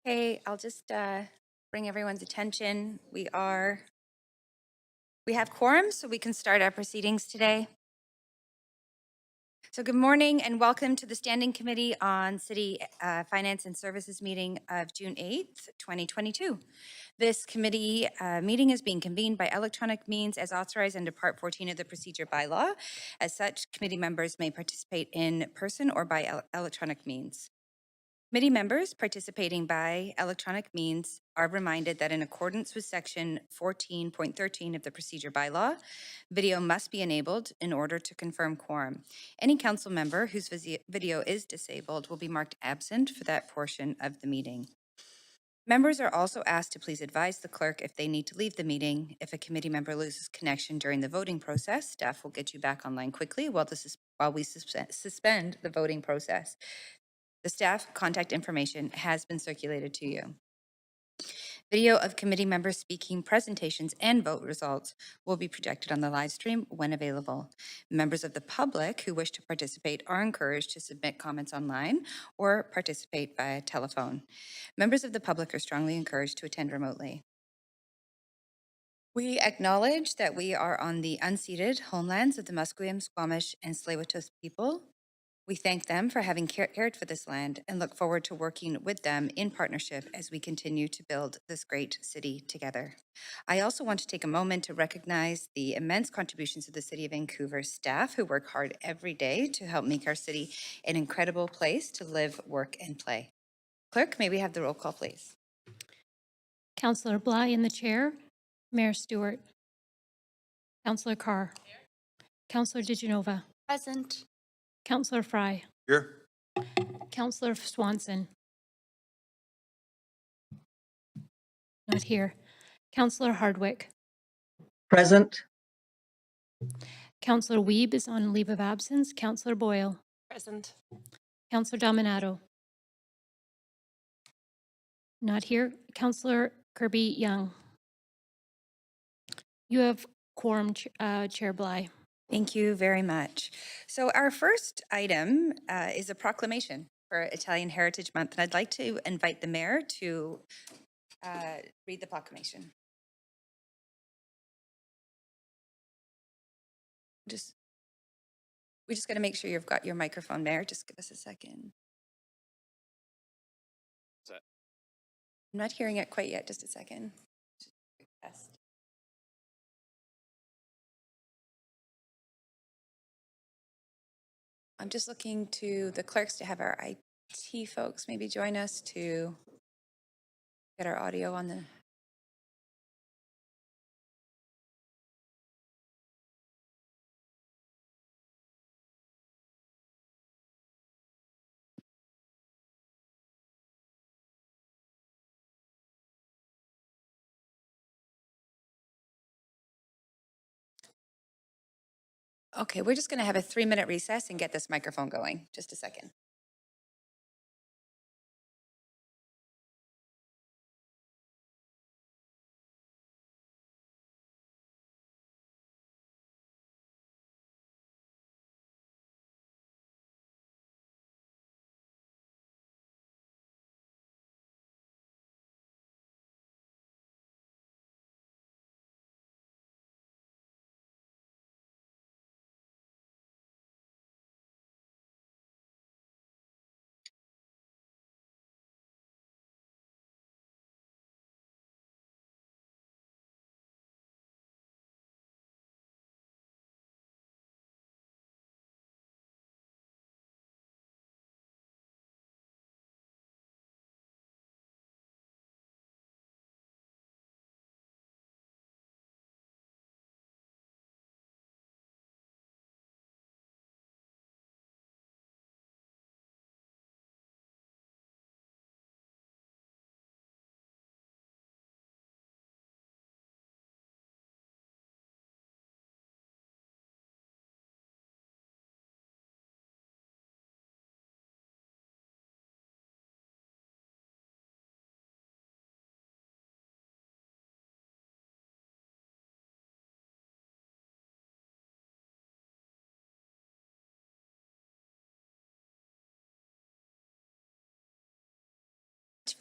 Okay, I'll just bring everyone's attention. We have quorum, so we can start our proceedings today. So good morning and welcome to the Standing Committee on City Finance and Services meeting of June 8th, 2022. This committee meeting is being convened by electronic means as authorized under Part 14 of the Procedure Bylaw. As such, committee members may participate in person or by electronic means. Committee members participating by electronic means are reminded that in accordance with Section 14.13 of the Procedure Bylaw, video must be enabled in order to confirm quorum. Any council member whose video is disabled will be marked absent for that portion of the meeting. Members are also asked to please advise the clerk if they need to leave the meeting. If a committee member loses connection during the voting process, staff will get you back online quickly while we suspend the voting process. The staff contact information has been circulated to you. Video of committee members speaking, presentations, and vote results will be projected on the live stream when available. Members of the public who wish to participate are encouraged to submit comments online or participate via telephone. Members of the public are strongly encouraged to attend remotely. We acknowledge that we are on the unceded homelands of the Musqueam, Squamish, and Tsleil-Waututh people. We thank them for having cared for this land and look forward to working with them in partnership as we continue to build this great city together. I also want to take a moment to recognize the immense contributions of the City of Vancouver's staff who work hard every day to help make our city an incredible place to live, work, and play. Clerk, may we have the roll call, please? Councillor Bligh in the chair. Mayor Stewart. Councillor Carr. Here. Councillor DiGenova. Present. Councillor Fry. Here. Councillor Swanson. Not here. Councillor Hardwick. Present. Councillor Wiebe is on leave of absence. Councillor Boyle. Present. Councillor Dominato. Not here. Councillor Kirby Young. You have quorum, Chair Bligh. Thank you very much. So our first item is a proclamation for Italian Heritage Month, and I'd like to invite the mayor to read the proclamation. We just got to make sure you've got your microphone, Mayor. Just give us a second. I'm not hearing it quite yet. Just a second. Test. I'm just looking to the clerks to have our IT folks maybe join us to get our audio on the. Okay, we're just going to have a 3-minute recess and get this microphone going. Just a second.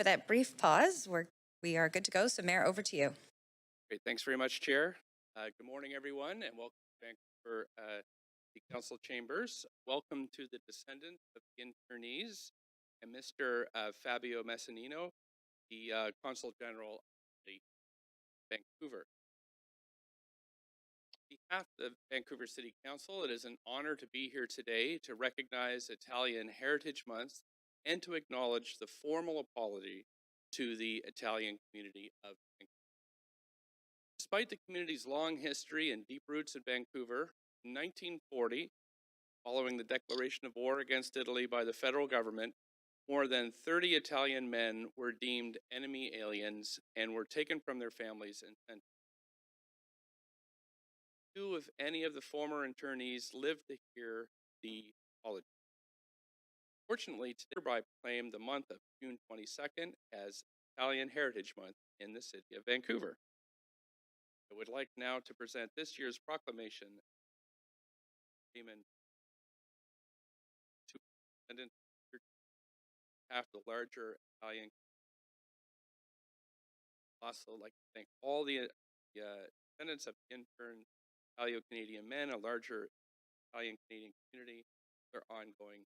for that brief pause. We are good to go. So Mayor, over to you. Great, thanks very much, Chair. Good morning, everyone, and welcome to Vancouver the Council Chambers. Welcome to the descendants of the internees and Mr. Fabio Messinino, the Consul General of Vancouver. On behalf of the Vancouver City Council, it is an honor to be here today to recognize Italian Heritage Month and to acknowledge the formal apology to the Italian community of Vancouver. Despite the community's long history and deep roots in Vancouver, in 1940, following the declaration of war against Italy by the federal government, more than 30 Italian men were deemed enemy aliens and were taken from their families and sent. Few, if any, of the former internees lived to hear the apology. Fortunately, today hereby proclaimed the month of June 22nd as Italian Heritage Month in the city of Vancouver. I would like now to present this year's proclamation to descendants half the larger Italian. Also, like to thank all the descendants of intern Italo-Canadian men, a larger Italian-Canadian community, their ongoing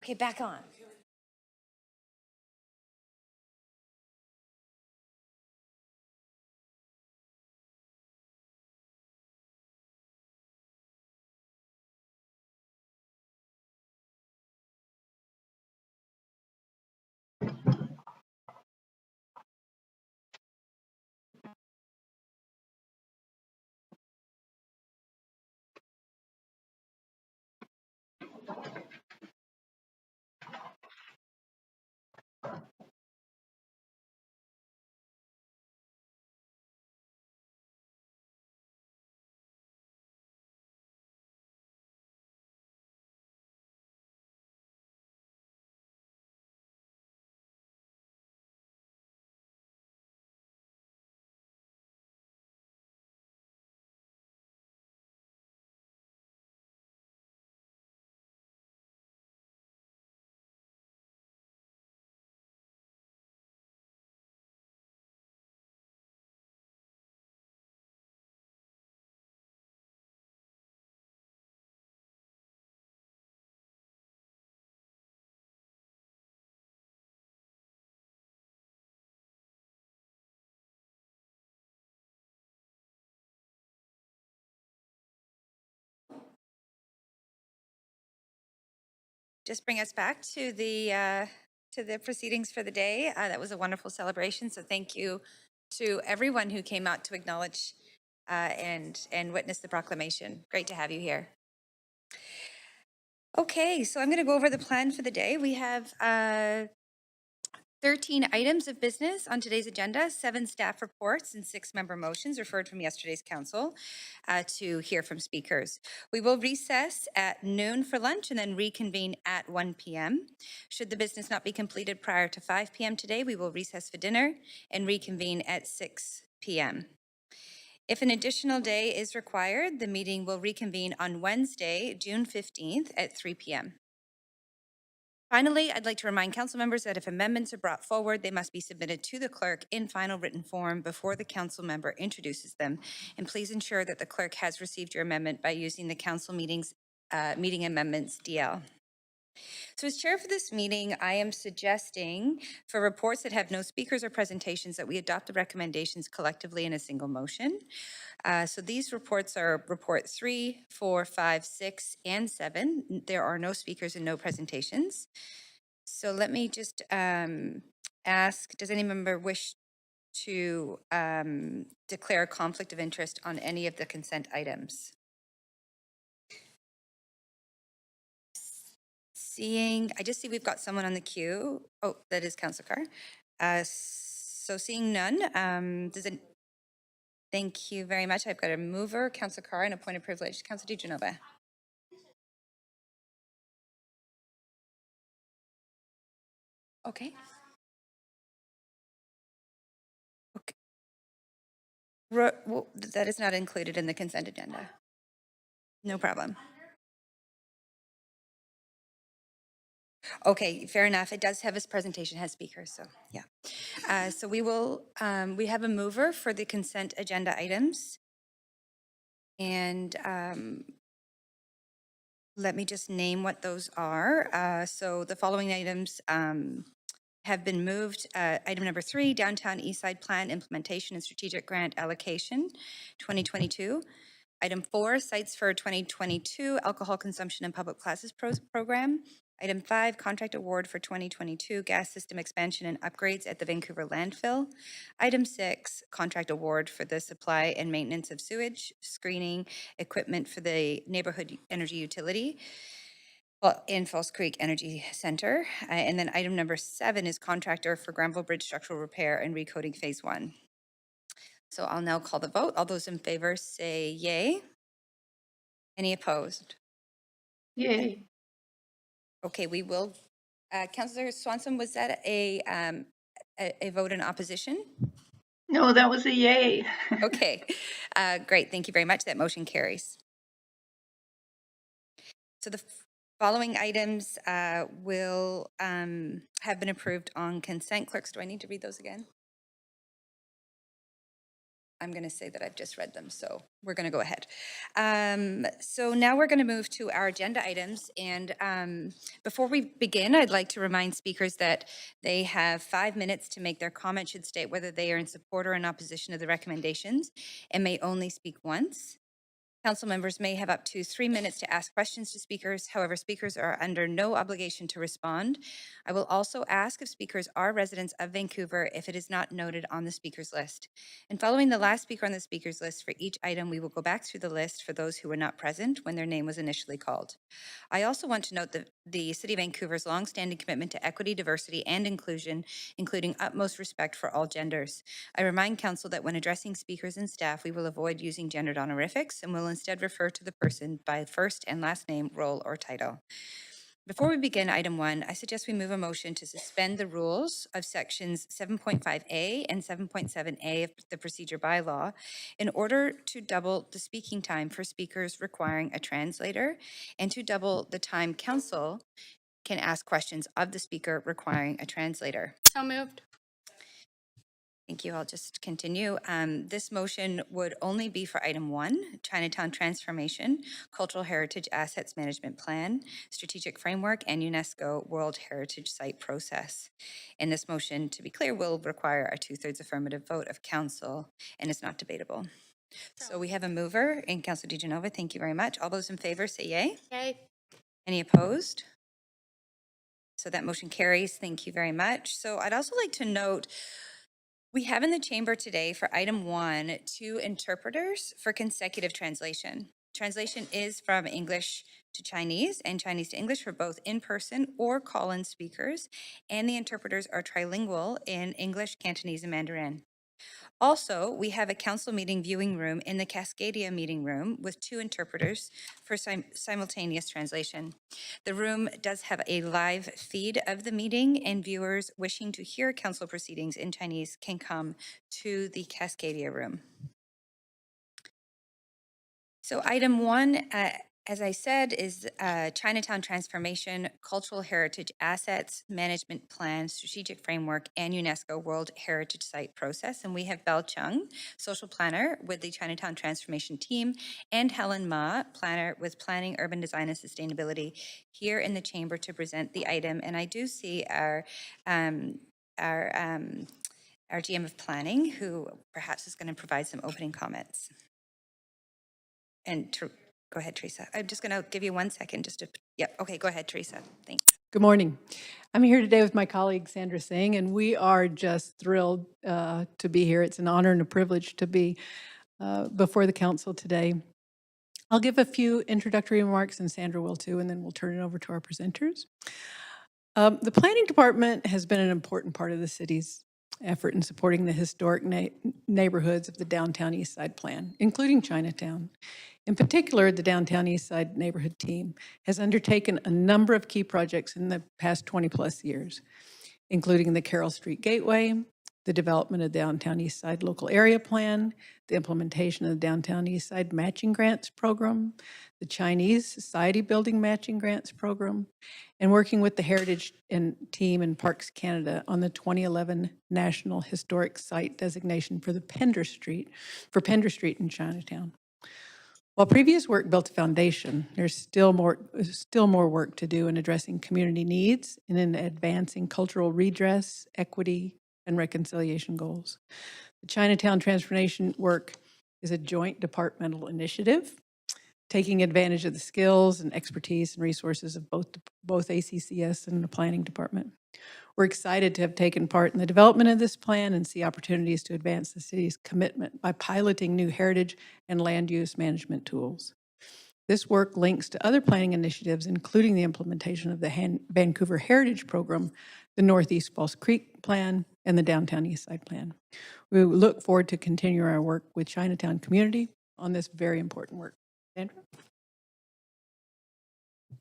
Okay, back on. Just bring us back to the proceedings for the day. That was a wonderful celebration, so thank you to everyone who came out to acknowledge and witness the proclamation. Great to have you here. Okay, so I'm going to go over the plan for the day. We have 13 items of business on today's agenda, 7 staff reports and 6 member motions referred from yesterday's council to hear from speakers. We will recess at noon for lunch and then reconvene at 1 p.m. Should the business not be completed prior to 5 p.m. today, we will recess for dinner and reconvene at 6 p.m. If an additional day is required, the meeting will reconvene on Wednesday, June 15th at 3 p.m. Finally, I'd like to remind council members that if amendments are brought forward, they must be submitted to the clerk in final written form before the council member introduces them. And please ensure that the clerk has received your amendment by using the council meeting amendments DL. So as chair for this meeting, I am suggesting for reports that have no speakers or presentations that we adopt the recommendations collectively in a single motion. So these reports are report 3, 4, 5, 6, and 7. There are no speakers and no presentations. So let me just ask, does any member wish to declare a conflict of interest on any of the consent items? I just see we've got someone on the queue. Oh, that is Councillor Carr. So seeing none, thank you very much. I've got a mover, Councillor Carr, and a point of privilege. Councillor DiGenova. Okay. Okay. Well, that is not included in the consent agenda. No problem. Okay, fair enough. It does have its presentation, has speakers, so yeah. So we have a mover for the consent agenda items. And let me just name what those are. So the following items have been moved. Item number 3, Downtown Eastside Plan Implementation and Strategic Grant Allocation, 2022. Item 4, Sites for 2022 Alcohol Consumption and Public Classes Program. Item 5, Contract Award for 2022 Gas System Expansion and Upgrades at the Vancouver Landfill. Item 6, Contract Award for the Supply and Maintenance of Sewage Screening Equipment for the Neighborhood Energy Utility in False Creek Energy Center. And then item number 7 is Contractor for Granville Bridge Structural Repair and Recoding Phase 1. So I'll now call the vote. All those in favor say yay. Any opposed? Yay. Okay, we will. Councillor Swanson, was that a vote in opposition? No, that was a yay. Okay, great. Thank you very much. That motion carries. So the following items will have been approved on consent. Clerks, do I need to read those again? I'm going to say that I've just read them, so we're going to go ahead. So now we're going to move to our agenda items. And before we begin, I'd like to remind speakers that they have 5 minutes to make their comment, should state whether they are in support or in opposition of the recommendations, and may only speak once. Council members may have up to 3 minutes to ask questions to speakers. However, speakers are under no obligation to respond. I will also ask if speakers are residents of Vancouver if it is not noted on the speakers list. And following the last speaker on the speakers list for each item, we will go back through the list for those who were not present when their name was initially called. I also want to note the City of Vancouver's longstanding commitment to equity, diversity, and inclusion, including utmost respect for all genders. I remind Council that when addressing speakers and staff, we will avoid using gendered honorifics and will instead refer to the person by first and last name, role, or title. Before we begin item 1, I suggest we move a motion to suspend the rules of sections 7.5A and 7.7A of the procedure bylaw in order to double the speaking time for speakers requiring a translator and to double the time council can ask questions of the speaker requiring a translator. So moved. Thank you. I'll just continue. This motion would only be for item 1, Chinatown Transformation, Cultural Heritage Assets Management Plan, Strategic Framework, and UNESCO World Heritage Site Process. And this motion, to be clear, will require a 2/3 affirmative vote of council and is not debatable. So we have a mover in Councillor DiGenova. Thank you very much. All those in favor say yay. Yay. Any opposed? So that motion carries. Thank you very much. So I'd also like to note, we have in the chamber today for item 1, 2 interpreters for consecutive translation. Translation is from English to Chinese and Chinese to English for both in-person or call-in speakers, and the interpreters are trilingual in English, Cantonese, and Mandarin. Also, we have a council meeting viewing room in the Cascadia meeting room with 2 interpreters for simultaneous translation. The room does have a live feed of the meeting, and viewers wishing to hear council proceedings in Chinese can come to the Cascadia room. So item 1, as I said, is Chinatown Transformation, Cultural Heritage Assets Management Plan, Strategic Framework, and UNESCO World Heritage Site Process. And we have Belle Chung, Social Planner with the Chinatown Transformation Team, and Helen Ma, Planner with Planning, Urban Design, and Sustainability, here in the chamber to present the item. And I do see our GM of Planning, who perhaps is going to provide some opening comments. And go ahead, Teresa. I'm just going to give you 1 second just to, yep. Okay, go ahead, Teresa. Thanks. Good morning. I'm here today with my colleague Sandra Singh, and we are just thrilled to be here. It's an honor and a privilege to be before the council today. I'll give a few introductory remarks, and Sandra will too, and then we'll turn it over to our presenters. The planning department has been an important part of the city's effort in supporting the historic neighborhoods of the Downtown East Side Plan, including Chinatown. In particular, the Downtown East Side Neighborhood Team has undertaken a number of key projects in the past 20-plus years, including the Carroll Street Gateway, the development of the Downtown East Side Local Area Plan, the implementation of the Downtown East Side Matching Grants Program, the Chinese Society Building Matching Grants Program, and working with the Heritage Team in Parks Canada on the 2011 National Historic Site designation for Pender Street in Chinatown. While previous work built a foundation, there's still more work to do in addressing community needs and in advancing cultural redress, equity, and reconciliation goals. The Chinatown Transformation work is a joint departmental initiative, taking advantage of the skills and expertise and resources of both ACCS and the planning department. We're excited to have taken part in the development of this plan and see opportunities to advance the city's commitment by piloting new heritage and land use management tools. This work links to other planning initiatives, including the implementation of the Vancouver Heritage Program, the Northeast False Creek Plan, and the Downtown East Side Plan. We look forward to continuing our work with Chinatown community on this very important work. Sandra?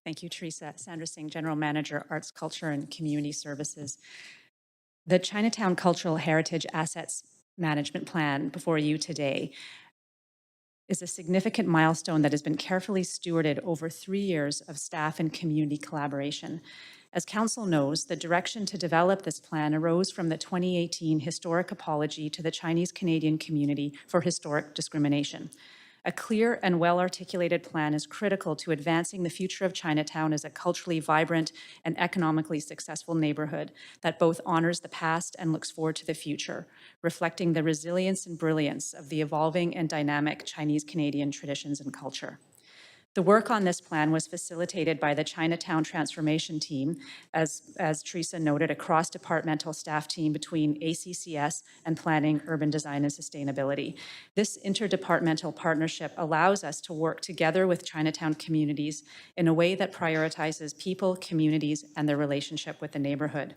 Thank you, Teresa. Sandra Singh, General Manager, Arts, Culture, and Community Services. The Chinatown Cultural Heritage Assets Management Plan before you today is a significant milestone that has been carefully stewarded over 3 years of staff and community collaboration. As Council knows, the direction to develop this plan arose from the 2018 historic apology to the Chinese Canadian community for historic discrimination. A clear and well-articulated plan is critical to advancing the future of Chinatown as a culturally vibrant and economically successful neighborhood that both honors the past and looks forward to the future, reflecting the resilience and brilliance of the evolving and dynamic Chinese Canadian traditions and culture. The work on this plan was facilitated by the Chinatown Transformation Team, as Teresa noted, a cross-departmental staff team between ACCS and Planning, Urban Design, and Sustainability. This interdepartmental partnership allows us to work together with Chinatown communities in a way that prioritizes people, communities, and their relationship with the neighborhood.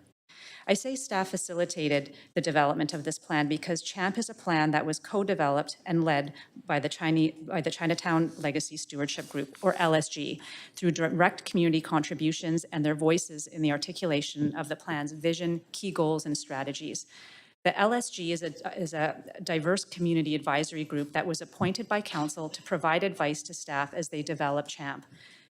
I say staff facilitated the development of this plan because CHAMP is a plan that was co-developed and led by the Chinatown Legacy Stewardship Group, or LSG, through direct community contributions and their voices in the articulation of the plan's vision, key goals, and strategies. The LSG is a diverse community advisory group that was appointed by Council to provide advice to staff as they develop CHAMP.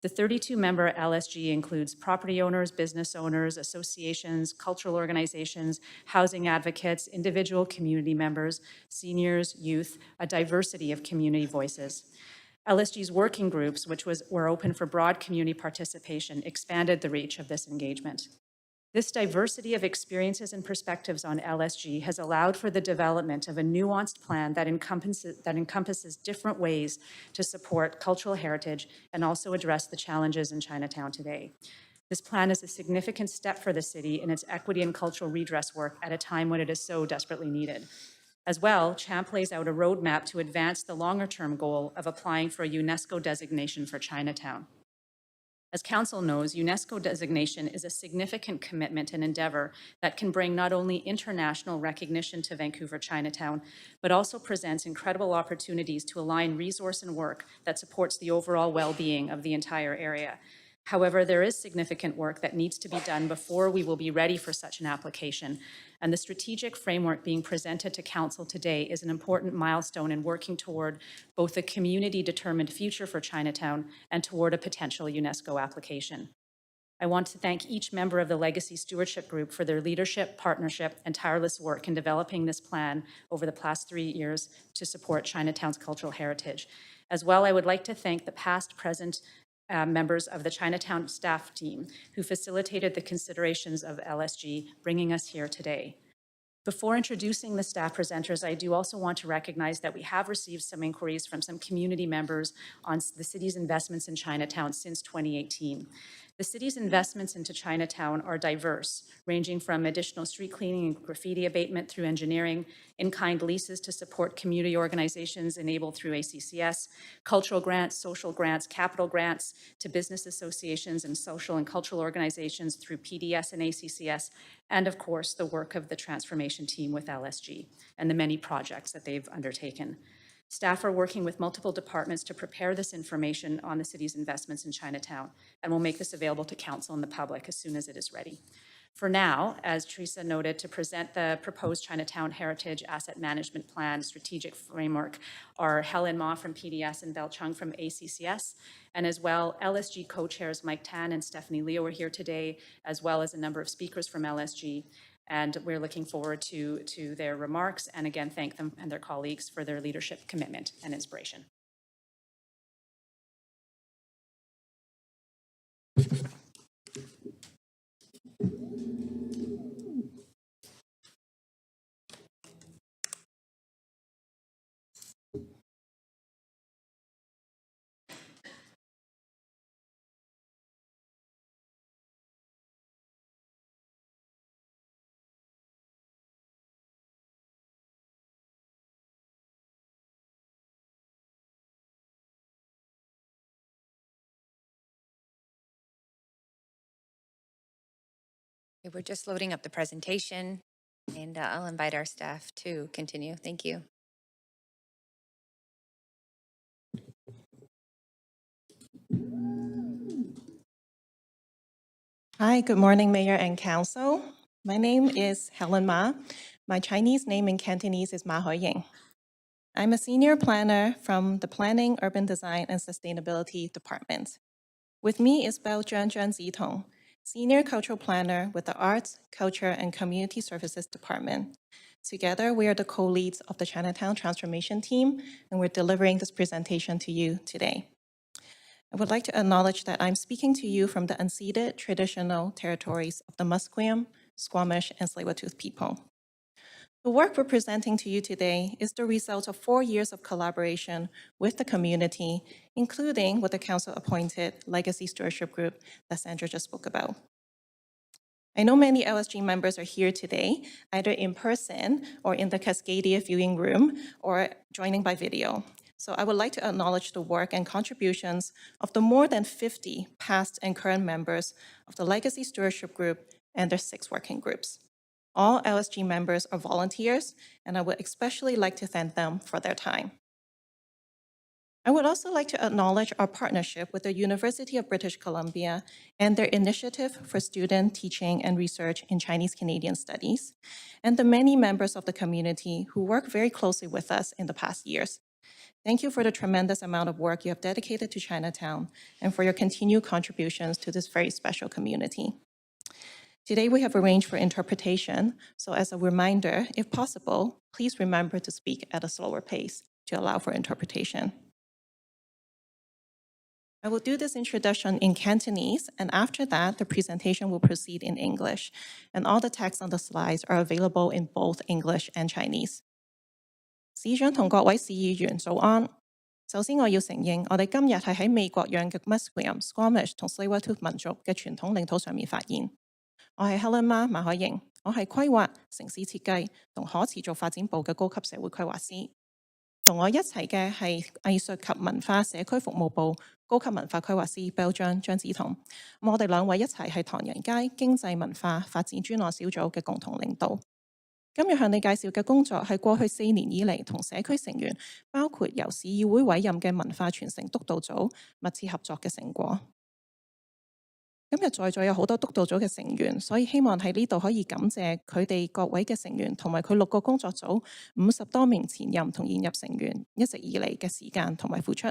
The 32-member LSG includes property owners, business owners, associations, cultural organizations, housing advocates, individual community members, seniors, youth, a diversity of community voices. LSG's working groups, which were open for broad community participation, expanded the reach of this engagement. This diversity of experiences and perspectives on LSG has allowed for the development of a nuanced plan that encompasses different ways to support cultural heritage and also address the challenges in Chinatown today. This plan is a significant step for the city in its equity and cultural redress work at a time when it is so desperately needed. As well, CHAMP lays out a roadmap to advance the longer-term goal of applying for a UNESCO designation for Chinatown. As Council knows, UNESCO designation is a significant commitment and endeavor that can bring not only international recognition to Vancouver Chinatown, but also presents incredible opportunities to align resource and work that supports the overall well-being of the entire area. However, there is significant work that needs to be done before we will be ready for such an application, and the strategic framework being presented to Council today is an important milestone in working toward both a community-determined future for Chinatown and toward a potential UNESCO application. I want to thank each member of the Legacy Stewardship Group for their leadership, partnership, and tireless work in developing this plan over the past 3 years to support Chinatown's cultural heritage. As well, I would like to thank the past, present, members of the Chinatown staff team who facilitated the considerations of LSG, bringing us here today. Before introducing the staff presenters, I do also want to recognize that we have received some inquiries from some community members on the city's investments in Chinatown since 2018. The city's investments into Chinatown are diverse, ranging from additional street cleaning and graffiti abatement through engineering, in-kind leases to support community organizations enabled through ACCS, cultural grants, social grants, capital grants, to business associations and social and cultural organizations through PDS and ACCS, and of course, the work of the transformation team with LSG and the many projects that they've undertaken. Staff are working with multiple departments to prepare this information on the city's investments in Chinatown, and will make this available to Council and the public as soon as it is ready. For now, as Teresa noted, to present the proposed Chinatown Heritage Asset Management Plan strategic framework are Helen Ma from PDS and Bell Chung from ACCS, and as well, LSG co-chairs Mike Tan and Stephanie Leo are here today, as well as a number of speakers from LSG. And we're looking forward to their remarks, and again, thank them and their colleagues for their leadership, commitment, and inspiration. Okay, we're just loading up the presentation, and I'll invite our staff to continue. Thank you. Hi, good morning, Mayor and Council. My name is Helen Ma. My Chinese name in Cantonese is Ma Hoying. I'm a senior planner from the Planning, Urban Design, and Sustainability Department. With me is Bell Zhuan Zitong. Senior Cultural Planner with the Arts, Culture, and Community Services Department. Together, we are the co-leads of the Chinatown Transformation Team, and we're delivering this presentation to you today. I would like to acknowledge that I'm speaking to you from the unceded traditional territories of the Musqueam, Squamish, and Tsleil-Waututh people. The work we're presenting to you today is the result of 4 years of collaboration with the community, including with the council-appointed Legacy Stewardship Group that Sandra just spoke about. I know many LSG members are here today, either in person or in the Cascadia viewing room or joining by video. So I would like to acknowledge the work and contributions of the more than 50 past and current members of the Legacy Stewardship Group and their 6 working groups. All LSG members are volunteers, and I would especially like to thank them for their time. I would also like to acknowledge our partnership with the University of British Columbia and their initiative for student teaching and research in Chinese Canadian studies, and the many members of the community who work very closely with us in the past years. Thank you for the tremendous amount of work you have dedicated to Chinatown and for your continued contributions to this very special community. Today, we have arranged for interpretation, so as a reminder, if possible, please remember to speak at a slower pace to allow for interpretation. I will do this introduction in Cantonese, and after that, the presentation will proceed in English, and all the text on the slides are available in both English and Chinese. 市長同各位市議員早安。首先，我要承認，我哋今日係喺美國養嘅 Musqueam、Squamish 同 Tsleil-Waututh 民族嘅傳統領土上面發現。我係 Helen Ma 馬海瑩，我係規劃、城市設計同可持續發展部嘅高級社會規劃師。同我一齊嘅係藝術及文化社區服務部高級文化規劃師 Bell 張梓彤。我哋兩位一齊係唐人街經濟文化發展專案小組嘅共同領導。今日向你介紹嘅工作係過去4年以嚟同社區成員，包括由市議會委任嘅文化傳承督導組密切合作嘅成果。今日在座有好多督導組嘅成員，所以希望喺呢度可以感謝佢哋各位嘅成員同埋佢6個工作組50多名前任同現任成員一直以嚟嘅時間同埋付出。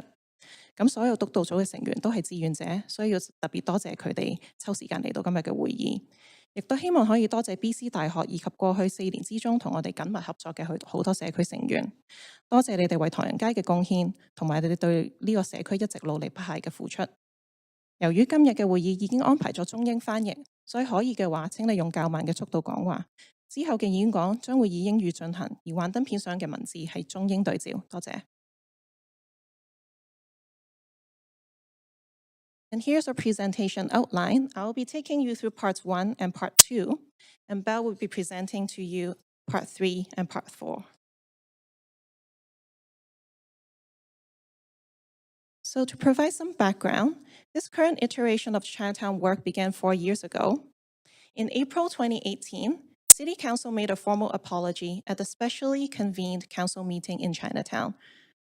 咁所有督導組嘅成員都係志願者，所以要特別多謝佢哋抽時間嚟到今日嘅會議。亦都希望可以多謝 BC 大學以及過去4年之中同我哋緊密合作嘅好多社區成員。多謝你哋為唐人街嘅貢獻，同埋你哋對呢個社區一直努力不懈嘅付出。由於今日嘅會議已經安排咗中英翻譯，所以可以嘅話，請你用較慢嘅速度講話。之後嘅演講將會以英語進行，而幻燈片上嘅文字係中英對照。多謝。And here's our presentation outline. I'll be taking you through parts 1 and part 2, and Belle will be presenting to you part 3 and part 4. So to provide some background, this current iteration of Chinatown work began 4 years ago. In April 2018, City Council made a formal apology at the specially convened council meeting in Chinatown,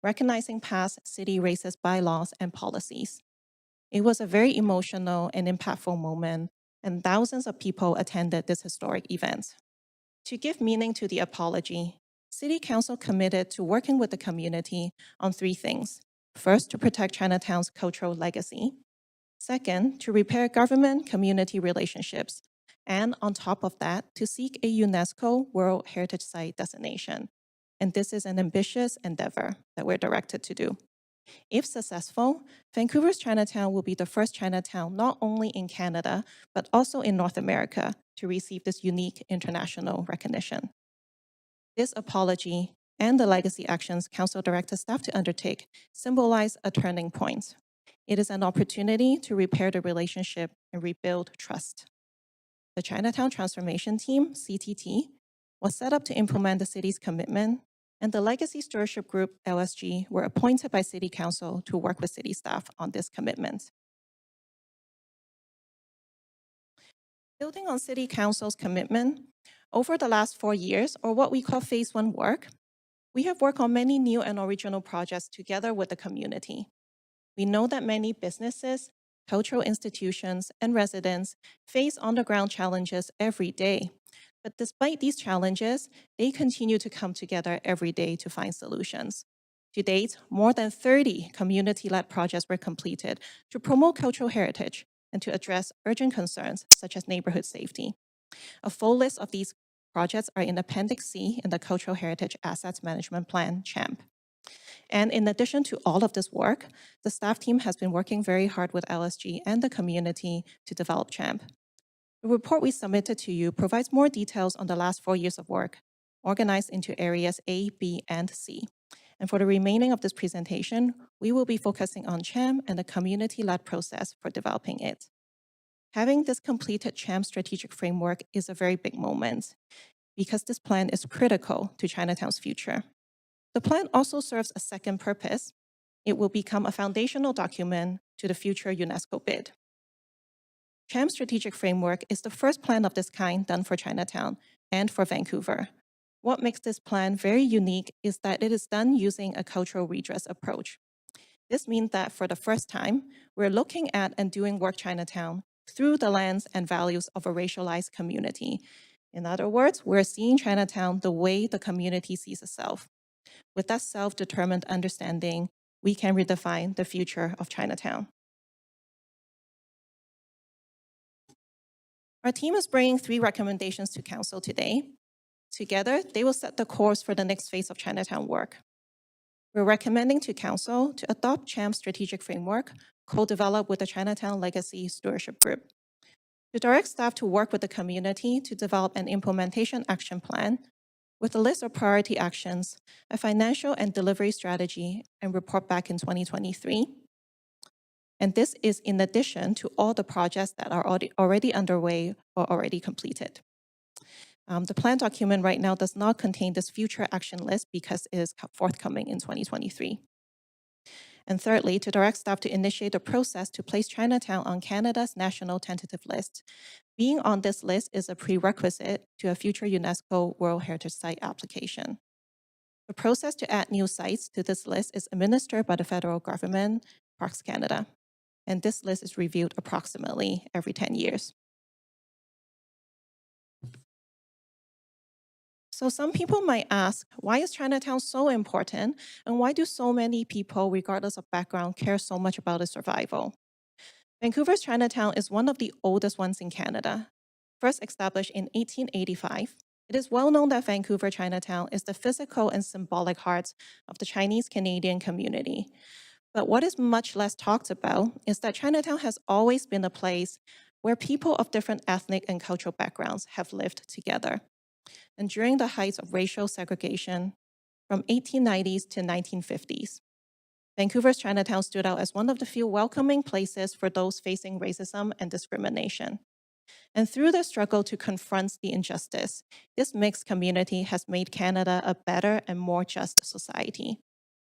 recognizing past city racist bylaws and policies. It was a very emotional and impactful moment, and thousands of people attended this historic event. To give meaning to the apology, City Council committed to working with the community on 3 things. First, to protect Chinatown's cultural legacy. Second, to repair government-community relationships. And on top of that, to seek a UNESCO World Heritage Site designation. And this is an ambitious endeavor that we're directed to do. If successful, Vancouver's Chinatown will be the first Chinatown not only in Canada, but also in North America to receive this unique international recognition. This apology and the legacy actions Council directed staff to undertake symbolize a turning point. It is an opportunity to repair the relationship and rebuild trust. The Chinatown Transformation Team, CTT, was set up to implement the city's commitment, and the Legacy Stewardship Group, LSG, were appointed by City Council to work with city staff on this commitment. Building on City Council's commitment, over the last 4 years, or what we call Phase 1 work, we have worked on many new and original projects together with the community. We know that many businesses, cultural institutions, and residents face on-the-ground challenges every day. But despite these challenges, they continue to come together every day to find solutions. To date, more than 30 community-led projects were completed to promote cultural heritage, and to address urgent concerns such as neighborhood safety. A full list of these projects are in Appendix C in the Cultural Heritage Assets Management Plan, CHAMP. And in addition to all of this work, the staff team has been working very hard with LSG and the community to develop CHAMP. The report we submitted to you provides more details on the last 4 years of work, organized into areas A, B, and C. And for the remaining of this presentation, we will be focusing on CHAMP and the community-led process for developing it. Having this completed CHAMP strategic framework is a very big moment because this plan is critical to Chinatown's future. The plan also serves a second purpose. It will become a foundational document to the future UNESCO bid. CHAMP strategic framework is the first plan of this kind done for Chinatown and for Vancouver. What makes this plan very unique is that it is done using a cultural redress approach. This means that for the first time, we're looking at and doing work Chinatown through the lens and values of a racialized community. In other words, we're seeing Chinatown the way the community sees itself. With that self-determined understanding, we can redefine the future of Chinatown. Our team is bringing 3 recommendations to Council today. Together, they will set the course for the next phase of Chinatown work. We're recommending to Council to adopt CHAMP strategic framework, co-developed with the Chinatown Legacy Stewardship Group. To direct staff to work with the community to develop an implementation action plan with a list of priority actions, a financial and delivery strategy, and report back in 2023. And this is in addition to all the projects that are already underway or already completed. The plan document right now does not contain this future action list because it is forthcoming in 2023. And thirdly, to direct staff to initiate the process to place Chinatown on Canada's national tentative list. Being on this list is a prerequisite to a future UNESCO World Heritage Site application. The process to add new sites to this list is administered by the federal government, Parks Canada, and this list is reviewed approximately every 10 years. So some people might ask, why is Chinatown so important, and why do so many people, regardless of background, care so much about its survival? Vancouver's Chinatown is one of the oldest ones in Canada. First established in 1885, it is well known that Vancouver Chinatown is the physical and symbolic heart of the Chinese-Canadian community. But what is much less talked about is that Chinatown has always been a place where people of different ethnic and cultural backgrounds have lived together. And during the heights of racial segregation from 1890s to 1950s, Vancouver's Chinatown stood out as one of the few welcoming places for those facing racism and discrimination. And through the struggle to confront the injustice, this mixed community has made Canada a better and more just society.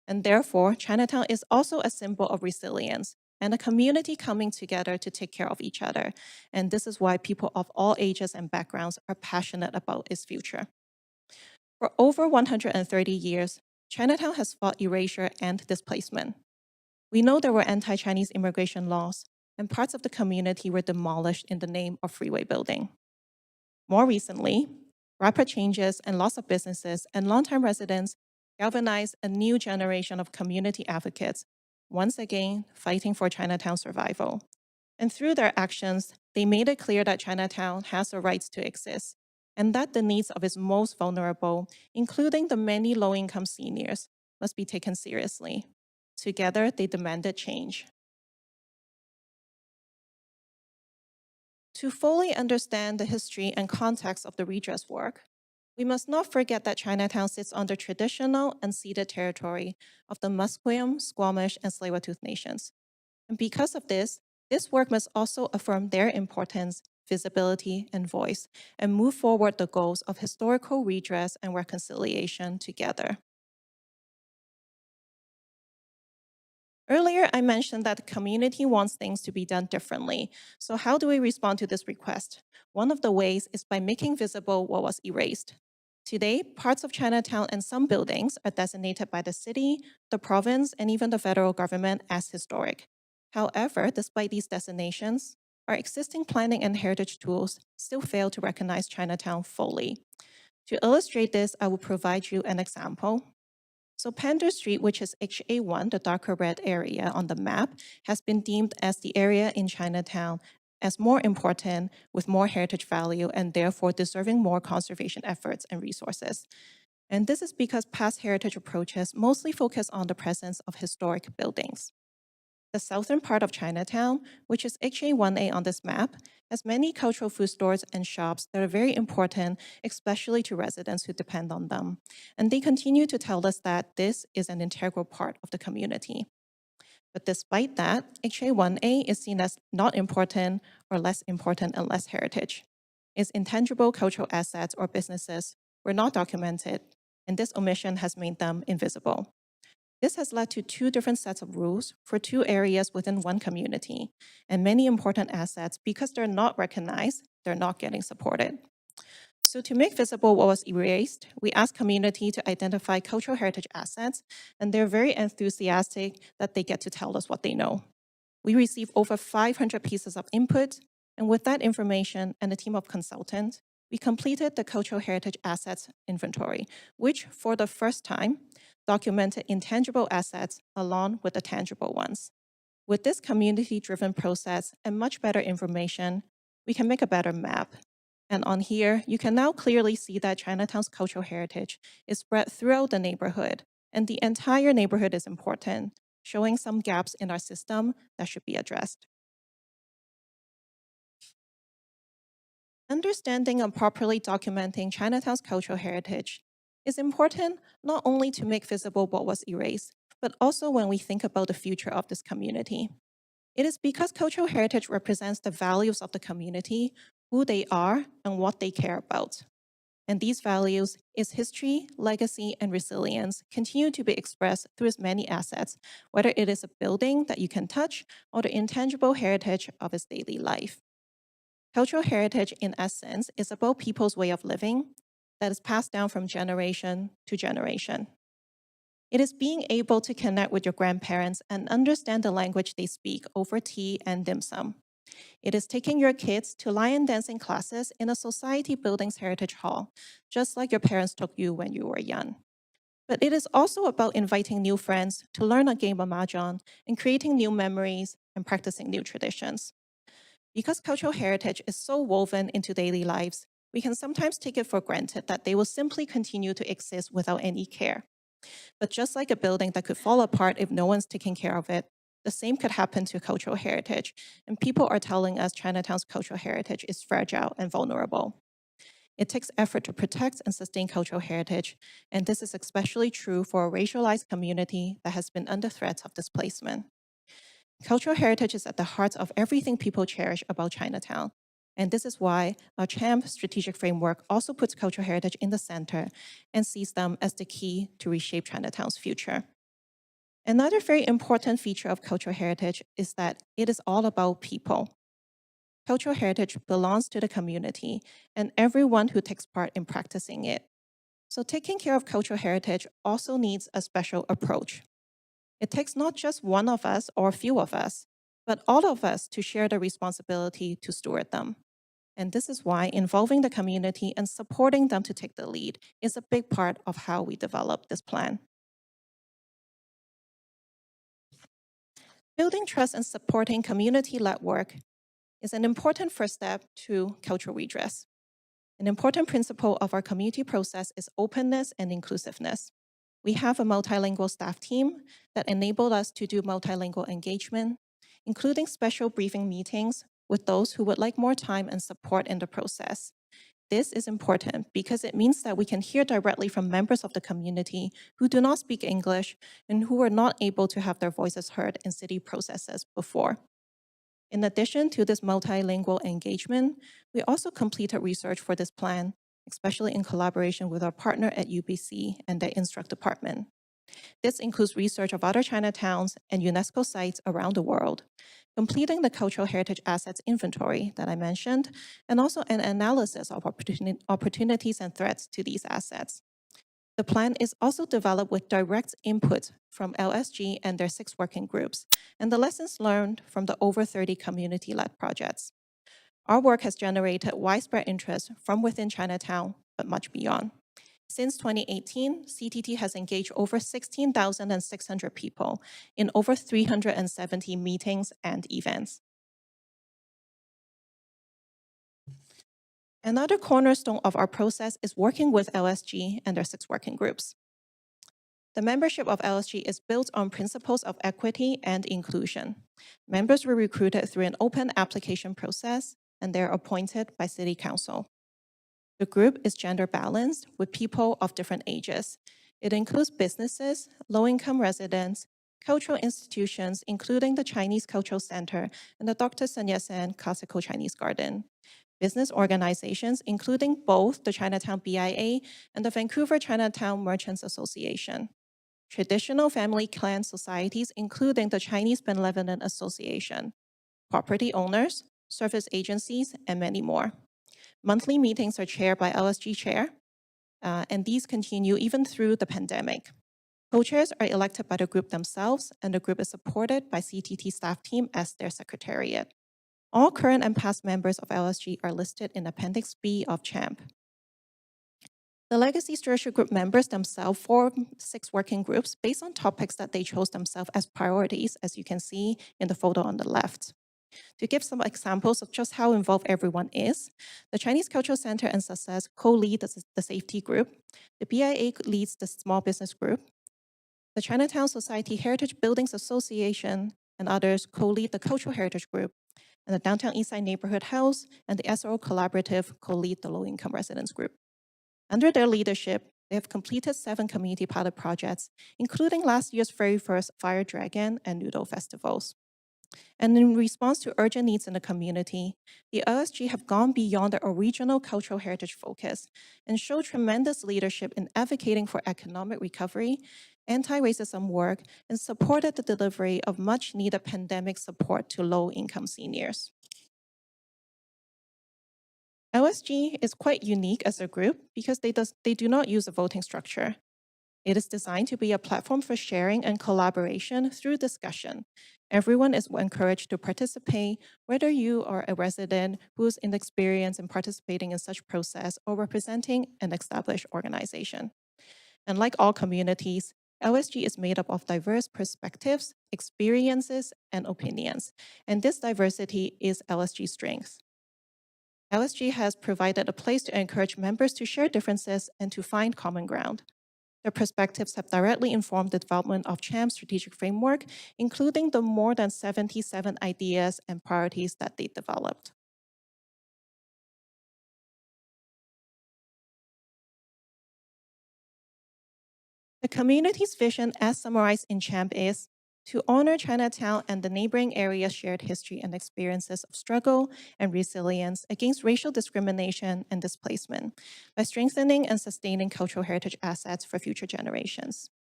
And therefore, Chinatown is also a symbol of resilience and a community coming together to take care of each other. And this is why people of all ages and backgrounds are passionate about its future. For over 130 years, Chinatown has fought erasure and displacement. We know there were anti-Chinese immigration laws, and parts of the community were demolished in the name of freeway building. More recently, rapid changes and loss of businesses and longtime residents galvanized a new generation of community advocates, once again fighting for Chinatown's survival. And through their actions, they made it clear that Chinatown has the rights to exist, and that the needs of its most vulnerable, including the many low-income seniors, must be taken seriously. Together, they demanded change. To fully understand the history and context of the redress work, we must not forget that Chinatown sits on the traditional unceded territory of the Musqueam, Squamish, and Tsleil-Waututh nations. And because of this work must also affirm their importance, visibility, and voice, and move forward the goals of historical redress and reconciliation together. Earlier, I mentioned that the community wants things to be done differently. So how do we respond to this request? One of the ways is by making visible what was erased. Today, parts of Chinatown and some buildings are designated by the city, the province, and even the federal government as historic. However, despite these designations, our existing planning and heritage tools still fail to recognize Chinatown fully. To illustrate this, I will provide you an example. So Panda Street, which is HA1, the darker red area on the map, has been deemed as the area in Chinatown as more important with more heritage value and therefore deserving more conservation efforts and resources. And this is because past heritage approaches mostly focus on the presence of historic buildings. The southern part of Chinatown, which is HA1A on this map, has many cultural food stores and shops that are very important, especially to residents who depend on them. And they continue to tell us that this is an integral part of the community. But despite that, HA1A is seen as not important or less important and less heritage. Its intangible cultural assets or businesses were not documented, and this omission has made them invisible. This has led to two different sets of rules for two areas within one community, and many important assets, because they're not recognized, they're not getting supported. So to make visible what was erased, we asked community to identify cultural heritage assets, and they're very enthusiastic that they get to tell us what they know. We received over 500 pieces of input, and with that information and a team of consultants, we completed the cultural heritage assets inventory, which for the first time documented intangible assets along with the tangible ones. With this community-driven process and much better information, we can make a better map. And on here, you can now clearly see that Chinatown's cultural heritage is spread throughout the neighborhood, and the entire neighborhood is important, showing some gaps in our system that should be addressed. Understanding and properly documenting Chinatown's cultural heritage is important not only to make visible what was erased, but also when we think about the future of this community. It is because cultural heritage represents the values of the community, who they are, and what they care about. And these values, its history, legacy, and resilience continue to be expressed through its many assets, whether it is a building that you can touch or the intangible heritage of its daily life. Cultural heritage, in essence, is about people's way of living that is passed down from generation to generation. It is being able to connect with your grandparents and understand the language they speak over tea and dim sum. It is taking your kids to lion dancing classes in a society building's heritage hall, just like your parents took you when you were young. But it is also about inviting new friends to learn a game of mahjong and creating new memories and practicing new traditions. Because cultural heritage is so woven into daily lives, we can sometimes take it for granted that they will simply continue to exist without any care. But just like a building that could fall apart if no one's taking care of it, the same could happen to cultural heritage, and people are telling us Chinatown's cultural heritage is fragile and vulnerable. It takes effort to protect and sustain cultural heritage, and this is especially true for a racialized community that has been under threat of displacement. Cultural heritage is at the heart of everything people cherish about Chinatown, and this is why our CHAMP strategic framework also puts cultural heritage in the center and sees them as the key to reshape Chinatown's future. Another very important feature of cultural heritage is that it is all about people. Cultural heritage belongs to the community and everyone who takes part in practicing it. So taking care of cultural heritage also needs a special approach. It takes not just one of us or a few of us, but all of us to share the responsibility to steward them. And this is why involving the community and supporting them to take the lead is a big part of how we develop this plan. Building trust and supporting community-led work is an important first step to cultural redress. An important principle of our community process is openness and inclusiveness. We have a multilingual staff team that enabled us to do multilingual engagement, including special briefing meetings with those who would like more time and support in the process. This is important because it means that we can hear directly from members of the community who do not speak English and who were not able to have their voices heard in city processes before. In addition to this multilingual engagement, we also completed research for this plan, especially in collaboration with our partner at UBC and the Instruct department. This includes research of other Chinatowns and UNESCO sites around the world, completing the cultural heritage assets inventory that I mentioned, and also an analysis of opportunities and threats to these assets. The plan is also developed with direct input from LSG and their 6 working groups, and the lessons learned from the over 30 community-led projects. Our work has generated widespread interest from within Chinatown, but much beyond. Since 2018, CTT has engaged over 16,600 people in over 370 meetings and events. Another cornerstone of our process is working with LSG and their 6 working groups. The membership of LSG is built on principles of equity and inclusion. Members were recruited through an open application process, and they're appointed by City Council. The group is gender balanced with people of different ages. It includes businesses, low-income residents, cultural institutions, including the Chinese Cultural Center and the Dr. Sun Yat-sen Classical Chinese Garden, business organizations, including both the Chinatown BIA and the Vancouver Chinatown Merchants Association, traditional family clan societies, including the Chinese Benevolent Association, property owners, service agencies, and many more. Monthly meetings are chaired by LSG chair, and these continue even through the pandemic. Co-chairs are elected by the group themselves, and the group is supported by CTT staff team as their secretariat. All current and past members of LSG are listed in Appendix B of CHAMP. The Legacy Stewardship Group members themselves form 6 working groups based on topics that they chose themselves as priorities, as you can see in the photo on the left. To give some examples of just how involved everyone is, the Chinese Cultural Center and Success co-lead the safety group, the BIA leads the small business group, the Chinatown Society Heritage Buildings Association and others co-lead the cultural heritage group, and the Downtown Eastside Neighborhood House and the SRO Collaborative co-lead the low-income residents group. Under their leadership, they have completed 7 community pilot projects, including last year's very first Fire Dragon and Noodle festivals. And in response to urgent needs in the community, the LSG have gone beyond their original cultural heritage focus and show tremendous leadership in advocating for economic recovery, anti-racism work, and supported the delivery of much-needed pandemic support to low-income seniors. LSG is quite unique as a group because they do not use a voting structure. It is designed to be a platform for sharing and collaboration through discussion. Everyone is encouraged to participate, whether you are a resident who is inexperienced in participating in such process or representing an established organization. And like all communities, LSG is made up of diverse perspectives, experiences, and opinions. And this diversity is LSG's strength. LSG has provided a place to encourage members to share differences and to find common ground. Their perspectives have directly informed the development of CHAMP's strategic framework, including the more than 77 ideas and priorities that they developed. The community's vision, as summarized in CHAMP, is to honor Chinatown and the neighboring area's shared history and experiences of struggle and resilience against racial discrimination and displacement by strengthening and sustaining cultural heritage assets for future generations.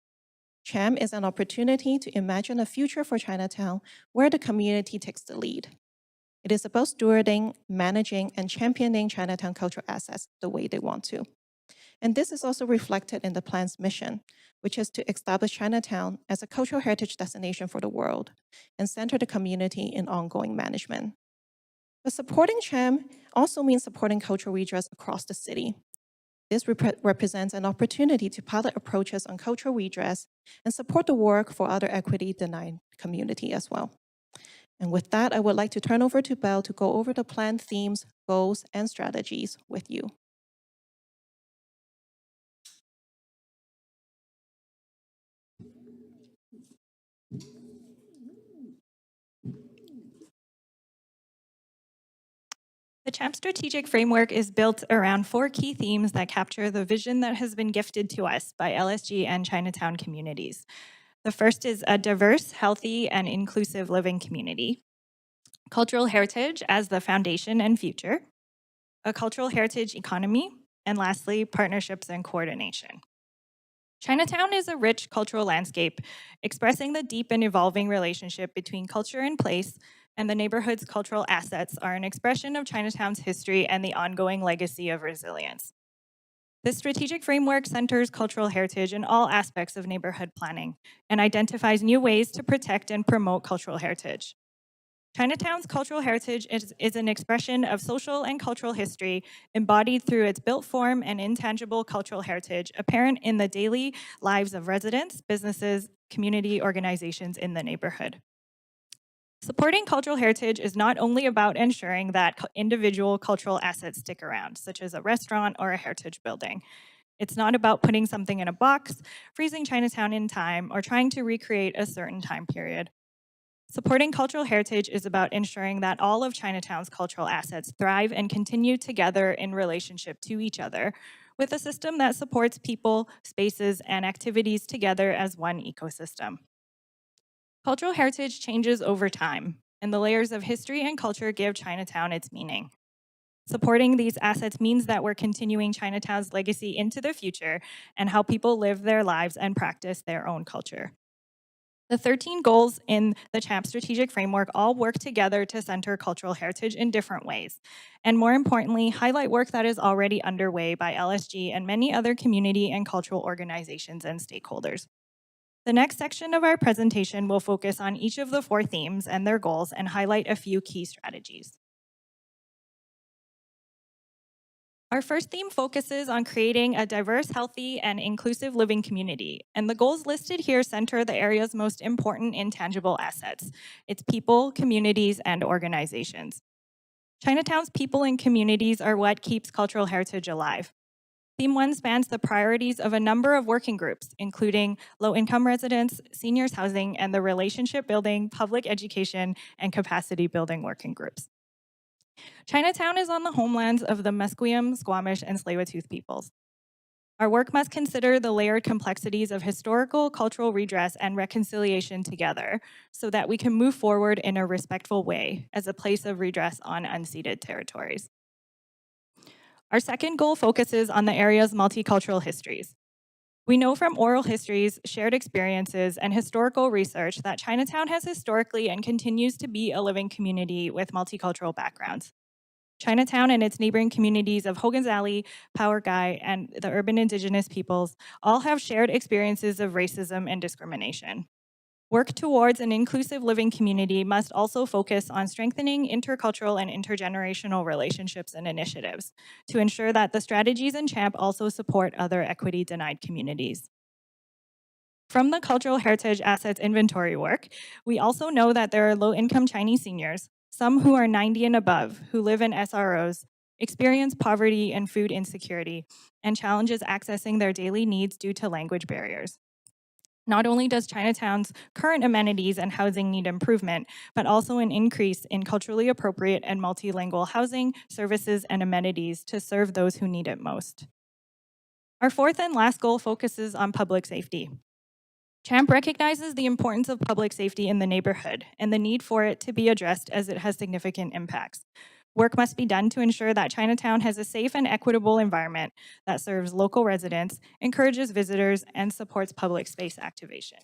CHAM is an opportunity to imagine a future for Chinatown where the community takes the lead. It is about stewarding, managing, and championing Chinatown cultural assets the way they want to. And this is also reflected in the plan's mission, which is to establish Chinatown as a cultural heritage destination for the world and center the community in ongoing management. But supporting CHAM also means supporting cultural redress across the city. This represents an opportunity to pilot approaches on cultural redress and support the work for other equity-denied community as well. And with that, I would like to turn over to Belle to go over the plan themes, goals, and strategies with you. The CHAMP strategic framework is built around 4 key themes that capture the vision that has been gifted to us by LSG and Chinatown communities. The first is a diverse, healthy, and inclusive living community. Cultural heritage as the foundation and future. A cultural heritage economy. And lastly, partnerships and coordination. Chinatown is a rich cultural landscape, expressing the deep and evolving relationship between culture and place, and the neighborhood's cultural assets are an expression of Chinatown's history and the ongoing legacy of resilience. This strategic framework centers cultural heritage in all aspects of neighborhood planning and identifies new ways to protect and promote cultural heritage. Chinatown's cultural heritage is an expression of social and cultural history embodied through its built form and intangible cultural heritage apparent in the daily lives of residents, businesses, community organizations in the neighborhood. Supporting cultural heritage is not only about ensuring that individual cultural assets stick around, such as a restaurant or a heritage building. It's not about putting something in a box, freezing Chinatown in time, or trying to recreate a certain time period. Supporting cultural heritage is about ensuring that all of Chinatown's cultural assets thrive and continue together in relationship to each other, with a system that supports people, spaces, and activities together as one ecosystem. Cultural heritage changes over time, and the layers of history and culture give Chinatown its meaning. Supporting these assets means that we're continuing Chinatown's legacy into the future and how people live their lives and practice their own culture. The 13 goals in the CHAMP strategic framework all work together to center cultural heritage in different ways, and more importantly, highlight work that is already underway by LSG and many other community and cultural organizations and stakeholders. The next section of our presentation will focus on each of the 4 themes and their goals and highlight a few key strategies. Our first theme focuses on creating a diverse, healthy, and inclusive living community, and the goals listed here center the area's most important intangible assets, its people, communities, and organizations. Chinatown's people and communities are what keeps cultural heritage alive. Theme 1 spans the priorities of a number of working groups, including low-income residents, seniors housing, and the relationship building, public education, and capacity building working groups. Chinatown is on the homelands of the Musqueam, Squamish, and Tsleil-Waututh peoples. Our work must consider the layered complexities of historical, cultural redress, and reconciliation together so that we can move forward in a respectful way as a place of redress on unceded territories. Our second goal focuses on the area's multicultural histories. We know from oral histories, shared experiences, and historical research that Chinatown has historically and continues to be a living community with multicultural backgrounds. Chinatown and its neighboring communities of Hogan's Alley, Power Guy, and the urban indigenous peoples all have shared experiences of racism and discrimination. Work towards an inclusive living community must also focus on strengthening intercultural and intergenerational relationships and initiatives to ensure that the strategies in CHAMP also support other equity-denied communities. From the cultural heritage assets inventory work, we also know that there are low-income Chinese seniors, some who are 90 and above, who live in SROs, experience poverty and food insecurity, and challenges accessing their daily needs due to language barriers. Not only does Chinatown's current amenities and housing need improvement, but also an increase in culturally appropriate and multilingual housing, services, and amenities to serve those who need it most. Our fourth and last goal focuses on public safety. CHAMP recognizes the importance of public safety in the neighborhood and the need for it to be addressed as it has significant impacts. Work must be done to ensure that Chinatown has a safe and equitable environment that serves local residents, encourages visitors, and supports public space activation.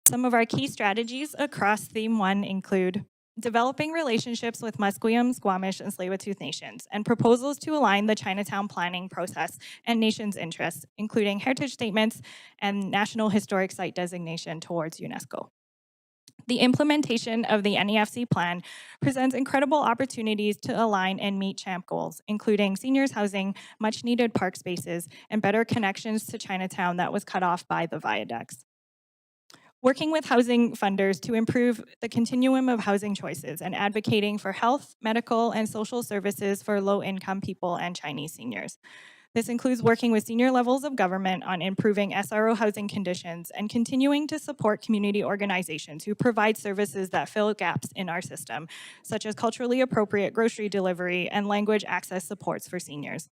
Some of our key strategies across Theme 1 include developing relationships with Musqueam, Squamish, and Tsleil-Waututh nations, and proposals to align the Chinatown planning process and nations' interests, including heritage statements and National Historic Site designation towards UNESCO. The implementation of the NEFC plan presents incredible opportunities to align and meet CHAMP goals, including seniors housing, much-needed park spaces, and better connections to Chinatown that was cut off by the viaducts. Working with housing funders to improve the continuum of housing choices and advocating for health, medical, and social services for low-income people and Chinese seniors. This includes working with senior levels of government on improving SRO housing conditions and continuing to support community organizations who provide services that fill gaps in our system, such as culturally appropriate grocery delivery and language access supports for seniors.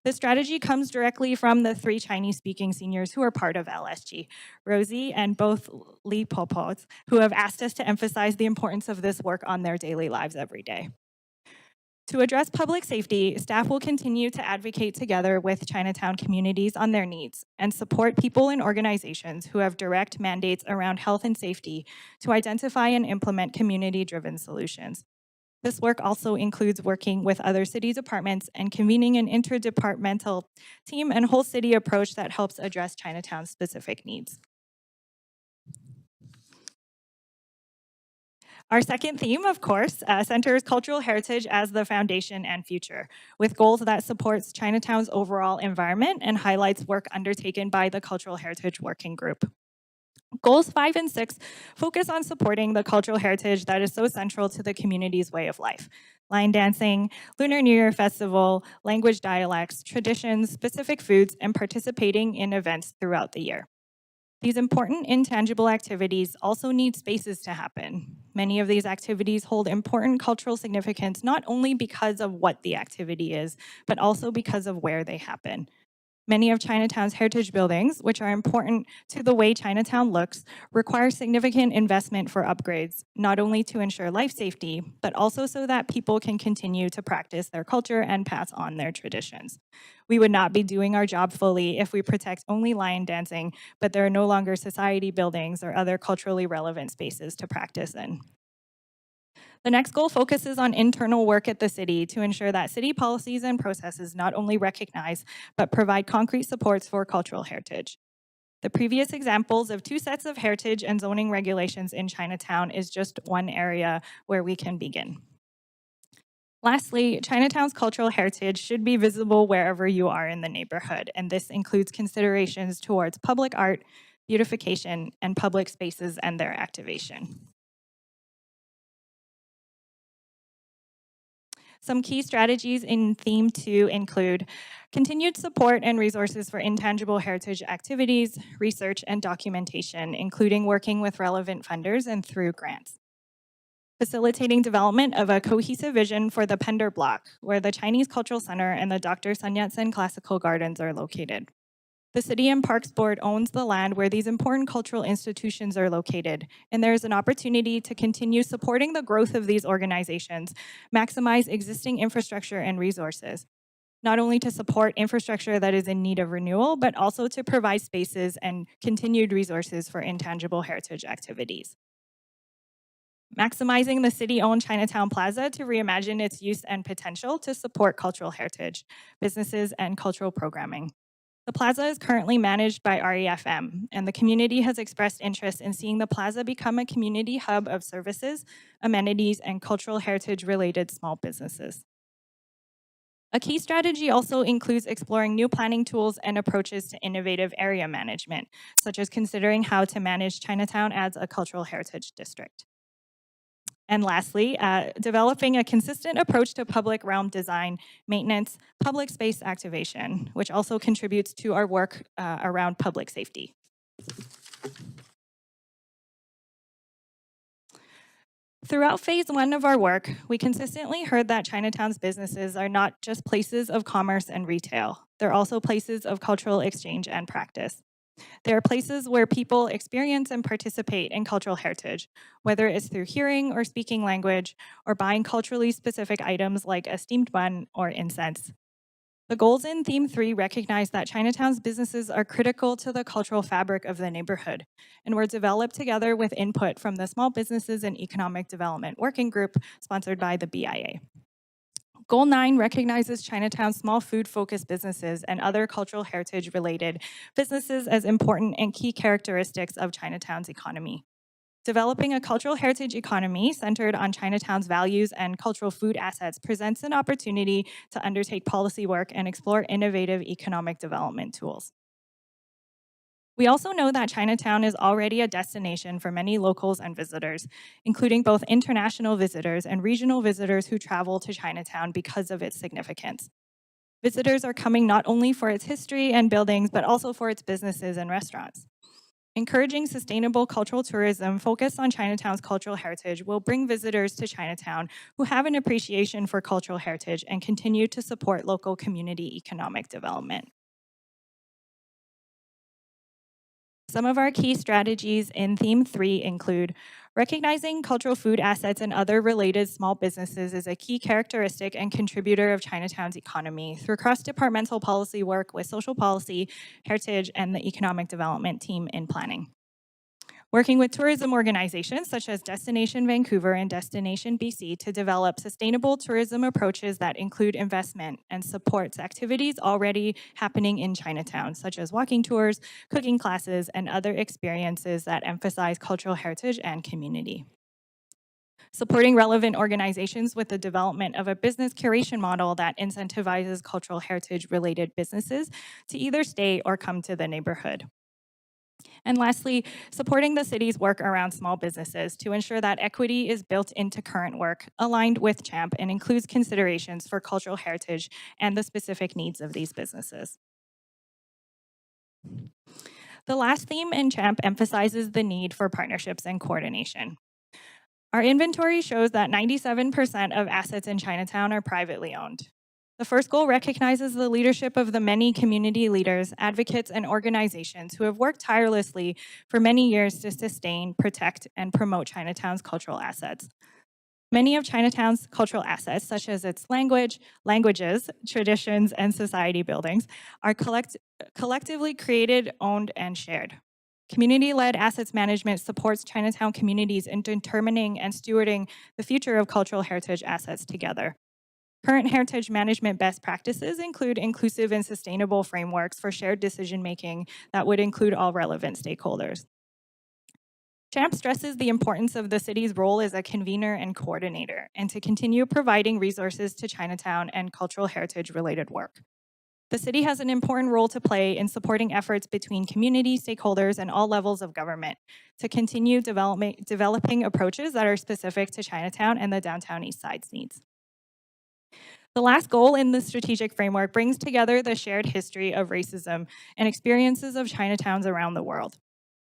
This strategy comes directly from the 3 Chinese-speaking seniors who are part of LSG, Rosie and both Li Popos, who have asked us to emphasize the importance of this work on their daily lives every day. To address public safety, staff will continue to advocate together with Chinatown communities on their needs and support people and organizations who have direct mandates around health and safety to identify and implement community-driven solutions. This work also includes working with other city departments and convening an interdepartmental team and whole city approach that helps address Chinatown's specific needs. Our second theme, of course, centers cultural heritage as the foundation and future, with goals that supports Chinatown's overall environment and highlights work undertaken by the Cultural Heritage Working Group. Goals 5 and 6 focus on supporting the cultural heritage that is so central to the community's way of life. Line dancing, Lunar New Year Festival, language dialects, traditions, specific foods, and participating in events throughout the year. These important intangible activities also need spaces to happen. Many of these activities hold important cultural significance not only because of what the activity is, but also because of where they happen. Many of Chinatown's heritage buildings, which are important to the way Chinatown looks, require significant investment for upgrades, not only to ensure life safety, but also so that people can continue to practice their culture and pass on their traditions. We would not be doing our job fully if we protect only lion dancing, but there are no longer society buildings or other culturally relevant spaces to practice in. The next goal focuses on internal work at the city to ensure that city policies and processes not only recognize, but provide concrete supports for cultural heritage. The previous examples of 2 sets of heritage and zoning regulations in Chinatown is just one area where we can begin. Lastly, Chinatown's cultural heritage should be visible wherever you are in the neighborhood, and this includes considerations towards public art, beautification, and public spaces and their activation. Some key strategies in Theme 2 include continued support and resources for intangible heritage activities, research, and documentation, including working with relevant funders and through grants. Facilitating development of a cohesive vision for the Pender Block, where the Chinese Cultural Center and the Dr. Sun Yat-sen Classical Gardens are located. The City and Parks Board owns the land where these important cultural institutions are located, and there is an opportunity to continue supporting the growth of these organizations, maximize existing infrastructure and resources, not only to support infrastructure that is in need of renewal, but also to provide spaces and continued resources for intangible heritage activities. Maximizing the city-owned Chinatown Plaza to reimagine its use and potential to support cultural heritage, businesses, and cultural programming. The plaza is currently managed by REFM, and the community has expressed interest in seeing the plaza become a community hub of services, amenities, and cultural heritage-related small businesses. A key strategy also includes exploring new planning tools and approaches to innovative area management, such as considering how to manage Chinatown as a cultural heritage district. And lastly, developing a consistent approach to public realm design, maintenance, public space activation, which also contributes to our work around public safety. Throughout phase 1 of our work, we consistently heard that Chinatown's businesses are not just places of commerce and retail. They're also places of cultural exchange and practice. They are places where people experience and participate in cultural heritage, whether it's through hearing or speaking language, or buying culturally specific items like a steamed bun or incense. The goals in Theme 3 recognize that Chinatown's businesses are critical to the cultural fabric of the neighborhood, and were developed together with input from the Small Businesses and Economic Development Working Group, sponsored by the BIA. Goal 9 recognizes Chinatown's small food-focused businesses and other cultural heritage-related businesses as important and key characteristics of Chinatown's economy. Developing a cultural heritage economy centered on Chinatown's values and cultural food assets presents an opportunity to undertake policy work and explore innovative economic development tools. We also know that Chinatown is already a destination for many locals and visitors, including both international visitors and regional visitors who travel to Chinatown because of its significance. Visitors are coming not only for its history and buildings, but also for its businesses and restaurants. Encouraging sustainable cultural tourism focused on Chinatown's cultural heritage will bring visitors to Chinatown who have an appreciation for cultural heritage and continue to support local community economic development. Some of our key strategies in Theme 3 include recognizing cultural food assets and other related small businesses as a key characteristic and contributor of Chinatown's economy through cross-departmental policy work with social policy, heritage, and the economic development team in planning. Working with tourism organizations such as Destination Vancouver and Destination BC to develop sustainable tourism approaches that include investment and supports activities already happening in Chinatown, such as walking tours, cooking classes, and other experiences that emphasize cultural heritage and community. supporting relevant organizations with the development of a business curation model that incentivizes cultural heritage-related businesses to either stay or come to the neighborhood. And lastly, supporting the city's work around small businesses to ensure that equity is built into current work, aligned with CHAMP, and includes considerations for cultural heritage and the specific needs of these businesses. The last theme in CHAMP emphasizes the need for partnerships and coordination. Our inventory shows that 97% of assets in Chinatown are privately owned. The first goal recognizes the leadership of the many community leaders, advocates, and organizations who have worked tirelessly for many years to sustain, protect, and promote Chinatown's cultural assets. Many of Chinatown's cultural assets, such as its languages, traditions, and society buildings, are collectively created, owned, and shared. Community-led assets management supports Chinatown communities in determining and stewarding the future of cultural heritage assets together. Current heritage management best practices include inclusive and sustainable frameworks for shared decision-making that would include all relevant stakeholders. CHAMP stresses the importance of the city's role as a convener and coordinator, and to continue providing resources to Chinatown and cultural heritage-related work. The city has an important role to play in supporting efforts between community stakeholders and all levels of government to continue developing approaches that are specific to Chinatown and the downtown East Side's needs. The last goal in the strategic framework brings together the shared history of racism and experiences of Chinatowns around the world.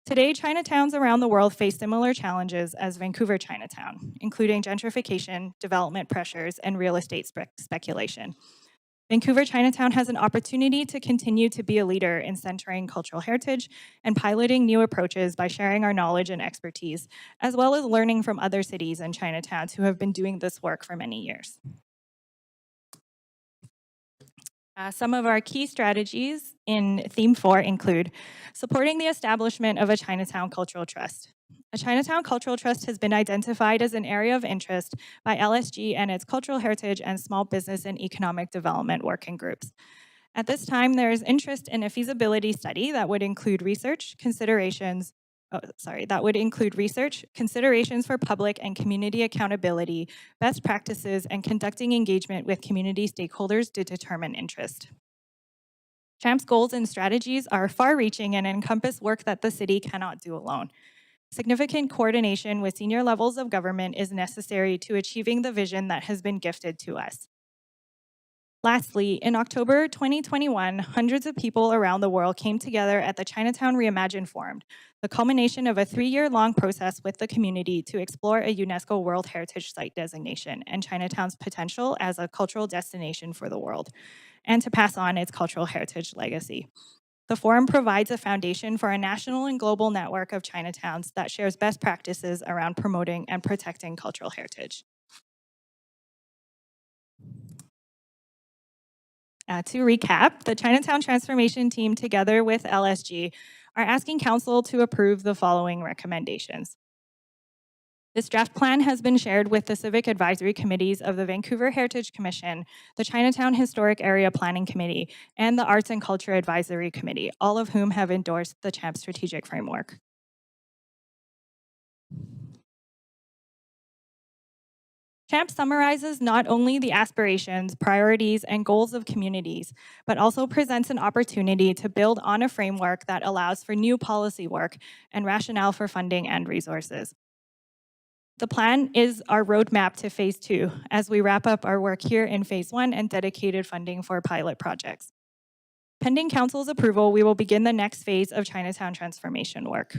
Today, Chinatowns around the world face similar challenges as Vancouver Chinatown, including gentrification, development pressures, and real estate speculation. Vancouver Chinatown has an opportunity to continue to be a leader in centering cultural heritage and piloting new approaches by sharing our knowledge and expertise, as well as learning from other cities and Chinatowns who have been doing this work for many years. Some of our key strategies in Theme 4 include supporting the establishment of a Chinatown Cultural Trust. A Chinatown Cultural Trust has been identified as an area of interest by LSG and its Cultural Heritage and Small Business and Economic Development working groups. At this time, there is interest in a feasibility study that would include considerations for public and community accountability, best practices, and conducting engagement with community stakeholders to determine interest. CHAMP's goals and strategies are far-reaching and encompass work that the city cannot do alone. Significant coordination with senior levels of government is necessary to achieving the vision that has been gifted to us. Lastly, in October 2021, hundreds of people around the world came together at the Chinatown Reimagined Forum, the culmination of a 3-year-long process with the community to explore a UNESCO World Heritage Site designation and Chinatown's potential as a cultural destination for the world, and to pass on its cultural heritage legacy. The forum provides a foundation for a national and global network of Chinatowns that shares best practices around promoting and protecting cultural heritage. To recap, the Chinatown Transformation Team, together with LSG, are asking Council to approve the following recommendations. This draft plan has been shared with the Civic Advisory Committees of the Vancouver Heritage Commission, the Chinatown Historic Area Planning Committee, and the Arts and Culture Advisory Committee, all of whom have endorsed the CHAMP strategic framework. CHAMP summarizes not only the aspirations, priorities, and goals of communities, but also presents an opportunity to build on a framework that allows for new policy work and rationale for funding and resources. The plan is our roadmap to Phase 2 as we wrap up our work here in Phase 1 and dedicated funding for pilot projects. Pending Council's approval, we will begin the next phase of Chinatown transformation work.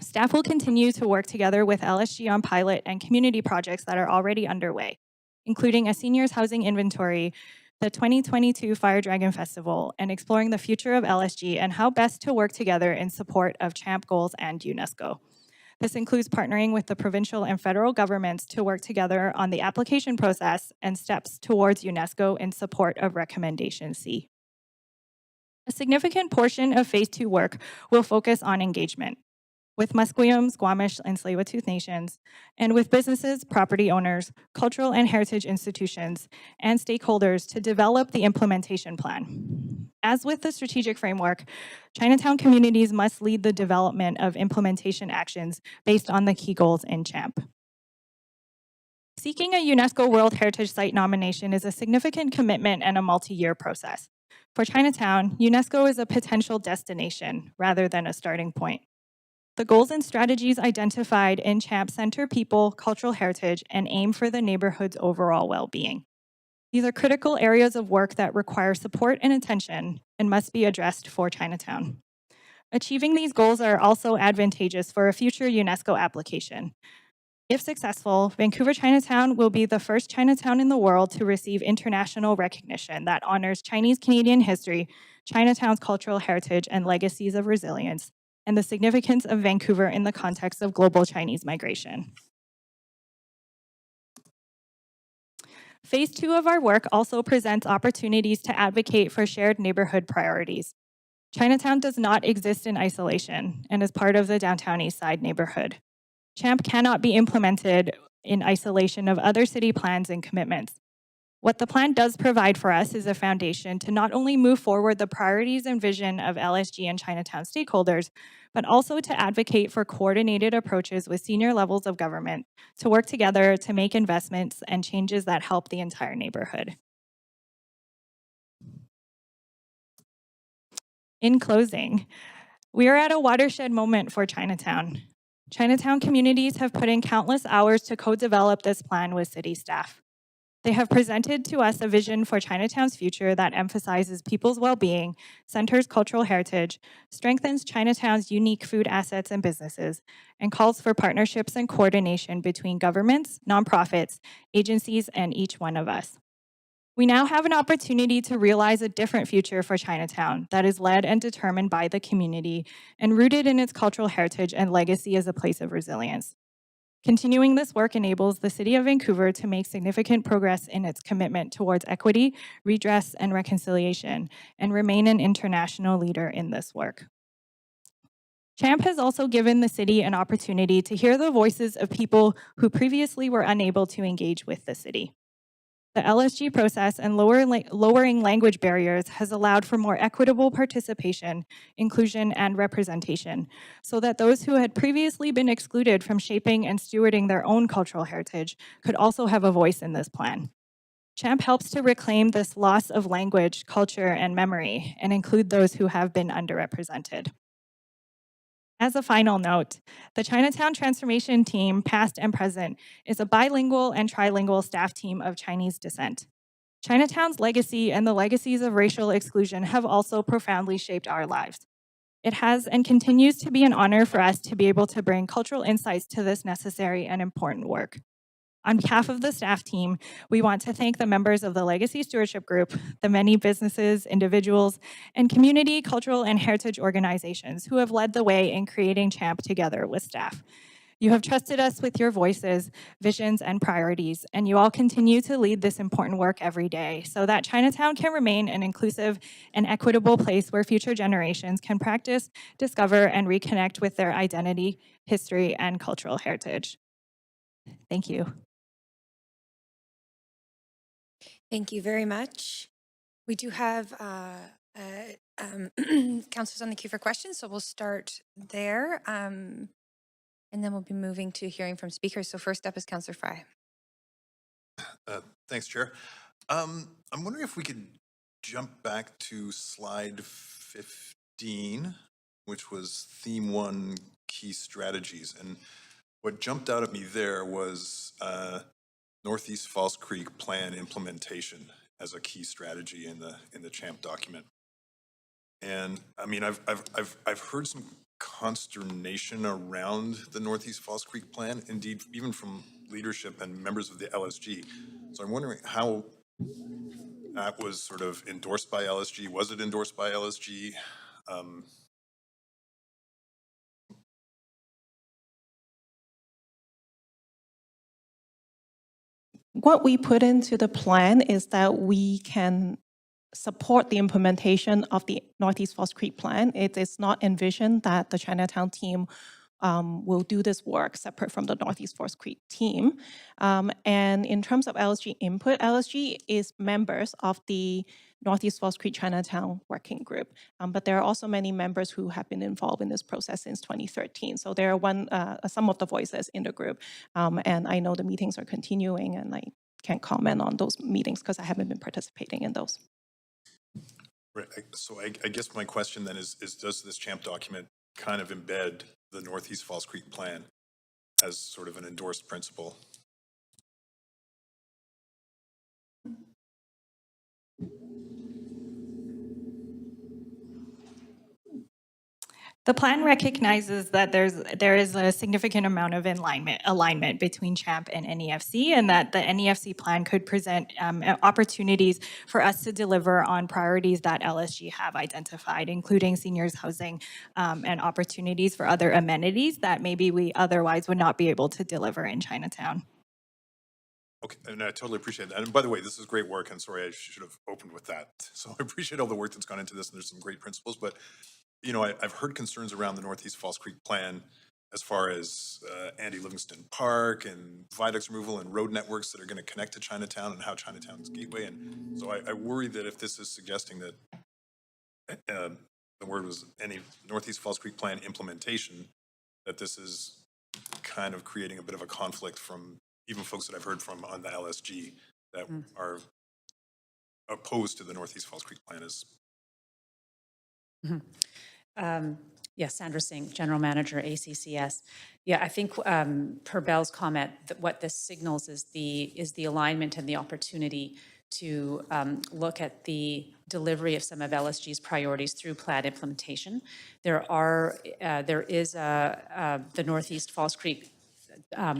Staff will continue to work together with LSG on pilot and community projects that are already underway, including a seniors housing inventory, the 2022 Fire Dragon Festival, and exploring the future of LSG and how best to work together in support of CHAMP goals and UNESCO. This includes partnering with the provincial and federal governments to work together on the application process and steps towards UNESCO in support of Recommendation C. A significant portion of Phase 2 work will focus on engagement with Musqueam, Squamish, and Tsleil-Waututh nations, and with businesses, property owners, cultural and heritage institutions, and stakeholders to develop the implementation plan. As with the strategic framework, Chinatown communities must lead the development of implementation actions based on the key goals in CHAMP. Seeking a UNESCO World Heritage Site nomination is a significant commitment and a multi-year process. For Chinatown, UNESCO is a potential destination rather than a starting point. The goals and strategies identified in CHAMP center people, cultural heritage, and aim for the neighborhood's overall well-being. These are critical areas of work that require support and attention and must be addressed for Chinatown. Achieving these goals are also advantageous for a future UNESCO application. If successful, Vancouver Chinatown will be the first Chinatown in the world to receive international recognition that honors Chinese Canadian history, Chinatown's cultural heritage and legacies of resilience, and the significance of Vancouver in the context of global Chinese migration. Phase 2 of our work also presents opportunities to advocate for shared neighborhood priorities. Chinatown does not exist in isolation and is part of the Downtown East Side neighborhood. CHAMP cannot be implemented in isolation of other city plans and commitments. What the plan does provide for us is a foundation to not only move forward the priorities and vision of LSG and Chinatown stakeholders, but also to advocate for coordinated approaches with senior levels of government to work together to make investments and changes that help the entire neighborhood. In closing, we are at a watershed moment for Chinatown. Chinatown communities have put in countless hours to co-develop this plan with city staff. They have presented to us a vision for Chinatown's future that emphasizes people's well-being, centers cultural heritage, strengthens Chinatown's unique food assets and businesses, and calls for partnerships and coordination between governments, nonprofits, agencies, and each one of us. We now have an opportunity to realize a different future for Chinatown that is led and determined by the community and rooted in its cultural heritage and legacy as a place of resilience. Continuing this work enables the City of Vancouver to make significant progress in its commitment towards equity, redress, and reconciliation, and remain an international leader in this work. CHAMP has also given the city an opportunity to hear the voices of people who previously were unable to engage with the city. The LSG process and lowering language barriers has allowed for more equitable participation, inclusion, and representation, so that those who had previously been excluded from shaping and stewarding their own cultural heritage could also have a voice in this plan. CHAMP helps to reclaim this loss of language, culture, and memory, and include those who have been underrepresented. As a final note, the Chinatown Transformation Team, past and present, is a bilingual and trilingual staff team of Chinese descent. Chinatown's legacy and the legacies of racial exclusion have also profoundly shaped our lives. It has and continues to be an honor for us to be able to bring cultural insights to this necessary and important work. On behalf of the staff team, we want to thank the members of the Legacy Stewardship Group, the many businesses, individuals, and community, cultural, and heritage organizations who have led the way in creating CHAMP together with staff. You have trusted us with your voices, visions, and priorities, and you all continue to lead this important work every day so that Chinatown can remain an inclusive and equitable place where future generations can practice, discover, and reconnect with their identity, history, and cultural heritage. Thank you. Thank you very much. We do have councillors on the queue for questions, so we'll start there. And then we'll be moving to hearing from speakers. So first up is Councillor Fry. Thanks, Chair. I'm wondering if we could jump back to slide 15, which was theme 1, key strategies. And what jumped out at me there was Northeast Falls Creek plan implementation as a key strategy in the CHAMP document. And I mean, I've heard some consternation around the Northeast Falls Creek plan, indeed, even from leadership and members of the LSG. So I'm wondering how that was sort of endorsed by LSG. Was it endorsed by LSG? What we put into the plan is that we can support the implementation of the Northeast Falls Creek plan. It is not envisioned that the Chinatown team will do this work separate from the Northeast Falls Creek team. And in terms of LSG input, LSG is members of the Northeast Falls Creek Chinatown Working Group. But there are also many members who have been involved in this process since 2013. So there are some of the voices in the group. And I know the meetings are continuing, and I can't comment on those meetings because I haven't been participating in those. Right. So I guess my question then is does this CHAMP document kind of embed the Northeast Falls Creek plan as sort of an endorsed principle? The plan recognizes that there is a significant amount of alignment between CHAMP and NEFC, and that the NEFC plan could present opportunities for us to deliver on priorities that LSG have identified, including seniors housing and opportunities for other amenities that maybe we otherwise would not be able to deliver in Chinatown. Okay, and I totally appreciate that. And by the way, this is great work, and sorry, I should have opened with that. So I appreciate all the work that's gone into this, and there's some great principles, but you know, I've heard concerns around the Northeast Falls Creek plan as far as Andy Livingston Park and viaducts removal and road networks that are going to connect to Chinatown and how Chinatown's gateway. And so I worry that if this is suggesting that the word was any Northeast Falls Creek plan implementation, that this is kind of creating a bit of a conflict from even folks that I've heard from on the LSG that are opposed to the Northeast Falls Creek plan as. Yes, Sandra Singh, General Manager, ACCS. Yeah, I think per Belle's comment, that what this signals is the alignment and the opportunity to look at the delivery of some of LSG's priorities through plan implementation. There is the Northeast Falls Creek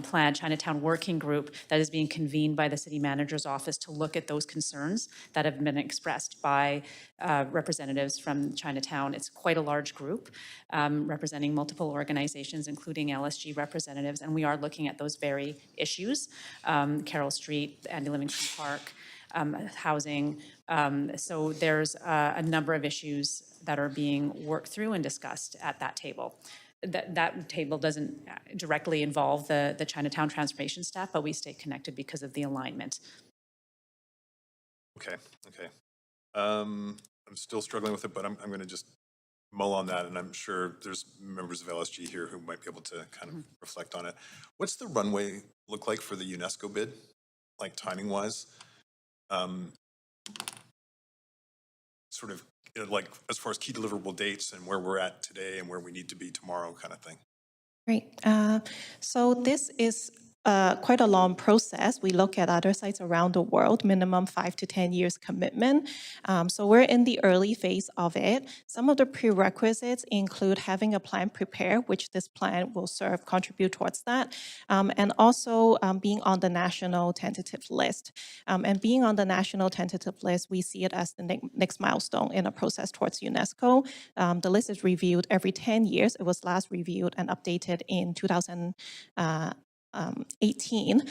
plan Chinatown Working Group that is being convened by the City Manager's Office to look at those concerns that have been expressed by representatives from Chinatown. It's quite a large group representing multiple organizations, including LSG representatives, and we are looking at those very issues. Carroll Street, Andy Livingston Park, housing. So there's a number of issues that are being worked through and discussed at that table. That table doesn't directly involve the Chinatown transformation staff, but we stay connected because of the alignment. Okay. I'm still struggling with it, but I'm going to just mull on that, and I'm sure there's members of LSG here who might be able to kind of reflect on it. What's the runway look like for the UNESCO bid, like timing-wise? Sort of like as far as key deliverable dates and where we're at today and where we need to be tomorrow kind of thing. Great. So this is quite a long process. We look at other sites around the world, minimum 5 to 10 years commitment. So we're in the early phase of it. Some of the prerequisites include having a plan prepared, which this plan will contribute towards that, and also being on the national tentative list. And being on the national tentative list, we see it as the next milestone in a process towards UNESCO. The list is reviewed every 10 years. It was last reviewed and updated in 2018.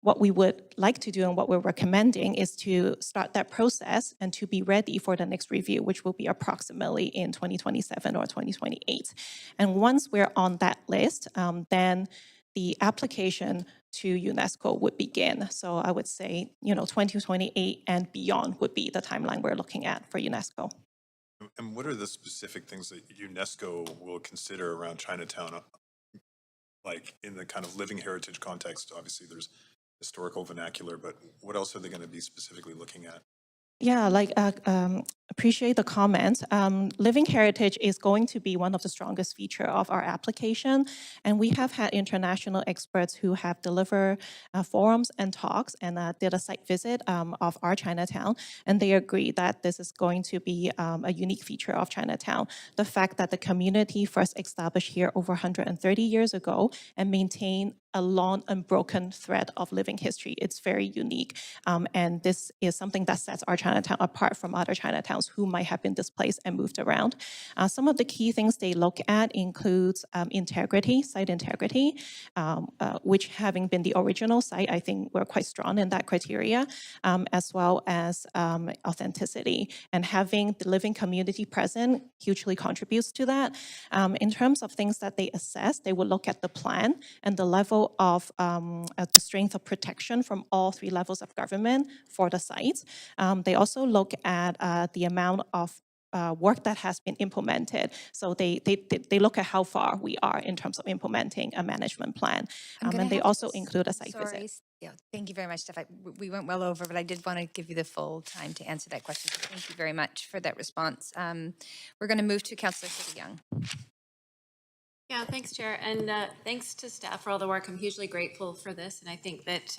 What we would like to do and what we're recommending is to start that process and to be ready for the next review, which will be approximately in 2027 or 2028. And once we're on that list, then the application to UNESCO would begin. So I would say, 2028 and beyond would be the timeline we're looking at for UNESCO. And what are the specific things that UNESCO will consider around Chinatown? Like in the kind of living heritage context, obviously there's historical vernacular, but what else are they going to be specifically looking at? Yeah, appreciate the comment. Living heritage is going to be one of the strongest features of our application. And we have had international experts who have delivered forums and talks and did a site visit of our Chinatown. And they agree that this is going to be a unique feature of Chinatown. The fact that the community first established here over 130 years ago and maintained a long unbroken thread of living history. It's very unique. And this is something that sets our Chinatown apart from other Chinatowns Chinatowns who might have been displaced and moved around. Some of the key things they look at includes integrity, site integrity, which having been the original site, I think we're quite strong in that criteria, as well as authenticity. And having the living community present hugely contributes to that. In terms of things that they assess, they will look at the plan and the level of the strength of protection from all 3 levels of government for the sites. They also look at the amount of work that has been implemented. So they look at how far we are in terms of implementing a management plan. And they also include a site visit. Yeah, thank you very much, Steph. We went well over, but I did want to give you the full time to answer that question. So thank you very much for that response. We're going to move to Councillor Young. Yeah, thanks, Chair. And thanks to staff for all the work. I'm hugely grateful for this. And I think that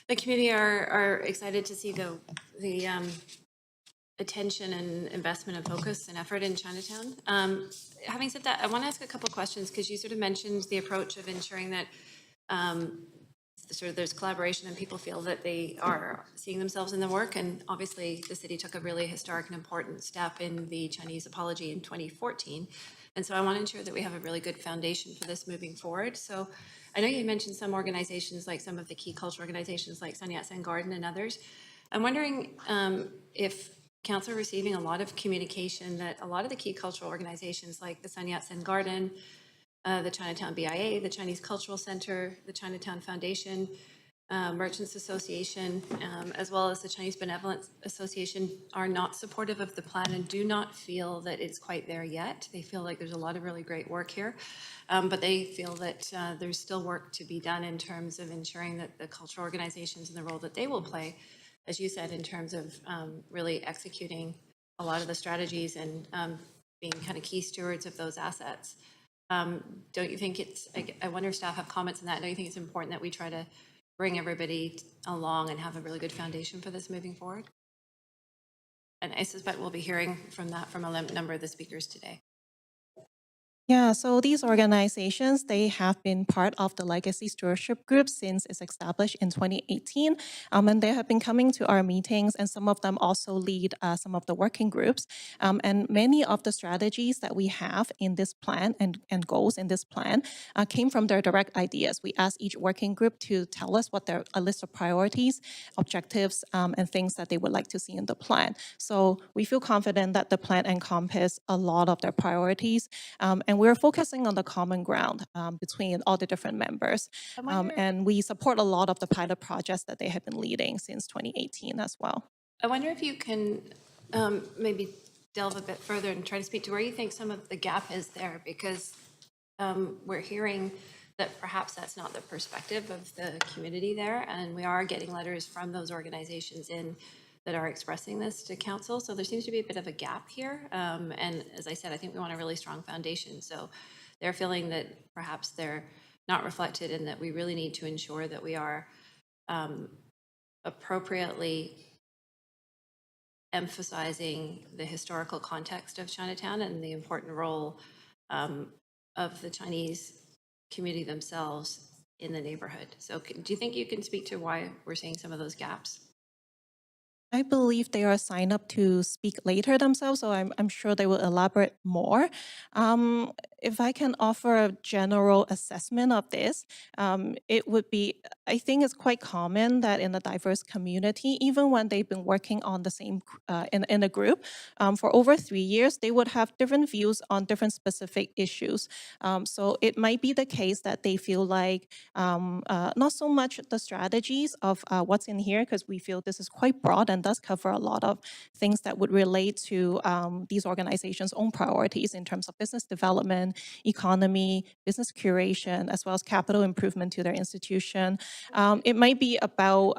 the committee are excited to see the attention and investment and focus and effort in Chinatown. Having said that, I want to ask a couple questions because you sort of mentioned the approach of ensuring that sort of there's collaboration and people feel that they are seeing themselves in the work. And obviously the city took a really historic and important step in the Chinese apology in 2014. And so I want to ensure that we have a really good foundation for this moving forward. So I know you mentioned some organizations, like some of the key cultural organizations like Sun Yat-sen Garden and others. I'm wondering if Council are receiving a lot of communication that a lot of the key cultural organizations like the Sun Yat-sen Garden, the Chinatown BIA, the Chinese Cultural Center, the Chinatown Foundation, Merchants Association, as well as the Chinese Benevolent Association are not supportive of the plan and do not feel that it's quite there yet. They feel like there's a lot of really great work here, but they feel that there's still work to be done in terms of ensuring that the cultural organizations and the role that they will play, as you said, in terms of really executing a lot of the strategies and being kind of key stewards of those assets. Don't you think it's, I wonder if staff have comments on that. Don't you think it's important that we try to bring everybody along and have a really good foundation for this moving forward? And I suspect we'll be hearing from that from a number of the speakers today. Yeah, so these organizations, they have been part of the Legacy Stewardship Group since it's established in 2018. And they have been coming to our meetings, and some of them also lead some of the working groups. And many of the strategies that we have in this plan and goals in this plan came from their direct ideas. We asked each working group to tell us what a list of priorities, objectives, and things that they would like to see in the plan. So we feel confident that the plan encompasses a lot of their priorities. And we're focusing on the common ground between all the different members. And we support a lot of the pilot projects that they have been leading since 2018 as well. I wonder if you can maybe delve a bit further and try to speak to where you think some of the gap is there, because we're hearing that perhaps that's not the perspective of the community there. And we are getting letters from those organizations in that are expressing this to council. So there seems to be a bit of a gap here. And as I said, I think we want a really strong foundation. So they're feeling that perhaps they're not reflected and that we really need to ensure that we are appropriately emphasizing the historical context of Chinatown and the important role of the Chinese community themselves in the neighborhood. So do you think you can speak to why we're seeing some of those gaps? I believe they are signed up to speak later themselves, so I'm sure they will elaborate more. If I can offer a general assessment of this, it would be, I think it's quite common that in a diverse community, even when they've been working on the same, in a group, for over 3 years, they would have different views on different specific issues. So it might be the case that they feel like not so much the strategies of what's in here, because we feel this is quite broad and does cover a lot of things that would relate to these organizations' own priorities in terms of business development, economy, business curation, as well as capital improvement to their institution. It might be about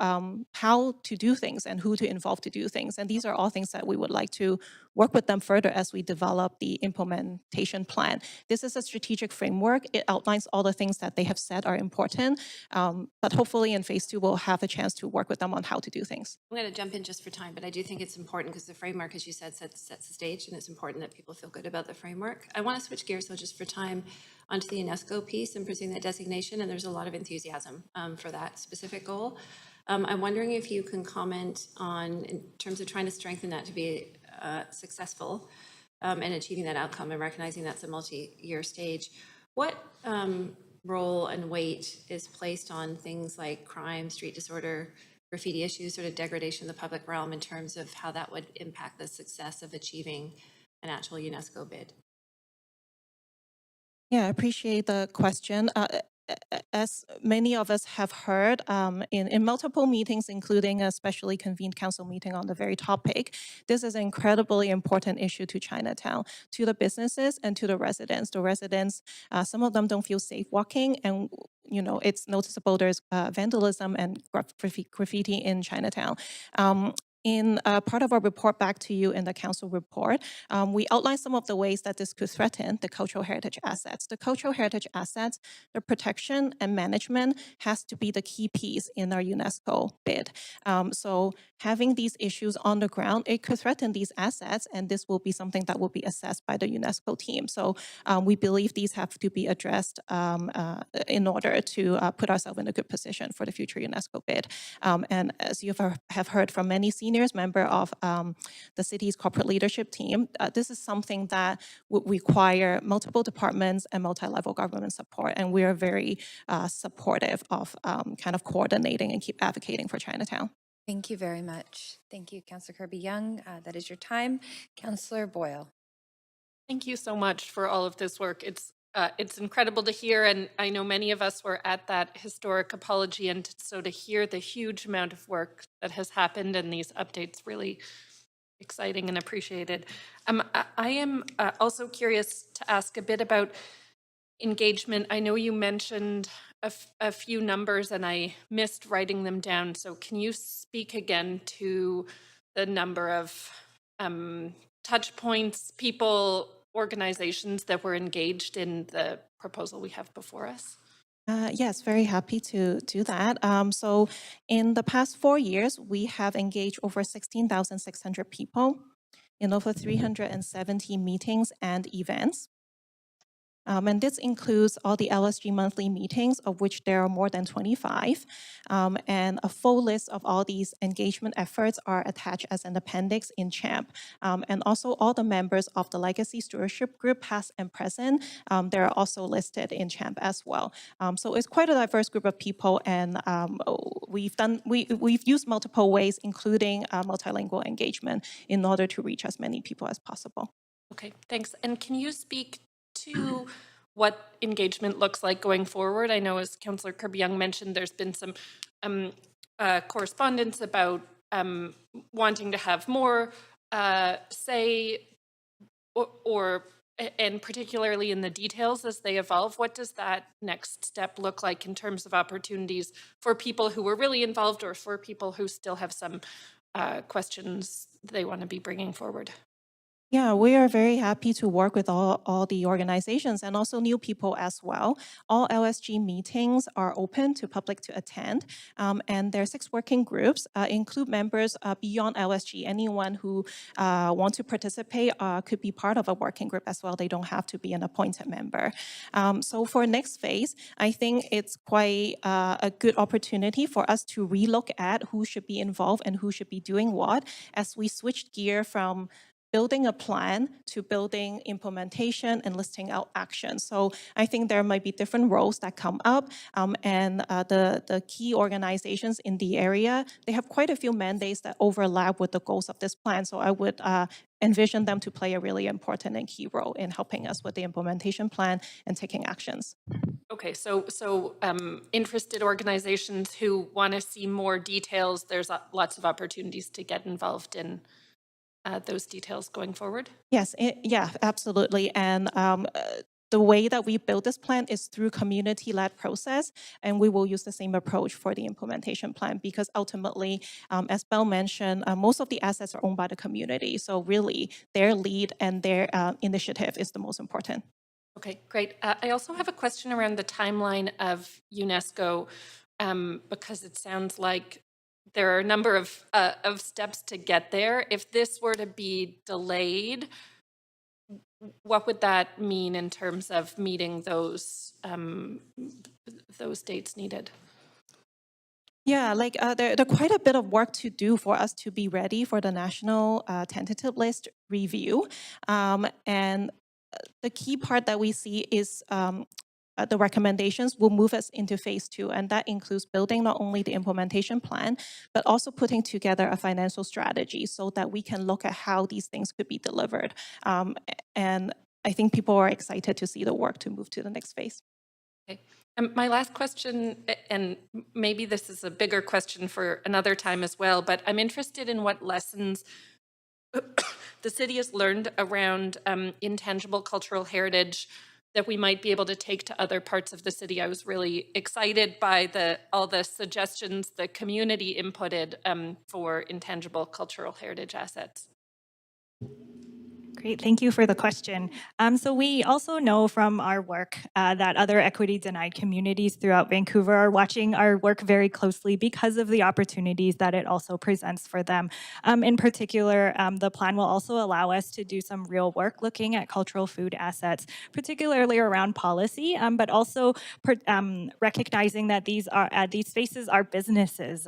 how to do things and who to involve to do things. And these are all things that we would like to work with them further as we develop the implementation plan. This is a strategic framework. It outlines all the things that they have said are important. But hopefully in phase 2, we'll have a chance to work with them on how to do things. I'm going to jump in just for time, but I do think it's important because the framework, as you said, sets the stage, and it's important that people feel good about the framework. I want to switch gears, though, just for time, onto the UNESCO piece and pursuing that designation, and there's a lot of enthusiasm for that specific goal. I'm wondering if you can comment on, in terms of trying to strengthen that to be successful and achieving that outcome and recognizing that's a multi-year stage, what role and weight is placed on things like crime, street disorder, graffiti issues, sort of degradation in the public realm in terms of how that would impact the success of achieving an actual UNESCO bid? Yeah, I appreciate the question. As many of us have heard in multiple meetings, including a specially convened council meeting on the very topic, this is an incredibly important issue to Chinatown, to the businesses and to the residents. The residents, some of them don't feel safe walking, and it's noticeable there's vandalism and graffiti in Chinatown. In part of our report back to you in the council report, we outlined some of the ways that this could threaten the cultural heritage assets. The cultural heritage assets, the protection and management has to be the key piece in our UNESCO bid. So having these issues on the ground, it could threaten these assets, and this will be something that will be assessed by the UNESCO team. So we believe these have to be addressed in order to put ourselves in a good position for the future UNESCO bid. And as you have heard from many seniors member of the city's corporate leadership team, this is something that would require multiple departments and multi-level government support. And we are very supportive of kind of coordinating and keep advocating for Chinatown. Thank you very much. Thank you, Councillor Kirby Young. That is your time. Councillor Boyle. Thank you so much for all of this work. It's incredible to hear, and I know many of us were at that historic apology, and so to hear the huge amount of work that has happened and these updates, really exciting and appreciated. I am also curious to ask a bit about engagement. I know you mentioned a few numbers and I missed writing them down, so can you speak again to the number of touch points, people, organizations that were engaged in the proposal we have before us? Yes, very happy to do that. So in the past 4 years, we have engaged over 16,600 people in over 370 meetings and events. And this includes all the LSG monthly meetings, of which there are more than 25. And a full list of all these engagement efforts are attached as an appendix in CHAMP. And also all the members of the Legacy Stewardship Group, past and present, they're also listed in CHAMP as well. So it's quite a diverse group of people, and we've used multiple ways, including multilingual engagement, in order to reach as many people as possible. Okay, thanks. And can you speak to what engagement looks like going forward? I know, as Councillor Kirby Young mentioned, there's been some correspondence about wanting to have more say, and particularly in the details as they evolve. What does that next step look like in terms of opportunities for people who were really involved or for people who still have some questions they want to be bringing forward? Yeah, we are very happy to work with all the organizations and also new people as well. All LSG meetings are open to public to attend, and there are 6 working groups, include members beyond LSG. Anyone who wants to participate could be part of a working group as well. They don't have to be an appointed member. So for next phase, I think it's quite a good opportunity for us to relook at who should be involved and who should be doing what as we switch gear from building a plan to building implementation and listing out action. So I think there might be different roles that come up, and the key organizations in the area, they have quite a few mandates that overlap with the goals of this plan. So I would envision them to play a really important and key role in helping us with the implementation plan and taking actions. Okay, so interested organizations who want to see more details, there's lots of opportunities to get involved in those details going forward? Yes, yeah, absolutely. And the way that we build this plan is through community-led process, and we will use the same approach for the implementation plan because ultimately, as Belle mentioned, most of the assets are owned by the community. So really, their lead and their initiative is the most important. Okay, great. I also have a question around the timeline of UNESCO because it sounds like there are a number of steps to get there. If this were to be delayed, what would that mean in terms of meeting those dates needed? Yeah, there quite a bit of work to do for us to be ready for the national tentative list review. And the key part that we see is the recommendations will move us into phase 2, and that includes building not only the implementation plan, but also putting together a financial strategy so that we can look at how these things could be delivered. And I think people are excited to see the work to move to the next phase. Okay. My last question, and maybe this is a bigger question for another time as well, but I'm interested in what lessons the city has learned around intangible cultural heritage that we might be able to take to other parts of the city. I was really excited by all the suggestions the community inputted for intangible cultural heritage assets. Great, thank you for the question. So we also know from our work that other equity denied communities throughout Vancouver are watching our work very closely because of the opportunities that it also presents for them. In particular, the plan will also allow us to do some real work looking at cultural food assets, particularly around policy, but also recognizing that these spaces are businesses,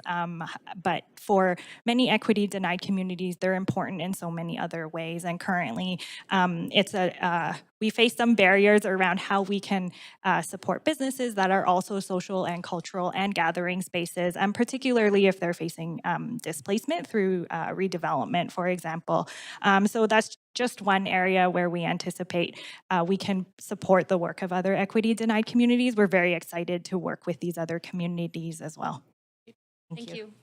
but for many equity denied communities, they're important in so many other ways. And currently, we face some barriers around how we can support businesses that are also social and cultural and gathering spaces, and particularly if they're facing displacement through redevelopment, for example. So that's just one area where we anticipate we can support the work of other equity denied communities. We're very excited to work with these other communities as well. Thank you.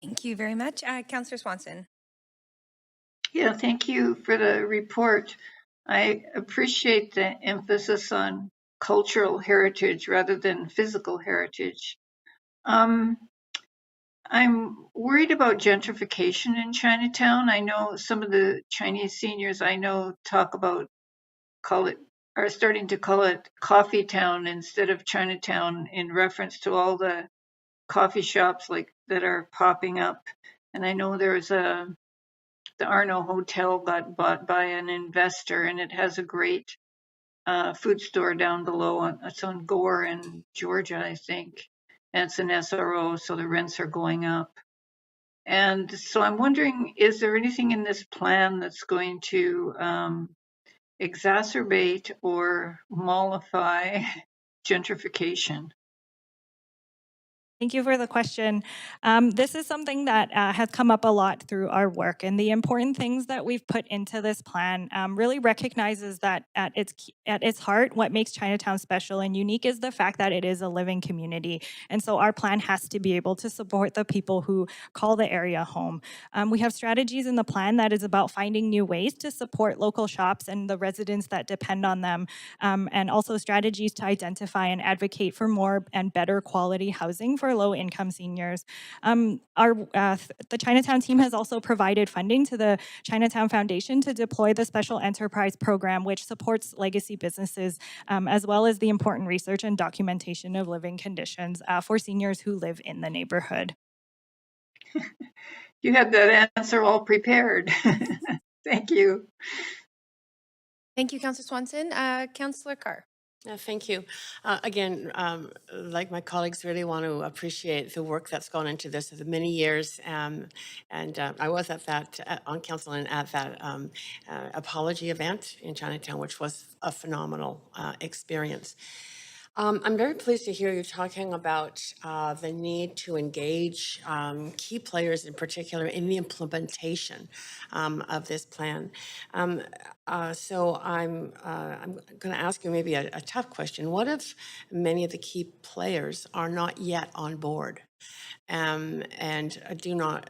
Thank you very much. Councillor Swanson. Yeah, thank you for the report. I appreciate the emphasis on cultural heritage rather than physical heritage. I'm worried about gentrification in Chinatown. I know some of the Chinese seniors I know are starting to call it Coffee Town instead of Chinatown in reference to all the coffee shops that are popping up. And I know there's the Arno Hotel got bought by an investor, and it has a great food store down below. It's on Gore in Georgia, I think. And it's an SRO, so the rents are going up. And so I'm wondering, is there anything in this plan that's going to exacerbate or mollify gentrification? Thank you for the question. This is something that has come up a lot through our work, and the important things that we've put into this plan really recognizes that at its heart, what makes Chinatown special and unique is the fact that it is a living community. And so our plan has to be able to support the people who call the area home. We have strategies in the plan that is about finding new ways to support local shops and the residents that depend on them, and also strategies to identify and advocate for more and better quality housing for low-income seniors. The Chinatown team has also provided funding to the Chinatown Foundation to deploy the Special Enterprise Program, which supports legacy businesses, as well as the important research and documentation of living conditions for seniors who live in the neighborhood. You had that answer all prepared. Thank you. Thank you, Councillor Swanson. Councillor Carr. Thank you. Again, like my colleagues, really want to appreciate the work that's gone into this for many years. And I was at that, on council and at that apology event in Chinatown, which was a phenomenal experience. I'm very pleased to hear you talking about the need to engage key players, in particular, in the implementation of this plan. So I'm going to ask you maybe a tough question. What if many of the key players are not yet on board? And do not,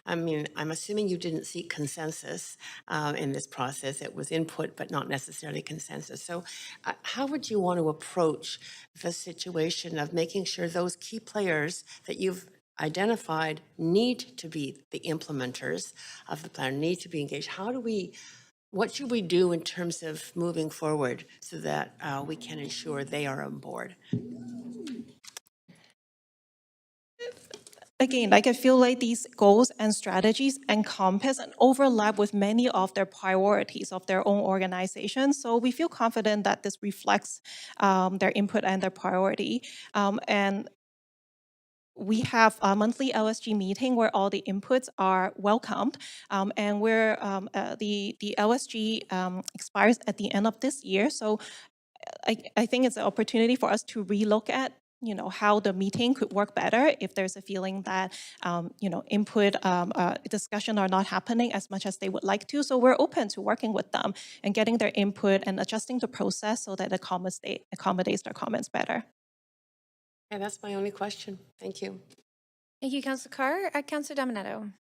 I mean, I'm assuming you didn't seek consensus in this process. It was input, but not necessarily consensus. So how would you want to approach the situation of making sure those key players that you've identified need to be the implementers of the plan, need to be engaged? What should we do in terms of moving forward so that we can ensure they are on board? Again, I feel like these goals and strategies encompass and overlap with many of their priorities of their own organizations. So we feel confident that this reflects their input and their priority. And we have a monthly LSG meeting where all the inputs are welcomed, and the LSG expires at the end of this year. So I think it's an opportunity for us to relook at how the meeting could work better if there's a feeling that input discussion are not happening as much as they would like to. So we're open to working with them and getting their input and adjusting the process so that it accommodates their comments better. Yeah, that's my only question. Thank you. Thank you, Councillor Carr. Councillor Dominato.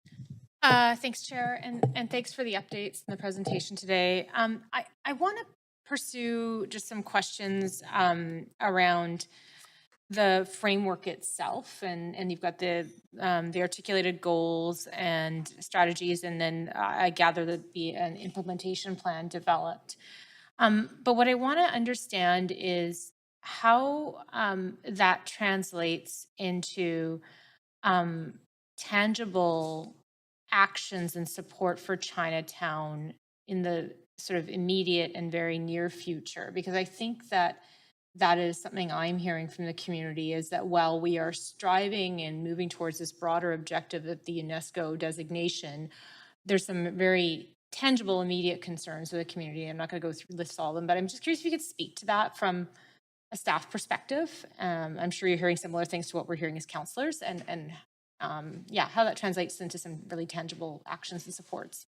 Thanks, Chair, and thanks for the updates and the presentation today. I want to pursue just some questions around the framework itself, and you've got the articulated goals and strategies, and then I gather there'd be an implementation plan developed. But what I want to understand is how that translates into tangible actions and support for Chinatown in the sort of immediate and very near future, because I think that that is something I'm hearing from the community, is that while we are striving and moving towards this broader objective of the UNESCO designation, there's some very tangible immediate concerns with the community. I'm not going to go through list all of them, but I'm just curious if you could speak to that from a staff perspective. I'm sure you're hearing similar things to what we're hearing as councillors, and yeah, how that translates into some really tangible actions and supports.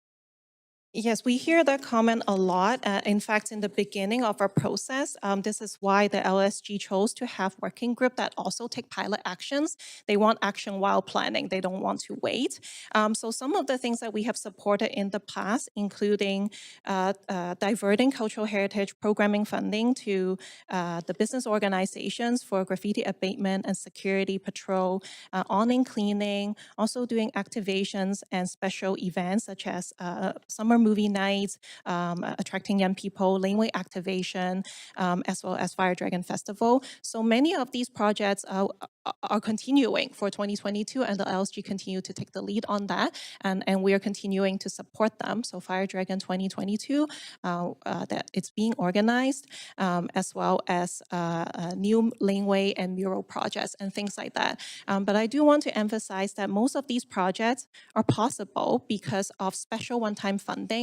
Yes, we hear that comment a lot. In fact, in the beginning of our process, this is why the LSG chose to have working group that also take pilot actions. They want action while planning. They don't want to wait. So some of the things that we have supported in the past, including diverting cultural heritage programming funding to the business organizations for graffiti abatement and security patrol, awning cleaning, also doing activations and special events such as summer movie nights, attracting young people, laneway activation, as well as Fire Dragon Festival. So many of these projects are continuing for 2022, and the LSG continue to take the lead on that, and we are continuing to support them. So Fire Dragon 2022, that it's being organized, as well as new laneway and mural projects and things like that. But I do want to emphasize that most of these projects are possible because of special one-time funding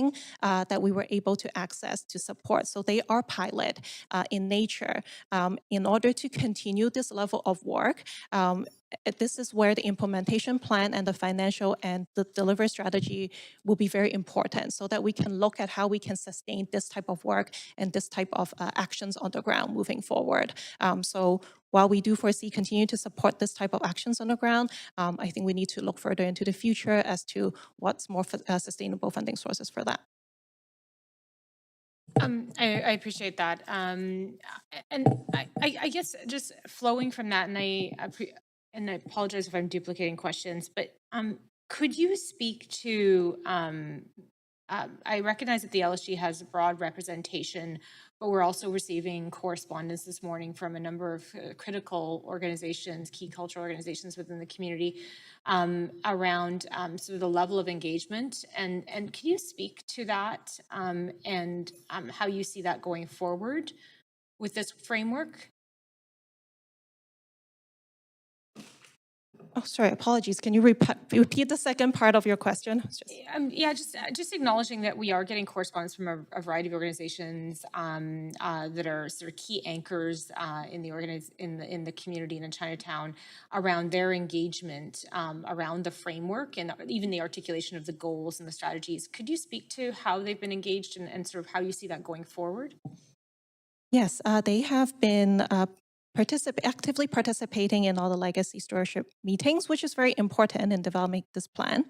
that we were able to access to support. So they are pilot in nature. In order to continue this level of work, this is where the implementation plan and the financial and the delivery strategy will be very important, so that we can look at how we can sustain this type of work and this type of actions on the ground moving forward. So while we do foresee continue to support this type of actions on the ground, I think we need to look further into the future as to what's more sustainable funding sources for that. I appreciate that. And I guess just flowing from that, and I apologize if I'm duplicating questions, but could you speak to, I recognize that the LSG has a broad representation, but we're also receiving correspondence this morning from a number of critical organizations, key cultural organizations within the community, around sort of the level of engagement. And can you speak to that and how you see that going forward with this framework? Oh, sorry, apologies. Can you repeat the second part of your question? Yeah, just acknowledging that we are getting correspondence from a variety of organizations that are sort of key anchors in the community and in Chinatown around their engagement around the framework and even the articulation of the goals and the strategies. Could you speak to how they've been engaged and sort of how you see that going forward? Yes, they have been actively participating in all the legacy stewardship meetings, which is very important in developing this plan.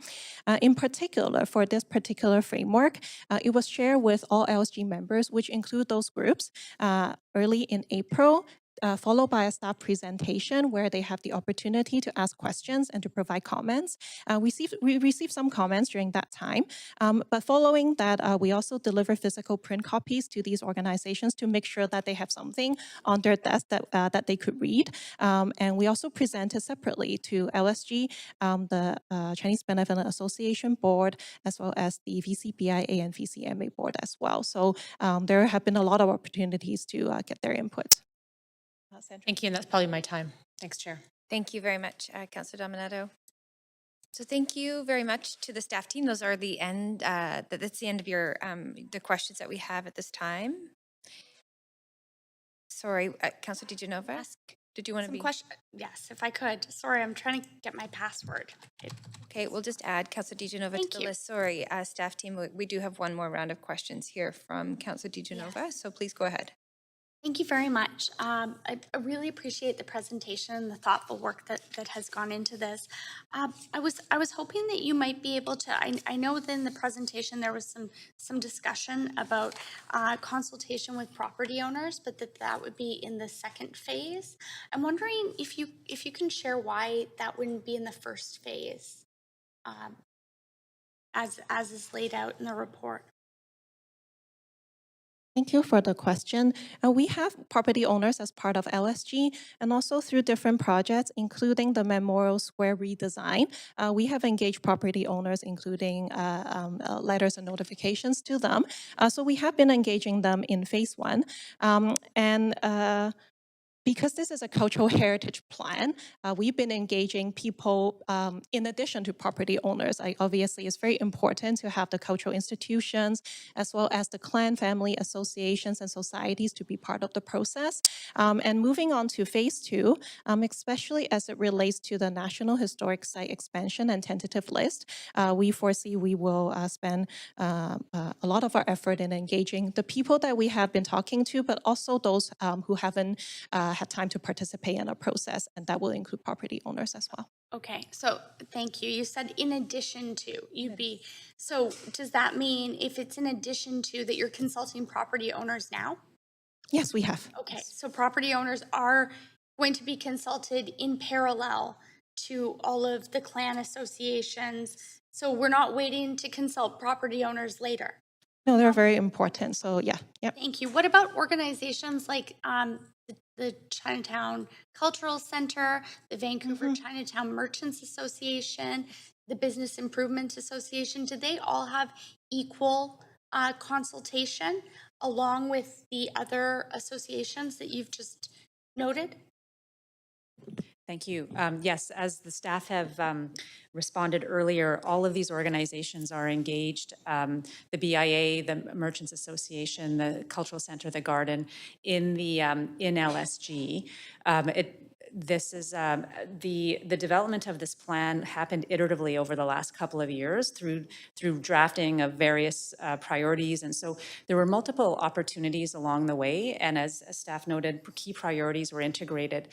In particular, for this particular framework, it was shared with all LSG members, which include those groups, early in April, followed by a staff presentation where they have the opportunity to ask questions and to provide comments. We received some comments during that time, but following that, we also deliver physical print copies to these organizations to make sure that they have something on their desk that they could read. And we also presented separately to LSG, the Chinese Benevolent Association Board, as well as the VCBIA and VCMA board as well. So there have been a lot of opportunities to get their input. Thank you, and that's probably my time. Thanks, Chair. Thank you very much, Councillor Dominato. So thank you very much to the staff team. Those are the end, that's the end of your, the questions that we have at this time. Sorry, Councillor DiGenova, Ask did you want to some be? question? Yes, if I could. Sorry, I'm trying to get my password. Okay, we'll just add Councillor DiGenova to Thank the you. list. Sorry, staff team, we do have one more round of questions here from Councillor DiGenova, so please go ahead. Thank you very much. I really appreciate the presentation and the thoughtful work that has gone into this. I was hoping that you might be able to. I know that in the presentation there was some discussion about consultation with property owners, but that would be in the second phase. I'm wondering if you can share why that wouldn't be in the first phase, as is laid out in the report. Thank you for the question. We have property owners as part of LSG and also through different projects, including the Memorial Square redesign. We have engaged property owners, including letters and notifications to them. So we have been engaging them in phase one. Because this is a cultural heritage plan, we've been engaging people in addition to property owners. Obviously, it's very important to have the cultural institutions as well as the clan family associations and societies to be part of the process. And moving on to phase two, especially as it relates to the National Historic Site expansion and tentative list, we foresee we will spend a lot of our effort in engaging the people that we have been talking to, but also those who haven't had time to participate in a process, and that will include property owners as well. Okay, so thank you. You said in addition to, so does that mean if it's in addition to that you're consulting property owners now? Yes, we have. Okay, so property owners are going to be consulted in parallel to all of the clan associations. So we're not waiting to consult property owners later. No, they're very important. So yeah. Thank you. What about organizations like the Chinatown Cultural Center, the Vancouver Chinatown Merchants Association, the Business Improvement Association? Do they all have equal consultation along with the other associations that you've just noted? Thank you. Yes, as the staff have responded earlier, all of these organizations are engaged, the BIA, the Merchants Association, the Cultural Center, the Garden, in LSG. This is the development of this plan happened iteratively over the last couple of years through drafting of various priorities, and so there were multiple opportunities along the way. And as staff noted, key priorities were integrated.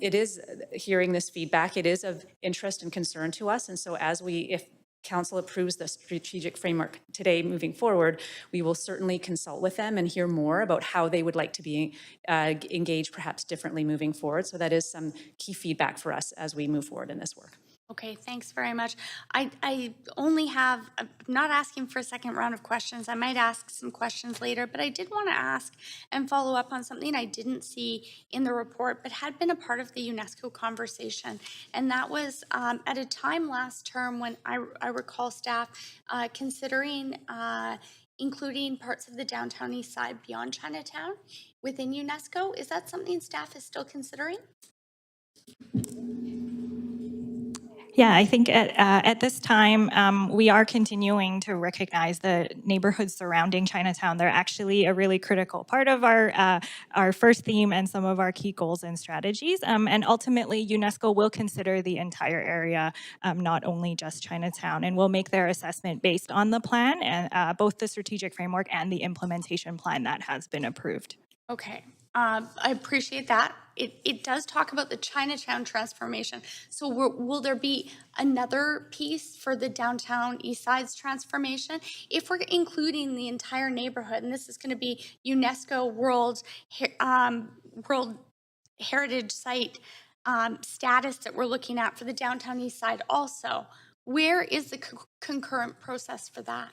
It is hearing this feedback. It is of interest and concern to us, and so if Council approves the strategic framework today moving forward, we will certainly consult with them and hear more about how they would like to be engaged perhaps differently moving forward. So that is some key feedback for us as we move forward in this work. Okay, thanks very much. I only have, I'm not asking for a second round of questions. I might ask some questions later, but I did want to ask and follow up on something I didn't see in the report, but had been a part of the UNESCO conversation. And that was at a time last term when I recall staff considering including parts of the downtown east side beyond Chinatown within UNESCO. Is that something staff is still considering? Yeah, I think at this time, we are continuing to recognize the neighborhoods surrounding Chinatown. They're actually a really critical part of our first theme and some of our key goals and strategies. And ultimately, UNESCO will consider the entire area, not only just Chinatown, and will make their assessment based on the plan, and both the strategic framework and the implementation plan that has been approved. Okay, I appreciate that. It does talk about the Chinatown transformation. So will there be another piece for the downtown East Side's transformation? If we're including the entire neighborhood, and this is going to be UNESCO World Heritage Site status that we're looking at for the downtown East Side also, where is the concurrent process for that?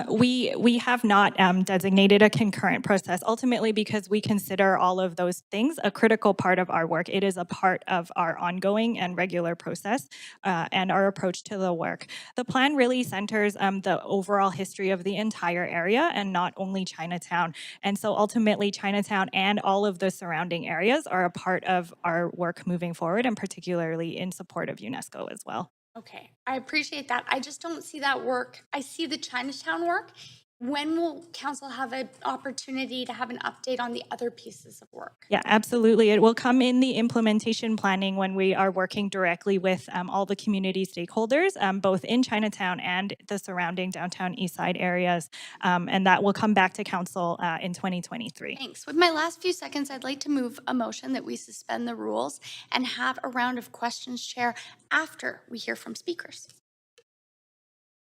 We have not designated a concurrent process, ultimately because we consider all of those things a critical part of our work. It is a part of our ongoing and regular process and our approach to the work. The plan really centers the overall history of the entire area and not only Chinatown. And so ultimately Chinatown and all of the surrounding areas are a part of our work moving forward, and particularly in support of UNESCO as well. Okay, I appreciate that. I just don't see that work. I see the Chinatown work. When will council have an opportunity to have an update on the other pieces of work? Yeah, absolutely. It will come in the implementation planning when we are working directly with all the community stakeholders, both in Chinatown and the surrounding downtown East Side areas. And that will come back to council in 2023. Thanks. With my last few seconds, I'd like to move a motion that we suspend the rules and have a round of questions, Chair, after we hear from speakers.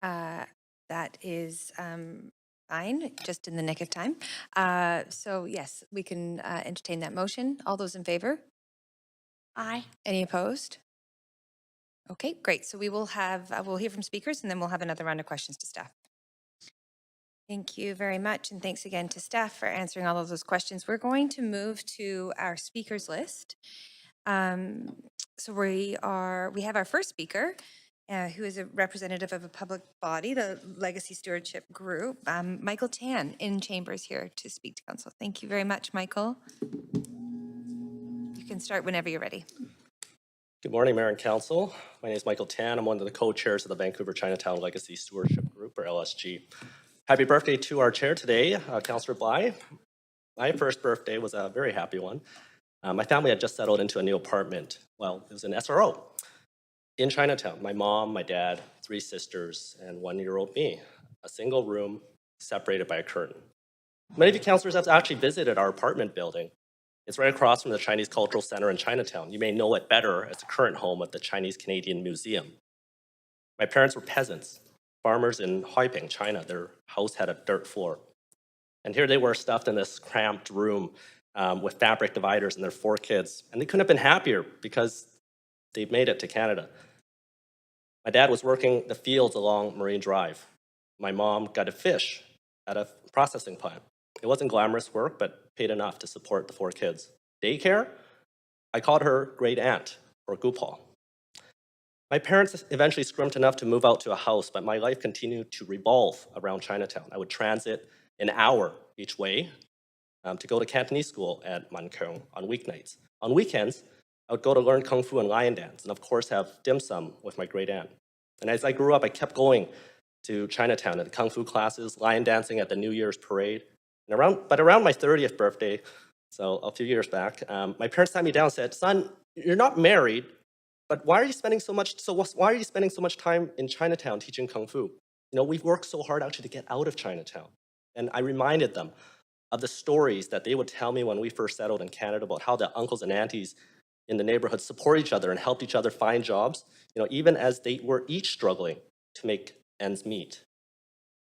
That is fine, just in the nick of time. So yes, we can entertain that motion. All those in favor? Aye. Any opposed? Okay, great. So we will have, we'll hear from speakers and then we'll have another round of questions to staff. Thank you very much. And thanks again to staff for answering all of those questions. We're going to move to our speakers list. So we have our first speaker, who is a representative of a public body, the Legacy Stewardship Group, Michael Tan, in chambers here to speak to council. Thank you very much, Michael. You can start whenever you're ready. Good morning, Mayor and Council. My name is Michael Tan. I'm one of the co-chairs of the Vancouver Chinatown Legacy Stewardship Group, or LSG. Happy birthday to our chair today, Councillor Bligh. My first birthday was a very happy one. My family had just settled into a new apartment. Well, it was an SRO in Chinatown. My mom, my dad, 3 sisters, and 1-year-old me. A single room separated by a curtain. Many of you councillors have actually visited our apartment building. It's right across from the Chinese Cultural Center in Chinatown. You may know it better as the current home of the Chinese Canadian Museum. My parents were peasants, farmers in Huaiping, China. Their house had a dirt floor. And here they were stuffed in this cramped room with fabric dividers and their 4 kids. And they couldn't have been happier because they'd made it to Canada. My dad was working the fields along Marine Drive. My mom got to fish at a processing plant. It wasn't glamorous work, but paid enough to support the 4 kids. Daycare? I called her great aunt, or Gupal. My parents eventually scrimped enough to move out to a house, but my life continued to revolve around Chinatown. I would transit an hour each way to go to Cantonese school at Mankeong on weeknights. On weekends, I would go to learn Kung Fu and lion dance, and of course have dim sum with my great aunt. And as I grew up, I kept going to Chinatown at the Kung Fu classes, lion dancing at the New Year's parade. And around my 30th birthday, so a few years back, my parents sat me down and said, "Son, you're not married, but why are you spending so much time in Chinatown teaching Kung Fu? You know, we've worked so hard actually to get out of Chinatown." And I reminded them of the stories that they would tell me when we first settled in Canada about how the uncles and aunties in the neighborhood support each other and helped each other find jobs, you know, even as they were each struggling to make ends meet.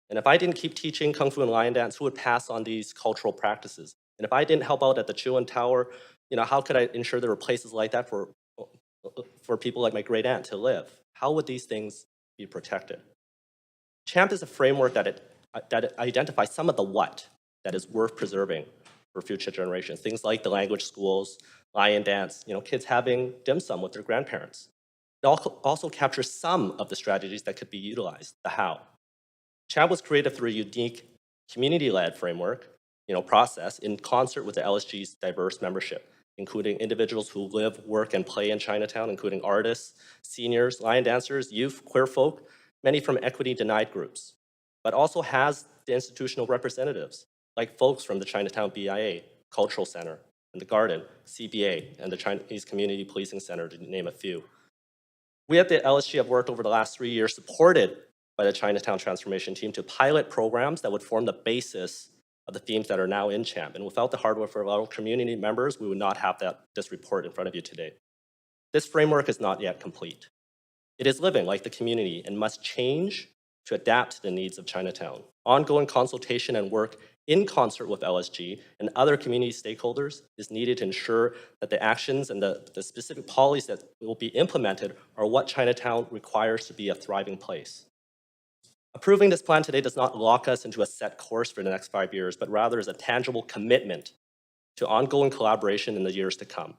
And if I didn't keep teaching Kung Fu and lion dance, who would pass on these cultural practices? And if I didn't help out at the Chuan Tower, you know, how could I ensure there were places like that for people like my great aunt to live? How would these things be protected? CHAMP is a framework that identifies some of the what that is worth preserving for future generations. Things like the language schools, lion dance, you know, kids having dim sum with their grandparents. It also captures some of the strategies that could be utilized, the how. CHAMP was created through a unique community-led framework, you know, process in concert with the LSG's diverse membership, including individuals who live, work, and play in Chinatown, including artists, seniors, lion dancers, youth, queer folk, many from equity-denied groups, but also has the institutional representatives, like folks from the Chinatown BIA, Cultural Center, and the Garden, CBA, and the Chinese Community Policing Center, to name a few. We at the LSG have worked over the last 3 years, supported by the Chinatown Transformation Team, to pilot programs that would form the basis of the themes that are now in CHAMP. And without the hard work of our community members, we would not have this report in front of you today. This framework is not yet complete. It is living like the community and must change to adapt to the needs of Chinatown. Ongoing consultation and work in concert with LSG and other community stakeholders is needed to ensure that the actions and the specific policies that will be implemented are what Chinatown requires to be a thriving place. Approving this plan today does not lock us into a set course for the next 5 years, but rather is a tangible commitment to ongoing collaboration in the years to come.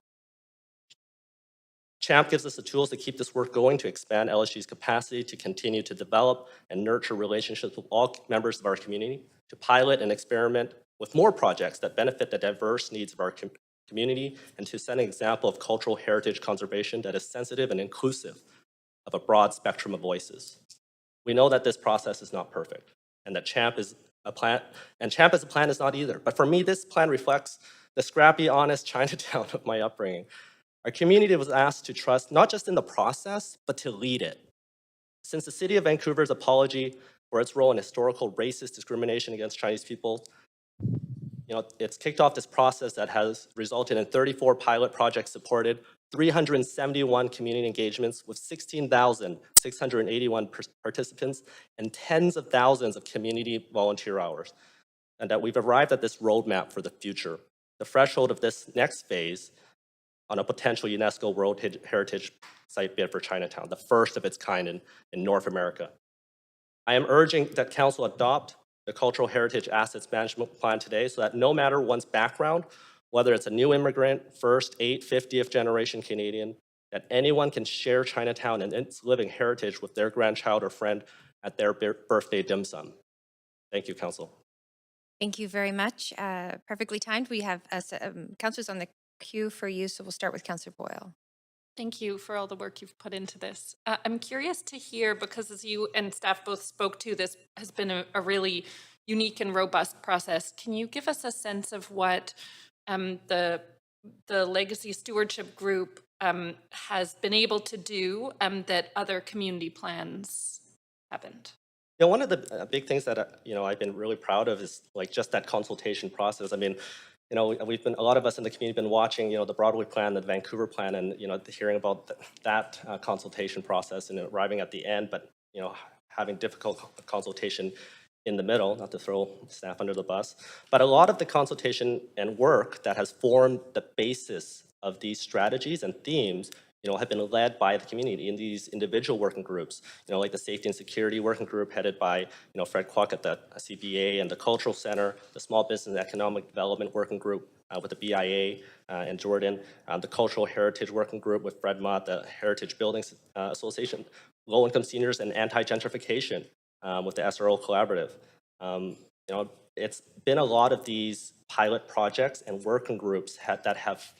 CHAMP gives us the tools to keep this work going, to expand LSG's capacity to continue to develop and nurture relationships with all members of our community, to pilot and experiment with more projects that benefit the diverse needs of our community, and to set an example of cultural heritage conservation that is sensitive and inclusive of a broad spectrum of voices. We know that this process is not perfect, and that CHAMP as a plan is not either. But for me, this plan reflects the scrappy, honest Chinatown of my upbringing. Our community was asked to trust not just in the process, but to lead it. Since the City of Vancouver's apology for its role in historical racist discrimination against Chinese people, it's kicked off this process that has resulted in 34 pilot projects supported, 371 community engagements with 16,681 participants, and tens of thousands of community volunteer hours, and that we've arrived at this roadmap for the future. The threshold of this next phase on a potential UNESCO World Heritage Site bid for Chinatown, the first of its kind in North America. I am urging that Council adopt the Cultural Heritage Assets Management Plan today so that no matter one's background, whether it's a new immigrant, first, 8th, 50th generation Canadian, that anyone can share Chinatown and its living heritage with their grandchild or friend at their birthday dim sum. Thank you, Council. Thank you very much. Perfectly timed. We have councillors on the queue for you, so we'll start with Councillor Boyle. Thank you for all the work you've put into this. I'm curious to hear, because as you and staff both spoke to, this has been a really unique and robust process. Can you give us a sense of what the Legacy Stewardship Group has been able to do that other community plans haven't? One of the big things that I've been really proud of is like just that consultation process. I mean, a lot of us in the community have been watching, the Broadway plan, the Vancouver plan, and hearing about that consultation process and arriving at the end, but having difficult consultation in the middle, not to throw staff under the bus. But a lot of the consultation and work that has formed the basis of these strategies and themes have been led by the community in these individual working groups, like the Safety and Security Working Group headed by, Fred Kwok at the CBA and the Cultural Center, the Small Business and Economic Development Working Group with the BIA and Jordan, the Cultural Heritage Working Group with Fred Ma, the Heritage Buildings Association, Low-Income Seniors and Anti-Gentrification with the SRO Collaborative. It's been a lot of these pilot projects and working groups that have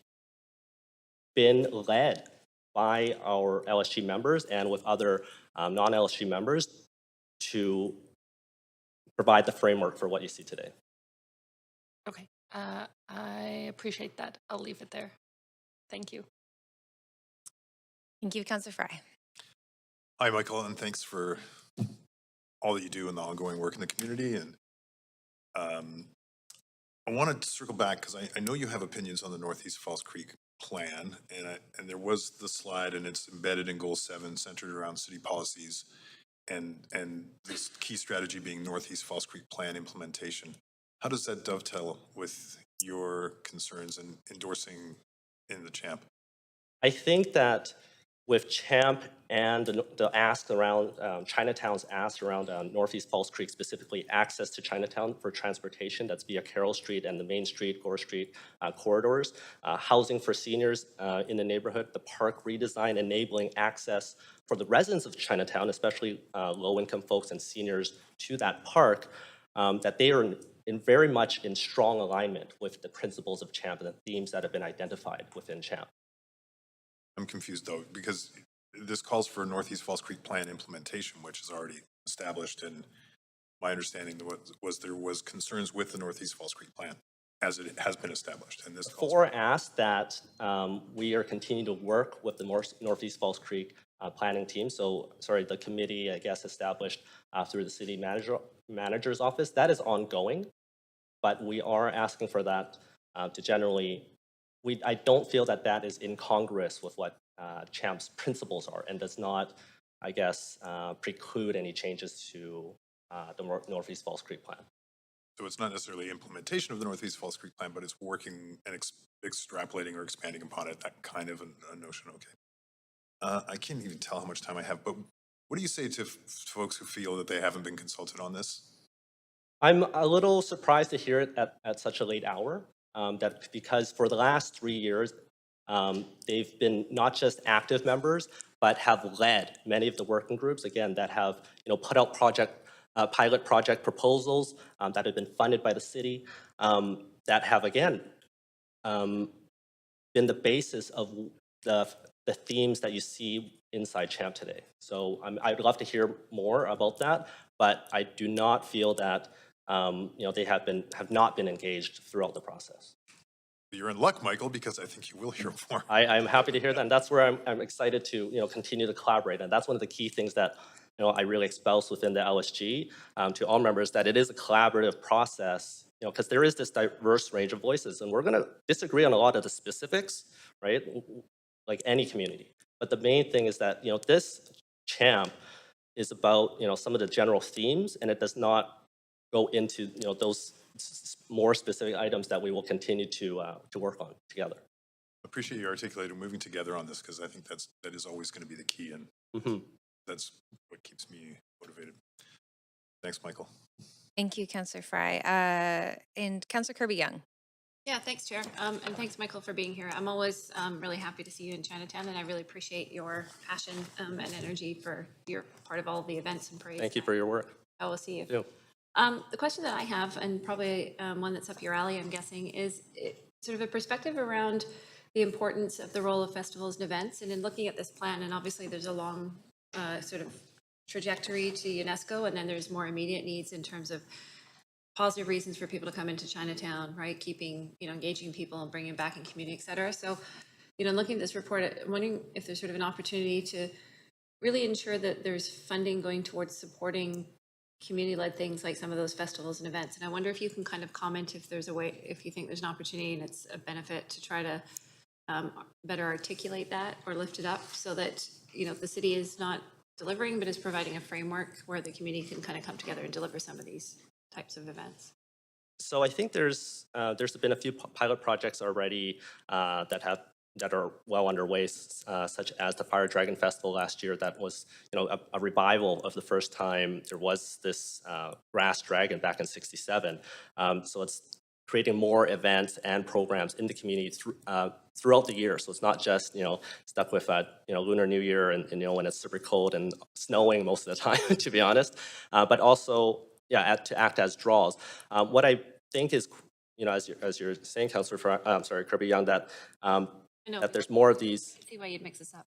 been led by our LSG members and with other non-LSG members to provide the framework for what you see today. Okay, I appreciate that. I'll leave it there. Thank you. Thank you, Councillor Fry. Hi, Michael, and thanks for all that you do and the ongoing work in the community. And I wanted to circle back because I know you have opinions on the Northeast Falls Creek plan, and there was the slide, and it's embedded in Goal 7, centered around city policies, and this key strategy being Northeast Falls Creek plan implementation. How does that dovetail with your concerns and endorsing in the CHAMP? I think that with CHAMP and the ask around Chinatown's ask around Northeast Falls Creek, specifically access to Chinatown for transportation, that's via Carroll Street and the Main Street, Gore Street corridors, housing for seniors in the neighborhood, the park redesign enabling access for the residents of Chinatown, especially low-income folks and seniors to that park, that they are very much in strong alignment with the principles of CHAMP and the themes that have been identified within CHAMP. I'm confused though, because this calls for Northeast Falls Creek plan implementation, which is already established, and my understanding was there was concerns with the Northeast Falls Creek plan as it has been established. And this calls for asked that we are continuing to work with the Northeast Falls Creek planning team. So, the committee, I guess, established through the city manager's office. That is ongoing, but we are asking for that to generally. I don't feel that that is incongruous with what CHAMP's principles are, and does not, I guess, preclude any changes to the Northeast Falls Creek plan. So it's not necessarily implementation of the Northeast Falls Creek plan, but it's working and extrapolating or expanding upon it, that kind of a notion. Okay. I can't even tell how much time I have, but What do you say to folks who feel that they haven't been consulted on this? I'm a little surprised to hear it at such a late hour, that because for the last 3 years, they've been not just active members, but have led many of the working groups, again, that have put out pilot project proposals that have been funded by the city, that have, again, been the basis of the themes that you see inside Champ today. So I'd love to hear more about that, but I do not feel that they have not been engaged throughout the process. You're in luck, Michael, because I think you will hear more. I'm happy to hear that, and that's where I'm excited to continue to collaborate, and that's one of the key things that I really espouse within the LSG to all members, that it is a collaborative process, because there is this diverse range of voices, and we're going to disagree on a lot of the specifics, right? Like any community, but the main thing is that this Champ is about some of the general themes, and it does not go into those more specific items that we will continue to work on together. Appreciate you articulating moving together on this, because I think that is always going to be the key, and that's what keeps me motivated. Thanks, Michael. Thank you, Councillor Fry. And Councillor Kirby Young. Yeah, thanks, Chair. And thanks, Michael, for being here. I'm always really happy to see you in Chinatown, and I really appreciate your passion and energy for your part of all the events and parades. Thank you for your work. I will see you. Yeah. The question that I have, and probably one that's up your alley, I'm guessing, is sort of a perspective around the importance of the role of festivals and events. And in looking at this plan, and obviously there's a long sort of trajectory to UNESCO, and then there's more immediate needs in terms of positive reasons for people to come into Chinatown, right? Keeping, engaging people and bringing back in community, et cetera. So, looking at this report, I'm wondering if there's sort of an opportunity to really ensure that there's funding going towards supporting community-led things like some of those festivals and events. And I wonder if you can kind of comment if there's a way, if you think there's an opportunity and it's a benefit to try to better articulate that or lift it up so that, the city is not delivering, but is providing a framework where the community can kind of come together and deliver some of these types of events. So I think there's been a few pilot projects already that are well underway, such as the Fire Dragon Festival last year. That was a revival of the first time there was this grass dragon back in '67. So it's creating more events and programs in the community throughout the year. So it's not just stuck with Lunar New Year and when it's super cold and snowing most of the time, to be honest, but also to act as draws. What I think is, as you're saying, Councillor, Kirby Young, that that there's more of these. I see why you'd mix this up.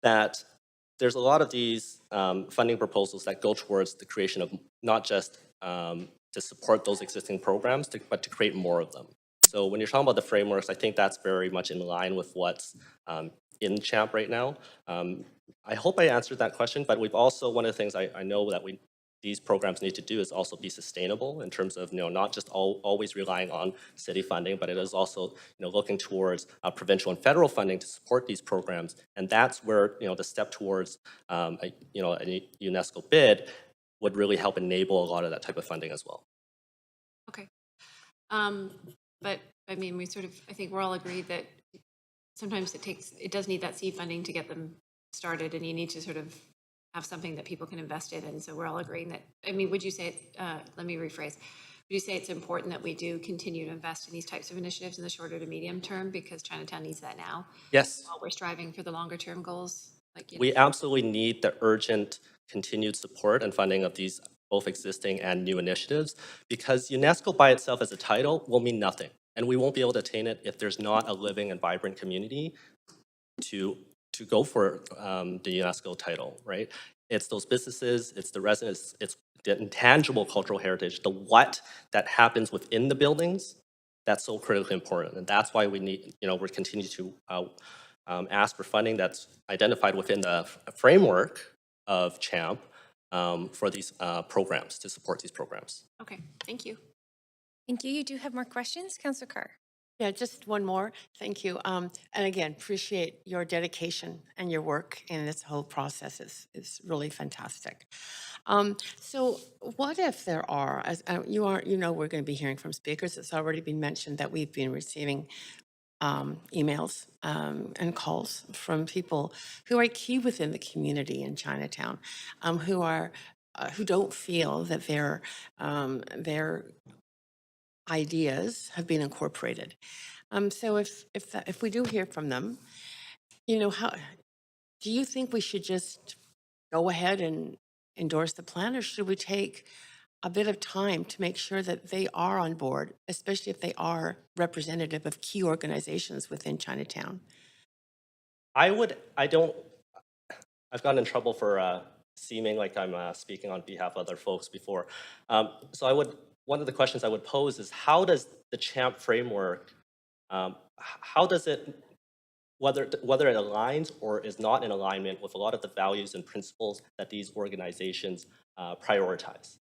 That there's a lot of these funding proposals that go towards the creation of not just to support those existing programs, but to create more of them. So when you're talking about the frameworks, I think that's very much in line with what's in Champ right now. I hope I answered that question, but we've also, one of the things I know that these programs need to do is also be sustainable in terms of not just always relying on city funding, but it is also looking towards provincial and federal funding to support these programs, and that's where the step towards a UNESCO bid would really help enable a lot of that type of funding as well. Okay, but I mean, I think we're all agreed that sometimes it does need that seed funding to get them started, and you need to sort of have something that people can invest in. And so we're all agreeing that, would you say, let me rephrase, would you say it's important that we do continue to invest in these types of initiatives in the shorter to medium term, because Chinatown needs that now? Yes. While we're striving for the longer term goals? We absolutely need the urgent continued support and funding of these both existing and new initiatives, because UNESCO by itself as a title will mean nothing. And we won't be able to attain it if there's not a living and vibrant community to go for the UNESCO title, right? It's those businesses, it's the residents, it's the intangible cultural heritage, the what that happens within the buildings, that's so critically important. And that's why we need, we're continuing to ask for funding that's identified within the framework of CHAMP for these programs, to support these programs. Okay, thank you. Thank you. You do have more questions, Councillor Carr? Yeah, just one more. Thank you. And again, appreciate your dedication and your work in this whole process. Is really fantastic. So what if there are, as we're going to be hearing from speakers, it's already been mentioned that we've been receiving emails and calls from people who are key within the community in Chinatown, who don't feel that their ideas have been incorporated. So if we do hear from them, how do you think we should just go ahead and endorse the plan, or should we take a bit of time to make sure that they are on board, especially if they are representative of key organizations within Chinatown? I've gotten in trouble for seeming like I'm speaking on behalf of other folks before. One of the questions I would pose is, how does the CHAMP framework, how does it, whether it aligns or is not in alignment with a lot of the values and principles that these organizations prioritize?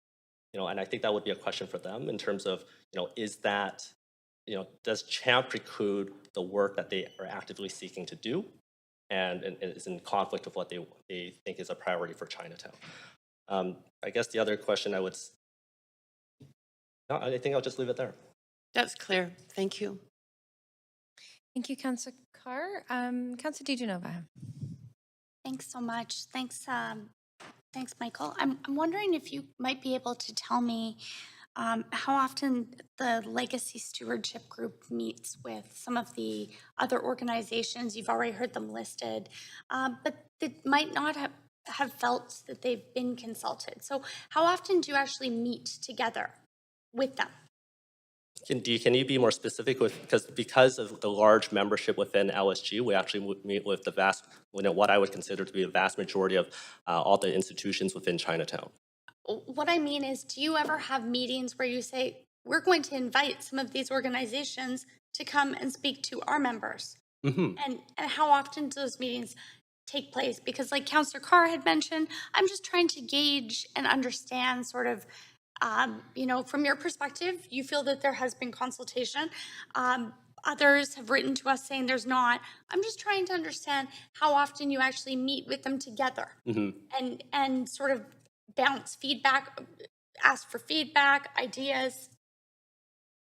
And I think that would be a question for them in terms of, is that, does CHAMP preclude the work that they are actively seeking to do, and is in conflict with what they think is a priority for Chinatown? I guess the other question no, I think I'll just leave it there. That's clear. Thank you. Thank you, Councillor Carr. Councillor DiGenova. Thanks so much. Thanks, Michael. I'm wondering if you might be able to tell me how often the Legacy Stewardship Group meets with some of the other organizations. You've already heard them listed, but they might not have felt that they've been consulted. So how often do you actually meet together with them? Can you be more specific because of the large membership within LSG, we actually meet with the vast, what I would consider to be the vast majority of all the institutions within Chinatown. What I mean is, do you ever have meetings where you say, we're going to invite some of these organizations to come and speak to our members? Mm-hmm. And how often do those meetings take place? Because like Councillor Carr had mentioned, I'm just trying to gauge and understand sort of, from your perspective, you feel that there has been consultation. Others have written to us saying there's not. I'm just trying to understand how often you actually meet with them together, mm-hmm. and sort of bounce feedback, ask for feedback, ideas.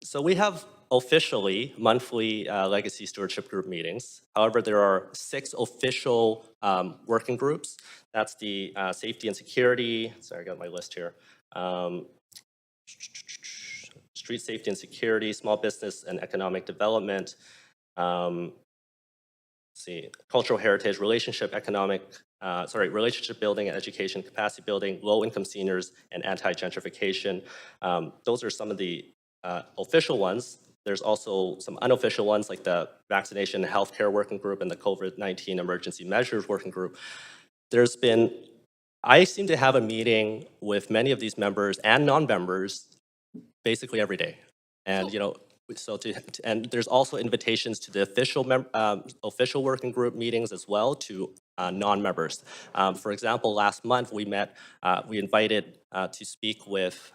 So we have officially monthly Legacy Stewardship Group meetings. However, there are 6 official working groups. That's the safety and security. Sorry, I got my list here. Street safety and security, small business and economic development, cultural heritage, relationship building and education, capacity building, low-income seniors, and anti-gentrification. Those are some of the official ones. There's also some unofficial ones like the Vaccination and Healthcare Working Group and the COVID-19 Emergency Measures Working Group. I seem to have a meeting with many of these members and non-members basically every day. And, and there's also invitations to the official working group meetings as well to non-members. For example, last month we invited to speak with,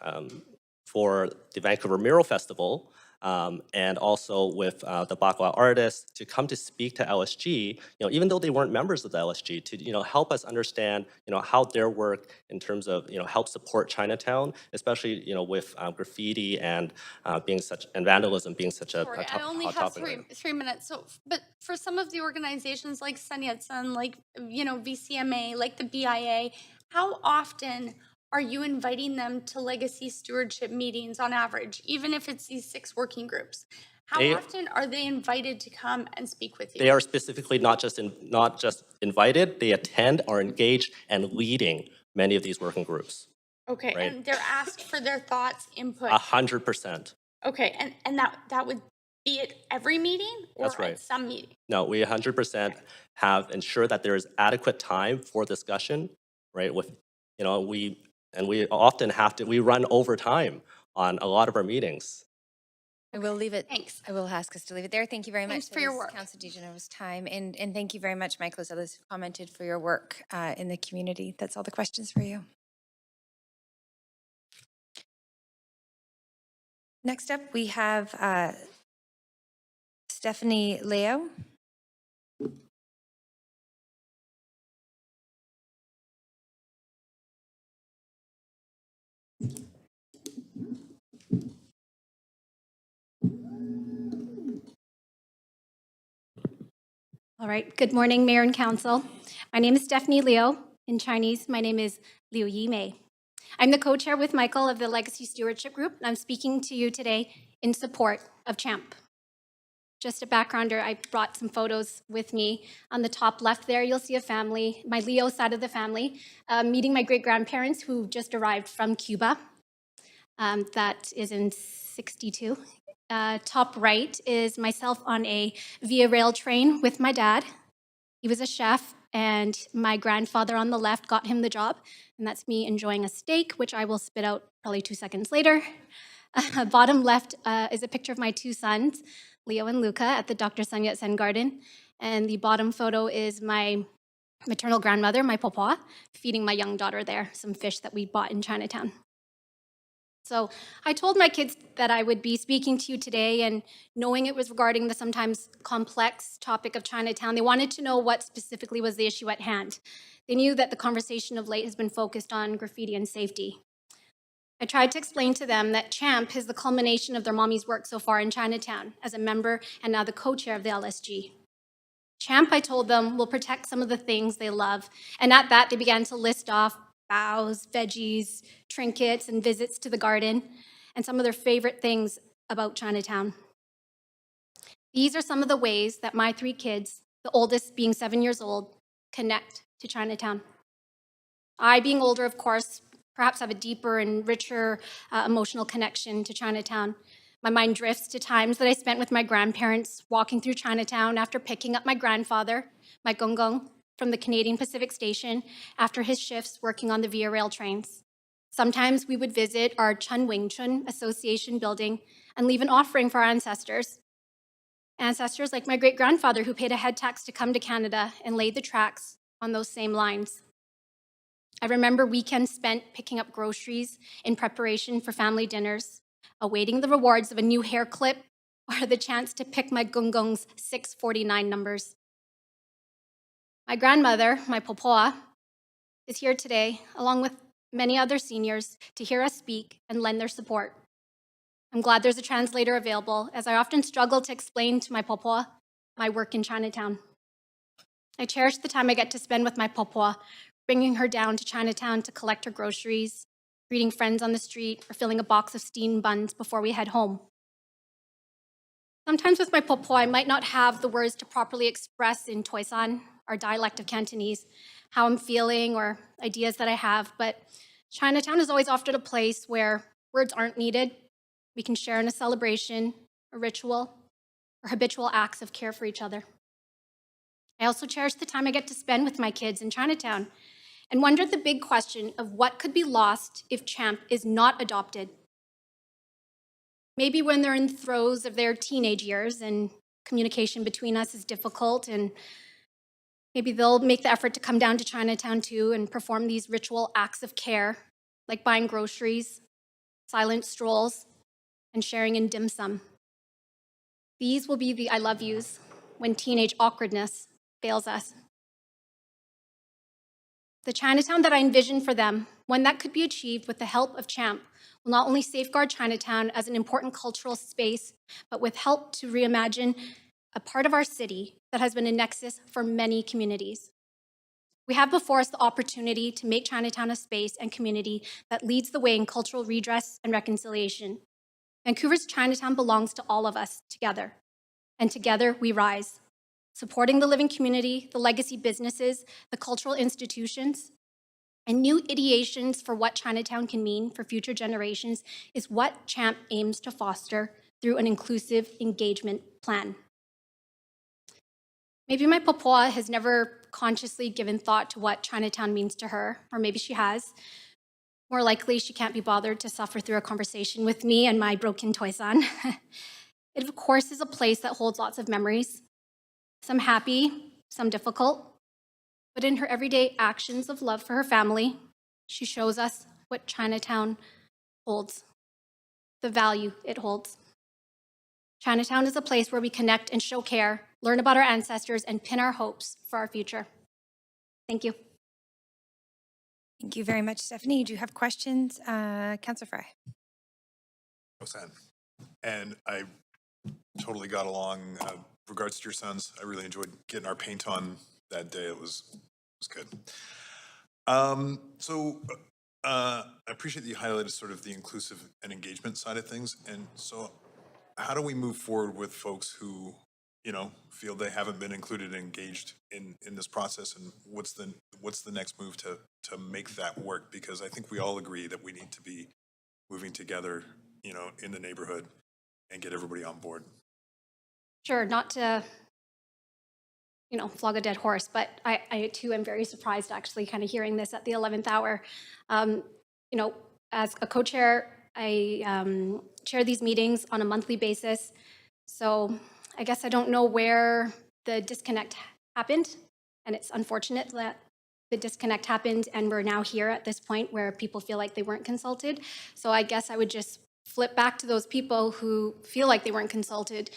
for the Vancouver Mural Festival, and also with the Bakwa artists to come to speak to LSG, even though they weren't members of the LSG, to help us understand, how their work in terms of, help support Chinatown, especially, with graffiti and vandalism being such a Sorry, hot I only topic. have three minutes. So, but for some of the organizations like Sun Yat-sen, like VCMA, like the BIA, how often are you inviting them to Legacy Stewardship meetings on average, even if it's these 6 working groups? How often are they invited to come and speak with you? They are specifically not just invited, they attend, are engaged, and leading many of these working groups. Okay, right? And they're asked for their thoughts, input. 100%. Okay, and that would be at every meeting, or that's right. At some meeting? No, we 100% have ensured that there is adequate time for discussion, right? We often we run overtime on a lot of our meetings. I will leave it. Thanks. I will ask us to leave it there. Thank you very much for your work. Councillor DiGenova's time. And thank you very much, Michael, as others who commented, for your work in the community. That's all the questions for you. Next up, we have Stephanie Leo. All right. Good morning, Mayor and Council. My name is Stephanie Liu. In Chinese, my name is Liu Yimei. I'm the co-chair with Michael of the Legacy Stewardship Group, and I'm speaking to you today in support of CHAMP. Just a backgrounder, I brought some photos with me. On the top left there, you'll see a family, my Leo side of the family, meeting my great-grandparents who just arrived from Cuba. That is in 62. Top right is myself on a Via Rail train with my dad. He was a chef, and my grandfather on the left got him the job, and that's me enjoying a steak, which I will spit out probably 2 seconds later. Bottom left is a picture of my two sons, Leo and Luca, at the Dr. Sun Yat-sen Garden, and the bottom photo is my maternal grandmother, my papa, feeding my young daughter there some fish that we bought in Chinatown. So I told my kids that I would be speaking to you today, and knowing it was regarding the sometimes complex topic of Chinatown, they wanted to know what specifically was the issue at hand. They knew that the conversation of late has been focused on graffiti and safety. I tried to explain to them that CHAMP is the culmination of their mommy's work so far in Chinatown as a member and now the co-chair of the LSG. CHAMP, I told them, will protect some of the things they love, and at that they began to list off boughs, veggies, trinkets, and visits to the garden, and some of their favorite things about Chinatown. These are some of the ways that my three kids, the oldest being 7 years old, connect to Chinatown. I, being older, of course, perhaps have a deeper and richer emotional connection to Chinatown. My mind drifts to times that I spent with my grandparents walking through Chinatown after picking up my grandfather, my gonggong, from the Canadian Pacific Station after his shifts working on the Via Rail trains. Sometimes we would visit our Chun Wing Chun Association building and leave an offering for our ancestors. Ancestors like my great-grandfather who paid a head tax to come to Canada and laid the tracks on those same lines. I remember weekends spent picking up groceries in preparation for family dinners, awaiting the rewards of a new hair clip or the chance to pick my gonggong's 649 numbers. My grandmother, my popoa, is here today, along with many other seniors, to hear us speak and lend their support. I'm glad there's a translator available, as I often struggle to explain to my popoa my work in Chinatown. I cherish the time I get to spend with my popoa, bringing her down to Chinatown to collect her groceries, greeting friends on the street, or filling a box of steamed buns before we head home. Sometimes with my popo, I might not have the words to properly express in Toisan, our dialect of Cantonese, how I'm feeling or ideas that I have, but Chinatown has always offered a place where words aren't needed. We can share in a celebration, a ritual, or habitual acts of care for each other. I also cherish the time I get to spend with my kids in Chinatown and wonder the big question of what could be lost if CHAMP is not adopted. Maybe when they're in the throes of their teenage years and communication between us is difficult, and maybe they'll make the effort to come down to Chinatown too and perform these ritual acts of care, like buying groceries, silent strolls, and sharing in dim sum. These will be the I love yous when teenage awkwardness fails us. The Chinatown that I envision for them, one that could be achieved with the help of CHAMP, will not only safeguard Chinatown as an important cultural space, but with help to reimagine a part of our city that has been a nexus for many communities. We have before us the opportunity to make Chinatown a space and community that leads the way in cultural redress and reconciliation. Vancouver's Chinatown belongs to all of us together, and together we rise. Supporting the living community, the legacy businesses, the cultural institutions, and new ideations for what Chinatown can mean for future generations is what CHAMP aims to foster through an inclusive engagement plan. Maybe my popoa has never consciously given thought to what Chinatown means to her, or maybe she has. More likely, she can't be bothered to suffer through a conversation with me and my broken toisan. It, of course, is a place that holds lots of memories, some happy, some difficult. But in her everyday actions of love for her family, she shows us what Chinatown holds, the value it holds. Chinatown is a place where we connect and show care, learn about our ancestors, and pin our hopes for our future. Thank you. Thank you very much, Stephanie. Do you have questions? Councillor Fry. And I totally got along regards to your sons. I really enjoyed getting our paint on that day. It was good. I appreciate that you highlighted sort of the inclusive and engagement side of things. And so how do we move forward with folks who, feel they haven't been included and engaged in this process? And what's the next move to make that work? Because I think we all agree that we need to be moving together, in the neighborhood and get everybody on board. Sure, not to, flog a dead horse, but I too am very surprised actually kind of hearing this at the 11th hour. As a co-chair, I chair these meetings on a monthly basis. So I guess I don't know where the disconnect happened. And it's unfortunate that the disconnect happened and we're now here at this point where people feel like they weren't consulted. So I guess I would just flip back to those people who feel like they weren't consulted.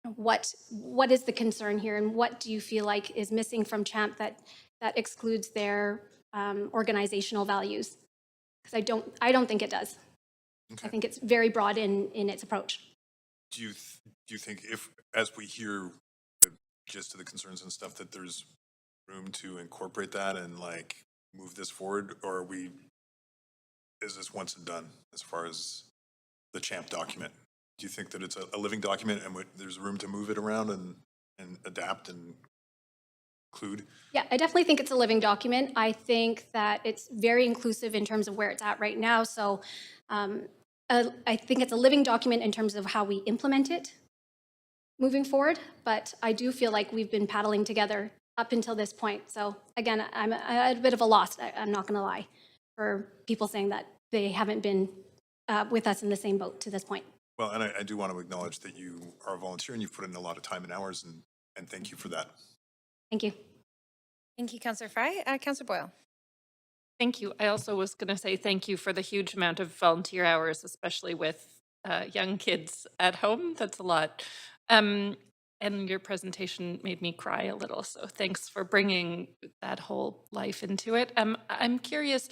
What is the concern here, and what do you feel like is missing from CHAMP that excludes their organizational values? Because I don't think it does. Okay. I think it's very broad in its approach. Do you think if, as we hear the gist of the concerns and stuff, that there's room to incorporate that and like move this forward, or is this once and done as far as the CHAMP document? Do you think that it's a living document and there's room to move it around and adapt and include? Yeah, I definitely think it's a living document. I think that it's very inclusive in terms of where it's at right now. So I think it's a living document in terms of how we implement it moving forward. But I do feel like we've been paddling together up until this point. So again, I'm at a bit of a loss, I'm not going to lie, for people saying that they haven't been with us in the same boat to this point. Well, and I do want to acknowledge that you are a volunteer and you've put in a lot of time and hours, and thank you for that. Thank you. Thank you, Councillor Fry. Councillor Boyle. Thank you. I also was going to say thank you for the huge amount of volunteer hours, especially with young kids at home. That's a lot. And your presentation made me cry a little. So thanks for bringing that whole life into it. I'm curious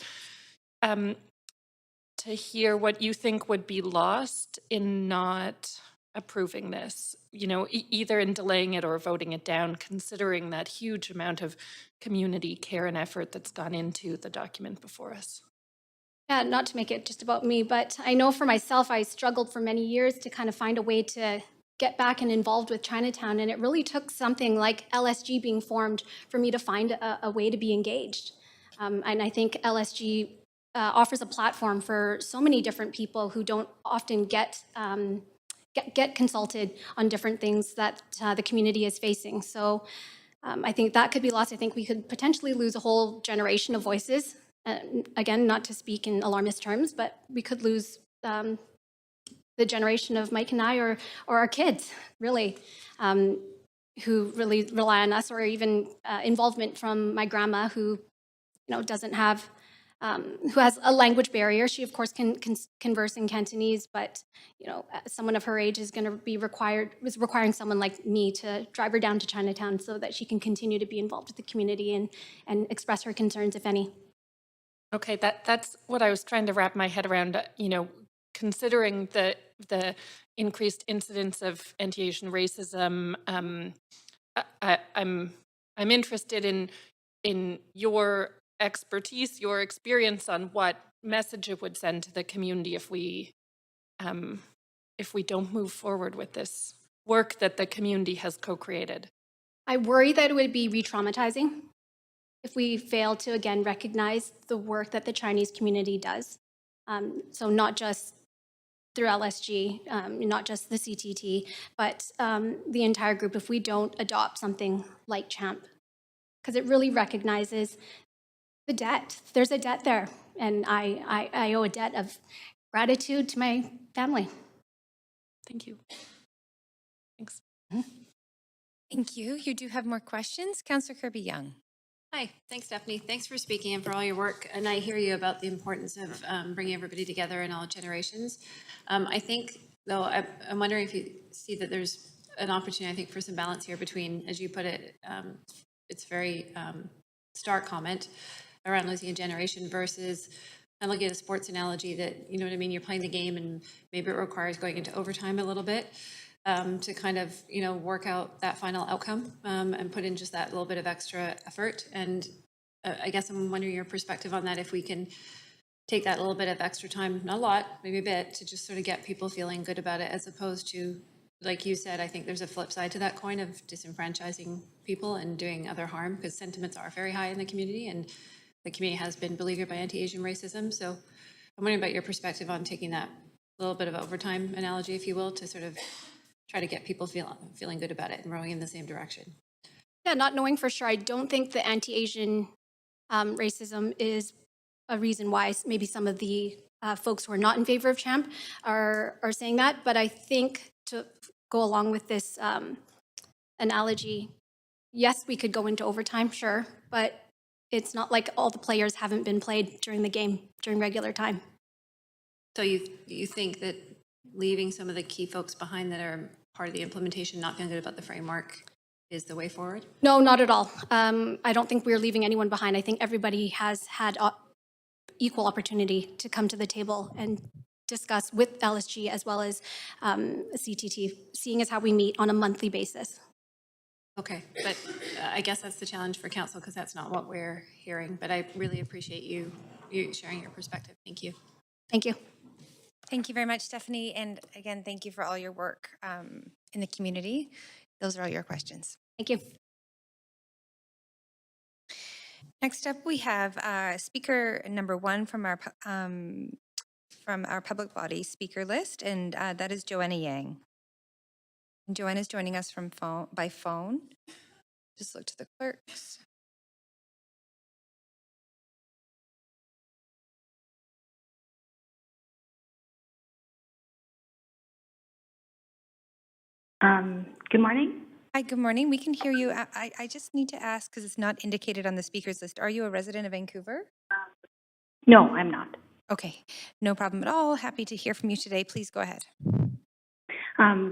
to hear what you think would be lost in not approving this, either in delaying it or voting it down, considering that huge amount of community care and effort that's gone into the document before us. Yeah, not to make it just about me, but I know for myself, I struggled for many years to kind of find a way to get back and involved with Chinatown. And it really took something like LSG being formed for me to find a way to be engaged. And I think LSG offers a platform for so many different people who don't often get consulted on different things that the community is facing. So I think that could be lost. I think we could potentially lose a whole generation of voices. Again, not to speak in alarmist terms, but we could lose the generation of Mike and I or our kids, really, who really rely on us, or even involvement from my grandma who, doesn't have, who has a language barrier. She, of course, can converse in Cantonese, but, someone of her age is going to be requiring someone like me to drive her down to Chinatown so that she can continue to be involved with the community and express her concerns, if any. Okay, that's what I was trying to wrap my head around, considering the increased incidence of anti-Asian racism. I'm interested in your expertise, your experience on what message it would send to the community if we don't move forward with this work that the community has co-created. I worry that it would be re-traumatizing if we fail to, again, recognize the work that the Chinese community does. So not just through LSG, not just the CTT, but the entire group, if we don't adopt something like CHAMP, because it really recognizes the debt. There's a debt there, and I owe a debt of gratitude to my family. Thank you. Thanks. Thank you. You do have more questions. Councillor Kirby Young. Hi, thanks, Stephanie. Thanks for speaking and for all your work. And I hear you about the importance of bringing everybody together in all generations. I think, though, I'm wondering if you see that there's an opportunity, I think, for some balance here between, as you put it, it's very stark comment around losing a generation versus, I'm looking at a sports analogy that, you know what I mean, you're playing the game and maybe it requires going into overtime a little bit. to kind of, work out that final outcome and put in just that little bit of extra effort. And I guess I'm wondering your perspective on that, if we can take that little bit of extra time, not a lot, maybe a bit, to just sort of get people feeling good about it, as opposed to, like you said, I think there's a flip side to that coin of disenfranchising people and doing other harm, because sentiments are very high in the community, and the community has been beleaguered by anti-Asian racism. So I'm wondering about your perspective on taking that little bit of overtime analogy, if you will, to sort of try to get people feeling good about it and rowing in the same direction. Yeah, not knowing for sure, I don't think the anti-Asian racism is a reason why maybe some of the folks who are not in favor of CHAMP are saying that. But I think, to go along with this analogy, yes, we could go into overtime, sure, but it's not like all the players haven't been played during the game, during regular time. So you think that leaving some of the key folks behind that are part of the implementation, not feeling good about the framework, is the way forward? No, not at all. I don't think we're leaving anyone behind. I think everybody has had equal opportunity to come to the table and discuss with LSG as well as CTT, seeing as how we meet on a monthly basis. Okay, but I guess that's the challenge for council, because that's not what we're hearing. But I really appreciate you sharing your perspective. Thank you. Thank you. Thank you very much, Stephanie. And again, thank you for all your work in the community. Those are all your questions. Thank you. Next up, we have speaker number 1 from our public body speaker list, and that is Joanna Yang. And Joanna is joining us by phone. Just look to the clerks. Good morning. Hi, good morning. We can hear you. I just need to ask, because it's not indicated on the speakers list. Are you a resident of Vancouver? No, I'm not. Okay, no problem at all. Happy to hear from you today. Please go ahead.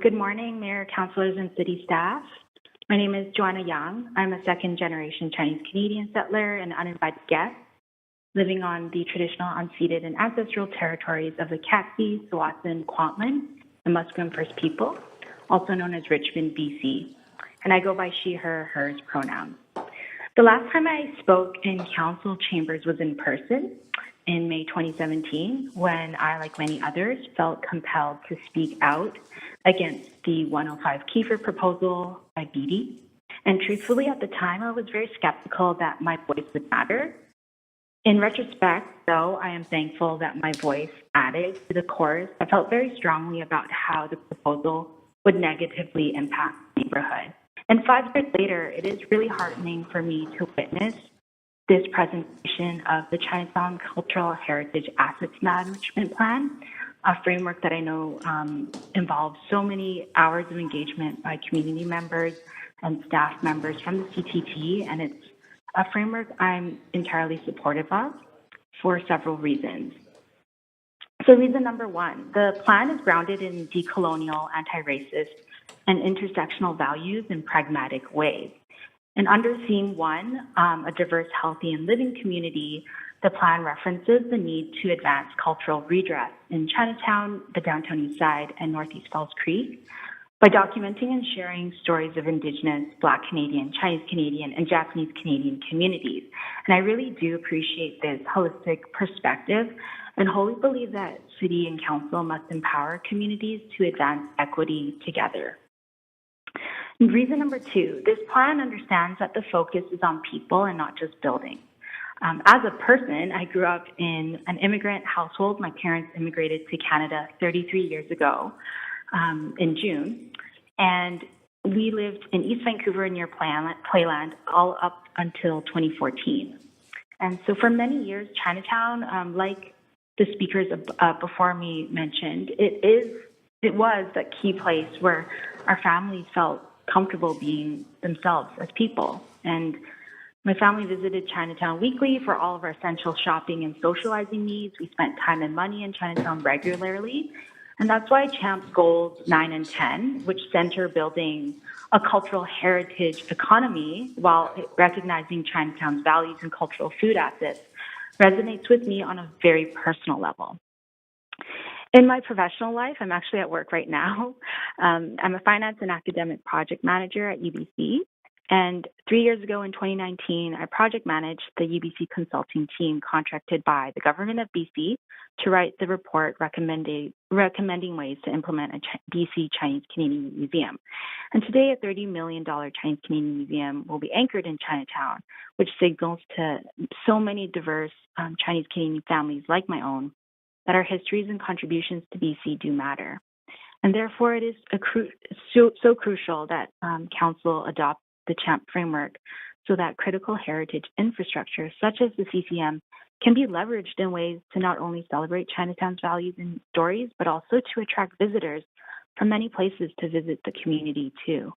Good morning, Mayor, councillors, and city staff. My name is Joanna Yang. I'm a second-generation Chinese-Canadian settler and uninvited guest living on the traditional unceded and ancestral territories of the Katzie, Tsawwassen, Kwantlen, and Musqueam First People, also known as Richmond, BC. And I go by she, her, hers pronouns. The last time I spoke in council chambers was in person in May 2017, when I, like many others, felt compelled to speak out against the 105 Kiefer proposal by BD. And truthfully, at the time, I was very skeptical that my voice would matter. In retrospect, though, I am thankful that my voice added to the chorus. I felt very strongly about how the proposal would negatively impact the neighborhood. And 5 years later, it is really heartening for me to witness this presentation of the Chinatown Cultural Heritage Assets Management Plan, a framework that I know involves so many hours of engagement by community members and staff members from the CTT, and it's a framework I'm entirely supportive of for several reasons. So reason number 1, the plan is grounded in decolonial, anti-racist, and intersectional values in pragmatic ways. And under theme 1, a diverse, healthy, and living community, the plan references the need to advance cultural redress in Chinatown, the downtown east side, and Northeast Falls Creek by documenting and sharing stories of Indigenous, Black Canadian, Chinese Canadian, and Japanese Canadian communities. And I really do appreciate this holistic perspective and wholly believe that city and council must empower communities to advance equity together. And reason number 2, this plan understands that the focus is on people and not just buildings. As a person, I grew up in an immigrant household. My parents immigrated to Canada 33 years ago in June, and we lived in East Vancouver near Playland all up until 2014. And so for many years, Chinatown, like the speakers before me mentioned, it was that key place where our families felt comfortable being themselves as people. And my family visited Chinatown weekly for all of our essential shopping and socializing needs. We spent time and money in Chinatown regularly. And that's why CHAMP's goals 9 and 10, which center building a cultural heritage economy while recognizing Chinatown's values and cultural food assets, resonates with me on a very personal level. In my professional life, I'm actually at work right now. I'm a finance and academic project manager at UBC. And 3 years ago in 2019, I project managed the UBC consulting team contracted by the government of BC to write the report recommending ways to implement a BC Chinese Canadian Museum. And today, a $30 million Chinese Canadian Museum will be anchored in Chinatown, which signals to so many diverse Chinese Canadian families like my own that our histories and contributions to BC do matter. And therefore, it is so crucial that Council adopt the CHAMP framework so that critical heritage infrastructure, such as the CCM, can be leveraged in ways to not only celebrate Chinatown's values and stories, but also to attract visitors from many places to visit the community too.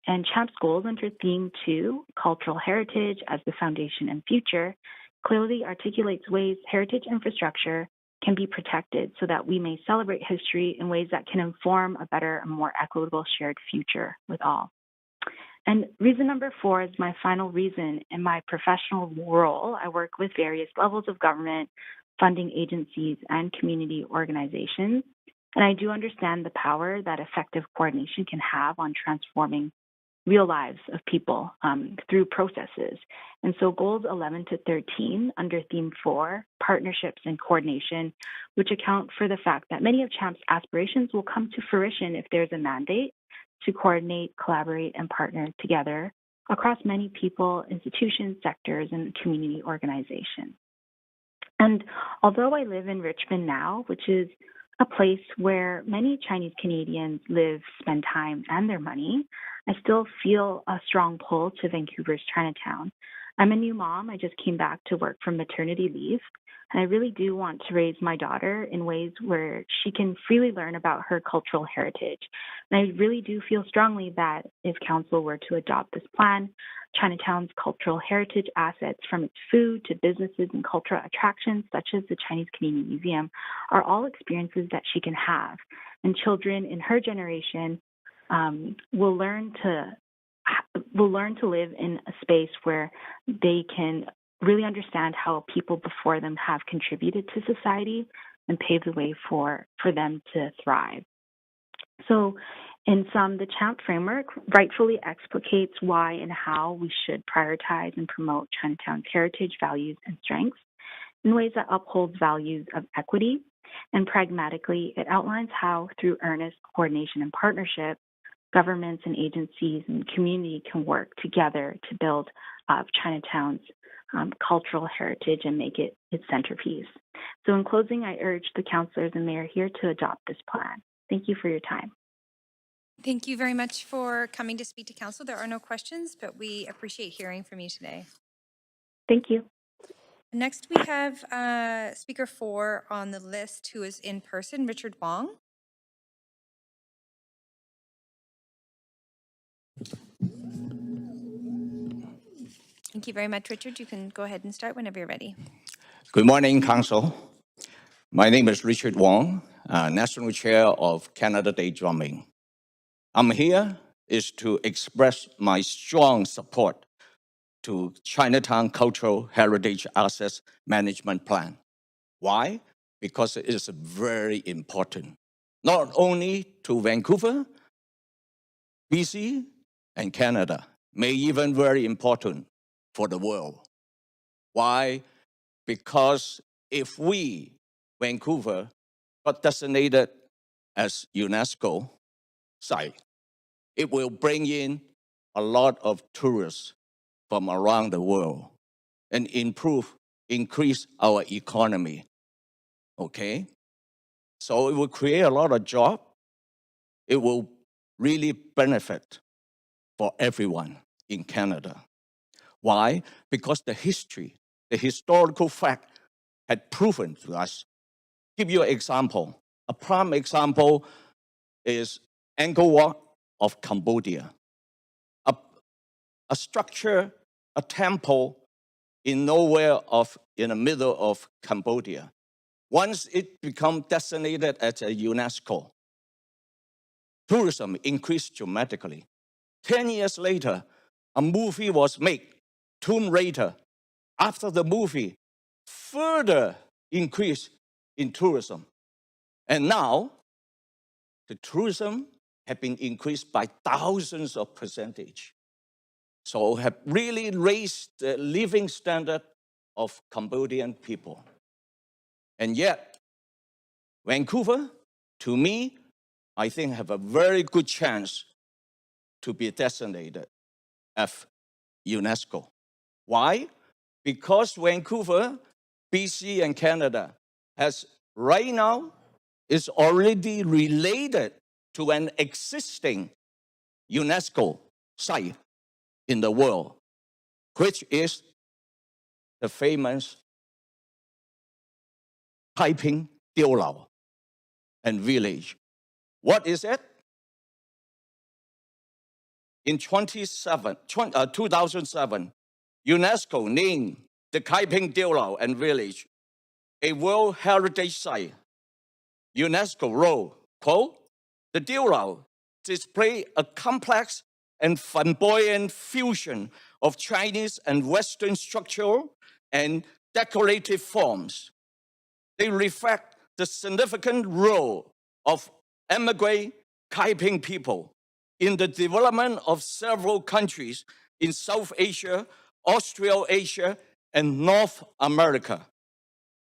And CHAMP's goals under Theme 2, Cultural Heritage as the Foundation and Future, clearly articulates ways heritage infrastructure can be protected so that we may celebrate history in ways that can inform a better and more equitable shared future with all. And reason number 4 is my final reason. In my professional role, I work with various levels of government, funding agencies, and community organizations. And I do understand the power that effective coordination can have on transforming real lives of people through processes. And so goals 11 to 13 under theme 4, partnerships and coordination, which account for the fact that many of CHAMP's aspirations will come to fruition if there's a mandate to coordinate, collaborate, and partner together across many people, institutions, sectors, and community organizations. And although I live in Richmond now, which is a place where many Chinese Canadians live, spend time, and their money, I still feel a strong pull to Vancouver's Chinatown. I'm a new mom. I just came back to work from maternity leave, and I really do want to raise my daughter in ways where she can freely learn about her cultural heritage. And I really do feel strongly that if Council were to adopt this plan, Chinatown's cultural heritage assets, from its food to businesses and cultural attractions such as the Chinese Canadian Museum, are all experiences that she can have. And children in her generation will learn to live in a space where they can really understand how people before them have contributed to society and pave the way for them to thrive. So in sum, the CHAMP framework rightfully explicates why and how we should prioritize and promote Chinatown's heritage, values, and strengths in ways that upholds values of equity. And pragmatically, it outlines how, through earnest coordination and partnership, governments and agencies and community can work together to build Chinatown's cultural heritage and make it its centerpiece. So in closing, I urge the councillors and mayor here to adopt this plan. Thank you for your time. Thank you very much for coming to speak to council. There are no questions, but we appreciate hearing from you today. Thank you. Next, we have speaker 4 on the list who is in person, Richard Wong. Thank you very much, Richard. You can go ahead and start whenever you're ready. Good morning, Council. My name is Richard Wong, National Chair of Canada Day Drumming. I'm here is to express my strong support to Chinatown Cultural Heritage Assets Management Plan. Why? Because it is very important, not only to Vancouver, BC, and Canada, may even very important for the world. Why? Because if we, Vancouver, got designated as UNESCO site, it will bring in a lot of tourists from around the world and increase our economy, okay? So it will create a lot of jobs. It will really benefit for everyone in Canada. Why? Because the historical fact had proven to us. Give you an example. A prime example is Angkor Wat of Cambodia. A structure, a temple in the middle of Cambodia. Once it become designated as a UNESCO, tourism increased dramatically. 10 years later, a movie was made, Tomb Raider. After the movie, further increase in tourism. And now, the tourism have been increased by thousands of percentage. So have really raised the living standard of Cambodian people. And yet, Vancouver, to me, I think have a very good chance to be designated as UNESCO. Why? Because Vancouver, BC, and Canada has right now is already related to an existing UNESCO site in the world, which is the famous Taiping Diulao and village. What is it? In 2007, UNESCO named the Taiping Diulao and village a World Heritage Site. UNESCO wrote, quote, the Diulao display a complex and flamboyant fusion of Chinese and Western structural and decorative forms. They reflect the significant role of immigrant Taiping people in the development of several countries in South Asia, Australasia, and North America.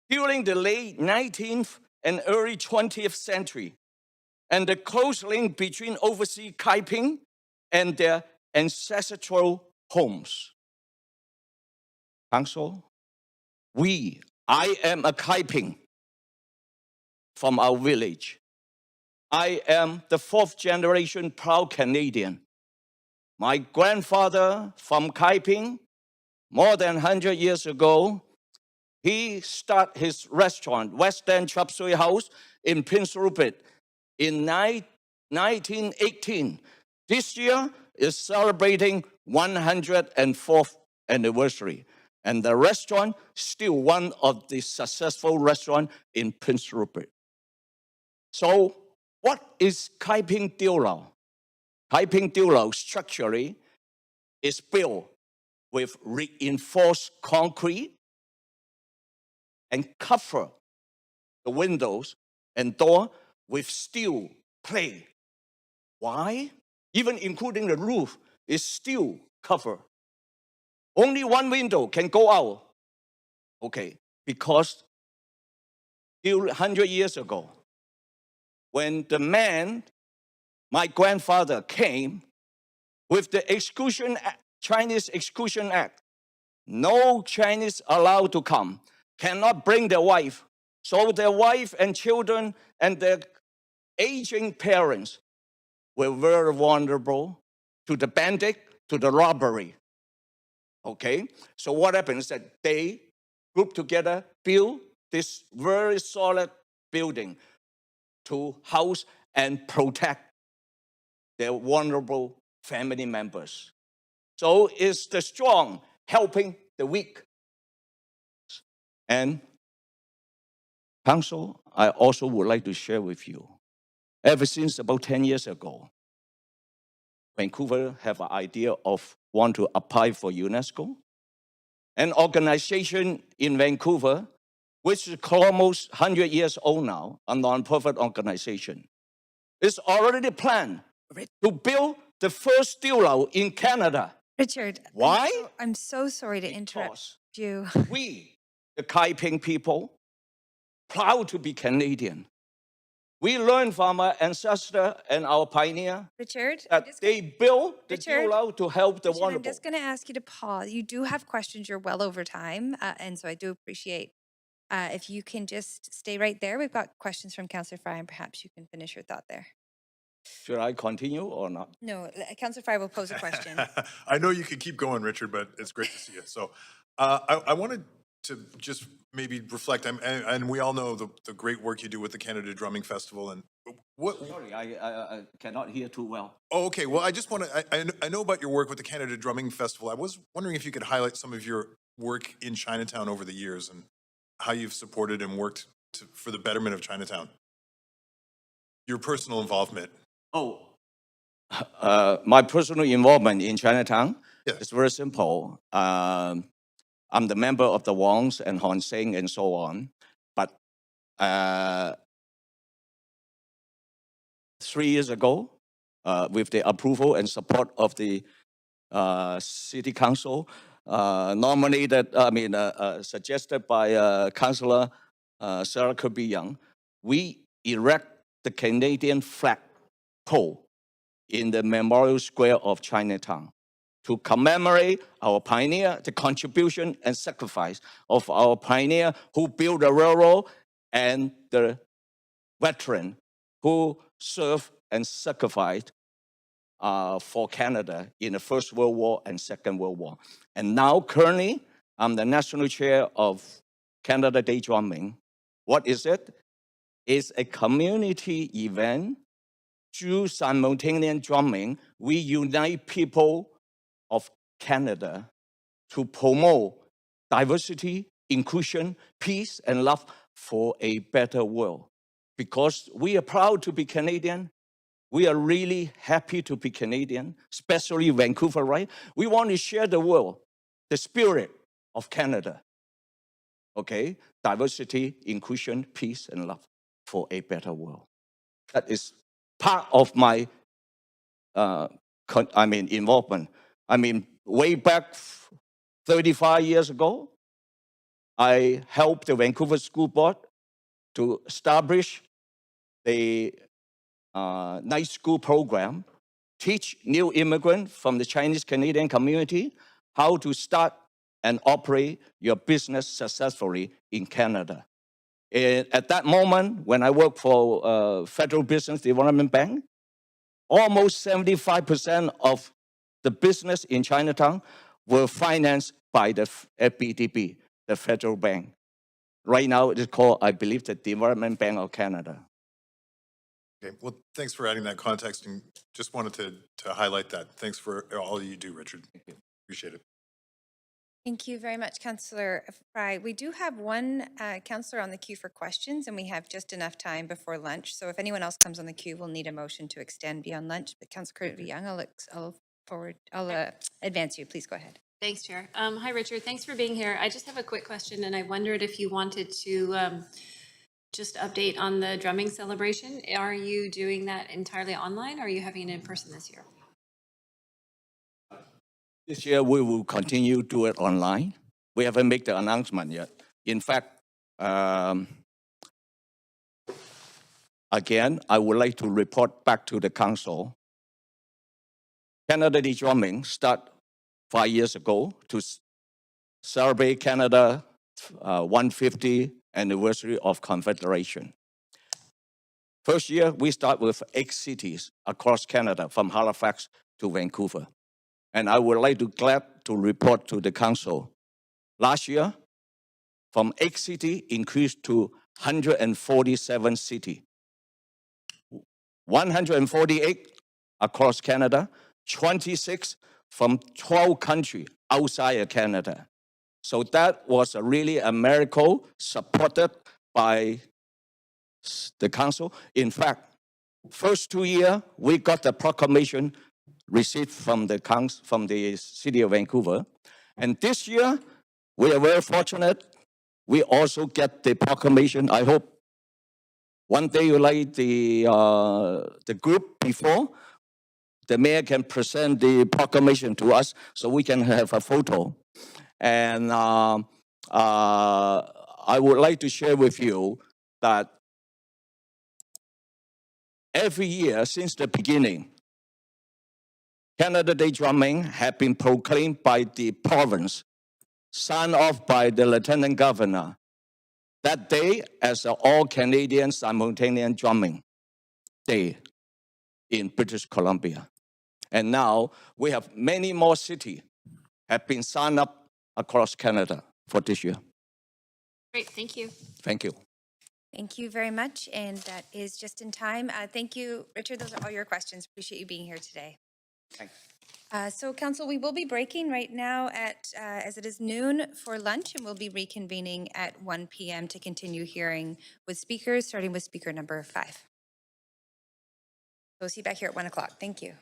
During the late 19th and early 20th century, and the close link between overseas Taiping and their ancestral homes. Council, I am a Taiping from our village. I am the 4th generation proud Canadian. My grandfather from Taiping, more than 100 years ago, he started his restaurant, West End Chop Suey House in Prince Rupert in 1918. This year is celebrating 104th anniversary. And the restaurant still one of the successful restaurants in Prince Rupert. So what is Taiping Diulao? Taiping Diulao structurally is built with reinforced concrete and cover the windows and door with steel plate. Why? Even including the roof is steel covered. Only one window can go out. Okay, because 100 years ago, when the man, my grandfather, came with the Chinese Exclusion Act, no Chinese allowed to come, cannot bring their wife. So their wife and children and their aging parents were very vulnerable to the bandit, to the robbery. Okay, so what happens is that they group together, build this very solid building to house and protect their vulnerable family members. So it's the strong helping the weak. And Council, I also would like to share with you, ever since about 10 years ago, Vancouver have an idea of want to apply for UNESCO. An organization in Vancouver, which is almost 100 years old now, a non-profit organization, is already planned to build the first Diulao in Canada. Richard. Why? I'm so sorry to interrupt you. We, the Taiping people, proud to be Canadian. We learned from our ancestor and our pioneer Richard, that they built the Diulao to help the vulnerable. I'm just going to ask you to pause. You do have questions. You're well over time. And so I do appreciate if you can just stay right there. We've got questions from Councillor Fry, and perhaps you can finish your thought there. Should I continue or not? No, Councillor Fry will pose a question. I know you could keep going, Richard, but it's great to see you. So I wanted to just maybe reflect, and we all know the great work you do with the Canada Drumming Festival. And what? Sorry, I cannot hear too well. Oh, okay. Well, I just want to, I know about your work with the Canada Drumming Festival. I was wondering if you could highlight some of your work in Chinatown over the years and how you've supported and worked for the betterment of Chinatown. Your personal involvement. Oh, my personal involvement in Chinatown is very simple. I'm the member of the Wangs and Hon Sing and so on. But 3 years ago with the approval and support of the City Council, suggested by Councillor Sarah Kirby Young, we erect the Canadian flag pole in the Memorial Square of Chinatown to commemorate our pioneer, the contribution and sacrifice of our pioneer who built the railroad and the veteran who served and sacrificed for Canada in the First World War and Second World War. And now, currently, I'm the national chair of Canada Day Drumming. What is it? It's a community event. Through simultaneous drumming, we unite people of Canada to promote diversity, inclusion, peace, and love for a better world. Because we are proud to be Canadian. We are really happy to be Canadian, especially Vancouver, right? We want to share the world, the spirit of Canada. Okay? Diversity, inclusion, peace, and love for a better world. That is part of my involvement. Way back 35 years ago, I helped the Vancouver School Board to establish the night school program, teach new immigrants from the Chinese Canadian community how to start and operate your business successfully in Canada. At that moment, when I worked for Federal Business Development Bank, almost 75% of the business in Chinatown were financed by the FBDB, the federal bank. Right now, it is called, I believe, the Development Bank of Canada. Okay, well, thanks for adding that context, and just wanted to highlight that. Thanks for all you do, Richard. Appreciate it. Thank you very much, Councillor Fry. We do have one councillor on the queue for questions, and we have just enough time before lunch. So if anyone else comes on the queue, we'll need a motion to extend beyond lunch. But Councillor Kirby Young, I'll advance you. Please go ahead. Thanks, Chair. Hi, Richard. Thanks for being here. I just have a quick question, and I wondered if you wanted to just update on the drumming celebration. Are you doing that entirely online, or are you having it in person this year? This year, we will continue to do it online. We haven't made the announcement yet. In fact, again, I would like to report back to the council. Canada Day Drumming started 5 years ago to celebrate Canada 150th anniversary of Confederation. First year, we start with 8 cities across Canada, from Halifax to Vancouver. And I would like to glad to report to the council. Last year, from 8 cities increased to 147 cities. 148 across Canada, 26 from 12 countries outside of Canada. So that was really a miracle supported by the council. In fact, first 2 years, we got the proclamation received from the city of Vancouver. And this year, we are very fortunate. We also get the proclamation. I hope one day you like the group before, the mayor can present the proclamation to us so we can have a photo. And I would like to share with you that every year since the beginning, Canada Day Drumming have been proclaimed by the province, signed off by the Lieutenant Governor, that day as an all-Canadian simultaneous drumming day in British Columbia. And now we have many more cities have been signed up across Canada for this year. Great, thank you. Thank you. Thank you very much, and that is just in time. Thank you, Richard. Those are all your questions. Appreciate you being here today. Thanks. So, Council, we will be breaking right now at, as it is noon, for lunch, and we'll be reconvening at 1 p.m. to continue hearing with speakers, starting with speaker number 5. We'll see you back here at 1 o'clock. Thank you.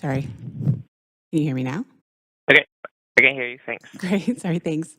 Sorry. Can you hear me now? Okay, I can hear you. Thanks. Great. Sorry. Thanks.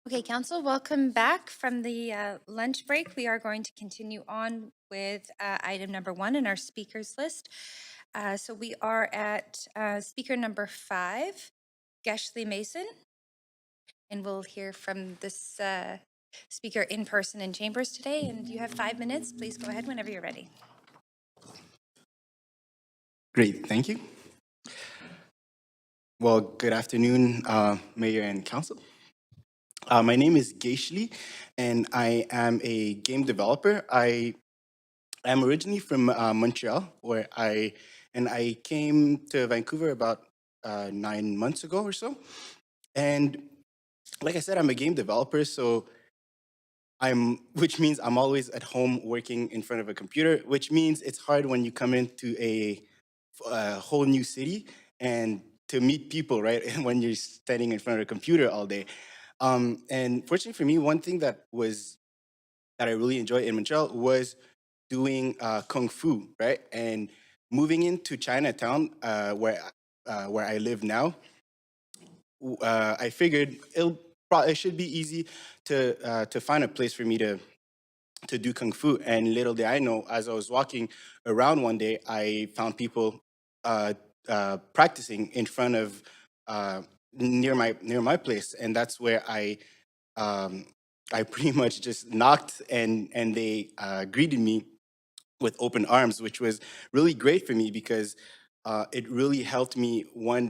Okay, Council, welcome back from the lunch break. We are going to continue on with item number 1 in our speakers list. So we are at speaker number 5, Geshley Mason, and we'll hear from this speaker in person in chambers today. And you have 5 minutes. Please go ahead whenever you're ready. Great, thank you. Well, good afternoon, Mayor and Council. My name is Geshley, and I am a game developer. I am originally from Montreal, where I came to Vancouver about 9 months ago or so. And like I said, I'm a game developer, so which means I'm always at home working in front of a computer, which means it's hard when you come into a whole new city and to meet people, right? When you're standing in front of a computer all day. And fortunately for me, one thing that I really enjoyed in Montreal was doing kung fu, right? And moving into Chinatown, where I live now, I figured it should be easy to find a place for me to do kung fu. And little did I know, as I was walking around one day, I found people practicing in front of near my place, and that's where I pretty much just knocked, and they greeted me with open arms, which was really great for me because it really helped me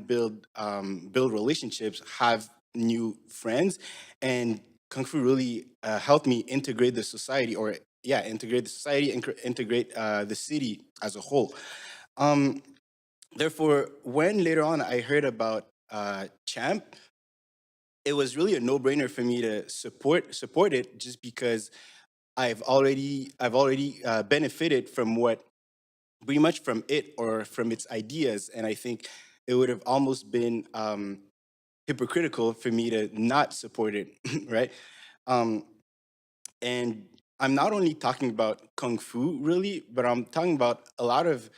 build relationships, have new friends, and Kung Fu really helped me integrate the society, integrate the city as a whole. Therefore, when later on I heard about Champ, it was really a no-brainer for me to support it, just because I've already benefited from pretty much from it or from its ideas, and I think it would have almost been hypocritical for me to not support it, right? And I'm not only talking about Kung Fu, really, but I'm talking about a lot of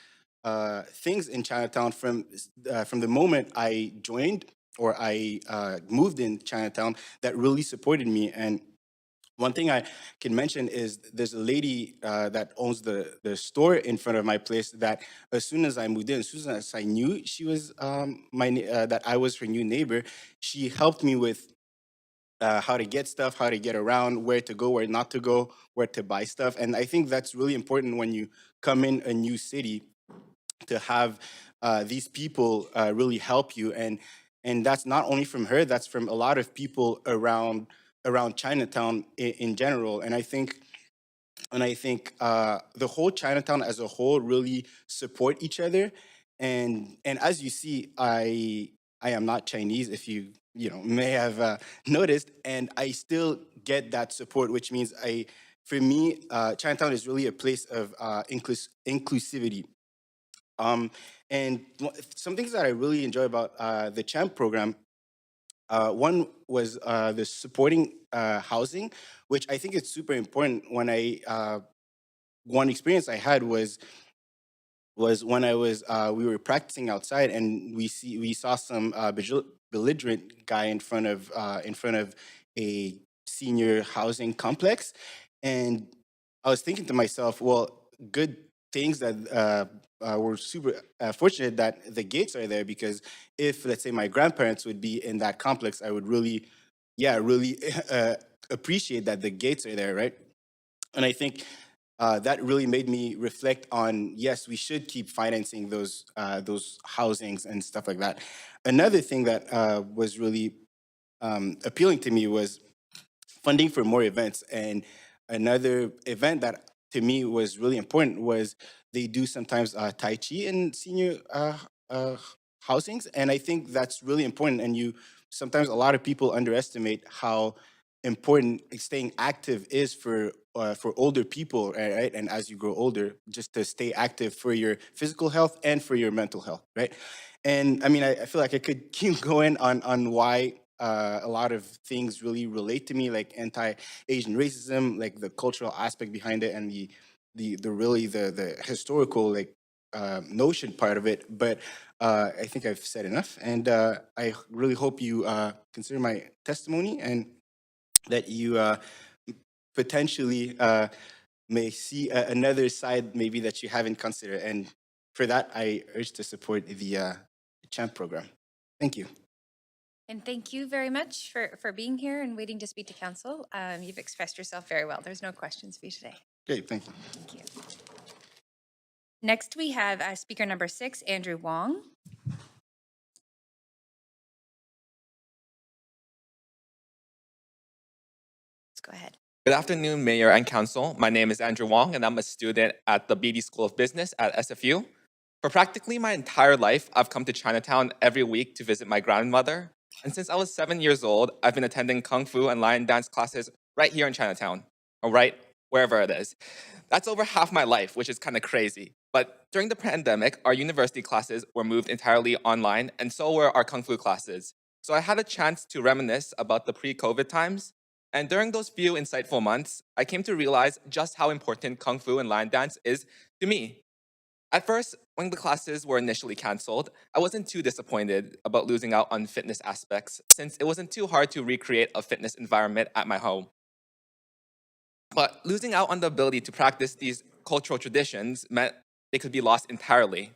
things in Chinatown from the moment I joined or I moved in Chinatown that really supported me. And one thing I can mention is there's a lady that owns the store in front of my place that as soon as I moved in, as soon as I knew she was that I was her new neighbor, she helped me with how to get stuff, how to get around, where to go, where not to go, where to buy stuff. And I think that's really important when you come in a new city, to have these people really help you. And that's not only from her, that's from a lot of people around Chinatown in general. And I think the whole Chinatown as a whole really support each other. And as you see, I am not Chinese, if you may have noticed, and I still get that support, which means for me, Chinatown is really a place of inclusivity. And some things that I really enjoy about the CHAMP program, one was the supporting housing, which I think is super important. One experience I had was when we were practicing outside, and we saw some belligerent guy in front of a senior housing complex, and I was thinking to myself, well, good things that we're super fortunate that the gates are there, because if, let's say, my grandparents would be in that complex, I would really appreciate that the gates are there, right? And I think that really made me reflect on, yes, we should keep financing those housings and stuff like that. Another thing that was really appealing to me was funding for more events. And another event that to me was really important was they do sometimes Tai Chi in senior housings. And I think that's really important. And sometimes a lot of people underestimate how important staying active is for older people, right? And as you grow older, just to stay active for your physical health and for your mental health, right? And I mean, I feel like I could keep going on why a lot of things really relate to me, like anti-Asian racism, like the cultural aspect behind it, and the historical notion part of it. But I think I've said enough, and I really hope you consider my testimony. And that you potentially may see another side maybe that you haven't considered. And for that, I urge to support the CHAMP program. Thank you. And thank you very much for being here and waiting to speak to council. You've expressed yourself very well. There's no questions for you today. Great, thank you. Thank you. Next, we have speaker number 6, Andrew Wong. Let's go ahead. Good afternoon, Mayor and Council. My name is Andrew Wong, and I'm a student at the BD School of Business at SFU. For practically my entire life, I've come to Chinatown every week to visit my grandmother. And since I was 7 years old, I've been attending Kung Fu and lion dance classes right here in Chinatown, or right wherever it is. That's over half my life, which is kind of crazy. But during the pandemic, our university classes were moved entirely online, and so were our Kung Fu classes. So I had a chance to reminisce about the pre-COVID times. And during those few insightful months, I came to realize just how important Kung Fu and lion dance is to me. At first, when the classes were initially canceled, I wasn't too disappointed about losing out on fitness aspects, since it wasn't too hard to recreate a fitness environment at my home. But losing out on the ability to practice these cultural traditions meant they could be lost entirely.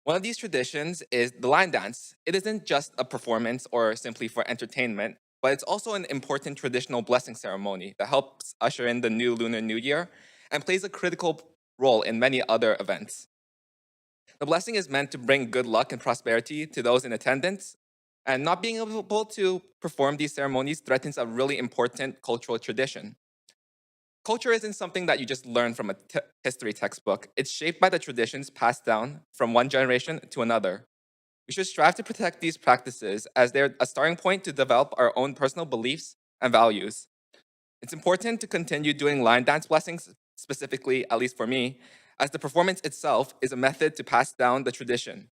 One of these traditions is the lion dance. It isn't just a performance or simply for entertainment, but it's also an important traditional blessing ceremony that helps usher in the new Lunar New Year and plays a critical role in many other events. The blessing is meant to bring good luck and prosperity to those in attendance, and not being able to perform these ceremonies threatens a really important cultural tradition. Culture isn't something that you just learn from a history textbook. It's shaped by the traditions passed down from one generation to another. We should strive to protect these practices as they're a starting point to develop our own personal beliefs and values. It's important to continue doing lion dance blessings, specifically, at least for me, as the performance itself is a method to pass down the tradition.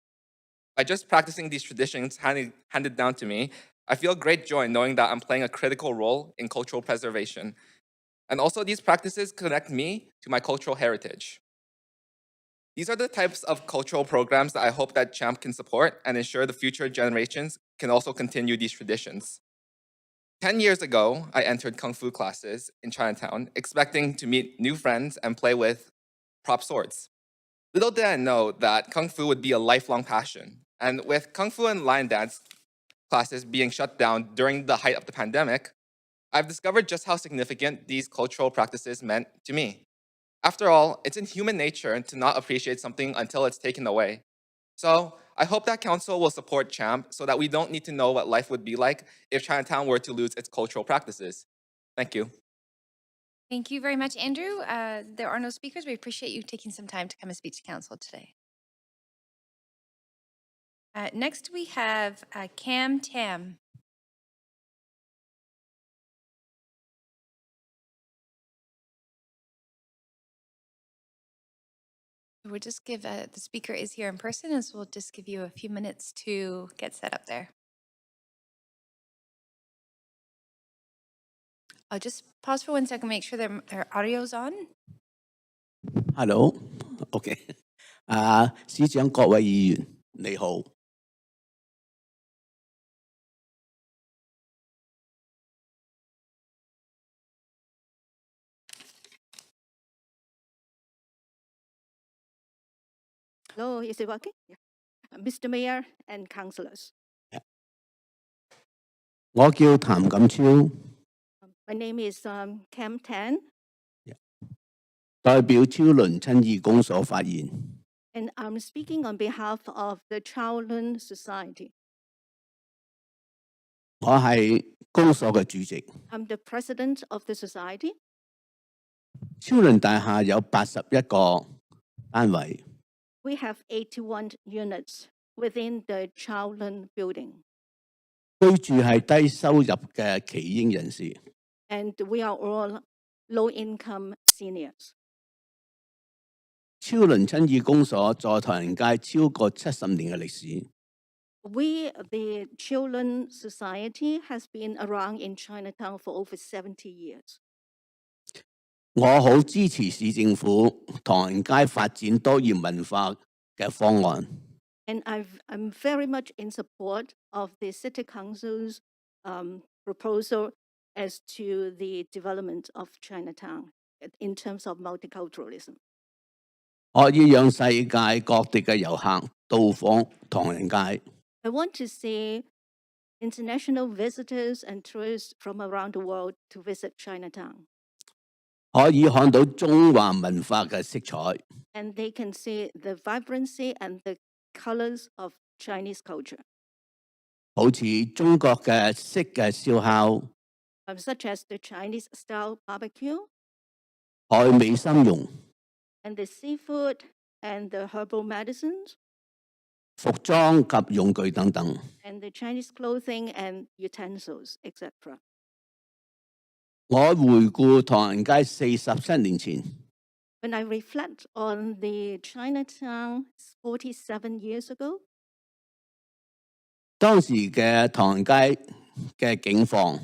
By just practicing these traditions handed down to me, I feel great joy knowing that I'm playing a critical role in cultural preservation. And also, these practices connect me to my cultural heritage. These are the types of cultural programs that I hope that CHAMP can support and ensure the future generations can also continue these traditions. 10 years ago, I entered Kung Fu classes in Chinatown, expecting to meet new friends and play with prop swords. Little did I know that Kung Fu would be a lifelong passion. And with Kung Fu and lion dance classes being shut down during the height of the pandemic, I've discovered just how significant these cultural practices meant to me. After all, it's in human nature to not appreciate something until it's taken away. So I hope that Council will support CHAMP so that we don't need to know what life would be like if Chinatown were to lose its cultural practices. Thank you. Thank you very much, Andrew. There are no speakers. We appreciate you taking some time to come and speak to council today. Next, we have Cam Tam. We'll just give, the speaker is here in person, and so we'll just give you a few minutes to get set up there. I'll just pause for 1 second, make sure their audio's on. Hello， OK， 司長各位議員你好。Hello, is it working? Yeah. Mr. Mayor and councillors. 我叫譚錦超， My name is Cam Tan, 代表超倫親義公所發言。 and I'm speaking on behalf of the Shaolin Society. 我係公所嘅主席。 I'm the president of the society. 超倫大廈有81個單位， We have 81 units within the Shaolin building, 居住係低收入嘅耆英人士。 and we are all low-income seniors. 超倫親義公所在唐人街超過70年嘅歷史。 We, the Shaolin Society, has been around in Chinatown for over 70 years. 我好支持市政府唐人街發展多元文化嘅方案。 And I'm very much in support of the City Council's proposal as to the development of Chinatown in terms of multiculturalism. 可以讓世界各地嘅遊客到訪唐人街， I want to see international visitors and tourists from around the world to visit Chinatown. 可以看到中華文化嘅色彩， And they can see the vibrancy and the colors of Chinese culture, 好似中國嘅式嘅燒烤、 such as the Chinese style barbecue 海味參茸、 and the seafood and the herbal medicines 服裝及用具等等。 and the Chinese clothing and utensils, etc. 我回顧唐人街47年前， When I reflect on the Chinatown 47 years ago, 當時嘅唐人街嘅景況，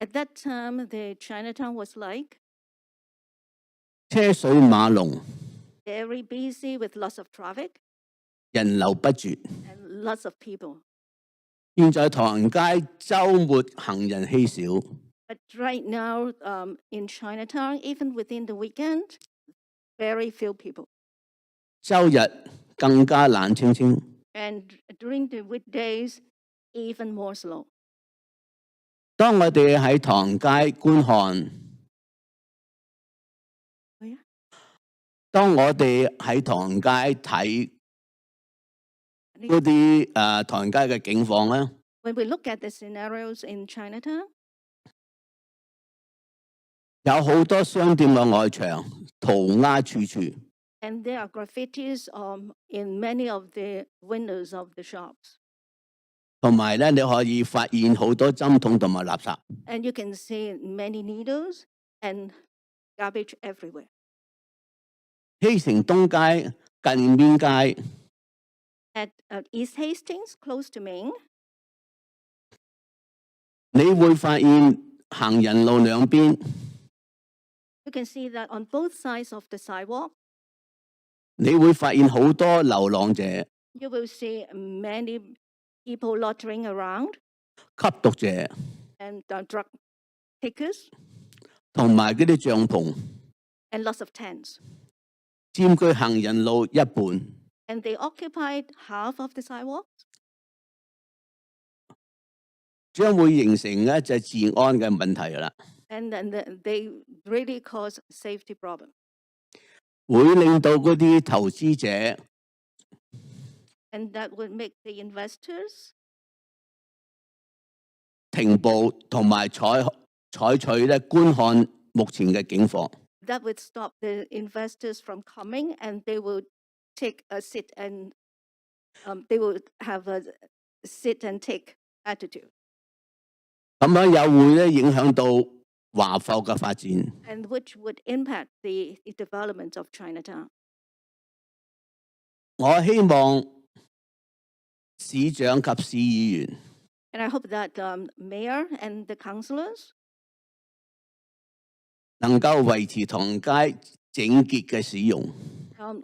at that time the Chinatown was like 車水馬龍， very busy with lots of traffic 人流不絕。 and lots of people. 現在唐人街週末行人稀少， But right now, in Chinatown, even within the weekend, very few people. 週日更加冷清清。 And during the weekdays, even more slow. 當我哋喺唐人街觀看， Oh, yeah? 當我哋喺唐人街睇嗰啲唐人街嘅景況咧， When we look at the scenarios in Chinatown, 有好多商店嘅外牆塗鴉處處， and there are graffitis in many of the windows of the shops. 同埋咧你可以發現好多針筒同埋垃圾。 And you can see many needles and garbage everywhere. 希城東街近邊街 At East Hastings, close to Main, 你會發現行人路兩邊 you can see that on both sides of the sidewalk, 你會發現好多流浪者、 you will see many people loitering around 吸毒者 and drug takers 同埋嗰啲帳篷 and lots of tents. 佔據行人路一半。 And they occupied half of the sidewalk, 將會形成一隻治安嘅問題啦， and then they really cause safety problems. 會令到嗰啲投資者 And that would make the investors 停步同埋採取咧觀看目前嘅境況。 that would stop the investors from coming, and they would take a sit and they would have a sit and take attitude, 咁樣又會咧影響到華埠嘅發展。 and which would impact the development of Chinatown. 我希望市長及市議員 And I hope that mayor and the councillors 能夠維持唐人街整潔嘅使用，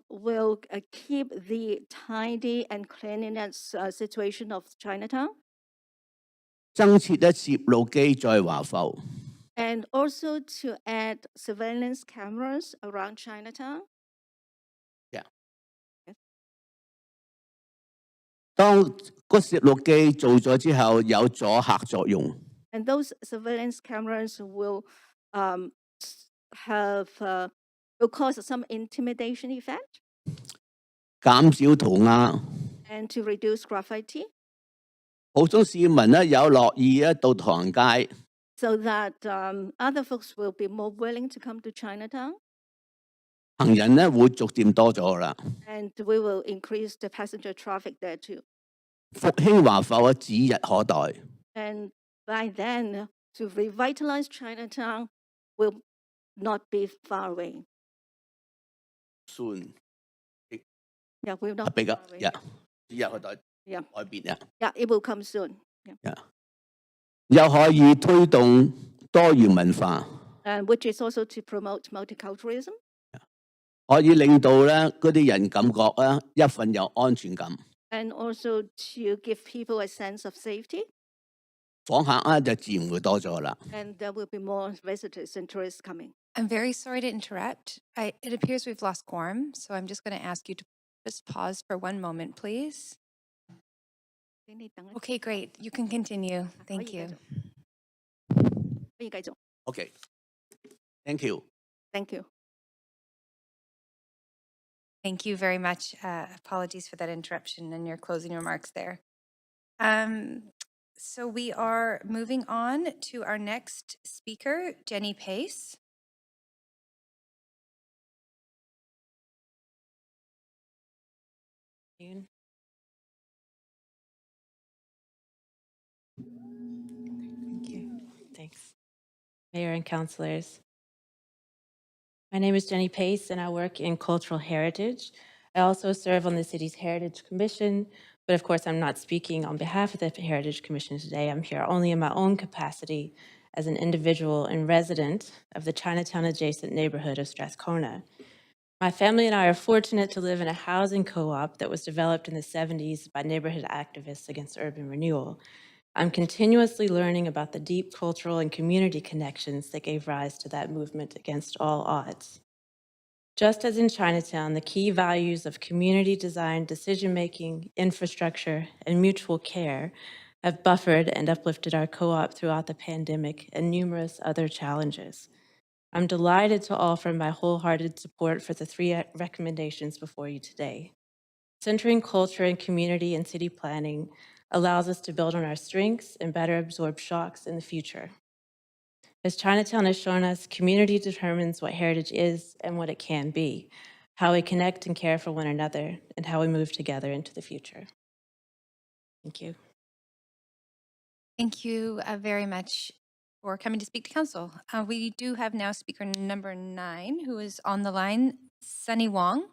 will keep the tidy and cleanliness situation of Chinatown, 增設一攝錄機在華埠， and also to add surveillance cameras around Chinatown. 當個攝錄機做咗之後，有阻嚇作用。 And those surveillance cameras will will cause some intimidation effect 減少塗鴉， and to reduce graffiti, 普通市民咧有樂意咧到唐人街， so that other folks will be more willing to come to Chinatown, 行人咧會逐漸多咗啦。 and we will increase the passenger traffic there too. 復興華埠嘅指日可待。 And by then, to revitalize Chinatown will not be far away. Soon， Yeah, will not 比 be 較 far away. 指日可待 Yeah, 改變呀， yeah, it will come soon. Yeah. 又可以推動多元文化， And which is also to promote multiculturalism, 可以令到咧嗰啲人感覺咧一份有安全感。 and also to give people a sense of safety. 訪客咧就自然會多咗啦。and there will be more visitors and tourists coming. I'm very sorry to interrupt. It appears we've lost quorum, so I'm just going to ask you to just pause for one moment, please. Okay, great. You can continue. Thank you. OK, thank you. Thank you. Thank you very much. Apologies for that interruption and your closing remarks there. So we are moving on to our next speaker, Jenny Pace. Thank you. Thanks. Mayor and councillors. My name is Jenny Pace and I work in cultural heritage. I also serve on the city's Heritage Commission, but of course I'm not speaking on behalf of the Heritage Commission today. I'm here only in my own capacity as an individual and resident of the Chinatown adjacent neighborhood of Strathcona. My family and I are fortunate to live in a housing co-op that was developed in the 70s by neighborhood activists against urban renewal. I'm continuously learning about the deep cultural and community connections that gave rise to that movement against all odds. Just as in Chinatown, the key values of community-designed decision-making, infrastructure, and mutual care have buffered and uplifted our co-op throughout the pandemic and numerous other challenges. I'm delighted to offer my wholehearted support for the 3 recommendations before you today. Centering culture and community in city planning allows us to build on our strengths and better absorb shocks in the future. As Chinatown has shown us, community determines what heritage is and what it can be, how we connect and care for one another, and how we move together into the future. Thank you. Thank you very much for coming to speak to council. We do have now speaker number 9 who is on the line, Sunny Wong.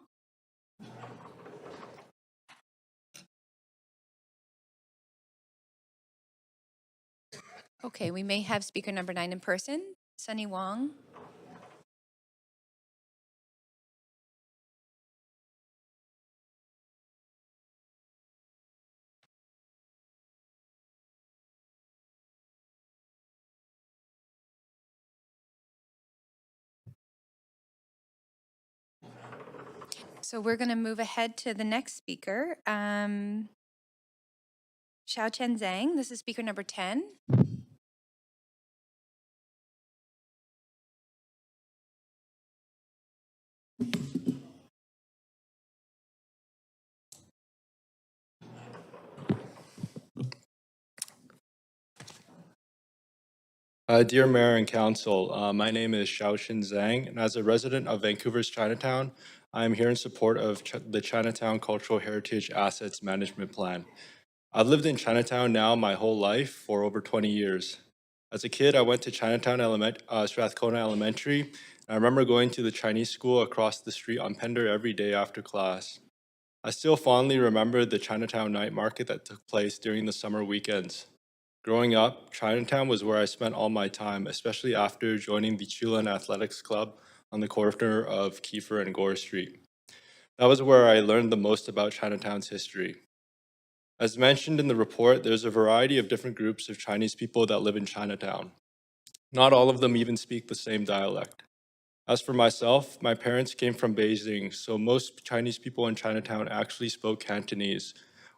Okay, we may have speaker number 9 in person, Sunny Wong. So we're going to move ahead to the next speaker, Xiao Chen Zhang. This is speaker number 10. Dear Mayor and Council, my name is Xiaoxin Zhang, and as a resident of Vancouver's Chinatown, I am here in support of the Chinatown Cultural Heritage Assets Management Plan. I've lived in Chinatown now my whole life for over 20 years. As a kid, I went to Strathcona Elementary, and I remember going to the Chinese school across the street on Pender every day after class. I still fondly remember the Chinatown night market that took place during the summer weekends. Growing up, Chinatown was where I spent all my time, especially after joining the Chulan Athletics Club on the corner of Kiefer and Gore Street. That was where I learned the most about Chinatown's history. As mentioned in the report, there's a variety of different groups of Chinese people that live in Chinatown. Not all of them even speak the same dialect. As for myself, my parents came from Beijing, so most Chinese people in Chinatown actually spoke Cantonese,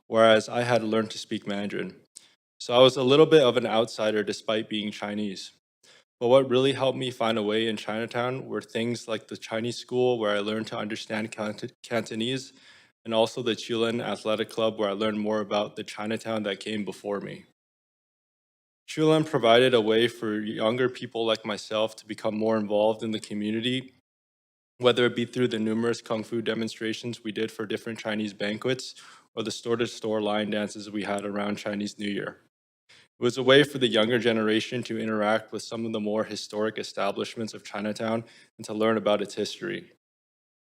whereas I had to learn to speak Mandarin. So I was a little bit of an outsider despite being Chinese. But what really helped me find a way in Chinatown were things like the Chinese school where I learned to understand Cantonese, and also the Chulan Athletic Club where I learned more about the Chinatown that came before me. Chulan provided a way for younger people like myself to become more involved in the community, whether it be through the numerous Kung Fu demonstrations we did for different Chinese banquets or the store-to-store line dances we had around Chinese New Year. It was a way for the younger generation to interact with some of the more historic establishments of Chinatown and to learn about its history.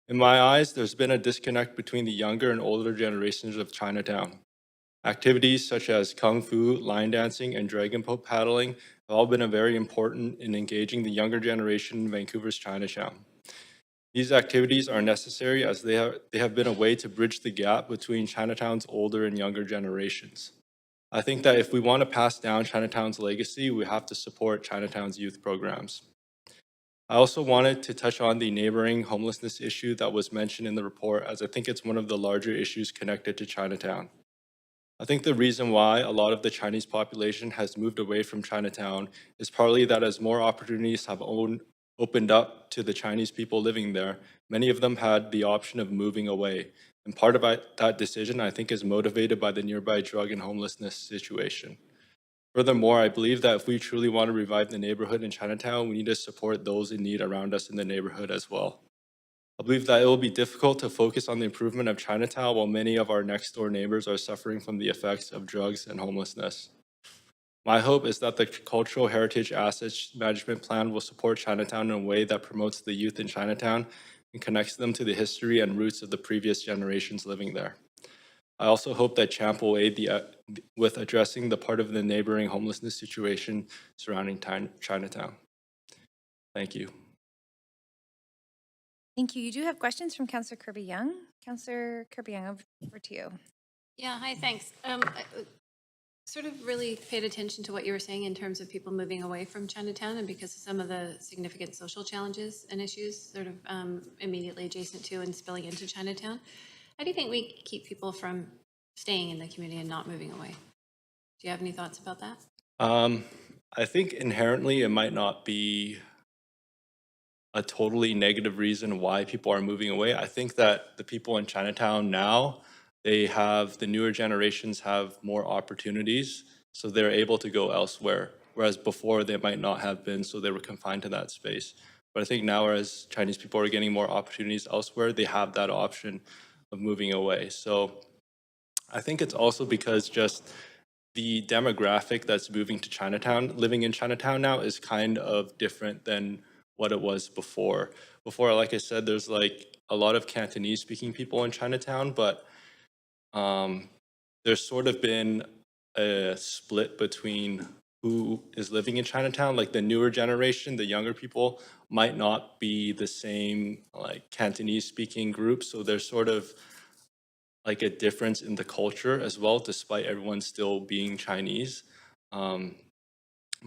In my eyes, there's been a disconnect between the younger and older generations of Chinatown. Activities such as Kung Fu, line dancing, and dragon boat paddling have all been very important in engaging the younger generation in Vancouver's Chinatown. These activities are necessary as they have been a way to bridge the gap between Chinatown's older and younger generations. I think that if we want to pass down Chinatown's legacy, we have to support Chinatown's youth programs. I also wanted to touch on the neighboring homelessness issue that was mentioned in the report, as I think it's one of the larger issues connected to Chinatown. I think the reason why a lot of the Chinese population has moved away from Chinatown is partly that as more opportunities have opened up to the Chinese people living there, many of them had the option of moving away. And part of that decision, I think, is motivated by the nearby drug and homelessness situation. Furthermore, I believe that if we truly want to revive the neighborhood in Chinatown, we need to support those in need around us in the neighborhood as well. I believe that it will be difficult to focus on the improvement of Chinatown while many of our next door neighbors are suffering from the effects of drugs and homelessness. My hope is that the Cultural Heritage Assets Management Plan will support Chinatown in a way that promotes the youth in Chinatown and connects them to the history and roots of the previous generations living there. I also hope that CHAMP will aid with addressing the part of the neighboring homelessness situation surrounding Chinatown. Thank you. Thank you. You do have questions from Councillor Kirby Young. Councillor Kirby Young, over to you. Yeah, hi, thanks. I sort of really paid attention to what you were saying in terms of people moving away from Chinatown, and because of some of the significant social challenges and issues sort of immediately adjacent to and spilling into Chinatown. How do you think we keep people from staying in the community and not moving away? Do you have any thoughts about that? I think inherently it might not be a totally negative reason why people are moving away. I think that the people in Chinatown now, the newer generations have more opportunities, so they're able to go elsewhere, whereas before they might not have been, so they were confined to that space. But I think now, as Chinese people are getting more opportunities elsewhere, they have that option of moving away. So I think it's also because just the demographic that's moving to Chinatown, living in Chinatown now, is kind of different than what it was before. Before, like I said, there's like a lot of Cantonese speaking people in Chinatown, but there's sort of been a split between who is living in Chinatown. Like the newer generation, the younger people might not be the same like Cantonese speaking group. So there's sort of like a difference in the culture as well, despite everyone still being Chinese. But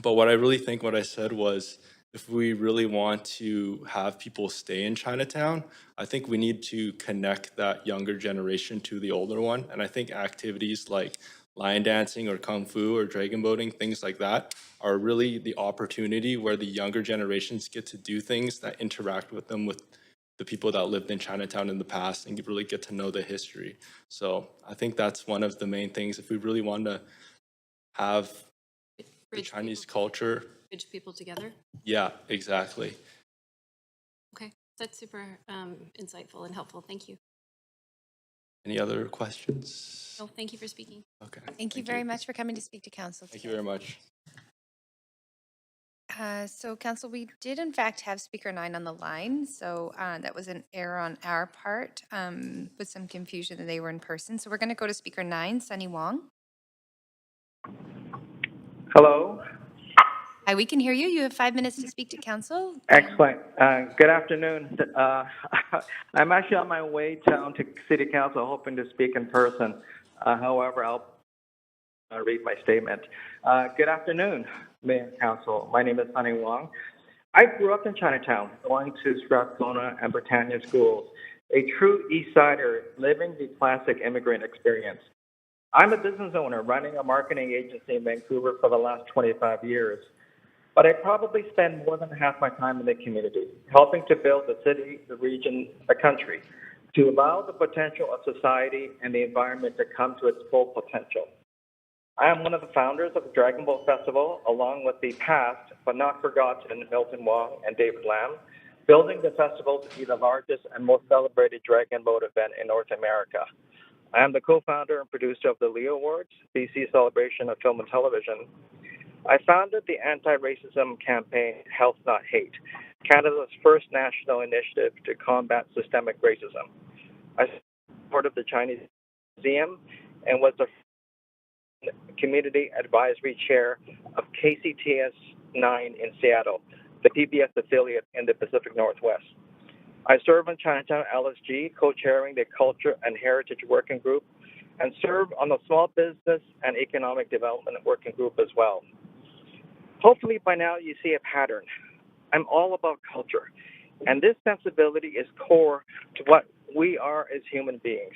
what I really think what I said was, if we really want to have people stay in Chinatown, I think we need to connect that younger generation to the older one. And I think activities like lion dancing or kung fu or dragon boating, things like that, are really the opportunity where the younger generations get to do things that interact with them, with the people that lived in Chinatown in the past, and really get to know the history. So I think that's one of the main things. If we really want to have the Chinese culture. Bridge people together? Yeah, exactly. Okay, that's super insightful and helpful. Thank you. Any other questions? No, thank you for speaking. Okay. Thank you very much for coming to speak to council today. Thank you very much. So council, we did in fact have speaker 9 on the line. So that was an error on our part with some confusion that they were in person. So we're going to go to speaker 9, Sunny Wong. Hello. Hi, we can hear you. You have 5 minutes to speak to council. Excellent. Good afternoon. I'm actually on my way down to City Council, hoping to speak in person. However, I'll read my statement. Good afternoon, Mayor and Council. My name is Sunny Wong. I grew up in Chinatown, going to Strathcona and Britannia schools, a true East Sider living the classic immigrant experience. I'm a business owner running a marketing agency in Vancouver for the last 25 years. But I probably spend more than half my time in the community, helping to build the city, the region, the country, to allow the potential of society and the environment to come to its full potential. I am one of the founders of the Dragon Boat Festival, along with the past but not forgotten Milton Wong and David Lam, building the festival to be the largest and most celebrated dragon boat event in North America. I am the co-founder and producer of the Leo Awards, BC Celebration of Film and Television. I founded the anti-racism campaign Health Not Hate, Canada's first national initiative to combat systemic racism. I supported the Chinese Museum and was the community advisory chair of KCTS 9 in Seattle, the PBS affiliate in the Pacific Northwest. I serve on Chinatown LSG, co-chairing the Culture and Heritage Working Group, and serve on the Small Business and Economic Development Working Group as well. Hopefully by now you see a pattern. I'm all about culture, and this sensibility is core to what we are as human beings.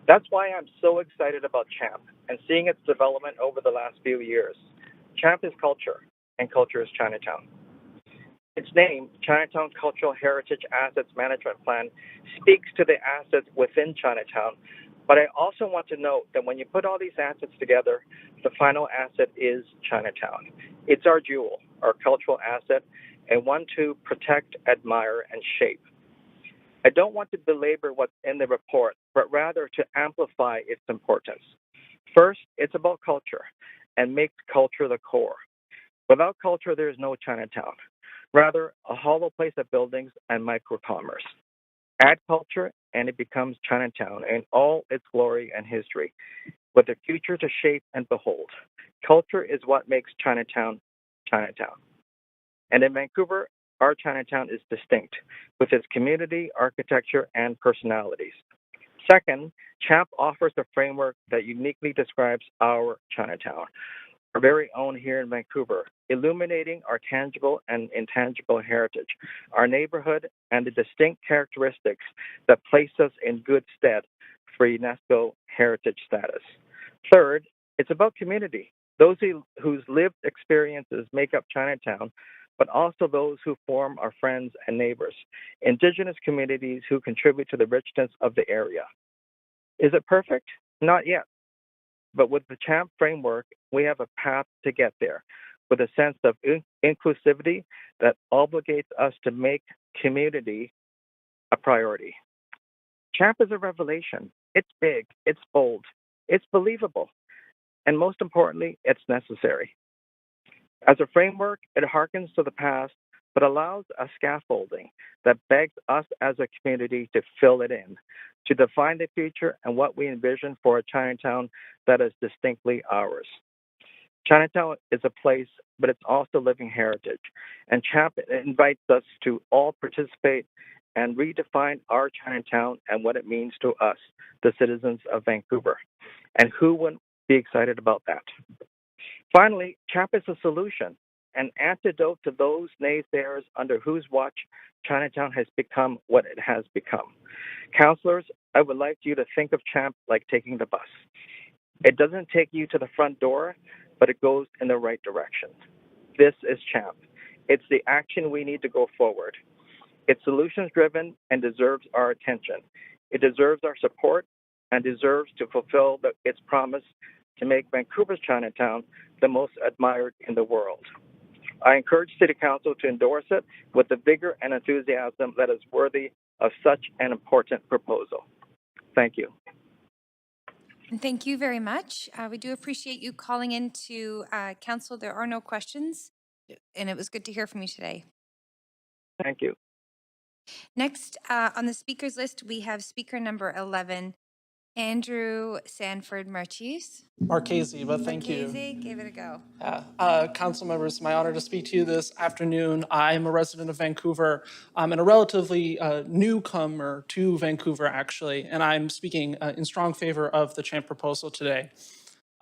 That's why I'm so excited about CHAMP and seeing its development over the last few years. CHAMP is culture, and culture is Chinatown. Its name, Chinatown Cultural Heritage Assets Management Plan, speaks to the assets within Chinatown, but I also want to note that when you put all these assets together, the final asset is Chinatown. It's our jewel, our cultural asset, and one to protect, admire, and shape. I don't want to belabor what's in the report, but rather to amplify its importance. First, it's about culture, and make culture the core. Without culture, there is no Chinatown. Rather, a hollow place of buildings and microcommerce. Add culture, and it becomes Chinatown in all its glory and history, with a future to shape and behold. Culture is what makes Chinatown, Chinatown. And in Vancouver, our Chinatown is distinct, with its community, architecture, and personalities. Second, CHAMP offers a framework that uniquely describes our Chinatown, our very own here in Vancouver, illuminating our tangible and intangible heritage, our neighborhood, and the distinct characteristics that place us in good stead for UNESCO heritage status. Third, it's about community, those whose lived experiences make up Chinatown, but also those who form our friends and neighbors, Indigenous communities who contribute to the richness of the area. Is it perfect? Not yet. But with the CHAMP framework, we have a path to get there, with a sense of inclusivity that obligates us to make community a priority. CHAMP is a revelation. It's big, it's bold, it's believable, and most importantly, it's necessary. As a framework, it harkens to the past, but allows a scaffolding that begs us as a community to fill it in, to define the future and what we envision for a Chinatown that is distinctly ours. Chinatown is a place, but it's also living heritage, and CHAMP invites us to all participate and redefine our Chinatown and what it means to us, the citizens of Vancouver. And who wouldn't be excited about that? Finally, CHAMP is a solution, an antidote to those naysayers under whose watch Chinatown has become what it has become. Councillors, I would like you to think of CHAMP like taking the bus. It doesn't take you to the front door, but it goes in the right direction. This is CHAMP. It's the action we need to go forward. It's solutions-driven and deserves our attention. It deserves our support and deserves to fulfill its promise to make Vancouver's Chinatown the most admired in the world. I encourage City Council to endorse it with the vigor and enthusiasm that is worthy of such an important proposal. Thank you. And thank you very much. We do appreciate you calling into council. There are no questions, and it was good to hear from you today. Thank you. Next on the speakers list, we have speaker number 11, Andrew Sanford Marchese. Marchese, but thank you. Marchese, give it a go. Council members, my honor to speak to you this afternoon. I'm a resident of Vancouver. I'm a relatively newcomer to Vancouver, actually, and I'm speaking in strong favor of the CHAMP proposal today.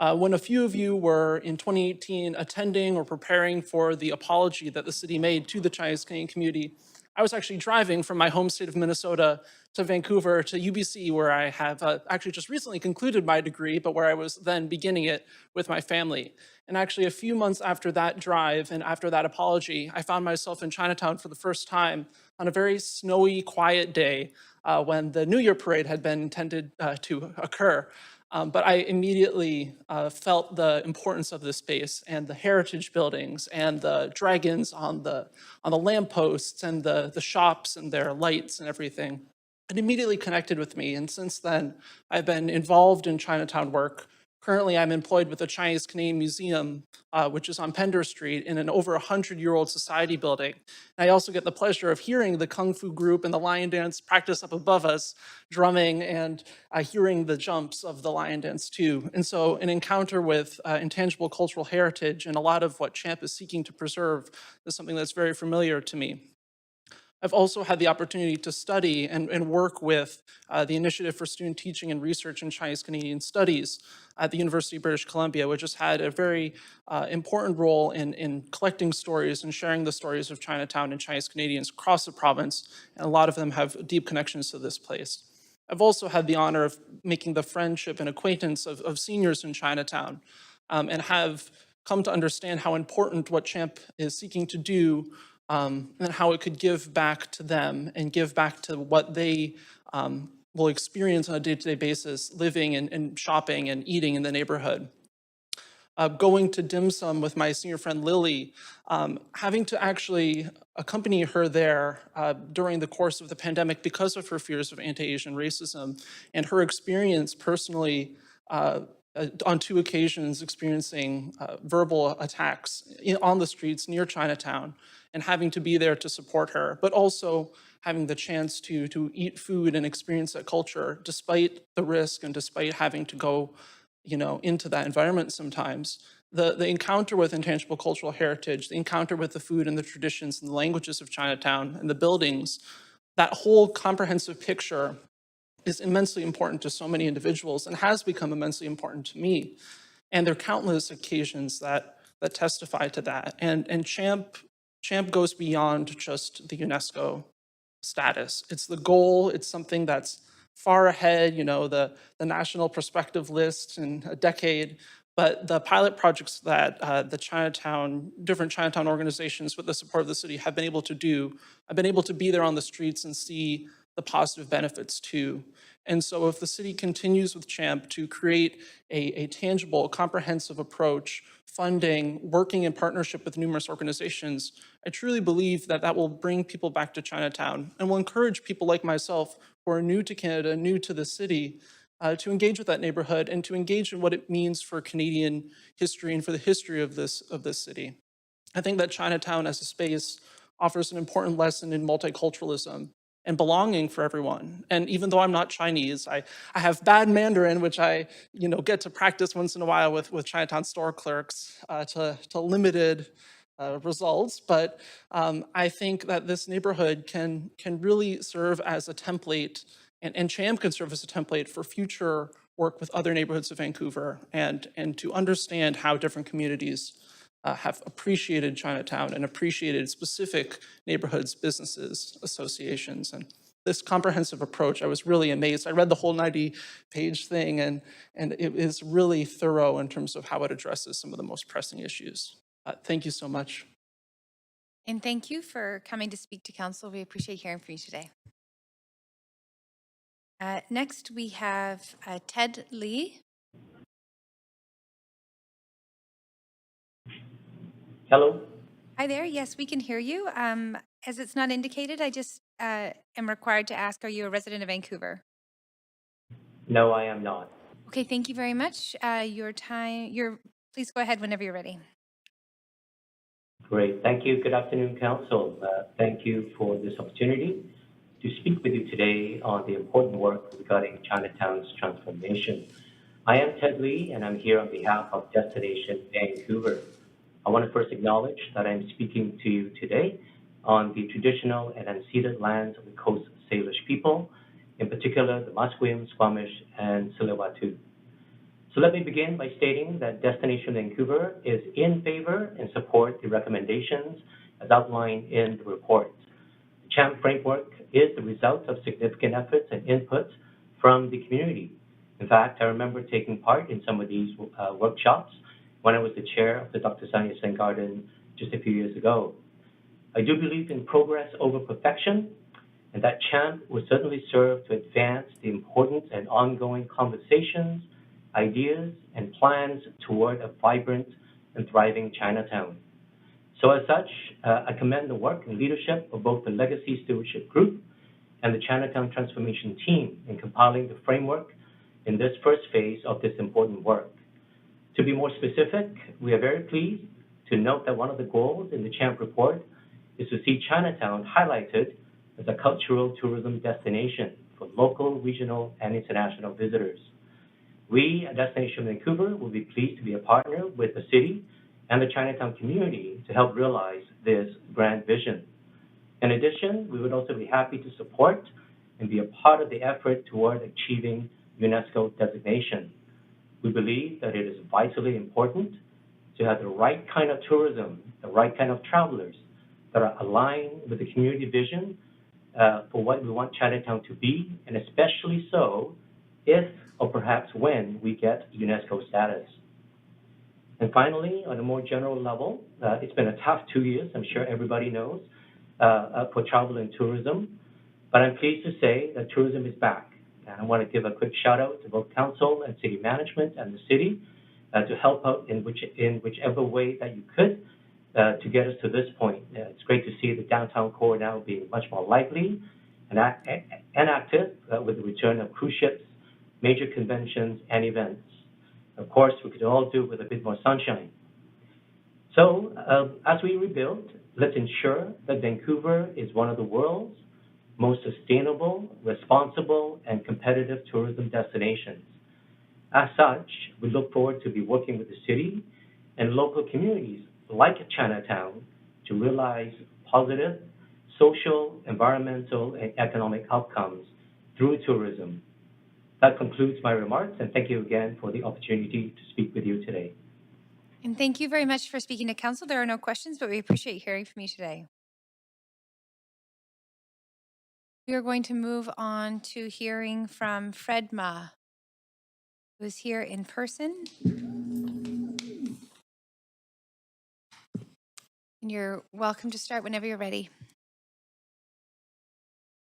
When a few of you were in 2018 attending or preparing for the apology that the city made to the Chinese Canadian community, I was actually driving from my home state of Minnesota to Vancouver to UBC, where I have actually just recently concluded my degree, but where I was then beginning it with my family. And actually a few months after that drive and after that apology, I found myself in Chinatown for the first time on a very snowy, quiet day when the New Year parade had been intended to occur. But I immediately felt the importance of this space and the heritage buildings and the dragons on the lampposts and the shops and their lights and everything. It immediately connected with me. And since then, I've been involved in Chinatown work. Currently, I'm employed with the Chinese Canadian Museum, which is on Pender Street in an over 100-year-old society building. And I also get the pleasure of hearing the Kung Fu group and the lion dance practice up above us, drumming and hearing the jumps of the lion dance too. And so an encounter with intangible cultural heritage and a lot of what CHAMP is seeking to preserve is something that's very familiar to me. I've also had the opportunity to study and work with the Initiative for Student Teaching and Research in Chinese Canadian Studies at the University of British Columbia, which has had a very important role in collecting stories and sharing the stories of Chinatown and Chinese Canadians across the province, and a lot of them have deep connections to this place. I've also had the honor of making the friendship and acquaintance of seniors in Chinatown, and have come to understand how important what CHAMP is seeking to do, and how it could give back to them and give back to what they will experience on a day-to-day basis, living and shopping and eating in the neighborhood. Going to dim sum with my senior friend Lily, having to actually accompany her there during the course of the pandemic because of her fears of anti-Asian racism, and her experience personally on 2 occasions experiencing verbal attacks on the streets near Chinatown, and having to be there to support her, but also having the chance to eat food and experience that culture despite the risk and despite having to go into that environment sometimes. The encounter with intangible cultural heritage, the encounter with the food and the traditions and the languages of Chinatown and the buildings, that whole comprehensive picture is immensely important to so many individuals and has become immensely important to me. And there are countless occasions that testify to that. And CHAMP goes beyond just the UNESCO status. It's the goal, it's something that's far ahead, the national perspective list in a decade, but the pilot projects that different Chinatown organizations with the support of the city have been able to do, I've been able to be there on the streets and see the positive benefits too. And so if the city continues with CHAMP to create a tangible, comprehensive approach, funding, working in partnership with numerous organizations, I truly believe that that will bring people back to Chinatown and will encourage people like myself who are new to Canada, new to the city, to engage with that neighborhood and to engage in what it means for Canadian history and for the history of this city. I think that Chinatown as a space offers an important lesson in multiculturalism and belonging for everyone. And even though I'm not Chinese, I have bad Mandarin, which I get to practice once in a while with Chinatown store clerks to limited results. But I think that this neighborhood can really serve as a template, and CHAMP can serve as a template for future work with other neighborhoods of Vancouver, and to understand how different communities have appreciated Chinatown and appreciated specific neighborhoods, businesses, associations. And this comprehensive approach, I was really amazed. I read the whole 90-page thing, and it is really thorough in terms of how it addresses some of the most pressing issues. Thank you so much. And thank you for coming to speak to council. We appreciate hearing from you today. Next, we have Ted Lee. Hello. Hi there. Yes, we can hear you. As it's not indicated, I just am required to ask, are you a resident of Vancouver? No, I am not. Okay, thank you very much. Please go ahead whenever you're ready. Great. Thank you. Good afternoon, Council. Thank you for this opportunity to speak with you today on the important work regarding Chinatown's transformation. I am Ted Lee, and I'm here on behalf of Destination Vancouver. I want to first acknowledge that I'm speaking to you today on the traditional and unceded lands of the Coast Salish people, in particular the Musqueam, Squamish, and Tsleil-Waututh. So let me begin by stating that Destination Vancouver is in favor and support the recommendations as outlined in the report. The CHAMP framework is the result of significant efforts and inputs from the community. In fact, I remember taking part in some of these workshops when I was the chair of the Dr. Sanya Sen Garden just a few years ago. I do believe in progress over perfection, and that CHAMP will certainly serve to advance the important and ongoing conversations, ideas, and plans toward a vibrant and thriving Chinatown. So as such, I commend the work and leadership of both the Legacy Stewardship Group and the Chinatown Transformation Team in compiling the framework in this first phase of this important work. To be more specific, we are very pleased to note that one of the goals in the CHAMP report is to see Chinatown highlighted as a cultural tourism destination for local, regional, and international visitors. We at Destination Vancouver will be pleased to be a partner with the city and the Chinatown community to help realize this grand vision. In addition, we would also be happy to support and be a part of the effort toward achieving UNESCO designation. We believe that it is vitally important to have the right kind of tourism, the right kind of travelers that are aligned with the community vision for what we want Chinatown to be, and especially so if or perhaps when we get UNESCO status. And finally, on a more general level, it's been a tough 2 years, I'm sure everybody knows, for travel and tourism, but I'm pleased to say that tourism is back. And I want to give a quick shout out to both council and city management and the city to help out in whichever way that you could to get us to this point. It's great to see the downtown core now being much more lively and active with the return of cruise ships, major conventions, and events. Of course, we could all do with a bit more sunshine. So as we rebuild, let's ensure that Vancouver is one of the world's most sustainable, responsible, and competitive tourism destinations. As such, we look forward to be working with the city and local communities like Chinatown to realize positive social, environmental, and economic outcomes through tourism. That concludes my remarks, and thank you again for the opportunity to speak with you today. And thank you very much for speaking to council. There are no questions, but we appreciate hearing from you today. We are going to move on to hearing from Fred Ma, who is here in person. And you're welcome to start whenever you're ready.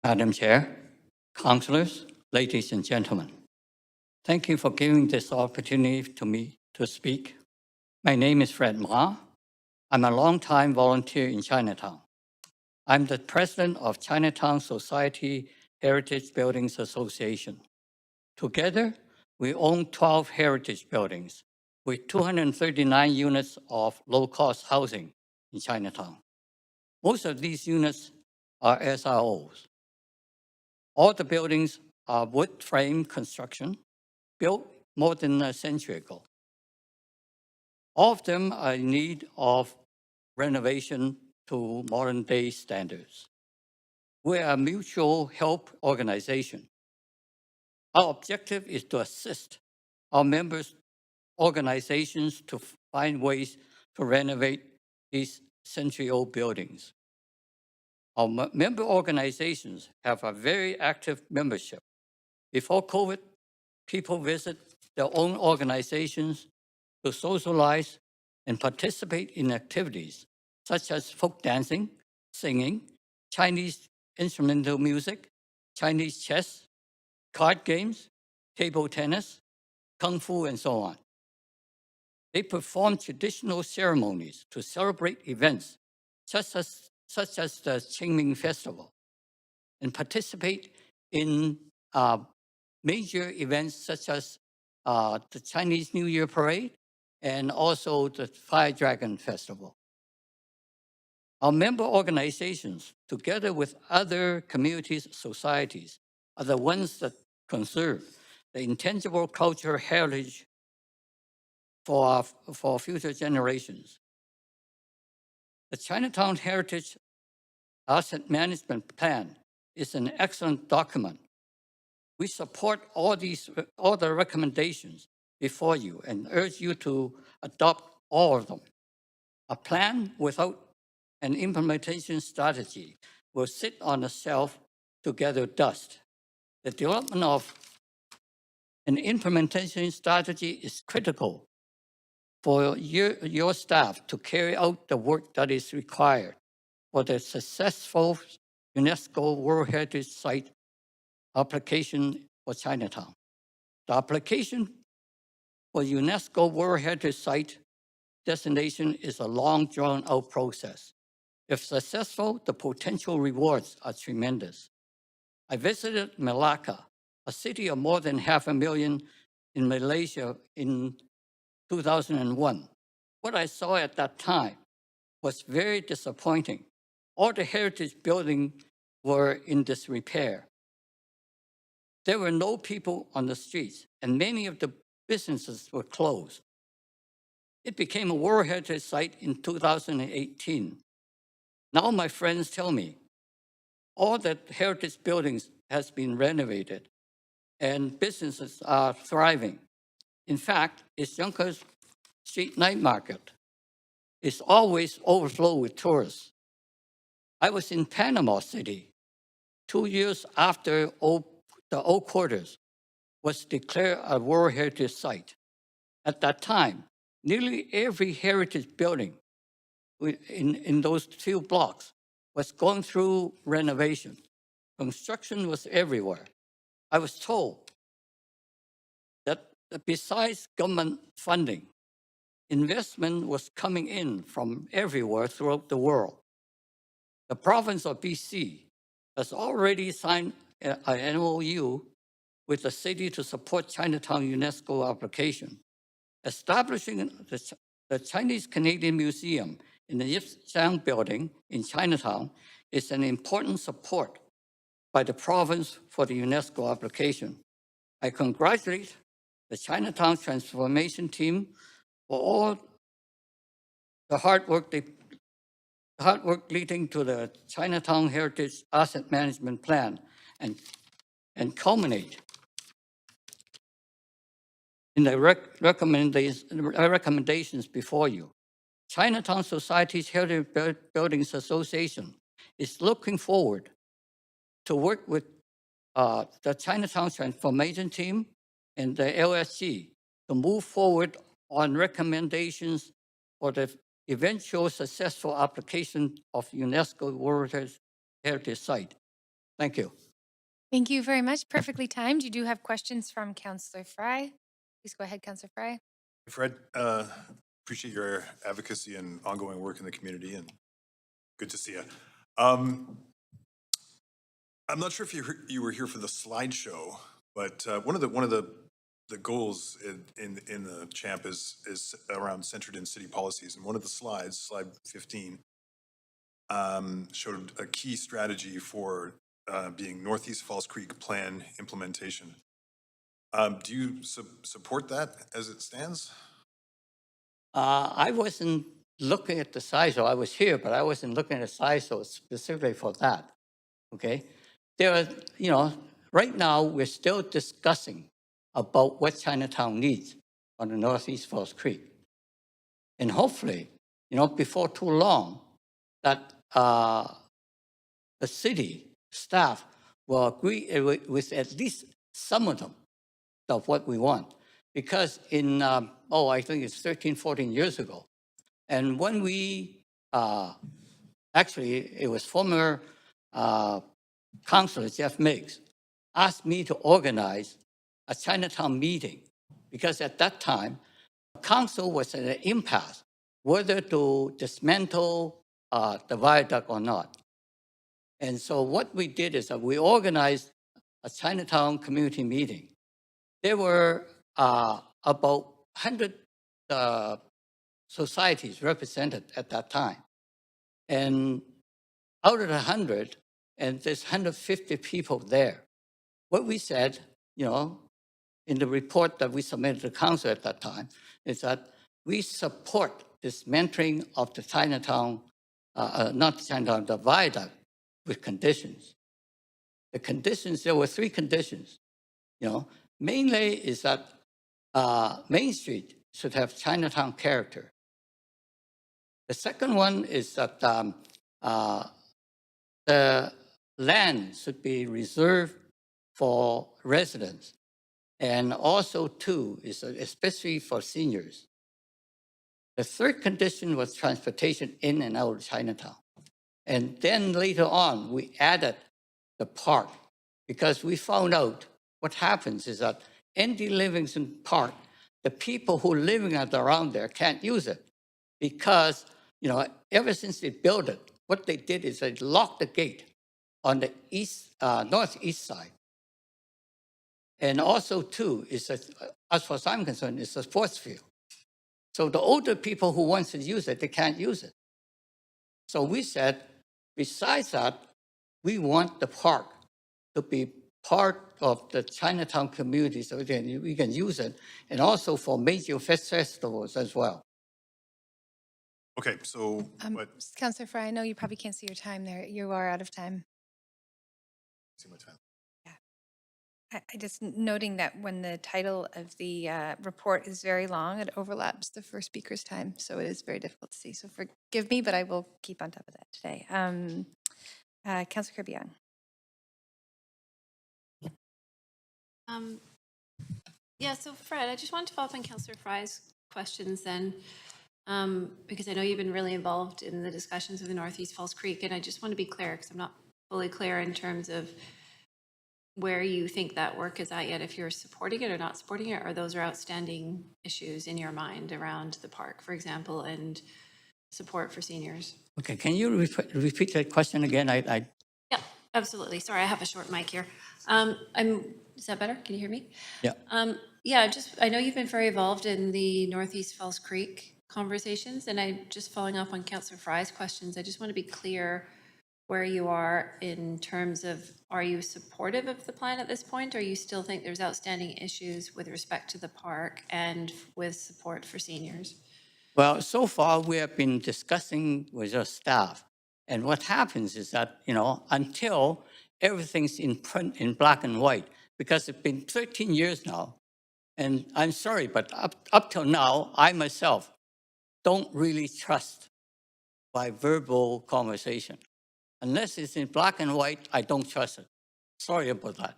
Madam Chair, councillors, ladies and gentlemen, thank you for giving this opportunity to me to speak. My name is Fred Ma. I'm a longtime volunteer in Chinatown. I'm the president of Chinatown Society Heritage Buildings Association. Together, we own 12 heritage buildings with 239 units of low-cost housing in Chinatown. Most of these units are SROs. All the buildings are wood frame construction, built more than a century ago. All of them are in need of renovation to modern day standards. We are a mutual help organization. Our objective is to assist our members' organizations to find ways to renovate these century-old buildings. Our member organizations have a very active membership. Before COVID, people visit their own organizations to socialize and participate in activities such as folk dancing, singing, Chinese instrumental music, Chinese chess, card games, table tennis, kung fu, and so on. They perform traditional ceremonies to celebrate events such as the Qingming Festival and participate in major events such as the Chinese New Year Parade and also the Fire Dragon Festival. Our member organizations, together with other communities, societies, are the ones that conserve the intangible cultural heritage for future generations. The Chinatown Heritage Asset Management Plan is an excellent document. We support all the recommendations before you and urge you to adopt all of them. A plan without an implementation strategy will sit on a shelf to gather dust. The development of an implementation strategy is critical for your staff to carry out the work that is required for the successful UNESCO World Heritage Site application for Chinatown. The application for UNESCO World Heritage Site designation is a long, drawn-out process. If successful, the potential rewards are tremendous. I visited Malacca, a city of more than 500,000 in Malaysia in 2001. What I saw at that time was very disappointing. All the heritage buildings were in disrepair. There were no people on the streets, and many of the businesses were closed. It became a World Heritage Site in 2018. Now my friends tell me all the heritage buildings has been renovated and businesses are thriving. In fact, its Yonkers Street Night Market is always overflowed with tourists. I was in Panama City 2 years after the old quarters was declared a World Heritage Site. At that time, nearly every heritage building in those few blocks was going through renovation. Construction was everywhere. I was told that besides government funding, investment was coming in from everywhere throughout the world. The province of BC has already signed an MOU with the city to support Chinatown UNESCO application. Establishing the Chinese-Canadian Museum in the Yipsang building in Chinatown is an important support by the province for the UNESCO application. I congratulate the Chinatown transformation team for all the hard work leading to the Chinatown Heritage Asset Management Plan and culminate in the recommendations before you. Chinatown Society's Heritage Buildings Association is looking forward to work with the Chinatown Transformation Team and the LSC to move forward on recommendations for the eventual successful application of UNESCO World Heritage Site. Thank you. Thank you very much. Perfectly timed. You do have questions from Councillor Fry. Please go ahead, Councillor Fry. Fred, appreciate your advocacy and ongoing work in the community, and good to see you. I'm not sure if you were here for the slideshow, but one of the goals in the CHAMP is around centered in city policies, and one of the slides, slide 15, showed a key strategy for being Northeast Falls Creek Plan implementation. Do you support that as it stands? I wasn't looking at the slideshow. I was here, but I wasn't looking at the slideshow specifically for that. Okay, there are, right now we're still discussing about what Chinatown needs on the Northeast Falls Creek, and hopefully, before too long, that the city staff will agree with at least some of them of what we want. Because in, I think it's 13, 14 years ago, and when we, actually, it was former Councillor Jeff Miggs asked me to organize a Chinatown meeting, because at that time, the council was at an impasse whether to dismantle the viaduct or not. And so what we did is that we organized a Chinatown community meeting. There were about 100 societies represented at that time. And out of the 100, and there's 150 people there. What we said, in the report that we submitted to the council at that time, is that we support dismantling of the Chinatown, not Chinatown, the viaduct, with conditions. The conditions, there were 3 conditions. Mainly is that Main Street should have Chinatown character. The second one is that the land should be reserved for residents. And also, too, is especially for seniors. The third condition was transportation in and out of Chinatown. And then later on, we added the park, because we found out what happens is that Andy Livingston Park, the people who are living around there can't use it, because ever since they built it, what they did is they locked the gate on the northeast side. And also, too, is that, as far as I'm concerned, it's a sports field. So the older people who want to use it, they can't use it. So we said, besides that, we want the park to be part of the Chinatown community so we can use it, and also for major festivals as well. Okay, so Councillor Fry, I know you probably can't see your time there. You are out of time. See my time. I just noting that when the title of the report is very long, it overlaps the first speaker's time, so it is very difficult to see. So forgive me, but I will keep on top of that today. Councillor Kirby Young. Yeah, so Fred, I just wanted to follow up on Councillor Fry's questions then, because I know you've been really involved in the discussions of the Northeast Falls Creek, and I just want to be clear, because I'm not fully clear in terms of where you think that work is at yet, if you're supporting it or not supporting it, or those are outstanding issues in your mind around the park, for example, and support for seniors. Okay, can you repeat that question again? Yeah, absolutely. Sorry, I have a short mic here. Is that better? Can you hear me? Yeah. Yeah, I know you've been very involved in the Northeast Falls Creek conversations, and I just following up on Councillor Fry's questions, I just want to be clear where you are in terms of, are you supportive of the plan at this point, or you still think there's outstanding issues with respect to the park and with support for seniors? Well, so far we have been discussing with your staff. And what happens is that, until everything's in print in black and white, because it's been 13 years now, and I'm sorry, but up till now, I myself don't really trust by verbal conversation. Unless it's in black and white, I don't trust it. Sorry about that.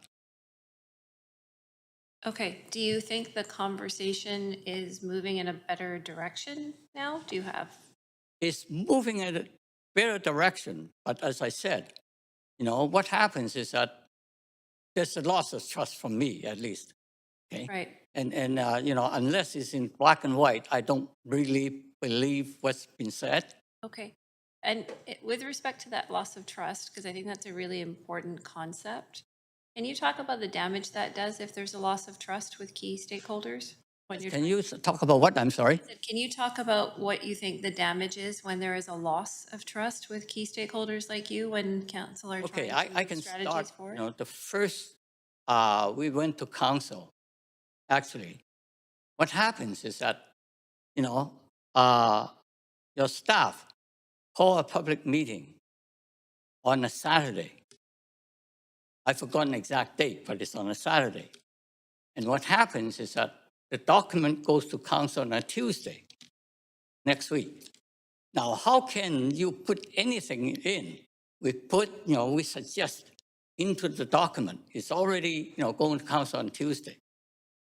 Okay, do you think the conversation is moving in a better direction now? Do you have? It's moving in a better direction, but as I said, what happens is that there's a loss of trust from me, at least. Okay. Right. And unless it's in black and white, I don't really believe what's been said. Okay. And with respect to that loss of trust, because I think that's a really important concept, can you talk about the damage that does if there's a loss of trust with key stakeholders? Can you talk about what? I'm sorry. Can you talk about what you think the damage is when there is a loss of trust with key stakeholders like you when council are Okay, trying to I can strategies start. forward? The first, we went to council. Actually, what happens is that, your staff call a public meeting on a Saturday. I forgot an exact date, but it's on a Saturday. And what happens is that the document goes to council on a Tuesday next week. Now, how can you put anything in? We suggest into the document. It's already, going to council on Tuesday.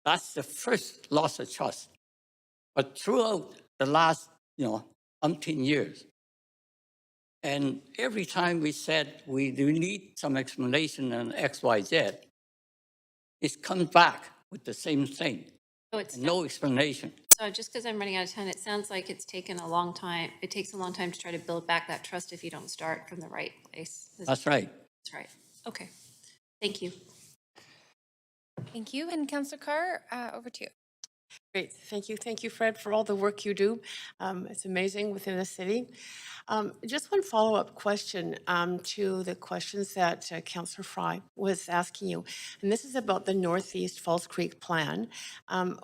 That's the first loss of trust. But throughout the last, umpteen years, and every time we said we do need some explanation on X, Y, Z, it's come back with the same thing. So it's no explanation. So just because I'm running out of time, it sounds like it's taken a long time. It takes a long time to try to build back that trust if you don't start from the right place. That's right. That's right. Okay. Thank you. Thank you. And Councillor Carr, over to you. Great. Thank you. Thank you, Fred, for all the work you do. It's amazing within the city. Just one follow-up question to the questions that Councillor Fry was asking you. And this is about the Northeast Falls Creek Plan,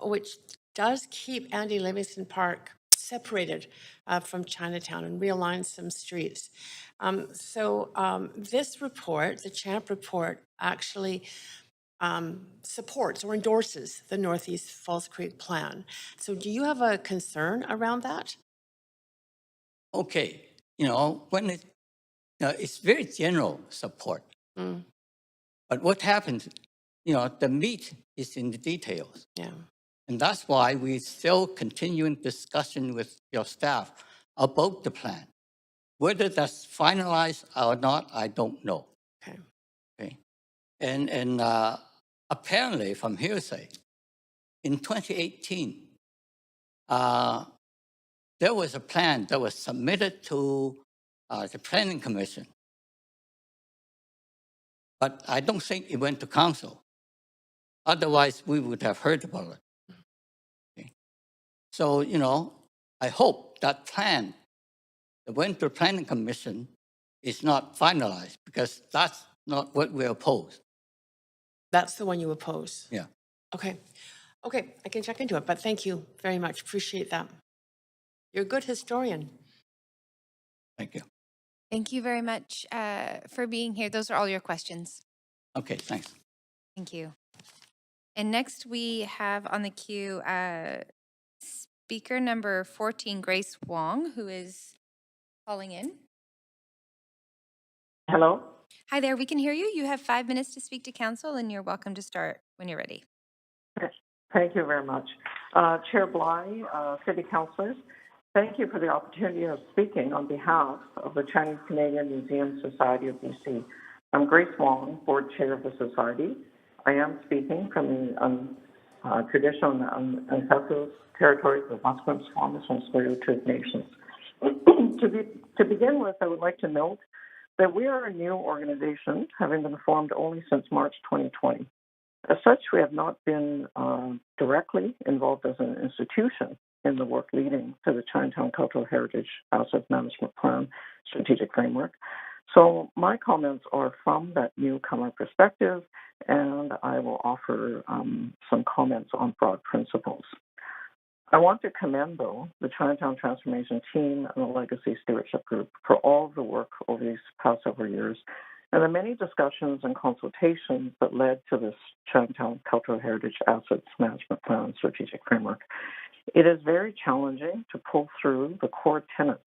which does keep Andy Livingston Park separated from Chinatown and realign some streets. This report, the CHAMP report, actually supports or endorses the Northeast Falls Creek Plan. So do you have a concern around that? Okay, when it's very general support. But what happens, the meat is in the details. Yeah. And that's why we still continuing discussion with your staff about the plan. Whether that's finalized or not, I don't know. Okay. And apparently from hearsay, in 2018, there was a plan that was submitted to the Planning Commission. But I don't think it went to council. Otherwise, we would have heard about it. Okay. So, I hope that plan that went to the Planning Commission is not finalized, because that's not what we oppose. That's the one you oppose? Yeah. Okay. Okay, I can check into it, but thank you very much. Appreciate that. You're a good historian. Thank you. Thank you very much for being here. Those are all your questions. Okay, thanks. Thank you. And next we have on the queue speaker number 14, Grace Wong, who is calling in. Hello. Hi there, we can hear you. You have 5 minutes to speak to council, and you're welcome to start when you're ready. Thank you very much. Chair Bligh, City Councilors, thank you for the opportunity of speaking on behalf of the Chinese Canadian Museum Society of BC. I'm Grace Wong, Board Chair of the Society. I am speaking from the traditional and ancestral territories of Musqueam, Squamish, and Tsleil-Waututh Nations. To begin with, I would like to note that we are a new organization, having been formed only since March 2020. As such, we have not been directly involved as an institution in the work leading to the Chinatown Cultural Heritage Asset Management Plan strategic framework. So my comments are from that newcomer perspective, and I will offer some comments on broad principles. I want to commend, though, the Chinatown Transformation Team and the Legacy Stewardship Group for all of the work over these past several years and the many discussions and consultations that led to this Chinatown Cultural Heritage Assets Management Plan strategic framework. It is very challenging to pull through the core tenets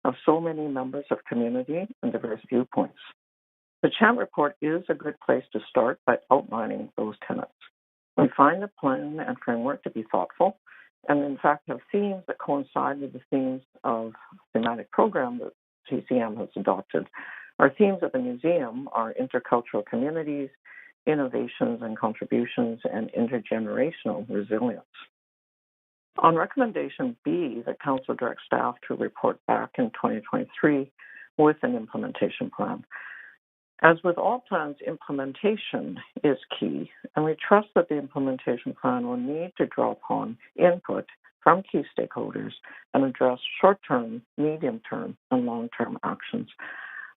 of so many members of community and diverse viewpoints. The CHAM report is a good place to start by outlining those tenets. We find the plan and framework to be thoughtful and in fact have themes that coincide with the themes of the thematic program that CCM has adopted. Our themes at the museum are intercultural communities, innovations and contributions, and intergenerational resilience. On recommendation B, the Council directs staff to report back in 2023 with an implementation plan. As with all plans, implementation is key, and we trust that the implementation plan will need to draw upon input from key stakeholders and address short-term, medium-term, and long-term actions.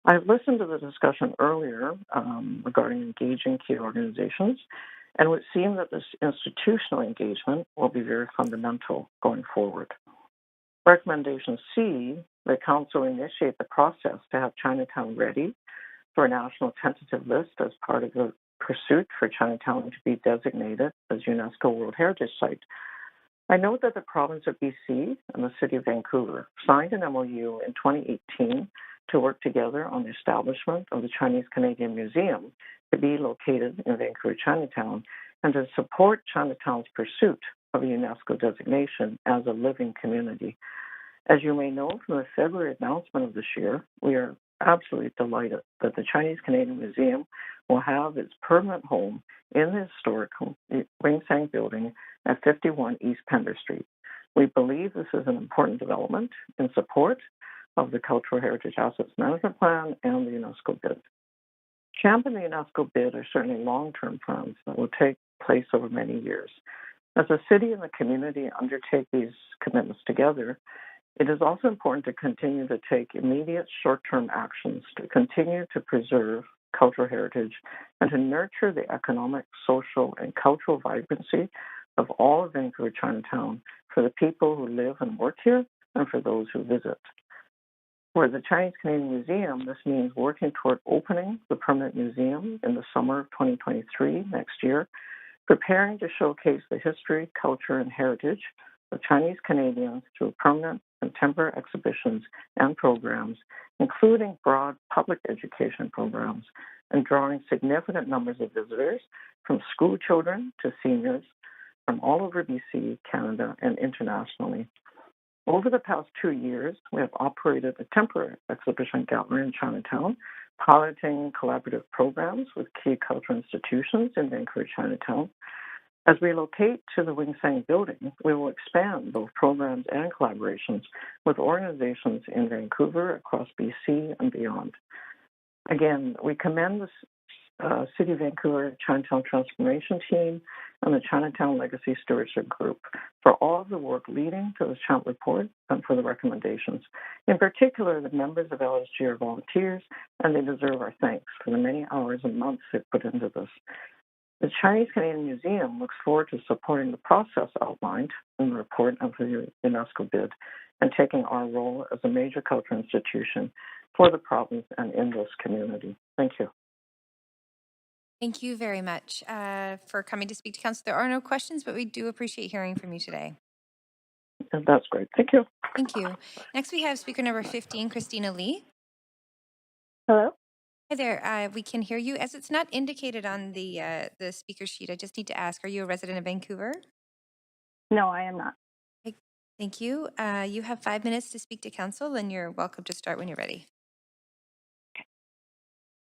I've listened to the discussion earlier regarding engaging key organizations, and it would seem that this institutional engagement will be very fundamental going forward. Recommendation C, the Council initiate the process to have Chinatown ready for a national tentative list as part of the pursuit for Chinatown to be designated as UNESCO World Heritage Site. I note that the province of BC and the City of Vancouver signed an MOU in 2018 to work together on the establishment of the Chinese Canadian Museum to be located in Vancouver, Chinatown, and to support Chinatown's pursuit of a UNESCO designation as a living community. As you may know from the February announcement of this year, we are absolutely delighted that the Chinese Canadian Museum will have its permanent home in the historic Wing Sang building at 51 East Pender Street. We believe this is an important development in support of the Cultural Heritage Assets Management Plan and the UNESCO bid. CHAMP and the UNESCO bid are certainly long-term plans that will take place over many years. As the city and the community undertake these commitments together, it is also important to continue to take immediate short-term actions to continue to preserve cultural heritage and to nurture the economic, social, and cultural vibrancy of all of Vancouver Chinatown for the people who live and work here and for those who visit. For the Chinese Canadian Museum, this means working toward opening the permanent museum in the summer of 2023, next year, preparing to showcase the history, culture, and heritage of Chinese Canadians through permanent contemporary exhibitions and programs, including broad public education programs, and drawing significant numbers of visitors from school children to seniors from all over BC, Canada, and internationally. Over the past 2 years, we have operated a temporary exhibition gallery in Chinatown, piloting collaborative programs with key cultural institutions in Vancouver, Chinatown. As we locate to the Wing Sang building, we will expand both programs and collaborations with organizations in Vancouver, across BC, and beyond. Again, we commend the City of Vancouver Chinatown Transformation Team and the Chinatown Legacy Stewardship Group for all of the work leading to the CHAMP report and for the recommendations. In particular, the members of LSG are volunteers, and they deserve our thanks for the many hours and months they've put into this. The Chinese Canadian Museum looks forward to supporting the process outlined in the report of the UNESCO bid and taking our role as a major cultural institution for the province and in this community. Thank you. Thank you very much for coming to speak to council. There are no questions, but we do appreciate hearing from you today. That's great. Thank you. Thank you. Next, we have speaker number 15, Christina Lee. Hello? Hi there. We can hear you. As it's not indicated on the speaker sheet, I just need to ask, are you a resident of Vancouver? No, I am not. Okay, thank you. You have 5 minutes to speak to council, and you're welcome to start when you're ready.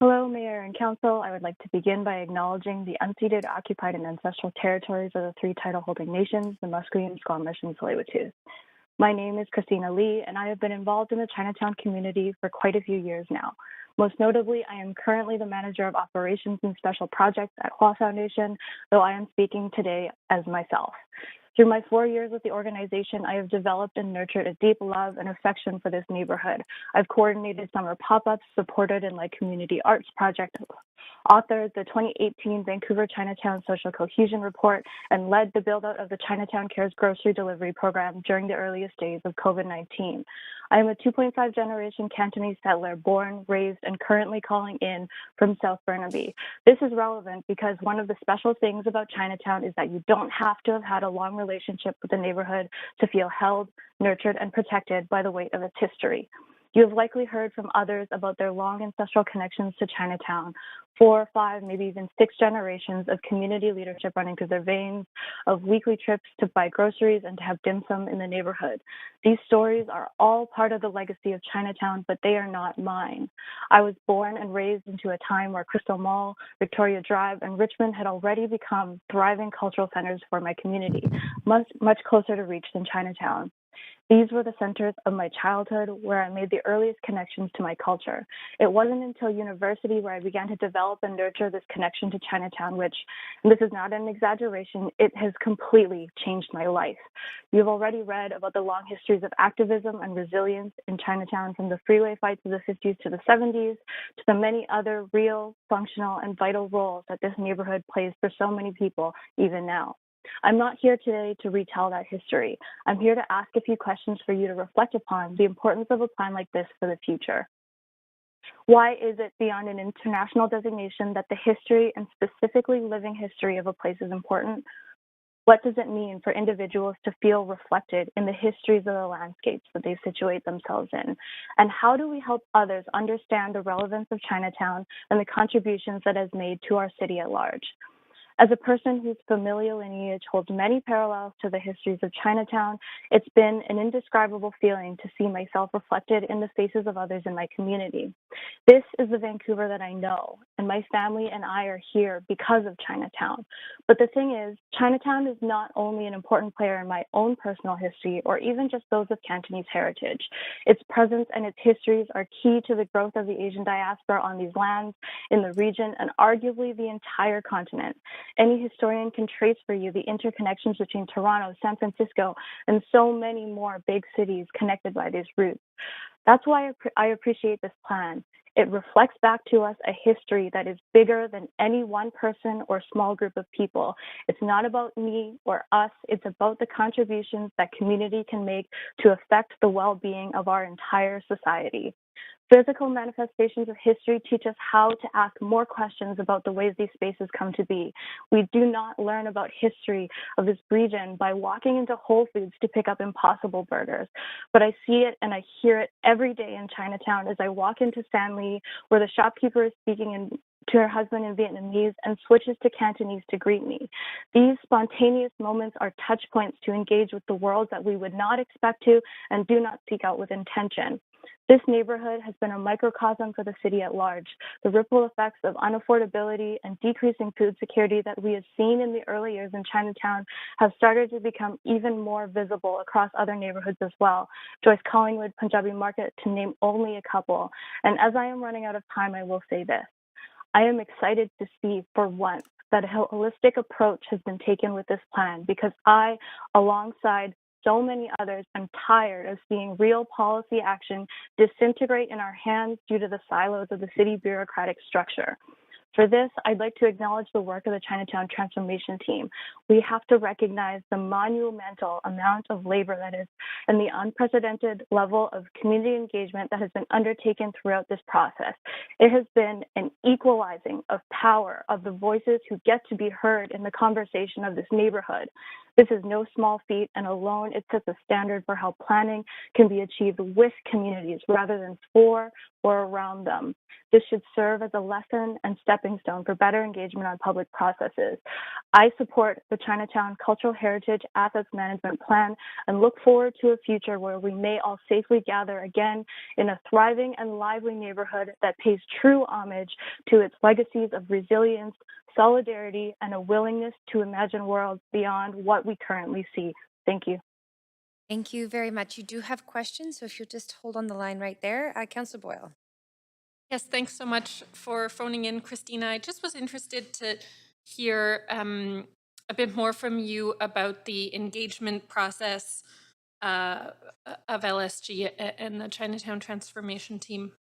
Hello, Mayor and Council. I would like to begin by acknowledging the unceded, occupied, and ancestral territories of the three title-holding nations, the Musqueam, Squamish, and Tsleil-Waututh. My name is Christina Lee, and I have been involved in the Chinatown community for quite a few years now. Most notably, I am currently the Manager of Operations and Special Projects at Hua Foundation, though I am speaking today as myself. Through my 4 years with the organization, I have developed and nurtured a deep love and affection for this neighborhood. I've coordinated summer pop-ups, supported and led community arts projects, authored the 2018 Vancouver Chinatown Social Cohesion Report, and led the build-out of the Chinatown Cares grocery delivery program during the earliest days of COVID-19. I am a 2.5 generation Cantonese settler, born, raised, and currently calling in from South Burnaby. This is relevant because one of the special things about Chinatown is that you don't have to have had a long relationship with the neighborhood to feel held, nurtured, and protected by the weight of its history. You have likely heard from others about their long ancestral connections to Chinatown, 4, 5, maybe even 6 generations of community leadership running through their veins, of weekly trips to buy groceries and to have dim sum in the neighborhood. These stories are all part of the legacy of Chinatown, but they are not mine. I was born and raised into a time where Crystal Mall, Victoria Drive, and Richmond had already become thriving cultural centers for my community, much closer to reach than Chinatown. These were the centers of my childhood where I made the earliest connections to my culture. It wasn't until university where I began to develop and nurture this connection to Chinatown, which, and this is not an exaggeration, it has completely changed my life. You've already read about the long histories of activism and resilience in Chinatown, from the freeway fights of the 50s to the 70s, to the many other real, functional, and vital roles that this neighborhood plays for so many people even now. I'm not here today to retell that history. I'm here to ask a few questions for you to reflect upon the importance of a plan like this for the future. Why is it beyond an international designation that the history and specifically living history of a place is important? What does it mean for individuals to feel reflected in the histories of the landscapes that they situate themselves in? And how do we help others understand the relevance of Chinatown and the contributions that it has made to our city at large? As a person whose familial lineage holds many parallels to the histories of Chinatown, it's been an indescribable feeling to see myself reflected in the faces of others in my community. This is the Vancouver that I know, and my family and I are here because of Chinatown. But the thing is, Chinatown is not only an important player in my own personal history or even just those of Cantonese heritage. Its presence and its histories are key to the growth of the Asian diaspora on these lands, in the region, and arguably the entire continent. Any historian can trace for you the interconnections between Toronto, San Francisco, and so many more big cities connected by these routes. That's why I appreciate this plan. It reflects back to us a history that is bigger than any one person or small group of people. It's not about me or us. It's about the contributions that community can make to affect the well-being of our entire society. Physical manifestations of history teach us how to ask more questions about the ways these spaces come to be. We do not learn about history of this region by walking into Whole Foods to pick up Impossible Burgers, but I see it and I hear it every day in Chinatown as I walk into San Lee, where the shopkeeper is speaking to her husband in Vietnamese and switches to Cantonese to greet me. These spontaneous moments are touch points to engage with the world that we would not expect to and do not seek out with intention. This neighborhood has been a microcosm for the city at large. The ripple effects of unaffordability and decreasing food security that we have seen in the early years in Chinatown have started to become even more visible across other neighborhoods as well. Joyce Collingwood, Punjabi Market, to name only a couple. And as I am running out of time, I will say this. I am excited to see, for once, that a holistic approach has been taken with this plan, because I, alongside so many others, am tired of seeing real policy action disintegrate in our hands due to the silos of the city bureaucratic structure. For this, I'd like to acknowledge the work of the Chinatown Transformation Team. We have to recognize the monumental amount of labor that is and the unprecedented level of community engagement that has been undertaken throughout this process. It has been an equalizing of power of the voices who get to be heard in the conversation of this neighborhood. This is no small feat, and alone it sets a standard for how planning can be achieved with communities rather than for or around them. This should serve as a lesson and stepping stone for better engagement on public processes. I support the Chinatown Cultural Heritage Assets Management Plan and look forward to a future where we may all safely gather again in a thriving and lively neighborhood that pays true homage to its legacies of resilience, solidarity, and a willingness to imagine worlds beyond what we currently see. Thank you. Thank you very much. You do have questions, so if you'll just hold on the line right there. Councillor Boyle. Yes, thanks so much for phoning in, Christina. I just was interested to hear a bit more from you about the engagement process of LSG and the Chinatown Transformation Team.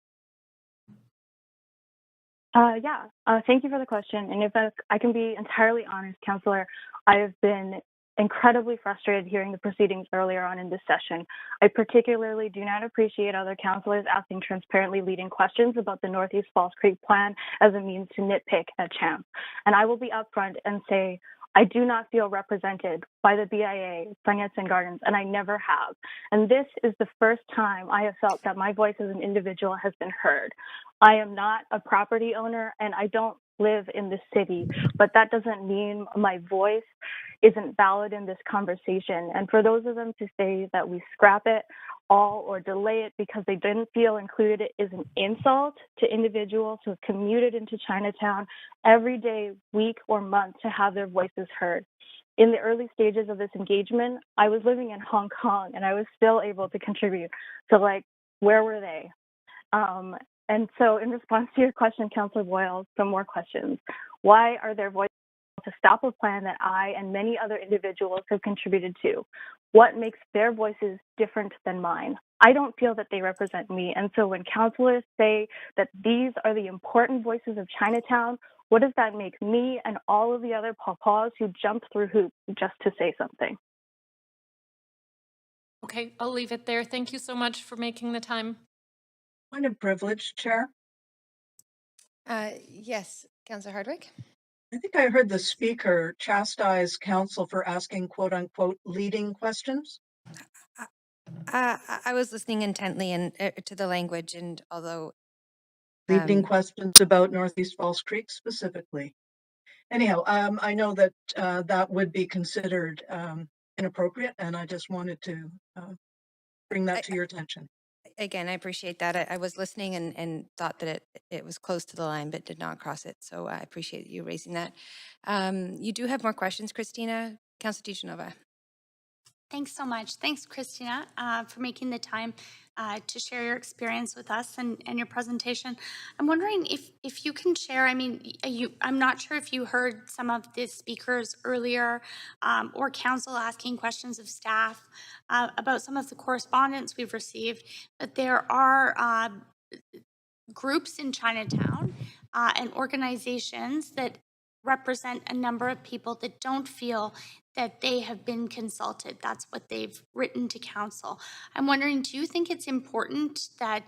Thank you for the question. And if I can be entirely honest, Councillor, I have been incredibly frustrated hearing the proceedings earlier on in this session. I particularly do not appreciate other councillors asking transparently leading questions about the Northeast Falls Creek plan as a means to nitpick at chance. And I will be upfront and say, I do not feel represented by the BIA, Finance and Gardens, and I never have. And this is the first time I have felt that my voice as an individual has been heard. I am not a property owner and I don't live in the city, but that doesn't mean my voice isn't valid in this conversation. And for those of them to say that we scrap it all or delay it because they didn't feel included is an insult to individuals who have commuted into Chinatown every day, week, or month to have their voices heard. In the early stages of this engagement, I was living in Hong Kong and I was still able to contribute. So where were they? And so in response to your question, Councillor Boyle, some more questions. Why are their voices to stop a plan that I and many other individuals have contributed to? What makes their voices different than mine? I don't feel that they represent me. And so when councillors say that these are the important voices of Chinatown, what does that make me and all of the other pawpaws who jumped through hoops just to say something? Okay, I'll leave it there. Thank you so much for making the time. Point of privilege, Chair. Yes, Councillor Hardwick. I think I heard the speaker chastise council for asking quote unquote leading questions. I was listening intently and to the language, and although Leading questions about Northeast Falls Creek specifically. Anyhow, I know that that would be considered inappropriate, and I just wanted to bring that to your attention. Again, I appreciate that. I was listening and thought that it was close to the line, but did not cross it. So I appreciate you raising that. You do have more questions, Christina. Councillor DiGenova. Thanks so much. Thanks, Christina, for making the time to share your experience with us and your presentation. I'm wondering if you can share, I'm not sure if you heard some of the speakers earlier or council asking questions of staff about some of the correspondence we've received, but there are groups in Chinatown and organizations that represent a number of people that don't feel that they have been consulted. That's what they've written to council. I'm wondering, do you think it's important that,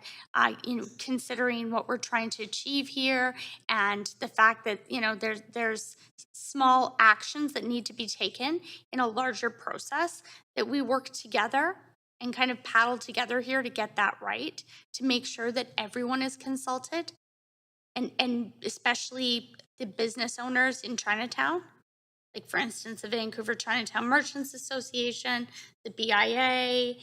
considering what we're trying to achieve here and the fact that, there's small actions that need to be taken in a larger process, that we work together and kind of paddle together here to get that right, to make sure that everyone is consulted, and especially the business owners in Chinatown? Like, for instance, the Vancouver Chinatown Merchants Association, the BIA,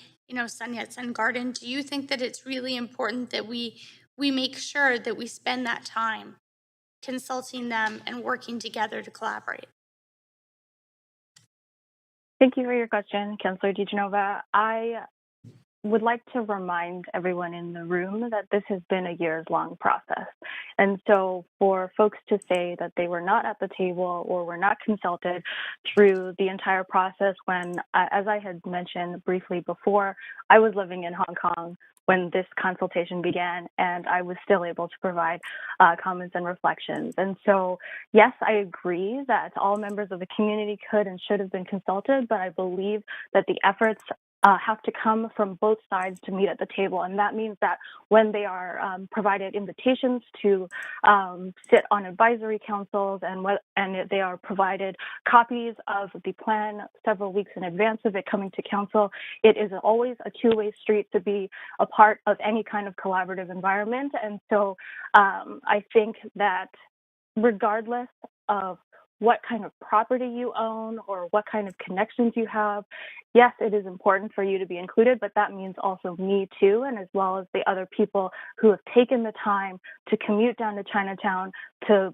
Sun Yat-sen Garden. Do you think that it's really important that we make sure that we spend that time consulting them and working together to collaborate? Thank you for your question, Councillor DiGenova. I would like to remind everyone in the room that this has been a years-long process. And so for folks to say that they were not at the table or were not consulted through the entire process when, as I had mentioned briefly before, I was living in Hong Kong when this consultation began, and I was still able to provide comments and reflections. And so, yes, I agree that all members of the community could and should have been consulted, but I believe that the efforts have to come from both sides to meet at the table. And that means that when they are provided invitations to sit on advisory councils and they are provided copies of the plan several weeks in advance of it coming to council, it is always a two-way street to be a part of any kind of collaborative environment. And so I think that regardless of what kind of property you own or what kind of connections you have, yes, it is important for you to be included, but that means also me too, and as well as the other people who have taken the time to commute down to Chinatown to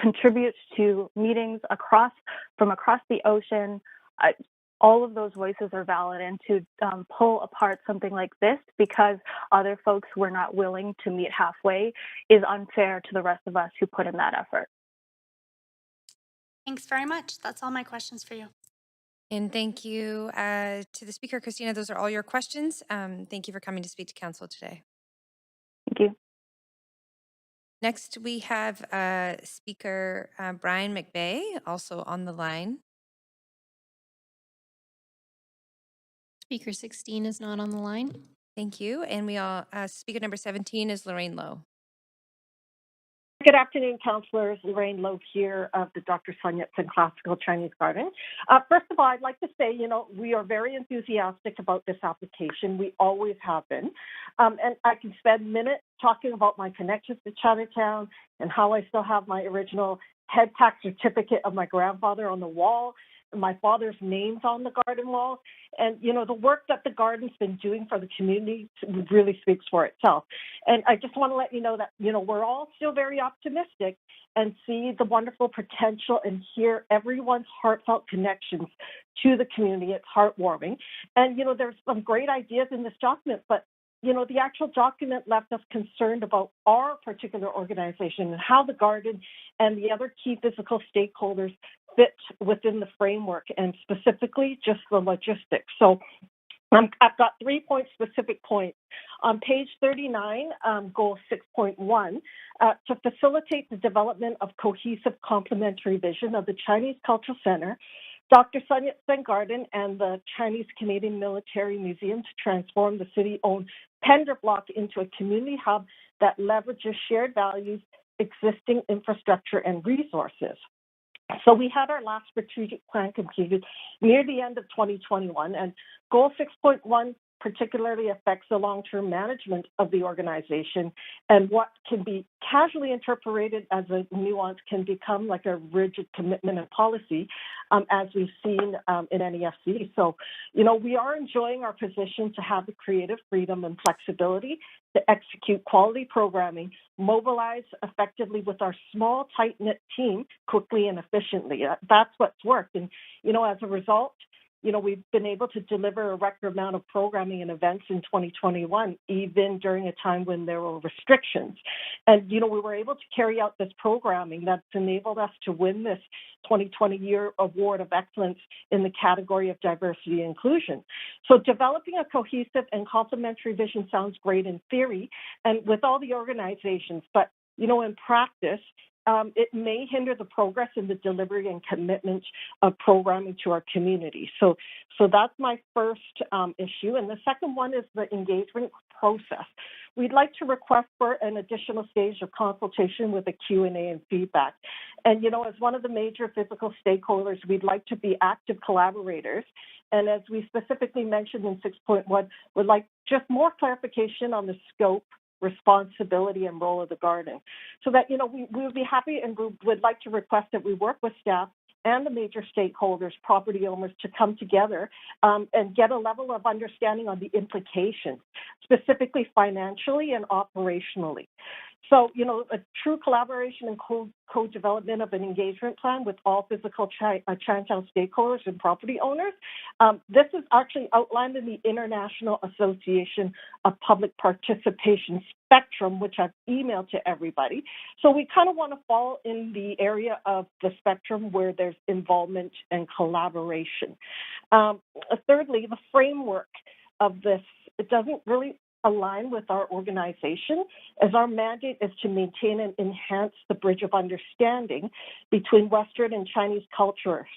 contribute to meetings from across the ocean. All of those voices are valid, and to pull apart something like this because other folks were not willing to meet halfway is unfair to the rest of us who put in that effort. Thanks very much. That's all my questions for you. And thank you to the speaker, Christina. Those are all your questions. Thank you for coming to speak to council today. Thank you. Next, we have Speaker Brian McVeigh, also on the line. Speaker 16 is not on the line. Thank you. And we all speaker number 17 is Lorraine Lowe. Good afternoon, councillors. Lorraine Lowe here of the Dr. Sun Yat-sen Classical Chinese Garden. First of all, I'd like to say, we are very enthusiastic about this application. We always have been. And I can spend minutes talking about my connections to Chinatown and how I still have my original head tax certificate of my grandfather on the wall, and my father's names on the garden wall. And, the work that the garden's been doing for the community really speaks for itself. And I just want to let you know that, we're all still very optimistic and see the wonderful potential and hear everyone's heartfelt connections to the community. It's heartwarming. And, there's some great ideas in this document, but the actual document left us concerned about our particular organization and how the garden and the other key physical stakeholders fit within the framework, and specifically just the logistics. So I've got 3 specific points. On page 39, goal 6.1, to facilitate the development of cohesive complementary vision of the Chinese Cultural Center, Dr. Sun Yat-sen Garden and the Chinese Canadian Military Museum to transform the city-owned Pender Block into a community hub that leverages shared values, existing infrastructure, and resources. So we had our last strategic plan completed near the end of 2021, and goal 6.1 particularly affects the long-term management of the organization, and what can be casually interpreted as a nuance can become like a rigid commitment and policy, as we've seen in NEFC. So, we are enjoying our position to have the creative freedom and flexibility to execute quality programming, mobilize effectively with our small, tight-knit team quickly and efficiently. That's what's worked. And, as a result, we've been able to deliver a record amount of programming and events in 2021, even during a time when there were restrictions. And, we were able to carry out this programming that's enabled us to win this 2020 Year Award of Excellence in the category of diversity and inclusion. So developing a cohesive and complementary vision sounds great in theory and with all the organizations, but, in practice, it may hinder the progress in the delivery and commitment of programming to our community. So that's my first issue. And the second one is the engagement process. We'd like to request for an additional stage of consultation with a Q&A and feedback. And, as one of the major physical stakeholders, we'd like to be active collaborators. And as we specifically mentioned in 6.1, we'd like just more clarification on the scope, responsibility, and role of the garden, so that we would be happy and we would like to request that we work with staff and the major stakeholders, property owners, to come together and get a level of understanding on the implications, specifically financially and operationally. So, a true collaboration and co-development of an engagement plan with all physical Chinatown stakeholders and property owners. This is actually outlined in the International Association of Public Participation Spectrum, which I've emailed to everybody. So we kind of want to fall in the area of the spectrum where there's involvement and collaboration. Thirdly, the framework of this, it doesn't really align with our organization, as our mandate is to maintain and enhance the bridge of understanding between Western and Chinese cultures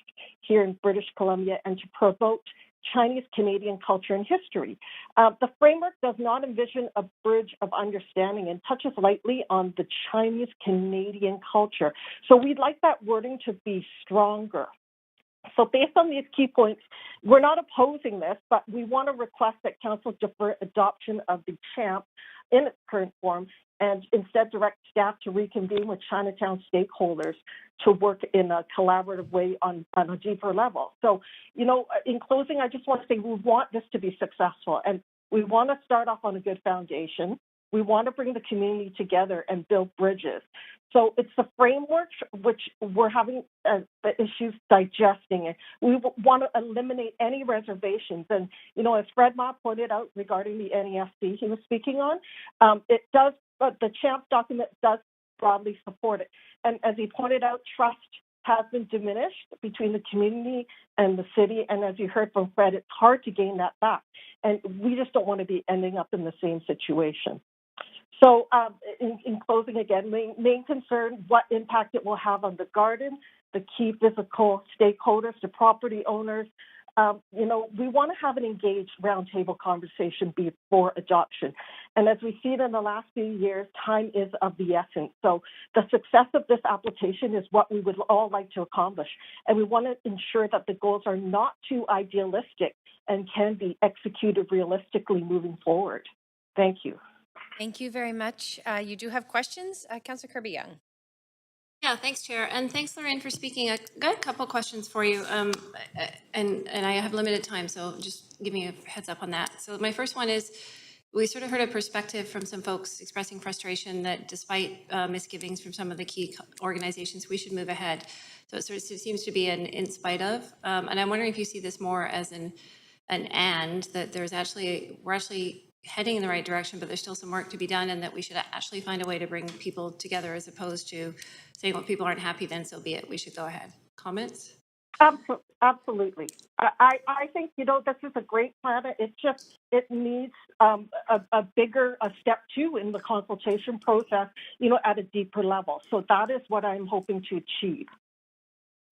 here in British Columbia and to promote Chinese Canadian culture and history. The framework does not envision a bridge of understanding and touches lightly on the Chinese Canadian culture. So we'd like that wording to be stronger. So based on these key points, we're not opposing this, but we want to request that Council defer adoption of the CHAMP in its current form and instead direct staff to reconvene with Chinatown stakeholders to work in a collaborative way on a deeper level. So, you know, in closing, I just want to say we want this to be successful, and we want to start off on a good foundation. We want to bring the community together and build bridges. So it's the framework which we're having the issues digesting it. We want to eliminate any reservations. And, you know, as Fred Ma pointed out regarding the NEFC he was speaking on, it does, the CHAMP document does broadly support it. And as he pointed out, trust has been diminished between the community and the city. And as you heard from Fred, it's hard to gain that back. And we just don't want to be ending up in the same situation. So in closing again, main concern, what impact it will have on the garden, the key physical stakeholders, the property owners. You know, we want to have an engaged roundtable conversation before adoption. And as we see it in the last few years, time is of the essence. So the success of this application is what we would all like to accomplish. And we want to ensure that the goals are not too idealistic and can be executed realistically moving forward. Thank you. Thank you very much. You do have questions? Councillor Kirby Young. Yeah, thanks, Chair. And thanks, Lorraine, for speaking. I got a couple questions for you. And I have limited time, so just give me a heads up on that. So my first one is, we sort of heard a perspective from some folks expressing frustration that despite misgivings from some of the key organizations, we should move ahead. So it sort of seems to be an in spite of. And I'm wondering if you see this more as an and, that we're actually heading in the right direction, but there's still some work to be done, and that we should actually find a way to bring people together as opposed to saying, well, people aren't happy, then so be it. We should go ahead. Comments? Absolutely. I think, you know, this is a great plan. It needs a bigger step two in the consultation process, you know, at a deeper level. So that is what I'm hoping to achieve.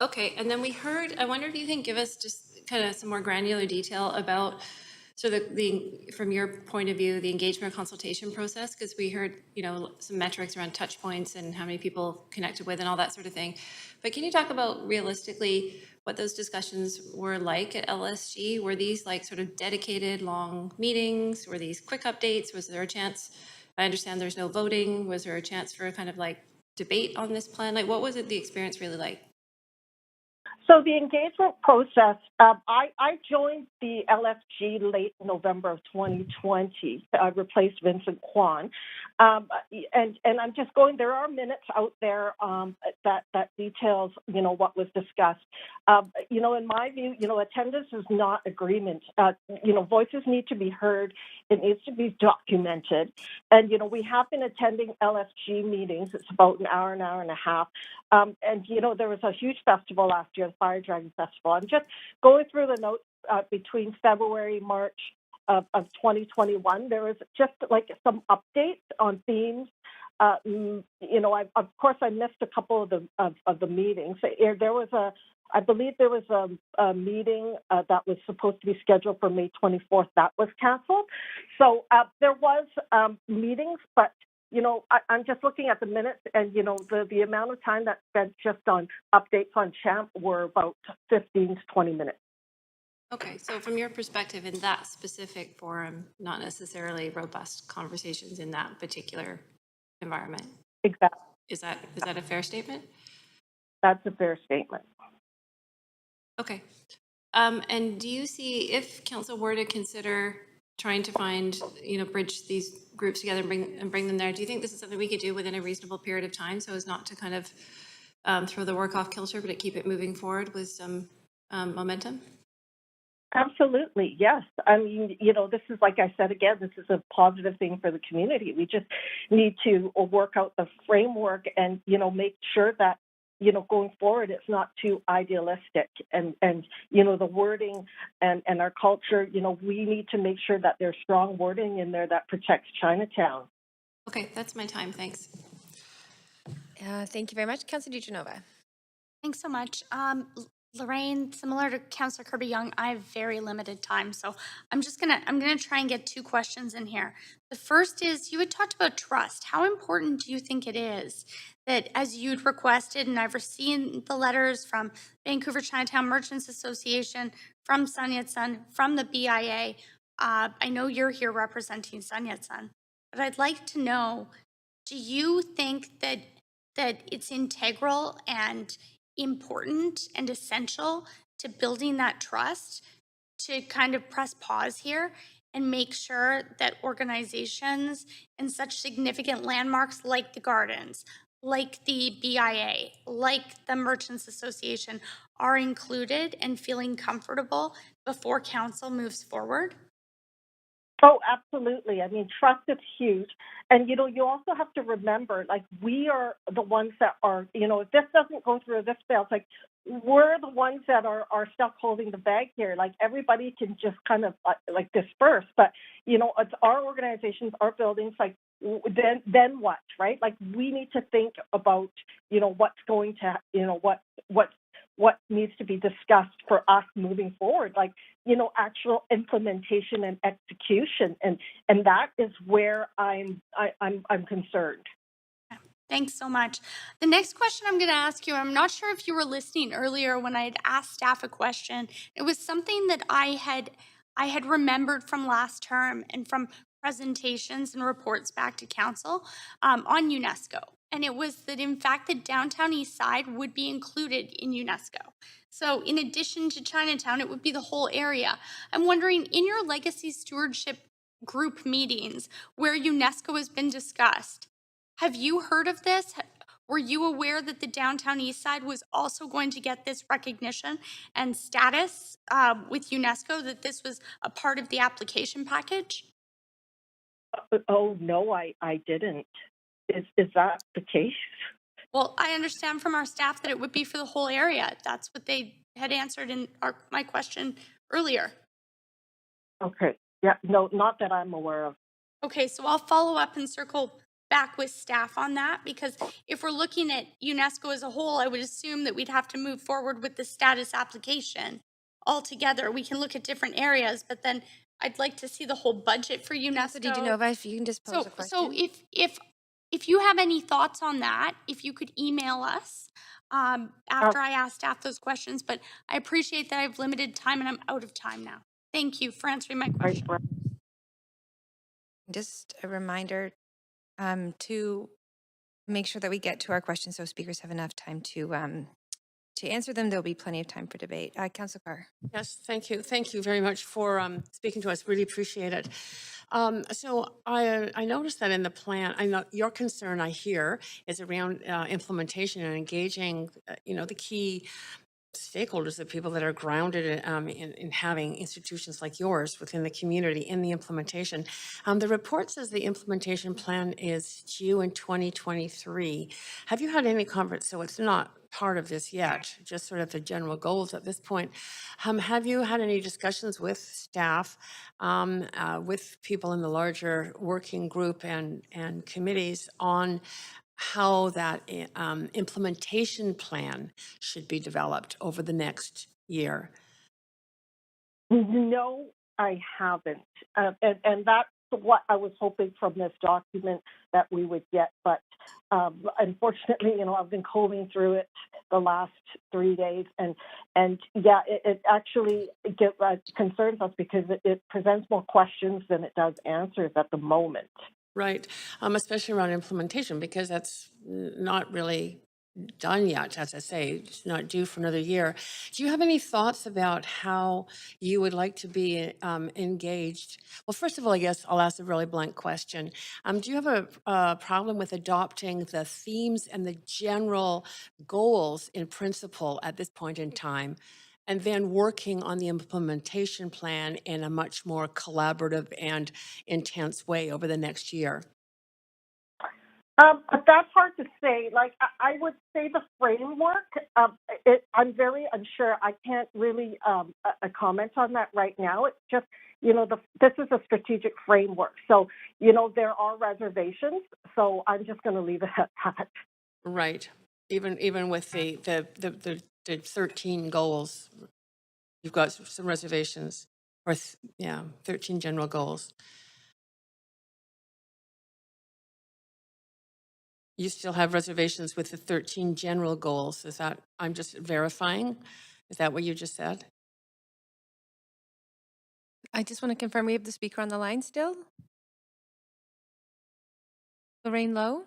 Okay, and then we heard, I wonder if you can give us just kind of some more granular detail about from your point of view, the engagement consultation process, because we heard, you know, some metrics around touch points and how many people connected with and all that sort of thing. But can you talk about realistically what those discussions were like at LSG? Were these like sort of dedicated long meetings? Were these quick updates? Was there a chance, I understand there's no voting, was there a chance for a kind of like debate on this plan? Like, what was the experience really like? So the engagement process, I joined the LFG late November of 2020. I replaced Vincent Kwan. And I'm just going, there are minutes out there that details, you know, what was discussed. You know, in my view, you know, attendance is not agreement. You know, voices need to be heard. It needs to be documented. And, you know, we have been attending LFG meetings. It's about an hour and a half. And, you know, there was a huge festival last year, the Fire Dragon Festival. I'm just going through the notes between February, March of 2021. There was just like some updates on themes. You know, of course, I missed a couple of the meetings. There was I believe there was a meeting that was supposed to be scheduled for May 24th. That was canceled. So there was meetings, but you know, I'm just looking at the minutes, and, you know, the amount of time that's spent just on updates on CHAMP were about 15 to 20 minutes. Okay, so from your perspective in that specific forum, not necessarily robust conversations in that particular environment. Exactly. Is that a fair statement? That's a fair statement. Okay. And do you see, if council were to consider trying to find, you know, bridge these groups together and bring them there, do you think this is something we could do within a reasonable period of time, so as not to kind of throw the work off kilter, but to keep it moving forward with some momentum? Absolutely, yes. I mean, you know, this is, like I said, again, this is a positive thing for the community. We just need to work out the framework and, you know, make sure that going forward, it's not too idealistic. And the wording and our culture, we need to make sure that there's strong wording in there that protects Chinatown. Okay, that's my time. Thanks. Thank you very much. Councillor DeGenova. Thanks so much. Lorraine, similar to Councillor Kirby Young, I have very limited time, so I'm gonna try and get 2 questions in here. The first is, you had talked about trust. How important do you think it is that, as you'd requested, and I've seen the letters from Vancouver Chinatown Merchants Association, from Sun Yat-sen, from the BIA, I know you're here representing Sun Yat-sen, but I'd like to know, do you think that it's integral and important and essential to building that trust to kind of press pause here and make sure that organizations and such significant landmarks like the gardens, like the BIA, like the Merchants Association are included and feeling comfortable before council moves forward? Oh, absolutely. I mean, trust is huge. And, you also have to remember, like, we are the ones that are, if this doesn't go through, this fails, like, we're the ones that are stuck holding the bag here. Like, everybody can just kind of, like, disperse. But, it's our organizations, our buildings, like, then what, right? Like, we need to think about, what's going to, what needs to be discussed for us moving forward, like, actual implementation and execution. And that is where I'm concerned. Thanks so much. The next question I'm going to ask you, I'm not sure if you were listening earlier when I had asked staff a question. It was something that I had remembered from last term and from presentations and reports back to council on UNESCO. And it was that, in fact, the downtown east side would be included in UNESCO. So in addition to Chinatown, it would be the whole area. I'm wondering, in your legacy stewardship group meetings where UNESCO has been discussed, have you heard of this? Were you aware that the downtown east side was also going to get this recognition and status with UNESCO, that this was a part of the application package? Oh, no, I didn't. Is that the case? Well, I understand from our staff that it would be for the whole area. That's what they had answered in my question earlier. Okay. Yeah, no, not that I'm aware of. Okay, so I'll follow up and circle back with staff on that, because if we're looking at UNESCO as a whole, I would assume that we'd have to move forward with the status application altogether. We can look at different areas, but then I'd like to see the whole budget for UNESCO. DeGenova, if you can just pose a question. So if you have any thoughts on that, if you could email us after I ask staff those questions, but I appreciate that I have limited time and I'm out of time now. Thank you for answering my question. Just a reminder to make sure that we get to our questions so speakers have enough time to answer them. There'll be plenty of time for debate. Councillor Carr. Yes, thank you. Thank you very much for speaking to us. Really appreciate it. So I noticed that in the plan, I know your concern, I hear, is around implementation and engaging, the key stakeholders, the people that are grounded in having institutions like yours within the community in the implementation. The report says the implementation plan is due in 2023. Have you had any conference? So it's not part of this yet, just sort of the general goals at this point. Have you had any discussions with staff, with people in the larger working group and committees on how that implementation plan should be developed over the next year? No, I haven't. And that's what I was hoping from this document that we would get. But unfortunately, I've been combing through it the last 3 days. And yeah, it actually concerns us because it presents more questions than it does answers at the moment. Right, especially around implementation, because that's not really done yet, as I say, it's not due for another year. Do you have any thoughts about how you would like to be engaged? Well, first of all, I guess I'll ask a really blunt question. Do you have a problem with adopting the themes and the general goals in principle at this point in time, and then working on the implementation plan in a much more collaborative and intense way over the next year? That's hard to say. Like, I would say the framework, I'm very unsure. I can't really comment on that right now. It's just, this is a strategic framework. So, there are reservations. So I'm just going to leave it at that. Right. Even with the 13 goals, you've got some reservations, or 13 general goals. You still have reservations with the 13 general goals. Is that, I'm just verifying, is that what you just said? I just want to confirm we have the speaker on the line still. Lorraine Lowe?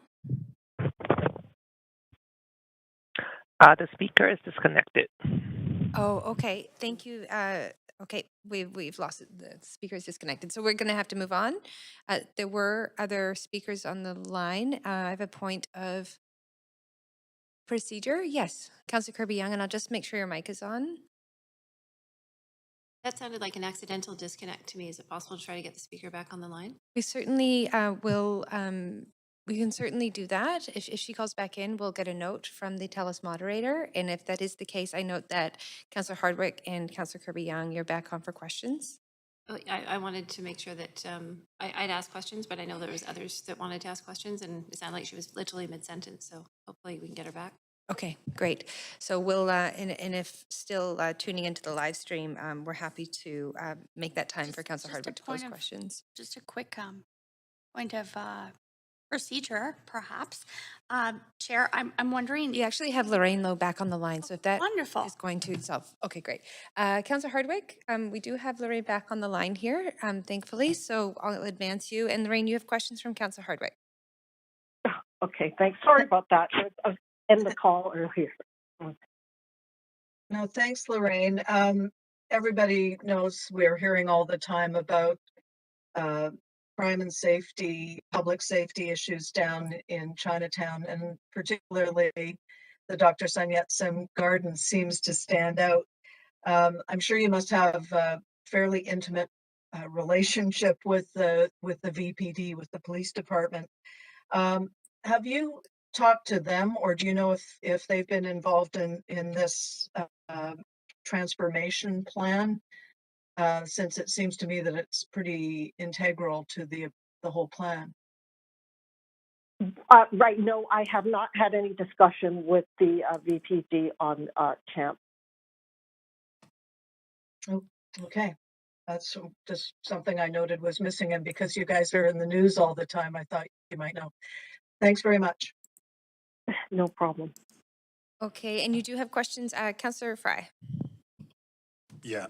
The speaker is disconnected. Oh, okay. Thank you. Okay, we've lost it. The speaker is disconnected, so we're going to have to move on. There were other speakers on the line. I have a point of procedure. Yes, Councillor Kirby Young, and I'll just make sure your mic is on. That sounded like an accidental disconnect to me. Is it possible to try to get the speaker back on the line? We certainly will. We can certainly do that. If she calls back in, we'll get a note from the TELUS moderator. And if that is the case, I note that Councillor Hardwick and Councillor Kirby Young, you're back on for questions. Oh, I wanted to make sure that I'd ask questions, but I know there was others that wanted to ask questions, and it sounded like she was literally mid-sentence. So hopefully we can get her back. Okay, great. So we'll, and if still tuning into the live stream, we're happy to make that time for Councillor Hardwick to pose questions. Just a quick point of procedure, perhaps. Chair, I'm wondering. You actually have Lorraine Lowe back on the line, so if that wonderful. is going to solve. Okay, great. Councillor Hardwick, we do have Lorraine back on the line here, thankfully, so I'll advance you. And Lorraine, you have questions from Councillor Hardwick. Okay, thanks. Sorry about that. I was in the call earlier. No, thanks, Lorraine. Everybody knows we're hearing all the time about crime and safety, public safety issues down in Chinatown, and particularly the Dr. Sun Yat-sen Garden seems to stand out. I'm sure you must have a fairly intimate relationship with the VPD, with the police department. Have you talked to them, or do you know if they've been involved in this transformation plan? Since it seems to me that it's pretty integral to the whole plan. Right, no, I have not had any discussion with the VPD on CHAMP. Oh, okay. That's just something I noted was missing, and because you guys are in the news all the time, I thought you might know. Thanks very much. No problem. Okay, and you do have questions, Councillor Fry. Yeah,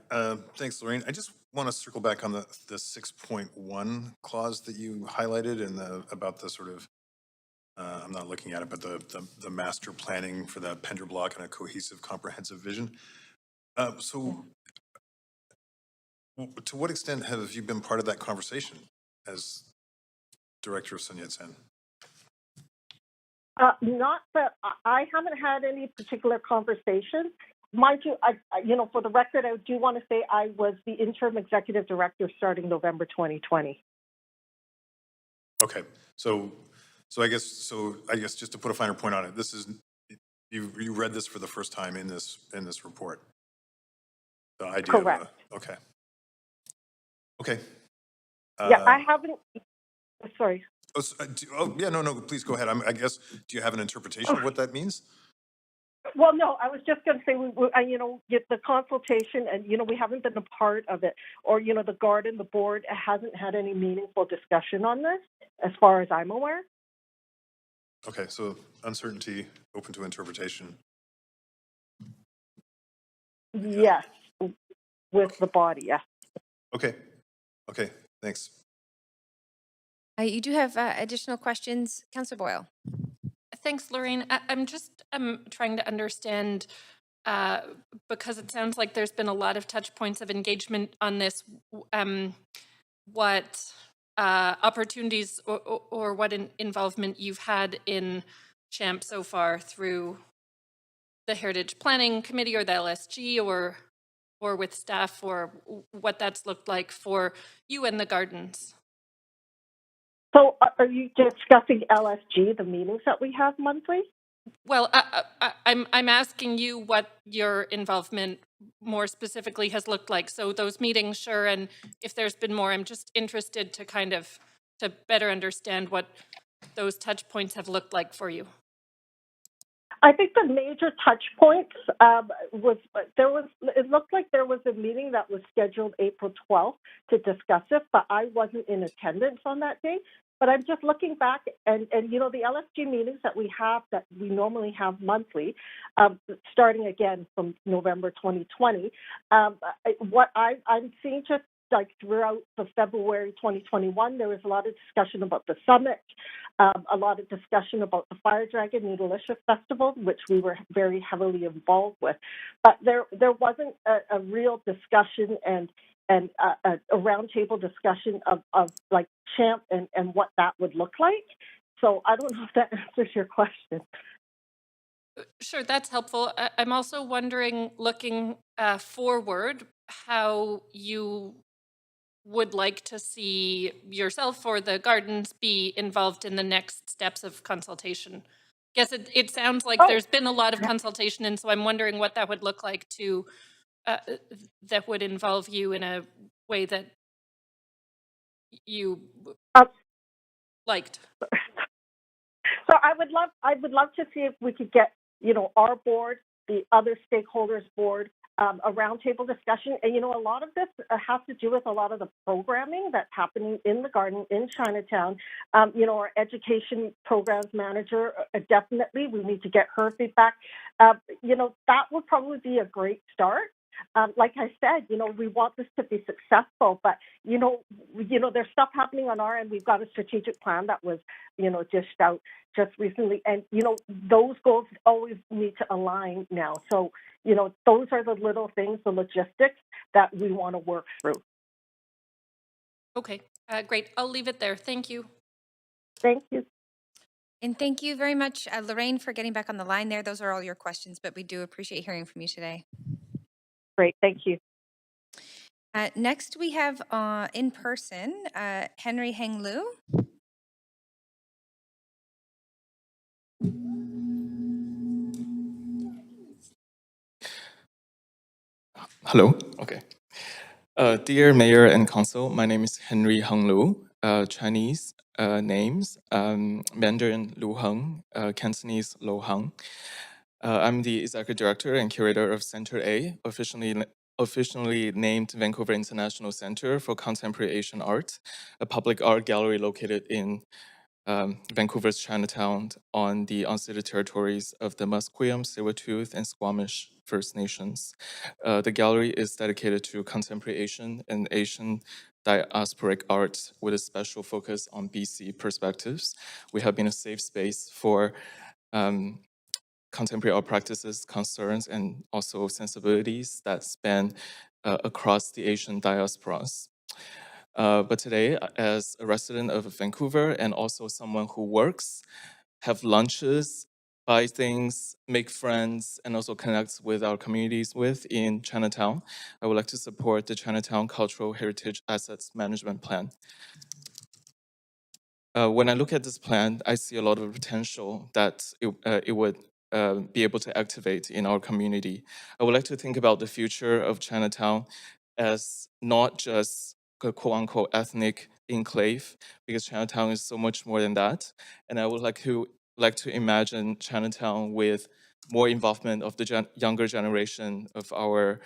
thanks, Lorraine. I just want to circle back on the 6.1 clause that you highlighted and about the sort of, I'm not looking at it, but the master planning for that Pender block and a cohesive, comprehensive vision. So to what extent have you been part of that conversation as director of Sun Yat-sen? Not that I haven't had any particular conversation. Mind you, for the record, I do want to say I was the interim executive director starting November 2020. Okay, so I guess just to put a finer point on it, this is you read this for the first time in this report. The idea. Correct. Okay. Okay. Yeah, I haven't. Sorry. Yeah, no, please go ahead. I guess, do you have an interpretation of what that means? Well, no, I was just going to say, get the consultation, and, we haven't been a part of it, or, the garden, the board hasn't had any meaningful discussion on this, as far as I'm aware. Okay, so uncertainty, open to interpretation. Yes, with the body, yes. Okay, thanks. You do have additional questions, Councillor Boyle. Thanks, Lorraine. I'm just trying to understand, because it sounds like there's been a lot of touch points of engagement on this, what opportunities or what involvement you've had in CHAMP so far through the Heritage Planning Committee or the LSG or with staff, or what that's looked like for you and the gardens. So are you discussing LSG, the meetings that we have monthly? Well, I'm asking you what your involvement more specifically has looked like. So those meetings, sure, and if there's been more, I'm just interested to kind of to better understand what those touch points have looked like for you. I think the major touch points it looked like there was a meeting that was scheduled April 12th to discuss it, but I wasn't in attendance on that day. But I'm just looking back and you know, the LSG meetings that we normally have monthly, starting again from November 2020, what I'm seeing just like throughout the February 2021, there was a lot of discussion about the summit, a lot of discussion about the Fire Dragon New Delicious Festival, which we were very heavily involved with. But there wasn't a real discussion and a roundtable discussion of like CHAMP and what that would look like. So I don't know if that answers your question. Sure, that's helpful. I'm also wondering, looking forward, how you would like to see yourself or the gardens be involved in the next steps of consultation. Guess it sounds like there's been a lot of consultation, and so I'm wondering what that would look like to that would involve you in a way that you liked. So I would love to see if we could get, you know, our board, the other stakeholders board, a roundtable discussion. And, you know, a lot of this has to do with a lot of the programming that's happening in the garden in Chinatown. You know, our education programs manager, definitely, we need to get her feedback. You know, that would probably be a great start. Like I said, you know, we want this to be successful, but, you know, there's stuff happening on our end. We've got a strategic plan that was, you know, dished out just recently. And, you know, those goals always need to align now. So, you know, those are the little things, the logistics that we want to work through. Okay, great. I'll leave it there. Thank you. Thank you. And thank you very much, Lorraine, for getting back on the line there. Those are all your questions, but we do appreciate hearing from you today. Great, thank you. Next, we have in person, Henry Heng Liu. Hello. Okay. Dear Mayor and Council, my name is Henry Heng Liu. Chinese names, Mandarin Lu Heng, Cantonese Lo Heng. I'm the Executive Director and Curator of Center A, officially named Vancouver International Center for Contemporary Asian Art, a public art gallery located in Vancouver's Chinatown on the unceded territories of the Musqueam, Tsleil-Waututh, and Squamish First Nations. The gallery is dedicated to contemporary Asian and Asian diasporic art with a special focus on BC perspectives. We have been a safe space for contemporary art practices, concerns, and also sensibilities that span across the Asian diasporas. But today, as a resident of Vancouver and also someone who works, have lunches, buy things, make friends, and also connect with our communities in Chinatown, I would like to support the Chinatown Cultural Heritage Assets Management Plan. When I look at this plan, I see a lot of potential that it would be able to activate in our community. I would like to think about the future of Chinatown as not just a quote-unquote ethnic enclave, because Chinatown is so much more than that. And I would like to imagine Chinatown with more involvement of the younger generation of our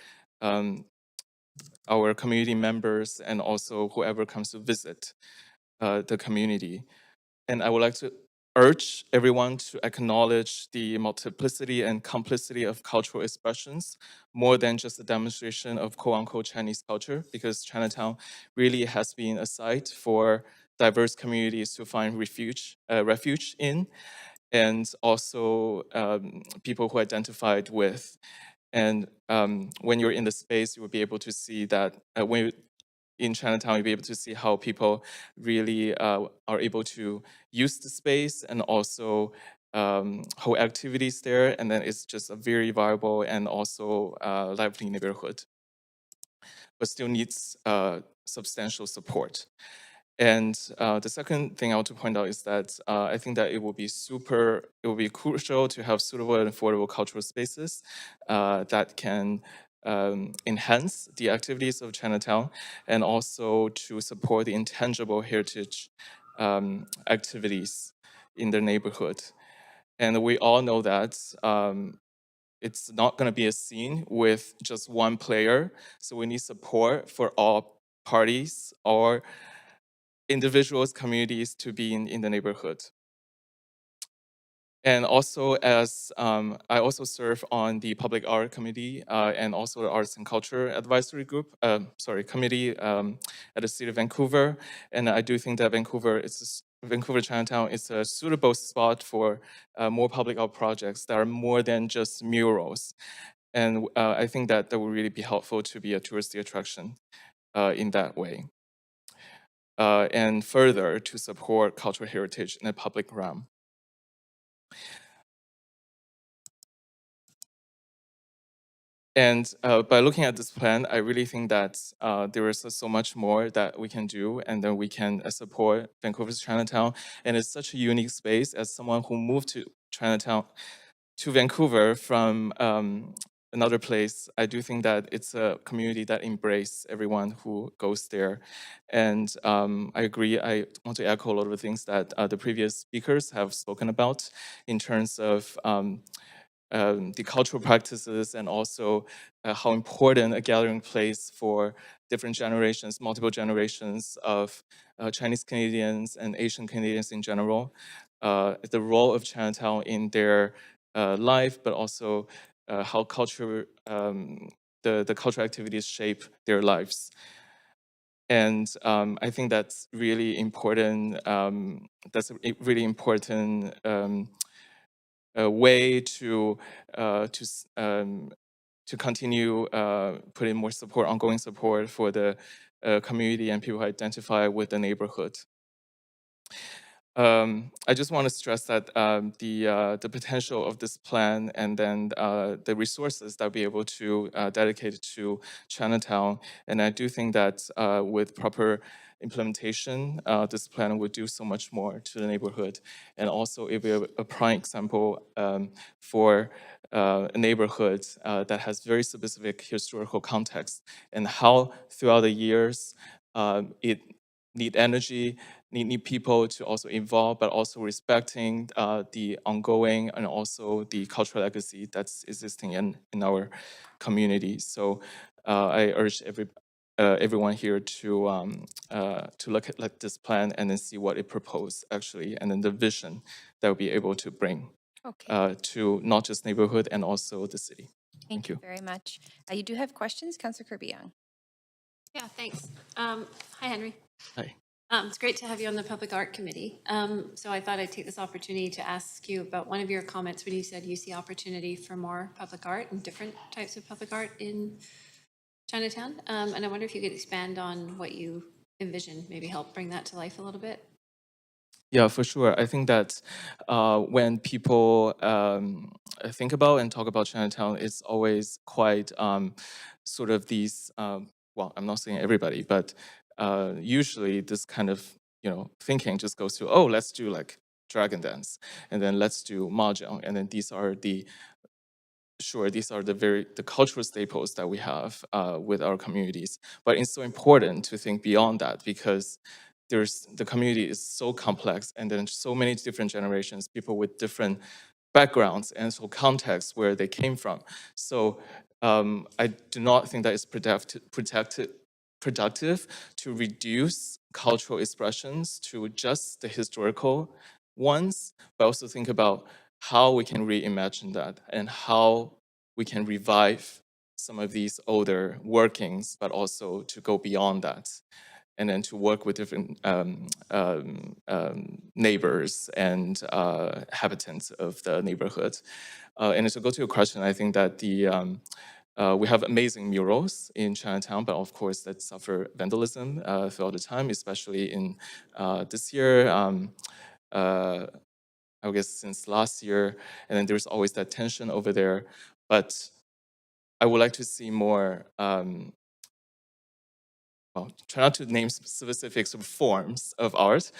community members and also whoever comes to visit the community. And I would like to urge everyone to acknowledge the multiplicity and complicity of cultural expressions more than just a demonstration of quote-unquote Chinese culture, because Chinatown really has been a site for diverse communities to find refuge in, and also people who identified with. And when you're in the space, you will be able to see that in Chinatown, you'll be able to see how people really are able to use the space and also hold activities there. And then it's just a very viable and also lively neighborhood, but still needs substantial support. And the second thing I want to point out is that I think that it will be crucial to have suitable and affordable cultural spaces that can enhance the activities of Chinatown and also to support the intangible heritage activities in the neighborhood. And we all know that it's not going to be a scene with just one player. So we need support for all parties or individuals, communities to be in the neighborhood. And also as I also serve on the Public Art Committee and also the Arts and Culture Advisory Group, committee at the City of Vancouver. And I do think that Vancouver Chinatown is a suitable spot for more public art projects that are more than just murals. And I think that will really be helpful to be a touristy attraction in that way. And further to support cultural heritage in the public realm. And by looking at this plan, I really think that there is so much more that we can do, and then we can support Vancouver's Chinatown. And it's such a unique space. As someone who moved to Chinatown, to Vancouver from another place, I do think that it's a community that embraces everyone who goes there. And I agree, I want to echo a lot of the things that the previous speakers have spoken about in terms of the cultural practices and also how important a gathering place for different generations, multiple generations of Chinese Canadians and Asian Canadians in general, the role of Chinatown in their life, but also how culture, the cultural activities shape their lives. And I think that's really important. That's a really important a way to continue putting more support, ongoing support for the community and people who identify with the neighborhood. I just want to stress that the potential of this plan and then the resources that we'll be able to dedicate to Chinatown, and I do think that with proper implementation, this plan would do so much more to the neighborhood, and also it will be a prime example for a neighborhood that has very specific historical context and how throughout the years it need energy, need people to also involve, but also respecting the ongoing and also the cultural legacy that's existing in our community. So I urge everyone here to look at this plan and then see what it proposed actually, and then the vision that we'll be able to bring to not just neighborhood and also the city. Thank you very much. You do have questions, Councillor Kirby Young. Yeah, thanks. Hi, Henry. Hi. It's great to have you on the Public Art Committee. So I thought I'd take this opportunity to ask you about one of your comments when you said you see opportunity for more public art and different types of public art in Chinatown. And I wonder if you could expand on what you envision, maybe help bring that to life a little bit. Yeah, for sure. I think that when people think about and talk about Chinatown, it's always quite sort of these, well, I'm not saying everybody, but usually this kind of, thinking just goes to, oh, let's do like dragon dance, and then let's do mahjong, and then these are the cultural staples that we have with our communities. But it's so important to think beyond that because the community is so complex, and then so many different generations, people with different backgrounds and so contexts where they came from. So I do not think that it's productive to reduce cultural expressions to just the historical ones, but also think about how we can reimagine that and how we can revive some of these older workings, but also to go beyond that, and then to work with different neighbors and habitants of the neighborhood. And to go to your question, I think that we have amazing murals in Chinatown, but of course that suffer vandalism throughout the time, especially in this year. I guess since last year, and then there's always that tension over there. But I would like to see more well, try not to name specific sort of forms of art,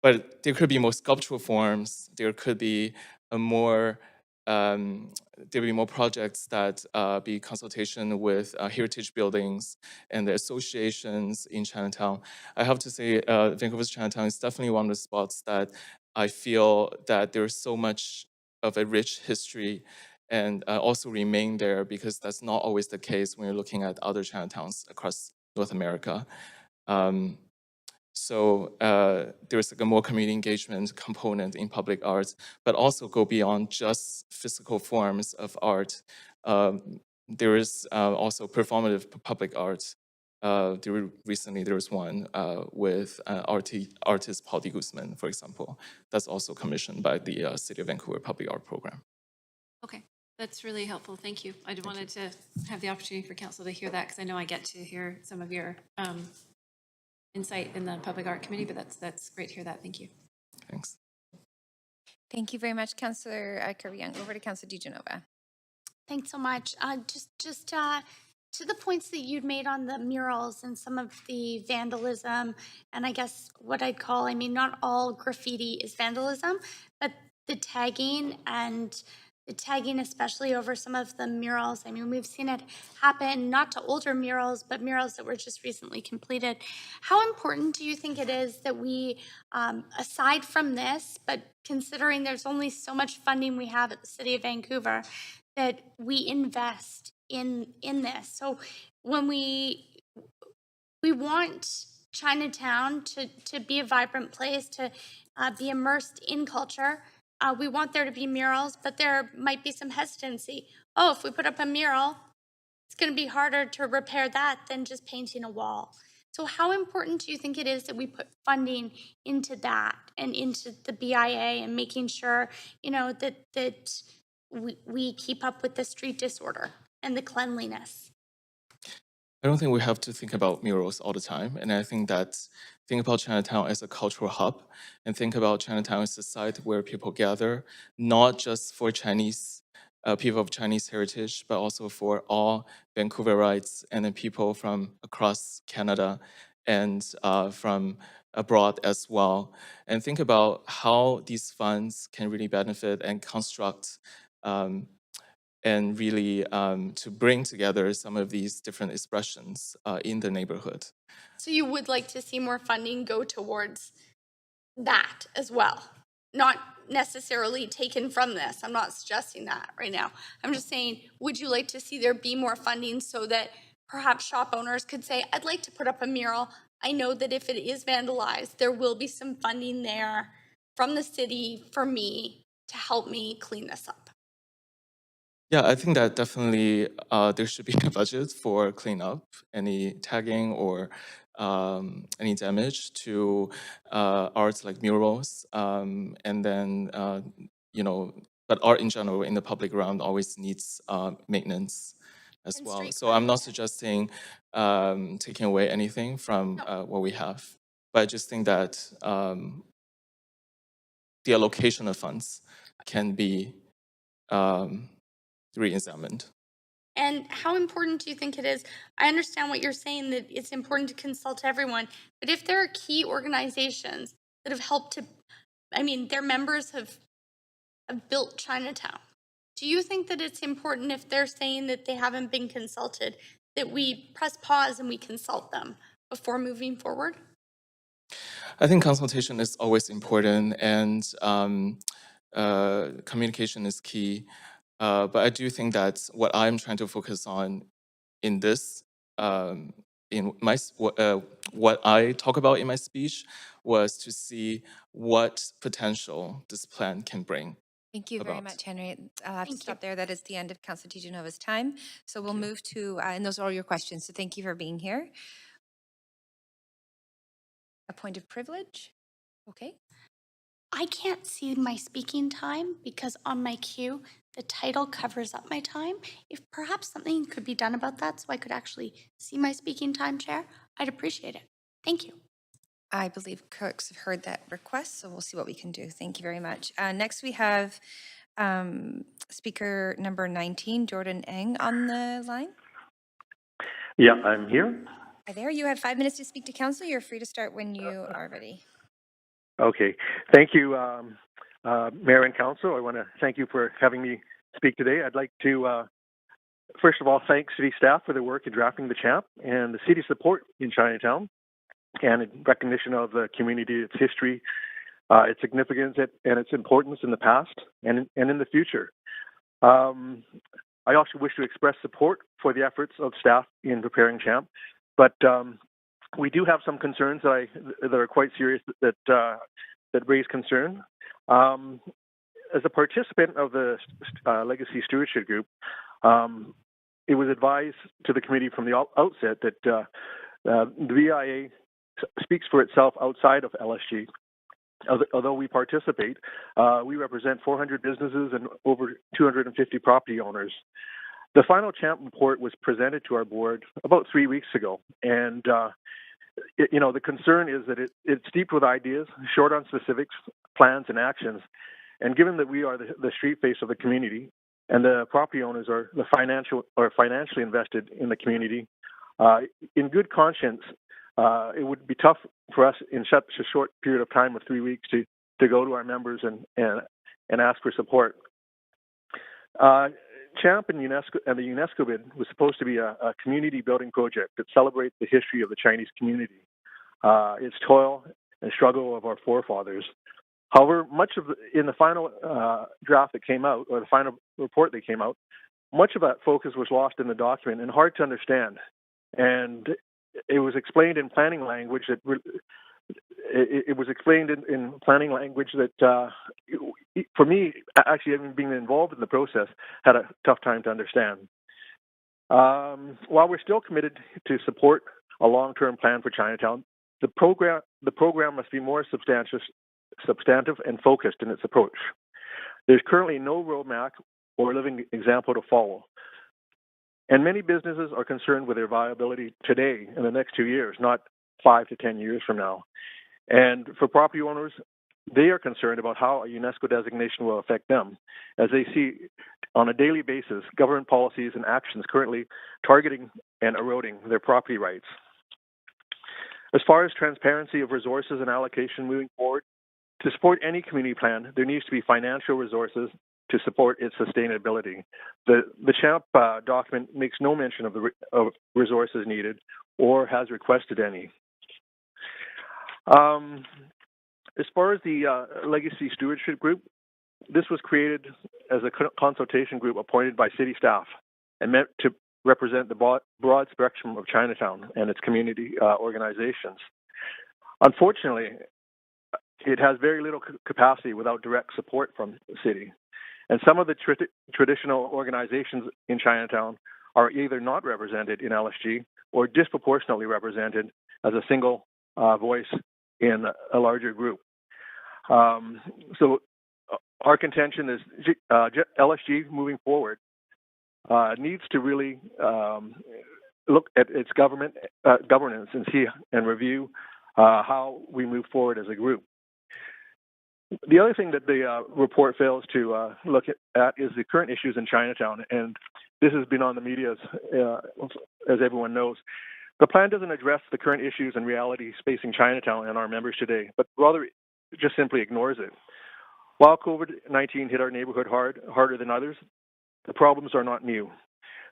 but there could be more sculptural forms. There could be a more there will be more projects that be consultation with heritage buildings and the associations in Chinatown. I have to say, Vancouver's Chinatown is definitely one of the spots that I feel that there's so much of a rich history and also remain there, because that's not always the case when you're looking at other Chinatowns across North America. So there's like a more community engagement component in public arts, but also go beyond just physical forms of art. There is also performative public art. Recently there was one with artist Paul D. Guzman, for example. That's also commissioned by the City of Vancouver Public Art Program. Okay, that's really helpful. Thank you. I wanted to have the opportunity for council to hear that, because I know I get to hear some of your insight in the Public Art Committee, but that's great to hear that. Thank you. Thanks. Thank you very much, Councillor Kirby Young. Over to Councillor DiGenova. Thanks so much. Just to the points that you'd made on the murals and some of the vandalism, and I guess what I'd call, I mean, not all graffiti is vandalism, but the tagging especially over some of the murals. I mean, we've seen it happen not to older murals, but murals that were just recently completed. How important do you think it is that we, aside from this, but considering there's only so much funding we have at the City of Vancouver, that we invest in this? So when we want Chinatown to be a vibrant place, to be immersed in culture. We want there to be murals, but there might be some hesitancy. Oh, if we put up a mural, it's going to be harder to repair that than just painting a wall. So how important do you think it is that we put funding into that and into the BIA and making sure, that we keep up with the street disorder and the cleanliness? I don't think we have to think about murals all the time. And I think that think about Chinatown as a cultural hub, and think about Chinatown as a site where people gather, not just for Chinese people of Chinese heritage, but also for all Vancouverites and then people from across Canada and from abroad as well. And think about how these funds can really benefit and construct and really to bring together some of these different expressions in the neighborhood. So you would like to see more funding go towards that as well, not necessarily taken from this. I'm not suggesting that right now. I'm just saying, would you like to see there be more funding so that perhaps shop owners could say, I'd like to put up a mural. I know that if it is vandalized, there will be some funding there from the city for me to help me clean this up. Yeah, I think that definitely there should be a budget for cleanup, any tagging or any damage to arts like murals. And then, but art in general in the public realm always needs maintenance as well. So I'm not suggesting taking away anything from what we have, but I just think that the allocation of funds can be re-examined. And how important do you think it is? I understand what you're saying, that it's important to consult everyone, but if there are key organizations that have helped to, their members have built Chinatown, do you think that it's important, if they're saying that they haven't been consulted, that we press pause and we consult them before moving forward? I think consultation is always important, and communication is key. But I do think that what I'm trying to focus on in this, in my what I talk about in my speech, was to see what potential this plan can bring. Thank you very much, Henry. I'll have to stop there. That is the end of Councillor DiGenova's time. So we'll move to, and those are all your questions. So thank you for being here. A point of privilege. Okay. I can't see my speaking time because on my queue, the title covers up my time. If perhaps something could be done about that so I could actually see my speaking time, Chair, I'd appreciate it. Thank you. I believe clerks have heard that request, so we'll see what we can do. Thank you very much. Next, we have speaker number 19, Jordan Eng, on the line. Yeah, I'm here. There, you have 5 minutes to speak to council. You're free to start when you are ready. Okay. Thank you, Mayor and Council. I want to thank you for having me speak today. I'd like to, first of all, thank city staff for their work in drafting the CHAMP and the city's support in Chinatown and in recognition of the community, its history, its significance, and its importance in the past and in the future. I also wish to express support for the efforts of staff in preparing CHAMP, but we do have some concerns that are quite serious that raise concern. As a participant of the Legacy Stewardship Group, it was advised to the committee from the outset that the VIA speaks for itself outside of LSG. Although we participate, we represent 400 businesses and over 250 property owners. The final CHAMP report was presented to our board about 3 weeks ago, and the concern is that it's steeped with ideas, short on specifics, plans, and actions. And given that we are the street face of the community, and the property owners are financially invested in the community, in good conscience, it would be tough for us in such a short period of time of 3 weeks to go to our members and ask for support. CHAMP and the UNESCO bid was supposed to be a community building project that celebrates the history of the Chinese community, its toil and struggle of our forefathers. However, in the final draft that came out, or the final report that came out, much of that focus was lost in the document and hard to understand. And it was explained in planning language that for me, actually having been involved in the process, had a tough time to understand. While we're still committed to support a long-term plan for Chinatown, the program must be more substantive and focused in its approach. There's currently no roadmap or living example to follow. And many businesses are concerned with their viability today in the next 2 years, not 5 to 10 years from now. And for property owners, they are concerned about how a UNESCO designation will affect them, as they see on a daily basis government policies and actions currently targeting and eroding their property rights. As far as transparency of resources and allocation moving forward, to support any community plan, there needs to be financial resources to support its sustainability. The CHAMP document makes no mention of resources needed or has requested any. As far as the Legacy Stewardship Group, this was created as a consultation group appointed by city staff and meant to represent the broad spectrum of Chinatown and its community organizations. Unfortunately, it has very little capacity without direct support from the city. And some of the traditional organizations in Chinatown are either not represented in LSG or disproportionately represented as a single voice in a larger group. So our contention is LSG moving forward needs to really look at its governance and see and review how we move forward as a group. The other thing that the report fails to look at is the current issues in Chinatown, and this has been on the media, as everyone knows. The plan doesn't address the current issues and realities facing Chinatown and our members today, but rather just simply ignores it. While COVID-19 hit our neighborhood harder than others, the problems are not new.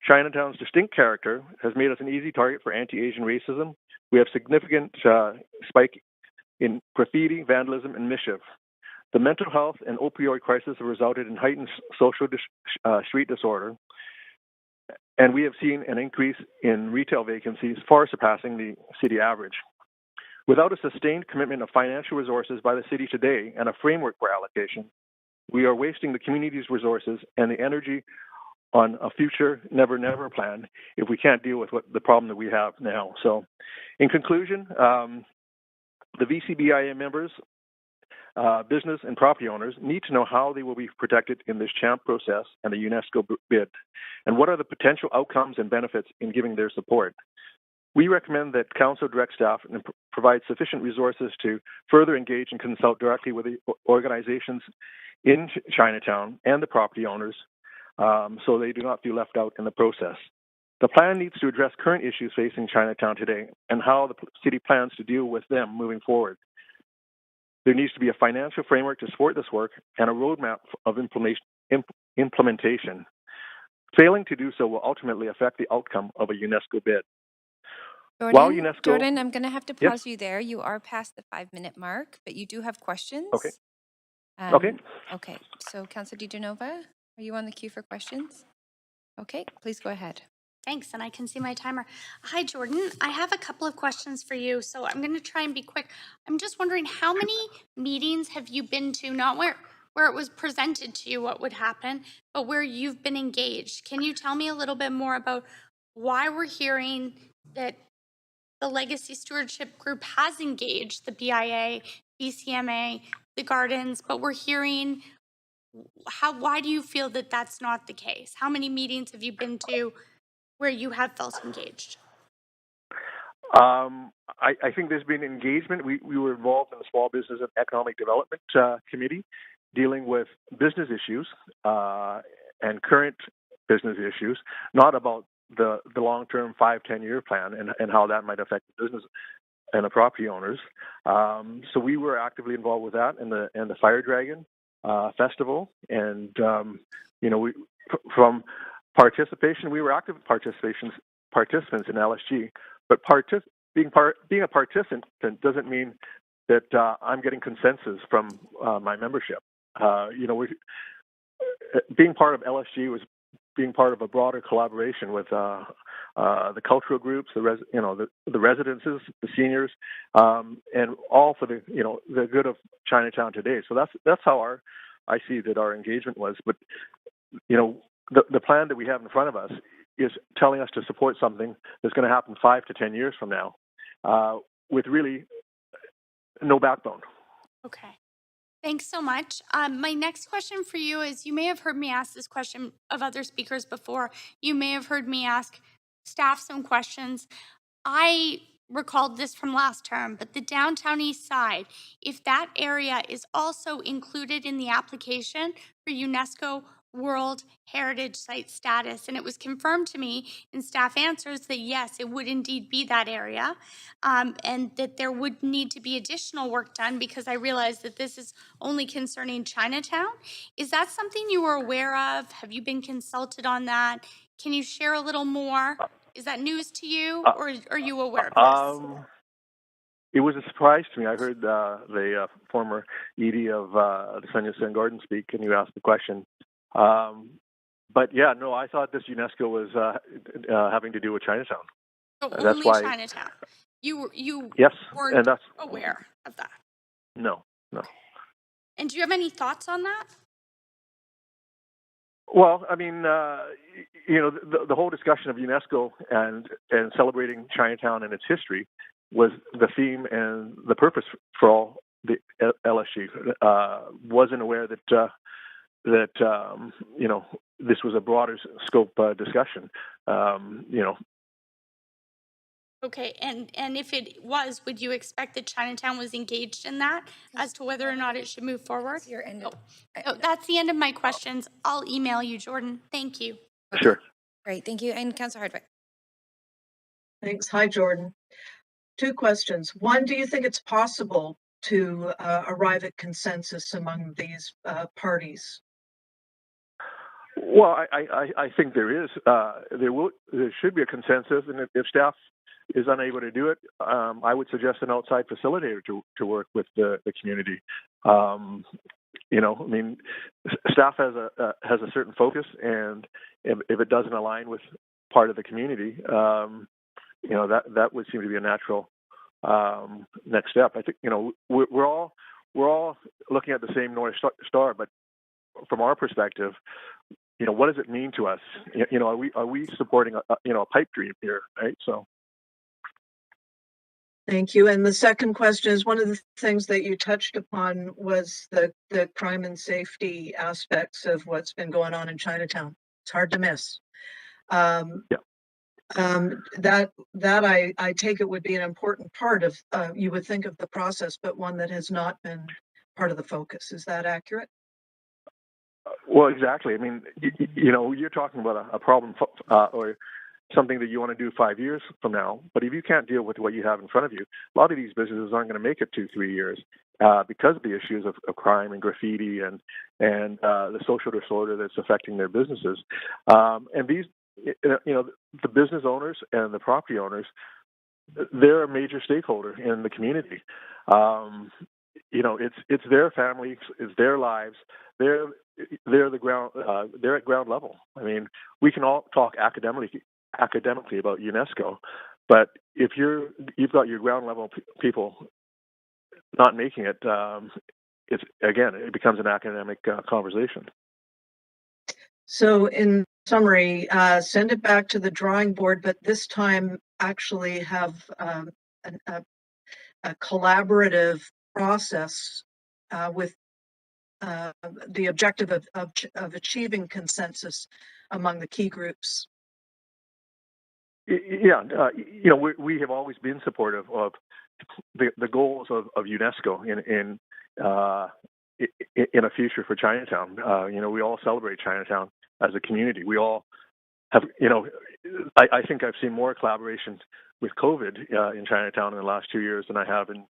Chinatown's distinct character has made us an easy target for anti-Asian racism. We have significant spike in graffiti, vandalism, and mischief. The mental health and opioid crisis have resulted in heightened social street disorder, and we have seen an increase in retail vacancies far surpassing the city average. Without a sustained commitment of financial resources by the city today and a framework for allocation, we are wasting the community's resources and the energy on a future never plan if we can't deal with the problem that we have now. So, in conclusion, the VCBIA members, business and property owners need to know how they will be protected in this CHAMP process and the UNESCO bid, and what are the potential outcomes and benefits in giving their support. We recommend that Council direct staff and provide sufficient resources to further engage and consult directly with the organizations in Chinatown and the property owners so they do not feel left out in the process. The plan needs to address current issues facing Chinatown today and how the city plans to deal with them moving forward. There needs to be a financial framework to support this work and a roadmap of implementation. Failing to do so will ultimately affect the outcome of a UNESCO bid. Jordan, I'm going to have to pause you there. You are past the 5-minute mark, but you do have questions. Okay. Okay. Okay. So, Councillor DiGenova, are you on the queue for questions? Okay, please go ahead. Thanks, and I can see my timer. Hi, Jordan. I have a couple of questions for you, so I'm going to try and be quick. I'm just wondering, how many meetings have you been to, not where it was presented to you what would happen, but where you've been engaged? Can you tell me a little bit more about why we're hearing that the Legacy Stewardship Group has engaged the BIA, BCMA, the Gardens, but we're hearing why do you feel that that's not the case? How many meetings have you been to where you have felt engaged? I think there's been engagement. We were involved in the Small Business and Economic Development Committee dealing with business issues and current business issues, not about the long-term 5-10-year plan and how that might affect the business and the property owners. So we were actively involved with that and the Fire Dragon Festival. And, from participation, we were active participants in LSG, but being a participant doesn't mean that I'm getting consensus from my membership. Being part of LSG was being part of a broader collaboration with the cultural groups, the residences, the seniors, and all for the good of Chinatown today. So that's how I see that our engagement was. But the plan that we have in front of us is telling us to support something that's going to happen 5 to 10 years from now, with really no backbone. Okay. Thanks so much. My next question for you is, you may have heard me ask this question of other speakers before. You may have heard me ask staff some questions. I recalled this from last term, but the downtown east side, if that area is also included in the application for UNESCO World Heritage Site status, and it was confirmed to me in staff answers that yes, it would indeed be that area, and that there would need to be additional work done, because I realized that this is only concerning Chinatown. Is that something you were aware of? Have you been consulted on that? Can you share a little more? Is that news to you, or are you aware of this? It was a surprise to me. I heard the former ED of the Sun Yat-sen Garden speak, and you asked the question. But yeah, no, I thought this UNESCO was having to do with Chinatown. So That's only why, Chinatown. You yes, weren't and that's aware of that. no. And do you have any thoughts on that? Well, I mean, the whole discussion of UNESCO and celebrating Chinatown and its history was the theme and the purpose for all the LSG. Wasn't aware that this was a broader scope discussion. Okay, and if it was, would you expect that Chinatown was engaged in that as to whether or not it should move forward? That's the end of my questions. I'll email you, Jordan. Thank you. Sure. Great, thank you. And Councillor Hardwick. Thanks. Hi, Jordan. 2 questions. One, do you think it's possible to arrive at consensus among these parties? Well, I think there is. There should be a consensus, and if staff is unable to do it, I would suggest an outside facilitator to work with the community. I mean, staff has a certain focus, and if it doesn't align with part of the community, that would seem to be a natural next step. I think we're all looking at the same North Star, but from our perspective, what does it mean to us? Are we supporting a pipe dream here, right? So. Thank you. And the second question is, one of the things that you touched upon was the crime and safety aspects of what's been going on in Chinatown. It's hard to miss. That I take it would be an important part of, you would think, of the process, but one that has not been part of the focus. Is that accurate? Well, exactly. I mean, you're talking about a problem or something that you want to do 5 years from now. But if you can't deal with what you have in front of you, a lot of these businesses aren't going to make it 2-3 years because of the issues of crime and graffiti and the social disorder that's affecting their businesses. And these, the business owners and the property owners, they're a major stakeholder in the community. It's their families, it's their lives. They're the ground. They're at ground level. I mean, we can all talk academically about UNESCO, but if you've got your ground level people not making it, it becomes an academic conversation. So in summary, send it back to the drawing board, but this time actually have a collaborative process with the objective of achieving consensus among the key groups. Yeah, we have always been supportive of the goals of UNESCO in a future for Chinatown. We all celebrate Chinatown as a community. We all have, I think I've seen more collaboration with COVID in Chinatown in the last 2 years than I have in,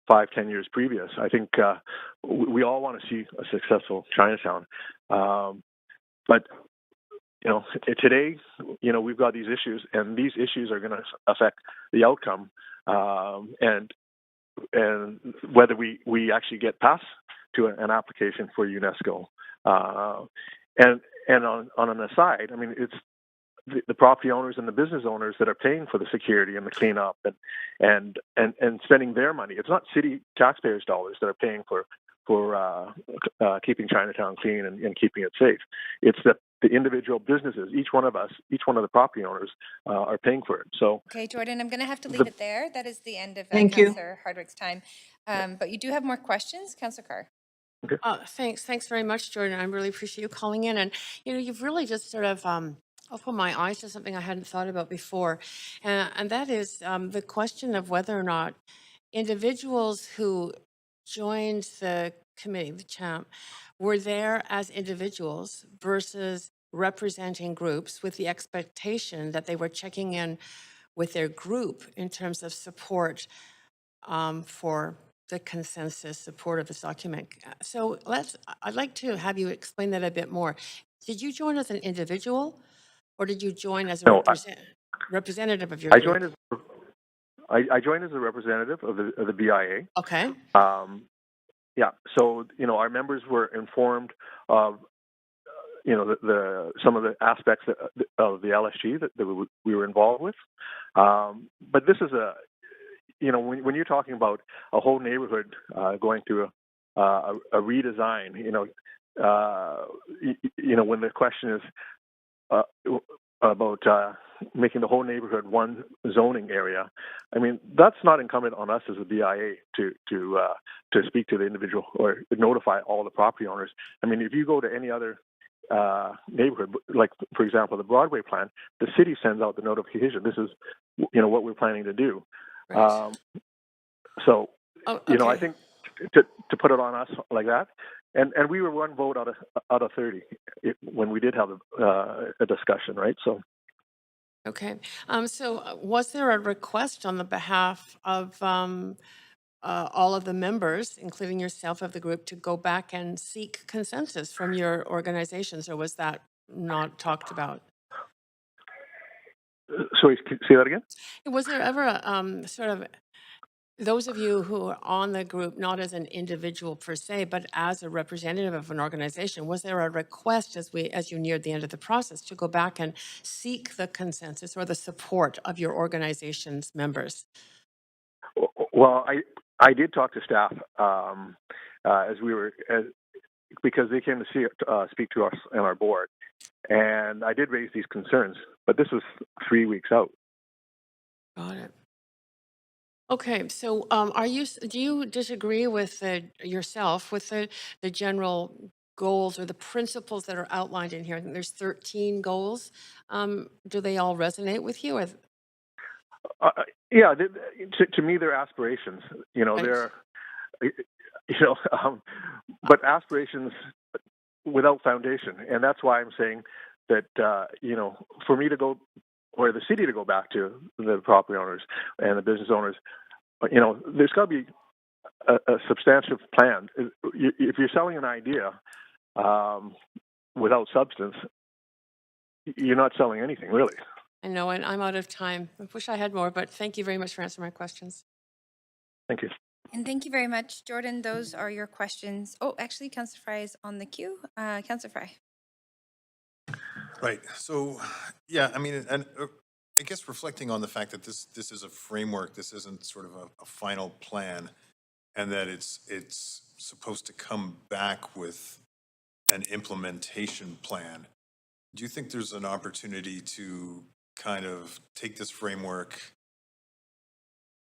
5-10 years previous. I think we all want to see a successful Chinatown. But today, we've got these issues, and these issues are going to affect the outcome and whether we actually get passed to an application for UNESCO. And on an aside, I mean, it's the property owners and the business owners that are paying for the security and the cleanup and spending their money. It's not city taxpayers' dollars that are paying for keeping Chinatown clean and keeping it safe. It's the individual businesses, each one of the property owners are paying for it. So, okay, Jordan, I'm going to have to leave it there. That is the end of Councillor Hardwick's time. But you do have more questions, Councillor Carr. Okay. Thanks very much, Jordan. I really appreciate you calling in. And, you've really just sort of opened my eyes to something I hadn't thought about before. And that is the question of whether or not individuals who joined the committee, the CHAMP, were there as individuals versus representing groups with the expectation that they were checking in with their group in terms of support for the consensus support of this document. So I'd like to have you explain that a bit more. Did you join as an individual, or did you join as a representative of your group? I joined as a representative of the BIA. Okay. Yeah. So our members were informed of some of the aspects of the LSG that we were involved with. But this is when you're talking about a whole neighborhood going through a redesign, when the question is about making the whole neighborhood one zoning area, I mean, that's not incumbent on us as a BIA to speak to the individual or notify all the property owners. I mean, if you go to any other neighborhood, like for example the Broadway plan, the city sends out the notification. This is what we're planning to do. Right. I think to put it on us like that, and we were one vote out of 30 when we did have a discussion, right? So. Okay. So was there a request on the behalf of all of the members, including yourself of the group, to go back and seek consensus from your organizations, or was that not talked about? Sorry, say that again? Was there ever a sort of, those of you who are on the group, not as an individual per se, but as a representative of an organization, was there a request as you neared the end of the process to go back and seek the consensus or the support of your organization's members? Well, I did talk to staff because they came to speak to us and our board, and I did raise these concerns, but this was 3 weeks out. Got it. Okay, so do you disagree with yourself with the general goals or the principles that are outlined in here? I think there's 13 goals. Do they all resonate with you? Yeah, to me, they're aspirations. They're, but aspirations without foundation, and that's why I'm saying that for me to go or the city to go back to the property owners and the business owners. But, there's got to be a substantive plan. If you're selling an idea without substance, you're not selling anything, really. I know, and I'm out of time. I wish I had more, but thank you very much for answering my questions. Thank you. And thank you very much, Jordan. Those are your questions. Oh, actually, Councillor Fry is on the queue. Councillor Fry. Right. So, yeah, I mean, and I guess reflecting on the fact that this is a framework, this isn't sort of a final plan, and that it's supposed to come back with an implementation plan. Do you think there's an opportunity to kind of take this framework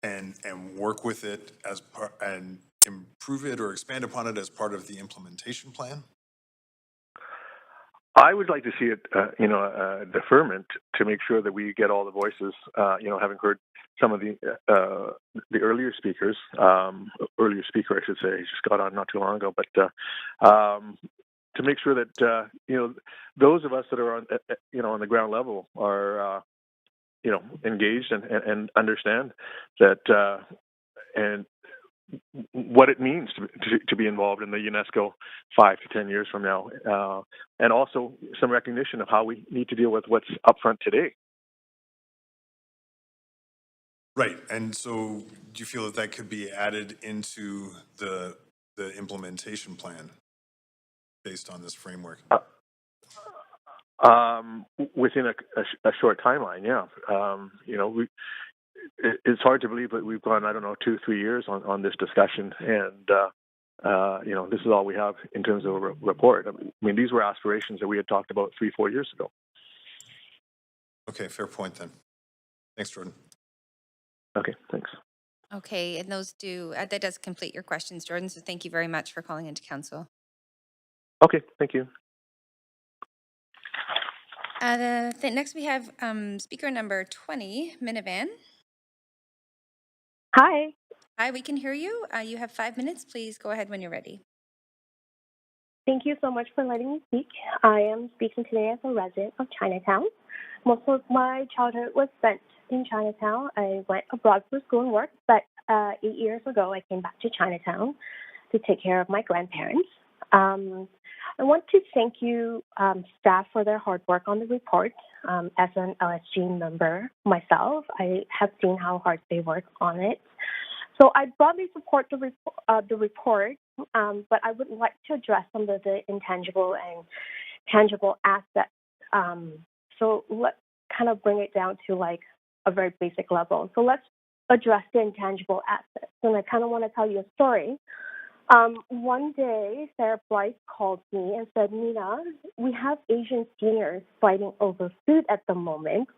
and work with it as part and improve it or expand upon it as part of the implementation plan? I would like to see it, a deferment to make sure that we get all the voices. Having heard some of the earlier speakers, earlier speaker, I should say, he just got on not too long ago, but to make sure that those of us that are on the ground level are engaged and understand that and what it means to be involved in the UNESCO 5 to 10 years from now, and also some recognition of how we need to deal with what's upfront today. Right, and so do you feel that could be added into the implementation plan based on this framework? Within a short timeline, yeah. It's hard to believe that we've gone, 2-3 years on this discussion, and this is all we have in terms of a report. I mean, these were aspirations that we had talked about 3-4 years ago. Okay, fair point then. Thanks, Jordan. Okay, thanks. Okay, and those that does complete your questions, Jordan. So thank you very much for calling into council. Okay, thank you. Next we have speaker number 20, Minivan. Hi. Hi, we can hear you. You have 5 minutes. Please go ahead when you're ready. Thank you so much for letting me speak. I am speaking today as a resident of Chinatown. Most of my childhood was spent in Chinatown. I went abroad for school and work, but 8 years ago, I came back to Chinatown to take care of my grandparents. I want to thank you, staff, for their hard work on the report. As an LSG member myself, I have seen how hard they work on it. So I broadly support the report, but I would like to address some of the intangible and tangible aspects. So let's kind of bring it down to like a very basic level. So let's address the intangible aspects. And I kind of want to tell you a story. One day, Sarah Bligh called me and said, Nina, we have Asian seniors fighting over food at the moment.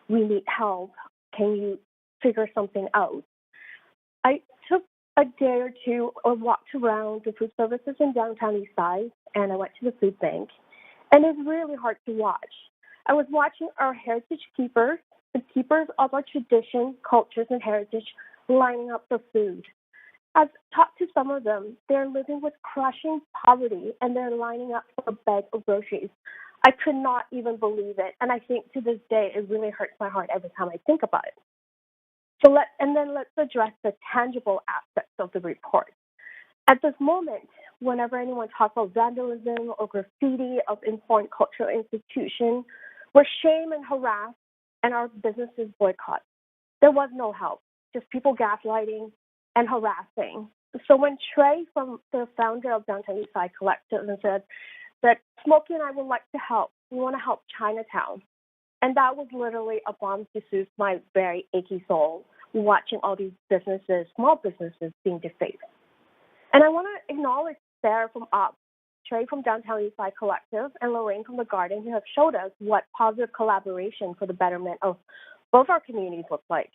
We need help. Can you figure something out? I took a day or two or walked around the food services in downtown East Side, and I went to the food bank. And it's really hard to watch. I was watching our heritage keepers, the keepers of our tradition, cultures, and heritage, lining up for food. I've talked to some of them. They're living with crushing poverty, and they're lining up for a bag of groceries. I could not even believe it, and I think to this day it really hurts my heart every time I think about it. So let's address the tangible aspects of the report. At this moment, whenever anyone talks about vandalism or graffiti of important cultural institutions, we're shamed and harassed, and our businesses boycott. There was no help, just people gaslighting and harassing. So when Trey, from the founder of Downtown Eastside Collective, and said that Smokey and I would like to help, we want to help Chinatown. And that was literally a balm to soothe my very achy soul, watching all these businesses, small businesses, being defaced. And I want to acknowledge Sarah from UP, Trey from Downtown Eastside Collective, and Lorraine from The Garden, who have showed us what positive collaboration for the betterment of both our communities look like.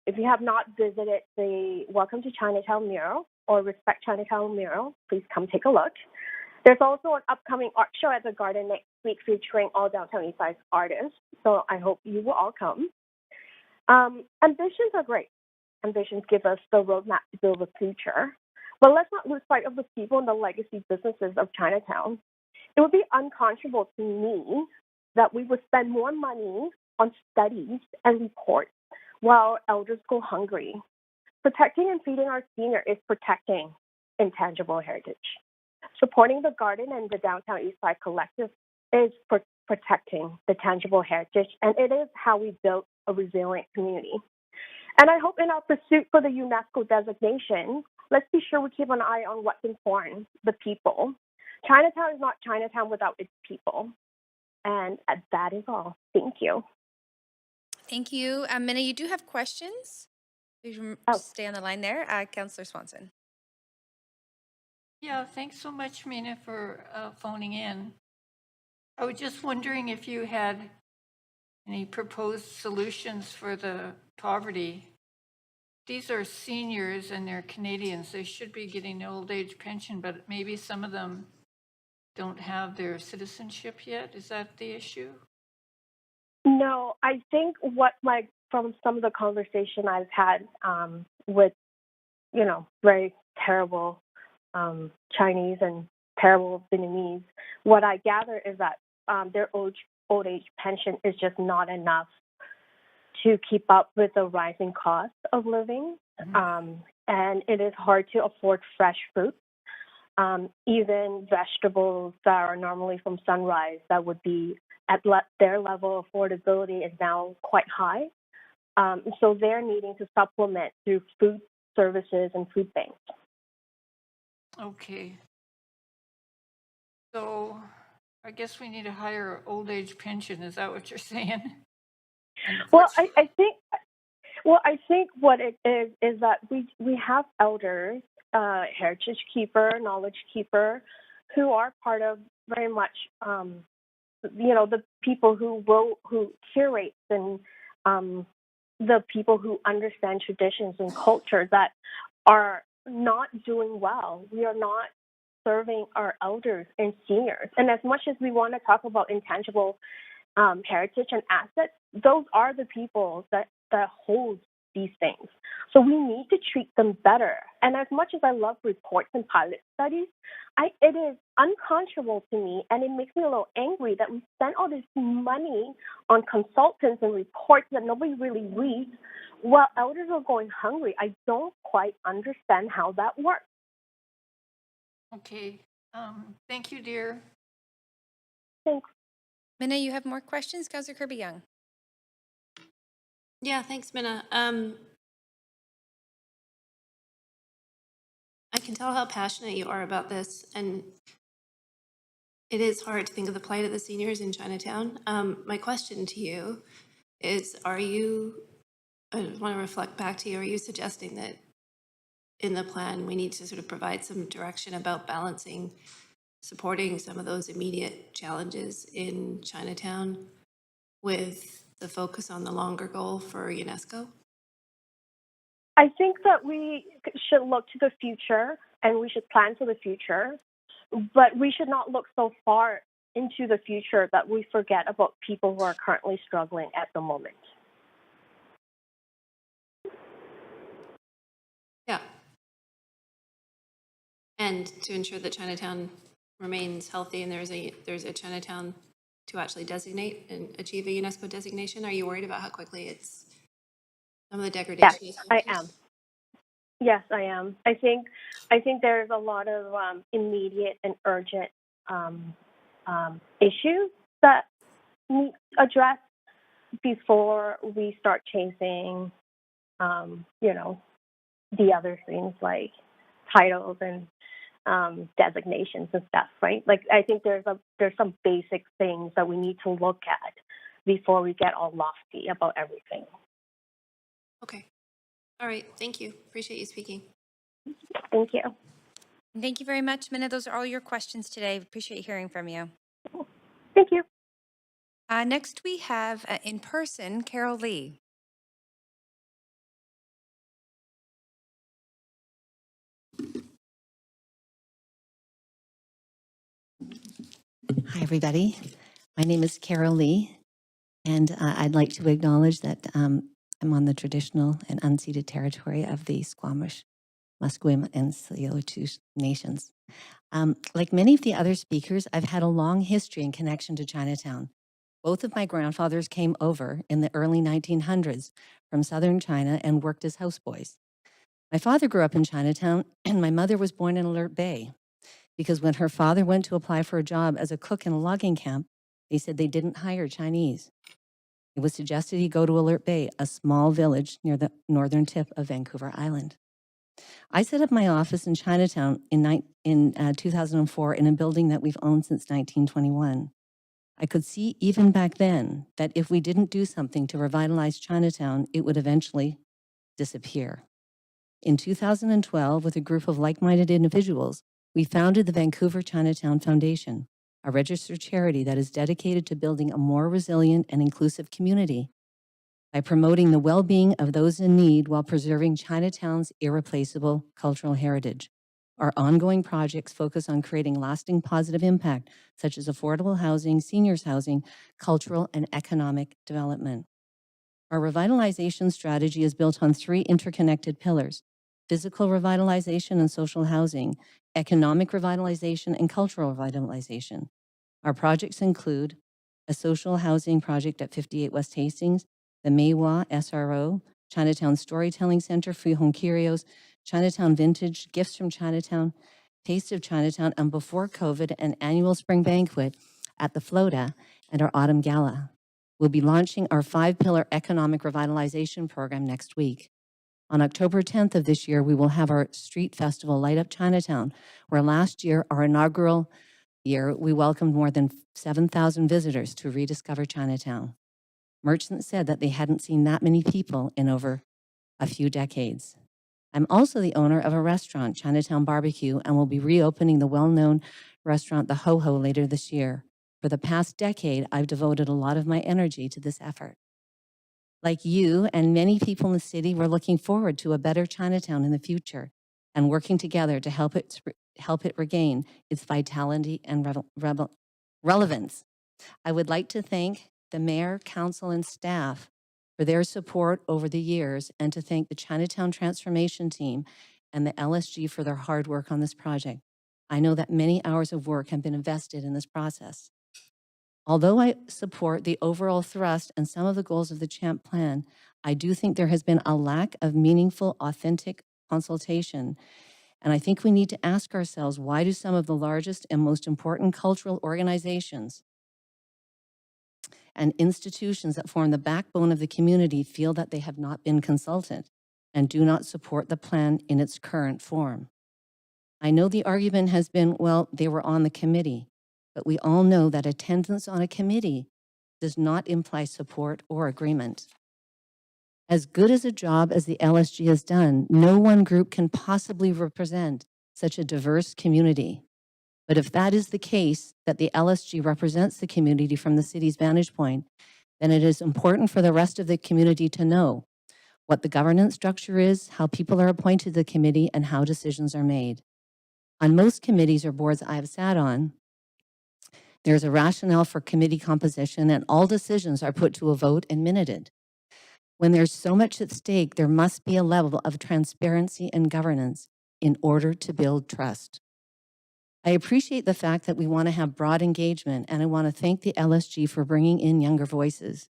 If you have not visited the Welcome to Chinatown mural or Respect Chinatown mural, please come take a look. There's also an upcoming art show at The Garden next week featuring all Downtown Eastside artists, so I hope you will all come. Ambitions are great. Ambitions give us the roadmap to build a future. But let's not lose sight of the people and the legacy businesses of Chinatown. It would be unconscionable to me that we would spend more money on studies and reports while elders go hungry. Protecting and feeding our senior is protecting intangible heritage. Supporting the garden and the Downtown Eastside Collective is protecting the tangible heritage, and it is how we build a resilient community. And I hope in our pursuit for the UNESCO designation, let's be sure we keep an eye on what's important, the people. Chinatown is not Chinatown without its people. And that is all. Thank you. Thank you. Minna, you do have questions? Please stay on the line there. Councillor Swanson. Yeah, thanks so much, Mina, for phoning in. I was just wondering if you had any proposed solutions for the poverty. These are seniors and they're Canadians. They should be getting an old age pension, but maybe some of them don't have their citizenship yet. Is that the issue? No, I think from some of the conversation I've had with, very terrible Chinese and terrible Vietnamese, what I gather is that their old age pension is just not enough to keep up with the rising cost of living. And it is hard to afford fresh fruit. Even vegetables that are normally from Sunrise that would be at their level of affordability is now quite high. So they're needing to supplement through food services and food banks. Okay. So I guess we need a higher old age pension. Is that what you're saying? Well, I think what it is that we have elders, heritage keeper, knowledge keeper, who are part of very much, the people who curate and the people who understand traditions and culture that are not doing well. We are not serving our elders and seniors. And as much as we want to talk about intangible heritage and assets, those are the people that hold these things. So we need to treat them better. And as much as I love reports and pilot studies, it is unconscionable to me, and it makes me a little angry that we spend all this money on consultants and reports that nobody really reads while elders are going hungry. I don't quite understand how that works. Okay. Thank you, dear. Thanks. Minna, you have more questions? Councillor Kirby Young. Yeah, thanks, Minna. I can tell how passionate you are about this, and it is hard to think of the plight of the seniors in Chinatown. My question to you is, I want to reflect back to you, are you suggesting that in the plan we need to sort of provide some direction about balancing supporting some of those immediate challenges in Chinatown with the focus on the longer goal for UNESCO? I think that we should look to the future and we should plan for the future, but we should not look so far into the future that we forget about people who are currently struggling at the moment. Yeah. And to ensure that Chinatown remains healthy and there's a Chinatown to actually designate and achieve a UNESCO designation. Are you worried about how quickly some of the degradation Yes, is I happening? am. Yes, I am. I think there's a lot of immediate and urgent issues that need addressed before we start chasing, the other things like titles and designations and stuff, right? Like, I think there's some basic things that we need to look at before we get all lofty about everything. Okay. All right. Thank you. Appreciate you speaking. Thank you. Thank you very much, Minna. Those are all your questions today. Appreciate hearing from you. Thank you. Next, we have in person, Carol Lee. Hi, everybody. My name is Carol Lee, and I'd like to acknowledge that I'm on the traditional and unceded territory of the Squamish, Musqueam, and Tsleil-Waututh nations. Like many of the other speakers, I've had a long history in connection to Chinatown. Both of my grandfathers came over in the early 1900s from southern China and worked as houseboys. My father grew up in Chinatown, and my mother was born in Alert Bay, because when her father went to apply for a job as a cook in a logging camp, they said they didn't hire Chinese. It was suggested he go to Alert Bay, a small village near the northern tip of Vancouver Island. I set up my office in Chinatown in 2004 in a building that we've owned since 1921. I could see even back then that if we didn't do something to revitalize Chinatown, it would eventually disappear. In 2012, with a group of like-minded individuals, we founded the Vancouver Chinatown Foundation, a registered charity that is dedicated to building a more resilient and inclusive community by promoting the well-being of those in need while preserving Chinatown's irreplaceable cultural heritage. Our ongoing projects focus on creating lasting positive impact, such as affordable housing, seniors housing, cultural and economic development. Our revitalization strategy is built on 3 interconnected pillars: physical revitalization and social housing, economic revitalization, and cultural revitalization. Our projects include a social housing project at 58 West Hastings, the Meiwa SRO, Chinatown Storytelling Center, Freehome Curios, Chinatown Vintage, Gifts from Chinatown, Taste of Chinatown, and before COVID, an annual spring banquet at the Flota and our autumn gala. We'll be launching our 5-pillar economic revitalization program next week. On October 10th of this year, we will have our street festival, Light Up Chinatown, where last year, our inaugural year, we welcomed more than 7,000 visitors to rediscover Chinatown. Merchants said that they hadn't seen that many people in over a few decades. I'm also the owner of a restaurant, Chinatown Barbecue, and will be reopening the well-known restaurant, the Ho Ho, later this year. For the past decade, I've devoted a lot of my energy to this effort. Like you and many people in the city, we're looking forward to a better Chinatown in the future and working together to help it regain its vitality and relevance. I would like to thank the mayor, council, and staff for their support over the years, and to thank the Chinatown Transformation Team and the LSG for their hard work on this project. I know that many hours of work have been invested in this process. Although I support the overall thrust and some of the goals of the CHAMP plan, I do think there has been a lack of meaningful, authentic consultation. And I think we need to ask ourselves, why do some of the largest and most important cultural organizations and institutions that form the backbone of the community feel that they have not been consulted and do not support the plan in its current form? I know the argument has been, well, they were on the committee, but we all know that attendance on a committee does not imply support or agreement. As good as a job as the LSG has done, no one group can possibly represent such a diverse community. But if that is the case, that the LSG represents the community from the city's vantage point, then it is important for the rest of the community to know what the governance structure is, how people are appointed to the committee, and how decisions are made. On most committees or boards I have sat on, there's a rationale for committee composition, and all decisions are put to a vote and minuted. When there's so much at stake, there must be a level of transparency and governance in order to build trust. I appreciate the fact that we want to have broad engagement, and I want to thank the LSG for bringing in younger voices.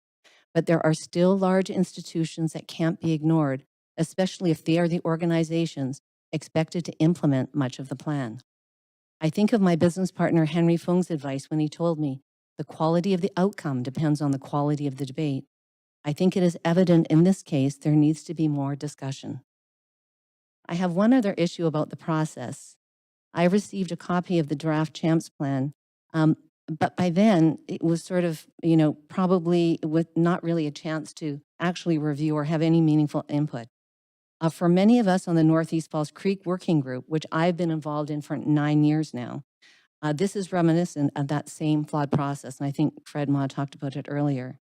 But there are still large institutions that can't be ignored, especially if they are the organizations expected to implement much of the plan. I think of my business partner Henry Fung's advice when he told me, the quality of the outcome depends on the quality of the debate. I think it is evident in this case there needs to be more discussion. I have one other issue about the process. I received a copy of the draft CHAMPS plan, but by then it was sort of, probably with not really a chance to actually review or have any meaningful input. For many of us on the Northeast Falls Creek Working Group, which I've been involved in for 9 years now, this is reminiscent of that same flawed process, and I think Fred Ma talked about it earlier.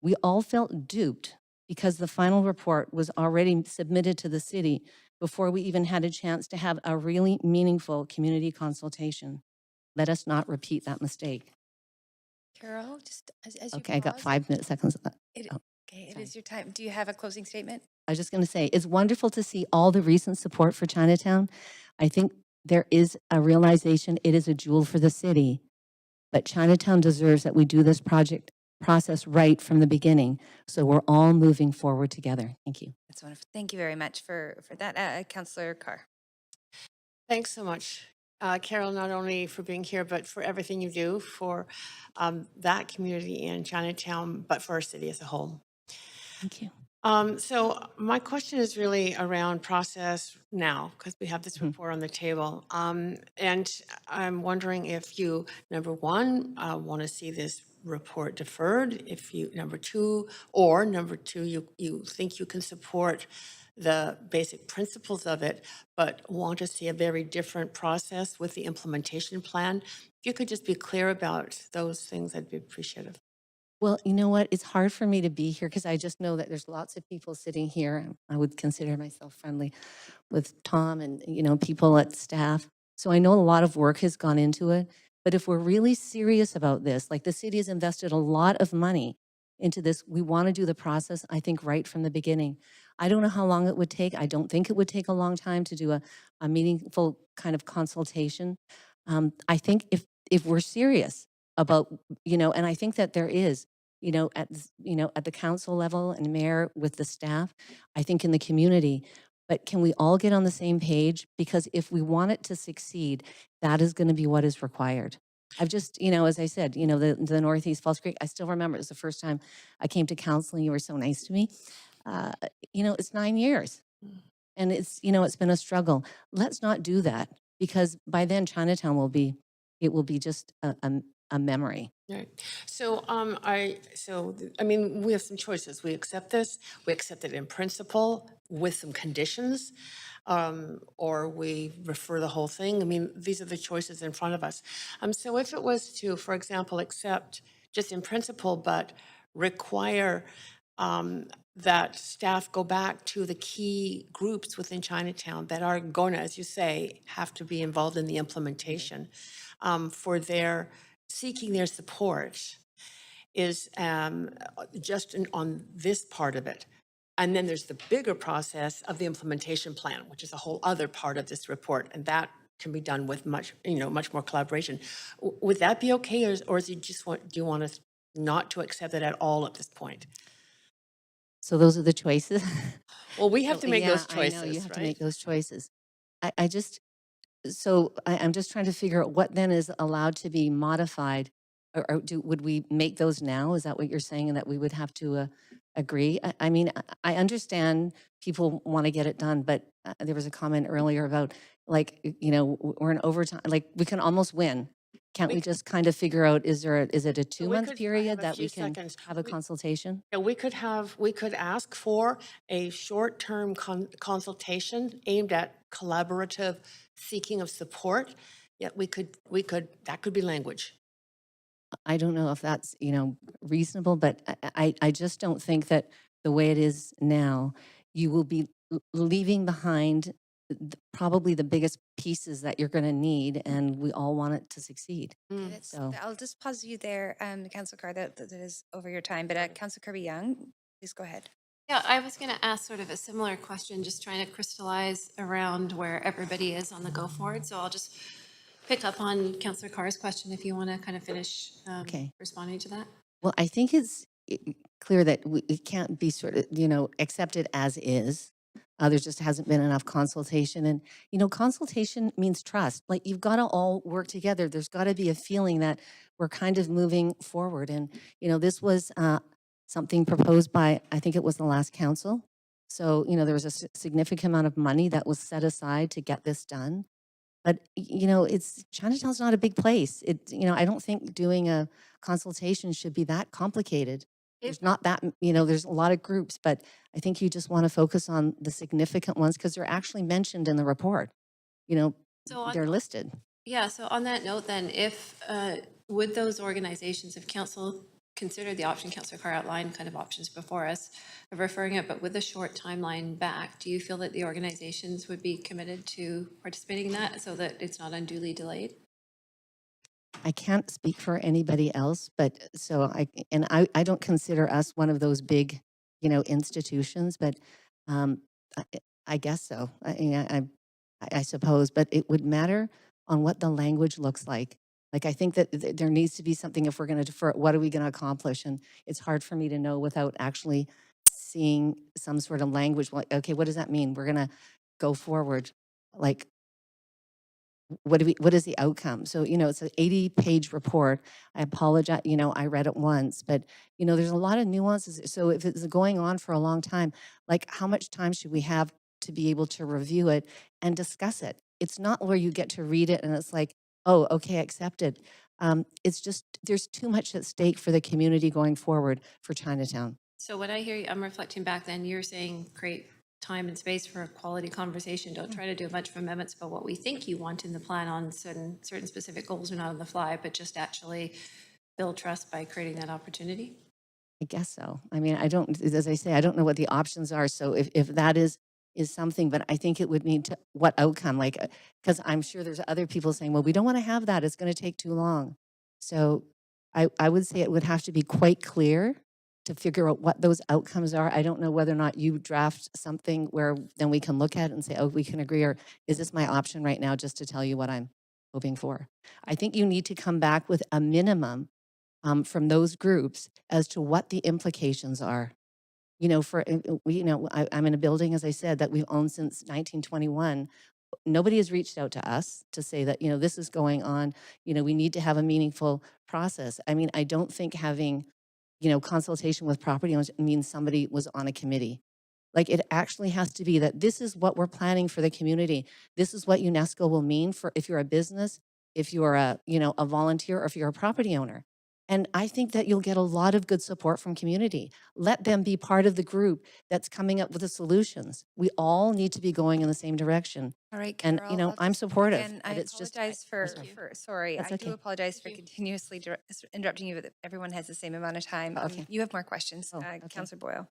We all felt duped because the final report was already submitted to the city before we even had a chance to have a really meaningful community consultation. Let us not repeat that mistake. Carol, just as you Okay, I got pause, 5 seconds. Okay, it is your time. Do you have a closing statement? I was just going to say, it's wonderful to see all the recent support for Chinatown. I think there is a realization it is a jewel for the city, but Chinatown deserves that we do this project process right from the beginning. So we're all moving forward together. Thank you. That's wonderful. Thank you very much for that. Councillor Carr. Thanks so much, Carol, not only for being here, but for everything you do for that community in Chinatown, but for our city as a whole. Thank you. So my question is really around process now, because we have this report on the table. And I'm wondering if you, number one, want to see this report deferred, if you, number two, you think you can support the basic principles of it, but want to see a very different process with the implementation plan. If you could just be clear about those things, I'd be appreciative. Well, you know what? It's hard for me to be here because I just know that there's lots of people sitting here. I would consider myself friendly with Tom and, people at staff. So I know a lot of work has gone into it. But if we're really serious about this, like the city has invested a lot of money into this, we want to do the process, I think, right from the beginning. I don't know how long it would take. I don't think it would take a long time to do a meaningful kind of consultation. I think if we're serious about, and I think that there is, at the council level and mayor with the staff, I think in the community. But can we all get on the same page? Because if we want it to succeed, that is going to be what is required. I've just, as I said, the Northeast Falls Creek, I still remember it was the first time I came to council and you were so nice to me. It's 9 years and it's been a struggle. Let's not do that because by then Chinatown will be just a memory. Right. So, I mean, we have some choices. We accept this. We accept it in principle with some conditions, or we refer the whole thing. I mean, these are the choices in front of us. So if it was to, for example, accept just in principle, but require that staff go back to the key groups within Chinatown that are going to, as you say, have to be involved in the implementation for their seeking their support is just on this part of it. And then there's the bigger process of the implementation plan, which is a whole other part of this report. And that can be done with much more collaboration. Would that be okay? Or is it just do you want us not to accept it at all at this point? So those are the choices. Well, we have to make those I choices, know you have right? to make those choices. I'm just trying to figure out what then is allowed to be modified, or would we make those now? Is that what you're saying, and that we would have to agree? I mean, I understand people want to get it done, but there was a comment earlier about we're in overtime, like we can almost win. Can't we just kind of figure out, is it a 2-month period that we can have a consultation? Yeah, we could ask for a short-term consultation aimed at collaborative seeking of support. Yeah, that could be language. I don't know if that's, reasonable, but I just don't think that the way it is now, you will be leaving behind probably the biggest pieces that you're going to need, and we all want it to succeed. So I'll just pause you there, Councillor Carr, that is over your time, but Councillor Kirby Young, please go ahead. Yeah, I was going to ask sort of a similar question, just trying to crystallize around where everybody is on the go forward. So I'll just pick up on Councillor Carr's question if you want to kind of finish responding to that. Well, I think it's clear that it can't be sort of, accepted as is. There just hasn't been enough consultation. And, consultation means trust. Like, you've got to all work together. There's got to be a feeling that we're kind of moving forward. And, this was something proposed by, I think it was the last council. So, there was a significant amount of money that was set aside to get this done. But, Chinatown's not a big place. I don't think doing a consultation should be that complicated. There's not that, there's a lot of groups, but I think you just want to focus on the significant ones because they're actually mentioned in the report. They're listed. Yeah, so on that note then, if, would those organizations, if council considered the option Councillor Carr outlined, kind of options before us, of referring it, but with a short timeline back, do you feel that the organizations would be committed to participating in that so that it's not unduly delayed? I can't speak for anybody else, but I don't consider us one of those big, institutions, but I guess so. I suppose, but it would matter on what the language looks like. Like, I think that there needs to be something if we're going to defer it, what are we going to accomplish? And it's hard for me to know without actually seeing some sort of language. Like, okay, what does that mean? We're going to go forward. Like, what is the outcome? So, it's an 80-page report. I apologize, I read it once, but, there's a lot of nuances. So if it's going on for a long time, like, how much time should we have to be able to review it and discuss it? It's not where you get to read it and it's like, oh, okay, accepted. It's just, there's too much at stake for the community going forward for Chinatown. So when I hear you, I'm reflecting back then, you're saying create time and space for a quality conversation. Don't try to do a bunch of amendments about what we think you want in the plan on certain specific goals or not on the fly, but just actually build trust by creating that opportunity. I guess so. I mean, I don't, as I say, I don't know what the options are. So if that is something, but I think it would need to, what outcome? Like, because I'm sure there's other people saying, well, we don't want to have that. It's going to take too long. So I would say it would have to be quite clear to figure out what those outcomes are. I don't know whether or not you draft something where then we can look at it and say, oh, we can agree, or is this my option right now just to tell you what I'm hoping for? I think you need to come back with a minimum from those groups as to what the implications are. I'm in a building, as I said, that we've owned since 1921. Nobody has reached out to us to say that, this is going on, we need to have a meaningful process. I mean, I don't think having, consultation with property owners means somebody was on a committee. Like, it actually has to be that this is what we're planning for the community. This is what UNESCO will mean for if you're a business, if you're a volunteer, or if you're a property owner. And I think that you'll get a lot of good support from community. Let them be part of the group that's coming up with the solutions. We all need to be going in the same direction. All right, And, Carol, I'll I'm just- supportive. Again, but I it's just, apologize sorry, That's I do okay. apologize for continuously interrupting you, but everyone has the same amount of time. Okay. You have more questions, okay. Councillor Boyle.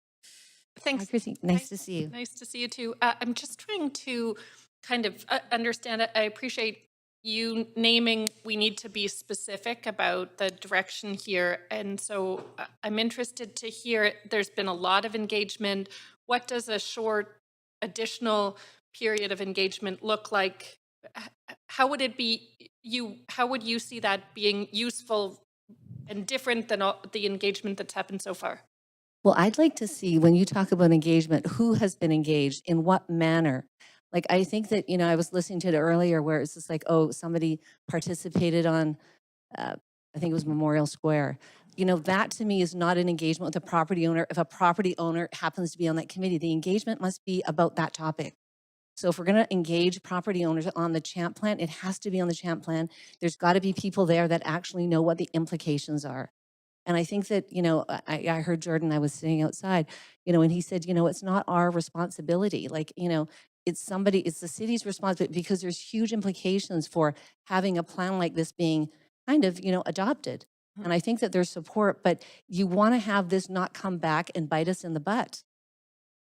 Thanks. Hi, Chrissy. Nice to see you. Nice to see you too. I'm just trying to kind of understand it. I appreciate you naming we need to be specific about the direction here. And so I'm interested to hear, there's been a lot of engagement. What does a short additional period of engagement look like? How would it be how would you see that being useful and different than the engagement that's happened so far? Well, I'd like to see, when you talk about engagement, who has been engaged, in what manner. Like, I think that, I was listening to it earlier where it's just like, oh, somebody participated on, I think it was Memorial Square. That to me is not an engagement with a property owner. If a property owner happens to be on that committee, the engagement must be about that topic. So if we're going to engage property owners on the Champ Plan, it has to be on the Champ Plan. There's got to be people there that actually know what the implications are. And I think that, I heard Jordan, I was sitting outside, and he said, it's not our responsibility. Like, it's the city's responsibility, because there's huge implications for having a plan like this being kind of, adopted. And I think that there's support, but you want to have this not come back and bite us in the butt,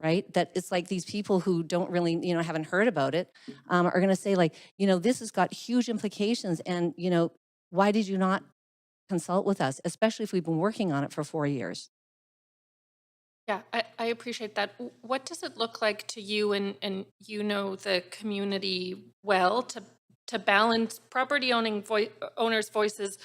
right? That it's like these people who don't really, haven't heard about it, are going to say like, this has got huge implications, and, why did you not consult with us, especially if we've been working on it for 4 years? Yeah, I appreciate that. What does it look like to you, and the community well, to balance property owners' voices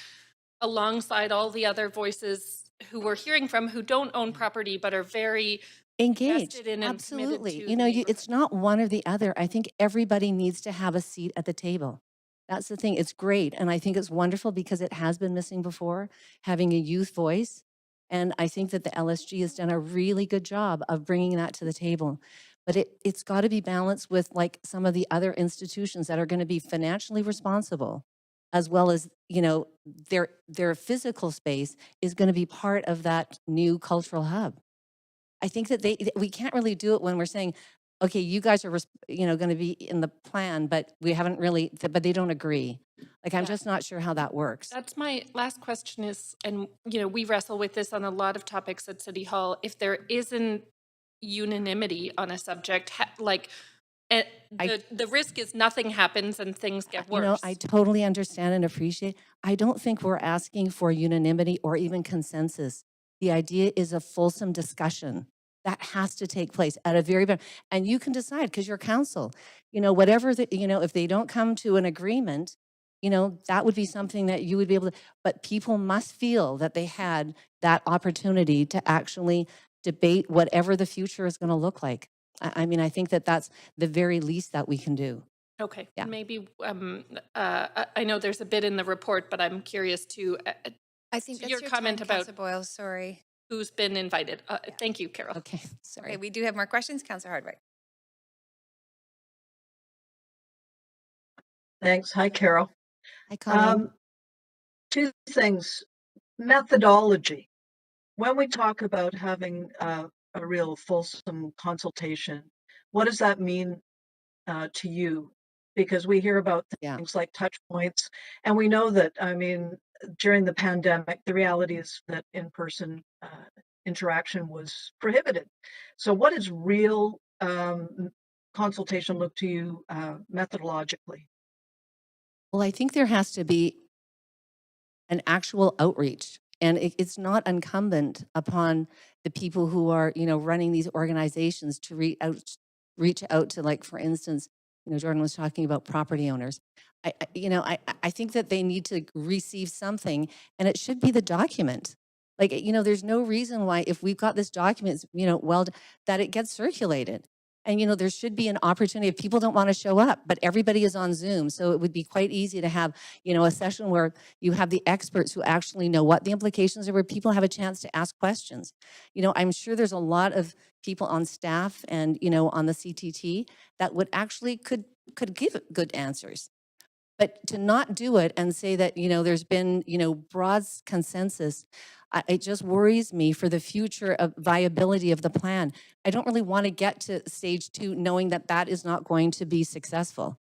alongside all the other voices who we're hearing from who don't own property but are very Engaged, invested in and absolutely. committed to It's not one or the other. I think everybody needs to have a seat at the table. That's the thing. It's great. And I think it's wonderful because it has been missing before, having a youth voice. And I think that the LSG has done a really good job of bringing that to the table. But it's got to be balanced with like some of the other institutions that are going to be financially responsible, as well as, their physical space is going to be part of that new cultural hub. I think that we can't really do it when we're saying, okay, you guys are, going to be in the plan, but we haven't really, but they don't agree. Like, I'm just not sure how that works. That's my last question is, and, we wrestle with this on a lot of topics at City Hall. If there isn't unanimity on a subject, the risk is nothing happens and things get worse. I totally understand and appreciate. I don't think we're asking for unanimity or even consensus. The idea is a fulsome discussion that has to take place at a very, and you can decide because you're council, whatever if they don't come to an agreement, that would be something that you would be able to, but people must feel that they had that opportunity to actually debate whatever the future is going to look like. I mean, I think that that's the very least that we can do. Okay, Yeah. maybe, I know there's a bit in the report, but I'm curious to I think that's your your comment time, about Councillor Boyle, sorry. who's been invited. Thank you, Carol. Okay, sorry. Okay, we do have more questions. Councillor Hardwick. Thanks. Hi, Carol. Hi, Colleen. Two things. Methodology. When we talk about having a real fulsome consultation, what does that mean to you? Because we hear about things like touch points, and we know that, I mean, during the pandemic, the reality is that in-person interaction was prohibited. So what does real consultation look to you methodologically? Well, I think there has to be an actual outreach, and it's not incumbent upon the people who are, running these organizations to reach out to, like, for instance, Jordan was talking about property owners. I think that they need to receive something, and it should be the document. Like, there's no reason why, if we've got this document, that it gets circulated. And, there should be an opportunity if people don't want to show up, but everybody is on Zoom. So it would be quite easy to have, a session where you have the experts who actually know what the implications are, where people have a chance to ask questions. I'm sure there's a lot of people on staff and, on the CTT that would actually could give good answers. But to not do it and say that, there's been, broad consensus, it just worries me for the future of viability of the plan. I don't really want to get to stage 2 knowing that that is not going to be successful.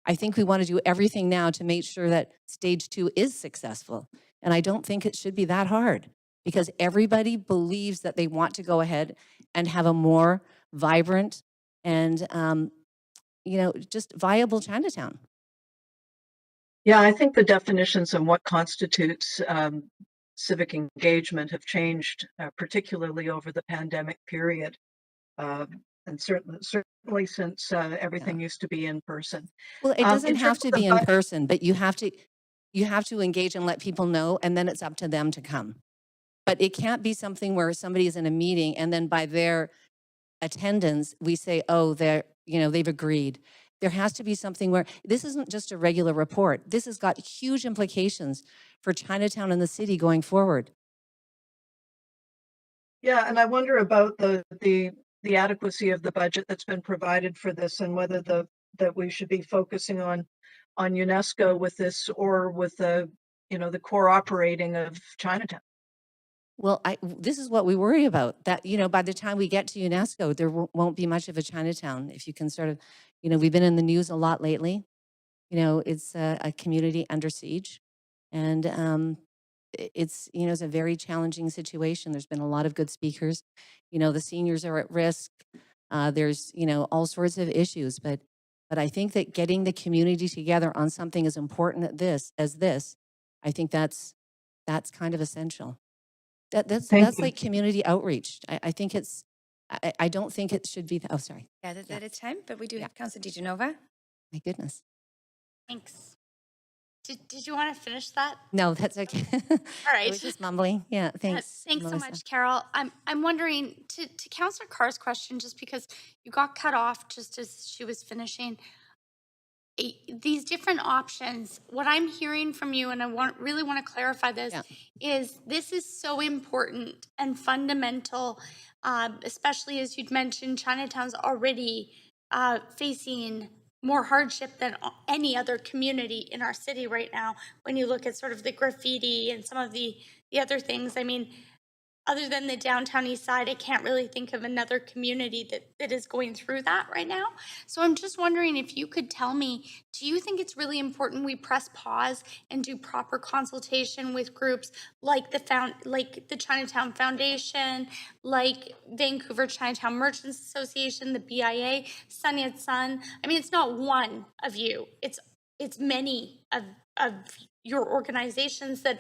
I think we want to do everything now to make sure that stage 2 is successful. And I don't think it should be that hard, because everybody believes that they want to go ahead and have a more vibrant and, just viable Chinatown. Yeah, I think the definitions on what constitutes civic engagement have changed, particularly over the pandemic period, and certainly since everything used to be in person. Well, it doesn't have to be in person. person, but you have to engage and let people know, and then it's up to them to come. But it can't be something where somebody is in a meeting and then by their attendance, we say, oh, they've agreed. There has to be something where this isn't just a regular report. This has got huge implications for Chinatown and the city going forward. Yeah, and I wonder about the adequacy of the budget that's been provided for this, and whether that we should be focusing on UNESCO with this, or with the core operating of Chinatown. Well, this is what we worry about, that, by the time we get to UNESCO, there won't be much of a Chinatown. If you can sort of, we've been in the news a lot lately. It's a community under siege. And it's, it's a very challenging situation. There's been a lot of good speakers. The seniors are at risk. There's, all sorts of issues. But I think that getting the community together on something as important as this, I think that's kind of essential. That's like community outreach. I think it's, I don't think it should be, oh, sorry. Yeah, that is time, but we do have Councillor DiGenova. My goodness. Thanks. Did you want to finish that? No, that's okay. All right. I was just mumbling. Yeah, thanks. Thanks so Melissa. much, Carol. I'm wondering, to Councillor Carr's question, just because you got cut off just as she was finishing, these different options, what I'm hearing from you, and I really want to clarify this, is this is so important and fundamental, especially as you'd mentioned, Chinatown's already facing more hardship than any other community in our city right now. When you look at sort of the graffiti and some of the other things, I mean, other than the downtown east side, I can't really think of another community that is going through that right now. So I'm just wondering if you could tell me, do you think it's really important we press pause and do proper consultation with groups like the Chinatown Foundation, like Vancouver Chinatown Merchants Association, the BIA, Sun Yat Sen? I mean, it's not one of you. It's many of your organizations that,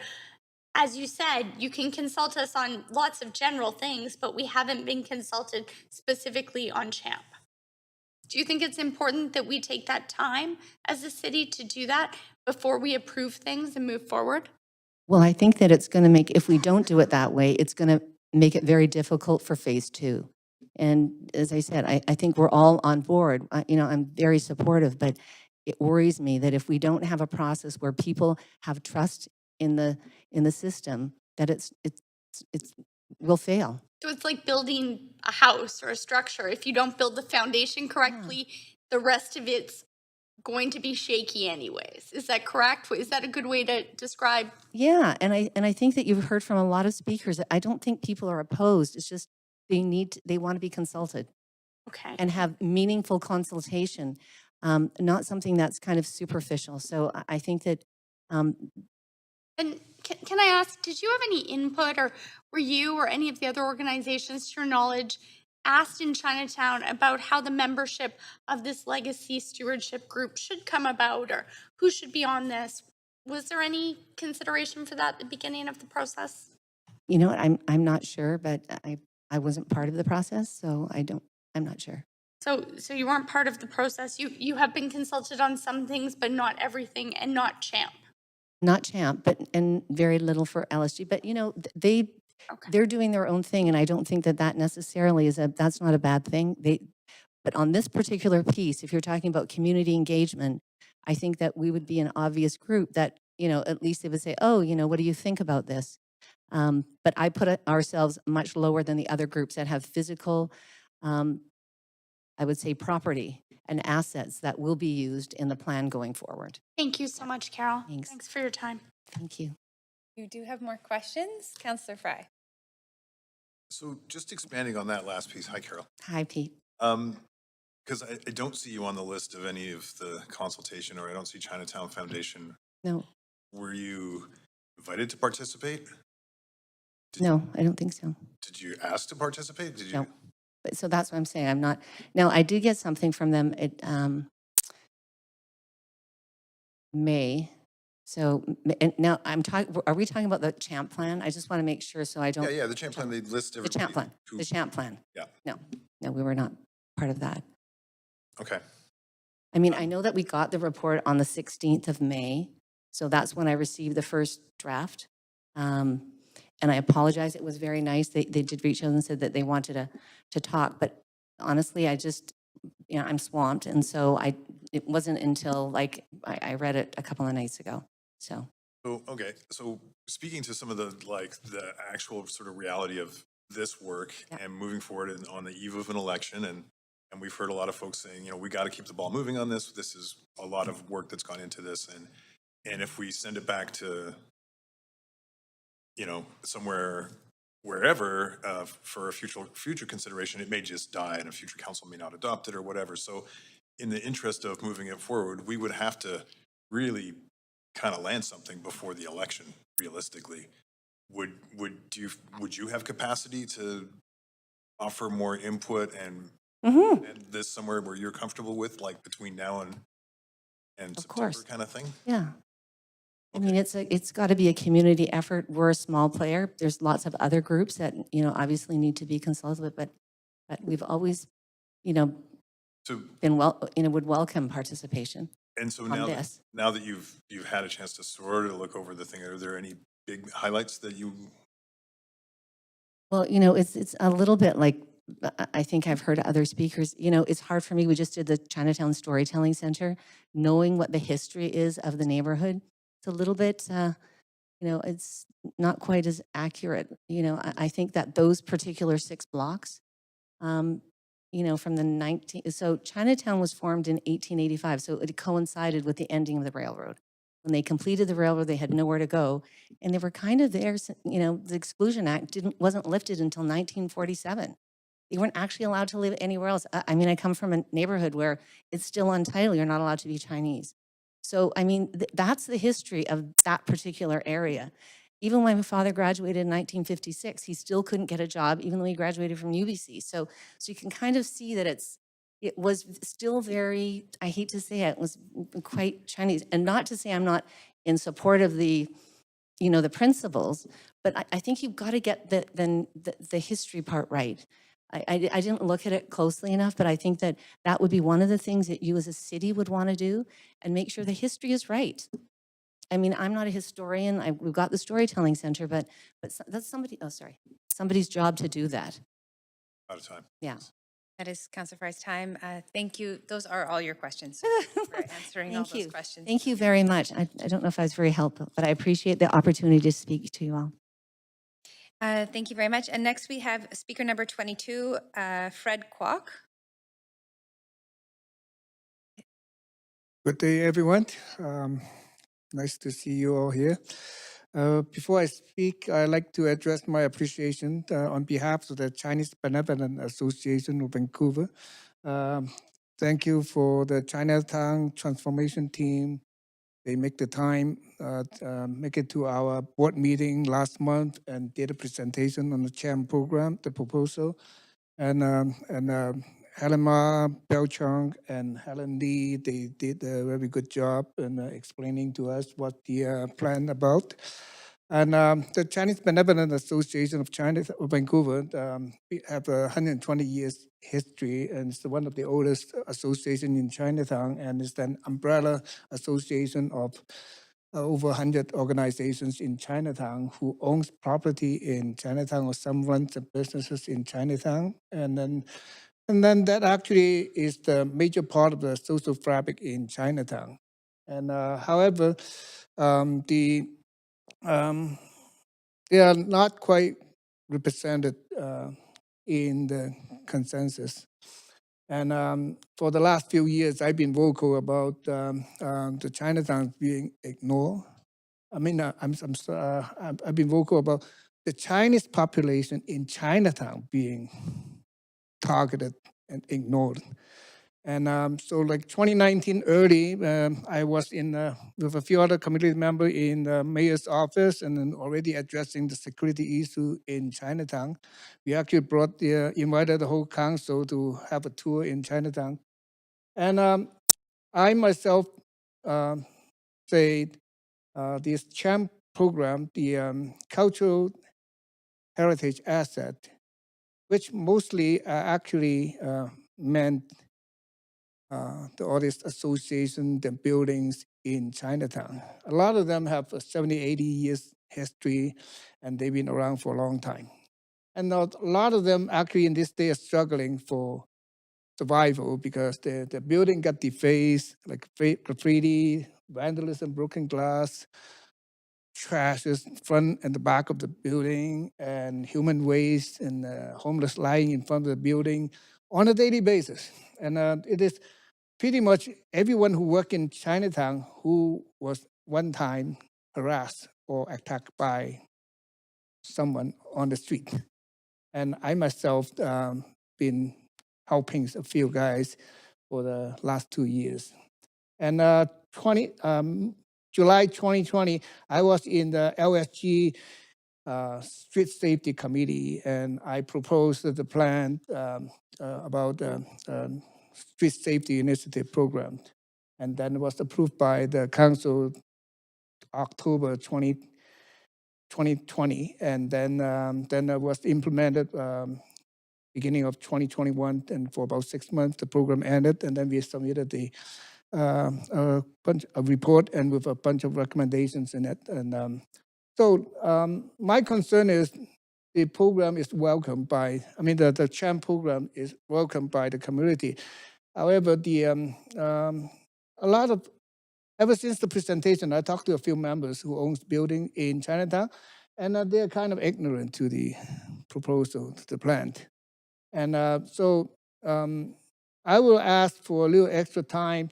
as you said, you can consult us on lots of general things, but we haven't been consulted specifically on CHAMP. Do you think it's important that we take that time as a city to do that before we approve things and move forward? Well, I think that it's going to make, if we don't do it that way, it's going to make it very difficult for phase two. And as I said, I think we're all on board. I'm very supportive, but it worries me that if we don't have a process where people have trust in the system, that it's will fail. So it's like building a house or a structure. If you don't build the foundation correctly, the rest of it's going to be shaky anyways. Is that correct? Is that a good way to describe? Yeah, and I think that you've heard from a lot of speakers. I don't think people are opposed. It's just they want to be consulted. Okay. And have meaningful consultation, not something that's kind of superficial. So I think that And can I ask, did you have any input, or were you or any of the other organizations, to your knowledge, asked in Chinatown about how the membership of this legacy stewardship group should come about, or who should be on this? Was there any consideration for that at the beginning of the process? you know what, I'm not sure, but I wasn't part of the process, so I'm not sure. So you weren't part of the process. You have been consulted on some things, but not everything, and not CHAMP. Not CHAMP, and very little for LSG. But they're doing their own thing, and I don't think that necessarily that's not a bad thing. But on this particular piece, if you're talking about community engagement, I think that we would be an obvious group that at least they would say, oh, what do you think about this? But I put ourselves much lower than the other groups that have physical, I would say, property and assets that will be used in the plan going forward. Thank you so much, Carol. Thanks. Thanks for your time. Thank you. You do have more questions? Councillor Fry. So just expanding on that last piece. Hi, Carol. Hi, Pete. Because I don't see you on the list of any of the consultation, or I don't see Chinatown Foundation. No. Were you invited to participate? No, I don't think so. Did you ask to participate? Did you? No. But so that's what I'm saying. I'm not. Now, I did get something from them at May. So and now I'm talking. Are we talking about the CHAMP plan? I just want to make sure so I don't. Yeah, the CHAMP plan. They list The everybody. CHAMP plan. The CHAMP plan. Yeah. No, we were not part of that. Okay. I mean, I know that we got the report on the 16th of May, so that's when I received the first draft. And I apologize, it was very nice. They did reach out and said that they wanted to talk, but honestly, I just, I'm swamped, and so it wasn't until I read it a couple of nights ago, so. So, okay, so speaking to some of the actual sort of reality of this work and moving forward on the eve of an election, and we've heard a lot of folks saying, we got to keep the ball moving on this. This is a lot of work that's gone into this, and if we send it back to, somewhere, wherever, for a future consideration, it may just die, and a future council may not adopt it or whatever. So, in the interest of moving it forward, we would have to really kind of land something before the election, realistically. Would you have capacity to offer more input and this somewhere where you're comfortable with, like between now and Of September course. kind of thing? Yeah. I mean, it's got to be a community effort. We're a small player. There's lots of other groups that, obviously need to be consulted with, but we've always, been would welcome participation. And so on now this. now that you've had a chance to sort of look over the thing, are there any big highlights that you? Well, it's a little bit like, I think I've heard other speakers, it's hard for me. We just did the Chinatown Storytelling Center, knowing what the history is of the neighborhood. It's a little bit, it's not quite as accurate. I think that those particular 6 blocks, from the so Chinatown was formed in 1885, so it coincided with the ending of the railroad. When they completed the railroad, they had nowhere to go, and they were kind of there. The Exclusion Act wasn't lifted until 1947. They weren't actually allowed to live anywhere else. I mean, I come from a neighborhood where it's still on title. You're not allowed to be Chinese. So, I mean, that's the history of that particular area. Even when my father graduated in 1956, he still couldn't get a job, even though he graduated from UBC. So you can kind of see that it was still very, I hate to say it was quite Chinese. And not to say I'm not in support of the principles, but I think you've got to get the history part right. I didn't look at it closely enough, but I think that that would be one of the things that you as a city would want to do and make sure the history is right. I mean, I'm not a historian. We've got the storytelling center, but that's somebody's job to do that. Out of time. Yeah. That is Councillor Fry's time. Thank you. Those are all your questions. For answering all Thank those you. questions. Thank you very much. I don't know if I was very helpful, but I appreciate the opportunity to speak to you all. Thank you very much. And next we have speaker number 22, Fred Kwok. Good day, everyone. Nice to see you all here. Before I speak, I'd like to address my appreciation on behalf of the Chinese Benevolent Association of Vancouver. Thank you for the Chinatown transformation team. They make the time, make it to our board meeting last month and did a presentation on the CHAM program, the proposal. And Helen Ma, Belchong, and Helen Lee, they did a very good job in explaining to us what the plan about. And the Chinese Benevolent Association of China of Vancouver, we have a 120 years history, and it's one of the oldest association in Chinatown, and it's an umbrella association of over 100 organizations in Chinatown who owns property in Chinatown or some runs the businesses in Chinatown. And then that actually is the major part of the social fabric in Chinatown. And however, they are not quite represented in the consensus. And for the last few years, I've been vocal about the Chinatown being ignored. I mean, I've been vocal about the Chinese population in Chinatown being targeted and ignored. And so like 2019 early, I was in with a few other community members in the mayor's office and then already addressing the security issue in Chinatown. We actually invited the whole council to have a tour in Chinatown. And I myself said this CHAMP program, the cultural heritage asset, which mostly actually meant the artist association, the buildings in Chinatown. A lot of them have a 70, 80 years history, and they've been around for a long time. And a lot of them actually in this day are struggling for survival because the building got defaced, like graffiti, vandalism, broken glass, trashes front and the back of the building, and human waste and homeless lying in front of the building on a daily basis. And it is pretty much everyone who worked in Chinatown who was one time harassed or attacked by someone on the street. And I myself been helping a few guys for the last 2 years. And July 2020, I was in the LSG Street Safety Committee, and I proposed the plan about the Street Safety Initiative Program. And then it was approved by the council October 2020, and then it was implemented beginning of 2021, and for about 6 months the program ended, and then we submitted a report and with a bunch of recommendations in it. And so my concern is the program is welcomed by, the CHAMP program is welcomed by the community. However, ever since the presentation, I talked to a few members who owns building in Chinatown, and they're kind of ignorant to the proposal, to the plan. And so I will ask for a little extra time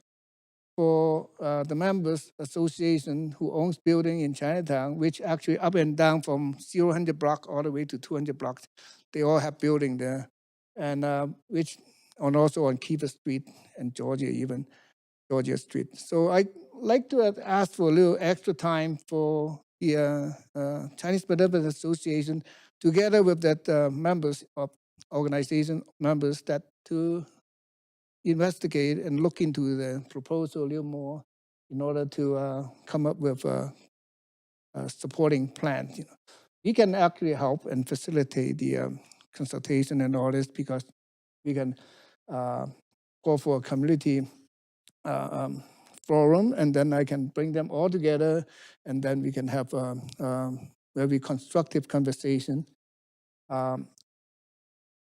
for the members association who owns building in Chinatown, which actually up and down from 0-100 block all the way to 200 blocks. They all have building there, and and also on Kiefer Street and Georgia Street. So I'd like to ask for a little extra time for the Chinese Benevolent Association, together with that members of organization members, that to investigate and look into the proposal a little more in order to come up with a supporting plan. We can actually help and facilitate the consultation and all this, because we can go for a community forum, and then I can bring them all together, and then we can have a very constructive conversation.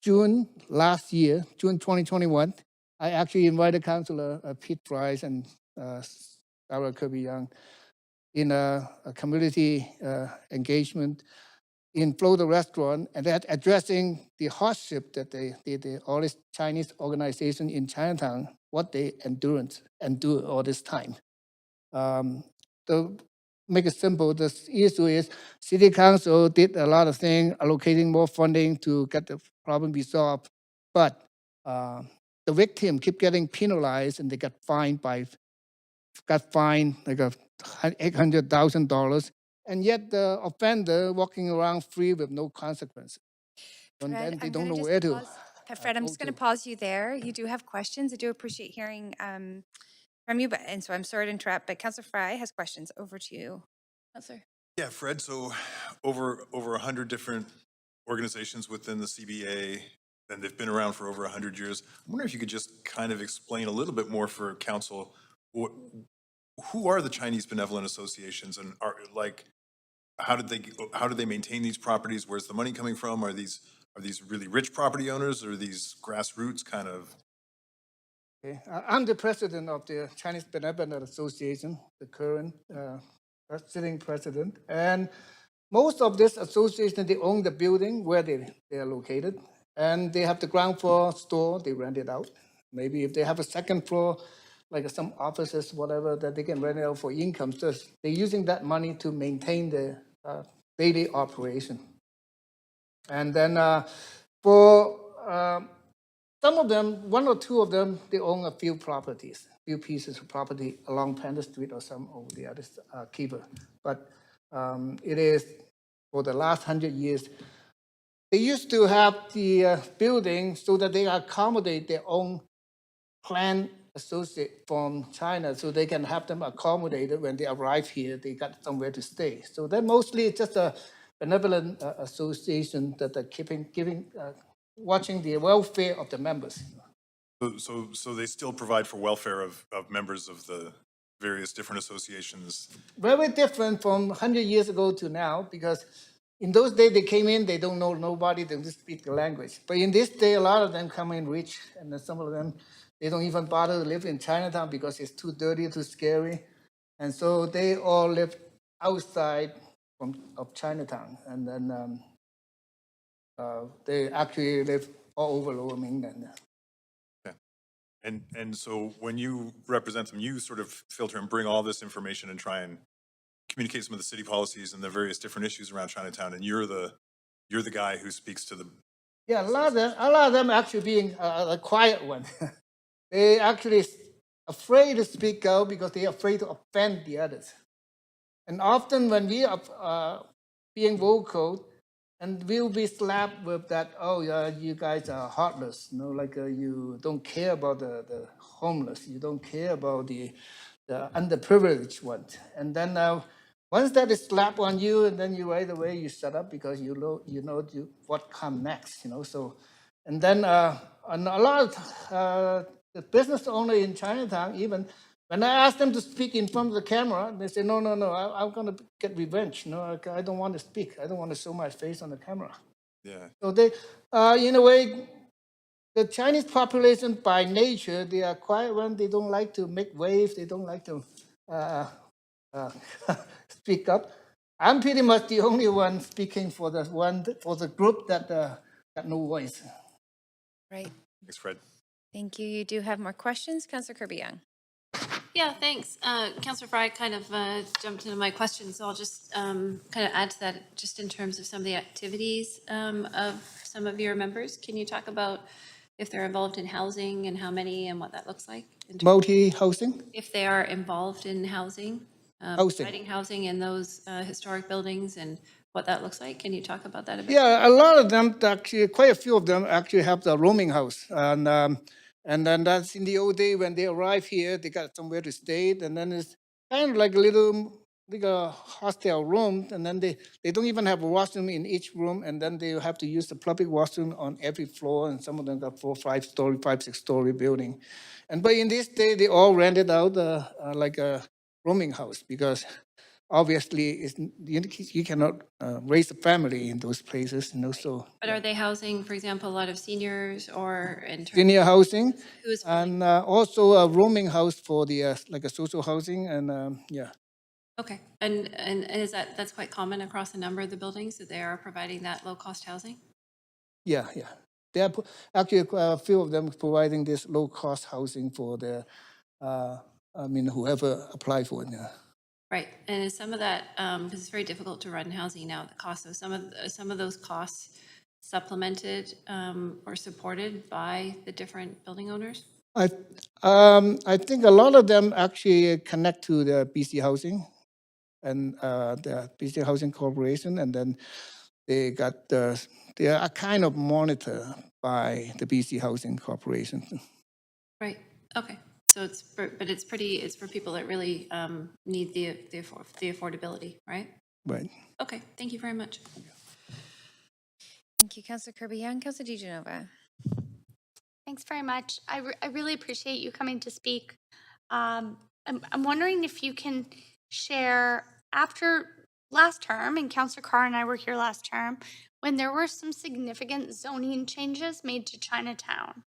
June last year, June 2021, I actually invited Councillor Pete Price and Sarah Kirby Young in a community engagement in Florida restaurant, and that addressing the hardship that all these Chinese organizations in Chinatown, what they endure all this time. To make it simple, the issue is City Council did a lot of things, allocating more funding to get the problem resolved, but the victim keep getting penalized, and they got fined like $800,000, and yet the offender walking around free with no consequences. And Fred, then they I'm don't gonna know just where to. pause. Fred, I'm just going to pause you there. You do have questions. I do appreciate hearing from you, and so I'm sorry to interrupt, but Councillor Fry has questions. Over to you, Councillor. Yeah, Fred, so over 100 different organizations within the CBA, and they've been around for over 100 years. I wonder if you could just kind of explain a little bit more for council, who are the Chinese benevolent associations, and are like, how did they maintain these properties? Where's the money coming from? Are these really rich property owners, or are these grassroots kind of? Okay. I'm the president of the Chinese Benevolent Association, the current sitting president. And most of this association, they own the building where they are located. And they have the ground floor store, they rent it out. Maybe if they have a second floor, like some offices, whatever, that they can rent it out for income. So they're using that money to maintain the daily operation. And then for some of them, one or two of them, they own a few properties, few pieces of property along Panther Street or some over the other keeper. But it is for the last 100 years. They used to have the building so that they accommodate their own clan associate from China, so they can have them accommodated when they arrive here. They got somewhere to stay. So they're mostly just a benevolent association that are watching the welfare of the members. So they still provide for welfare of members of the various different associations. Very different from 100 years ago to now, because in those days they came in, they don't know nobody, they just speak the language. But in this day, a lot of them come in rich, and then some of them, they don't even bother to live in Chinatown because it's too dirty, too scary. And so they all live outside of Chinatown. And then they actually live all over Lower Mainland. Okay. And so when you represent them, you sort of filter and bring all this information and try and communicate some of the city policies and the various different issues around Chinatown, and you're the guy who speaks to the. Yeah, a lot of them actually being a quiet one. They actually afraid to speak out because they're afraid to offend the others. And often when we are being vocal, and we'll be slapped with that, oh yeah, you guys are heartless, like you don't care about the homeless, you don't care about the underprivileged ones. And then once that is slapped on you, and then you right away you shut up because you know what comes next, So, and then and a lot of the business owner in Chinatown, even when I ask them to speak in front of the camera, they say, no, I'm going to get revenge. No, I don't want to speak. I don't want to show my face on the camera. Yeah. So they, in a way, the Chinese population by nature, they are quiet when they don't like to make waves. They don't like to speak up. I'm pretty much the only one speaking for the group that got no voice. Right. Thanks, Fred. Thank you. You do have more questions, Councillor Kirby Young. Yeah, thanks. Councillor Fry kind of jumped into my question, so I'll just kind of add to that, just in terms of some of the activities of some of your members. Can you talk about if they're involved in housing and how many and what that looks like? Multi-housing? If they are involved in housing, providing housing in those historic buildings and what that looks like. Can you talk about that a bit? Yeah, a lot of them, actually, quite a few of them actually have the roaming house. And then that's in the old day when they arrive here, they got somewhere to stay. And then it's kind of like a little like a hostel room, and then they don't even have a washroom in each room, and then they have to use the public washroom on every floor, and some of them got 4, 5-story, 5, 6-story building. And but in this day, they all rented out like a rooming house because obviously you cannot raise a family in those places, So But are they housing, for example, a lot of seniors or in terms senior housing, who's and also a rooming house for the like a social housing, and yeah. okay, and is that's quite common across a number of the buildings that they are providing that low cost housing? Yeah. They are actually a few of them providing this low cost housing for whoever applied for it. Yeah. Right, and is some of that, because it's very difficult to run housing now, the cost of some of those costs supplemented or supported by the different building owners? I think a lot of them actually connect to the BC Housing and the BC Housing Corporation, and then they are kind of monitored by the BC Housing Corporation. Right, okay. So it's for people that really need the affordability, right? Right. Okay, thank you very much. Thank you, Councillor Kirby Young. Councillor DeGenova. Thanks very much. I really appreciate you coming to speak. I'm wondering if you can share, after last term, and Councillor Carr and I were here last term, when there were some significant zoning changes made to Chinatown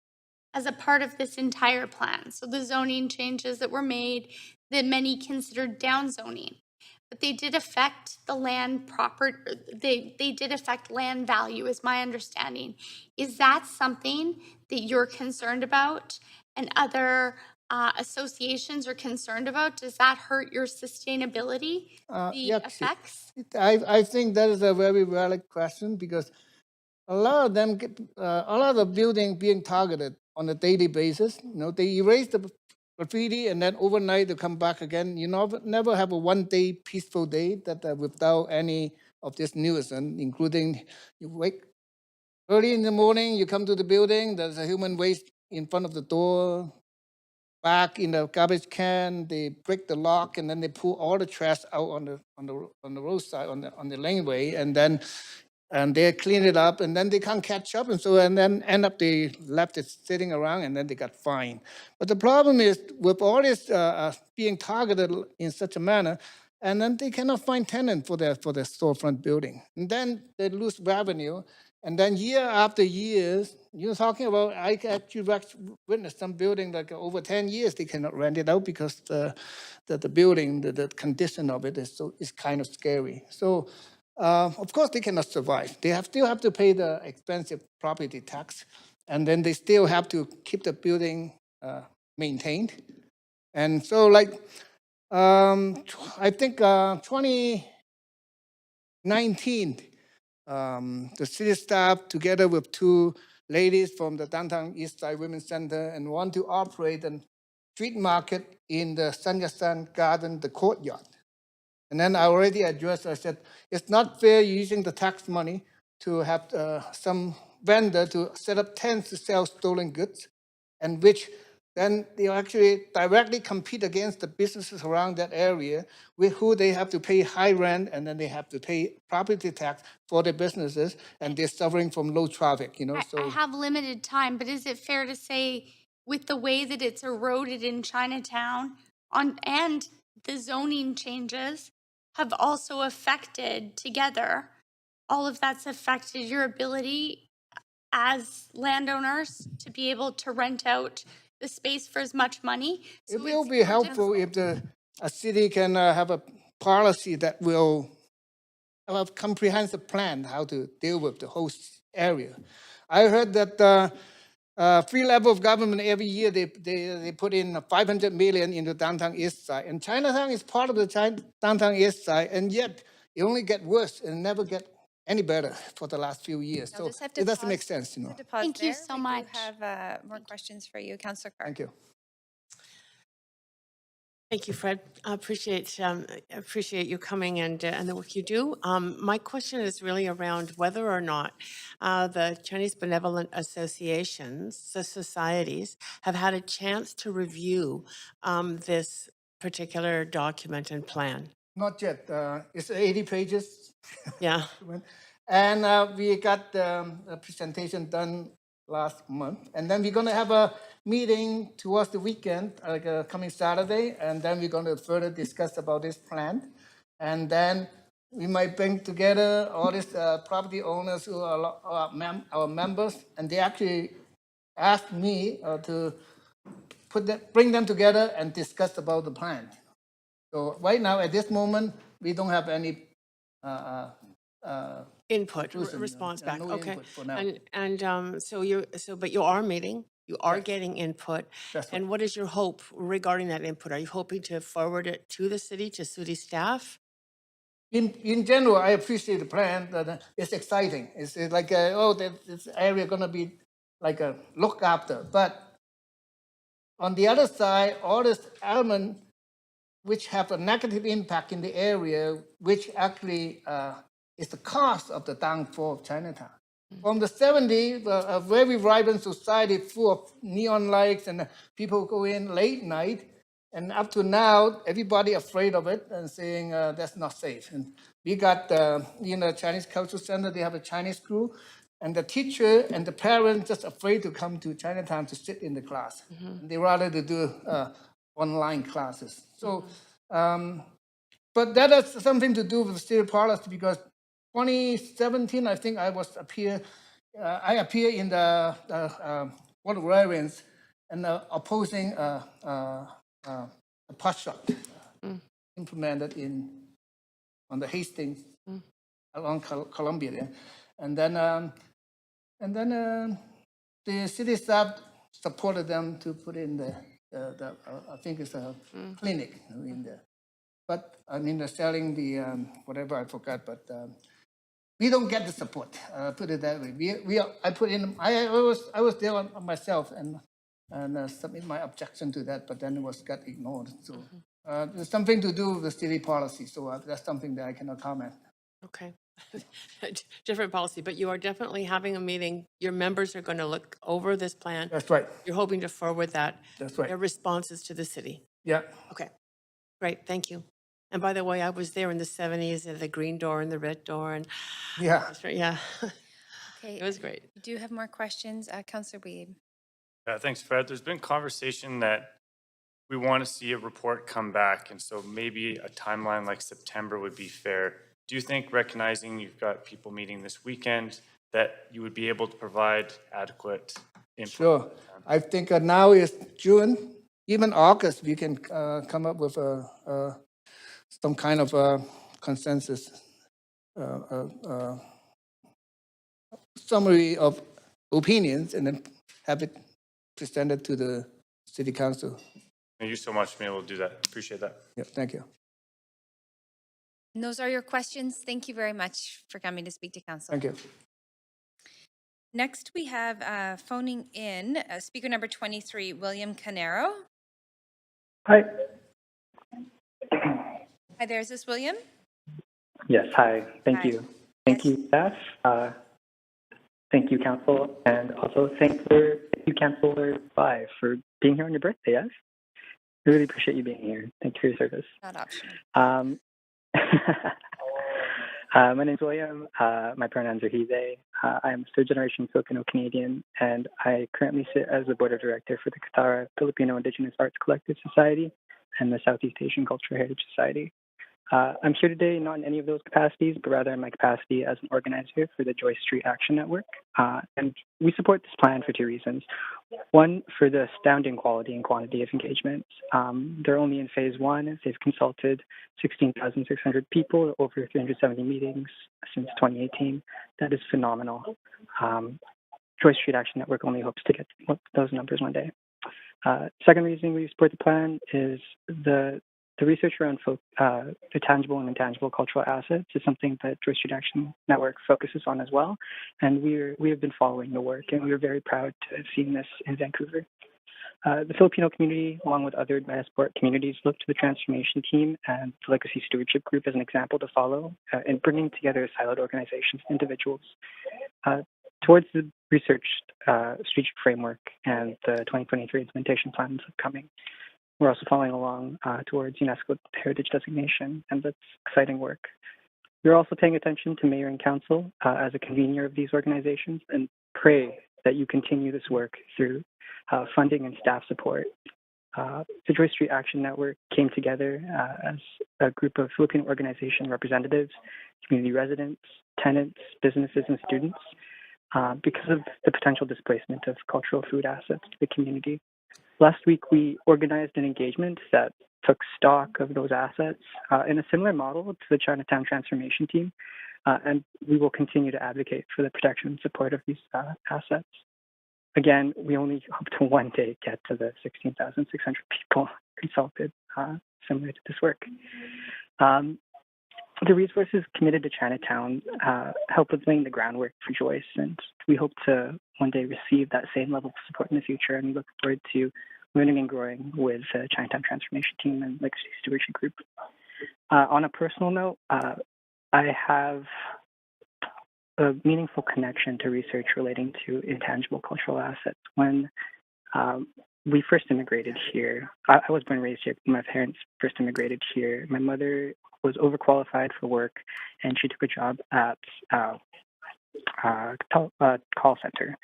as a part of this entire plan. So the zoning changes that were made that many considered downzoning, but they did affect the land they did affect land value, is my understanding. Is that something that you're concerned about and other associations are concerned about? Does that hurt your sustainability, the effects? I think that is a very valid question because a lot of them, a lot of buildings being targeted on a daily basis. They erase the graffiti and then overnight they come back again. You never have a 1-day peaceful day that without any of this nuisance, including you wake early in the morning, you come to the building, there's a human waste in front of the door, back in the garbage can, they break the lock, and then they pull all the trash out on the roadside, on the laneway, and they clean it up, and then they can't catch up, and then end up they left it sitting around, and then they got fined. But the problem is with all this being targeted in such a manner, and then they cannot find tenant for their storefront building, and then they lose revenue. And then year after years, you're talking about, I actually witnessed some building like over 10 years, they cannot rent it out because the building, the condition of it is kind of scary. So of course they cannot survive. They still have to pay the expensive property tax, and then they still have to keep the building maintained. And so I think 2019, the city staff, together with 2 ladies from the Downtown East Side Women's Center, and want to operate a street market in the Sun Yat-sen Garden, the courtyard. And then I already addressed, I said, it's not fair using the tax money to have some vendor to set up tents to sell stolen goods, and which then they actually directly compete against the businesses around that area with who they have to pay high rent, and then they have to pay property tax for their businesses, and they're suffering from low traffic, So I have limited time, but is it fair to say, with the way that it's eroded in Chinatown and the zoning changes have also affected together, all of that's affected your ability as landowners to be able to rent out the space for as much money? It will be helpful if a city can have a policy that will have a comprehensive plan how to deal with the whole area. I heard that 3 levels of government every year they put in 500 million into downtown East Side, and Chinatown is part of the downtown East Side, and yet it only get worse and never get any better for the last few years. So it doesn't make sense, Thank you so much. We have more questions for you, Councillor Carr. Thank you. Thank you, Fred. I appreciate you coming and the work you do. My question is really around whether or not the Chinese benevolent associations, the societies, have had a chance to review this particular document and plan. Not yet. It's 80 pages. Yeah. And we got a presentation done last month. And then we're going to have a meeting towards the weekend, like coming Saturday. And then we're going to further discuss about this plan. And then we might bring together all these property owners who are our members. And they actually asked me to bring them together and discuss about the plan. So right now, at this moment, we don't have any Input, conclusion, response back. no Okay. input for now. And but you are meeting, you are Yes. getting input. That's And what is your hope regarding that input? Are you hoping to forward it to the city, to city staff? In general, I appreciate the plan. That it's exciting. It's like this area gonna be like a look after. But on the other side, all this element which have a negative impact in the area, which actually is the cause of the downfall of Chinatown. From the 70s, a very vibrant society full of neon lights and people go in late night. And up to now, everybody afraid of it and saying that's not safe. And we got, Chinese Cultural Center, they have a Chinese crew. And the teacher and the parents just afraid to come to Chinatown to sit in the class. And they rather to do online classes. So, but that has something to do with the city policy because 2017, I think I was I appeared in the Board of Variance and opposing a pot shop implemented on the Hastings along Columbia there, and then the city staff supported them to put in the I think it's a clinic in there. But I mean, they're selling the whatever I forgot, but we don't get the support. Put it that way. I was there on myself and submit my objection to that, but then it got ignored. So there's something to do with the city policy. So that's something that I cannot comment. Okay. Different policy, but you are definitely having a meeting. Your members are going to look over this plan. That's right. You're hoping to forward that. That's right. Their responses to the city. Yeah. Okay. Great. Thank you. And by the way, I was there in the 70s at the green door and the red door. And yeah. Yeah. Okay. It was great. We do have more questions. Councillor Bligh. Thanks, Fred. There's been conversation that we want to see a report come back, and so maybe a timeline like September would be fair. Do you think, recognizing you've got people meeting this weekend, that you would be able to provide adequate input? Sure. I think now is June, even August, we can come up with some kind of consensus summary of opinions and then have it presented to the city council. Thank you so much for being able to do that. Appreciate that. Yeah, thank you. And those are your questions. Thank you very much for coming to speak to council. Thank you. Next, we have phoning in speaker number 23, William Canero. Hi. Hi there, is this William? Yes, hi. Thank Hi. you. Thank you, staff. Thank you, council. And also thank you, Councillor Bligh, for being here on your birthday, yes? I really appreciate you being here. Thank you for your service. Not optional. My name's William. My pronouns are he, they. I am a third-generation Filipino-Canadian, and I currently sit as the board of director for the Qatar Filipino Indigenous Arts Collective Society and the Southeast Asian Cultural Heritage Society. I'm here today not in any of those capacities, but rather in my capacity as an organizer for the Joyce Street Action Network. And we support this plan for two reasons. One, for the astounding quality and quantity of engagements. They're only in phase one. They've consulted 16,600 people, over 370 meetings since 2018. That is phenomenal. Joyce Street Action Network only hopes to get those numbers one day. Second reason we support the plan is the research around the tangible and intangible cultural assets is something that Joyce Street Action Network focuses on as well. And we have been following the work, and we are very proud to have seen this in Vancouver. The Filipino community, along with other diasporic communities, look to the transformation team and the Legacy Stewardship Group as an example to follow in bringing together siloed organizations and individuals. Towards the research strategic framework and the 2023 implementation plans upcoming, We're also following along towards UNESCO Heritage designation, and that's exciting work. We're also paying attention to Mayor and Council as a convener of these organizations and pray that you continue this work through funding and staff support. The Joyce Street Action Network came together as a group of Filipino organization representatives, community residents, tenants, businesses, and students because of the potential displacement of cultural food assets to the community. Last week, we organized an engagement that took stock of those assets in a similar model to the Chinatown Transformation Team, and we will continue to advocate for the protection and support of these assets. Again, we only hope to one day get to the 16,600 people consulted similar to this work. The resources committed to Chinatown help with laying the groundwork for Joyce, and we hope to one day receive that same level of support in the future, and we look forward to learning and growing with the Chinatown Transformation Team and Legacy Stewardship Group. On a personal note, I have a meaningful connection to research relating to intangible cultural assets. When we first immigrated here, I was born and raised here. My parents first immigrated here. My mother was overqualified for work, and she took a job at call center.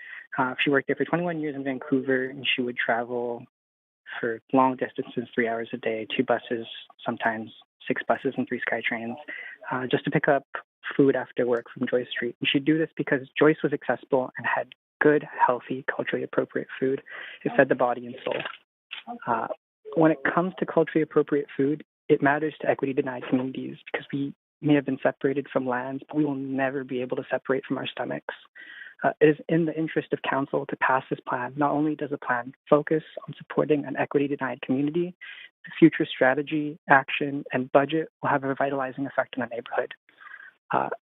She worked there for 21 years in Vancouver, and she would travel for long distances, 3 hours a day, 2 buses, sometimes 6 buses and 3 SkyTrains, just to pick up food after work from Joyce Street. And she'd do this because Joyce was accessible and had good, healthy, culturally appropriate food. It fed the body and soul. When it comes to culturally appropriate food, it matters to equity-denied communities because we may have been separated from lands, but we will never be able to separate from our stomachs. It is in the interest of Council to pass this plan. Not only does the plan focus on supporting an equity-denied community, the future strategy, action, and budget will have a revitalizing effect on the neighborhood.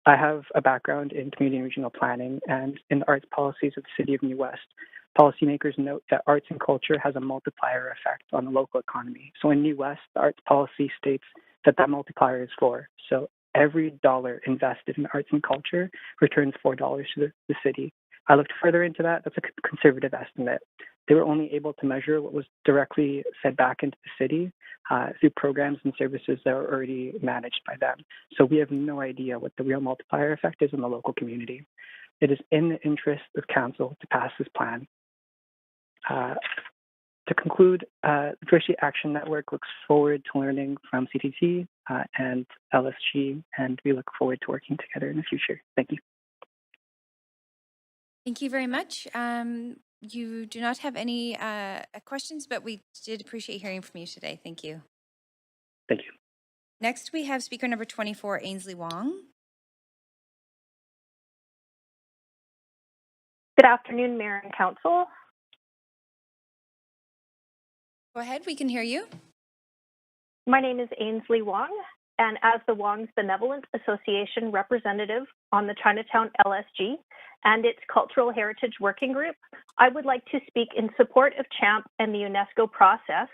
I have a background in community and regional planning and in the arts policies of the City of New West. Policymakers note that arts and culture has a multiplier effect on the local economy. So in New West, the arts policy states that multiplier is 4. So every dollar invested in arts and culture returns $4 to the city. I looked further into that. That's a conservative estimate. They were only able to measure what was directly fed back into the city through programs and services that are already managed by them. So we have no idea what the real multiplier effect is in the local community. It is in the interest of Council to pass this plan. To conclude, the Joyce Street Action Network looks forward to learning from CTT and LSG, and we look forward to working together in the future. Thank you. Thank you very much. You do not have any questions, but we did appreciate hearing from you today. Thank you. Thank you. Next, we have speaker number 24, Ainsley Wong. Good afternoon, Mayor and Council. Go ahead, we can hear you. My name is Ainsley Wong, and as the Wong's Benevolent Association representative on the Chinatown LSG and its Cultural Heritage Working Group, I would like to speak in support of CHAMP and the UNESCO process,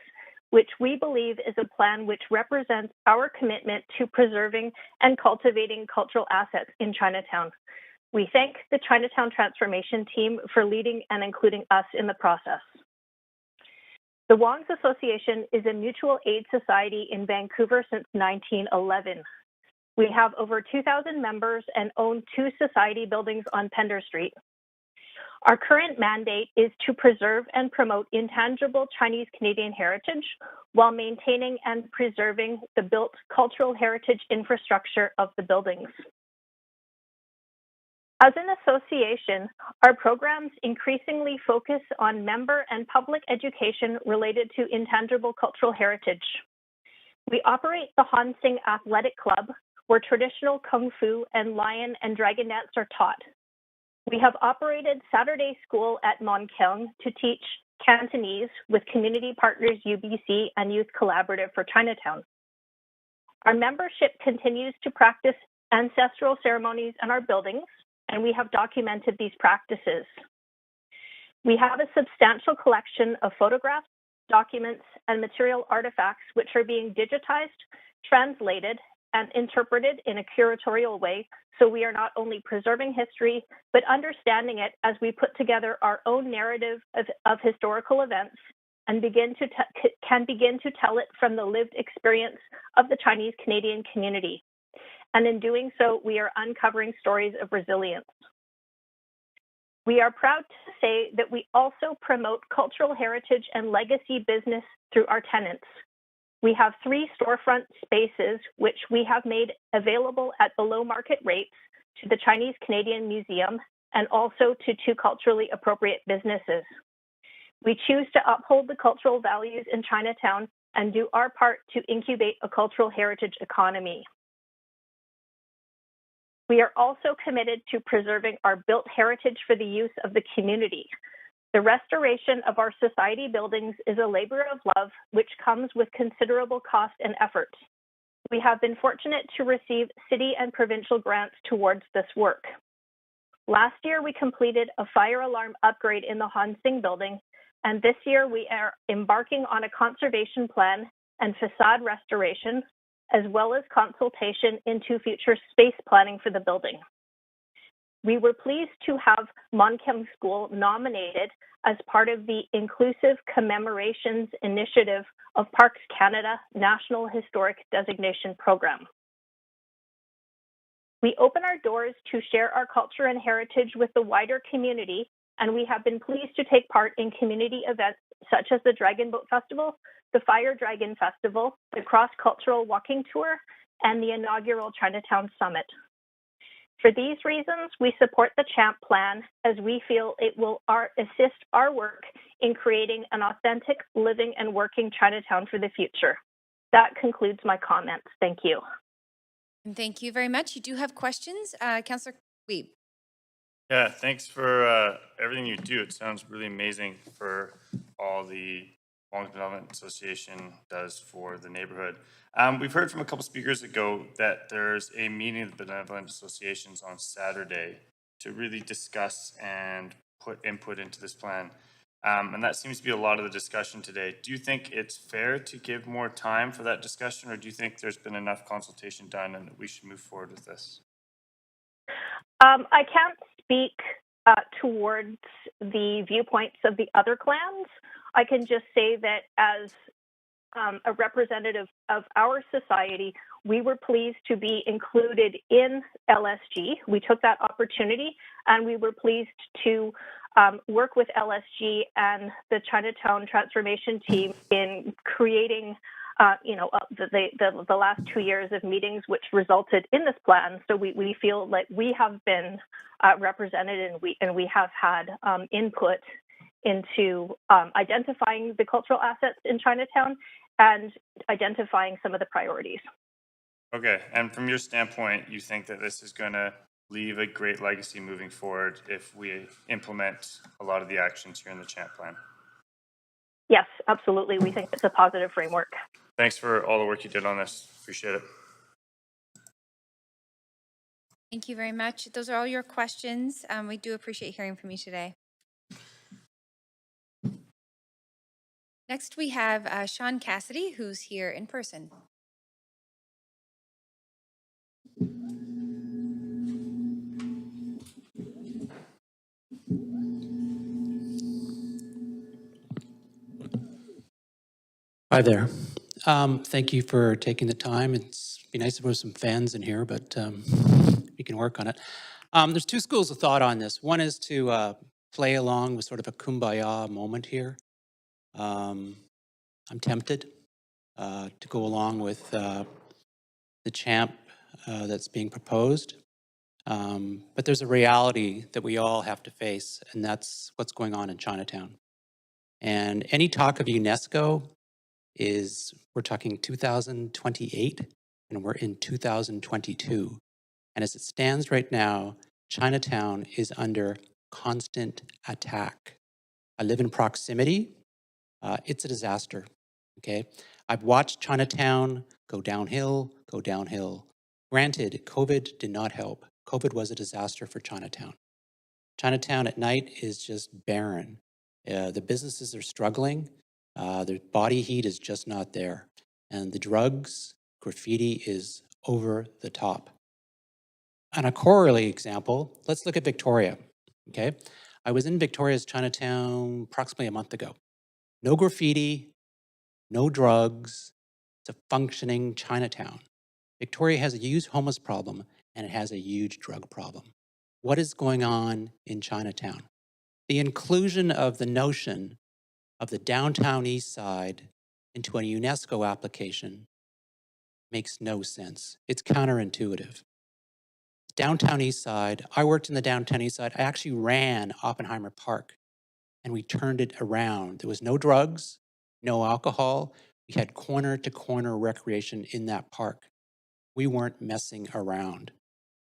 which we believe is a plan which represents our commitment to preserving and cultivating cultural assets in Chinatown. We thank the Chinatown Transformation Team for leading and including us in the process. The Wong's Association is a mutual aid society in Vancouver since 1911. We have over 2,000 members and own 2 society buildings on Pender Street. Our current mandate is to preserve and promote intangible Chinese Canadian heritage while maintaining and preserving the built cultural heritage infrastructure of the buildings. As an association, our programs increasingly focus on member and public education related to intangible cultural heritage. We operate the Han Sing Athletic Club, where traditional Kung Fu and lion and dragon dance are taught. We have operated Saturday School at Mon Keong to teach Cantonese with community partners UBC and Youth Collaborative for Chinatown. Our membership continues to practice ancestral ceremonies in our buildings, and we have documented these practices. We have a substantial collection of photographs, documents, and material artifacts which are being digitized, translated, and interpreted in a curatorial way, so we are not only preserving history, but understanding it as we put together our own narrative of historical events and can begin to tell it from the lived experience of the Chinese Canadian community. And in doing so, we are uncovering stories of resilience. We are proud to say that we also promote cultural heritage and legacy business through our tenants. We have 3 storefront spaces, which we have made available at below market rates to the Chinese Canadian Museum and also to 2 culturally appropriate businesses. We choose to uphold the cultural values in Chinatown and do our part to incubate a cultural heritage economy. We are also committed to preserving our built heritage for the use of the community. The restoration of our society buildings is a labor of love, which comes with considerable cost and effort. We have been fortunate to receive city and provincial grants towards this work. Last year, we completed a fire alarm upgrade in the Han Sing building, and this year we are embarking on a conservation plan and facade restoration, as well as consultation into future space planning for the building. We were pleased to have Mon Kem School nominated as part of the Inclusive Commemorations Initiative of Parks Canada National Historic Designation Program. We open our doors to share our culture and heritage with the wider community, and we have been pleased to take part in community events such as the Dragon Boat Festival, the Fire Dragon Festival, the Cross-Cultural Walking Tour, and the inaugural Chinatown Summit. For these reasons, we support the CHAMP plan as we feel it will assist our work in creating an authentic, living, and working Chinatown for the future. That concludes my comments. Thank you. And thank you very much. You do have questions, Councillor Weeb. Yeah, thanks for everything you do. It sounds really amazing for all the Long Development Association does for the neighborhood. We've heard from a couple speakers ago that there's a meeting of the benevolent associations on Saturday to really discuss and put input into this plan. And that seems to be a lot of the discussion today. Do you think it's fair to give more time for that discussion, or do you think there's been enough consultation done and that we should move forward with this? I can't speak towards the viewpoints of the other clans. I can just say that as a representative of our society, we were pleased to be included in LSG. We took that opportunity, and we were pleased to work with LSG and the Chinatown Transformation Team in creating the last 2 years of meetings, which resulted in this plan. So we feel like we have been represented, and we have had input into identifying the cultural assets in Chinatown and identifying some of the priorities. Okay, and from your standpoint, you think that this is going to leave a great legacy moving forward if we implement a lot of the actions here in the CHAMP plan? Yes, absolutely. We think it's a positive framework. Thanks for all the work you did on this. Appreciate it. Thank you very much. Those are all your questions. We do appreciate hearing from you today. Next, we have Sean Cassidy, who's here in person. Hi there. Thank you for taking the time. It's be nice if there was some fans in here, but we can work on it. There's 2 schools of thought on this. One is to play along with sort of a kumbaya moment here. I'm tempted to go along with the CHAMP that's being proposed. But there's a reality that we all have to face, and that's what's going on in Chinatown. And any talk of UNESCO we're talking 2028, and we're in 2022. And as it stands right now, Chinatown is under constant attack. I live in proximity. It's a disaster, okay? I've watched Chinatown go downhill, go downhill. Granted, COVID did not help. COVID was a disaster for Chinatown. Chinatown at night is just barren. The businesses are struggling. The body heat is just not there. And the drugs, graffiti is over the top. On a corollary example, let's look at Victoria, okay? I was in Victoria's Chinatown approximately a month ago. No graffiti, no drugs. It's a functioning Chinatown. Victoria has a huge homeless problem and it has a huge drug problem. What is going on in Chinatown? The inclusion of the notion of the downtown east side into a UNESCO application makes no sense. It's counterintuitive. Downtown east side, I worked in the downtown east side. I actually ran Oppenheimer Park and we turned it around. There was no drugs, no alcohol. We had corner to corner recreation in that park. We weren't messing around,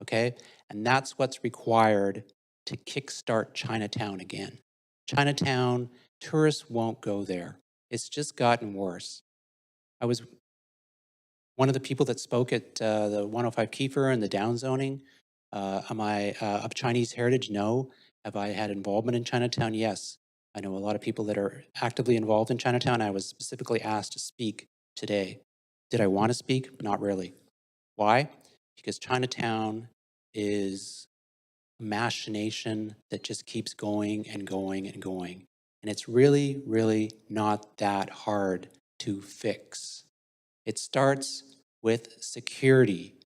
okay? And that's what's required to kickstart Chinatown again. Chinatown, tourists won't go there. It's just gotten worse. I was one of the people that spoke at the 105 Kiefer and the downzoning. Am I of Chinese heritage? No. Have I had involvement in Chinatown? Yes. I know a lot of people that are actively involved in Chinatown. I was specifically asked to speak today. Did I want to speak? Not really. Why? Because Chinatown is a machination that just keeps going and going and going. And it's really, really not that hard to fix. It starts with security.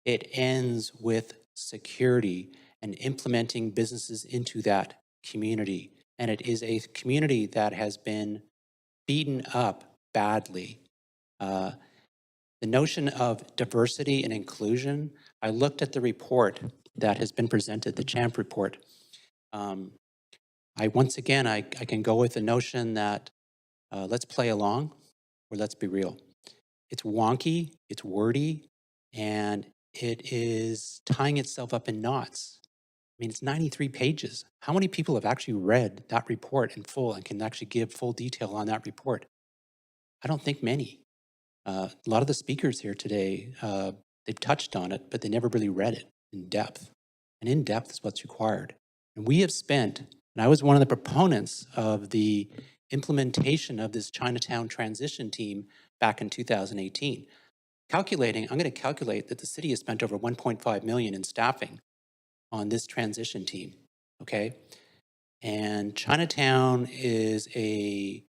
It ends with security and implementing businesses into that community. And it is a community that has been beaten up badly. The notion of diversity and inclusion, I looked at the report that has been presented, the CHAMP report. Once again, I can go with the notion that let's play along or let's be real. It's wonky, it's wordy, and it is tying itself up in knots. I mean, it's 93 pages. How many people have actually read that report in full and can actually give full detail on that report? I don't think many. A lot of the speakers here today, they've touched on it, but they never really read it in depth. And in depth is what's required. And we have spent, and I was one of the proponents of the implementation of this Chinatown transition team back in 2018. I'm going to calculate that the city has spent over 1.5 million in staffing on this transition team, okay? And Chinatown is a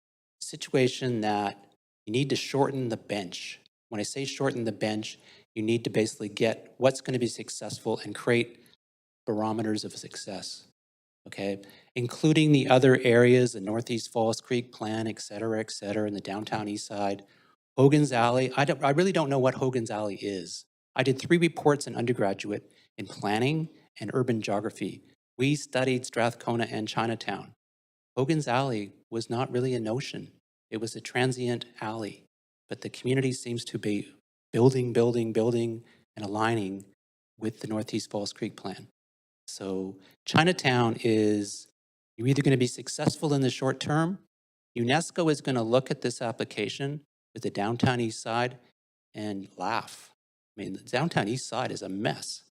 situation that you need to shorten the bench. When I say shorten the bench, you need to basically get what's going to be successful and create barometers of success, okay? Including the other areas, the Northeast Falls Creek plan, et cetera, in the downtown east side. Hogan's Alley, I really don't know what Hogan's Alley is. I did 3 reports in undergraduate in planning and urban geography. We studied Strathcona and Chinatown. Hogan's Alley was not really a notion. It was a transient alley, but the community seems to be building, and aligning with the Northeast Falls Creek plan. So Chinatown is, you're either going to be successful in the short term. UNESCO is going to look at this application with the downtown east side and laugh. I mean, the downtown east side is a mess.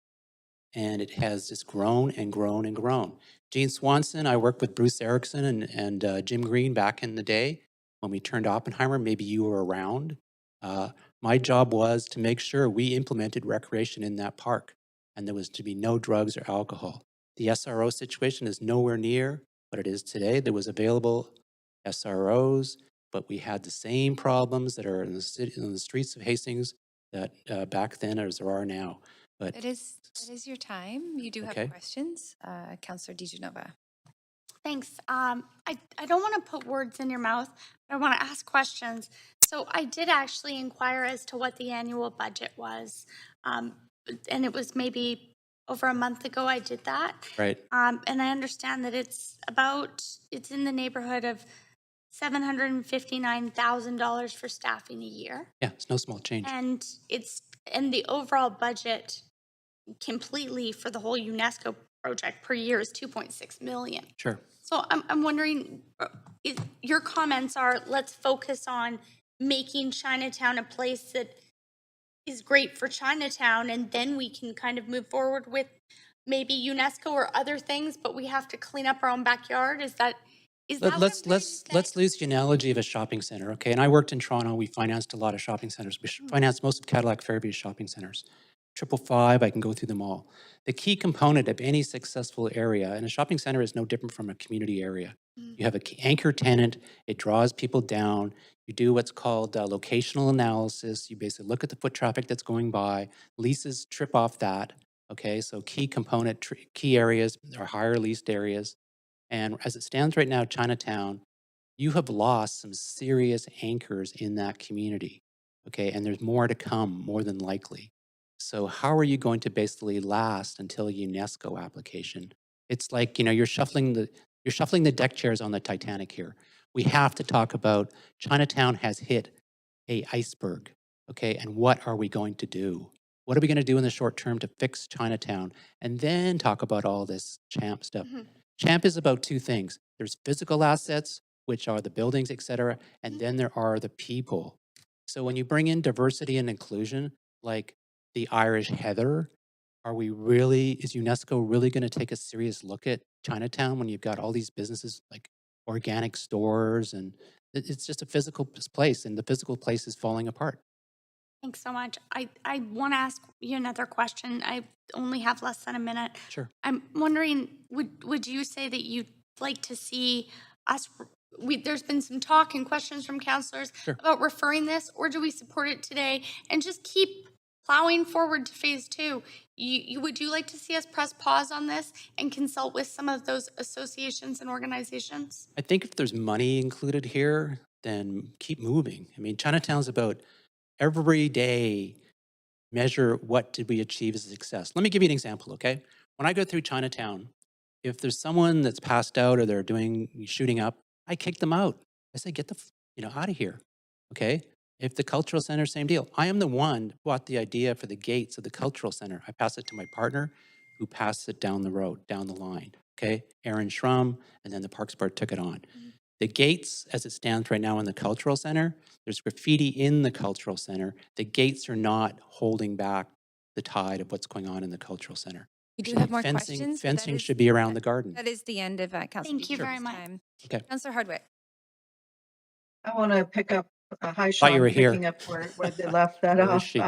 And it has just grown and grown and grown. Gene Swanson, I worked with Bruce Erickson and Jim Green back in the day when we turned Oppenheimer. Maybe you were around. My job was to make sure we implemented recreation in that park and there was to be no drugs or alcohol. The SRO situation is nowhere near what it is today. There was available SROs, but we had the same problems that are in the city, in the streets of Hastings that back then as there are now. But That is your time. You do have Okay. questions. Councillor DiGenova. Thanks. I don't want to put words in your mouth, but I want to ask questions. So I did actually inquire as to what the annual budget was. And it was maybe over a month ago I did that. Right. And I understand that it's in the neighborhood of $759,000 for staffing a year. Yeah, it's no small change. And the overall budget completely for the whole UNESCO project per year is 2.6 million. Sure. So I'm wondering, your comments are, let's focus on making Chinatown a place that is great for Chinatown, and then we can kind of move forward with maybe UNESCO or other things, but we have to clean up our own backyard. Is that Let's use the analogy of a shopping center, okay? And I worked in Toronto. We financed a lot of shopping centers. We financed most of Cadillac Fairview's shopping centers. 555, I can go through them all. The key component of any successful area, and a shopping center is no different from a community area. You have an anchor tenant, it draws people down. You do what's called locational analysis. You basically look at the foot traffic that's going by. Leases trip off that. Okay, so key areas are higher leased areas. And as it stands right now, Chinatown, you have lost some serious anchors in that community. Okay, and there's more to come, more than likely. So how are you going to basically last until a UNESCO application? It's like, you're shuffling the deck chairs on the Titanic here. We have to talk about Chinatown has hit a iceberg, okay? And what are we going to do? What are we going to do in the short term to fix Chinatown? And then talk about all this CHAMP stuff. CHAMP is about two things. There's physical assets, which are the buildings, et cetera, and then there are the people. So when you bring in diversity and inclusion, like the Irish Heather, is UNESCO really going to take a serious look at Chinatown when you've got all these businesses like organic stores and it's just a physical place and the physical place is falling apart? Thanks so much. I want to ask you another question. I only have less than a minute. Sure. I'm wondering, would you say that you'd like to see us, there's been some talk and questions from councillors about referring this, or do we support it today and just keep plowing forward to phase 2? Would you like to see us press pause on this and consult with some of those associations and organizations? I think if there's money included here, then keep moving. I mean, Chinatown's about every day measure what did we achieve as a success. Let me give you an example, okay? When I go through Chinatown, if there's someone that's passed out or they're shooting up, I kick them out. I say, get out of here, okay? If the cultural center, same deal. I am the one who brought the idea for the gates of the cultural center. I pass it to my partner who passed it down the road, down the line, okay? Aaron Schrum, and then the Parks Board took it on. The gates, as it stands right now in the cultural center, there's graffiti in the cultural center. The gates are not holding back the tide of what's going on in the cultural center. We do have more questions. but that Fencing is- should be around the garden. That is the end of Councillor Thank you very much. time. Okay. Councillor Hardwick. I want to pick up, hi Thought you Sean, were here. picking up where they left that Where is off. she?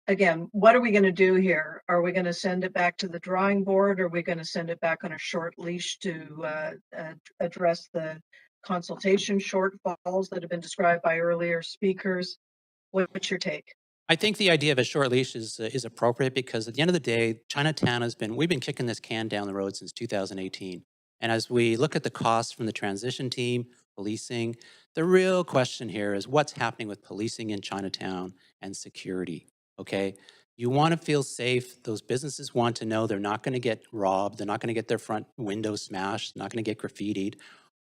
Again, what are we going to do here? Are we going to send it back to the drawing board? Or are we going to send it back on a short leash to address the consultation shortfalls that have been described by earlier speakers? What's your take? I think the idea of a short leash is appropriate because at the end of the day, Chinatown we've been kicking this can down the road since 2018. And as we look at the costs from the transition team, policing, the real question here is what's happening with policing in Chinatown and security, okay? You want to feel safe. Those businesses want to know they're not going to get robbed. They're not going to get their front windows smashed. They're not going to get graffitied.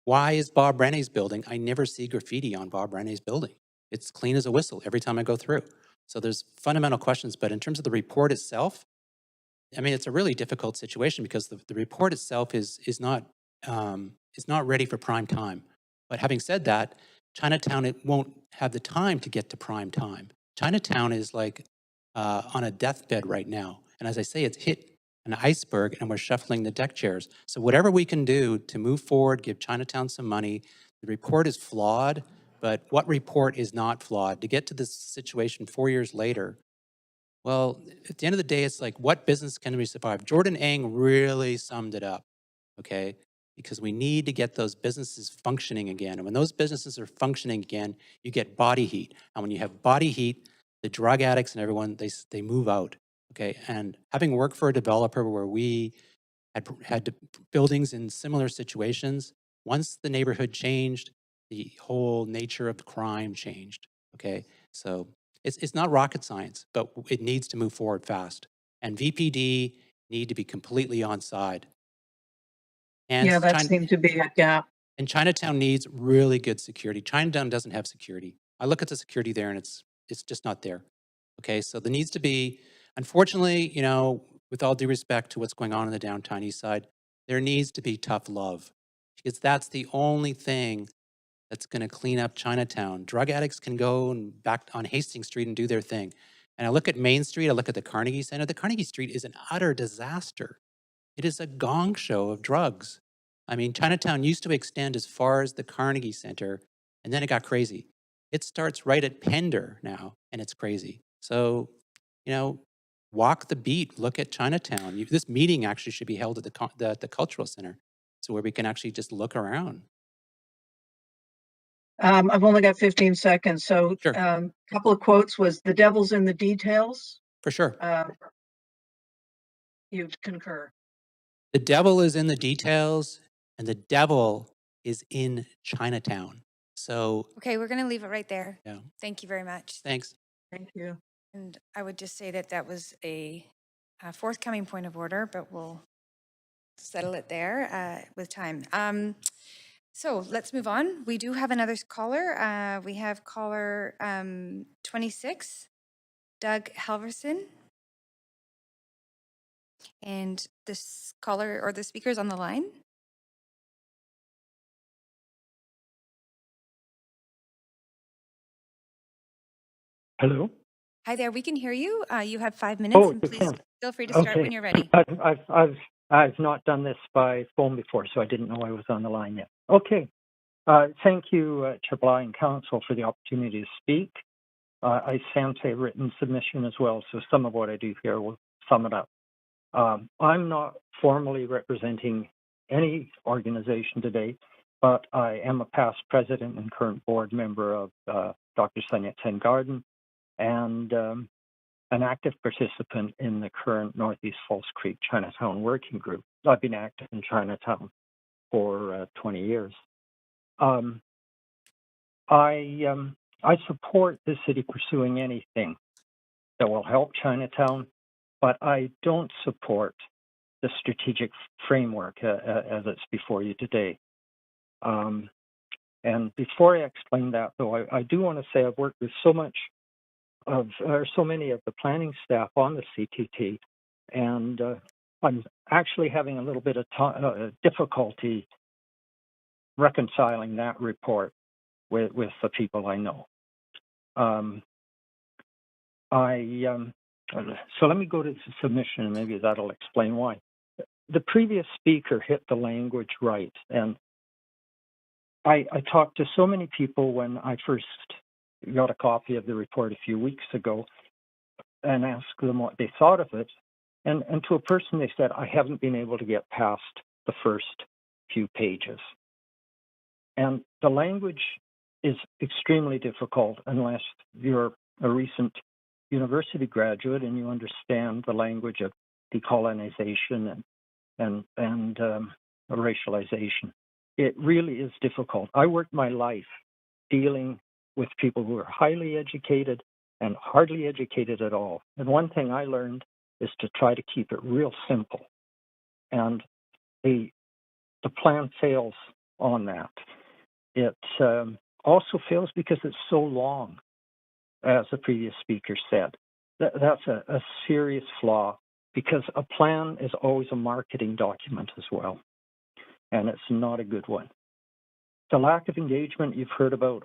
Why is Bob Rene's building? I never see graffiti on Bob Rene's building. It's clean as a whistle every time I go through. So there's fundamental questions, but in terms of the report itself, I mean, it's a really difficult situation because the report itself is not ready for prime time. But having said that, Chinatown, it won't have the time to get to prime time. Chinatown is like on a deathbed right now. And as I say, it's hit an iceberg and we're shuffling the deck chairs. So whatever we can do to move forward, give Chinatown some money. The report is flawed, but what report is not flawed? To get to this situation 4 years later, well, at the end of the day, it's like, what business can we survive? Jordan Eng really summed it up, okay? Because we need to get those businesses functioning again. And when those businesses are functioning again, you get body heat. And when you have body heat, the drug addicts and everyone, they move out, okay? And having worked for a developer where we had buildings in similar situations, once the neighborhood changed, the whole nature of crime changed, okay? So it's not rocket science, but it needs to move forward fast. And VPD need to be completely on side. And Yeah, that seemed to be a gap. And Chinatown needs really good security. Chinatown doesn't have security. I look at the security there and it's just not there. Okay, so there needs to be, unfortunately, with all due respect to what's going on in the downtown east side, there needs to be tough love because that's the only thing that's going to clean up Chinatown. Drug addicts can go and back on Hastings Street and do their thing. And I look at Main Street, I look at the Carnegie Center. The Carnegie Street is an utter disaster. It is a gong show of drugs. I mean, Chinatown used to extend as far as the Carnegie Center, and then it got crazy. It starts right at Pender now, and it's crazy. So, walk the beat, look at Chinatown. This meeting actually should be held at the Cultural Center. so where we can actually just look around. I've only got 15 seconds, so Sure. Couple of quotes was "The devil's in the details." For sure. You concur. The devil is in the details, and the devil is in Chinatown. So, Okay, we're going to leave it right there. yeah, Thank you very much. thanks. Thank you. And I would just say that that was a forthcoming point of order, but we'll settle it there with time. So let's move on. We do have another caller. We have caller 26, Doug Halverson. And this caller or the speaker is on the line. Hello? Hi there, we can hear you. You have 5 minutes, Oh, and you please can. feel free to start Okay. when you're ready. I've not done this by phone before, so I didn't know I was on the line yet. Okay. Thank you, Chair Bligh and Council, for the opportunity to speak. I sent a written submission as well, so some of what I do here will sum it up. I'm not formally representing any organization today, but I am a past president and current board member of Dr. Sun Yat-sen Garden, and an active participant in the current Northeast Falls Creek Chinatown Working Group. I've been active in Chinatown for 20 years. I support the city pursuing anything that will help Chinatown, but I don't support the strategic framework as it's before you today. And before I explain that, though, I do want to say I've worked with so many of the planning staff on the CTT, and I'm actually having a little bit of difficulty reconciling that report with the people I know. So let me go to the submission, and maybe that'll explain why. The previous speaker hit the language right, and I talked to so many people when I first got a copy of the report a few weeks ago and asked them what they thought of it. And to a person, they said, I haven't been able to get past the first few pages. And the language is extremely difficult unless you're a recent university graduate and you understand the language of decolonization and racialization. It really is difficult. I worked my life dealing with people who are highly educated and hardly educated at all. And one thing I learned is to try to keep it real simple. And the plan fails on that. It also fails because it's so long, as the previous speaker said. That's a serious flaw, because a plan is always a marketing document as well, and it's not a good one. The lack of engagement you've heard about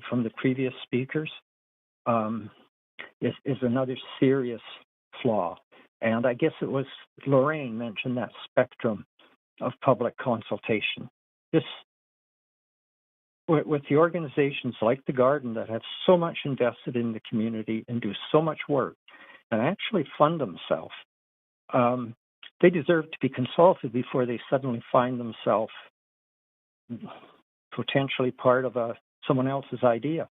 from the previous speakers is another serious flaw. And I guess it was Lorraine mentioned that spectrum of public consultation. With the organizations like the Garden that have so much invested in the community and do so much work and actually fund themselves, they deserve to be consulted before they suddenly find themselves potentially part of someone else's idea.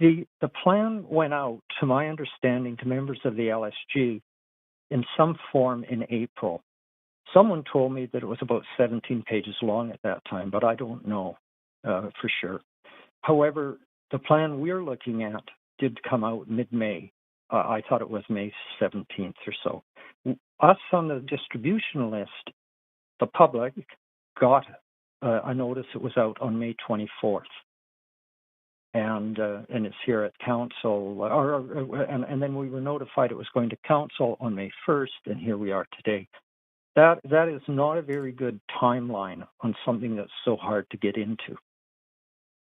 The plan went out, to my understanding, to members of the LSG in some form in April. Someone told me that it was about 17 pages long at that time, but I don't know for sure. However, the plan we're looking at did come out mid-May. I thought it was May 17th or so. Us on the distribution list, the public got a notice it was out on May 24th. And it's here at council, and then we were notified it was going to council on May 1st, and here we are today. That is not a very good timeline on something that's so hard to get into.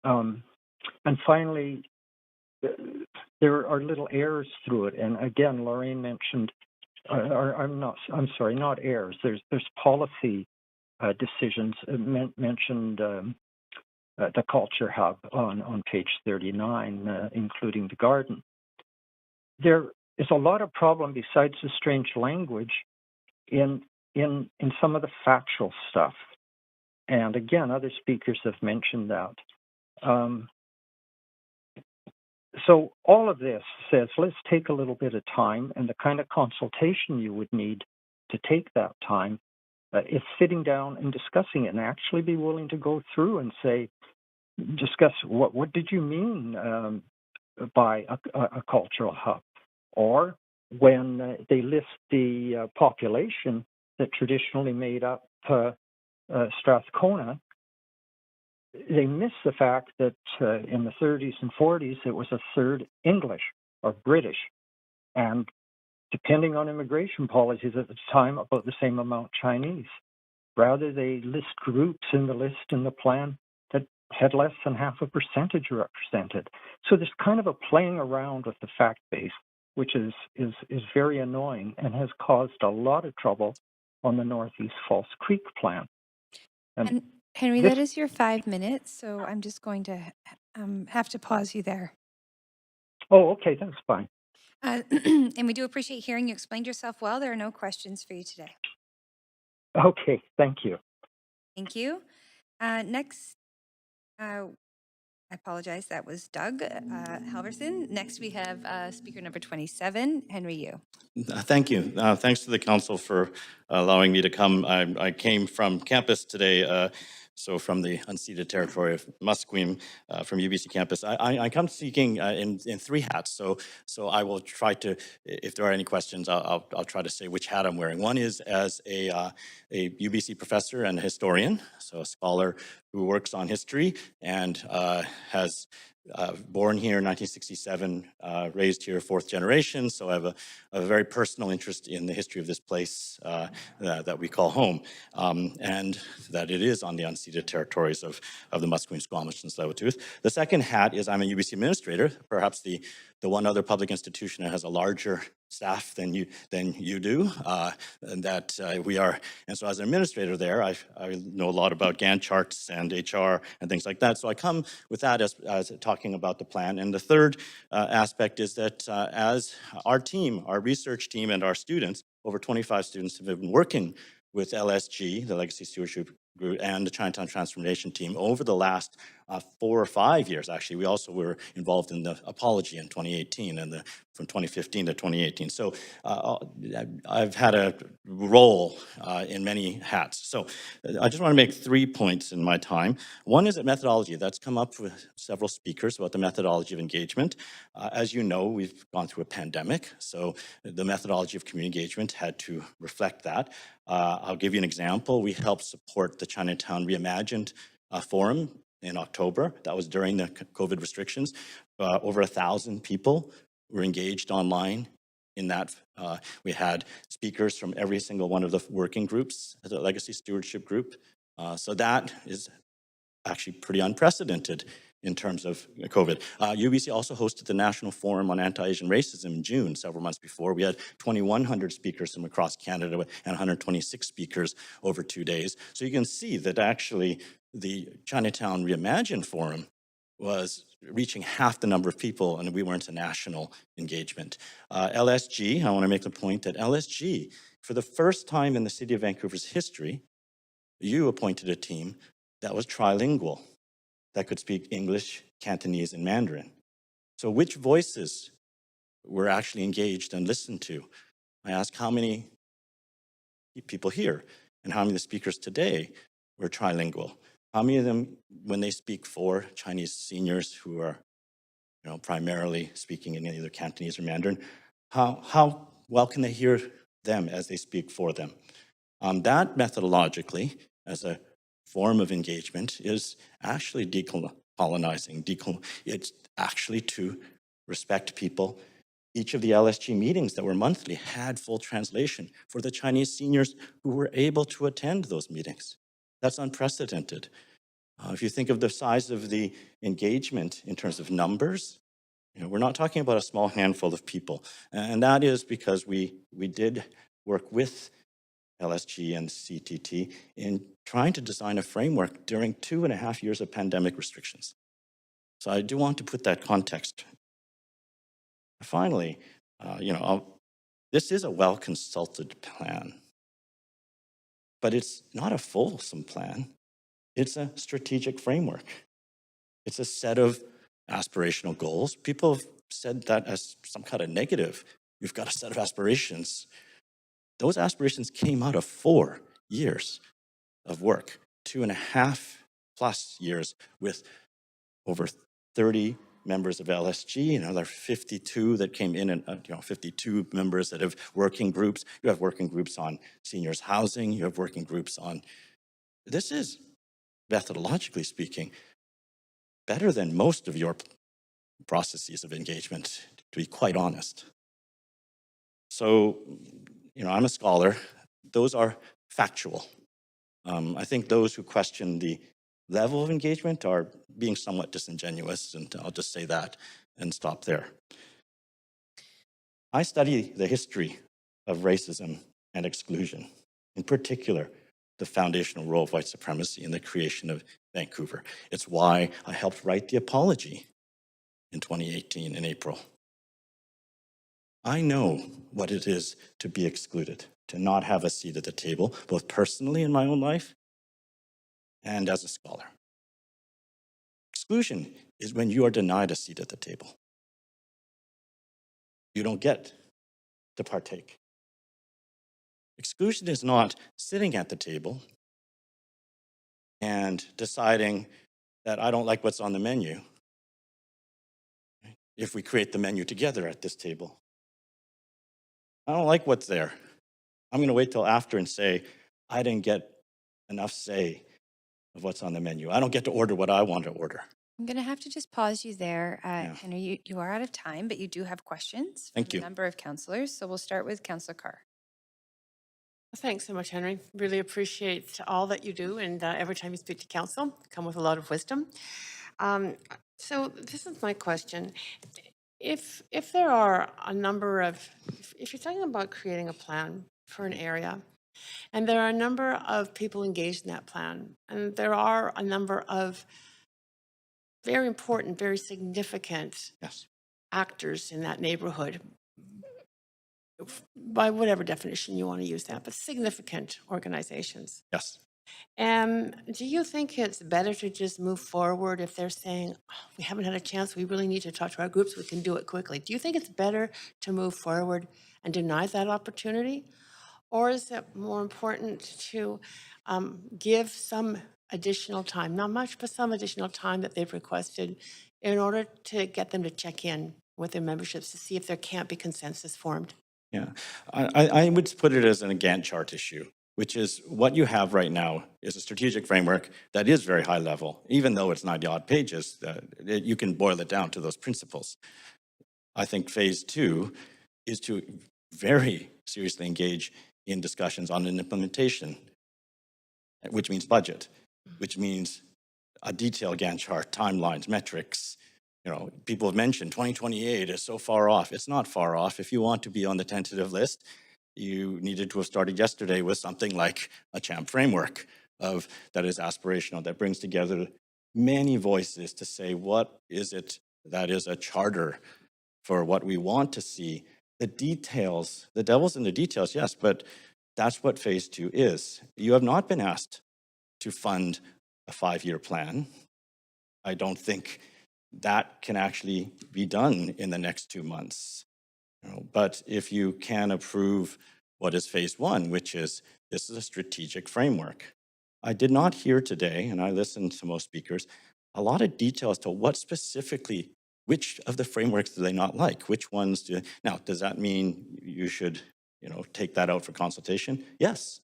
And finally, there are little errors through it, and again, Lorraine mentioned, not errors. There's policy decisions mentioned. The Culture Hub on page 39, including the Garden. There is a lot of problem besides the strange language in some of the factual stuff. And again, other speakers have mentioned that. So all of this says, let's take a little bit of time, and the kind of consultation you would need to take that time is sitting down and discussing it, and actually be willing to go through and say, discuss what did you mean by a cultural hub, or when they list the population that traditionally made up Strathcona, they miss the fact that in the 30s and 40s, it was a third English or British, and depending on immigration policies at the time, about the same amount Chinese. Rather, they list groups in the list in the plan that had less than half a percentage represented. So there's kind of a playing around with the fact base, which is very annoying and has caused a lot of trouble on the Northeast False Creek plan. And Henry, this- that is your 5 minutes, so I'm just going to have to pause you there. Oh, okay, that's fine. And we do appreciate hearing you explained yourself well. There are no questions for you today. Okay, thank you. Thank you. Next, I apologize, that was Doug Halverson. Next, we have speaker number 27, Henry Yu. Thank you. Thanks to the council for allowing me to come. I came from campus today, so from the unceded territory of Musqueam, from UBC campus. I come speaking in three hats, so I will try to, if there are any questions, I'll try to say which hat I'm wearing. One is as a UBC professor and historian, so a scholar who works on history and has born here in 1967, raised here, fourth generation, so I have a very personal interest in the history of this place that we call home, and that it is on the unceded territories of the Musqueam, Squamish, and Tsleil-Waututh. The second hat is I'm a UBC administrator, perhaps the one other public institution that has a larger staff than you do, and that we are. And so as an administrator there, I know a lot about Gantt charts and HR and things like that. So I come with that as talking about the plan. And the third aspect is that as our team, our research team and our students, over 25 students have been working with LSG, the Legacy Stewardship Group, and the Chinatown Transformation Team over the last 4 or 5 years, actually. We also were involved in the apology in 2018 and from 2015 to 2018. So I've had a role in many hats. So I just want to make 3 points in my time. One is that methodology. That's come up with several speakers about the methodology of engagement. As you know, we've gone through a pandemic, so the methodology of community engagement had to reflect that. I'll give you an example. We helped support the Chinatown Reimagined Forum in October. That was during the COVID restrictions. Over 1,000 people were engaged online in that. We had speakers from every single one of the working groups, the Legacy Stewardship Group. So that is actually pretty unprecedented in terms of COVID. UBC also hosted the National Forum on Anti-Asian Racism in June, several months before. We had 2,100 speakers from across Canada and 126 speakers over 2 days. So you can see that actually the Chinatown Reimagined Forum was reaching half the number of people, and we weren't a national engagement. LSG, I want to make the point that LSG, for the first time in the City of Vancouver's history, you appointed a team that was trilingual, that could speak English, Cantonese, and Mandarin. So which voices were actually engaged and listened to? I asked how many people here and how many of the speakers today were trilingual. How many of them, when they speak for Chinese seniors who are primarily speaking in either Cantonese or Mandarin, how well can they hear them as they speak for them? That methodologically, as a form of engagement, is actually decolonizing. It's actually to respect people. Each of the LSG meetings that were monthly had full translation for the Chinese seniors who were able to attend those meetings. That's unprecedented. If you think of the size of the engagement in terms of numbers, we're not talking about a small handful of people. And that is because we did work with LSG and CTT in trying to design a framework during 2.5 years of pandemic restrictions. So I do want to put that context. Finally, this is a well-consulted plan, but it's not a fulsome plan. It's a strategic framework. It's a set of aspirational goals. People have said that as some kind of negative. You've got a set of aspirations. Those aspirations came out of 4 years of work, 2.5+ years with over 30 members of LSG, another 52 that came in, and 52 members that have working groups. You have working groups on seniors housing. You have working groups on, this is, methodologically speaking, better than most of your processes of engagement, to be quite honest. So, I'm a scholar. Those are factual. I think those who question the level of engagement are being somewhat disingenuous, and I'll just say that and stop there. I study the history of racism and exclusion, in particular, the foundational role of white supremacy in the creation of Vancouver. It's why I helped write the apology in 2018 in April. I know what it is to be excluded, to not have a seat at the table, both personally in my own life and as a scholar. Exclusion is when you are denied a seat at the table. You don't get to partake. Exclusion is not sitting at the table and deciding that I don't like what's on the menu if we create the menu together at this table. I don't like what's there. I'm going to wait till after and say, I didn't get enough say of what's on the menu. I don't get to order what I want to order. I'm going to have to just pause you there. I know you are out of time, but you do have questions from Thank you. a number of councillors. So we'll start with Councillor Carr. Thanks so much, Henry. Really appreciate all that you do, and every time you speak to council, come with a lot of wisdom. So this is my question. If there are a number of, if you're talking about creating a plan for an area, and there are a number of people engaged in that plan, and there are a number of very important, very significant actors in that neighborhood, by whatever definition you want to use that, but significant organizations. Yes. Do you think it's better to just move forward if they're saying, oh, we haven't had a chance, we really need to talk to our groups, we can do it quickly? Do you think it's better to move forward and deny that opportunity? Or is it more important to give some additional time, not much, but some additional time that they've requested in order to get them to check in with their memberships to see if there can't be consensus formed? Yeah, I would put it as a Gantt chart issue, which is what you have right now is a strategic framework that is very high level, even though it's 90-odd pages, you can boil it down to those principles. I think phase 2 is to very seriously engage in discussions on an implementation, which means budget, which means a detailed Gantt chart, timelines, metrics. People have mentioned 2028 is so far off. It's not far off. If you want to be on the tentative list, you needed to have started yesterday with something like a CHAMP framework that is aspirational, that brings together many voices to say, what is it that is a charter for what we want to see? The details, the devil's in the details, yes, but that's what phase 2 is. You have not been asked to fund a 5-year plan. I don't think that can actually be done in the next 2 months. But if you can approve what is phase 1, which is this is a strategic framework. I did not hear today, and I listened to most speakers, a lot of detail as to what specifically, which of the frameworks do they not like? Which ones do? Now, does that mean you should, take that out for consultation? Yes.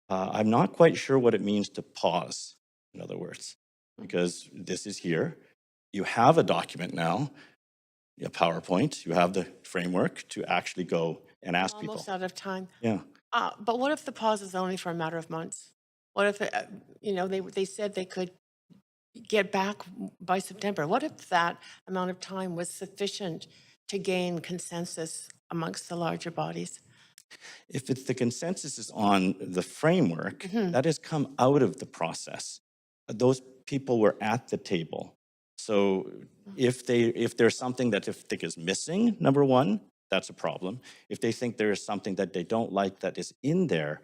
I'm not quite sure what it means to pause, in other words, because this is here. You have a document now, a PowerPoint, you have the framework to actually go and ask people. Almost out of time. Yeah. But what if the pause is only for a matter of months? What if, they said they could get back by September? What if that amount of time was sufficient to gain consensus amongst the larger bodies? If it's the consensus is on the framework, that has come out of the process. Those people were at the table. So if there's something that they think is missing, number one, that's a problem. If they think there is something that they don't like that is in there,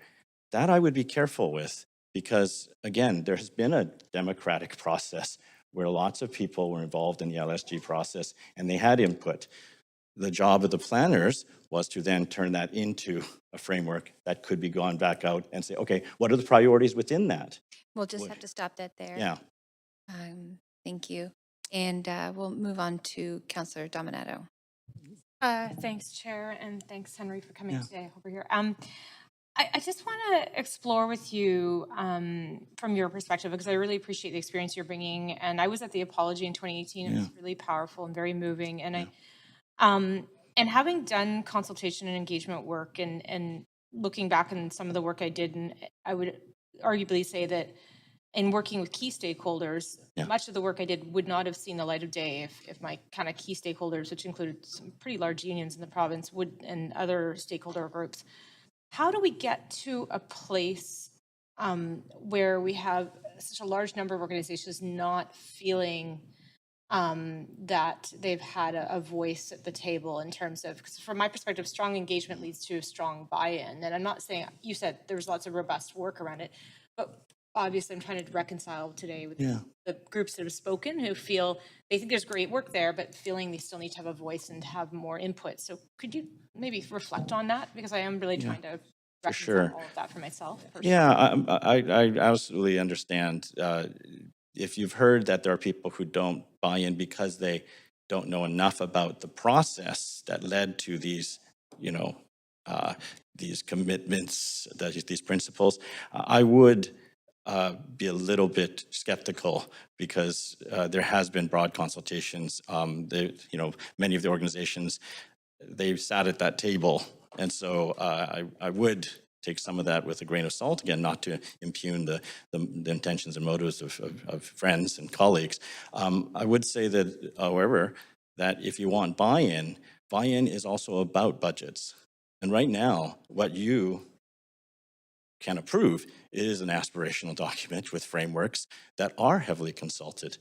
that I would be careful with. Because again, there has been a democratic process where lots of people were involved in the LSG process and they had input. The job of the planners was to then turn that into a framework that could be gone back out and say, okay, what are the priorities within that? We'll just have to stop that there. Yeah. Thank you. And we'll move on to Councillor Dominato. Thanks, Chair, and thanks, Henry, for coming Yeah. today over here. I just want to explore with you from your perspective, because I really appreciate the experience you're bringing. And I was at the apology in 2018. It was really powerful and very moving. And and having done consultation and engagement work and looking back on some of the work I did, and I would arguably say that in working with key stakeholders, much of the work I did would not have seen the light of day if my kind of key stakeholders, which included some pretty large unions in the province, and other stakeholder groups. How do we get to a place where we have such a large number of organizations not feeling that they've had a voice at the table in terms of, because from my perspective, strong engagement leads to a strong buy-in. And I'm not saying, you said there was lots of robust work around it, but obviously I'm trying to reconcile today with the groups that have spoken who feel they think there's great work there, but feeling they still need to have a voice and have more input. So could you maybe reflect on that? Because I am really trying to reconcile all of that for myself personally. Yeah, I absolutely understand. If you've heard that there are people who don't buy in because they don't know enough about the process that led to these, these commitments, these principles, I would be a little bit skeptical because there has been broad consultations. Many of the organizations, they've sat at that table, and so I would take some of that with a grain of salt, again, not to impugn the intentions and motives of friends and colleagues. I would say that, however, that if you want buy-in is also about budgets. And right now, what you can approve is an aspirational document with frameworks that are heavily consulted.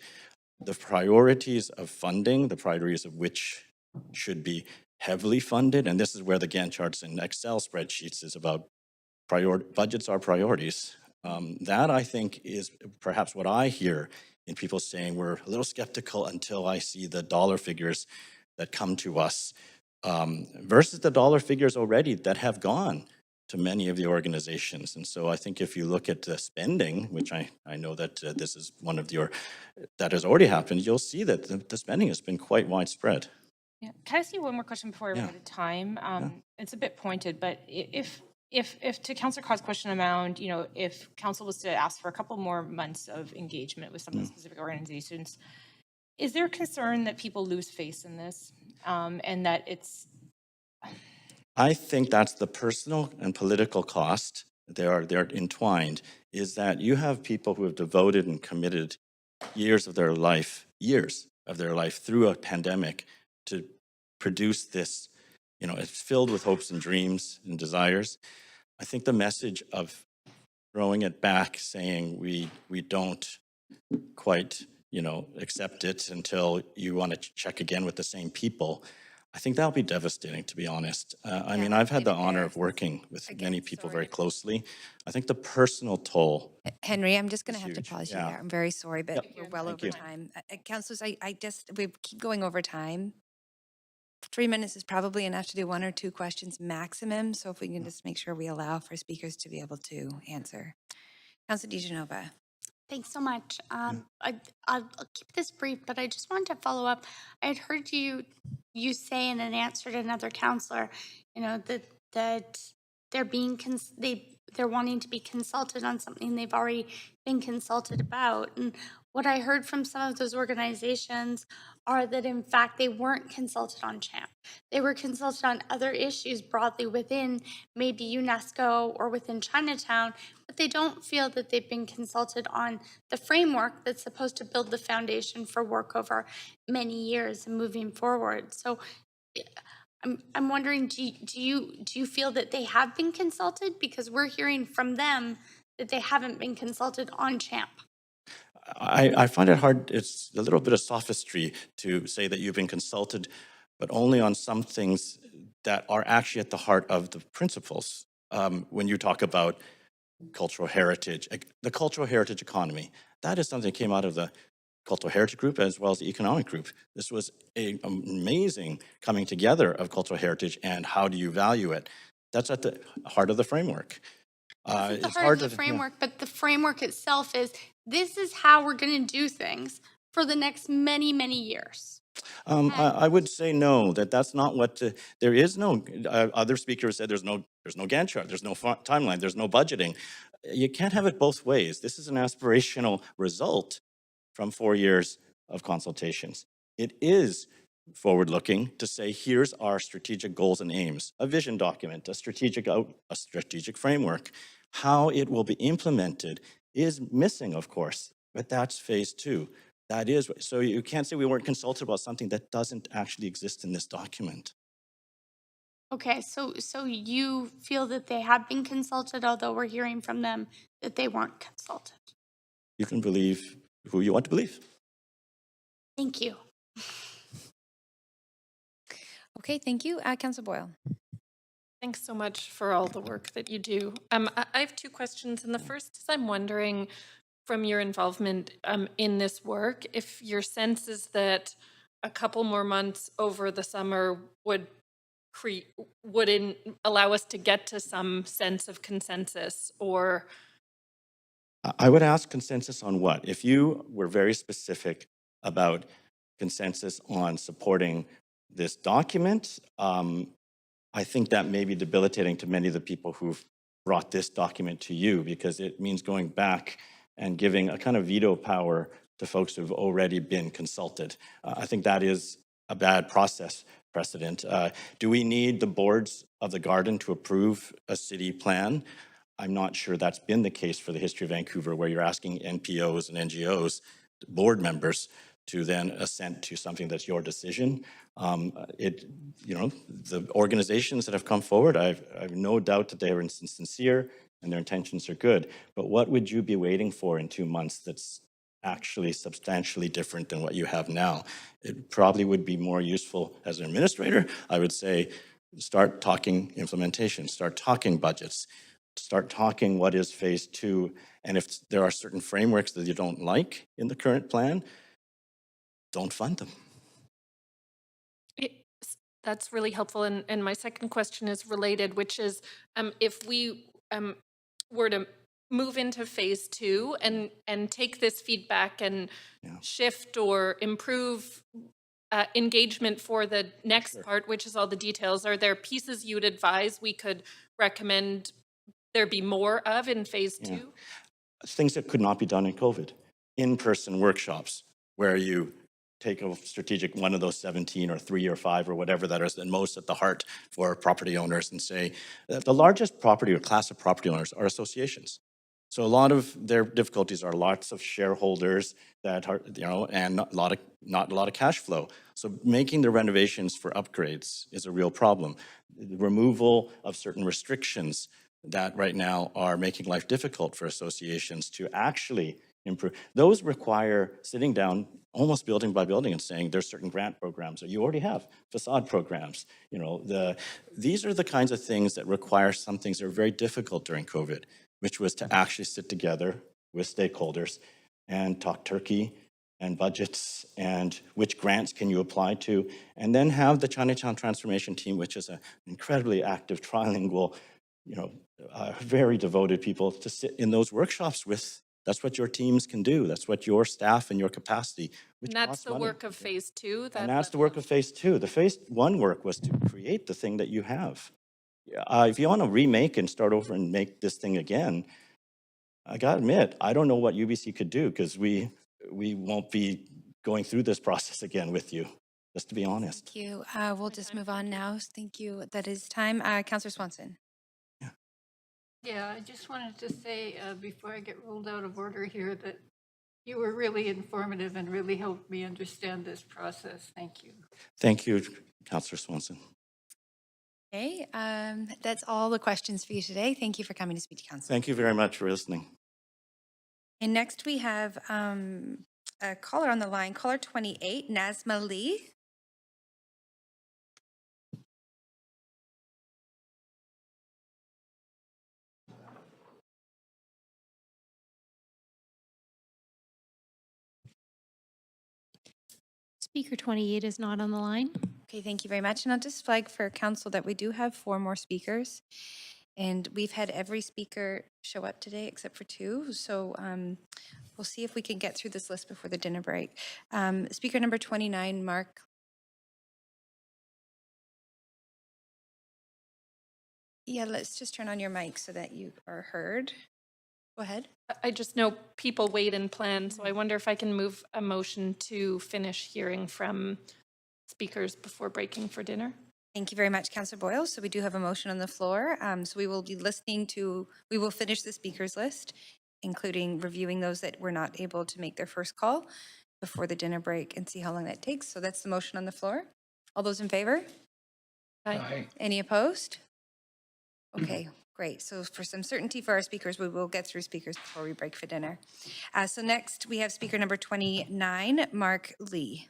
The priorities of funding, the priorities of which should be heavily funded, and this is where the Gantt charts and Excel spreadsheets is about budgets are priorities. That I think is perhaps what I hear in people saying we're a little skeptical until I see the dollar figures that come to us versus the dollar figures already that have gone to many of the organizations. And so I think if you look at the spending, which I know that this is one of that has already happened, you'll see that the spending has been quite widespread. Yeah. Can I ask you one more question before I run out of time? It's a bit pointed, but if to Councillor Carr's question around, if council was to ask for a couple more months of engagement with some of the specific organizations, is there a concern that people lose face in this and that it's... I think that's the personal and political cost. They're entwined, is that you have people who have devoted and committed years of their life through a pandemic to produce this, it's filled with hopes and dreams and desires. I think the message of throwing it back, saying we don't quite, accept it until you want to check again with the same people, I think that'll be devastating, to be honest. I mean, I've had the honor of working with many people very closely. I think the personal toll. Henry, I'm just going to have to pause you there. I'm very sorry, but we're well Thank over you. time. Councillors, we keep going over time. 3 minutes is probably enough to do 1 or 2 questions maximum. So if we can just make sure we allow for speakers to be able to answer. Councillor DiGenova. Thanks so much. I'll keep this brief, but I just wanted to follow up. I had heard you say in an answer to another councillor, that they're wanting to be consulted on something they've already been consulted about. And what I heard from some of those organizations are that in fact they weren't consulted on CHAMP. They were consulted on other issues broadly within maybe UNESCO or within Chinatown, but they don't feel that they've been consulted on the framework that's supposed to build the foundation for work over many years and moving forward. So I'm wondering, do you feel that they have been consulted? Because we're hearing from them that they haven't been consulted on CHAMP. I find it hard, it's a little bit of sophistry to say that you've been consulted, but only on some things that are actually at the heart of the principles. When you talk about cultural heritage, the cultural heritage economy. That is something that came out of the cultural heritage group as well as the economic group. This was an amazing coming together of cultural heritage and how do you value it. That's at the heart of the framework. The It's heart hard of the to, framework, but the framework itself is this is how we're going to do things for the next many, many years. I would say no, that's not what, there is no, other speakers said there's no Gantt chart, there's no timeline, there's no budgeting. You can't have it both ways. This is an aspirational result from 4 years of consultations. It is forward-looking to say, here's our strategic goals and aims, a vision document, a strategic framework. How it will be implemented is missing, of course, but that's phase 2. That is, so you can't say we weren't consulted about something that doesn't actually exist in this document. Okay, so you feel that they have been consulted, although we're hearing from them that they weren't consulted. You can believe who you want to believe. Thank you. Okay, thank you. Councillor Boyle. Thanks so much for all the work that you do. I have 2 questions, and the first is I'm wondering, from your involvement in this work, if your sense is that a couple more months over the summer would allow us to get to some sense of consensus, or I would ask consensus on what? If you were very specific about consensus on supporting this document, I think that may be debilitating to many of the people who've brought this document to you, because it means going back and giving a kind of veto power to folks who've already been consulted. I think that is a bad process precedent. Do we need the boards of the garden to approve a city plan? I'm not sure that's been the case for the history of Vancouver, where you're asking NPOs and NGOs, board members, to then assent to something that's your decision. The organizations that have come forward, I have no doubt that they are sincere and their intentions are good. But what would you be waiting for in 2 months that's actually substantially different than what you have now? It probably would be more useful as an administrator. I would say, start talking implementation, start talking budgets, start talking what is phase 2. And if there are certain frameworks that you don't like in the current plan, don't fund them. That's really helpful. And my second question is related, which is if we were to move into phase 2 and take this feedback and shift or improve engagement for the next part, which is all the details, are there pieces you'd advise we could recommend there be more of in phase 2? Things that could not be done in COVID. In-person workshops where you take a strategic one of those 17 or 3 or 5 or whatever that is the most at the heart for property owners and say that the largest property or class of property owners are associations. So a lot of their difficulties are lots of shareholders that are, and not a lot of cash flow. So making the renovations for upgrades is a real problem. The removal of certain restrictions that right now are making life difficult for associations to actually improve. Those require sitting down almost building by building and saying there's certain grant programs that you already have, facade programs. These are the kinds of things that require some things that are very difficult during COVID, which was to actually sit together with stakeholders and talk turkey and budgets and which grants can you apply to, and then have the Chinatown Transformation Team, which is an incredibly active, trilingual, very devoted people to sit in those workshops with. That's what your teams can do. That's what your staff and your capacity. And that's the work of phase 2? And that's the work of phase 2. The phase 1 work was to create the thing that you have. If you want to remake and start over and make this thing again, I got to admit, I don't know what UBC could do, because we won't be going through this process again with you, just to be honest. Thank you. We'll just move on now. Thank you. That is time. Councillor Swanson. Yeah, I just wanted to say before I get rolled out of order here that you were really informative and really helped me understand this process. Thank you. Thank you, Councillor Swanson. Okay, that's all the questions for you today. Thank you for coming to speak to council. Thank you very much for listening. And next we have a caller on the line, caller 28, Nazma Lee. Speaker 28 is not on the line. Okay, thank you very much. And I'll just flag for council that we do have 4 more speakers. And we've had every speaker show up today except for 2. So we'll see if we can get through this list before the dinner break. Speaker number 29, Mark. Yeah, let's just turn on your mic so that you are heard. Go ahead. I just know people wait and plan, so I wonder if I can move a motion to finish hearing from speakers before breaking for dinner. Thank you very much, Councillor Boyle. So we do have a motion on the floor. So we will be we will finish the speakers list, including reviewing those that were not able to make their first call before the dinner break and see how long that takes. So that's the motion on the floor. All those in favor? Aye. Any opposed? Okay, great. So for some certainty for our speakers, we will get through speakers before we break for dinner. So next we have speaker number 29, Mark Lee.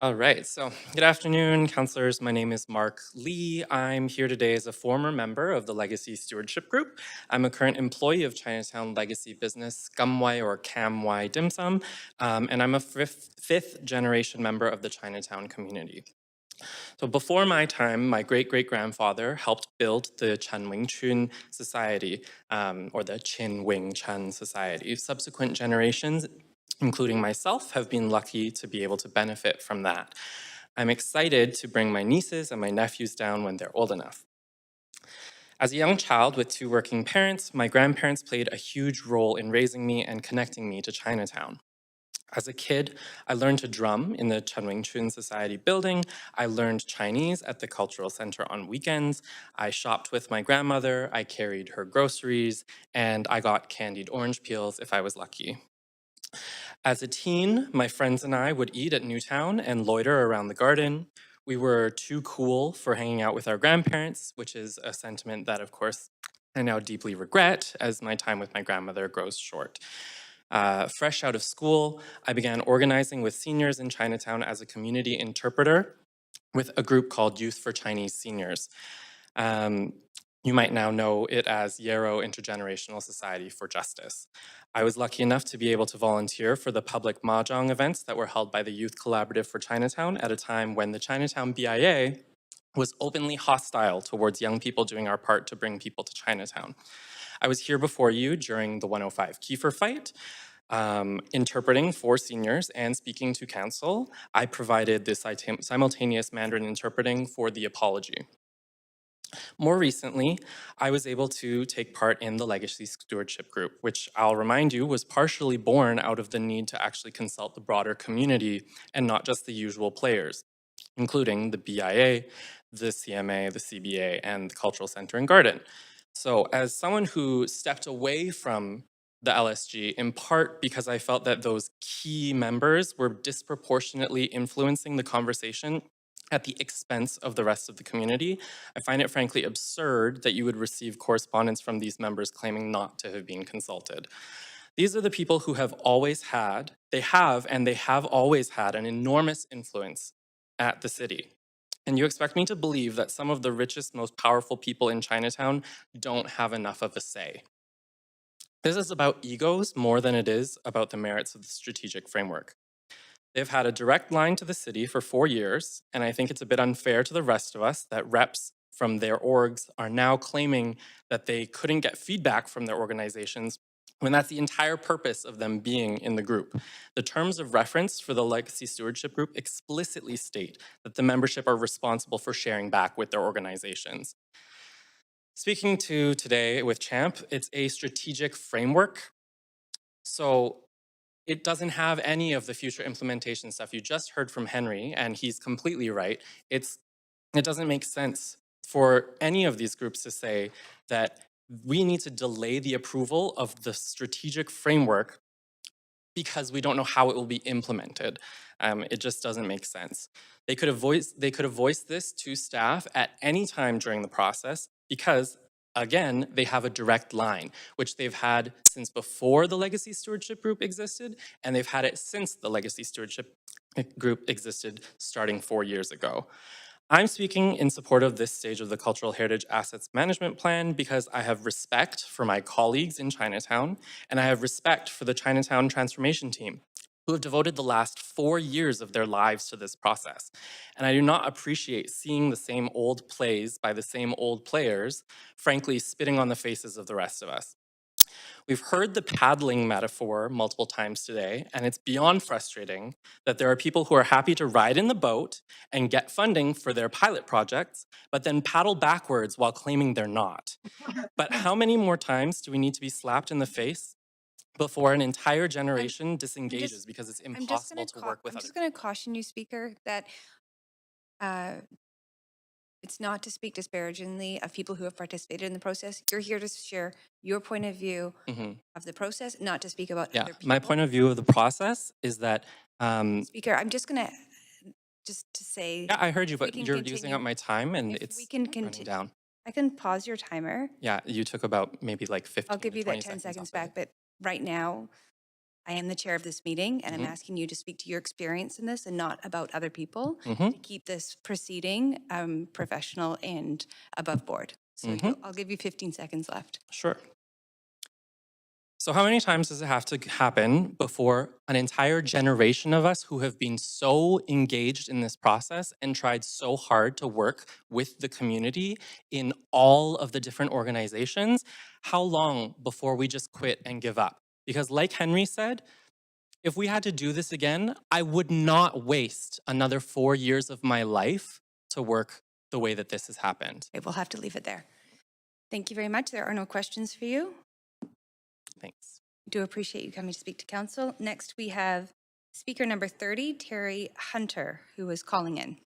All right, so good afternoon, councillors. My name is Mark Lee. I'm here today as a former member of the Legacy Stewardship Group. I'm a current employee of Chinatown legacy business Gumwai or Camwai Dim Sum, and I'm a fifth generation member of the Chinatown community. So before my time, my great-great-grandfather helped build the Chen Wing Chun Society, or the Qin Wing Chun Society. Subsequent generations, including myself, have been lucky to be able to benefit from that. I'm excited to bring my nieces and my nephews down when they're old enough. As a young child with 2 working parents, my grandparents played a huge role in raising me and connecting me to Chinatown. As a kid, I learned to drum in the Chen Wing Chun Society building. I learned Chinese at the Cultural Center on weekends. I shopped with my grandmother. I carried her groceries, and I got candied orange peels if I was lucky. As a teen, my friends and I would eat at Newtown and loiter around the garden. We were too cool for hanging out with our grandparents, which is a sentiment that, of course, I now deeply regret as my time with my grandmother grows short. Fresh out of school, I began organizing with seniors in Chinatown as a community interpreter with a group called Youth for Chinese Seniors. You might now know it as Yarrow Intergenerational Society for Justice. I was lucky enough to be able to volunteer for the public mahjong events that were held by the Youth Collaborative for Chinatown at a time when the Chinatown BIA was openly hostile towards young people doing our part to bring people to Chinatown. I was here before you during the 105 Kiefer fight, interpreting for seniors and speaking to council. I provided the simultaneous Mandarin interpreting for the apology. More recently, I was able to take part in the Legacy Stewardship Group, which I'll remind you was partially born out of the need to actually consult the broader community and not just the usual players, including the BIA, the CMA, the CBA, and the Cultural Center and Garden. So as someone who stepped away from the LSG, in part because I felt that those key members were disproportionately influencing the conversation at the expense of the rest of the community, I find it frankly absurd that you would receive correspondence from these members claiming not to have been consulted. These are the people who have always had, they have always had an enormous influence at the city. And you expect me to believe that some of the richest, most powerful people in Chinatown don't have enough of a say. This is about egos more than it is about the merits of the strategic framework. They've had a direct line to the city for 4 years, and I think it's a bit unfair to the rest of us that reps from their orgs are now claiming that they couldn't get feedback from their organizations when that's the entire purpose of them being in the group. The terms of reference for the Legacy Stewardship Group explicitly state that the membership are responsible for sharing back with their organizations. Speaking to today with Champ, it's a strategic framework. So it doesn't have any of the future implementation stuff. You just heard from Henry, and he's completely right. It doesn't make sense for any of these groups to say that we need to delay the approval of the strategic framework because we don't know how it will be implemented. It just doesn't make sense. They could have voiced this to staff at any time during the process because, again, they have a direct line, which they've had since before the Legacy Stewardship Group existed, and they've had it since the Legacy Stewardship Group existed starting 4 years ago. I'm speaking in support of this stage of the Cultural Heritage Assets Management Plan because I have respect for my colleagues in Chinatown, and I have respect for the Chinatown Transformation Team, who have devoted the last 4 years of their lives to this process. And I do not appreciate seeing the same old plays by the same old players, frankly, spitting on the faces of the rest of us. We've heard the paddling metaphor multiple times today, and it's beyond frustrating that there are people who are happy to ride in the boat and get funding for their pilot projects, but then paddle backwards while claiming they're not. But how many more times do we need to be slapped in the face before an entire generation disengages because it's impossible to work with I'm other just going to caution you, Speaker, that it's not to speak disparagingly of people who have participated in the process. You're here to share your point of view of the process, not to speak about Yeah, other people. my point of view of the process is that Speaker, I'm just going to say. yeah, I heard you, if we but can you're using continue- up my time and if it's we can running continue. down. I can pause your timer. Yeah, you took about maybe like 15 I'll give to you 20 that 10 seconds off of back, but right now, I am the chair of this meeting, and I'm Mhm. asking you to speak to your experience in this and not about other people Mhm. to keep this proceeding professional and above board. So I'll give you 15 seconds left. Sure. So how many times does it have to happen before an entire generation of us who have been so engaged in this process and tried so hard to work with the community in all of the different organizations, how long before we just quit and give up? Because like Henry said, if we had to do this again, I would not waste another 4 years of my life to work the way that this has happened. Okay, we'll have to leave it there. Thank you very much. There are no questions for you. Thanks. Do appreciate you coming to speak to council. Next, we have speaker number 30, Terry Hunter, who is calling in.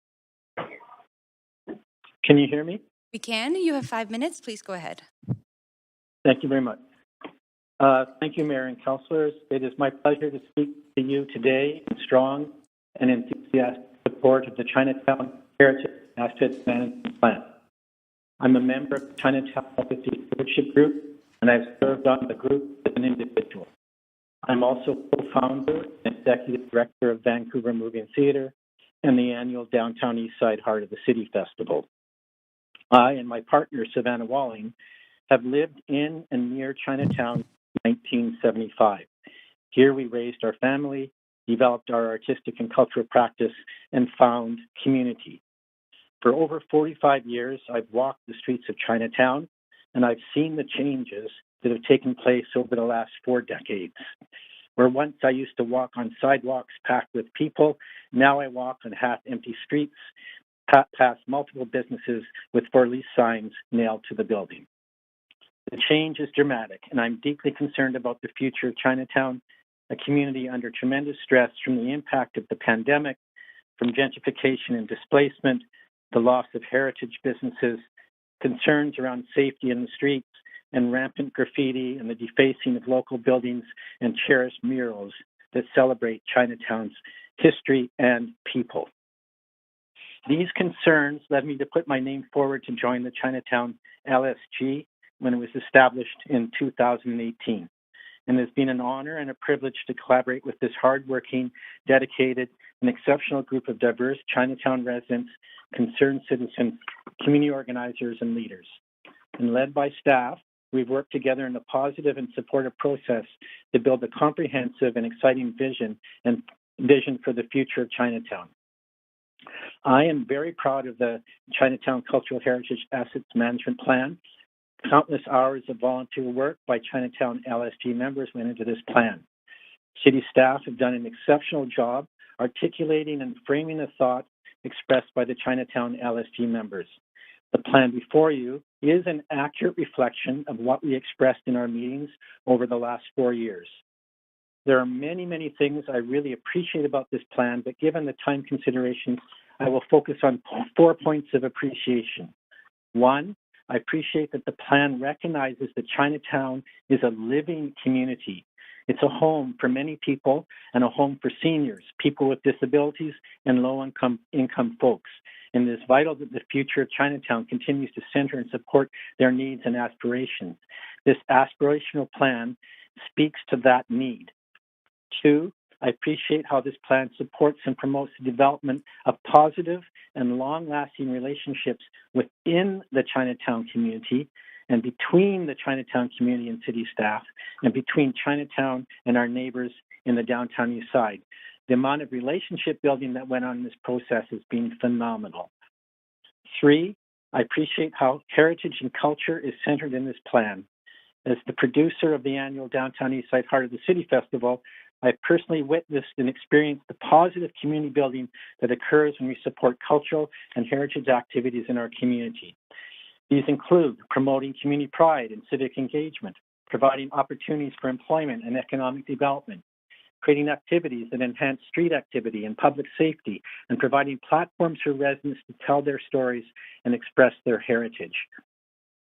Can you hear me? We can. You have 5 minutes. Please go ahead. Thank you very much. Thank you, Mayor and Councillors. It is my pleasure to speak to you today in strong and enthusiastic support of the Chinatown Heritage Assets Management Plan. I'm a member of the Chinatown Legacy Stewardship Group, and I've served on the group as an individual. I'm also co-founder and executive director of Vancouver Moving Theatre and the annual Downtown Eastside Heart of the City Festival. I and my partner, Savannah Walling, have lived in and near Chinatown since 1975. Here we raised our family, developed our artistic and cultural practice, and found community. For over 45 years, I've walked the streets of Chinatown, and I've seen the changes that have taken place over the last 4 decades. Where once I used to walk on sidewalks packed with people, now I walk on half-empty streets, past multiple businesses with for lease signs nailed to the building. The change is dramatic, and I'm deeply concerned about the future of Chinatown, a community under tremendous stress from the impact of the pandemic, from gentrification and displacement, the loss of heritage businesses, concerns around safety in the streets, and rampant graffiti and the defacing of local buildings and cherished murals that celebrate Chinatown's history and people. These concerns led me to put my name forward to join the Chinatown LSG when it was established in 2018. And it's been an honor and a privilege to collaborate with this hardworking, dedicated, and exceptional group of diverse Chinatown residents, concerned citizens, community organizers, and leaders. And led by staff, we've worked together in a positive and supportive process to build a comprehensive and exciting vision for the future of Chinatown. I am very proud of the Chinatown Cultural Heritage Assets Management Plan. Countless hours of volunteer work by Chinatown LSG members went into this plan. City staff have done an exceptional job articulating and framing the thoughts expressed by the Chinatown LSG members. The plan before you is an accurate reflection of what we expressed in our meetings over the last 4 years. There are many, many things I really appreciate about this plan, but given the time considerations, I will focus on 4 points of appreciation. 1, I appreciate that the plan recognizes that Chinatown is a living community. It's a home for many people and a home for seniors, people with disabilities, and low-income folks. And it is vital that the future of Chinatown continues to center and support their needs and aspirations. This aspirational plan speaks to that need. 2, I appreciate how this plan supports and promotes the development of positive and long-lasting relationships within the Chinatown community and between the Chinatown community and city staff, and between Chinatown and our neighbors in the downtown east side. The amount of relationship building that went on in this process has been phenomenal. 3, I appreciate how heritage and culture is centered in this plan. As the producer of the annual Downtown Eastside Heart of the City Festival, I personally witnessed and experienced the positive community building that occurs when we support cultural and heritage activities in our community. These include promoting community pride and civic engagement, providing opportunities for employment and economic development, creating activities that enhance street activity and public safety, and providing platforms for residents to tell their stories and express their heritage.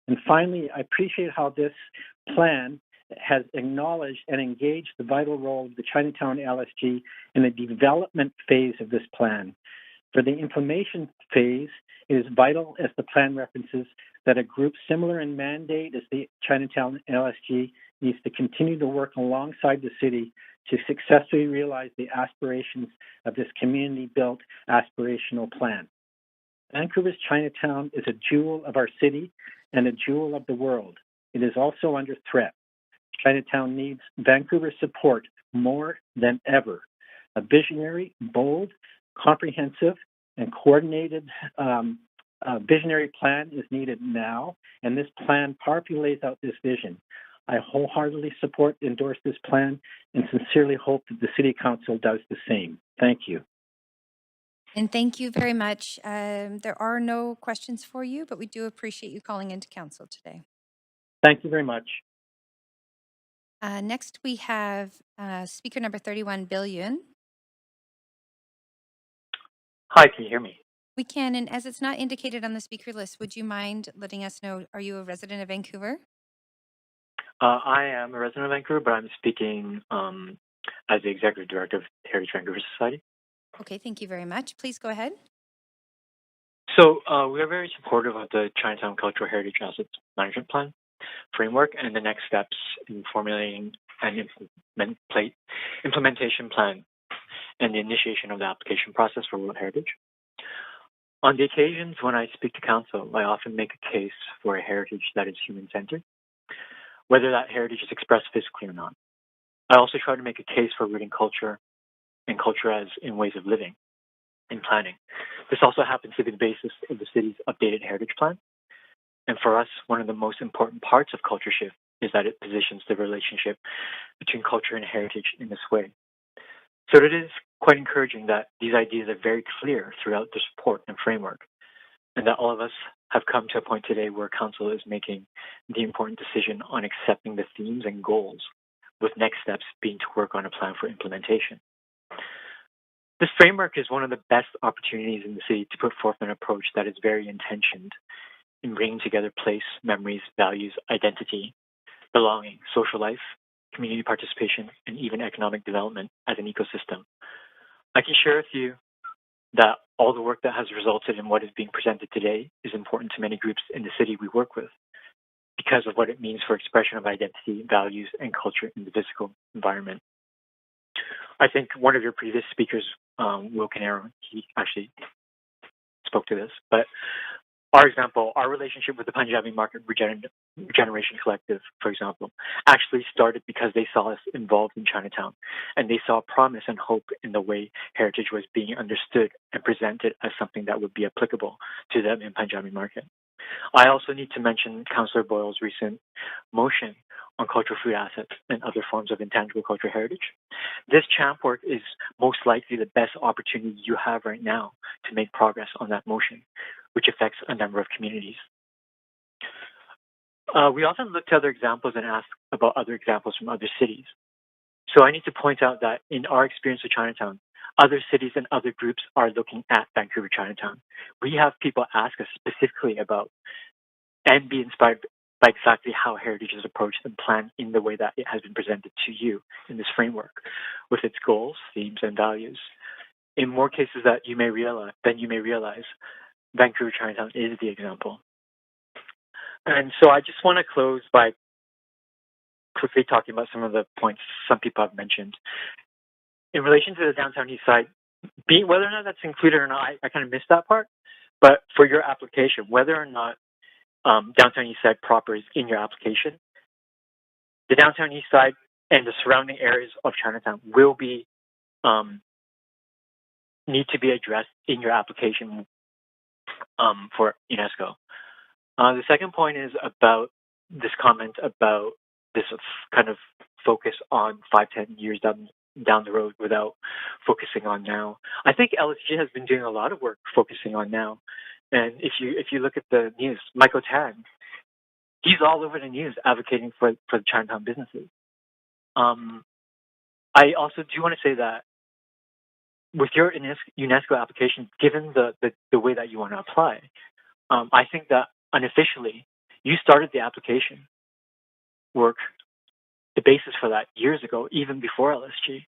And finally, I appreciate how this plan has acknowledged and engaged the vital role of the Chinatown LSG in the development phase of this plan. For the implementation phase, it is vital, as the plan references, that a group similar in mandate as the Chinatown LSG needs to continue to work alongside the city to successfully realize the aspirations of this community-built aspirational plan. Vancouver's Chinatown is a jewel of our city and a jewel of the world. It is also under threat. Chinatown needs Vancouver's support more than ever. A visionary, bold, comprehensive, and coordinated visionary plan is needed now, and this plan powerfully lays out this vision. I wholeheartedly support and endorse this plan and sincerely hope that the City Council does the same. Thank you. And thank you very much. There are no questions for you, but we do appreciate you calling into council today. Thank you very much. Next, we have speaker number 31, Bill Yun. Hi, can you hear me? We can, and as it's not indicated on the speaker list, would you mind letting us know, are you a resident of Vancouver? I am a resident of Vancouver, but I'm speaking as the Executive Director of Heritage Vancouver Society. Okay, thank you very much. Please go ahead. So we are very supportive of the Chinatown Cultural Heritage Assets Management Plan framework and the next steps in formulating an implementation plan and the initiation of the application process for World Heritage. On the occasions when I speak to council, I often make a case for a heritage that is human-centered, whether that heritage is expressed physically or not. I also try to make a case for rooting culture and culture as in ways of living in planning. This also happens to be the basis of the city's updated heritage plan. And for us, one of the most important parts of Culture Shift is that it positions the relationship between culture and heritage in this way. So it is quite encouraging that these ideas are very clear throughout the support and framework, and that all of us have come to a point today where Council is making the important decision on accepting the themes and goals, with next steps being to work on a plan for implementation. This framework is one of the best opportunities in the city to put forth an approach that is very intentioned in bringing together place, memories, values, identity, belonging, social life, community participation, and even economic development as an ecosystem. I can share with you that all the work that has resulted in what is being presented today is important to many groups in the city we work with because of what it means for expression of identity, values, and culture in the physical environment. I think one of your previous speakers, Will Canero, he actually spoke to this, but our relationship with the Punjabi Market Regeneration Collective, for example, actually started because they saw us involved in Chinatown, and they saw promise and hope in the way heritage was being understood and presented as something that would be applicable to them in Punjabi Market. I also need to mention Councillor Boyle's recent motion on cultural food assets and other forms of intangible cultural heritage. This champ work is most likely the best opportunity you have right now to make progress on that motion, which affects a number of communities. We often look to other examples and ask about other examples from other cities. So I need to point out that in our experience with Chinatown, other cities and other groups are looking at Vancouver Chinatown. We have people ask us specifically about and be inspired by exactly how heritage is approached and planned in the way that it has been presented to you in this framework, with its goals, themes, and values. In more cases than you may realize, Vancouver Chinatown is the example. And so I just want to close by quickly talking about some of the points some people have mentioned. in relation to the downtown east side, whether or not that's included or not, I kind of missed that part. But for your application, whether or not downtown east side proper is in your application, the downtown east side and the surrounding areas of Chinatown will be need to be addressed in your application for UNESCO. The second point is about this comment about this kind of focus on 5-10 years down the road without focusing on now. I think LSG has been doing a lot of work focusing on now. And if you look at the news, Michael Tan, he's all over the news advocating for the Chinatown businesses. I also do want to say that with your UNESCO application, given the way that you want to apply, I think that unofficially you started the application work, the basis for that years ago, even before LSG.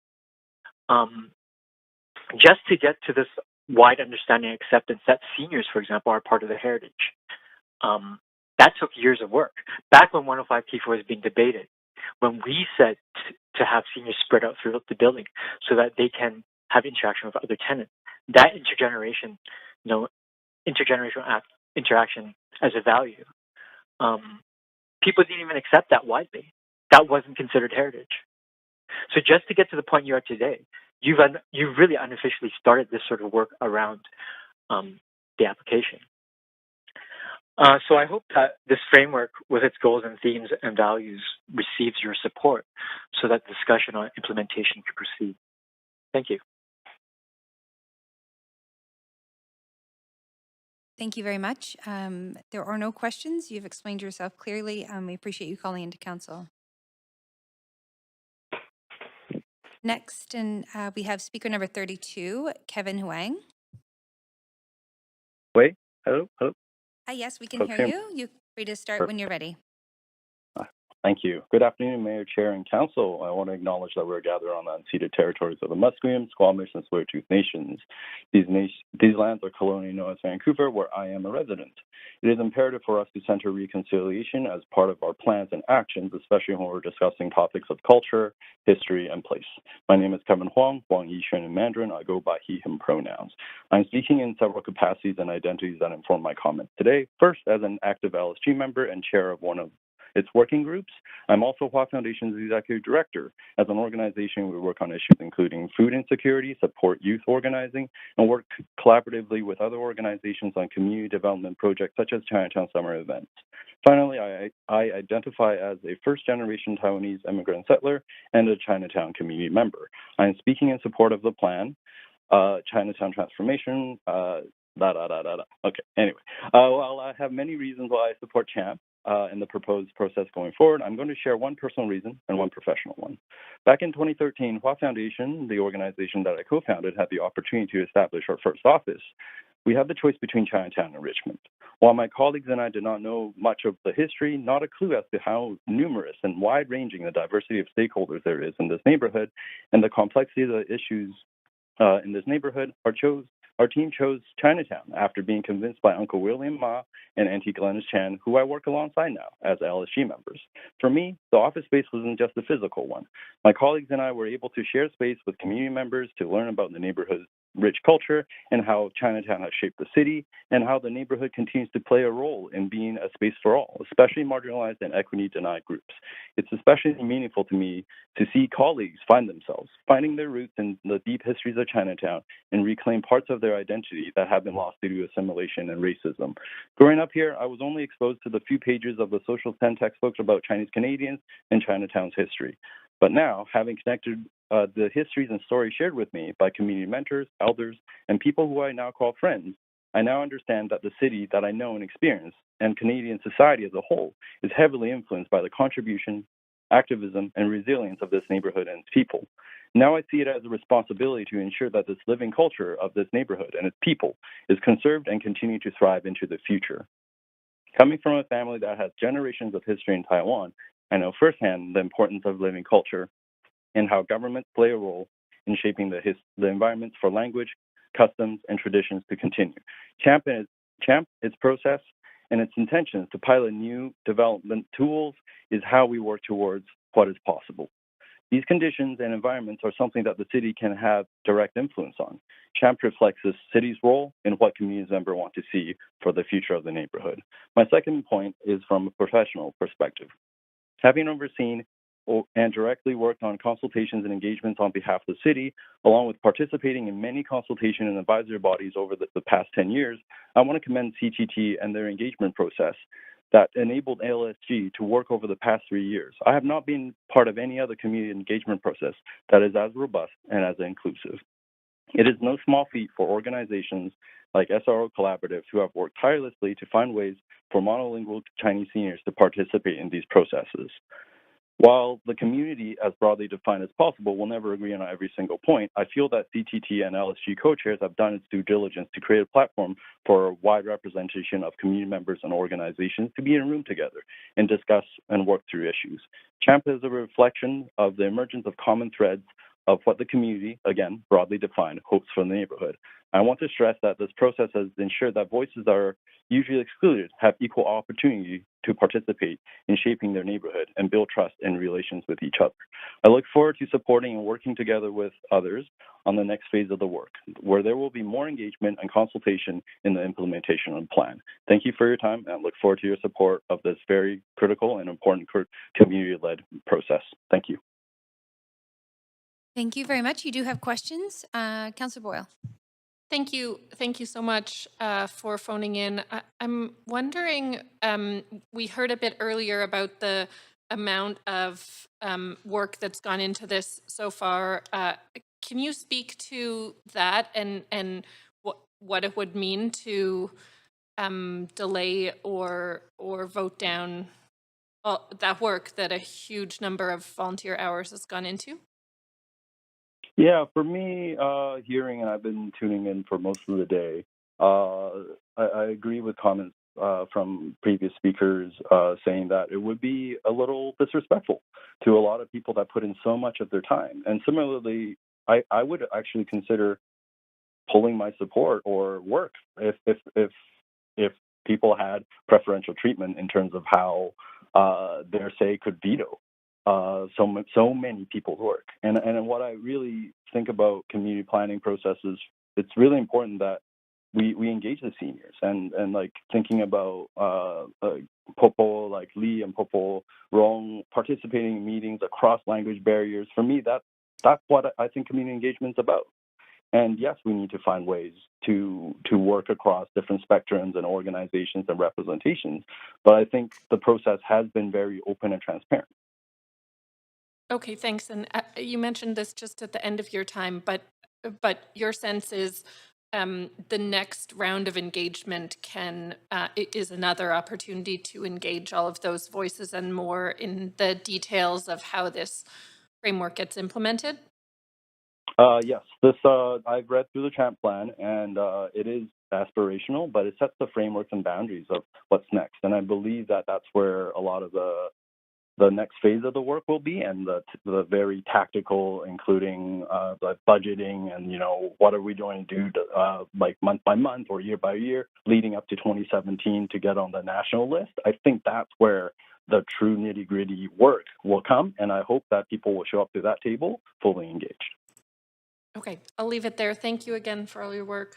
Just to get to this wide understanding and acceptance that seniors, for example, are part of the heritage. That took years of work. Back when 105 Kiefer was being debated, when we said to have seniors spread out throughout the building so that they can have interaction with other tenants, that intergenerational interaction as a value, people didn't even accept that widely. That wasn't considered heritage. So just to get to the point you are today, you've really unofficially started this sort of work around the application. So I hope that this framework, with its goals and themes and values, receives your support so that the discussion on implementation can proceed. Thank you. Thank you very much. There are no questions. You've explained yourself clearly. We appreciate you calling into council. Next, and we have speaker number 32, Kevin Huang. Wait, hello. Yes, we can hear you. You're free to start when you're ready. Thank you. Good afternoon, Mayor, Chair, and Council. I want to acknowledge that we're gathered on the unceded territories of the Musqueam, Squamish, and Tsleil-Waututh Nations. These lands are colonially known as Vancouver, where I am a resident. It is imperative for us to center reconciliation as part of our plans and actions, especially when we're discussing topics of culture, history, and place. My name is Kevin Huang, Huang Yishen in Mandarin. I go by he, him pronouns. I'm speaking in several capacities and identities that inform my comments today. First, as an active LSG member and chair of one of its working groups. I'm also Hua Foundation's executive director. As an organization, we work on issues including food insecurity, support youth organizing, and work collaboratively with other organizations on community development projects such as Chinatown summer events. Finally, I identify as a first-generation Taiwanese immigrant settler and a Chinatown community member. I am speaking in support of the plan, Chinatown transformation, Okay, anyway. While I have many reasons why I support CHAMP, in the proposed process going forward, I'm going to share one personal reason and one professional one. Back in 2013, Hua Foundation, the organization that I co-founded, had the opportunity to establish our first office. We had the choice between Chinatown and Richmond. While my colleagues and I did not know much of the history, not a clue as to how numerous and wide-ranging the diversity of stakeholders there is in this neighborhood and the complexity of the issues in this neighborhood, our team chose Chinatown after being convinced by Uncle William Ma and Auntie Glennis Chan, who I work alongside now as LSG members. For me, the office space wasn't just a physical one. My colleagues and I were able to share space with community members to learn about the neighborhood's rich culture and how Chinatown has shaped the city and how the neighborhood continues to play a role in being a space for all, especially marginalized and equity-denied groups. It's especially meaningful to me to see colleagues finding their roots in the deep histories of Chinatown and reclaim parts of their identity that have been lost due to assimilation and racism. Growing up here, I was only exposed to the few pages of the social 10 textbooks about Chinese Canadians and Chinatown's history. But now, having connected the histories and stories shared with me by community mentors, elders, and people who I now call friends, I now understand that the city that I know and experience, and Canadian society as a whole, is heavily influenced by the contribution, activism, and resilience of this neighborhood and its people. Now I see it as a responsibility to ensure that this living culture of this neighborhood and its people is conserved and continue to thrive into the future. Coming from a family that has generations of history in Taiwan, I know firsthand the importance of living culture and how governments play a role in shaping the environments for language, customs, and traditions to continue. CHAMP, its process, and its intentions to pilot new development tools is how we work towards what is possible. These conditions and environments are something that the city can have direct influence on. CHAMP reflects the city's role in what community members want to see for the future of the neighborhood. My second point is from a professional perspective. Having overseen and directly worked on consultations and engagements on behalf of the city, along with participating in many consultation and advisory bodies over the past 10 years, I want to commend CTT and their engagement process that enabled LSG to work over the past 3 years. I have not been part of any other community engagement process that is as robust and as inclusive. It is no small feat for organizations like SRO Collaborative who have worked tirelessly to find ways for monolingual Chinese seniors to participate in these processes. While the community, as broadly defined as possible, will never agree on every single point, I feel that CTT and LSG co-chairs have done its due diligence to create a platform for a wide representation of community members and organizations to be in a room together and discuss and work through issues. CHAMP is a reflection of the emergence of common threads of what the community, again, broadly defined, hopes for the neighborhood. I want to stress that this process has ensured that voices that are usually excluded have equal opportunity to participate in shaping their neighborhood and build trust and relations with each other. I look forward to supporting and working together with others on the next phase of the work, where there will be more engagement and consultation in the implementation of the plan. Thank you for your time, and I look forward to your support of this very critical and important community-led process. Thank you. Thank you very much. You do have questions. Councillor Boyle. Thank you. Thank you so much for phoning in. I'm wondering, we heard a bit earlier about the amount of work that's gone into this so far. Can you speak to that and what it would mean to delay or vote down that work that a huge number of volunteer hours has gone into? Yeah, for me, hearing, and I've been tuning in for most of the day, I agree with comments from previous speakers saying that it would be a little disrespectful to a lot of people that put in so much of their time. And similarly, I would actually consider pulling my support or work if people had preferential treatment in terms of how their say could veto so many people's work. And what I really think about community planning processes, it's really important that we engage the seniors and like thinking about Popo like Lee and Popo Rong participating in meetings across language barriers. For me, that's what I think community engagement's about. And yes, we need to find ways to work across different spectrums and organizations and representations. But I think the process has been very open and transparent. Okay, thanks. And you mentioned this just at the end of your time, but your sense is the next round of engagement is another opportunity to engage all of those voices and more in the details of how this framework gets implemented? Yes, I've read through the CHAMP plan, and it is aspirational, but it sets the frameworks and boundaries of what's next. And I believe that that's where a lot of the next phase of the work will be, and the very tactical, including the budgeting and, what are we going to do like month by month or year by year leading up to 2017 to get on the national list. I think that's where the true nitty-gritty work will come, and I hope that people will show up to that table fully engaged. Okay, I'll leave it there. Thank you again for all your work.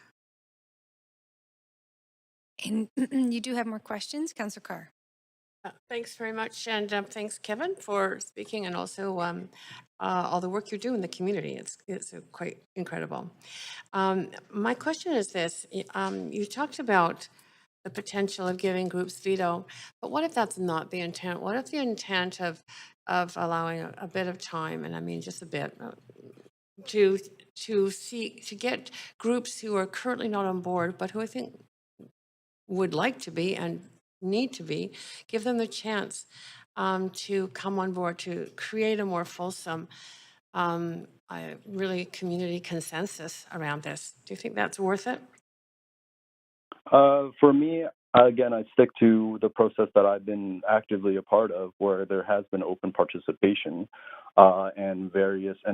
And you do have more questions, Councillor Carr. Thanks very much, and thanks, Kevin, for speaking, and also all the work you do in the community. It's quite incredible. My question is this: you talked about the potential of giving groups veto, but what if that's not the intent? What if the intent of allowing a bit of time, and I mean just a bit, to get groups who are currently not on board, but who I think would like to be and need to be, give them the chance to come on board to create a more fulsome, really community consensus around this. Do you think that's worth it? For me, again, I stick to the process that I've been actively a part of, where there has been open participation and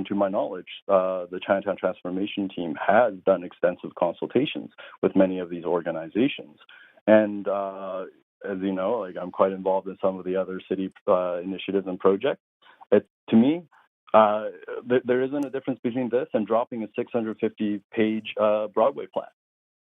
to my knowledge, the Chinatown Transformation Team has done extensive consultations with many of these organizations. And as you know, I'm quite involved in some of the other city initiatives and projects. To me, there isn't a difference between this and dropping a 650-page Broadway plan,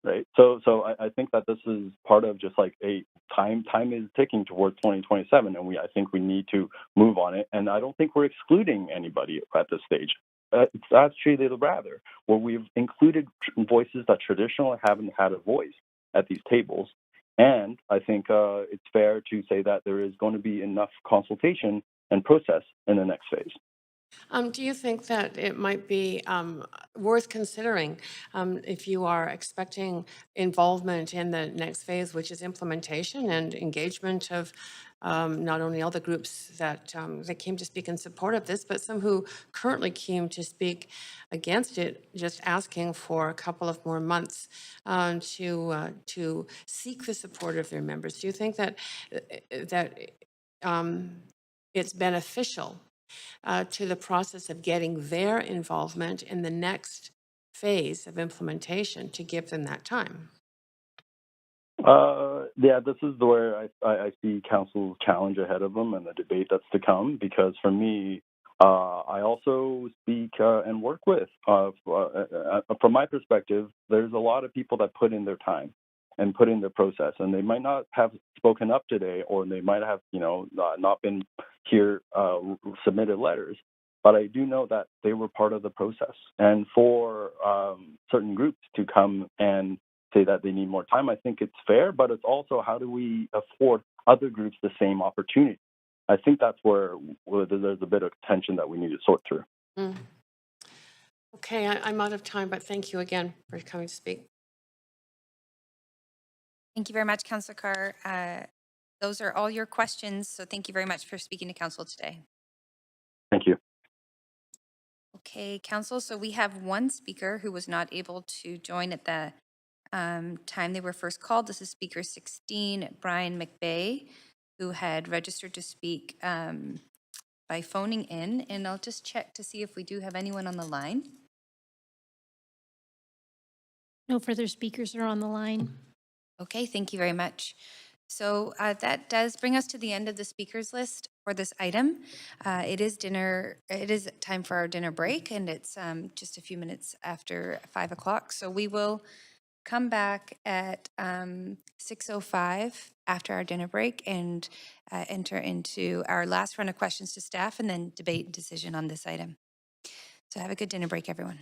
right? So I think that this is part of just like a time is ticking towards 2027, and I think we need to move on it. And I don't think we're excluding anybody at this stage. It's actually the rather, where we've included voices that traditionally haven't had a voice at these tables. And I think it's fair to say that there is going to be enough consultation and process in the next phase. Do you think that it might be worth considering if you are expecting involvement in the next phase, which is implementation and engagement of not only all the groups that came to speak in support of this, but some who currently came to speak against it, just asking for a couple of more months to seek the support of their members? Do you think that it's beneficial to the process of getting their involvement in the next phase of implementation to give them that time? Yeah, this is where I see council's challenge ahead of them and the debate that's to come, because for me, I also speak and work with, from my perspective, there's a lot of people that put in their time and put in their process, and they might not have spoken up today, or they might have, not been here, submitted letters, but I do know that they were part of the process. And for certain groups to come and say that they need more time, I think it's fair, but it's also how do we afford other groups the same opportunity? I think that's where there's a bit of tension that we need to sort through. Mm. Okay, I'm out of time, but thank you again for coming to speak. Thank you very much, Councillor Carr. Those are all your questions, so thank you very much for speaking to Council today. Thank you. Okay, Council, so we have one speaker who was not able to join at the time they were first called. This is Speaker 16, Brian McBay, who had registered to speak by phoning in. And I'll just check to see if we do have anyone on the line. No further speakers are on the line. Okay, thank you very much. So that does bring us to the end of the speakers list for this item. It is time for our dinner break, and it's just a few minutes after 5 o'clock. So we will come back at 6:05 after our dinner break and enter into our last round of questions to staff and then debate and decision on this item. So have a good dinner break, everyone.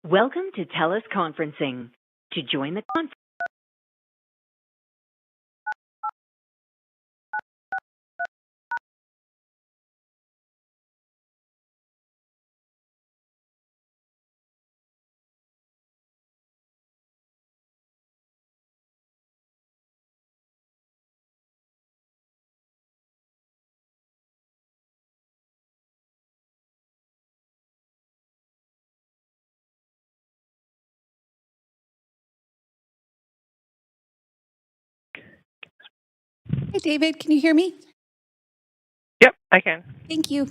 Welcome to TELUS Conferencing. To join the conference, Hey, David, can you hear me? Yep, I can. Thank you.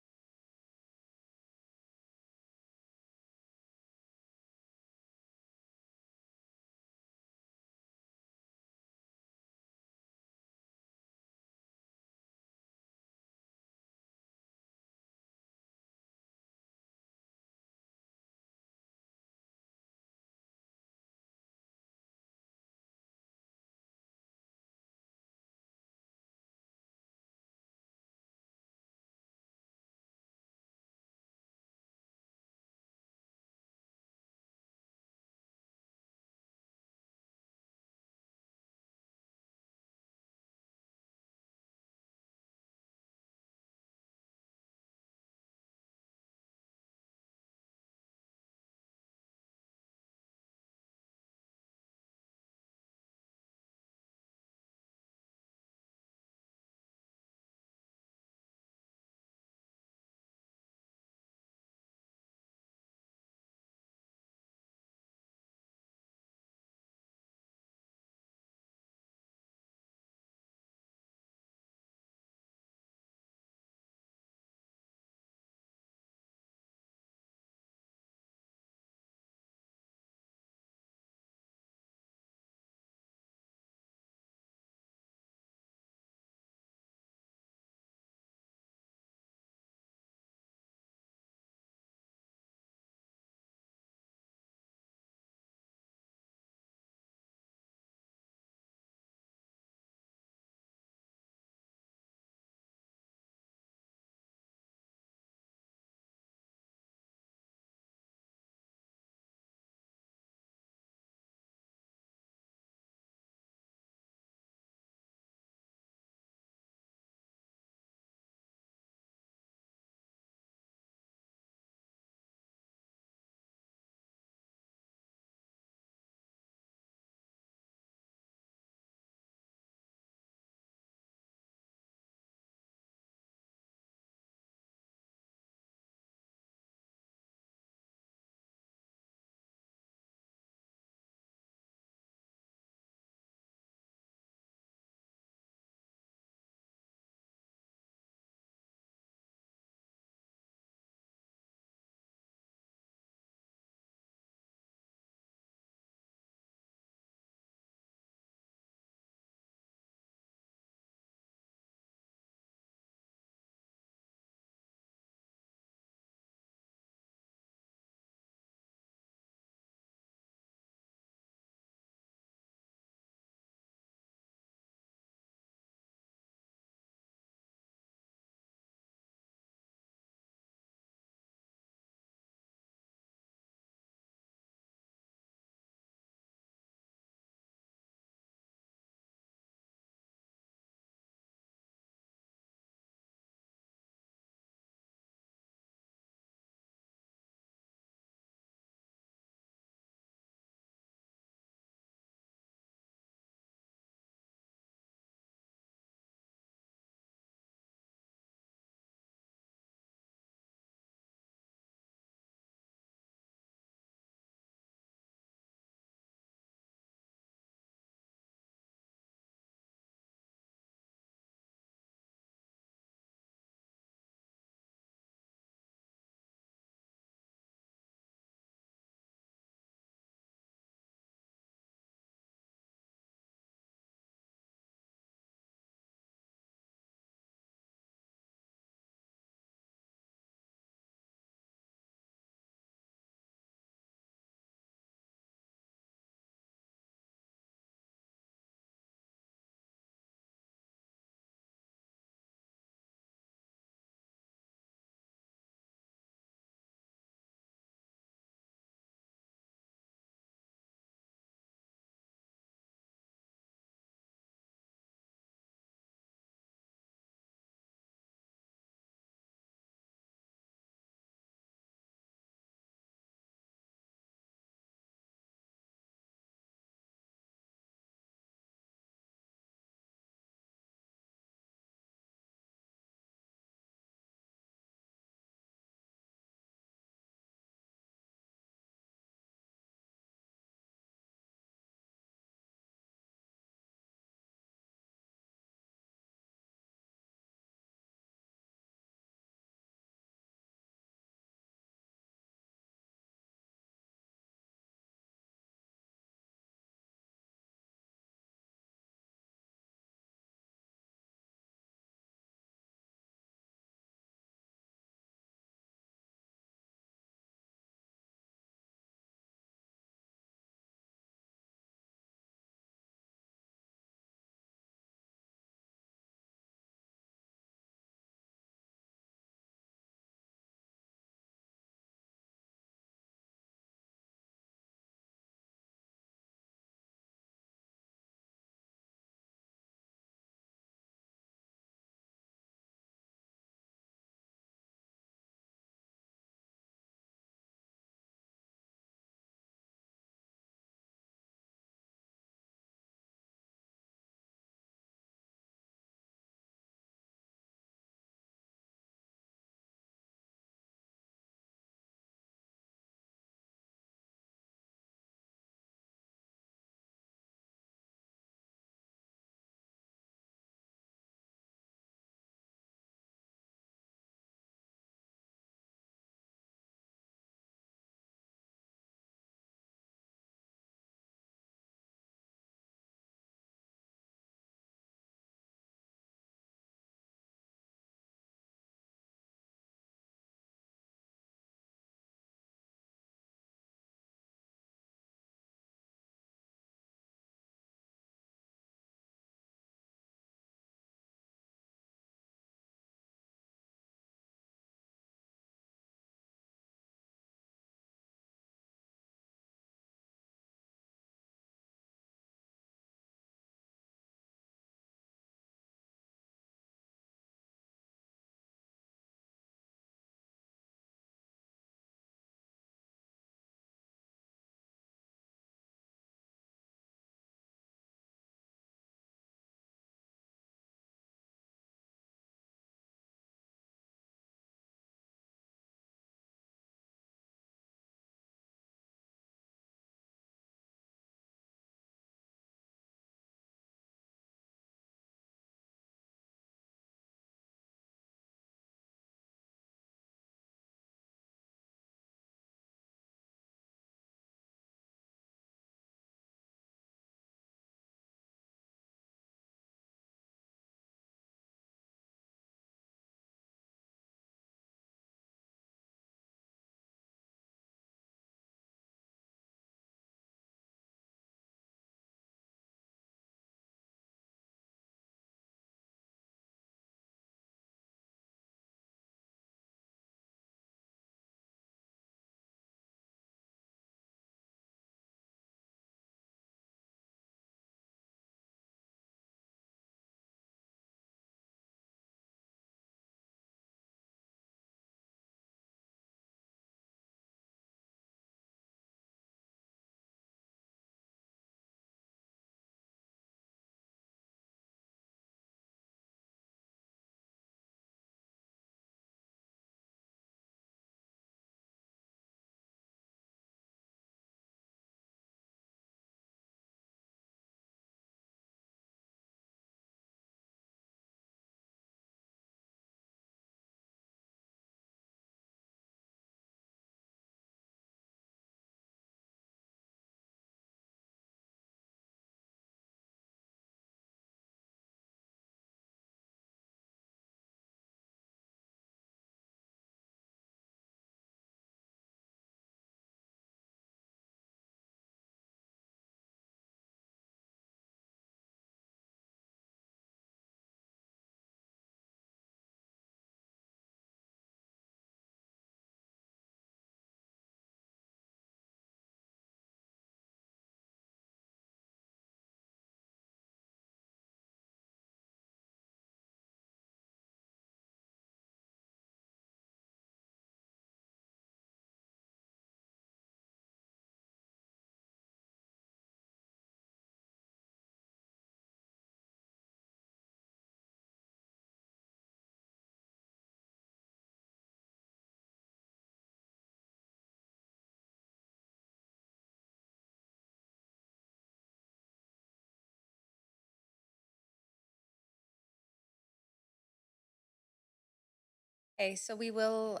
Okay, so we will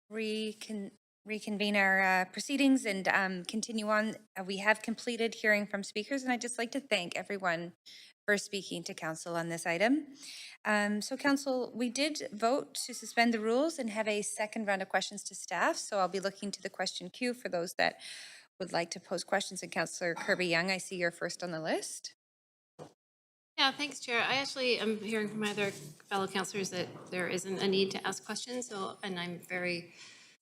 reconvene our proceedings and continue on. We have completed hearing from speakers, and I'd just like to thank everyone for speaking to council on this item. So council, we did vote to suspend the rules and have a second round of questions to staff. So I'll be looking to the question queue for those that would like to pose questions. And Councillor Kirby Young, I see you're first on the list. Yeah, thanks, Chair. I actually am hearing from my other fellow councillors that there isn't a need to ask questions, and I'm very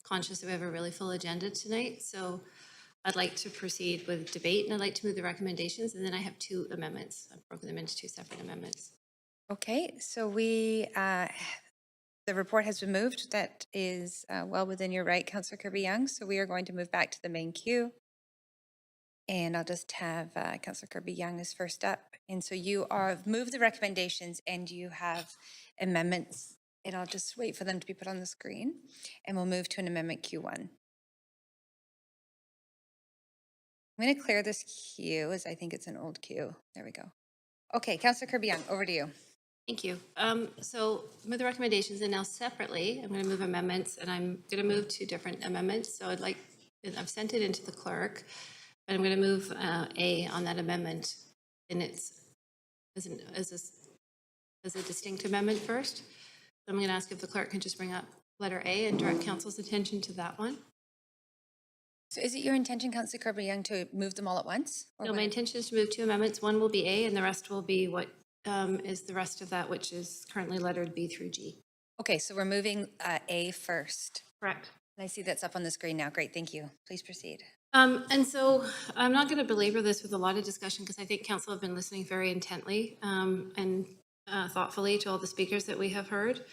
conscious that we have a really full agenda tonight. So I'd like to proceed with debate, and I'd like to move the recommendations, and then I have two amendments. I've broken them into two separate amendments. Okay, so the report has been moved. That is well within your right, Councillor Kirby Young. So we are going to move back to the main queue. And I'll just have Councillor Kirby Young is first up. And so you are moved the recommendations and you have amendments. And I'll just wait for them to be put on the screen. And we'll move to an amendment Q1. I'm going to clear this queue as I think it's an old queue. There we go. Okay, Councillor Kirby Young, over to you. Thank you. So move the recommendations, and now separately, I'm going to move amendments, and I'm going to move two different amendments. So I've sent it into the clerk, but I'm going to move A on that amendment, and it's as a distinct amendment first. So I'm going to ask if the clerk can just bring up letter A and direct council's attention to that one. So is it your intention, Councillor Kirby Young, to move them all at once? No, my intention is to move two amendments. One will be A, and the rest will be what is the rest of that, which is currently lettered B through G. Okay, so we're moving A first. Correct. And I see that's up on the screen now. Great, thank you. Please proceed. And so I'm not going to belabor this with a lot of discussion because I think council have been listening very intently and thoughtfully to all the speakers that we have heard.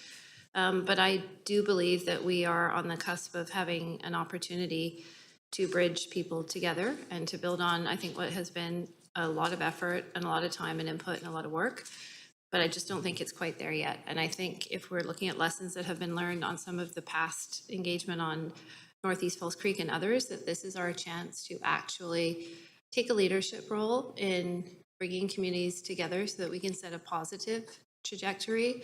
But I do believe that we are on the cusp of having an opportunity to bridge people together and to build on, I think, what has been a lot of effort and a lot of time and input and a lot of work. But I just don't think it's quite there yet. And I think if we're looking at lessons that have been learned on some of the past engagement on Northeast Falls Creek and others, that this is our chance to actually take a leadership role in bringing communities together so that we can set a positive trajectory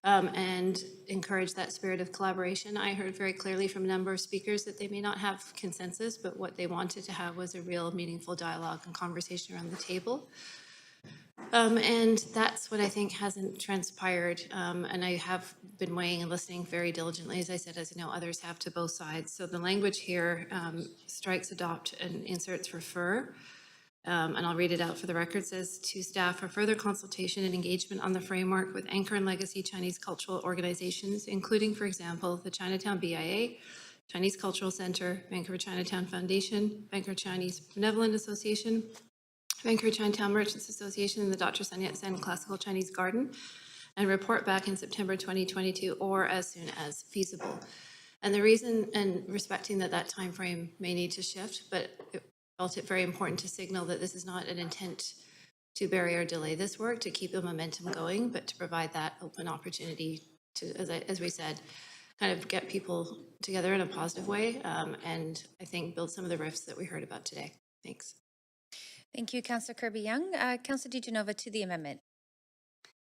and encourage that spirit of collaboration. I heard very clearly from a number of speakers that they may not have consensus, but what they wanted to have was a real meaningful dialogue and conversation around the table. And that's what I think hasn't transpired. And I have been weighing and listening very diligently, as I said, as I know others have, to both sides. So the language here strikes, adopt, and inserts refer. And I'll read it out for the record. It says, to staff for further consultation and engagement on the framework with anchor and legacy Chinese cultural organizations, including, for example, the Chinatown BIA, Chinese Cultural Center, Vancouver Chinatown Foundation, Vancouver Chinese Benevolent Association, Vancouver Chinatown Merchants Association, and the Dr. Sun Yat-sen Classical Chinese Garden, and report back in September 2022 or as soon as feasible. And the reason, and respecting that time frame may need to shift, but it felt it very important to signal that this is not an intent to bury or delay this work, to keep the momentum going, but to provide that open opportunity to, as we said, kind of get people together in a positive way, and I think build some of the rifts that we heard about today. Thanks. Thank you, Councillor Kirby Young. Councillor DiGenova to the amendment.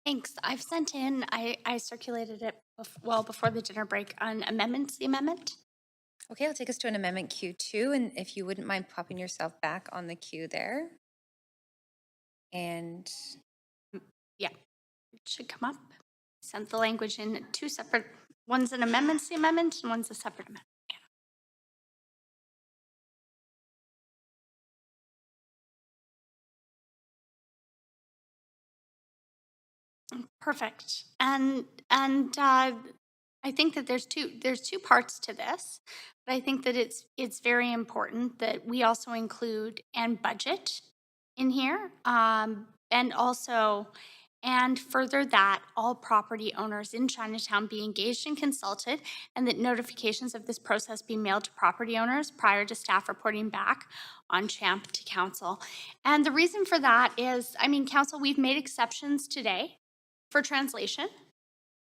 Thanks. I've sent in, I circulated it well before the dinner break on amendments, the amendment. Okay, I'll take us to an amendment Q2, and if you wouldn't mind popping yourself back on the queue there. And yeah, it should come up. Sent the language in two separate, one's an amendments, the amendment, and one's a separate amendment. Perfect. And I think that there's two parts to this, but I think that it's very important that we also include and budget in here, and also and further that all property owners in Chinatown be engaged and consulted, and that notifications of this process be mailed to property owners prior to staff reporting back on CHAMP to council. And the reason for that is, I mean, council, we've made exceptions today for translation.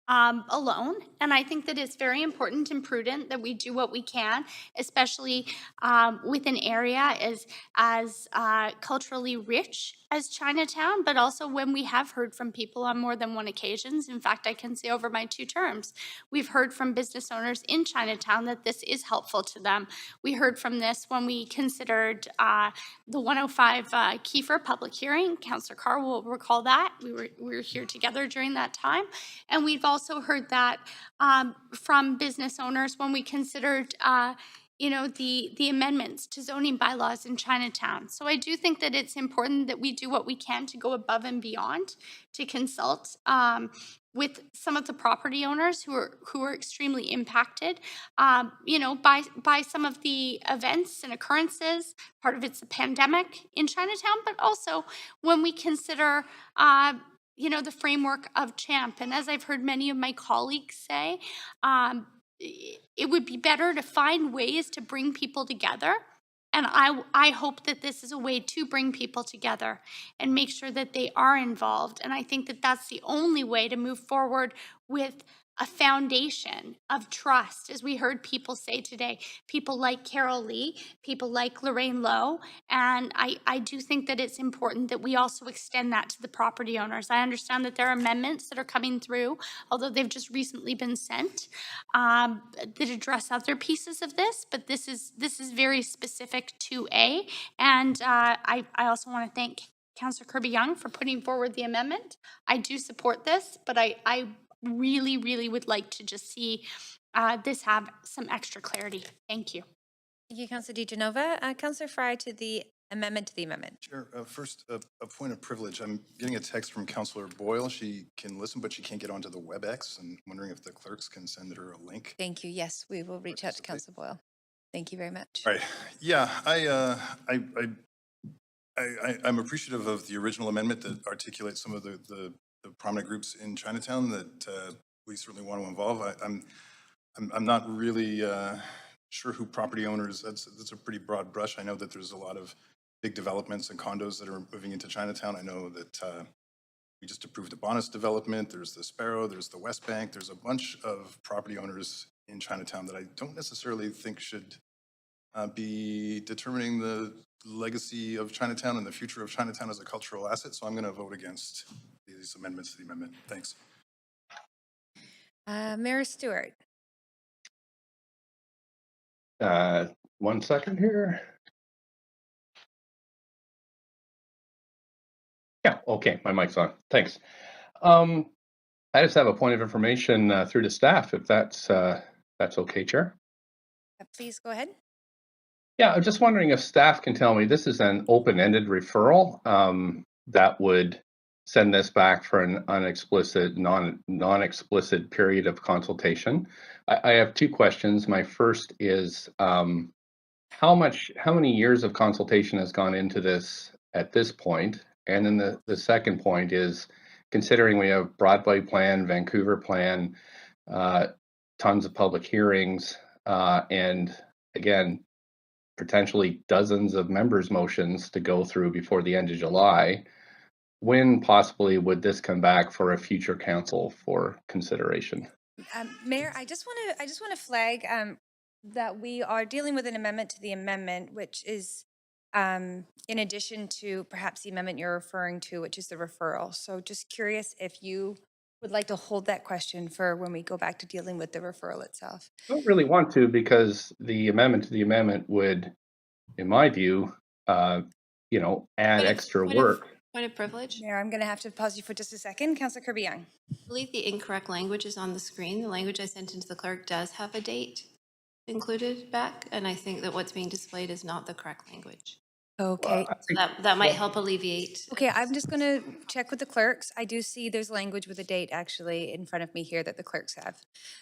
alone. And I think that it's very important and prudent that we do what we can, especially with an area as culturally rich as Chinatown, but also when we have heard from people on more than one occasions. In fact, I can say over my 2 terms, we've heard from business owners in Chinatown that this is helpful to them. We heard from this when we considered the 105 Kiefer public hearing. Councillor Carr will recall that. We were here together during that time. And we've also heard that from business owners when we considered the amendments to zoning bylaws in Chinatown. So I do think that it's important that we do what we can to go above and beyond to consult with some of the property owners who are extremely impacted, by some of the events and occurrences. Part of it's the pandemic in Chinatown, but also when we consider the framework of CHAMP. And as I've heard many of my colleagues say, it would be better to find ways to bring people together. And I hope that this is a way to bring people together and make sure that they are involved. And I think that that's the only way to move forward with a foundation of trust, as we heard people say today, people like Carol Lee, people like Lorraine Lowe. And I do think that it's important that we also extend that to the property owners. I understand that there are amendments that are coming through, although they've just recently been sent, that address other pieces of this, but this is very specific to A. And I also want to thank Councillor Kirby Young for putting forward the amendment. I do support this, but I really, really would like to just see this have some extra clarity. Thank you. Thank you, Councillor DiGenova. Councillor Fry to the amendment to the amendment. Sure. First, a point of privilege. I'm getting a text from Councillor Boyle. She can listen, but she can't get onto the WebEx. And wondering if the clerks can send her a link. Thank you. Yes, we will reach out to Councillor Boyle. Thank you very much. All right. Yeah, I'm appreciative of the original amendment that articulates some of the prominent groups in Chinatown that we certainly want to involve. I'm not really sure who property owners. That's a pretty broad brush. I know that there's a lot of big developments and condos that are moving into Chinatown. I know that we just approved the Bonus development. There's the Sparrow. There's the West Bank. There's a bunch of property owners in Chinatown that I don't necessarily think should be determining the legacy of Chinatown and the future of Chinatown as a cultural asset. So I'm going to vote against these amendments to the amendment. Thanks. Mayor Stewart. 1 second here. Yeah, okay, my mic's on. Thanks. I just have a point of information through to staff, if that's okay, Chair. Please go ahead. Yeah, I'm just wondering if staff can tell me, this is an open-ended referral that would send this back for an unexplicit, non-explicit period of consultation. I have 2 questions. My first is how many years of consultation has gone into this at this point? And then the second point is, considering we have Broadway plan, Vancouver plan, tons of public hearings, and again, potentially dozens of members' motions to go through before the end of July, when possibly would this come back for a future council for consideration? Mayor, I just want to flag that we are dealing with an amendment to the amendment, which is in addition to perhaps the amendment you're referring to, which is the referral. So just curious if you would like to hold that question for when we go back to dealing with the referral itself. I don't really want to, because the amendment to the amendment would, in my view, add extra work. Point of privilege. Mayor, I'm going to have to pause you for just a second. Councillor Kirby Young. I believe the incorrect language is on the screen. The language I sent into the clerk does have a date included back, and I think that what's being displayed is not the correct language. Okay. So that might help alleviate. Okay, I'm just going to check with the clerks. I do see there's language with a date actually in front of me here that the clerks have.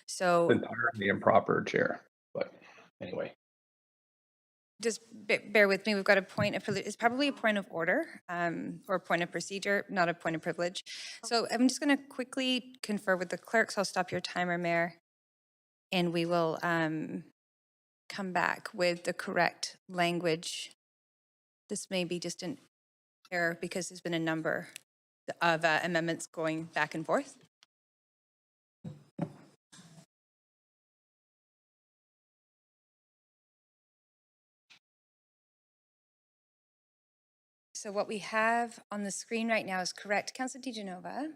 So It's entirely improper, Chair, but anyway. Just bear with me. We've got a point of privilege. It's probably a point of order or a point of procedure, not a point of privilege. So I'm just going to quickly confer with the clerks. I'll stop your timer, Mayor, and we will come back with the correct language. This may be just an error because there's been a number of amendments going back and forth. So what we have on the screen right now is correct. Councillor DiGenova,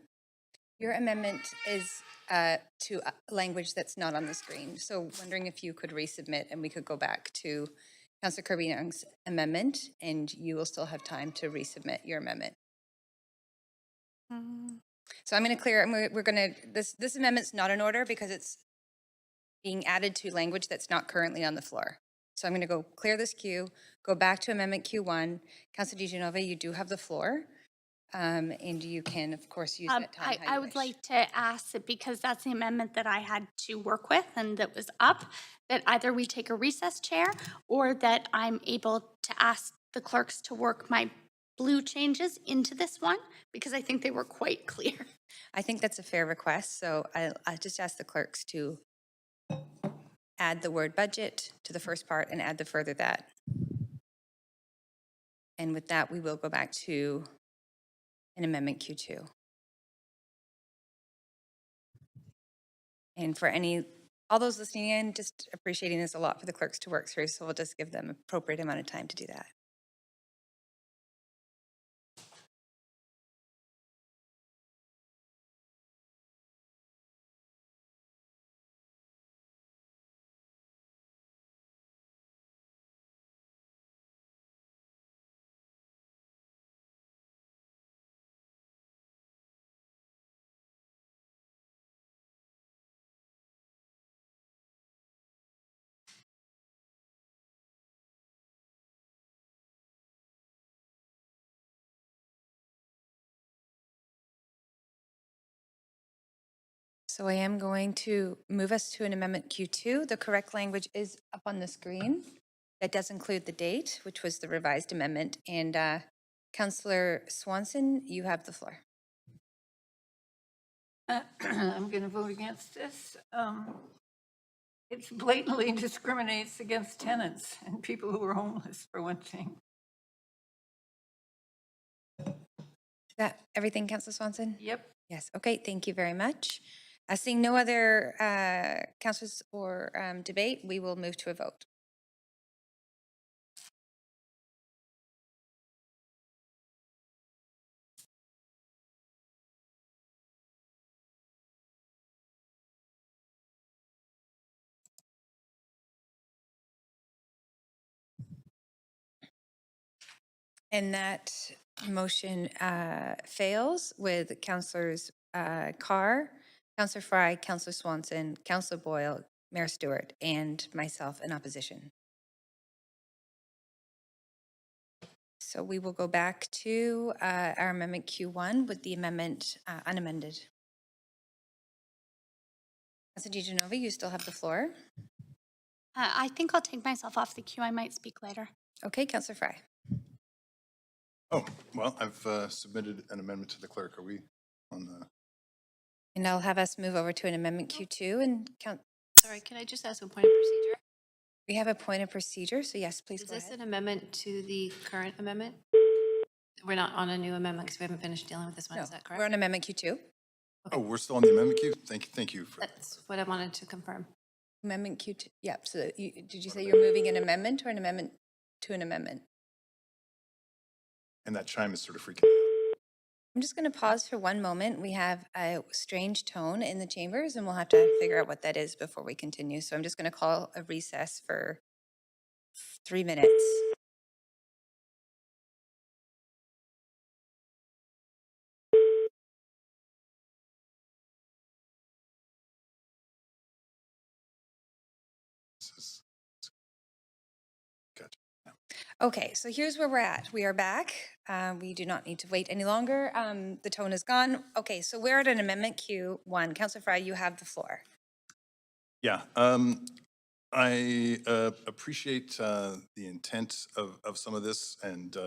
your amendment is to language that's not on the screen. So wondering if you could resubmit and we could go back to Councillor Kirby Young's amendment, and you will still have time to resubmit your amendment. So I'm going to clear, and we're going to, this amendment's not in order because it's being added to language that's not currently on the floor. So I'm going to go clear this queue, go back to Amendment Q1. Councillor DiGenova, you do have the floor, and you can, of course, use that time how I you would wish. like to ask that, because that's the amendment that I had to work with and that was up, that either we take a recess chair or that I'm able to ask the clerks to work my blue changes into this one, because I think they were quite clear. I think that's a fair request, so I'll just ask the clerks to add the word budget to the first part and add the further that. And with that, we will go back to an Amendment Q2. And for all those listening in, just appreciating this a lot for the clerks to work through, so we'll just give them appropriate amount of time to do that. So I am going to move us to an Amendment Q2. The correct language is up on the screen. That does include the date, which was the revised amendment. And Councillor Swanson, you have the floor. I'm going to vote against this. It blatantly discriminates against tenants and people who are homeless, for one thing. Is that everything, Councillor Swanson? Yep. Yes, okay, thank you very much. Seeing no other councillors or debate, we will move to a vote. And that motion fails with Councillors Carr, Councillor Fry, Councillor Swanson, Councillor Boyle, Mayor Stewart, and myself in opposition. So we will go back to our Amendment Q1 with the amendment unamended. Councillor DiGenova, you still have the floor. I think I'll take myself off the queue. I might speak later. Okay, Councillor Fry. Oh, well, I've submitted an amendment to the clerk. Are we on the? And I'll have us move over to an Amendment Q2 and count. Sorry, can I just ask a point of procedure? We have a point of procedure, so yes, please Is go this ahead. an amendment to the current amendment? We're not on a new amendment because we haven't finished dealing with this one, No, is that correct? we're on Amendment Q2. Oh, we're still on the amendment queue? Thank you. That's what I wanted to confirm. Amendment Q2, yep. So did you say you're moving an amendment or an amendment to an amendment? And that chime is sort of freaking me out. I'm just going to pause for one moment. We have a strange tone in the chambers and we'll have to figure out what that is before we continue. So I'm just going to call a recess for 3 minutes. Gotcha. Yeah. Okay, so here's where we're at. We are back. We do not need to wait any longer. The tone is gone. Okay, so we're at an Amendment Q1. Councillor Fry, you have the floor. Yeah, I appreciate the intent of some of this and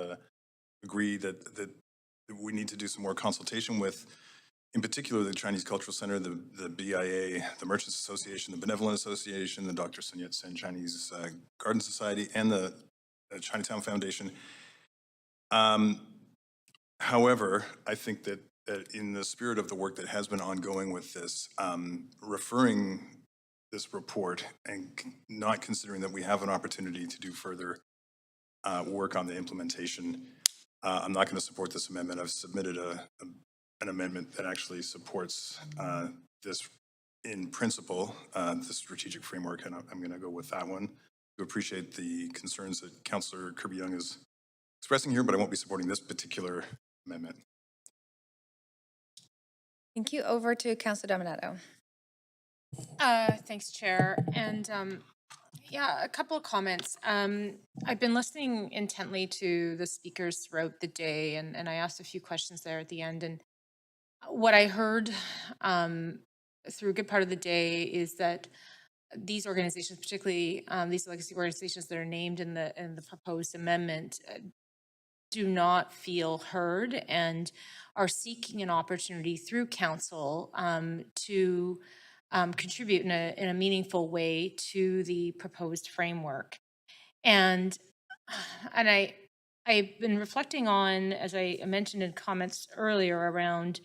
agree that we need to do some more consultation with, in particular, the Chinese Cultural Center, the BIA, the Merchants Association, the Benevolent Association, the Dr. Sun Yat-sen Chinese Garden Society, and the Chinatown Foundation. However, I think that in the spirit of the work that has been ongoing with this, referring this report and not considering that we have an opportunity to do further work on the implementation I'm not going to support this amendment. I've submitted an amendment that actually supports this in principle, the strategic framework, and I'm going to go with that one. I appreciate the concerns that Councillor Kirby Young is expressing here, but I won't be supporting this particular amendment. Thank you. Over to Councillor Dominato. Thanks, Chair. And yeah, a couple of comments. I've been listening intently to the speakers throughout the day, and I asked a few questions there at the end. And what I heard through a good part of the day is that these organizations, particularly these legacy organizations that are named in the proposed amendment, do not feel heard and are seeking an opportunity through council to contribute in a meaningful way to the proposed framework. And I've been reflecting on, as I mentioned in comments earlier, around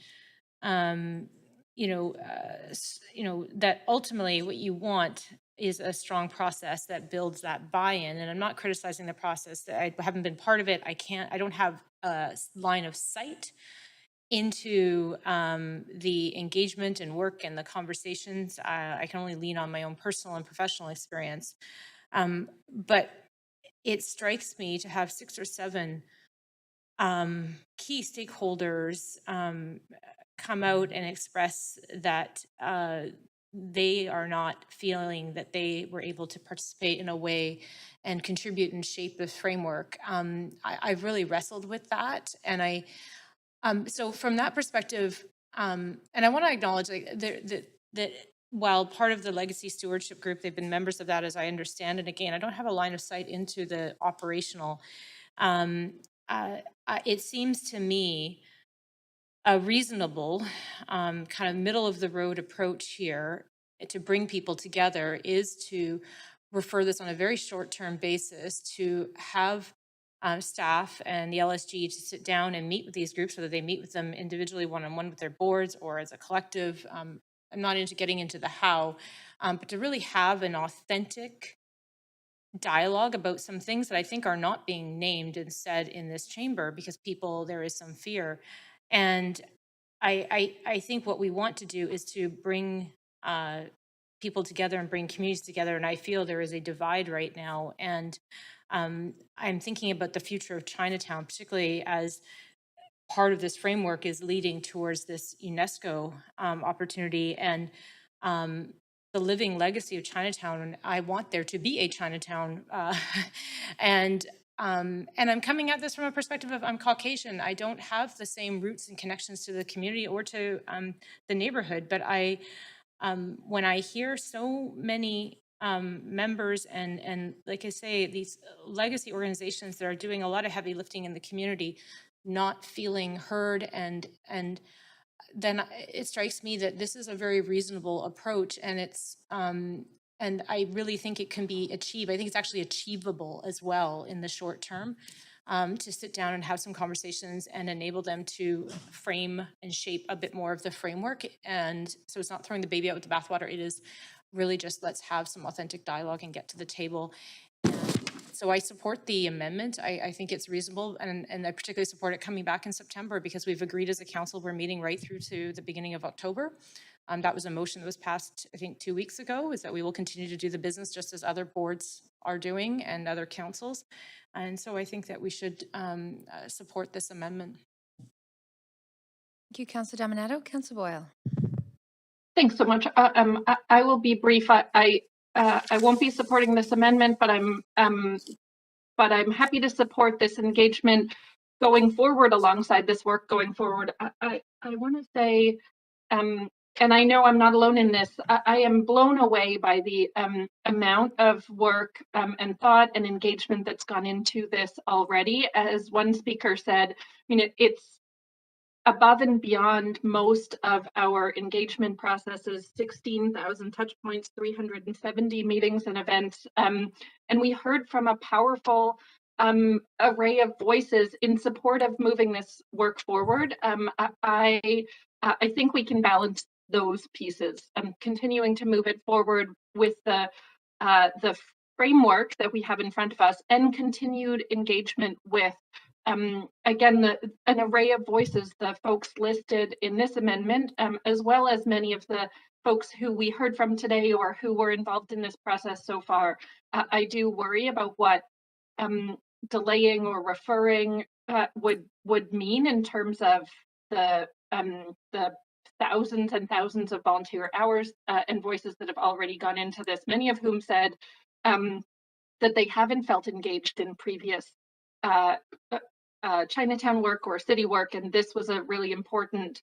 that ultimately what you want is a strong process that builds that buy-in. And I'm not criticizing the process. I haven't been part of it. I don't have a line of sight into the engagement and work and the conversations. I can only lean on my own personal and professional experience. But it strikes me to have 6 or 7 key stakeholders come out and express that they are not feeling that they were able to participate in a way and contribute and shape the framework. I've really wrestled with that, and so from that perspective, and I want to acknowledge that while part of the Legacy Stewardship Group, they've been members of that, as I understand. And again, I don't have a line of sight into the operational. It seems to me a reasonable kind of middle of the road approach here to bring people together is to refer this on a very short-term basis, to have staff and the LSG to sit down and meet with these groups, whether they meet with them individually, one-on-one with their boards, or as a collective. I'm not into getting into the how, but to really have an authentic dialogue about some things that I think are not being named and said in this chamber, because there is some fear. And I think what we want to do is to bring people together and bring communities together. And I feel there is a divide right now. And I'm thinking about the future of Chinatown, particularly as part of this framework is leading towards this UNESCO opportunity and the living legacy of Chinatown. And I want there to be a Chinatown. And I'm coming at this from a perspective of I'm Caucasian. I don't have the same roots and connections to the community or to the neighborhood. But when I hear so many members and like I say, these legacy organizations that are doing a lot of heavy lifting in the community, not feeling heard, and then it strikes me that this is a very reasonable approach, and it's and I really think it can be achieved. I think it's actually achievable as well in the short term, to sit down and have some conversations and enable them to frame and shape a bit more of the framework. And so it's not throwing the baby out with the bathwater. It is really just let's have some authentic dialogue and get to the table. So I support the amendment. I think it's reasonable, and I particularly support it coming back in September, because we've agreed as a council we're meeting right through to the beginning of October. That was a motion that was passed, I think, 2 weeks ago, is that we will continue to do the business just as other boards are doing and other councils. And so I think that we should support this amendment. Thank you, Councillor Dominato. Councillor Boyle. Thanks so much. I will be brief. I won't be supporting this amendment, but I'm happy to support this engagement going forward alongside this work going forward. I want to say, and I know I'm not alone in this, I am blown away by the amount of work and thought and engagement that's gone into this already. As one speaker said, I mean, it's above and beyond most of our engagement processes, 16,000 touch points, 370 meetings and events. And we heard from a powerful array of voices in support of moving this work forward. I think we can balance those pieces, continuing to move it forward with the framework that we have in front of us, and continued engagement with again, an array of voices, the folks listed in this amendment, as well as many of the folks who we heard from today or who were involved in this process so far. I do worry about what delaying or referring would mean in terms of the thousands and thousands of volunteer hours and voices that have already gone into this, many of whom said that they haven't felt engaged in previous Chinatown work or city work, and this was a really important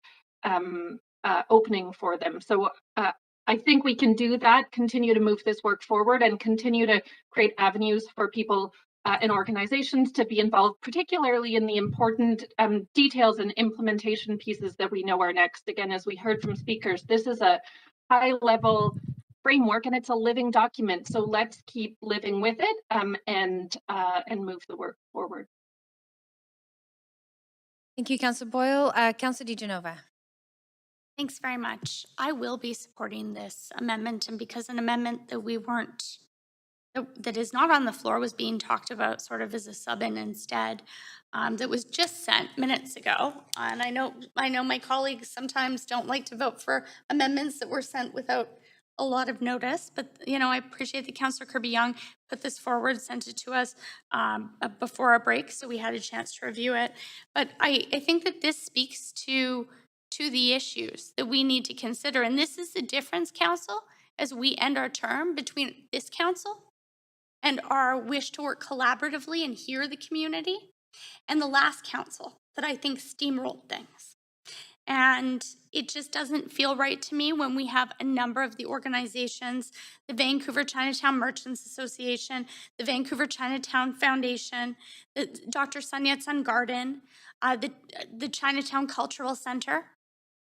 opening for them. So I think we can do that, continue to move this work forward, and continue to create avenues for people and organizations to be involved, particularly in the important details and implementation pieces that we know are next. Again, as we heard from speakers, this is a high-level framework and it's a living document. So let's keep living with it and move the work forward. Thank you, Councillor Boyle. Councillor DiGenova. Thanks very much. I will be supporting this amendment, and because an amendment that we weren't, that is not on the floor was being talked about sort of as a sub-in instead, that was just sent minutes ago. And I know my colleagues sometimes don't like to vote for amendments that were sent without a lot of notice, but I appreciate that Councillor Kirby Young put this forward, sent it to us before our break, so we had a chance to review it. But I think that this speaks to the issues that we need to consider, and this is the difference, Council, as we end our term between this Council and our wish to work collaboratively and hear the community, and the last Council that I think steamrolled things. And it just doesn't feel right to me when we have a number of the organizations, the Vancouver Chinatown Merchants Association, the Vancouver Chinatown Foundation, the Dr. Sun Yat-sen Garden, the Chinatown Cultural Center.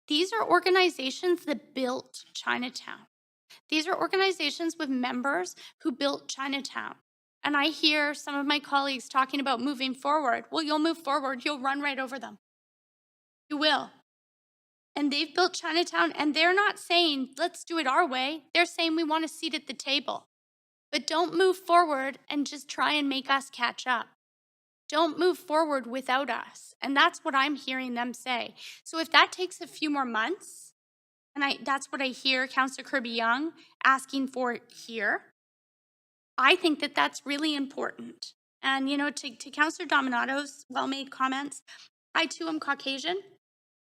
These are organizations that built Chinatown. These are organizations with members who built Chinatown. And I hear some of my colleagues talking about moving forward. Well, you'll move forward. You'll run right over them. You will. And they've built Chinatown, and they're not saying, let's do it our way. They're saying we want a seat at the table. But don't move forward and just try and make us catch up. Don't move forward without us. And that's what I'm hearing them say. So if that takes a few more months, and that's what I hear Councillor Kirby Young asking for here, I think that that's really important. And, to Councillor Dominato's well-made comments, I too am Caucasian.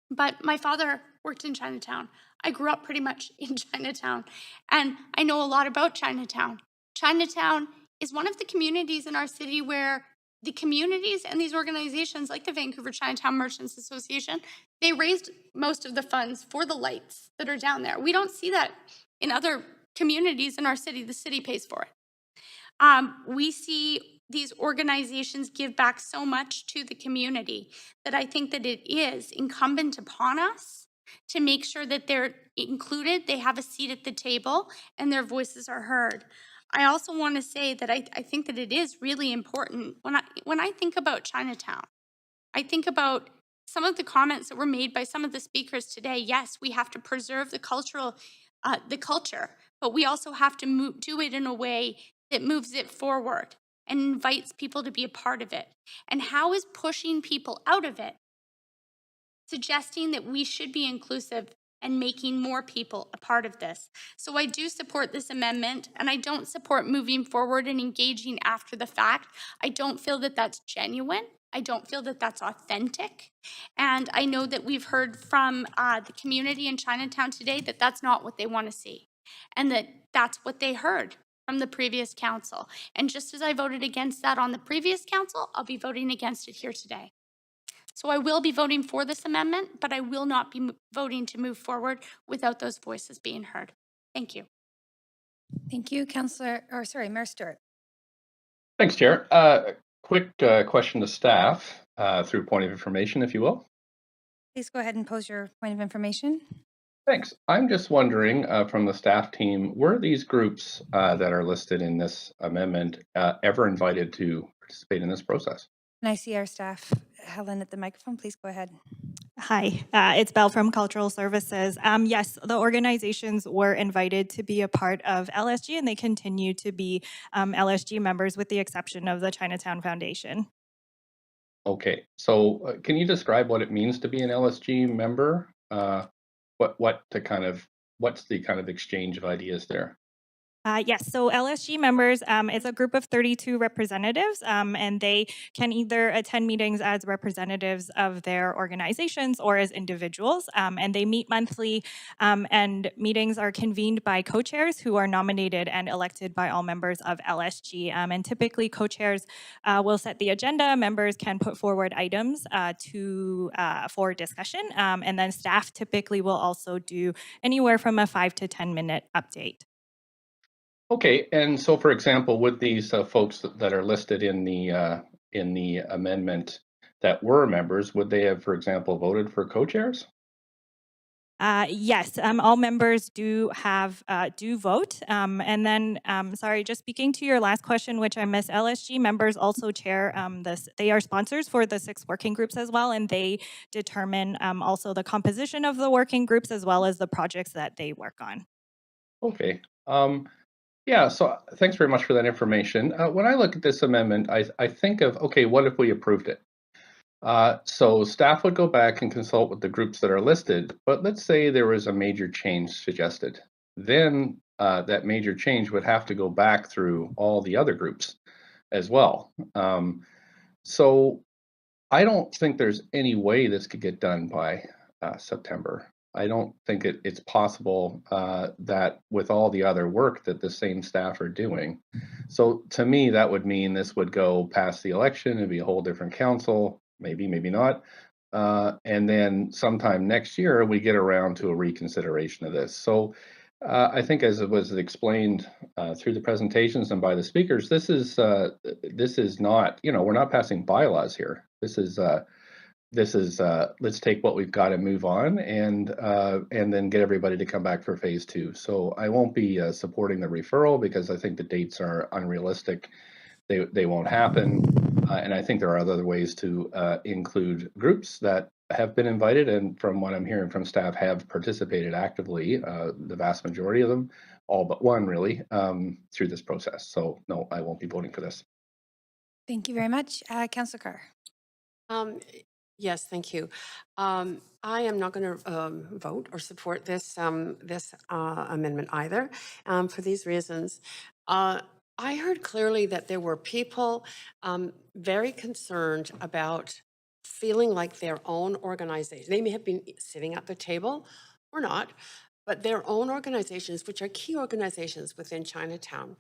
But my father worked in Chinatown. I grew up pretty much in Chinatown, and I know a lot about Chinatown. Chinatown is one of the communities in our city where the communities and these organizations like the Vancouver Chinatown Merchants Association, they raised most of the funds for the lights that are down there. We don't see that in other communities in our city. The city pays for it. We see these organizations give back so much to the community that I think that it is incumbent upon us to make sure that they're included, they have a seat at the table, and their voices are heard. I also want to say that I think that it is really important. When I think about Chinatown, I think about some of the comments that were made by some of the speakers today. Yes, we have to preserve the culture, but we also have to do it in a way that moves it forward and invites people to be a part of it. And how is pushing people out of it suggesting that we should be inclusive and making more people a part of this? So I do support this amendment, and I don't support moving forward and engaging after the fact. I don't feel that that's genuine. I don't feel that that's authentic. And I know that we've heard from the community in Chinatown today that that's not what they want to see, and that that's what they heard from the previous council. And just as I voted against that on the previous council, I'll be voting against it here today. So I will be voting for this amendment, but I will not be voting to move forward without those voices being heard. Thank you. Thank you, Mayor Stewart. Thanks, Chair. Quick question to staff through point of information, if you will. Please go ahead and pose your point of information. Thanks. I'm just wondering from the staff team, were these groups that are listed in this amendment ever invited to participate in this process? Can I see our staff, Helen, at the microphone? Please go ahead. Hi, it's Belle from Cultural Services. Yes, the organizations were invited to be a part of LSG, and they continue to be LSG members with the exception of the Chinatown Foundation. Okay, so can you describe what it means to be an LSG member? What's the kind of exchange of ideas there? Yes, so LSG members is a group of 32 representatives, and they can either attend meetings as representatives of their organizations or as individuals. And they meet monthly, and meetings are convened by co-chairs who are nominated and elected by all members of LSG. And typically, co-chairs will set the agenda. Members can put forward items for discussion, and then staff typically will also do anywhere from a 5 to 10 minute update. Okay, and so for example, with these folks that are listed in the amendment that were members, would they have, for example, voted for co-chairs? Yes, all members do vote. And then, sorry, just speaking to your last question, which I missed, LSG members also chair this. They are sponsors for the 6 working groups as well, and they determine also the composition of the working groups as well as the projects that they work on. Okay. Yeah, so thanks very much for that information. When I look at this amendment, I think of, okay, what if we approved it? So staff would go back and consult with the groups that are listed, but let's say there was a major change suggested. Then that major change would have to go back through all the other groups as well. So I don't think there's any way this could get done by September. I don't think it's possible that with all the other work that the same staff are doing. So to me, that would mean this would go past the election. It'd be a whole different council, maybe not. And then sometime next year, we get around to a reconsideration of this. So I think, as it was explained through the presentations and by the speakers, this is not, we're not passing bylaws here. This is let's take what we've got and move on, and then get everybody to come back for phase 2. So I won't be supporting the referral because I think the dates are unrealistic. They won't happen, and I think there are other ways to include groups that have been invited, and from what I'm hearing from staff, have participated actively. The vast majority of them, all but one really, through this process. So no, I won't be voting for this. Thank you very much. Councillor Carr. Yes, thank you. I am not going to vote or support this amendment either, for these reasons. I heard clearly that there were people very concerned about feeling like their own organization, they may have been sitting at the table or not, but their own organizations, which are key organizations within Chinatown,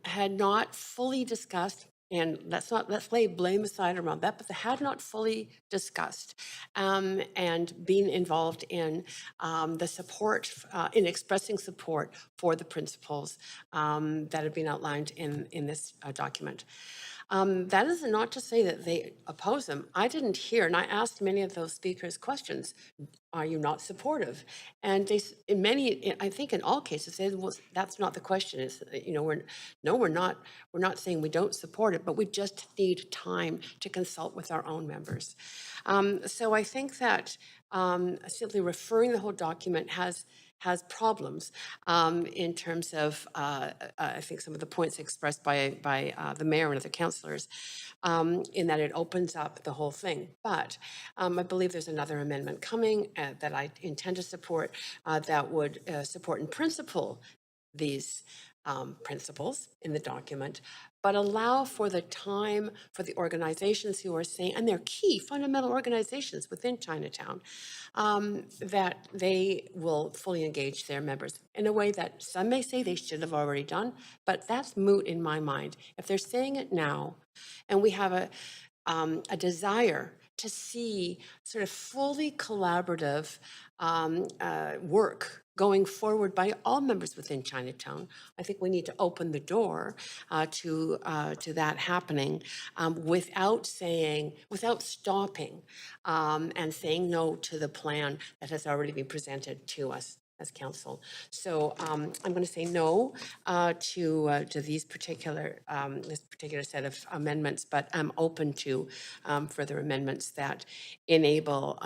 had not fully discussed, and let's lay blame aside around that, but they had not fully discussed and been involved in the support, in expressing support for the principles that have been outlined in this document. That is not to say that they oppose them. I didn't hear, and I asked many of those speakers questions. Are you not supportive? And they, in many, I think in all cases, they said, well, that's not the question. It's, we're not saying we don't support it, but we just need time to consult with our own members. So I think that simply referring the whole document has problems in terms of, I think, some of the points expressed by the mayor and other councillors, in that it opens up the whole thing. But I believe there's another amendment coming that I intend to support that would support in principle these principles in the document, but allow for the time for the organizations who are saying, and they're key fundamental organizations within Chinatown, that they will fully engage their members in a way that some may say they should have already done, but that's moot in my mind. If they're saying it now, and we have a desire to see sort of fully collaborative work going forward by all members within Chinatown, I think we need to open the door to that happening without stopping and saying no to the plan that has already been presented to us as council. So I'm going to say no to these particular this particular set of amendments, but I'm open to further amendments that enable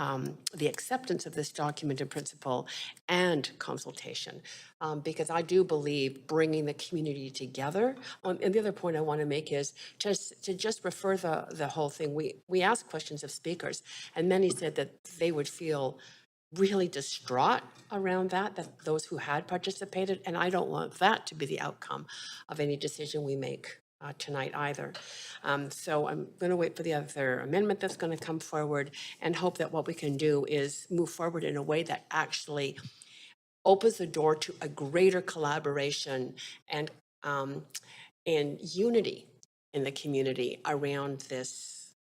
the acceptance of this document in principle and consultation, because I do believe bringing the community together. And the other point I want to make is to just refer the whole thing. We asked questions of speakers, and many said that they would feel really distraught around that those who had participated, and I don't want that to be the outcome of any decision we make tonight either. So I'm going to wait for the other amendment that's going to come forward and hope that what we can do is move forward in a way that actually opens the door to a greater collaboration and unity in the community around this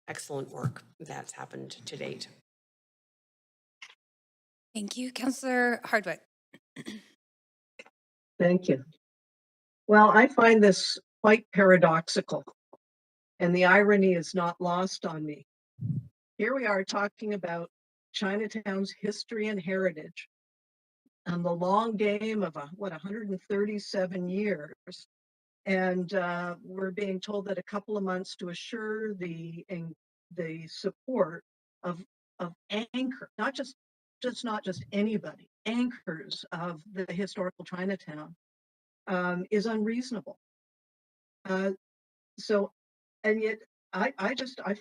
excellent work that's happened to date. Thank you. Councillor Hardwick. Thank you. Well, I find this quite paradoxical, and the irony is not lost on me. Here we are talking about Chinatown's history and heritage and the long game of 137 years. And we're being told that a couple of months to assure the support of anchor, not just anybody, anchors of the historical Chinatown is unreasonable. So, and yet I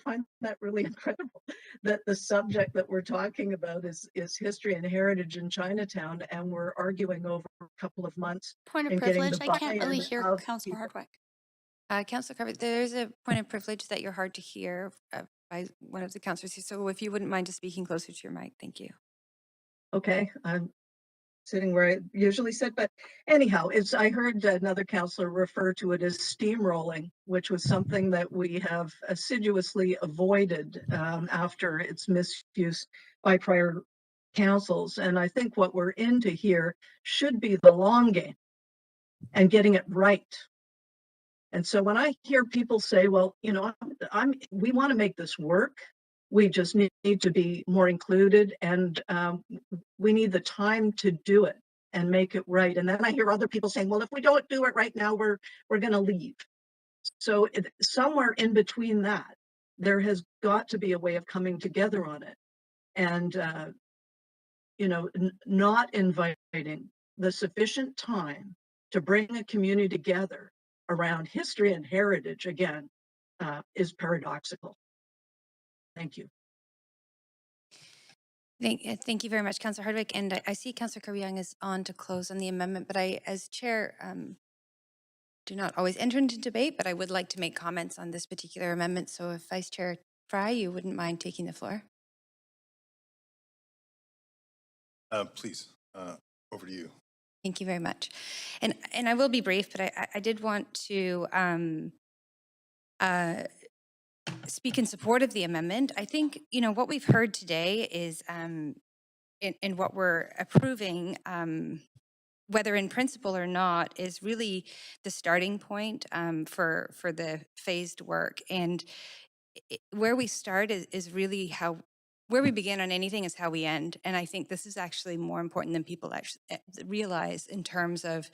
find that really incredible that the subject that we're talking about is history and heritage in Chinatown, and we're arguing over a couple of months. Point of and getting privilege. the I can't really buy-in hear of Councillor people. Hardwick. Councillor Kirby, there's a point of privilege that you're hard to hear by one of the councillors here. So if you wouldn't mind just speaking closer to your mic, thank you. Okay, I'm sitting where I usually sit, but anyhow, I heard another councillor refer to it as steamrolling, which was something that we have assiduously avoided after its misuse by prior councils. And I think what we're into here should be the long game and getting it right. And so when I hear people say, well, we want to make this work, we just need to be more included, and we need the time to do it and make it right. And then I hear other people saying, well, if we don't do it right now, we're going to leave. So somewhere in between that, there has got to be a way of coming together on it, and not inviting the sufficient time to bring a community together around history and heritage again is paradoxical. Thank you. Thank you very much, Councillor Hardwick. And I see Councillor Kirby Young is on to close on the amendment, but I, as chair, do not always enter into debate, but I would like to make comments on this particular amendment. So if Vice Chair Fry, you wouldn't mind taking the floor. Please, over to you. Thank you very much. And I will be brief, but I did want to speak in support of the amendment. I think, what we've heard today is in what we're approving, whether in principle or not, is really the starting point for the phased work. And where we start is really where we begin on anything is how we end. And I think this is actually more important than people actually realize in terms of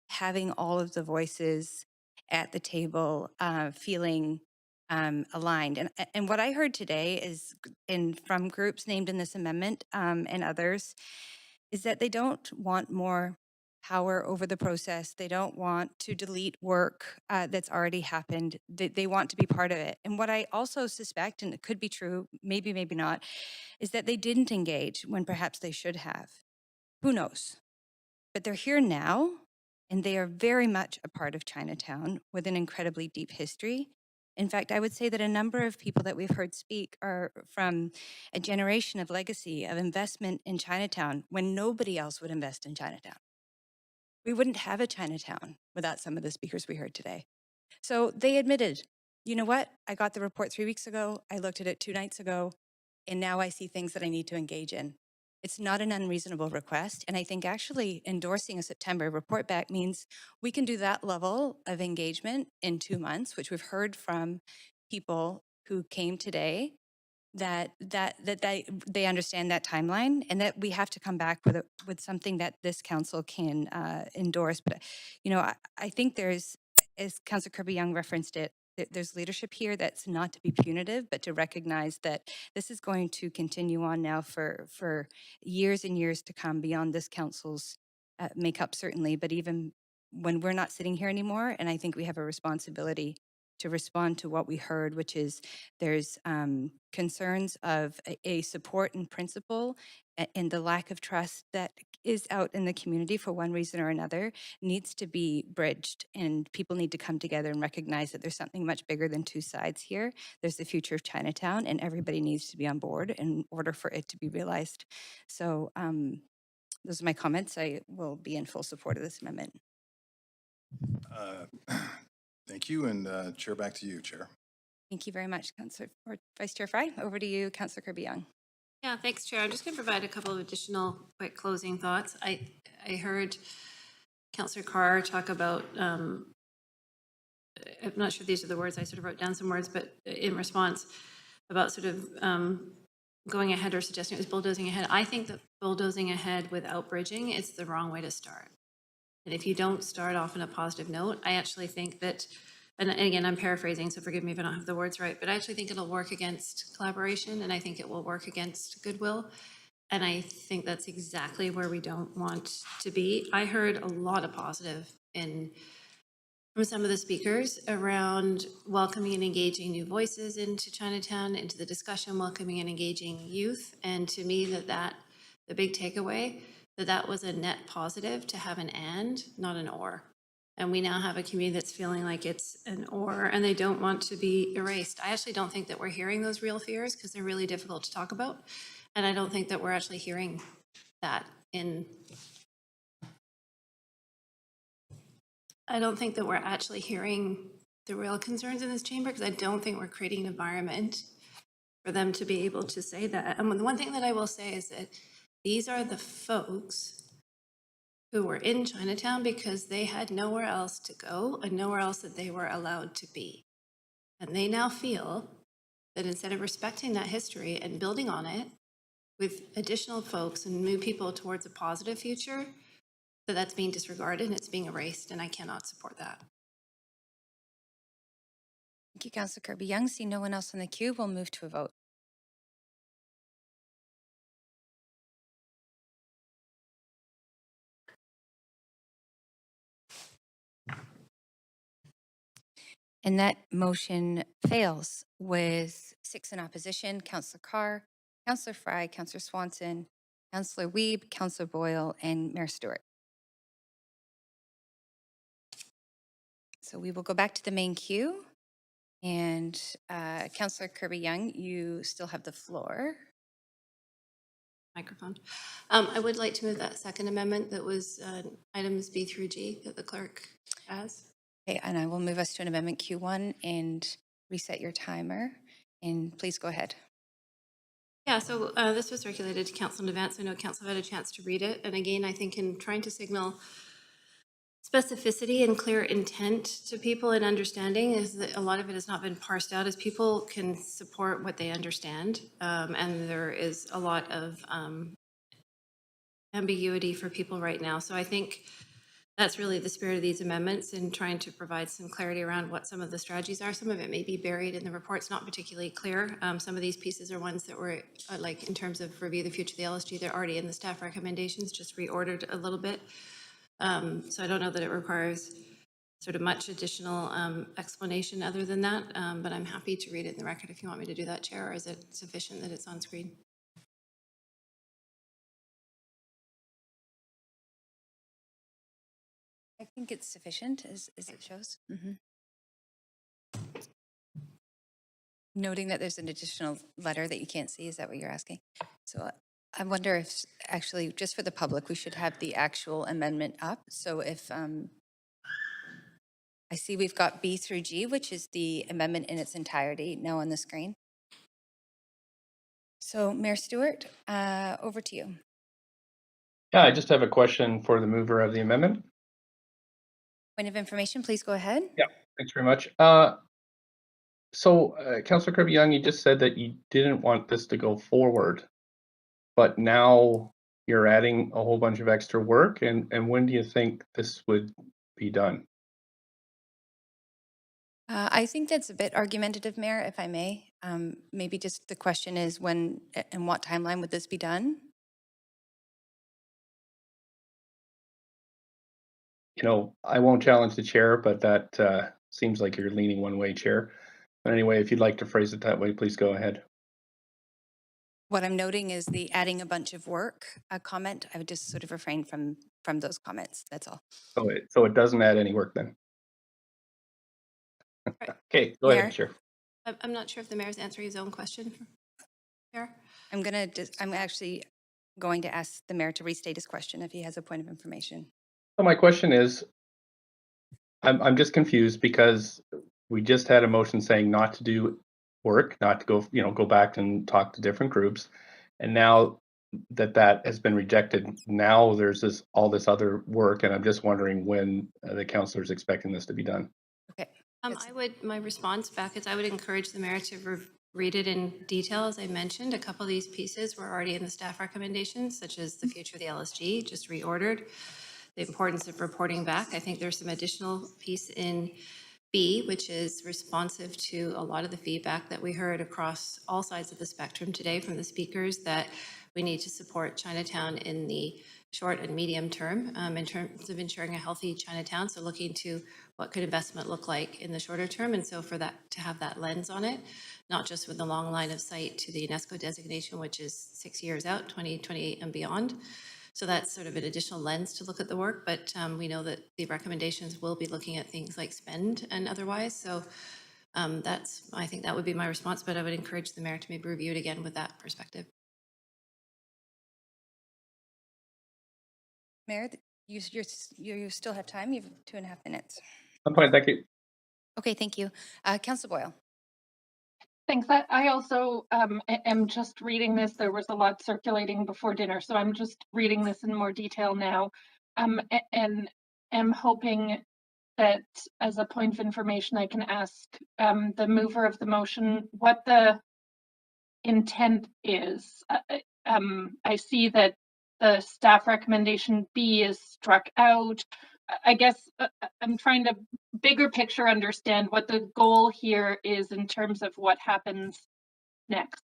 having all of the voices at the table feeling aligned. And what I heard today is from groups named in this amendment and others is that they don't want more power over the process. They don't want to delete work that's already happened. They want to be part of it. And what I also suspect, and it could be true, maybe not, is that they didn't engage when perhaps they should have. Who knows? But they're here now, and they are very much a part of Chinatown with an incredibly deep history. In fact, I would say that a number of people that we've heard speak are from a generation of legacy of investment in Chinatown when nobody else would invest in Chinatown. We wouldn't have a Chinatown without some of the speakers we heard today. So they admitted, you know what? I got the report 3 weeks ago. I looked at it 2 nights ago, and now I see things that I need to engage in. It's not an unreasonable request. And I think actually endorsing a September report back means we can do that level of engagement in 2 months, which we've heard from people who came today that they understand that timeline, and that we have to come back with something that this council can endorse. But I think there's, as Councillor Kirby Young referenced it, there's leadership here that's not to be punitive, but to recognize that this is going to continue on now for years and years to come beyond this council's makeup, certainly, but even when we're not sitting here anymore. And I think we have a responsibility to respond to what we heard, which is there's concerns of a support in principle, and the lack of trust that is out in the community for one reason or another needs to be bridged, and people need to come together and recognize that there's something much bigger than two sides here. There's the future of Chinatown, and everybody needs to be on board in order for it to be realized. So those are my comments. I will be in full support of this amendment. Thank you, and Chair, back to you, Chair. Thank you very much, Councillor, or Vice Chair Fry. Over to you, Councillor Kirby Young. Yeah, thanks, Chair. I'm just going to provide a couple of additional quick closing thoughts. I heard Councillor Carr talk about, I'm not sure these are the words, I sort of wrote down some words, but in response about sort of going ahead or suggesting it was bulldozing ahead. I think that bulldozing ahead without bridging is the wrong way to start. And if you don't start off on a positive note, I actually think that, and again, I'm paraphrasing, so forgive me if I don't have the words right, but I actually think it'll work against collaboration, and I think it will work against goodwill. And I think that's exactly where we don't want to be. I heard a lot of positive from some of the speakers around welcoming and engaging new voices into Chinatown, into the discussion, welcoming and engaging youth. And to me, the big takeaway, that was a net positive to have an and, not an or. And we now have a community that's feeling like it's an or, and they don't want to be erased. I actually don't think that we're hearing those real fears because they're really difficult to talk about. And I don't think that we're actually hearing that I don't think that we're actually hearing the real concerns in this chamber, because I don't think we're creating an environment for them to be able to say that. And the one thing that I will say is that these are the folks who were in Chinatown because they had nowhere else to go and nowhere else that they were allowed to be. And they now feel that instead of respecting that history and building on it with additional folks and move people towards a positive future, that's being disregarded and it's being erased, and I cannot support that. Thank you, Councillor Kirby Young. See no one else in the queue. We'll move to a vote. And that motion fails with 6 in opposition: Councillor Carr, Councillor Fry, Councillor Swanson, Councillor Wiebe, Councillor Boyle, and Mayor Stewart. So we will go back to the main queue. And Councillor Kirby Young, you still have the floor. Microphone. I would like to move that second amendment that was items B through G that the clerk has. Okay, and I will move us to an amendment Q1 and reset your timer. And please go ahead. Yeah, so this was circulated to council in advance. I know council had a chance to read it. And again, I think in trying to signal specificity and clear intent to people and understanding is that a lot of it has not been parsed out as people can support what they understand. And there is a lot of ambiguity for people right now. So I think that's really the spirit of these amendments, in trying to provide some clarity around what some of the strategies are. Some of it may be buried in the report. It's not particularly clear. Some of these pieces are ones that were like in terms of review the future of the LSG, they're already in the staff recommendations, just reordered a little bit. So I don't know that it requires sort of much additional explanation other than that, but I'm happy to read it in the record if you want me to do that, Chair, or is it sufficient that it's on screen? I think it's sufficient as it shows. Noting that there's an additional letter that you can't see, is that what you're asking? So I wonder if actually, just for the public, we should have the actual amendment up. So if I see we've got B through G, which is the amendment in its entirety now on the screen. So Mayor Stewart, over to you. Yeah, I just have a question for the mover of the amendment. Point of information, please go ahead. Yeah, thanks very much. So, Councillor Kirby Young, you just said that you didn't want this to go forward, but now you're adding a whole bunch of extra work, and when do you think this would be done? I think that's a bit argumentative, Mayor, if I may. Maybe just the question is when and what timeline would this be done? You know, I won't challenge the chair, but that seems like you're leaning one way, Chair. But anyway, if you'd like to phrase it that way, please go ahead. What I'm noting is the adding a bunch of work comment. I would just sort of refrain from those comments. That's all. So it doesn't add any work then? Okay, go Mayor? ahead, Chair. I'm not sure if the mayor's answering his own question. Chair? I'm actually going to ask the mayor to restate his question if he has a point of information. So my question is, I'm just confused because we just had a motion saying not to do work, not to go, go back and talk to different groups. And now that has been rejected, now there's all this other work, and I'm just wondering when the councillor is expecting this to be done. Okay. My response back is I would encourage the mayor to read it in detail. As I mentioned, a couple of these pieces were already in the staff recommendations, such as the future of the LSG, just reordered. The importance of reporting back. I think there's some additional piece in B, which is responsive to a lot of the feedback that we heard across all sides of the spectrum today from the speakers, that we need to support Chinatown in the short and medium term in terms of ensuring a healthy Chinatown. So looking to what could investment look like in the shorter term. And so for that to have that lens on it, not just with the long line of sight to the UNESCO designation, which is 6 years out, 2028 and beyond. So that's sort of an additional lens to look at the work, but we know that the recommendations will be looking at things like spend and otherwise. So I think that would be my response, but I would encourage the mayor to maybe review it again with that perspective. Mayor, you still have time. You have 2.5 minutes. I'm fine, thank you. Okay, thank you. Councillor Boyle. Thanks. I also am just reading this. There was a lot circulating before dinner, so I'm just reading this in more detail now, and am hoping that as a point of information, I can ask the mover of the motion what the intent is. I see that the staff recommendation B is struck out. I guess I'm trying to bigger picture understand what the goal here is in terms of what happens next.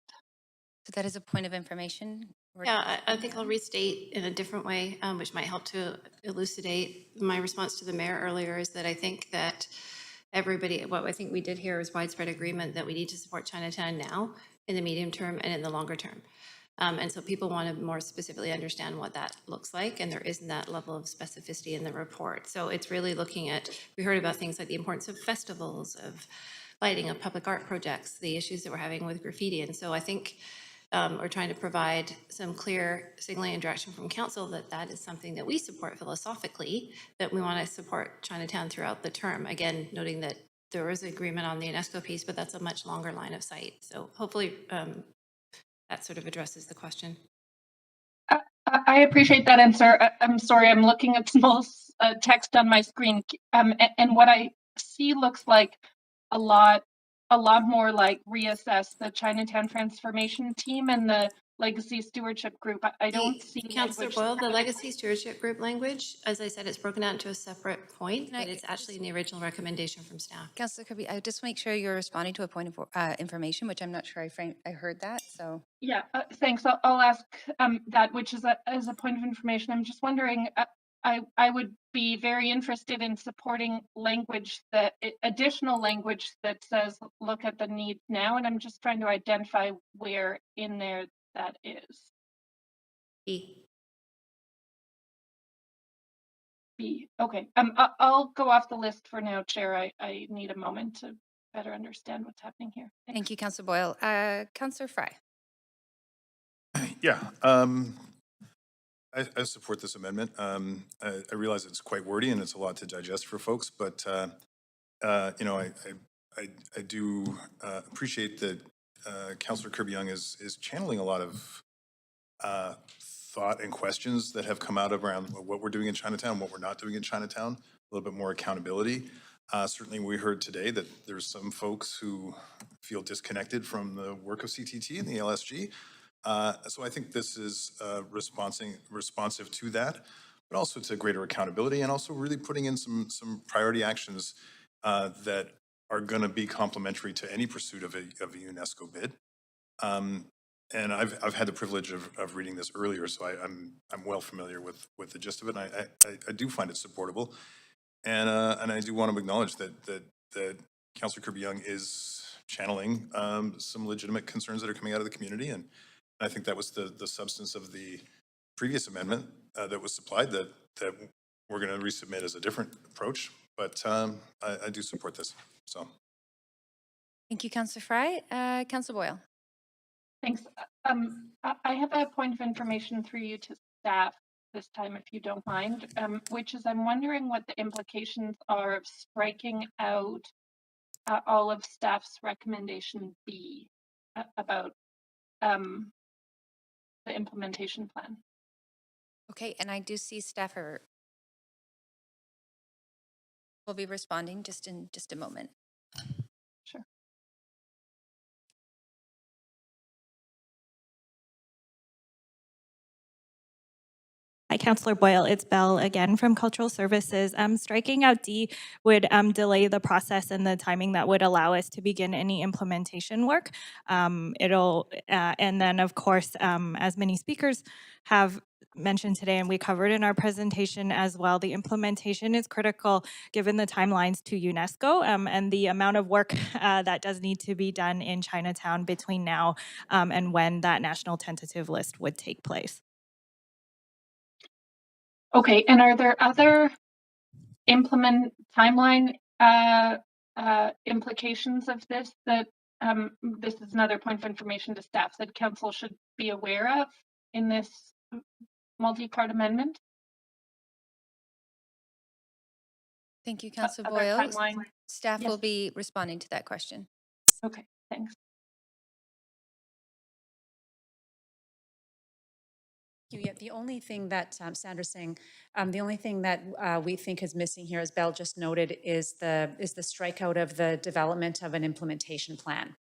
So that is a point of information? Yeah, I think I'll restate in a different way, which might help to elucidate. My response to the mayor earlier is that I think that what I think we did here is widespread agreement that we need to support Chinatown now in the medium term and in the longer term. And so people want to more specifically understand what that looks like, and there isn't that level of specificity in the report. So it's really looking at, we heard about things like the importance of festivals, of lighting, of public art projects, the issues that we're having with graffiti. And so I think we're trying to provide some clear signaling and direction from council that that is something that we support philosophically, that we want to support Chinatown throughout the term. Again, noting that there is agreement on the UNESCO piece, but that's a much longer line of sight. So hopefully that sort of addresses the question. I appreciate that answer. I'm sorry, I'm looking at small text on my screen, and what I see looks like a lot more like reassess the Chinatown transformation team and the legacy stewardship group. I don't see Councillor Boyle, the legacy stewardship group language, as I said, it's broken out into a separate point, but it's actually in the original recommendation from staff. Councillor Kirby, I just make sure you're responding to a point of information, which I'm not sure I heard that. So yeah, thanks. I'll ask that, which is as a point of information. I'm just wondering. I would be very interested in supporting language additional language that says look at the need now, and I'm just trying to identify where in there that is. B. Okay. I'll go off the list for now, Chair. I need a moment to better understand what's happening here. Thank you, Councillor Boyle. Councillor Fry. Yeah. I support this amendment. I realize it's quite wordy and it's a lot to digest for folks, but I do appreciate that Councillor Kirby Young is channeling a lot of thought and questions that have come out around what we're doing in Chinatown, what we're not doing in Chinatown, a little bit more accountability. Certainly, we heard today that there's some folks who feel disconnected from the work of CTT and the LSG. So I think this is responsive to that, but also to greater accountability and also really putting in some priority actions that are going to be complementary to any pursuit of a UNESCO bid. And I've had the privilege of reading this earlier, so I'm well familiar with the gist of it. And I do find it supportable, and I do want to acknowledge that Councillor Kirby Young is channeling some legitimate concerns that are coming out of the community, and I think that was the substance of the previous amendment that was supplied that we're going to resubmit as a different approach. But I do support this. So. Thank you, Councillor Fry. Councillor Boyle. Thanks. I have a point of information through you to staff this time, if you don't mind, which is I'm wondering what the implications are of striking out all of staff's recommendation B about the implementation plan. Okay, and I do see staffer will be responding in just a moment. Sure. Hi, Councillor Boyle. It's Belle again from Cultural Services. Striking out D would delay the process and the timing that would allow us to begin any implementation work. And then, of course, as many speakers have mentioned today, and we covered in our presentation as well, the implementation is critical given the timelines to UNESCO and the amount of work that does need to be done in Chinatown between now and when that national tentative list would take place. Okay, and are there other timeline implications of this that this is another point of information to staff that council should be aware of in this multi-part amendment? Thank you, Councillor Other Boyle. timeline? Staff Yes. will be responding to that question. Okay, thanks. Yeah, the only thing that Sandra's saying, the only thing that we think is missing here, as Belle just noted, is the strikeout of the development of an implementation plan.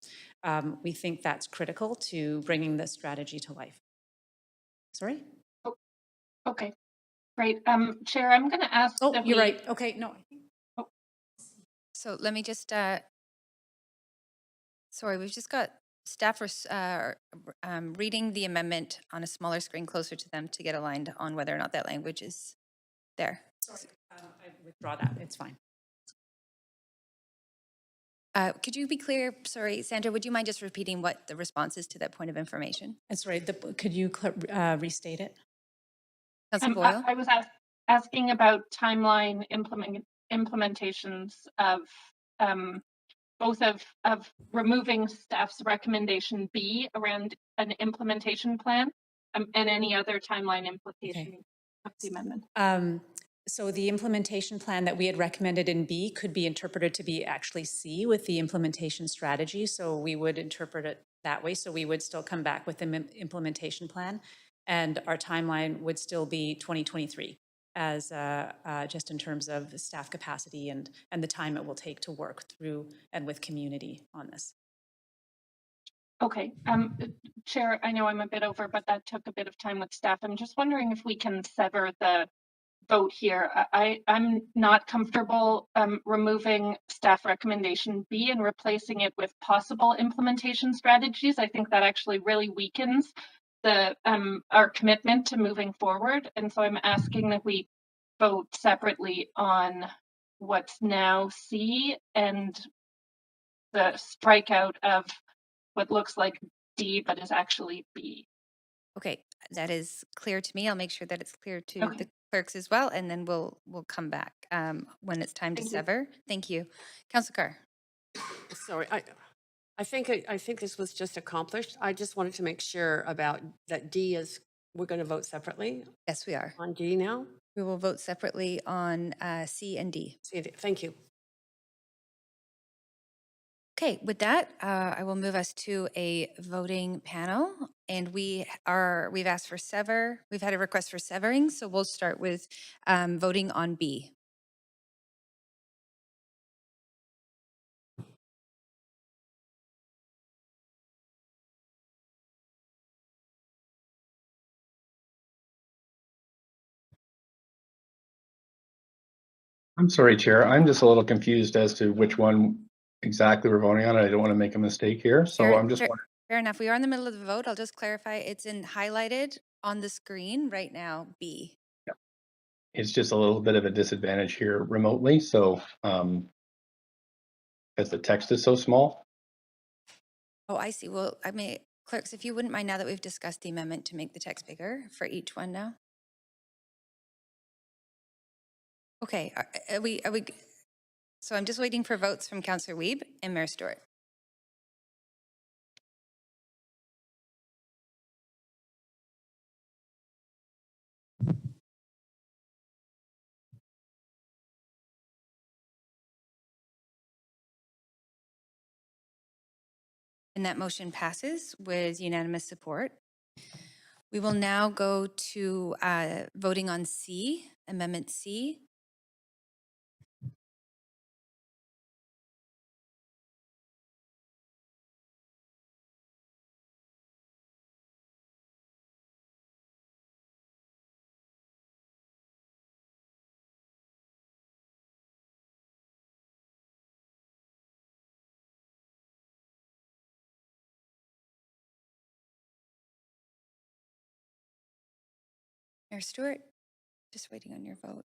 We think that's critical to bringing the strategy to life. Sorry? Oh, okay, great. Chair, I'm going to ask. Oh, you're right. Okay, no. Oh. So let me just, sorry, we've just got staffers reading the amendment on a smaller screen closer to them to get aligned on whether or not that language is there. Sorry, I withdraw that. It's fine. Could you be clear? Sorry, Sandra, would you mind just repeating what the response is to that point of information? That's right. Could you restate it? Councillor Boyle? I was asking about timeline implementations of both of removing staff's recommendation B around an implementation plan and any other timeline implication of the amendment. So the implementation plan that we had recommended in B could be interpreted to be actually C with the implementation strategy. So we would interpret it that way. So we would still come back with the implementation plan, and our timeline would still be 2023 as just in terms of staff capacity and the time it will take to work through and with community on this. Okay, Chair, I know I'm a bit over, but that took a bit of time with staff. I'm just wondering if we can sever the vote here. I'm not comfortable removing staff recommendation B and replacing it with possible implementation strategies. I think that actually really weakens the our commitment to moving forward. And so I'm asking that we vote separately on what's now C and the strikeout of what looks like D but is actually B. Okay, that is clear to me. I'll make sure that it's clear to the clerks as well, and then we'll come back when it's time to sever. Thank you. Councillor Carr. Sorry, I think this was just accomplished. I just wanted to make sure about that D is, we're going to vote separately? Yes, we are. On D now? We will vote separately on C and D. Thank you. Okay, with that, I will move us to a voting panel, and we've asked for we've had a request for severing, so we'll start with voting on B. I'm sorry, Chair. I'm just a little confused as to which one exactly we're voting on. I don't want to make a mistake here. So I'm just wondering. Fair enough. We are in the middle of the vote. I'll just clarify. It's in highlighted on the screen right now, B. It's just a little bit of a disadvantage here remotely. So because the text is so small. Oh, I see. Well, I may, clerks, if you wouldn't mind, now that we've discussed the amendment, to make the text bigger for each one now. Okay, are we, so I'm just waiting for votes from Councillor Wiebe and Mayor Stewart. And that motion passes with unanimous support. We will now go to voting on C, Amendment C. Mayor Stewart, just waiting on your vote.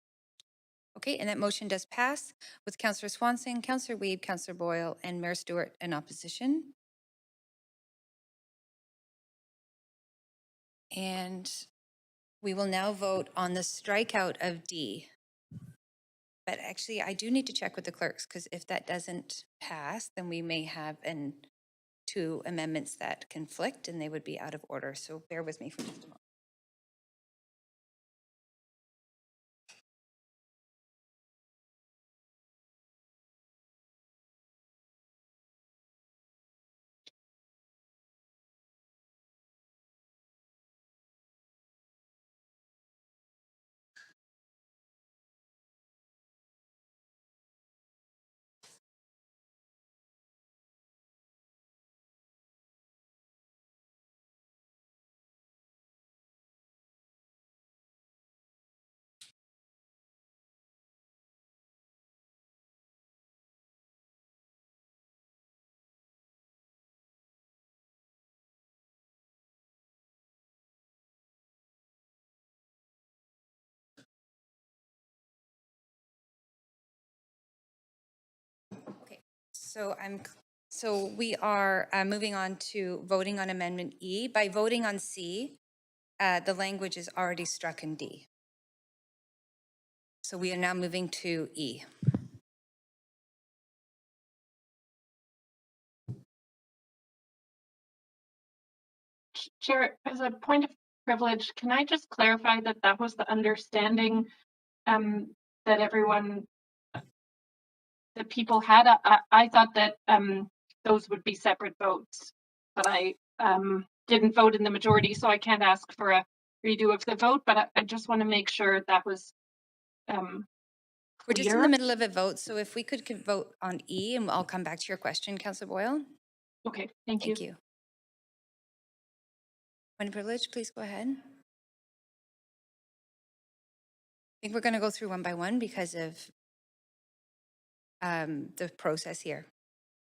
Okay, and that motion does pass with Councillor Swanson, Councillor Wiebe, Councillor Boyle, and Mayor Stewart in opposition. And we will now vote on the strikeout of D. But actually, I do need to check with the clerks, because if that doesn't pass, then we may have two amendments that conflict and they would be out of order. So bear with me for just a moment. Okay, so we are moving on to voting on Amendment E. By voting on C, the language is already struck in D. So we are now moving to E. Chair, as a point of privilege, can I just clarify that that was the understanding that everyone, that people had? I thought that those would be separate votes, but I didn't vote in the majority, so I can't ask for a redo of the vote, but I just want to make sure that was We're just in the middle of a vote, so if we could vote on E, and I'll come back to your question, Councillor Boyle. Okay, thank you. Thank you. Point of privilege, please go ahead. I think we're going to go through one by one because of the process here.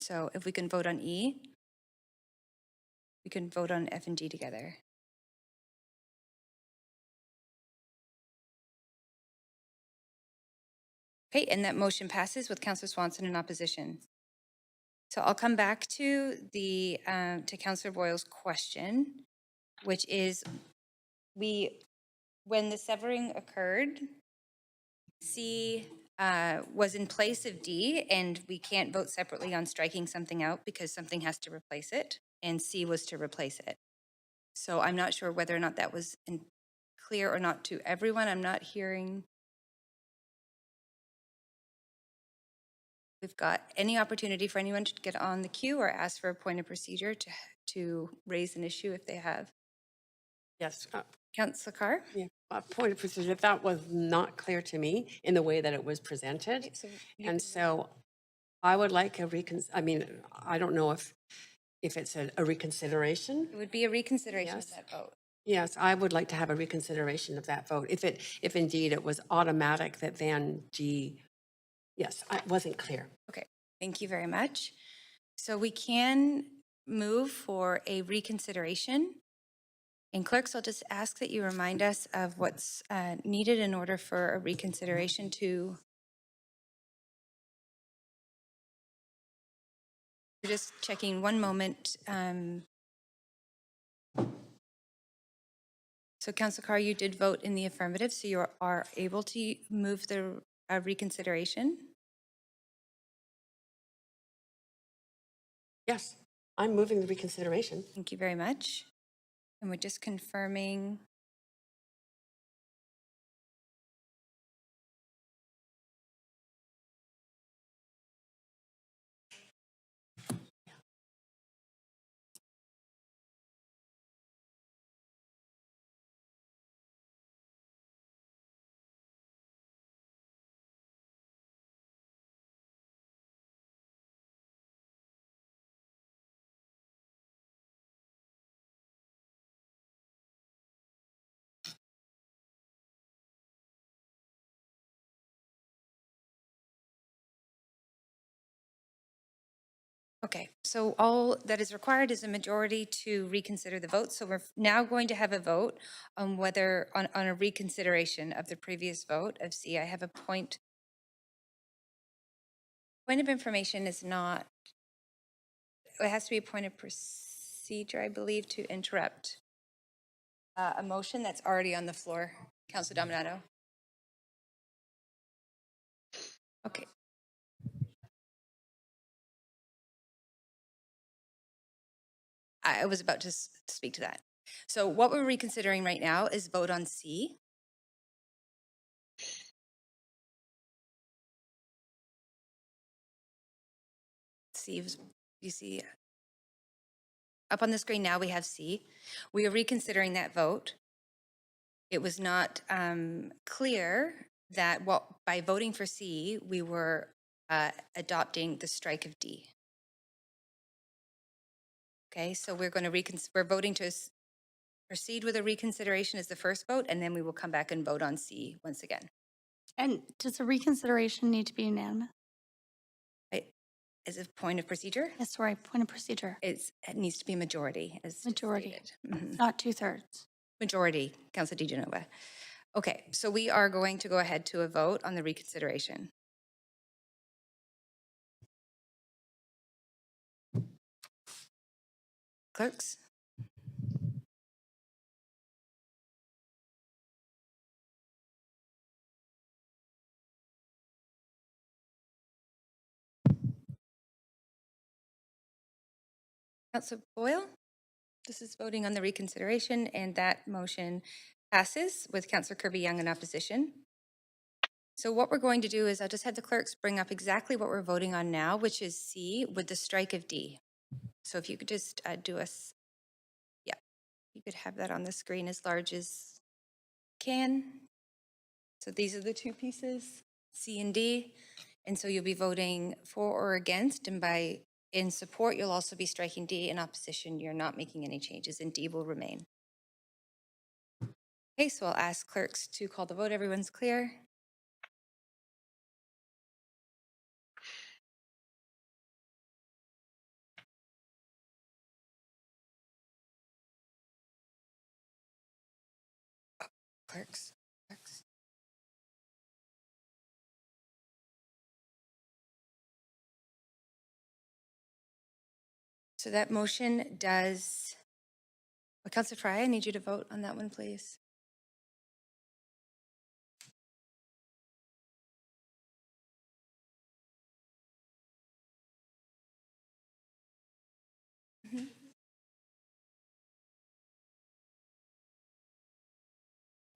So if we can vote on E, we can vote on F and G together. Okay, and that motion passes with Councillor Swanson in opposition. So I'll come back to the to Councillor Boyle's question, which is when the severing occurred, C was in place of D, and we can't vote separately on striking something out because something has to replace it, and C was to replace it. So I'm not sure whether or not that was clear or not to everyone. I'm not hearing. We've got any opportunity for anyone to get on the queue or ask for a point of procedure to raise an issue if they have. Yes. Councillor Carr? Yeah, a point of procedure. That was not clear to me in the way that it was presented. And so I would like I mean, I don't know if it's a reconsideration. It would be a reconsideration of that vote. Yes, I would like to have a reconsideration of that vote. If indeed it was automatic that then G Yes, it wasn't clear. Okay, thank you very much. So we can move for a reconsideration. And clerks, I'll just ask that you remind us of what's needed in order for a reconsideration to. We're just checking one moment. So Councillor Carr, you did vote in the affirmative, so you are able to move the reconsideration. Yes, I'm moving the reconsideration. Thank you very much. And we're just confirming. Okay, so all that is required is a majority to reconsider the vote. So we're now going to have a vote on whether, on a reconsideration of the previous vote of C. I have a point of information is not, it has to be a point of procedure, I believe, to interrupt a motion that's already on the floor. Councilor Dominato. Okay. I was about to speak to that. So what we're reconsidering right now is vote on C. C, you see up on the screen now we have C. We are reconsidering that vote. It was not clear that by voting for C, we were adopting the strike of D. Okay, so we're going to we're voting to proceed with a reconsideration as the first vote, and then we will come back and vote on C once again. And does a reconsideration need to be unanimous? As a point of procedure? Yes, sorry, point of procedure. It needs to be majority, as Majority, stated. not 2/3. Majority, Councilor DeGenova. Okay, so we are going to go ahead to a vote on the reconsideration. Clerks? Councilor Boyle? This is voting on the reconsideration, and that motion passes with Councillor Kirby Young in opposition. So what we're going to do is I'll just have the clerks bring up exactly what we're voting on now, which is C with the strike of D. So if you could just do us, yeah, you could have that on the screen as large as can. So these are the two pieces, C and D. And so you'll be voting for or against, and in support, you'll also be striking D. In opposition, you're not making any changes, and D will remain. Okay, so I'll ask clerks to call the vote. Everyone's clear? Oh, clerks. So that motion does, Councillor Fry, I need you to vote on that one, please.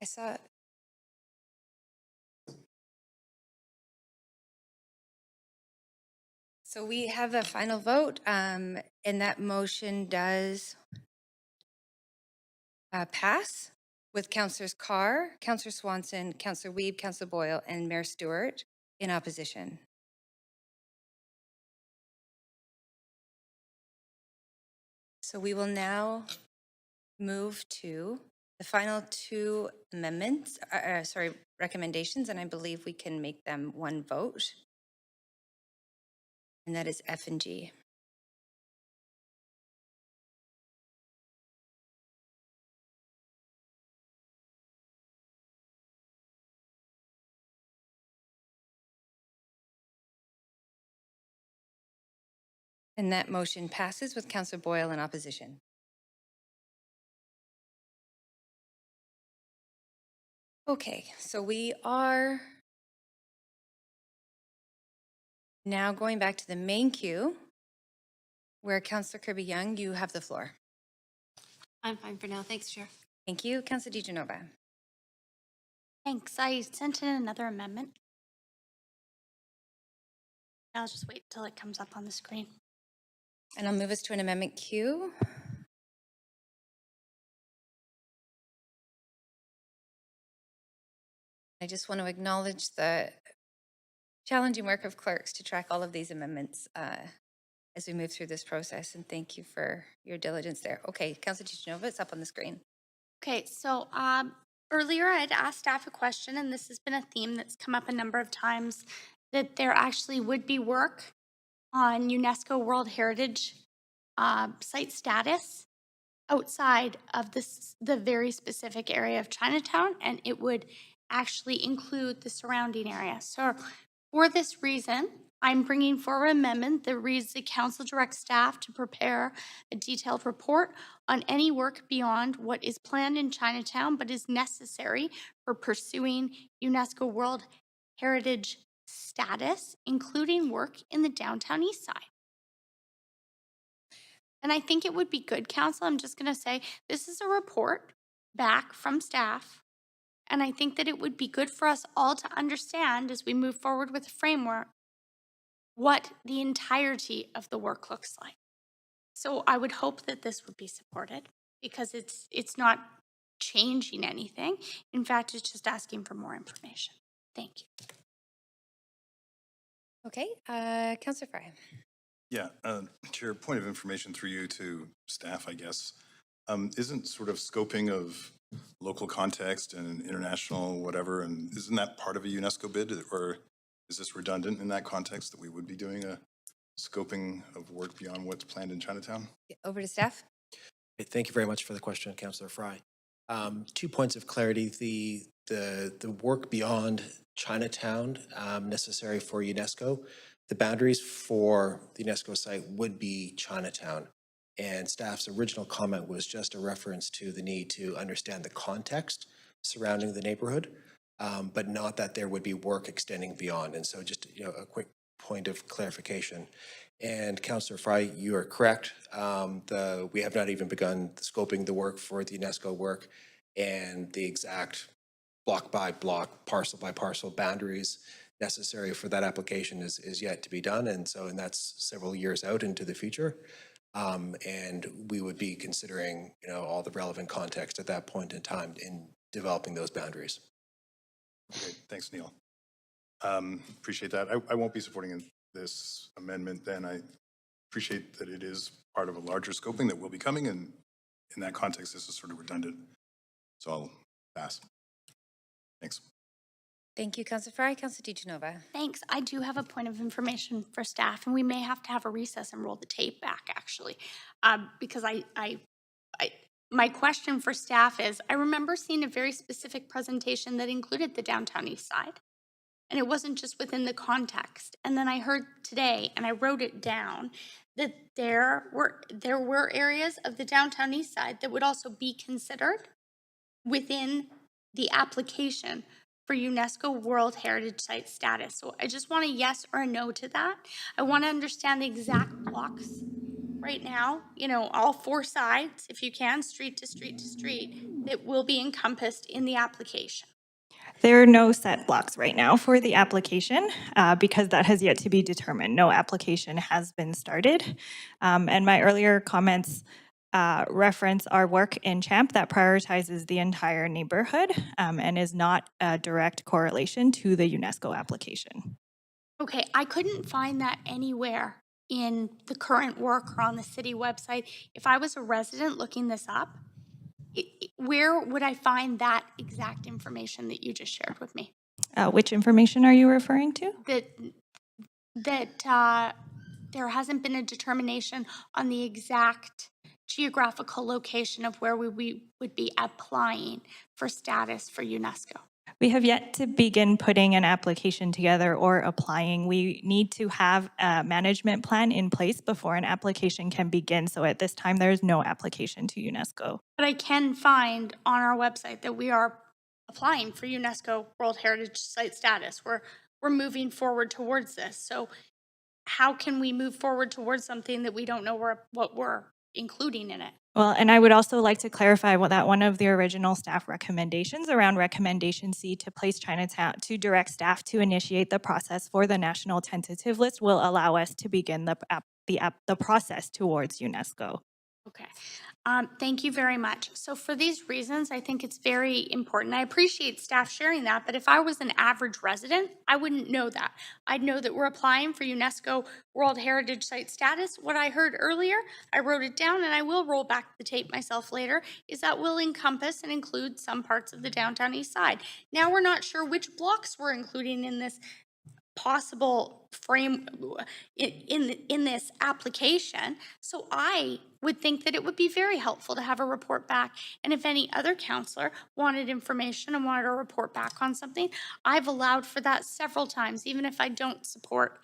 I saw it. So we have a final vote, and that motion does pass with Councillors Carr, Councillor Swanson, Councillor Wiebe, Councillor Boyle, and Mayor Stewart in opposition. So we will now move to the final two amendments, recommendations, and I believe we can make them one vote. and that is F and G. And that motion passes with Councillor Boyle in opposition. Okay, so we are now going back to the main queue, where Councillor Kirby Young, you have the floor. I'm fine for now. Thanks, Chair. Thank you. Councillor DiGenova. Thanks. I sent in another amendment. I'll just wait till it comes up on the screen. And I'll move us to an amendment queue. I just want to acknowledge the challenging work of clerks to track all of these amendments as we move through this process, and thank you for your diligence there. Okay, Councillor DiGenova, it's up on the screen. Okay, so earlier I had asked staff a question, and this has been a theme that's come up a number of times, that there actually would be work on UNESCO World Heritage site status outside of the very specific area of Chinatown, and it would actually include the surrounding area. So for this reason, I'm bringing forward an amendment that reads the council directs staff to prepare a detailed report on any work beyond what is planned in Chinatown but is necessary for pursuing UNESCO World Heritage status, including work in the downtown east side. And I think it would be good, council, I'm just going to say, this is a report back from staff. And I think that it would be good for us all to understand as we move forward with the framework what the entirety of the work looks like. So I would hope that this would be supported because it's not changing anything. In fact, it's just asking for more information. Thank you. Okay, Councillor Fry. Yeah, Chair, point of information through you to staff, I guess. Isn't sort of scoping of local context and international whatever, and isn't that part of a UNESCO bid, or is this redundant in that context that we would be doing a scoping of work beyond what's planned in Chinatown? Over to staff. Thank you very much for the question, Councillor Fry. 2 points of clarity. The work beyond Chinatown necessary for UNESCO, the boundaries for the UNESCO site would be Chinatown. And staff's original comment was just a reference to the need to understand the context surrounding the neighborhood, but not that there would be work extending beyond. And so just a quick point of clarification. And Councillor Fry, you are correct. We have not even begun scoping the work for the UNESCO work, and the exact block by block, parcel by parcel boundaries necessary for that application is yet to be done. And that's several years out into the future. And we would be considering, all the relevant context at that point in time in developing those boundaries. Okay, thanks, Neil. Appreciate that. I won't be supporting this amendment then. I appreciate that it is part of a larger scoping that will be coming, and in that context, this is sort of redundant. So I'll pass. Thanks. Thank you, Councillor Fry. Councillor DiGenova. Thanks. I do have a point of information for staff, and we may have to have a recess and roll the tape back, actually, because my question for staff is, I remember seeing a very specific presentation that included the downtown east side, and it wasn't just within the context. And then I heard today, and I wrote it down, that there were areas of the downtown east side that would also be considered within the application for UNESCO World Heritage Site status. So I just want a yes or a no to that. I want to understand the exact blocks right now, all 4 sides, if you can, street to street to street, that will be encompassed in the application. There are no set blocks right now for the application because that has yet to be determined. No application has been started. And my earlier comments reference our work in CHAMP that prioritizes the entire neighborhood and is not a direct correlation to the UNESCO application. Okay, I couldn't find that anywhere in the current work or on the city website. If I was a resident looking this up, where would I find that exact information that you just shared with me? Which information are you referring to? That there hasn't been a determination on the exact geographical location of where we would be applying for status for UNESCO. We have yet to begin putting an application together or applying. We need to have a management plan in place before an application can begin. So at this time, there is no application to UNESCO. But I can find on our website that we are applying for UNESCO World Heritage Site status. We're moving forward towards this. So how can we move forward towards something that we don't know what we're including in it? Well, and I would also like to clarify that one of the original staff recommendations around recommendation C to place Chinatown, to direct staff to initiate the process for the national tentative list will allow us to begin the process towards UNESCO. Okay. Thank you very much. So for these reasons, I think it's very important. I appreciate staff sharing that, but if I was an average resident, I wouldn't know that. I'd know that we're applying for UNESCO World Heritage Site status. What I heard earlier, I wrote it down and I will roll back the tape myself later, is that will encompass and include some parts of the downtown east side. Now we're not sure which blocks we're including in this possible frame in this application. So I would think that it would be very helpful to have a report back. And if any other counselor wanted information and wanted a report back on something, I've allowed for that several times, even if I don't support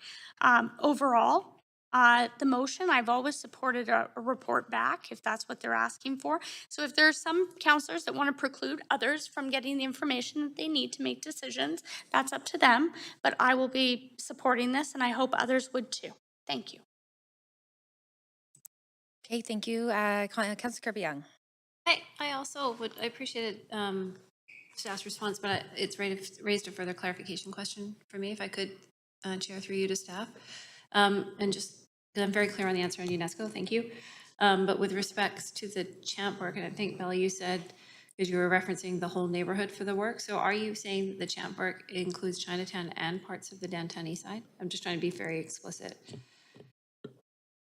overall the motion. I've always supported a report back if that's what they're asking for. So if there are some counselors that want to preclude others from getting the information that they need to make decisions, that's up to them. But I will be supporting this, and I hope others would too. Thank you. Okay, thank you. Councillor Kirby Young. I also would, I appreciated staff's response, but it's raised a further clarification question for me, if I could, Chair, through you to staff. And just, I'm very clear on the answer on UNESCO, thank you. But with respects to the CHAMP work, and I think, Bella, you said, because you were referencing the whole neighborhood for the work, so are you saying the CHAMP work includes Chinatown and parts of the downtown east side? I'm just trying to be very explicit.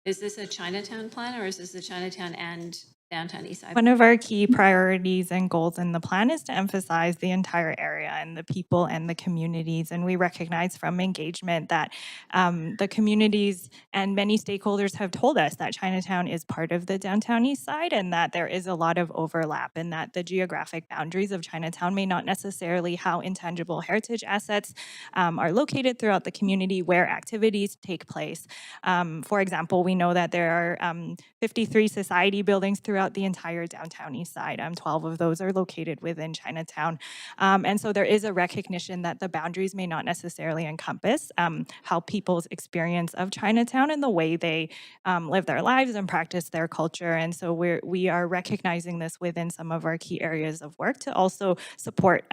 Is this a Chinatown plan, or is this the Chinatown and downtown east side? One of our key priorities and goals in the plan is to emphasize the entire area and the people and the communities. And we recognize from engagement that the communities and many stakeholders have told us that Chinatown is part of the downtown east side and that there is a lot of overlap and that the geographic boundaries of Chinatown may not necessarily how intangible heritage assets are located throughout the community where activities take place. For example, we know that there are 53 society buildings throughout the entire downtown east side. 12 of those are located within Chinatown. And so there is a recognition that the boundaries may not necessarily encompass how people's experience of Chinatown and the way they live their lives and practice their culture. And so we are recognizing this within some of our key areas of work to also support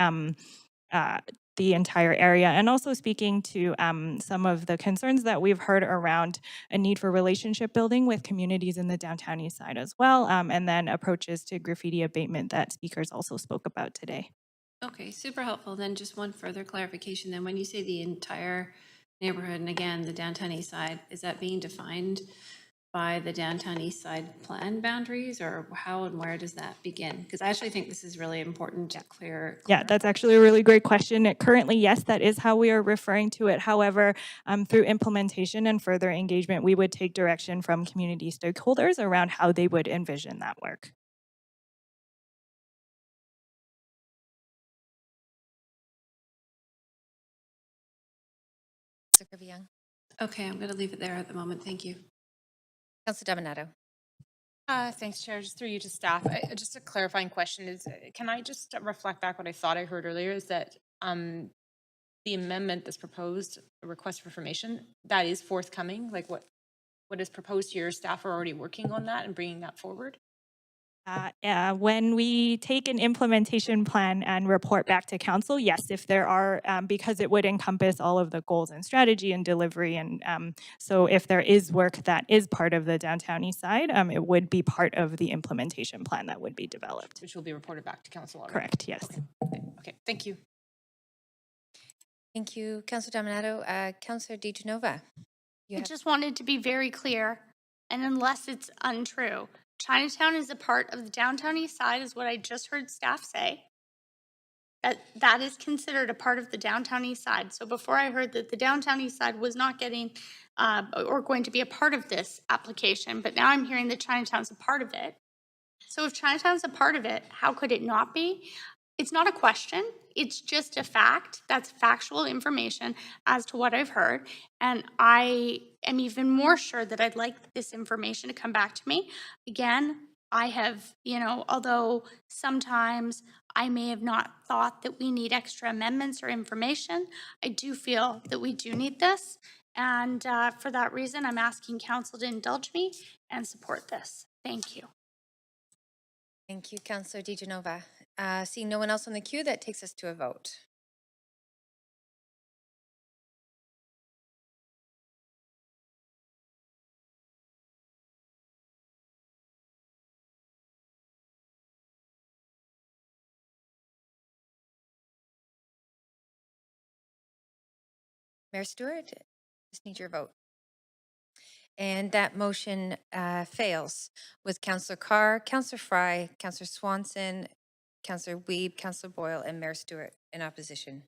the entire area, and also speaking to some of the concerns that we've heard around a need for relationship building with communities in the downtown east side as well, and then approaches to graffiti abatement that speakers also spoke about today. Okay, super helpful. Then just one further clarification. Then when you say the entire neighborhood, and again, the downtown east side, is that being defined by the downtown east side plan boundaries, or how and where does that begin? Because I actually think this is really important to clear. Yeah, that's actually a really great question. Currently, yes, that is how we are referring to it. However, through implementation and further engagement, we would take direction from community stakeholders around how they would envision that work. Kirby Young. Okay, I'm going to leave it there at the moment. Thank you. Councillor Dominato. Thanks, Chair. Just through you to staff. Just a clarifying question is, can I just reflect back what I thought I heard earlier is that the amendment that's proposed, a request for information, that is forthcoming? Like what is proposed here, staff are already working on that and bringing that forward? When we take an implementation plan and report back to council, yes, if there are, because it would encompass all of the goals and strategy and delivery. And so if there is work that is part of the downtown east side, it would be part of the implementation plan that would be developed. Which will be reported back to council already? Correct, yes. Okay, thank you. Thank you, Councillor Dominato. Councillor DiGenova. I just wanted to be very clear, and unless it's untrue, Chinatown is a part of the downtown east side, is what I just heard staff say. that is considered a part of the downtown east side. So before I heard that the downtown east side was not getting or going to be a part of this application, but now I'm hearing that Chinatown's a part of it. So if Chinatown's a part of it, how could it not be? It's not a question. It's just a fact. That's factual information as to what I've heard. And I am even more sure that I'd like this information to come back to me. Again, I have, although sometimes I may have not thought that we need extra amendments or information, I do feel that we do need this. And for that reason, I'm asking council to indulge me and support this. Thank you. Thank you, Councillor DiGenova. Seeing no one else on the queue, that takes us to a vote. Mayor Stewart, just need your vote. And that motion fails with Councillor Carr, Councillor Fry, Councillor Swanson, Councillor Wiebe, Councillor Boyle, and Mayor Stewart in opposition.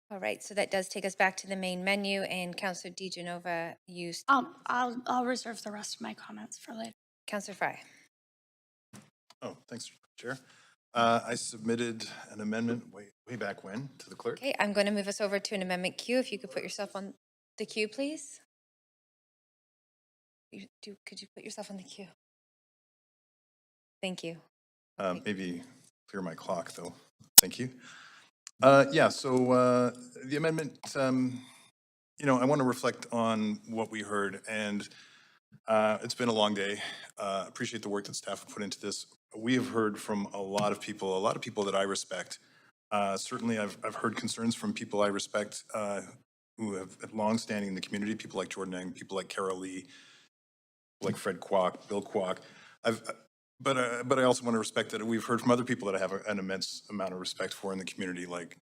All right, so that does take us back to the main menu, and Councillor DiGenova used. I'll reserve the rest of my comments for later. Councillor Fry. Oh, thanks, Chair. I submitted an amendment way back when to the clerk. Okay, I'm going to move us over to an amendment queue. If you could put yourself on the queue, please. Could you put yourself on the queue? Thank you. Maybe clear my clock, though. Thank you. Yeah, so the amendment, I want to reflect on what we heard, and it's been a long day. Appreciate the work that staff have put into this. We have heard from a lot of people that I respect. Certainly, I've heard concerns from people I respect who have long standing in the community, people like Jordan Eng, people like Carol Lee, people like Fred Kwok, Bill Kwok. But I also want to respect that we've heard from other people that I have an immense amount of respect for in the community, like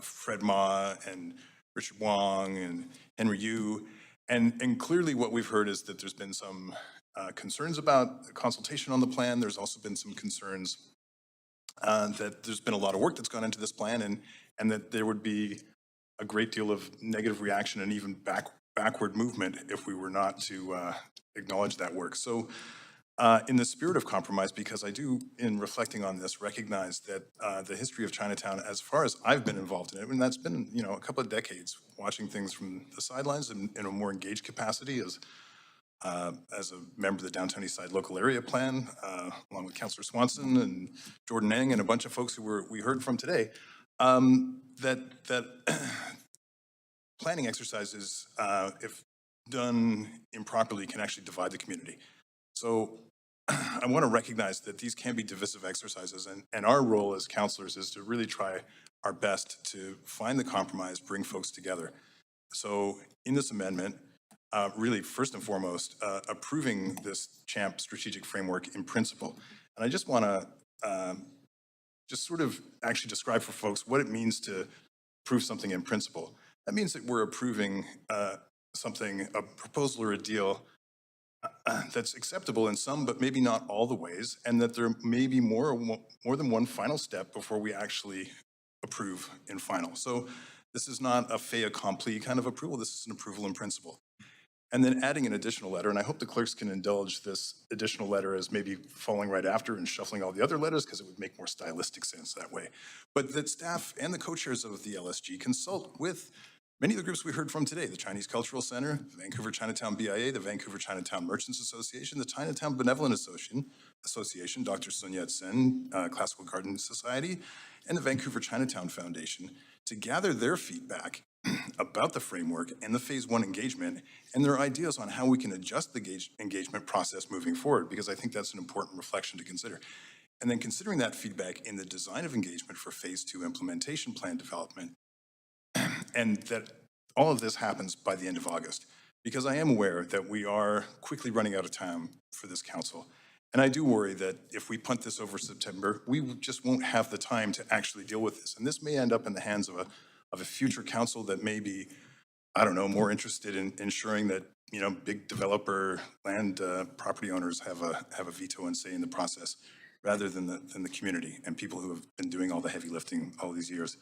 Fred Ma and Richard Wong and Henry Yu. And clearly what we've heard is that there's been some concerns about consultation on the plan. There's also been some concerns that there's been a lot of work that's gone into this plan, and that there would be a great deal of negative reaction and even backward movement if we were not to acknowledge that work. So in the spirit of compromise, because I do, in reflecting on this, recognize that the history of Chinatown, as far as I've been involved in it, and that's been, a couple of decades, watching things from the sidelines in a more engaged capacity as a member of the Downtown East Side Local Area Plan, along with Councillor Swanson and Jordan Eng and a bunch of folks who we heard from today, that planning exercises, if done improperly, can actually divide the community. So I want to recognize that these can be divisive exercises, and our role as councillors is to really try our best to find the compromise, bring folks together. So in this amendment, really first and foremost, approving this CHAMP strategic framework in principle. And I just want to just sort of actually describe for folks what it means to approve something in principle. That means that we're approving a proposal or a deal that's acceptable in some, but maybe not all the ways, and that there may be more than one final step before we actually approve in final. So this is not a fait accompli kind of approval, this is an approval in principle. And then adding an additional letter, and I hope the clerks can indulge this additional letter as maybe falling right after and shuffling all the other letters, because it would make more stylistic sense that way. But that staff and the co-chairs of the LSG consult with many of the groups we heard from today: the Chinese Cultural Center, the Vancouver Chinatown BIA, the Vancouver Chinatown Merchants Association, the Chinatown Benevolent Association, Dr. Sun Yat-sen, Classical Garden Society, and the Vancouver Chinatown Foundation, to gather their feedback about the framework and the Phase 1 engagement, and their ideas on how we can adjust the engagement process moving forward, because I think that's an important reflection to consider. And then considering that feedback in the design of engagement for Phase 2 implementation plan development, and that all of this happens by the end of August, because I am aware that we are quickly running out of time for this council. And I do worry that if we punt this over September, we just won't have the time to actually deal with this. And this may end up in the hands of a future council that may be, I don't know, more interested in ensuring that big developer land property owners have a veto and say in the process, rather than the community and people who have been doing all the heavy lifting all these years.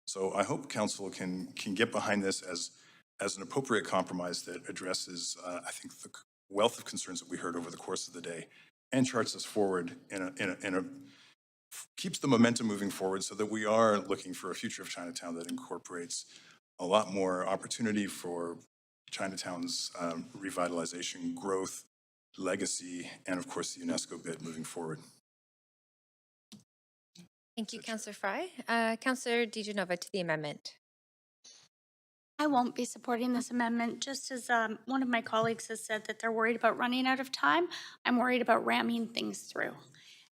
So I hope council can get behind this as an appropriate compromise that addresses, I think, the wealth of concerns that we heard over the course of the day, and charts us forward keeps the momentum moving forward, so that we are looking for a future of Chinatown that incorporates a lot more opportunity for Chinatown's revitalization, growth, legacy, and of course the UNESCO bid moving forward. Thank you, Councillor Fry. Councillor DiGenova to the amendment. I won't be supporting this amendment, just as one of my colleagues has said that they're worried about running out of time. I'm worried about ramming things through.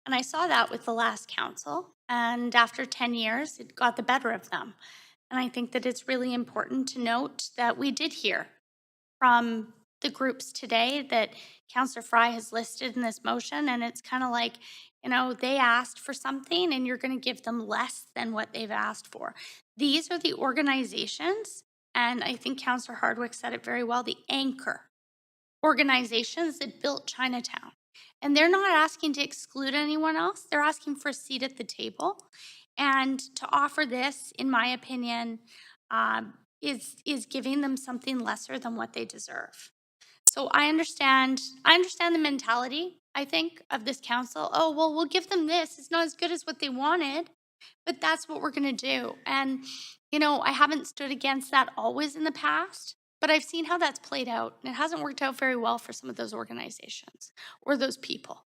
And I saw that with the last council, and after 10 years, it got the better of them. And I think that it's really important to note that we did hear from the groups today that Councillor Fry has listed in this motion, and it's kind of like, they asked for something and you're going to give them less than what they've asked for. These are the organizations, and I think Councillor Hardwick said it very well, the anchor organizations that built Chinatown. And they're not asking to exclude anyone else. They're asking for a seat at the table. And to offer this, in my opinion, is giving them something lesser than what they deserve. So I understand the mentality, I think, of this council. Oh, well, we'll give them this. It's not as good as what they wanted, but that's what we're going to do. And, I haven't stood against that always in the past, but I've seen how that's played out, and it hasn't worked out very well for some of those organizations or those people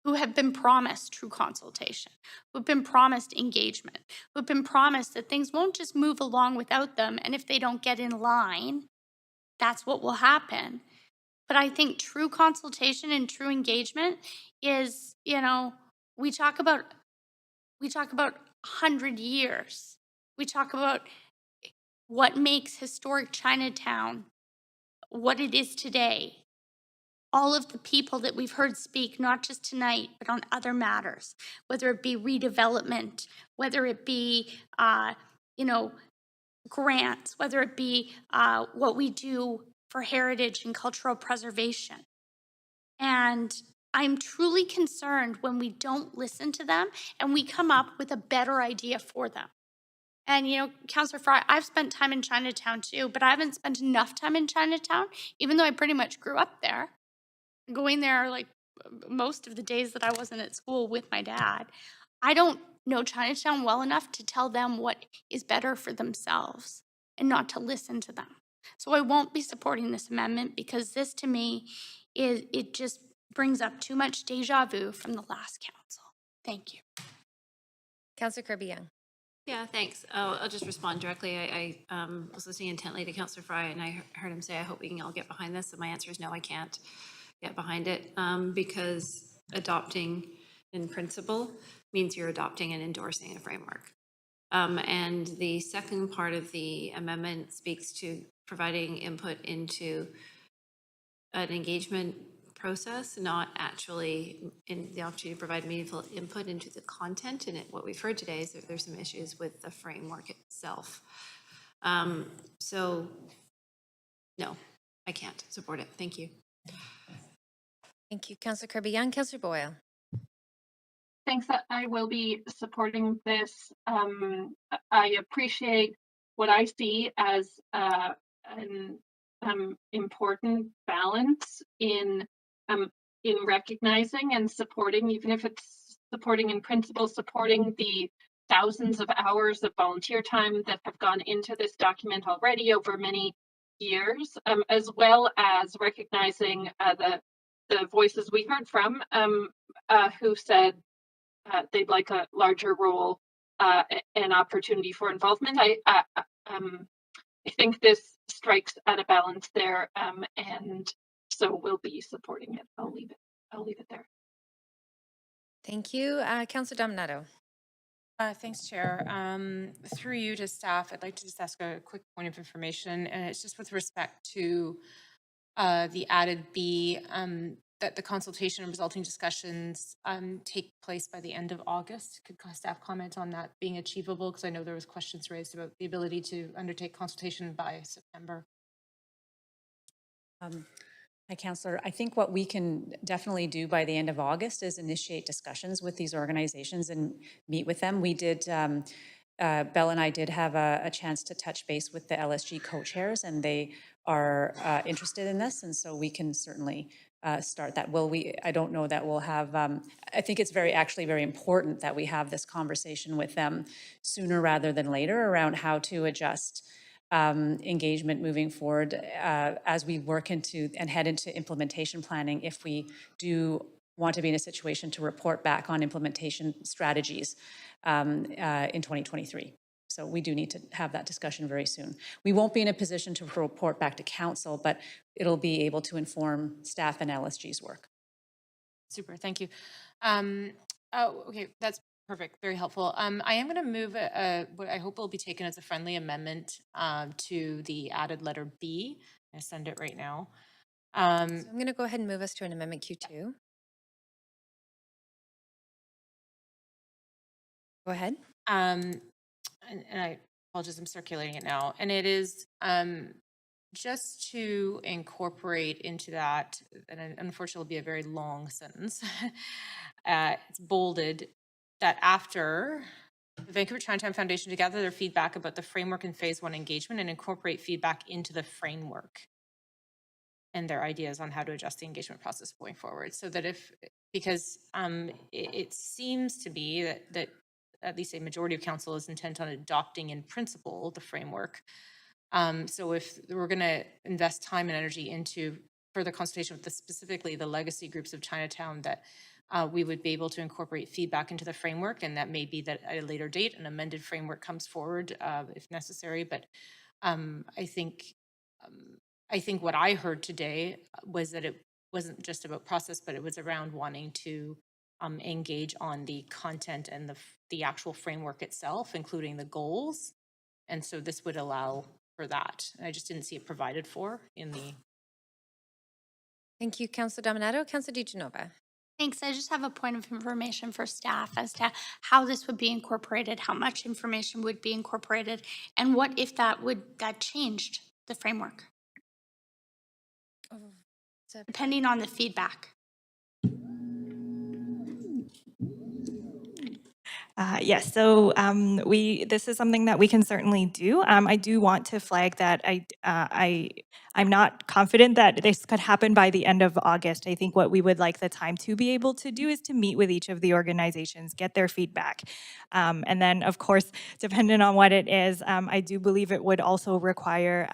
who have been promised true consultation, who have been promised engagement, who have been promised that things won't just move along without them, and if they don't get in line, that's what will happen. But I think true consultation and true engagement is, we talk about 100 years. We talk about what makes historic Chinatown what it is today. All of the people that we've heard speak, not just tonight, but on other matters, whether it be redevelopment, whether it be, grants, whether it be what we do for heritage and cultural preservation. And I'm truly concerned when we don't listen to them and we come up with a better idea for them. And, Councillor Fry, I've spent time in Chinatown too, but I haven't spent enough time in Chinatown, even though I pretty much grew up there. Going there like most of the days that I wasn't at school with my dad. I don't know Chinatown well enough to tell them what is better for themselves and not to listen to them. So I won't be supporting this amendment because this to me it just brings up too much deja vu from the last council. Thank you. Councillor Kirby Young. Yeah, thanks. I'll just respond directly. I was listening intently to Councillor Fry, and I heard him say, I hope we can all get behind this. And my answer is no, I can't get behind it because adopting in principle means you're adopting and endorsing a framework. And the second part of the amendment speaks to providing input into an engagement process, not actually in the opportunity to provide meaningful input into the content. And what we've heard today is that there's some issues with the framework itself. So no, I can't support it. Thank you. Thank you, Councillor Kirby Young. Councillor Boyle. Thanks. I will be supporting this. I appreciate what I see as an important balance in recognizing and supporting, even if it's supporting in principle, supporting the thousands of hours of volunteer time that have gone into this document already over many years, as well as recognizing the voices we heard from who said they'd like a larger role and opportunity for involvement. I think this strikes at a balance there, and so we'll be supporting it. I'll leave it there. Thank you. Councillor Dominato. Thanks, Chair. Through you to staff, I'd like to just ask a quick point of information, and it's just with respect to the added B, that the consultation and resulting discussions take place by the end of August. Could staff comment on that being achievable? Because I know there was questions raised about the ability to undertake consultation by September. Hi, Councillor. I think what we can definitely do by the end of August is initiate discussions with these organizations and meet with them. We did, Belle and I did have a chance to touch base with the LSG co-chairs, and they are interested in this, and so we can certainly start that. Will we? I don't know that we'll have, I think it's actually very important that we have this conversation with them sooner rather than later around how to adjust engagement moving forward as we work into and head into implementation planning, if we do want to be in a situation to report back on implementation strategies in 2023. So we do need to have that discussion very soon. We won't be in a position to report back to council, but it'll be able to inform staff and LSG's work. Super, thank you. Okay, that's perfect, very helpful. I am going to move what I hope will be taken as a friendly amendment to the added letter B. I send it right now. So I'm going to go ahead and move us to an amendment Q2. Go ahead. And I apologize, I'm circulating it now. And it is just to incorporate into that, and unfortunately it'll be a very long sentence. It's bolded that after the Vancouver Chinatown Foundation to gather their feedback about the framework and phase 1 engagement and incorporate feedback into the framework and their ideas on how to adjust the engagement process going forward. So that because it seems to be that at least a majority of council is intent on adopting in principle the framework. So if we're going to invest time and energy into further consultation with specifically the legacy groups of Chinatown, that we would be able to incorporate feedback into the framework, and that may be that at a later date an amended framework comes forward if necessary. But I think what I heard today was that it wasn't just about process, but it was around wanting to engage on the content and the actual framework itself, including the goals. And so this would allow for that. I just didn't see it provided for in the. Thank you, Councillor Dominato. Councillor DiGenova. Thanks. I just have a point of information for staff as to how this would be incorporated, how much information would be incorporated, and what if that changed the framework, depending on the feedback. Yes, so this is something that we can certainly do. I do want to flag that I'm not confident that this could happen by the end of August. I think what we would like the time to be able to do is to meet with each of the organizations, get their feedback. And then, of course, depending on what it is, I do believe it would also require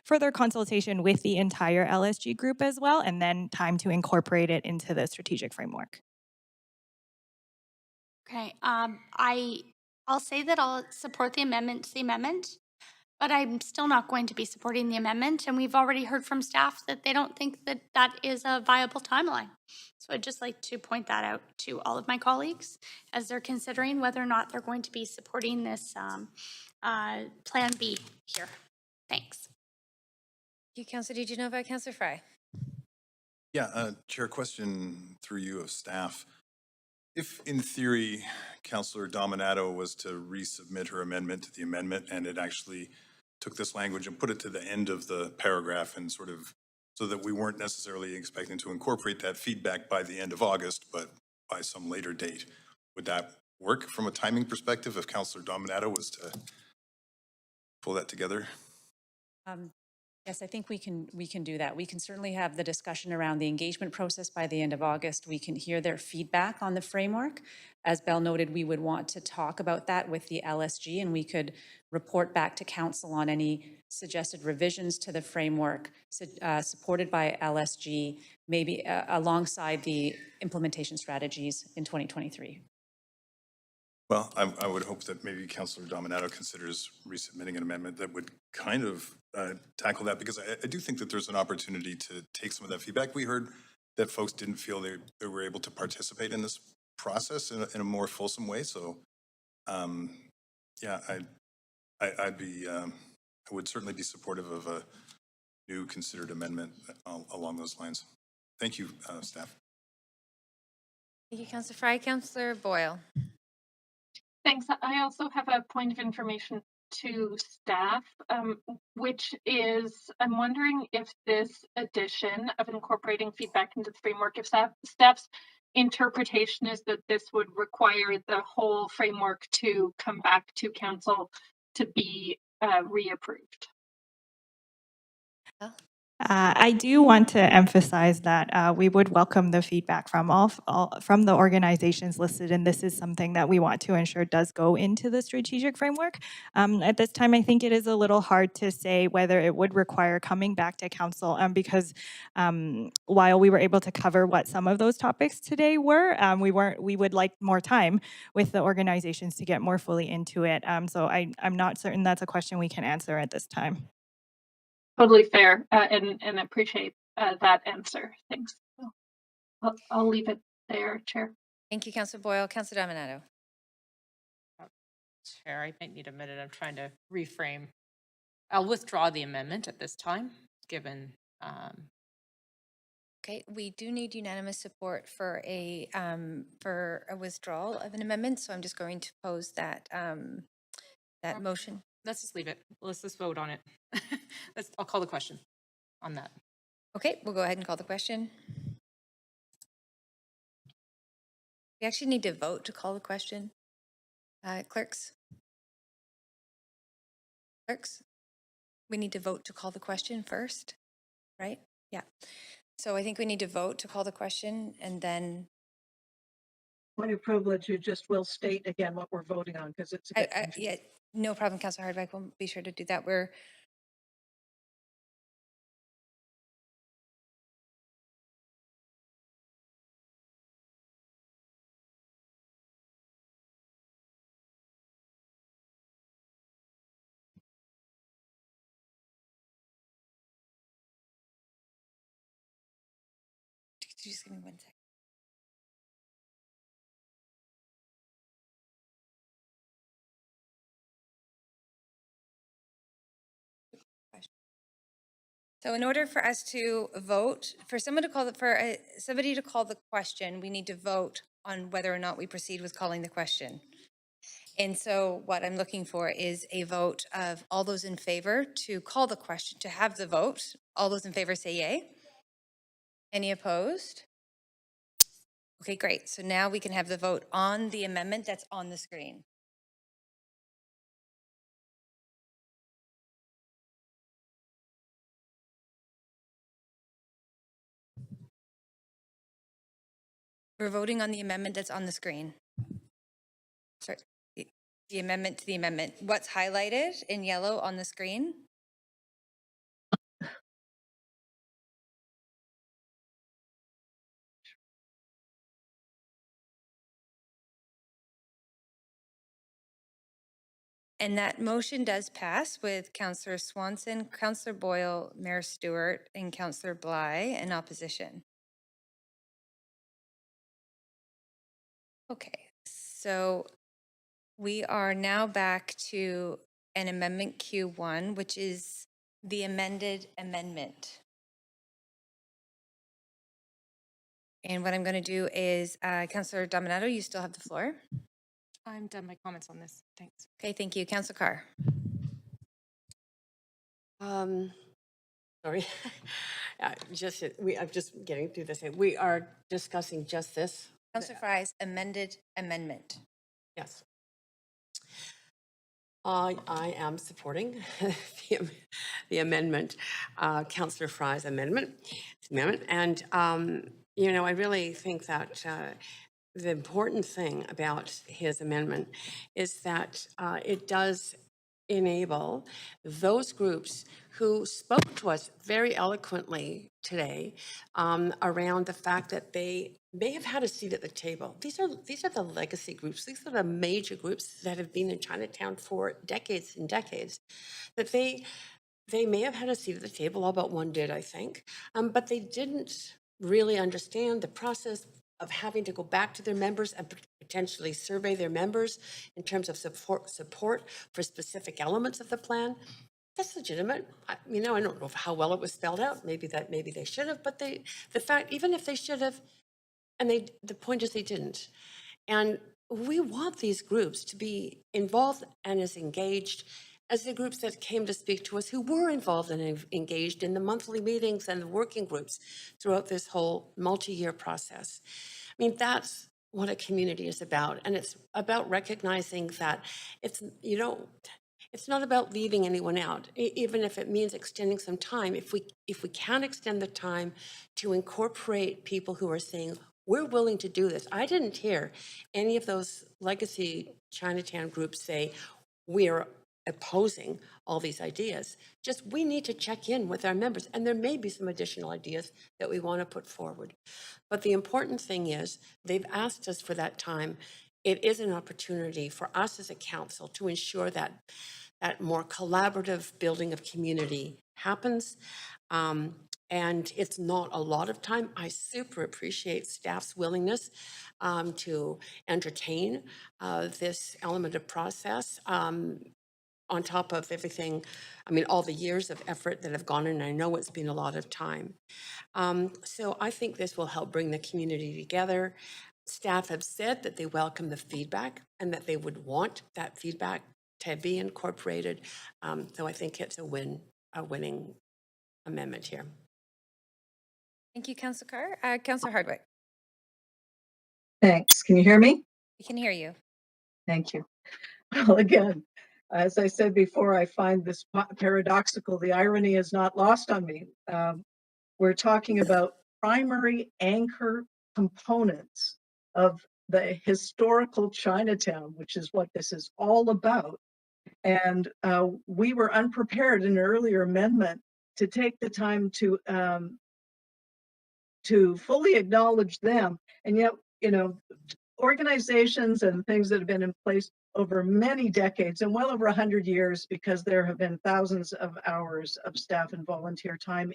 further consultation with the entire LSG group as well, and then time to incorporate it into the strategic framework. Okay, I'll say that I'll support the amendment, but I'm still not going to be supporting the amendment. And we've already heard from staff that they don't think that that is a viable timeline. So I'd just like to point that out to all of my colleagues as they're considering whether or not they're going to be supporting this Plan B here. Thanks. Thank you, Councillor DiGenova. Councillor Fry. Yeah, Chair, question through you of staff. If, in theory, Councillor Dominato was to resubmit her amendment to the amendment and it actually took this language and put it to the end of the paragraph and sort of, so that we weren't necessarily expecting to incorporate that feedback by the end of August, but by some later date, would that work from a timing perspective if Councillor Dominato was to pull that together? Yes, I think we can do that. We can certainly have the discussion around the engagement process by the end of August. We can hear their feedback on the framework. As Belle noted, we would want to talk about that with the LSG, and we could report back to council on any suggested revisions to the framework supported by LSG, maybe alongside the implementation strategies in 2023. Well, I would hope that maybe Councillor Dominato considers resubmitting an amendment that would kind of tackle that, because I do think that there's an opportunity to take some of that feedback. We heard that folks didn't feel they were able to participate in this process in a more fulsome way. So, yeah, I would certainly be supportive of a new considered amendment along those lines. Thank you, staff. Thank you, Councillor Fry. Councillor Boyle. Thanks. I also have a point of information to staff, which is, I'm wondering if this addition of incorporating feedback into the framework, if staff's interpretation is that this would require the whole framework to come back to council to be reapproved. I do want to emphasize that we would welcome the feedback from from the organizations listed, and this is something that we want to ensure does go into the strategic framework. At this time, I think it is a little hard to say whether it would require coming back to council because while we were able to cover what some of those topics today were, we would like more time with the organizations to get more fully into it. So I'm not certain that's a question we can answer at this time. Totally fair, and appreciate that answer. Thanks. I'll leave it there, Chair. Thank you, Councillor Boyle. Councillor Dominato. Chair, I might need a minute. I'm trying to reframe. I'll withdraw the amendment at this time, given. Okay, we do need unanimous support for a withdrawal of an amendment, so I'm just going to pose that that motion. Let's just leave it. Let's just vote on it. I'll call the question on that. Okay, we'll go ahead and call the question. We actually need to vote to call the question. Clerks? Clerks? We need to vote to call the question first, right? Yeah. So I think we need to vote to call the question and then. Point of privilege, you just will state again what we're voting on because it's a bit confusing. Yeah, no problem, Councillor Hardwick. We'll be sure to do that. We're just give me 1 second. So in order for us to vote, for someone to call somebody to call the question, we need to vote on whether or not we proceed with calling the question. And so what I'm looking for is a vote of all those in favor to call the question, to have the vote. All those in favor say yay. Any opposed? Okay, great. So now we can have the vote on the amendment that's on the screen. We're voting on the amendment that's on the screen. Sorry, the amendment to the amendment. What's highlighted in yellow on the screen? And that motion does pass with Councillor Swanson, Councillor Boyle, Mayor Stewart, and Councillor Bligh in opposition. Okay, so we are now back to an amendment Q1, which is the amended amendment. And what I'm going to do is, Councillor Dominato, you still have the floor. I'm done my comments on this. Thanks. Okay, thank you. Councillor Carr. Sorry. I'm just getting through this. We are discussing just this. Councillor Fry's amended amendment. Yes. I am supporting the amendment, Councillor Fry's amendment. And, you know, I really think that the important thing about his amendment is that it does enable those groups who spoke to us very eloquently today around the fact that they may have had a seat at the table. These are the legacy groups. These are the major groups that have been in Chinatown for decades and decades. That they may have had a seat at the table, all but one did, I think, but they didn't really understand the process of having to go back to their members and potentially survey their members in terms of support for specific elements of the plan. That's legitimate. I don't know how well it was spelled out. Maybe they should have, but the fact, even if they should have, and the point is they didn't. And we want these groups to be involved and as engaged as the groups that came to speak to us who were involved and engaged in the monthly meetings and the working groups throughout this whole multi-year process. I mean, that's what a community is about. And it's about recognizing that it's, you know, it's not about leaving anyone out, even if it means extending some time. If we can extend the time to incorporate people who are saying, we're willing to do this. I didn't hear any of those legacy Chinatown groups say, we're opposing all these ideas. Just we need to check in with our members, and there may be some additional ideas that we want to put forward. But the important thing is they've asked us for that time. It is an opportunity for us as a council to ensure that that more collaborative building of community happens. And it's not a lot of time. I super appreciate staff's willingness to entertain this element of process on top of everything, I mean, all the years of effort that have gone in. I know it's been a lot of time. So I think this will help bring the community together. Staff have said that they welcome the feedback and that they would want that feedback to be incorporated. So I think it's a winning amendment here. Thank you, Councillor Carr. Councillor Hardwick. Thanks. Can you hear me? We can hear you. Thank you. Well, again, as I said before, I find this paradoxical. The irony is not lost on me. We're talking about primary anchor components of the historical Chinatown, which is what this is all about. And we were unprepared in an earlier amendment to take the time to fully acknowledge them. And yet, you know, organizations and things that have been in place over many decades and well over 100 years, because there have been thousands of hours of staff and volunteer time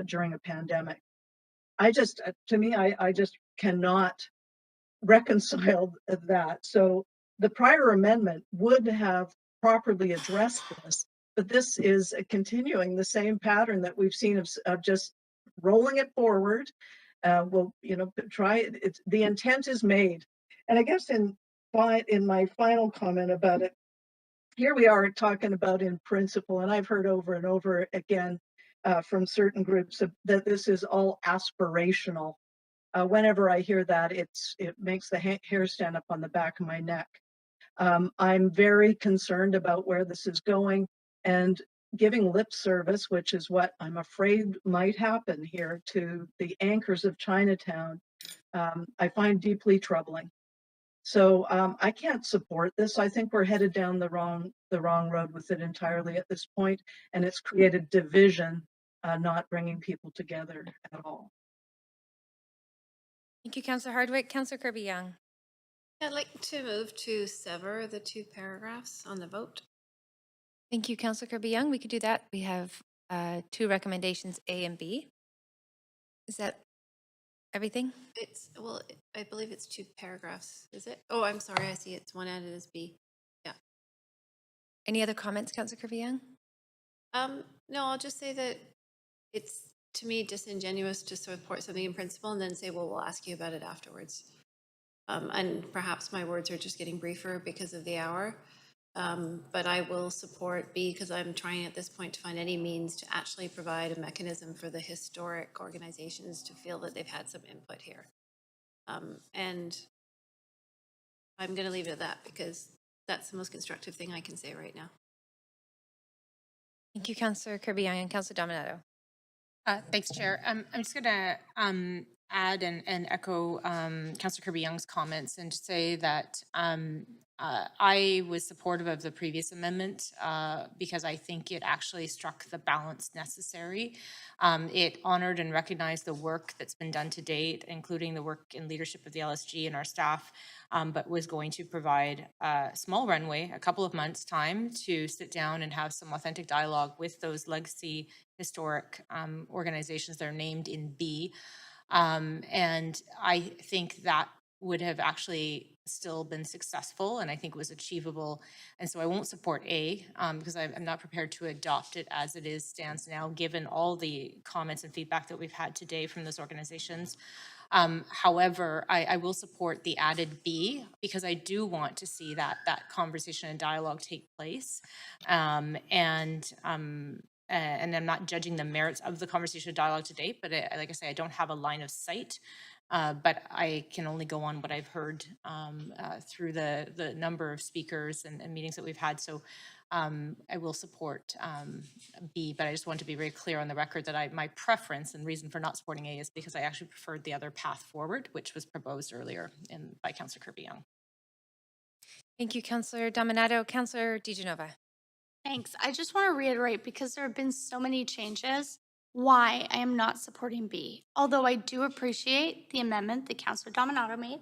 during a pandemic. I just cannot reconcile that. So the prior amendment would have properly addressed this, but this is continuing the same pattern that we've seen of just rolling it forward. We'll, you know, try it. The intent is made. And I guess in my final comment about it, here we are talking about in principle, and I've heard over and over again from certain groups that this is all aspirational. Whenever I hear that, it makes the hair stand up on the back of my neck. I'm very concerned about where this is going, and giving lip service, which is what I'm afraid might happen here to the anchors of Chinatown, I find deeply troubling. So I can't support this. I think we're headed down the wrong road with it entirely at this point, and it's created division, not bringing people together at all. Thank you, Councillor Hardwick. Councillor Kirby Young. I'd like to move to sever the 2 paragraphs on the vote. Thank you, Councillor Kirby Young. We could do that. We have 2 recommendations, A and B. Is that everything? Well, I believe it's 2 paragraphs, is it? Oh, I'm sorry, I see it's one added as B. Yeah. Any other comments, Councillor Kirby Young? No, I'll just say that it's, to me, disingenuous to support something in principle and then say, well, we'll ask you about it afterwards. And perhaps my words are just getting briefer because of the hour. But I will support B because I'm trying at this point to find any means to actually provide a mechanism for the historic organizations to feel that they've had some input here. And I'm going to leave it at that because that's the most constructive thing I can say right now. Thank you, Councillor Kirby Young and Councillor Dominato. Thanks, Chair. I'm just going to add and echo Councillor Kirby Young's comments and say that I was supportive of the previous amendment because I think it actually struck the balance necessary. It honored and recognized the work that's been done to date, including the work and leadership of the LSG and our staff, but was going to provide a small runway, a couple of months' time to sit down and have some authentic dialogue with those legacy historic organizations that are named in B. And I think that would have actually still been successful and I think was achievable. And so I won't support A because I'm not prepared to adopt it as it stands now, given all the comments and feedback that we've had today from those organizations. However, I will support the added B because I do want to see that conversation and dialogue take place. And I'm not judging the merits of the conversation and dialogue to date, but like I say, I don't have a line of sight. But I can only go on what I've heard through the number of speakers and meetings that we've had. So I will support B, but I just want to be very clear on the record that my preference and reason for not supporting A is because I actually preferred the other path forward, which was proposed earlier by Councillor Kirby Young. Thank you, Councillor Dominato. Councillor DiGenova. Thanks. I just want to reiterate, because there have been so many changes, why I am not supporting B. Although I do appreciate the amendment that Councillor Dominato made.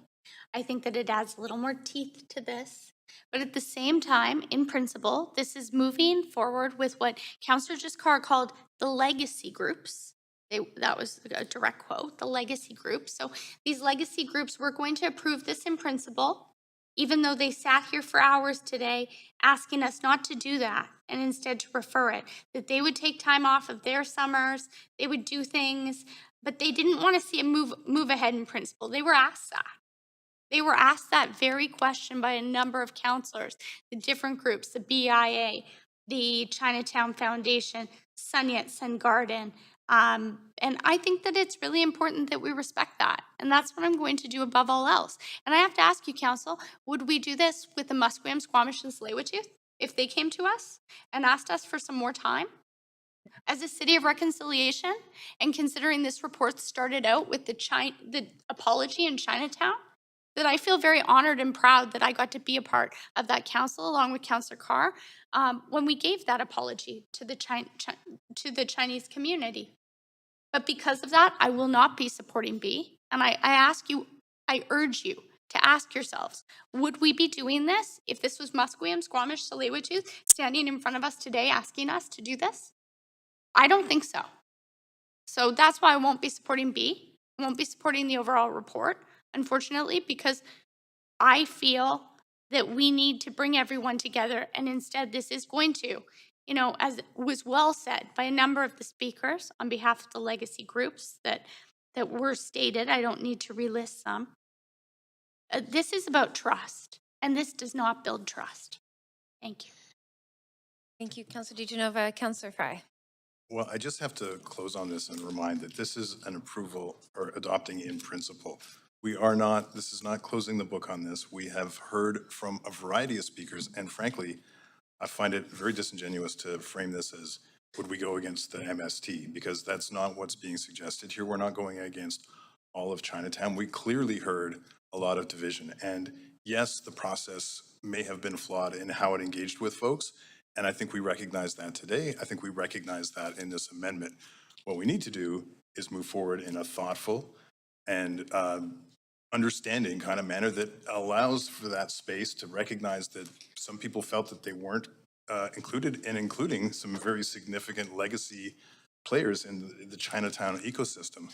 I think that it adds a little more teeth to this. But at the same time, in principle, this is moving forward with what Councillor Carr called the legacy groups. That was a direct quote, the legacy groups. So these legacy groups, we're going to approve this in principle, even though they sat here for hours today asking us not to do that and instead to refer it, that they would take time off of their summers, they would do things, but they didn't want to see it move ahead in principle. They were asked that. They were asked that very question by a number of councillors, the different groups, the BIA, the Chinatown Foundation, Sun Yat Sen Garden. And I think that it's really important that we respect that. And that's what I'm going to do above all else. And I have to ask you, Council, would we do this with the Musqueam, Squamish, and Tsleil-Waututh if they came to us and asked us for some more time? As a city of reconciliation, and considering this report started out with the apology in Chinatown, that I feel very honored and proud that I got to be a part of that council along with Councillor Carr when we gave that apology to the Chinese community. But because of that, I will not be supporting B. And I ask you, I urge you to ask yourselves, would we be doing this if this was Musqueam, Squamish, Tsleil-Waututh standing in front of us today asking us to do this? I don't think so. So that's why I won't be supporting B. I won't be supporting the overall report, unfortunately, because I feel that we need to bring everyone together, and instead this is going to, as was well said by a number of the speakers on behalf of the legacy groups that were stated, I don't need to relist them. This is about trust, and this does not build trust. Thank you. Thank you, Councillor DiGenova. Councillor Fry. Well, I just have to close on this and remind that this is an approval or adopting in principle. This is not closing the book on this. We have heard from a variety of speakers, and frankly, I find it very disingenuous to frame this as, would we go against the MST? Because that's not what's being suggested here. We're not going against all of Chinatown. We clearly heard a lot of division. And yes, the process may have been flawed in how it engaged with folks. And I think we recognize that today. I think we recognize that in this amendment. What we need to do is move forward in a thoughtful and understanding kind of manner that allows for that space to recognize that some people felt that they weren't included, and including some very significant legacy players in the Chinatown ecosystem.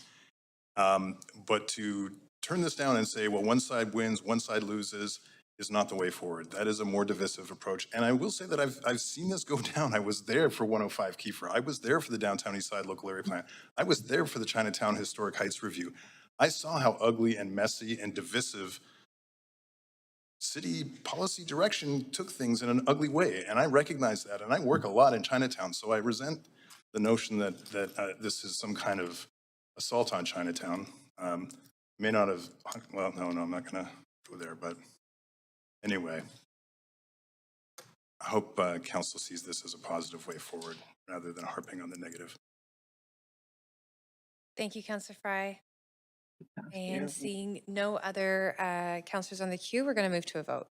But to turn this down and say, well, one side wins, one side loses, is not the way forward. That is a more divisive approach. And I will say that I've seen this go down. I was there for 105 Kiefer. I was there for the Downtown East Side Local Area Plan. I was there for the Chinatown Historic Heights Review. I saw how ugly and messy and divisive city policy direction took things in an ugly way. And I recognize that. And I work a lot in Chinatown. So I resent the notion that this is some kind of assault on Chinatown. May not have, well, no, I'm not going to go there. But anyway, I hope council sees this as a positive way forward rather than harping on the negative. Thank you, Councillor Fry. And seeing no other councillors on the queue, we're going to move to a vote.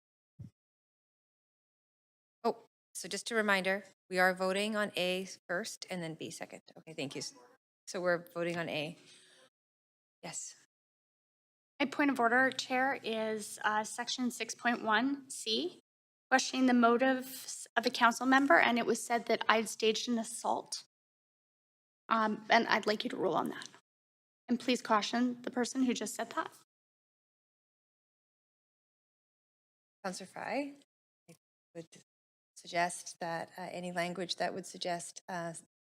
Oh, so just a reminder, we are voting on A first and then B second. Okay, thank you. So we're voting on A. Yes. My point of order, Chair, is section 6.1C, questioning the motives of a council member, and it was said that I'd staged an assault. And I'd like you to rule on that. And please caution the person who just said that. Councillor Fry, I would suggest that any language that would suggest a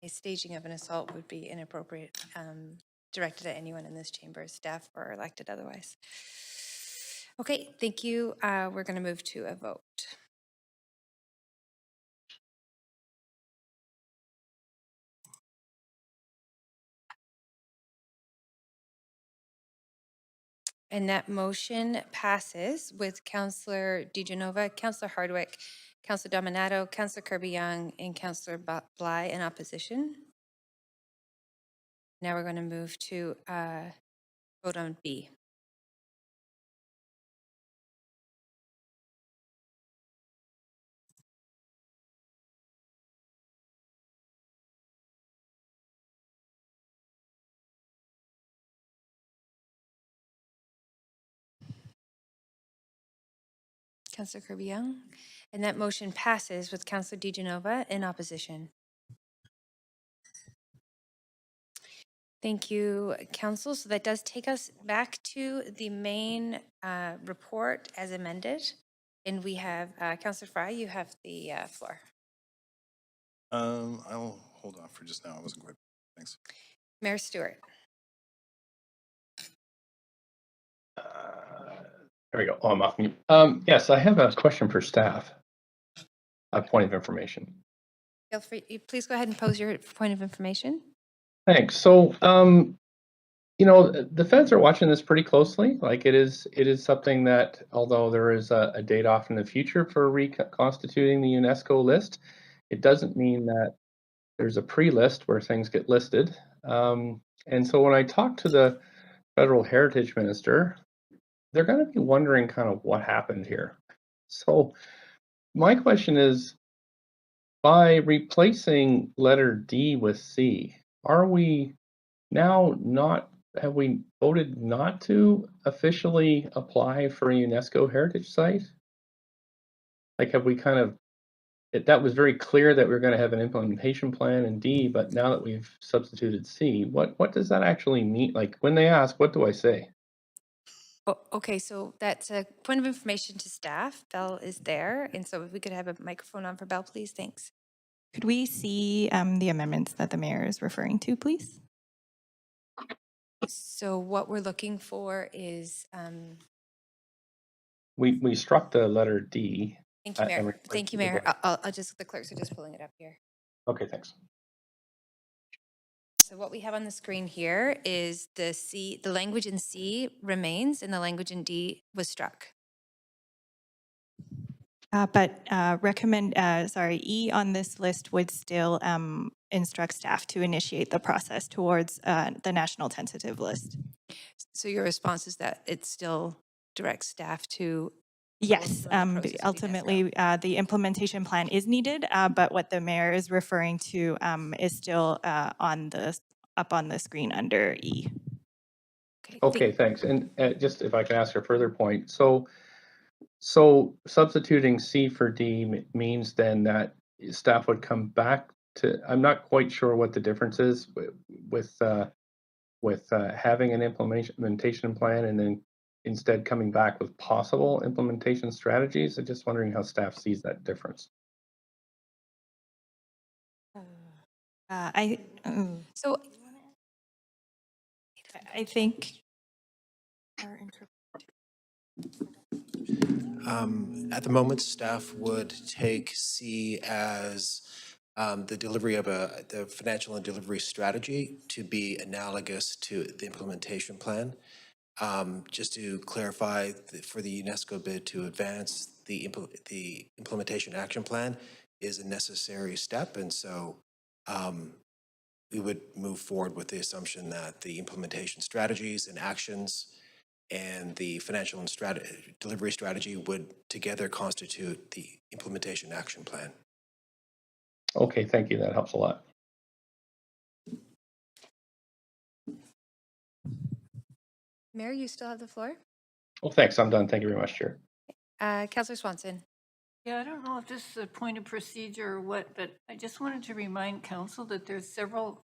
staging of an assault would be inappropriate directed at anyone in this chamber, staff or elected otherwise. Okay, thank you. We're going to move to a vote. And that motion passes with Councillor DeGenova, Councillor Hardwick, Councillor Dominato, Councillor Kirby Young, and Councillor Bligh in opposition. Now we're going to move to vote on B. Councillor Kirby Young. And that motion passes with Councillor DeGenova in opposition. Thank you, Council. So that does take us back to the main report as amended. And we have, Councillor Fry, you have the floor. I'll hold on for just now. I wasn't quite, thanks. Mayor Stewart. There we go. Oh, I'm off mute. Yes, I have a question for staff. A point of information. Feel free, please go ahead and pose your point of information. Thanks. So, you know, the feds are watching this pretty closely. Like it is something that, although there is a date off in the future for reconstituting the UNESCO list, it doesn't mean that there's a pre-list where things get listed. And so when I talk to the federal heritage minister, they're going to be wondering kind of what happened here. So my question is, by replacing letter D with C, are we now have we voted not to officially apply for a UNESCO heritage site? Like, have we kind of, that was very clear that we're going to have an implementation plan in D, but now that we've substituted C, what does that actually mean? Like when they ask, what do I say? Oh, okay, so that's a point of information to staff. Belle is there. And so if we could have a microphone on for Belle, please. Thanks. Could we see the amendments that the mayor is referring to, please? So what we're looking for is, We struck the letter D. thank you, Mayor. Thank you, Mayor. I'll just, the clerks are just pulling it up here. Okay, thanks. So what we have on the screen here is the C, the language in C remains and the language in D was struck. But E on this list would still instruct staff to initiate the process towards the national tentative list. So your response is that it still directs staff to? Yes, ultimately, the implementation plan is needed, but what the mayor is referring to is still up on the screen under E. Okay, thanks. And just if I can ask a further point. So substituting C for D means then that staff would come back to, I'm not quite sure what the difference is with having an implementation plan and then instead coming back with possible implementation strategies. I'm just wondering how staff sees that difference. I think At the moment, staff would take C as the delivery of the financial and delivery strategy to be analogous to the implementation plan. Just to clarify, for the UNESCO bid to advance, the implementation action plan is a necessary step, and so we would move forward with the assumption that the implementation strategies and actions and the financial and delivery strategy would together constitute the implementation action plan. Okay, thank you. That helps a lot. Mayor, you still have the floor. Well, thanks. I'm done. Thank you very much, Chair. Councillor Swanson. Yeah, I don't know if this is a point of procedure or what, but I just wanted to remind council that there's several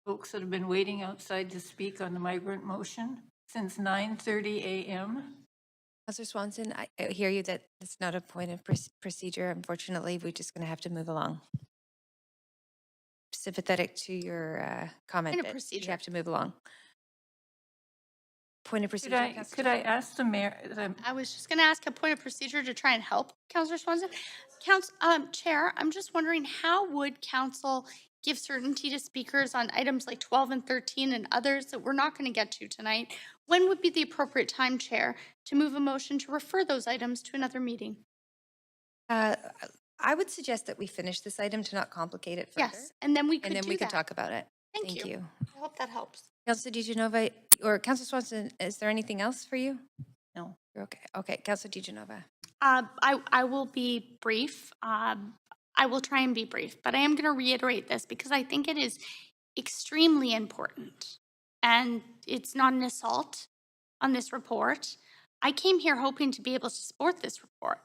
folks that have been waiting outside to speak on the migrant motion since 9:30 a.m. Councillor Swanson, I hear you that it's not a point of procedure. Unfortunately, we're just going to have to move along. Sympathetic to your comment, Point of but procedure. you have to move along. Point of procedure, Councillor Could I ask the mayor, I was just going to ask a point of procedure to try and help Councillor Swanson. Chair, I'm just wondering, how would council give certainty to speakers on items like 12 and 13 and others that we're not going to get to tonight? When would be the appropriate time, Chair, to move a motion to refer those items to another meeting? I would suggest that we finish this item to not complicate it further. Yes, and then we could And then do we could that. talk about it. Thank you. I hope that helps. Councillor DiGenova, or Councillor Swanson, is there anything else for you? No. You're okay. Okay, Councillor DiGenova. I will be brief. I will try and be brief, but I am going to reiterate this because I think it is extremely important. And it's not an assault on this report. I came here hoping to be able to support this report.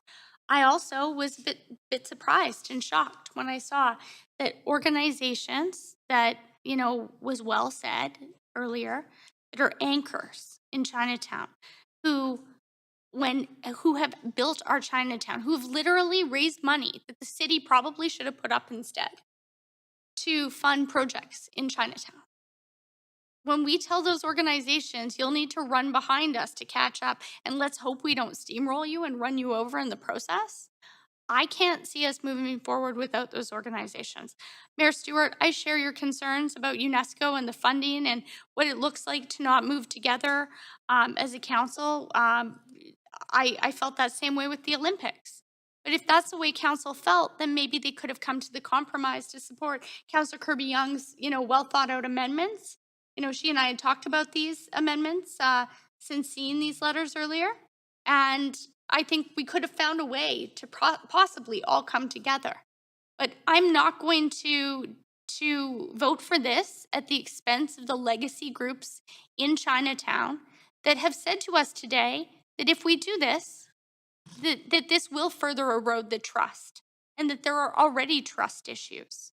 I also was a bit surprised and shocked when I saw that organizations that, you know, was well said earlier, that are anchors in Chinatown, who have built our Chinatown, who have literally raised money that the city probably should have put up instead to fund projects in Chinatown. When we tell those organizations, you'll need to run behind us to catch up, and let's hope we don't steamroll you and run you over in the process, I can't see us moving forward without those organizations. Mayor Stewart, I share your concerns about UNESCO and the funding and what it looks like to not move together as a council. I felt that same way with the Olympics. But if that's the way council felt, then maybe they could have come to the compromise to support Councillor Kirby Young's, you know, well thought out amendments. You know, she and I had talked about these amendments since seeing these letters earlier. And I think we could have found a way to possibly all come together. But I'm not going to vote for this at the expense of the legacy groups in Chinatown that have said to us today that if we do this, that this will further erode the trust and that there are already trust issues.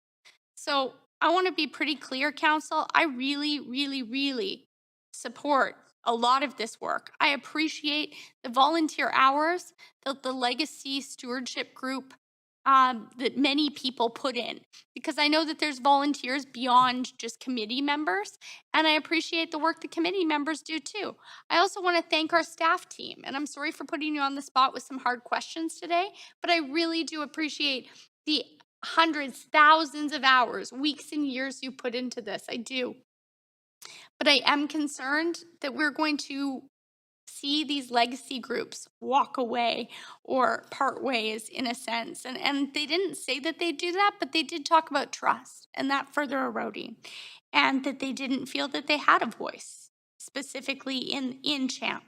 So I want to be pretty clear, Council. I really, really, really support a lot of this work. I appreciate the volunteer hours that the Legacy Stewardship Group that many people put in, because I know that there's volunteers beyond just committee members, and I appreciate the work the committee members do too. I also want to thank our staff team, and I'm sorry for putting you on the spot with some hard questions today, but I really do appreciate the hundreds, thousands of hours, weeks and years you put into this. I do. But I am concerned that we're going to see these legacy groups walk away or part ways in a sense. And they didn't say that they do that, but they did talk about trust and that further eroding, and that they didn't feel that they had a voice, specifically in CHAMP.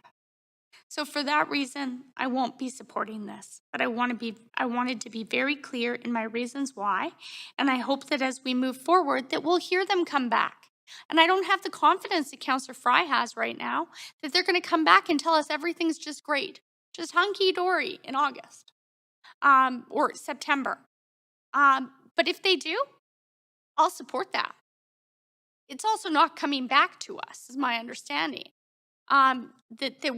So for that reason, I won't be supporting this, but I wanted to be very clear in my reasons why, and I hope that as we move forward that we'll hear them come back. And I don't have the confidence that Councillor Fry has right now that they're going to come back and tell us everything's just great, just hunky-dory in August or September. But if they do, I'll support that. It's also not coming back to us, is my understanding. That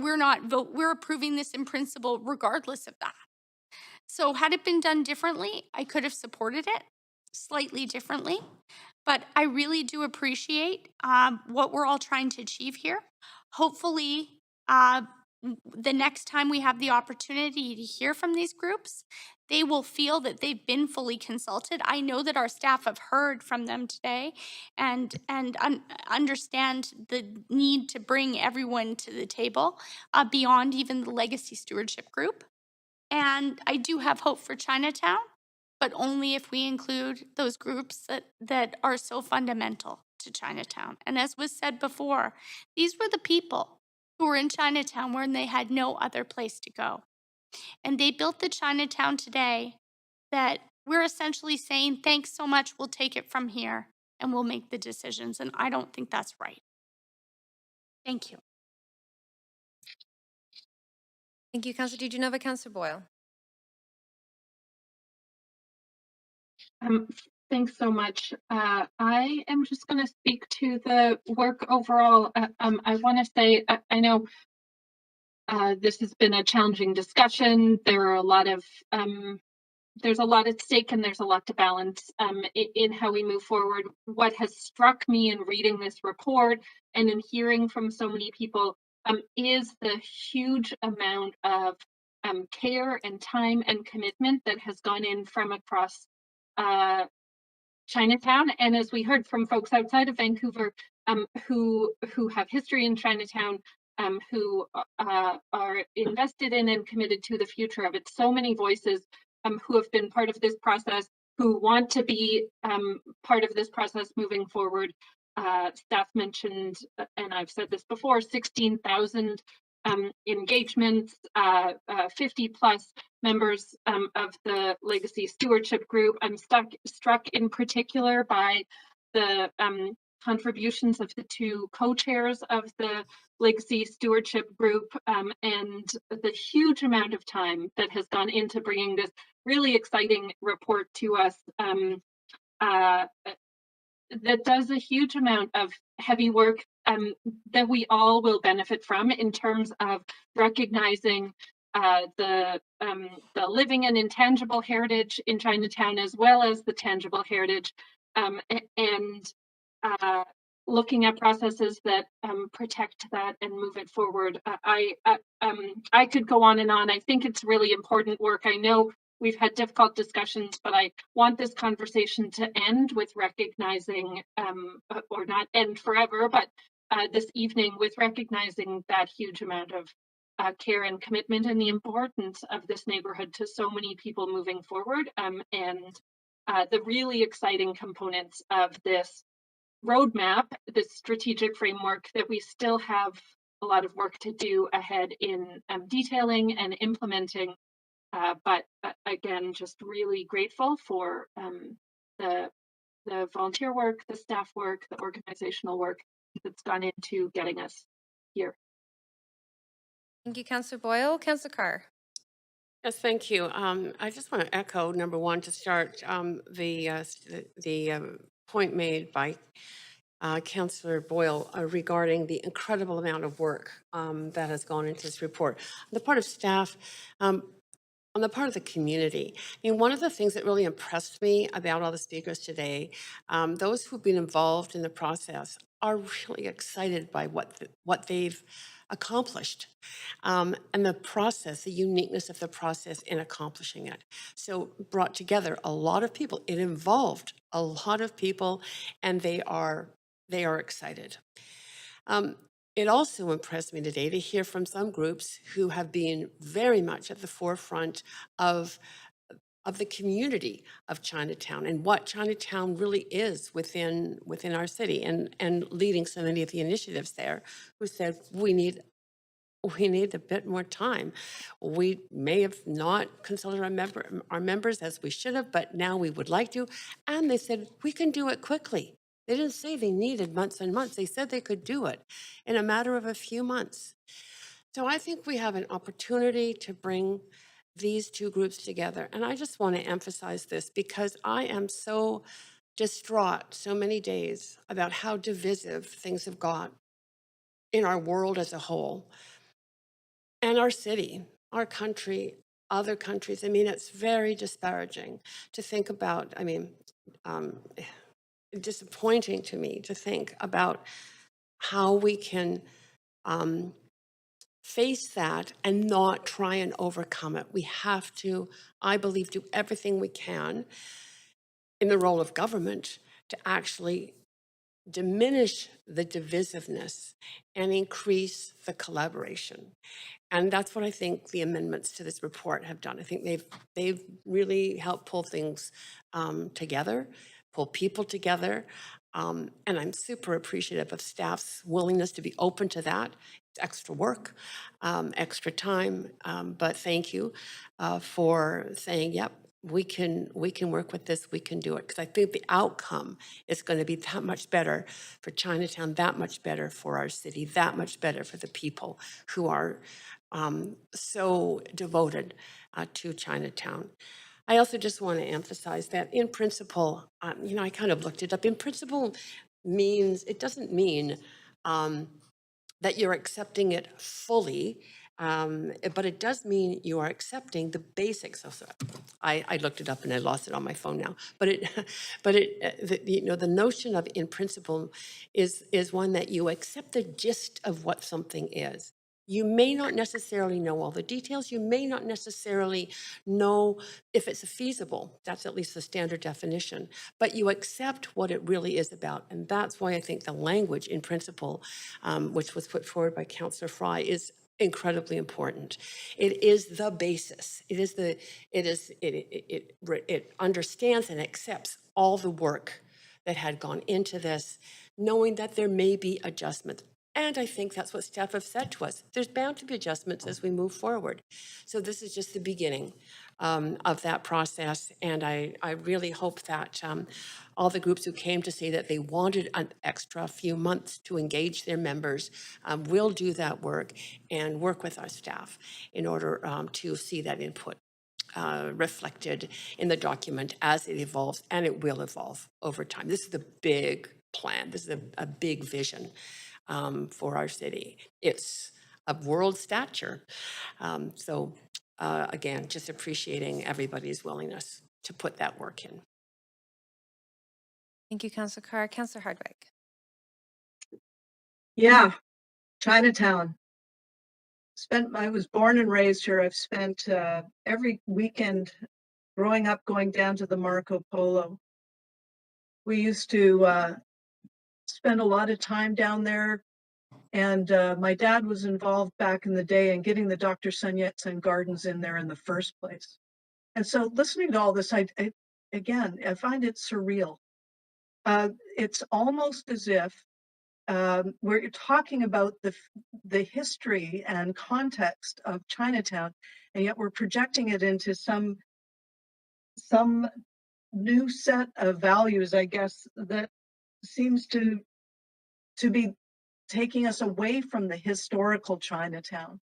we're approving this in principle regardless of that. So had it been done differently, I could have supported it slightly differently. But I really do appreciate what we're all trying to achieve here. Hopefully, the next time we have the opportunity to hear from these groups, they will feel that they've been fully consulted. I know that our staff have heard from them today and understand the need to bring everyone to the table beyond even the Legacy Stewardship Group. And I do have hope for Chinatown, but only if we include those groups that are so fundamental to Chinatown. And as was said before, these were the people who were in Chinatown when they had no other place to go. And they built the Chinatown today that we're essentially saying, thanks so much, we'll take it from here and we'll make the decisions. And I don't think that's right. Thank you. Thank you, Councillor DiGenova. Councillor Boyle. Thanks so much. I am just going to speak to the work overall. I want to say, I know this has been a challenging discussion. There are a lot of, there's a lot at stake and there's a lot to balance in how we move forward. What has struck me in reading this report and in hearing from so many people is the huge amount of care and time and commitment that has gone in from across Chinatown. And as we heard from folks outside of Vancouver who have history in Chinatown, who are invested in and committed to the future of it. So many voices who have been part of this process, who want to be part of this process moving forward. Staff mentioned, and I've said this before, 16,000 engagements, 50 plus members of the Legacy Stewardship Group. I'm struck in particular by the contributions of the two co-chairs of the Legacy Stewardship Group and the huge amount of time that has gone into bringing this really exciting report to us that does a huge amount of heavy work that we all will benefit from in terms of recognizing the living and intangible heritage in Chinatown, as well as the tangible heritage, and looking at processes that protect that and move it forward. I could go on and on. I think it's really important work. I know we've had difficult discussions, but I want this conversation to end with recognizing, or not end forever, but this evening with recognizing that huge amount of care and commitment and the importance of this neighborhood to so many people moving forward, and the really exciting components of this roadmap, this strategic framework that we still have a lot of work to do ahead in detailing and implementing. But again, just really grateful for the volunteer work, the staff work, the organizational work that's gone into getting us here. Thank you, Councillor Boyle. Councillor Carr. Yes, thank you. I just want to echo, number one, to start the point made by Councillor Boyle regarding the incredible amount of work that has gone into this report. On the part of staff, on the part of the community, I mean, one of the things that really impressed me about all the speakers today, those who've been involved in the process are really excited by what they've accomplished. And the process, the uniqueness of the process in accomplishing it. So brought together a lot of people. It involved a lot of people, and they are excited. It also impressed me today to hear from some groups who have been very much at the forefront of the community of Chinatown and what Chinatown really is within our city, and leading so many of the initiatives there, who said we need a bit more time. We may have not consulted our members as we should have, but now we would like to. And they said, we can do it quickly. They didn't say they needed months and months. They said they could do it in a matter of a few months. So I think we have an opportunity to bring these two groups together. And I just want to emphasize this because I am so distraught so many days about how divisive things have got in our world as a whole. And our city, our country, other countries. I mean, it's very disparaging to think about. I mean, disappointing to me to think about how we can face that and not try and overcome it. We have to, I believe, do everything we can in the role of government to actually diminish the divisiveness and increase the collaboration. And that's what I think the amendments to this report have done. I think they've really helped pull things together, pull people together. And I'm super appreciative of staff's willingness to be open to that. It's extra work, extra time, but thank you for saying, yep, we can work with this, we can do it. Because I think the outcome is going to be that much better for Chinatown, that much better for our city, that much better for the people who are so devoted to Chinatown. I also just want to emphasize that in principle, I kind of looked it up. In principle means, it doesn't mean that you're accepting it fully, but it does mean you are accepting the basics of it. I looked it up and I lost it on my phone now. But the notion of in principle is one that you accept the gist of what something is. You may not necessarily know all the details. You may not necessarily know if it's feasible. That's at least the standard definition. But you accept what it really is about. And that's why I think the language in principle, which was put forward by Councillor Fry, is incredibly important. It is the basis. It understands and accepts all the work that had gone into this, knowing that there may be adjustments. And I think that's what staff have said to us. There's bound to be adjustments as we move forward. So this is just the beginning of that process. And I really hope that all the groups who came to say that they wanted an extra few months to engage their members will do that work and work with our staff in order to see that input reflected in the document as it evolves, and it will evolve over time. This is the big plan. This is a big vision for our city. It's of world stature. Again, just appreciating everybody's willingness to put that work in. Thank you, Councillor Carr. Councillor Hardwick. Yeah, Chinatown. I was born and raised here. I've spent every weekend growing up going down to the Marco Polo. We used to spend a lot of time down there, and my dad was involved back in the day in getting the Dr. Sun Yat-sen Gardens in there in the first place. And so listening to all this, I find it surreal. It's almost as if we're talking about the history and context of Chinatown, and yet we're projecting it into some new set of values, I guess, that seems to be taking us away from the historical Chinatown.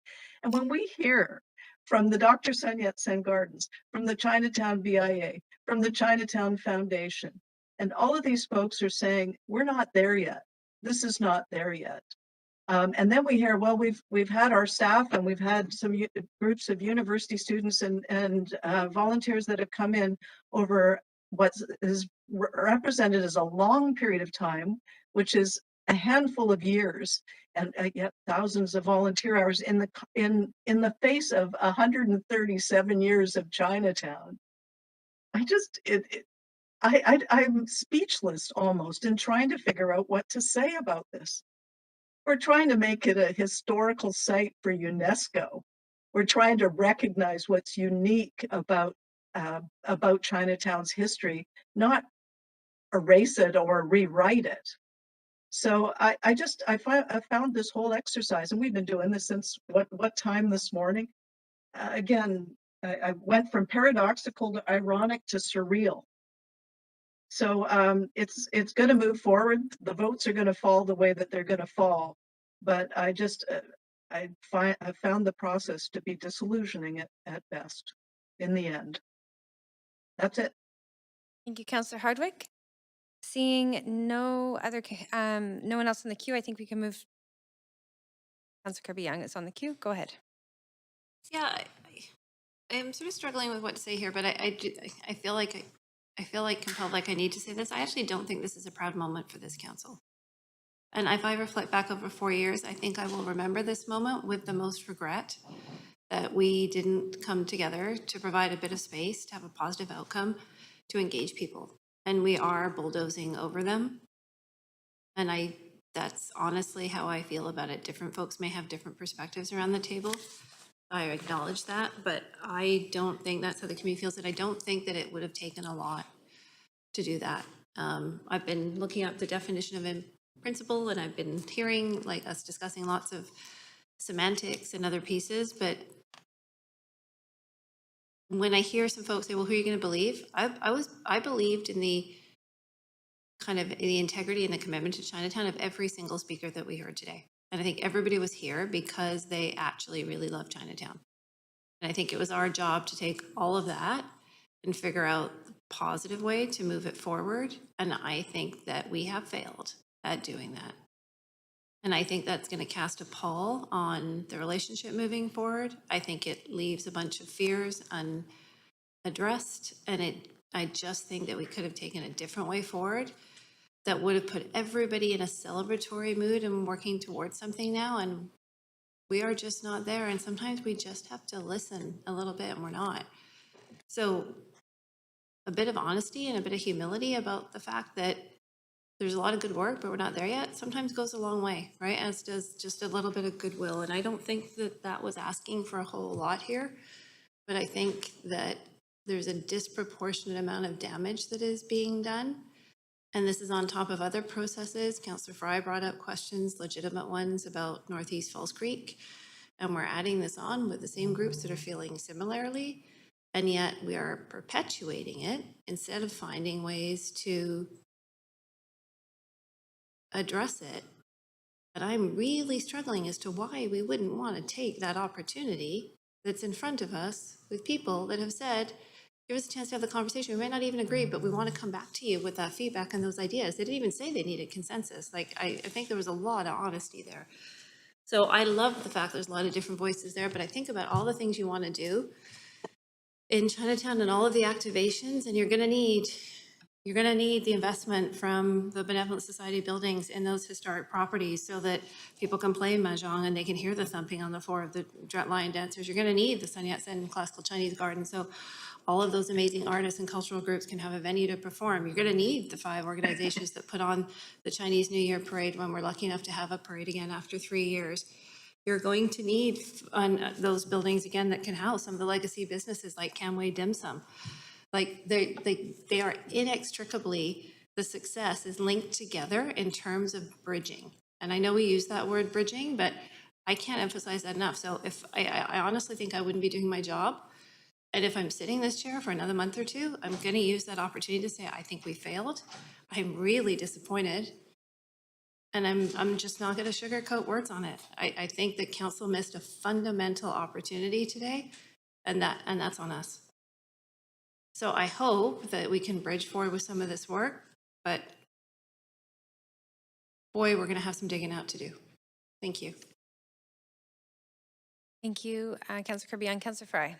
And when we hear from the Dr. Sun Yat-sen Gardens, from the Chinatown BIA, from the Chinatown Foundation, and all of these folks are saying, we're not there yet. This is not there yet. And then we hear, well, we've had our staff and we've had some groups of university students and volunteers that have come in over what is represented as a long period of time, which is a handful of years, and yet thousands of volunteer hours in the face of 137 years of Chinatown. I'm speechless almost in trying to figure out what to say about this. We're trying to make it a historical site for UNESCO. We're trying to recognize what's unique about Chinatown's history, not erase it or rewrite it. So I found this whole exercise, and we've been doing this since what time this morning? Again, I went from paradoxical to ironic to surreal. So it's going to move forward. The votes are going to fall the way that they're going to fall. But I found the process to be disillusioning at best in the end. That's it. Thank you, Councillor Hardwick. Seeing no one else in the queue, I think we can move. Councillor Kirby Young is on the queue. Go ahead. Yeah, I'm sort of struggling with what to say here, but I feel like compelled, like I need to say this. I actually don't think this is a proud moment for this council. And if I reflect back over 4 years, I think I will remember this moment with the most regret that we didn't come together to provide a bit of space, to have a positive outcome, to engage people. And we are bulldozing over them. And that's honestly how I feel about it. Different folks may have different perspectives around the table. I acknowledge that, but I don't think that's how the community feels. And I don't think that it would have taken a lot to do that. I've been looking up the definition of principle, and I've been hearing like us discussing lots of semantics and other pieces, but when I hear some folks say, well, who are you going to believe? I believed in the kind of the integrity and the commitment to Chinatown of every single speaker that we heard today. And I think everybody was here because they actually really love Chinatown. And I think it was our job to take all of that and figure out the positive way to move it forward. And I think that we have failed at doing that. And I think that's going to cast a pall on the relationship moving forward. I think it leaves a bunch of fears unaddressed. And I just think that we could have taken a different way forward that would have put everybody in a celebratory mood and working towards something now. And We are just not there, and sometimes we just have to listen a little bit, and we're not. So a bit of honesty and a bit of humility about the fact that there's a lot of good work, but we're not there yet, sometimes goes a long way, right? As does just a little bit of goodwill. And I don't think that that was asking for a whole lot here, but I think that there's a disproportionate amount of damage that is being done. And this is on top of other processes. Councillor Fry brought up questions, legitimate ones, about Northeast Falls Creek. And we're adding this on with the same groups that are feeling similarly. And yet we are perpetuating it instead of finding ways to address it. But I'm really struggling as to why we wouldn't want to take that opportunity that's in front of us with people that have said, give us a chance to have the conversation. We might not even agree, but we want to come back to you with that feedback and those ideas. They didn't even say they needed consensus. Like, I think there was a lot of honesty there. So I love the fact there's a lot of different voices there, but I think about all the things you want to do in Chinatown and all of the activations, and you're going to need the investment from the Benevolent Society buildings in those historic properties so that people can play mahjong and they can hear the thumping on the floor of the lion dancers. You're going to need the Sun Yat-sen Classical Chinese Garden so all of those amazing artists and cultural groups can have a venue to perform. You're going to need the 5 organizations that put on the Chinese New Year parade when we're lucky enough to have a parade again after 3 years. You're going to need those buildings again that can house some of the legacy businesses like Camway Dim Sum. Like they are inextricably, the success is linked together in terms of bridging. And I know we use that word bridging, but I can't emphasize that enough. So if I honestly think I wouldn't be doing my job. And if I'm sitting in this chair for another month or two, I'm going to use that opportunity to say, I think we failed. I'm really disappointed. And I'm just not going to sugarcoat words on it. I think that council missed a fundamental opportunity today, and that's on us. So I hope that we can bridge forward with some of this work, but boy, we're going to have some digging out to do. Thank you. Thank you, Councillor Kirby and Councillor Fry.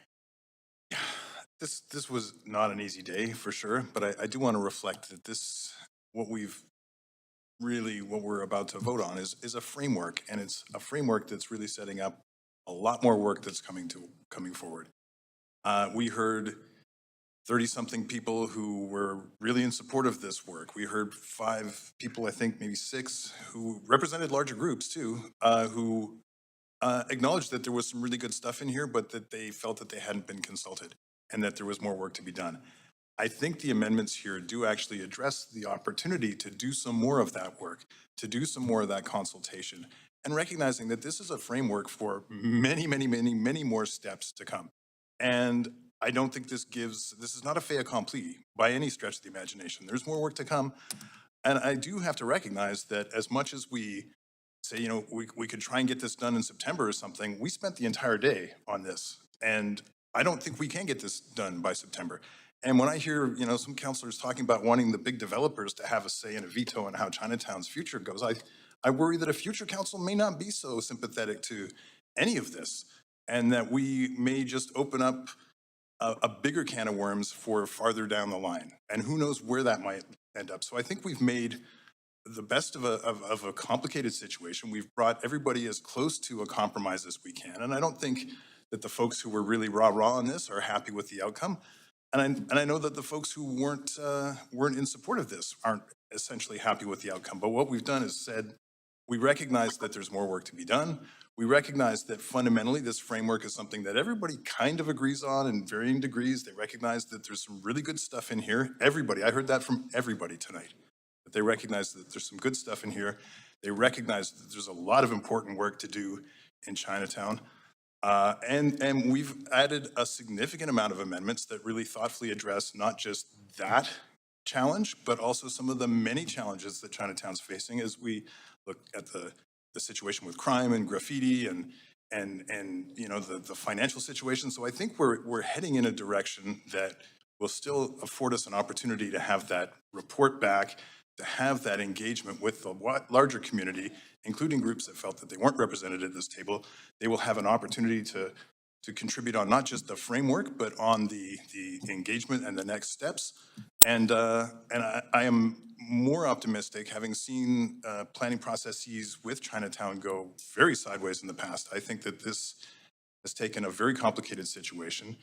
This was not an easy day for sure, but I do want to reflect that what we're about to vote on is a framework, and it's a framework that's really setting up a lot more work that's coming forward. We heard 30-something people who were really in support of this work. We heard 5 people, I think maybe 6, who represented larger groups too, who acknowledged that there was some really good stuff in here, but that they felt that they hadn't been consulted and that there was more work to be done. I think the amendments here do actually address the opportunity to do some more of that work, to do some more of that consultation, and recognizing that this is a framework for many, many, many, many more steps to come. And I don't think this is not a fait accompli by any stretch of the imagination. There's more work to come. And I do have to recognize that as much as we say, we could try and get this done in September or something, we spent the entire day on this. And I don't think we can get this done by September. And when I hear, some councillors talking about wanting the big developers to have a say and a veto on how Chinatown's future goes, I worry that a future council may not be so sympathetic to any of this, and that we may just open up a bigger can of worms for farther down the line. And who knows where that might end up. So I think we've made the best of a complicated situation. We've brought everybody as close to a compromise as we can. And I don't think that the folks who were really rah-rah on this are happy with the outcome. And I know that the folks who weren't in support of this aren't essentially happy with the outcome. But what we've done is said, we recognize that there's more work to be done. We recognize that fundamentally this framework is something that everybody kind of agrees on in varying degrees. They recognize that there's some really good stuff in here. Everybody, I heard that from everybody tonight, that they recognize that there's some good stuff in here. They recognize that there's a lot of important work to do in Chinatown. And we've added a significant amount of amendments that really thoughtfully address not just that challenge, but also some of the many challenges that Chinatown's facing as we look at the situation with crime and graffiti and the financial situation. So I think we're heading in a direction that will still afford us an opportunity to have that report back, to have that engagement with the larger community, including groups that felt that they weren't represented at this table. They will have an opportunity to contribute on not just the framework, but on the engagement and the next steps. And I am more optimistic, having seen planning processes with Chinatown go very sideways in the past. I think that this has taken a very complicated situation.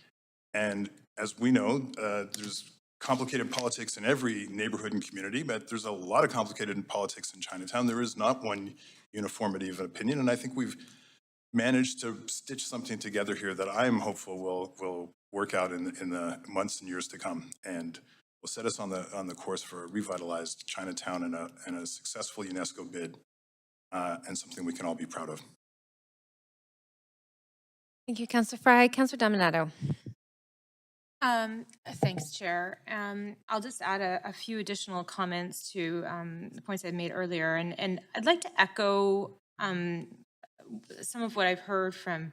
And as we know, there's complicated politics in every neighborhood and community, but there's a lot of complicated politics in Chinatown. There is not one uniformity of opinion, and I think we've managed to stitch something together here that I'm hopeful will work out in the months and years to come, and will set us on the course for a revitalized Chinatown and a successful UNESCO bid, and something we can all be proud of. Thank you, Councillor Fry. Councillor Dominato. Thanks, Chair. I'll just add a few additional comments to the points I made earlier, and I'd like to echo some of what I've heard from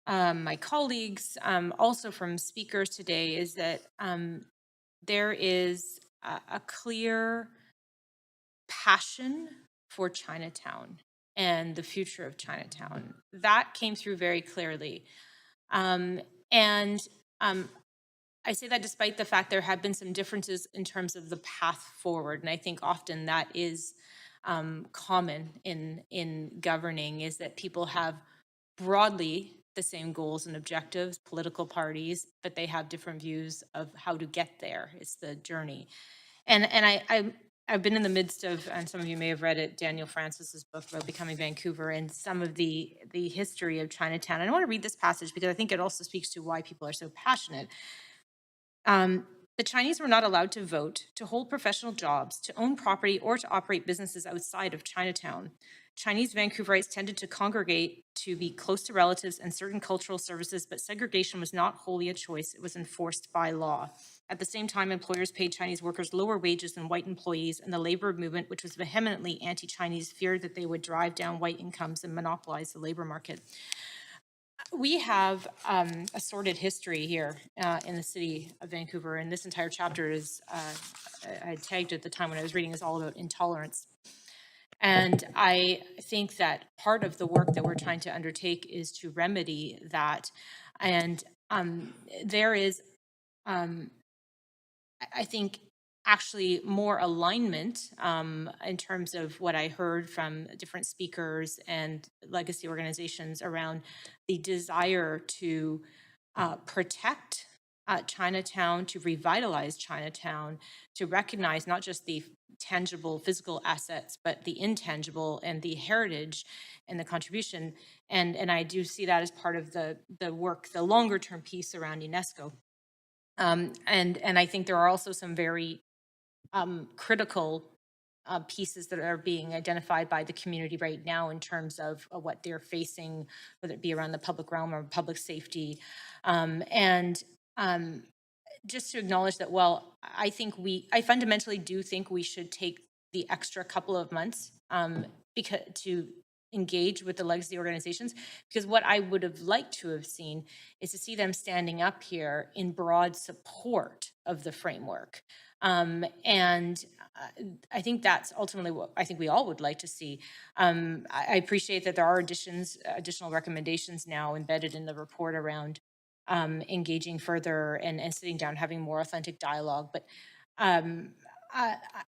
my colleagues, also from speakers today, is that there is a clear passion for Chinatown and the future of Chinatown. That came through very clearly. I say that despite the fact there have been some differences in terms of the path forward, and I think often that is common in governing, is that people have broadly the same goals and objectives, political parties, but they have different views of how to get there. It's the journey. And I've been in the midst of, and some of you may have read it, Daniel Francis's book about Becoming Vancouver, and some of the history of Chinatown. And I want to read this passage because I think it also speaks to why people are so passionate. The Chinese were not allowed to vote, to hold professional jobs, to own property, or to operate businesses outside of Chinatown. Chinese Vancouverites tended to congregate to be close to relatives and certain cultural services, but segregation was not wholly a choice. It was enforced by law. At the same time, employers paid Chinese workers lower wages than white employees, and the labor movement, which was vehemently anti-Chinese, feared that they would drive down white incomes and monopolize the labor market. We have a sordid history here in the city of Vancouver, and this entire chapter is, I tagged at the time when I was reading, is all about intolerance. And I think that part of the work that we're trying to undertake is to remedy that. And there is, I think, actually more alignment in terms of what I heard from different speakers and legacy organizations around the desire to protect Chinatown, to revitalize Chinatown, to recognize not just the tangible physical assets, but the intangible and the heritage and the contribution. And I do see that as part of the work, the longer term piece around UNESCO. And I think there are also some very critical pieces that are being identified by the community right now in terms of what they're facing, whether it be around the public realm or public safety. Just to acknowledge that, well, I fundamentally do think we should take the extra couple of months to engage with the legacy organizations, because what I would have liked to have seen is to see them standing up here in broad support of the framework. I think that's ultimately what I think we all would like to see. I appreciate that there are additional recommendations now embedded in the report around engaging further and sitting down, having more authentic dialogue. But I'm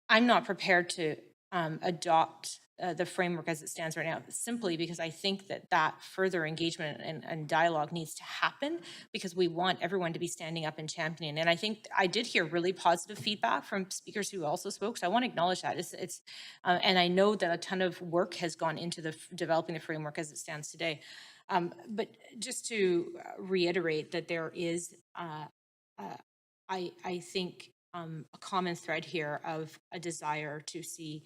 not prepared to adopt the framework as it stands right now, simply because I think that further engagement and dialogue needs to happen, because we want everyone to be standing up and championing. And I think I did hear really positive feedback from speakers who also spoke, so I want to acknowledge that. And I know that a ton of work has gone into developing the framework as it stands today. But just to reiterate that there is, I think, a common thread here of a desire to see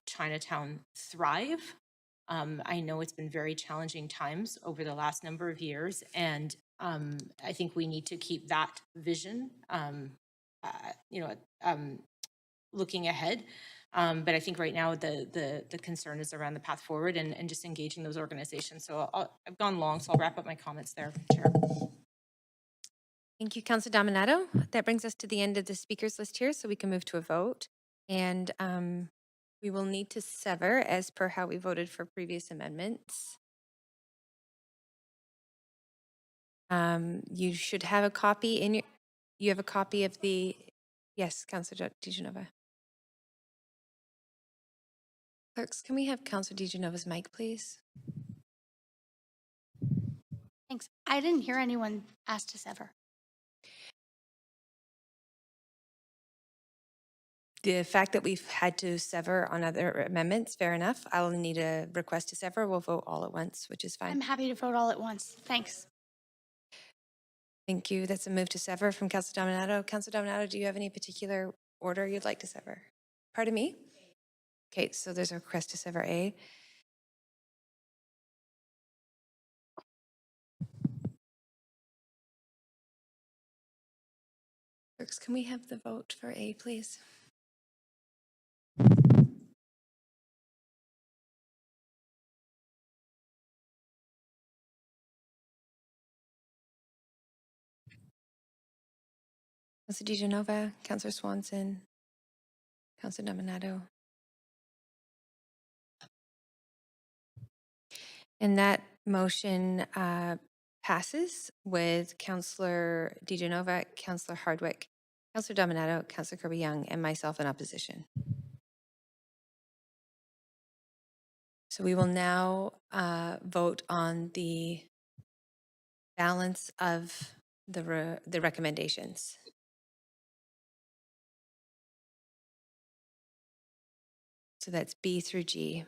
Chinatown thrive. I know it's been very challenging times over the last number of years, and I think we need to keep that vision, looking ahead. But I think right now the concern is around the path forward and just engaging those organizations. So I've gone long, so I'll wrap up my comments there, Chair. Thank you, Councillor Dominato. That brings us to the end of the speakers list here, so we can move to a vote. And we will need to sever as per how we voted for previous amendments. You should have a copy in your, you have a copy of the, yes, Councillor DeGenova. Clerks, can we have Councillor DeGenova's mic, please? Thanks. I didn't hear anyone ask to sever. The fact that we've had to sever on other amendments, fair enough. I'll need a request to sever. We'll vote all at once, which is fine. I'm happy to vote all at once. Thanks. Thank you. That's a move to sever from Councillor Dominato. Councillor Dominato, do you have any particular order you'd like to sever? Pardon me? Okay, so there's a request to sever A. Clerks, can we have the vote for A, please? Councillor DeGenova, Councillor Swanson, Councillor Dominato. And that motion passes with Councillor DeGenova, Councillor Hardwick, Councillor Dominato, Councillor Kirby Young, and myself in opposition. So we will now vote on the balance of the recommendations. So that's B through G.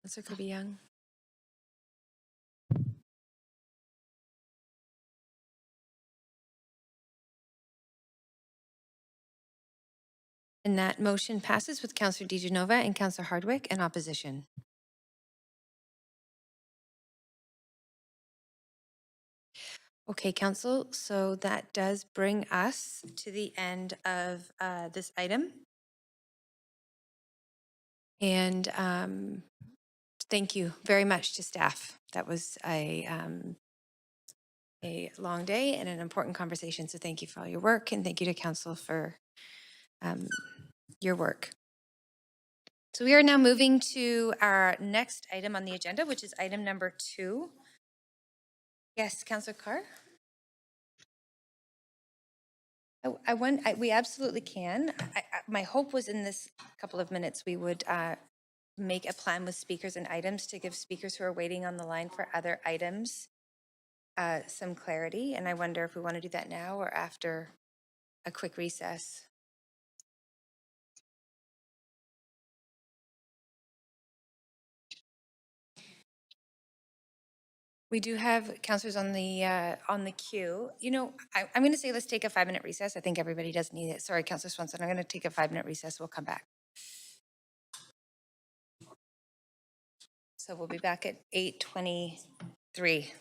Councillor Kirby Young. And that motion passes with Councillor DeGenova and Councillor Hardwick in opposition. Okay, Council, so that does bring us to the end of this item. And thank you very much to staff. That was a long day and an important conversation. So thank you for all your work, and thank you to Council for your work. So we are now moving to our next item on the agenda, which is item number 2. Yes, Councillor Carr? We absolutely can. My hope was in this couple of minutes we would make a plan with speakers and items to give speakers who are waiting on the line for other items some clarity. And I wonder if we want to do that now or after a quick recess. We do have councillors on the queue. You know, I'm going to say let's take a 5-minute recess. I think everybody does need it. Sorry, Councillor Swanson. I'm going to take a 5-minute recess. We'll come back. So we'll be back at 8:23.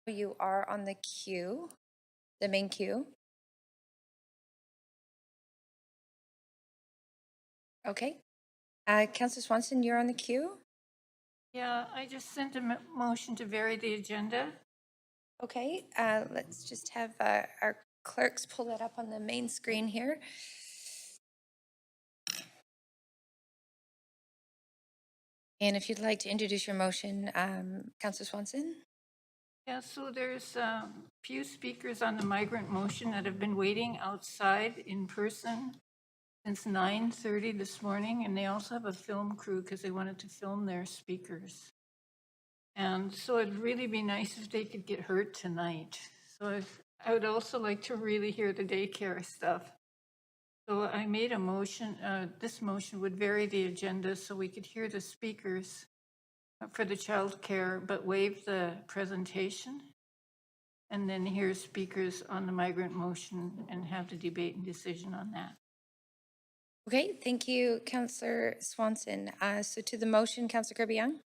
You are on the queue, the main queue. Okay. Councillor Swanson, you're on the queue? Yeah, I just sent a motion to vary the agenda. Okay, let's just have our clerks pull that up on the main screen here. And if you'd like to introduce your motion, Councillor Swanson? Yeah, so there's a few speakers on the migrant motion that have been waiting outside in person since 9:30 this morning, and they also have a film crew because they wanted to film their speakers. And so it'd really be nice if they could get heard tonight. So I would also like to really hear the daycare stuff. So I made a motion, this motion would vary the agenda so we could hear the speakers for the childcare, but waive the presentation. And then hear speakers on the migrant motion and have the debate and decision on that. Okay, thank you, Councillor Swanson. So to the motion, Councillor Kirby Young?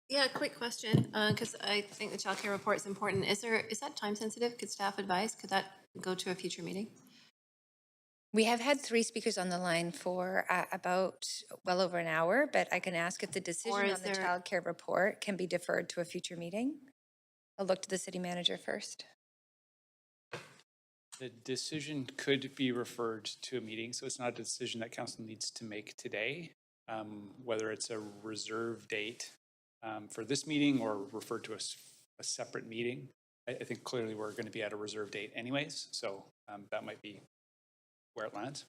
Yeah, quick question, because I think the childcare report is important. Is that time sensitive? Could staff advise? Could that go to a future meeting? We have had 3 speakers on the line for about well over an hour, but I can ask if the decision on the childcare report can be deferred to a future meeting. I'll look to the city manager first. The decision could be referred to a meeting, so it's not a decision that council needs to make today. Whether it's a reserve date for this meeting or referred to a separate meeting, I think clearly we're going to be at a reserve date anyways, so that might be where it lands.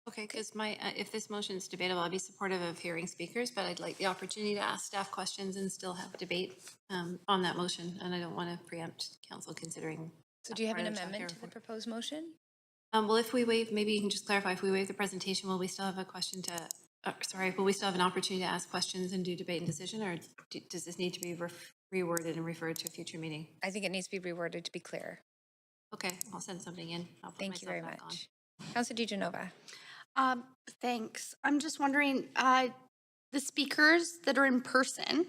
Okay, because if this motion is debatable, I'd be supportive of hearing speakers, but I'd like the opportunity to ask staff questions and still have debate on that motion, and I don't want to preempt council considering. So do you have an amendment to the proposed motion? Well, if we waive, maybe you can just clarify, if we waive the presentation, will we still have a question to, will we still have an opportunity to ask questions and do debate and decision, or does this need to be reworded and referred to a future meeting? I think it needs to be reworded to be clear. Okay, I'll send something in. I'll put Thank you very myself back much. Councillor DiGenova. Thanks. I'm just wondering, the speakers that are in person,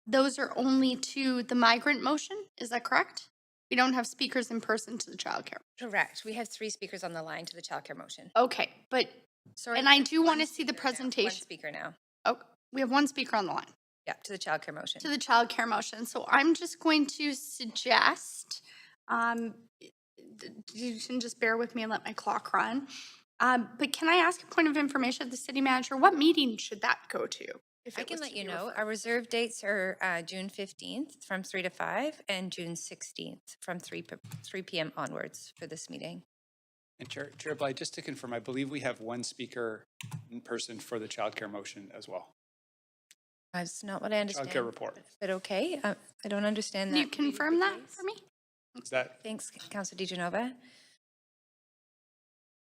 those are only to the migrant motion, is that correct? We don't have speakers in person to the childcare. Correct. We have 3 speakers on the line to the childcare motion. Okay, but, Sorry, and I do one want to see the speaker now. presentation. One speaker now. Oh, we have 1 speaker on the line. Yeah, to the childcare motion. To the childcare motion. So I'm just going to suggest, you can just bear with me and let my clock run. But can I ask a point of information of the city manager? What meeting should that go to? I can let you know. Our reserve dates are June 15th from 3 to 5 and June 16th from 3 p.m. onwards for this meeting. And Chair Bligh, just to confirm, I believe we have 1 speaker in person for the childcare motion as well. That's not what I understand. Childcare report. But okay, I don't understand that. Can you confirm that for me? Is that? Thanks, Councillor DiGenova.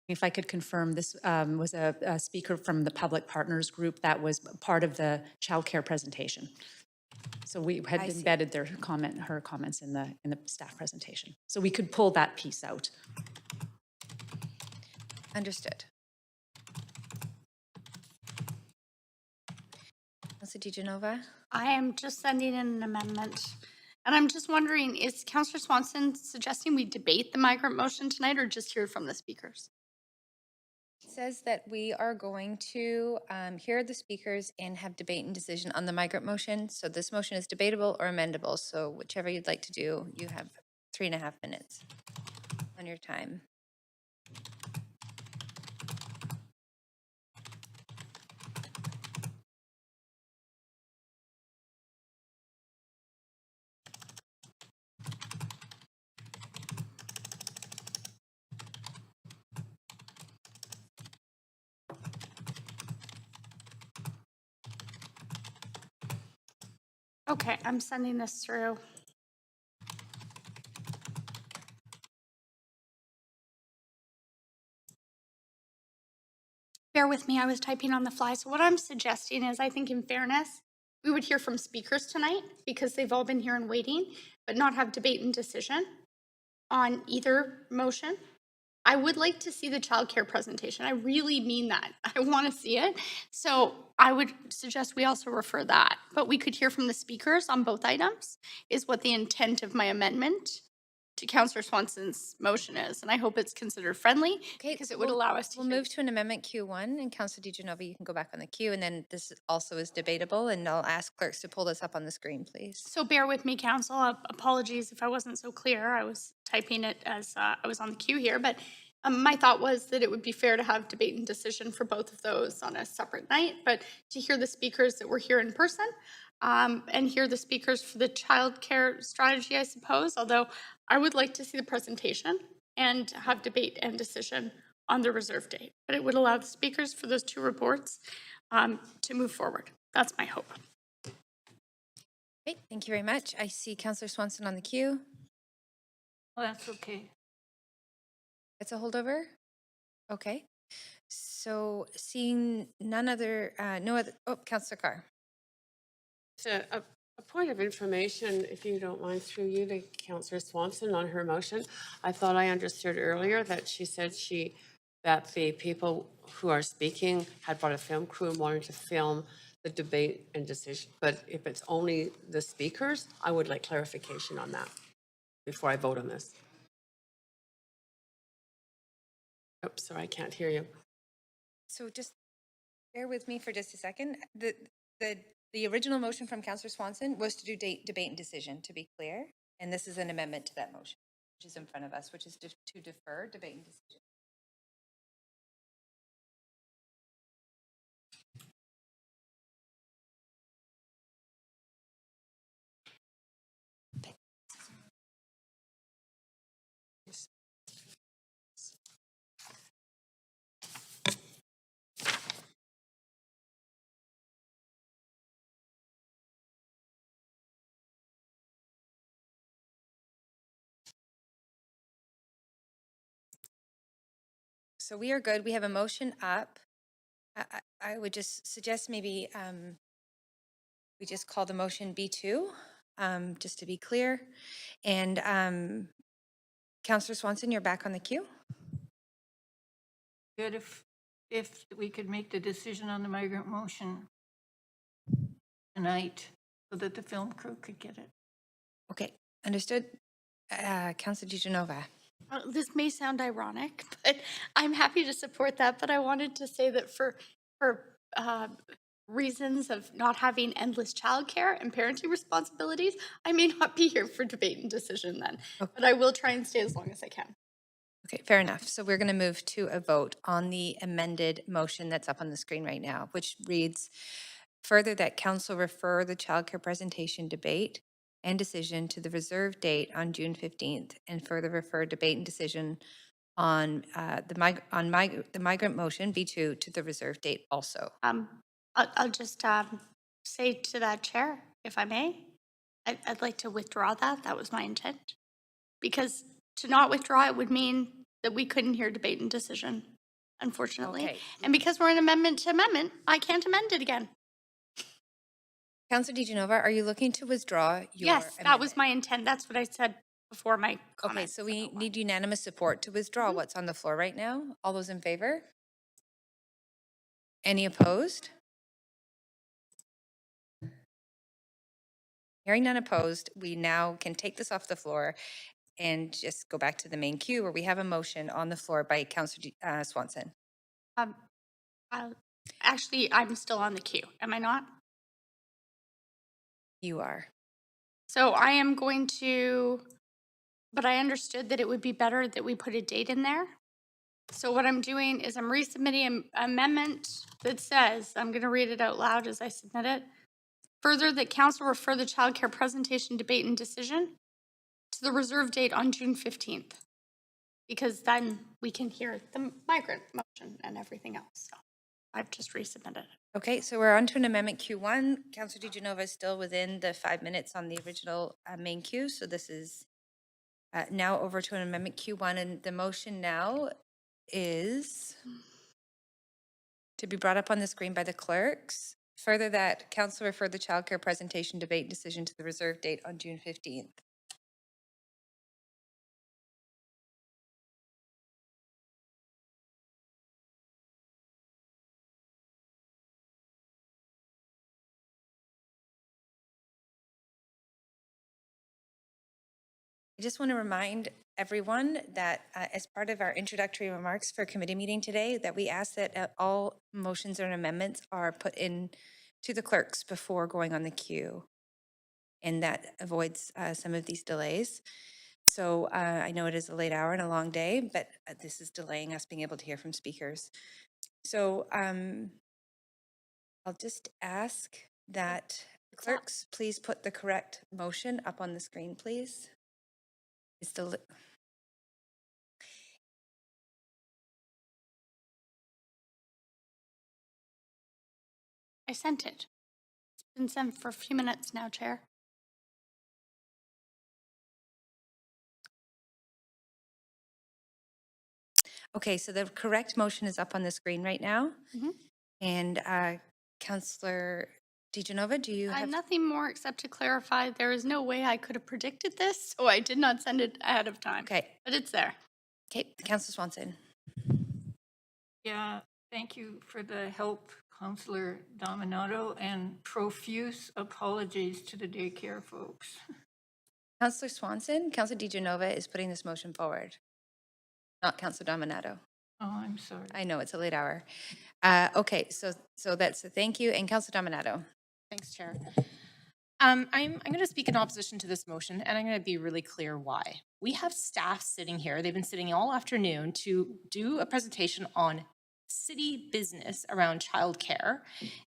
If I could confirm, this was a speaker from the Public Partners Group that was part of the childcare presentation. So we had embedded her comments in the staff presentation. So we could pull that piece out. Understood. Councillor DiGenova. I am just sending in an amendment. And I'm just wondering, is Councillor Swanson suggesting we debate the migrant motion tonight or just hear from the speakers? It says that we are going to hear the speakers and have debate and decision on the migrant motion. So this motion is debatable or amendable. So whichever you'd like to do, you have 3.5 minutes on your time. Okay, I'm sending this through. Bear with me, I was typing on the fly. So what I'm suggesting is, I think in fairness, we would hear from speakers tonight because they've all been here and waiting, but not have debate and decision on either motion. I would like to see the childcare presentation. I really mean that. I want to see it. So I would suggest we also refer that. But we could hear from the speakers on both items, is what the intent of my amendment to Councillor Swanson's motion is. And I hope it's considered friendly because it would allow us to We'll move to an amendment Q1, and Councillor DiGenova, you can go back on the queue, and then this also is debatable, and I'll ask clerks to pull this up on the screen, please. So bear with me, Council. Apologies if I wasn't so clear. I was typing it as I was on the queue here, but my thought was that it would be fair to have debate and decision for both of those on a separate night, but to hear the speakers that were here in person and hear the speakers for the childcare strategy, I suppose, although I would like to see the presentation and have debate and decision on the reserve date. But it would allow the speakers for those two reports to move forward. That's my hope. Okay, thank you very much. I see Councillor Swanson on the queue. Well, that's okay. It's a holdover? Okay. So seeing no other, oh, Councillor Carr. It's a point of information, if you don't mind, through you to Councillor Swanson on her motion. I thought I understood earlier that she said that the people who are speaking had brought a film crew and wanted to film the debate and decision. But if it's only the speakers, I would like clarification on that before I vote on this. Oops, sorry, I can't hear you. So just bear with me for just a second. The original motion from Councillor Swanson was to do debate and decision, to be clear. And this is an amendment to that motion, which is in front of us, which is to defer debate and decision. So we are good. We have a motion up. I would just suggest maybe we just call the motion B2, just to be clear. And Councillor Swanson, you're back on the queue. Good if we could make the decision on the migrant motion tonight so that the film crew could get it. Okay, understood. Councillor DiGenova. This may sound ironic, but I'm happy to support that. But I wanted to say that for reasons of not having endless childcare and parenting responsibilities, I may not be here for debate and decision then. Okay. But I will try and stay as long as I can. Okay, fair enough. So we're going to move to a vote on the amended motion that's up on the screen right now, which reads, further that council refer the childcare presentation debate and decision to the reserve date on June 15th, and further refer debate and decision on the migrant motion B2 to the reserve date also. I'll just say to that chair, if I may, I'd like to withdraw that. That was my intent. Because to not withdraw it would mean that we couldn't hear debate and decision, unfortunately. Okay. And because we're an amendment to amendment, I can't amend it again. Councillor DiGenova, are you looking to withdraw your Yes, amendment? that was my intent. That's what I said before my comment. Okay, so we need unanimous support to withdraw what's on the floor right now. All those in favor? Any opposed? Hearing none opposed, we now can take this off the floor and just go back to the main queue where we have a motion on the floor by Councillor Swanson. Actually, I'm still on the queue. Am I not? You are. So I am going to, but I understood that it would be better that we put a date in there. So what I'm doing is I'm resubmitting an amendment that says, I'm going to read it out loud as I submit it. Further, that council refer the childcare presentation, debate, and decision to the reserve date on June 15th. Because then we can hear the migrant motion and everything else. So I've just resubmitted. Okay, so we're on to an amendment Q1. Councillor DiGenova is still within the 5 minutes on the original main queue. So this is now over to an amendment Q1. And the motion now is to be brought up on the screen by the clerks. Further, that council refer the childcare presentation, debate, decision to the reserve date on June 15th. I just want to remind everyone that as part of our introductory remarks for committee meeting today, that we ask that all motions and amendments are put in to the clerks before going on the queue. And that avoids some of these delays. So I know it is a late hour and a long day, but this is delaying us being able to hear from speakers. So I'll just ask that clerks please put the correct motion up on the screen, please. It's the I sent it. It's been sent for a few minutes now, Chair. Okay, so the correct motion is up on the screen right now. And Councillor DeGenova, do you I have have? nothing more except to clarify, there is no way I could have predicted this, so I did not send it ahead of time. Okay. But it's there. Okay, Councillor Swanson. Yeah, thank you for the help, Councillor Dominato, and profuse apologies to the daycare folks. Councillor Swanson, Councillor DeGenova is putting this motion forward, not Councillor Dominato. Oh, I'm sorry. I know it's a late hour. Okay, so that's a thank you. And Councillor Dominato. Thanks, Chair. I'm going to speak in opposition to this motion, and I'm going to be really clear why. We have staff sitting here. They've been sitting all afternoon to do a presentation on city business around childcare.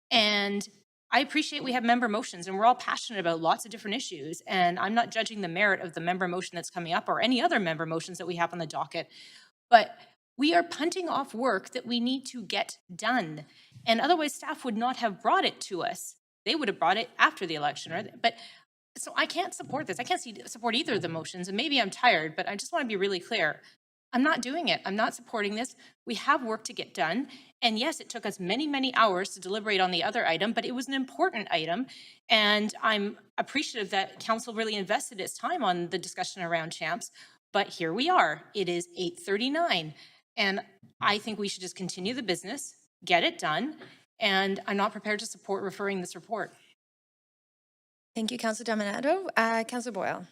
And I appreciate we have member motions, and we're all passionate about lots of different issues. And I'm not judging the merit of the member motion that's coming up or any other member motions that we have on the docket. But we are punting off work that we need to get done. And otherwise, staff would not have brought it to us. They would have brought it after the election, right? But so I can't support this. I can't support either of the motions, and maybe I'm tired, but I just want to be really clear. I'm not doing it. I'm not supporting this. We have work to get done. And yes, it took us many, many hours to deliberate on the other item, but it was an important item. And I'm appreciative that council really invested its time on the discussion around champs. But here we are. It is 8:39. And I think we should just continue the business, get it done. And I'm not prepared to support referring this report. Thank you, Councillor Dominato. Councillor Boyle.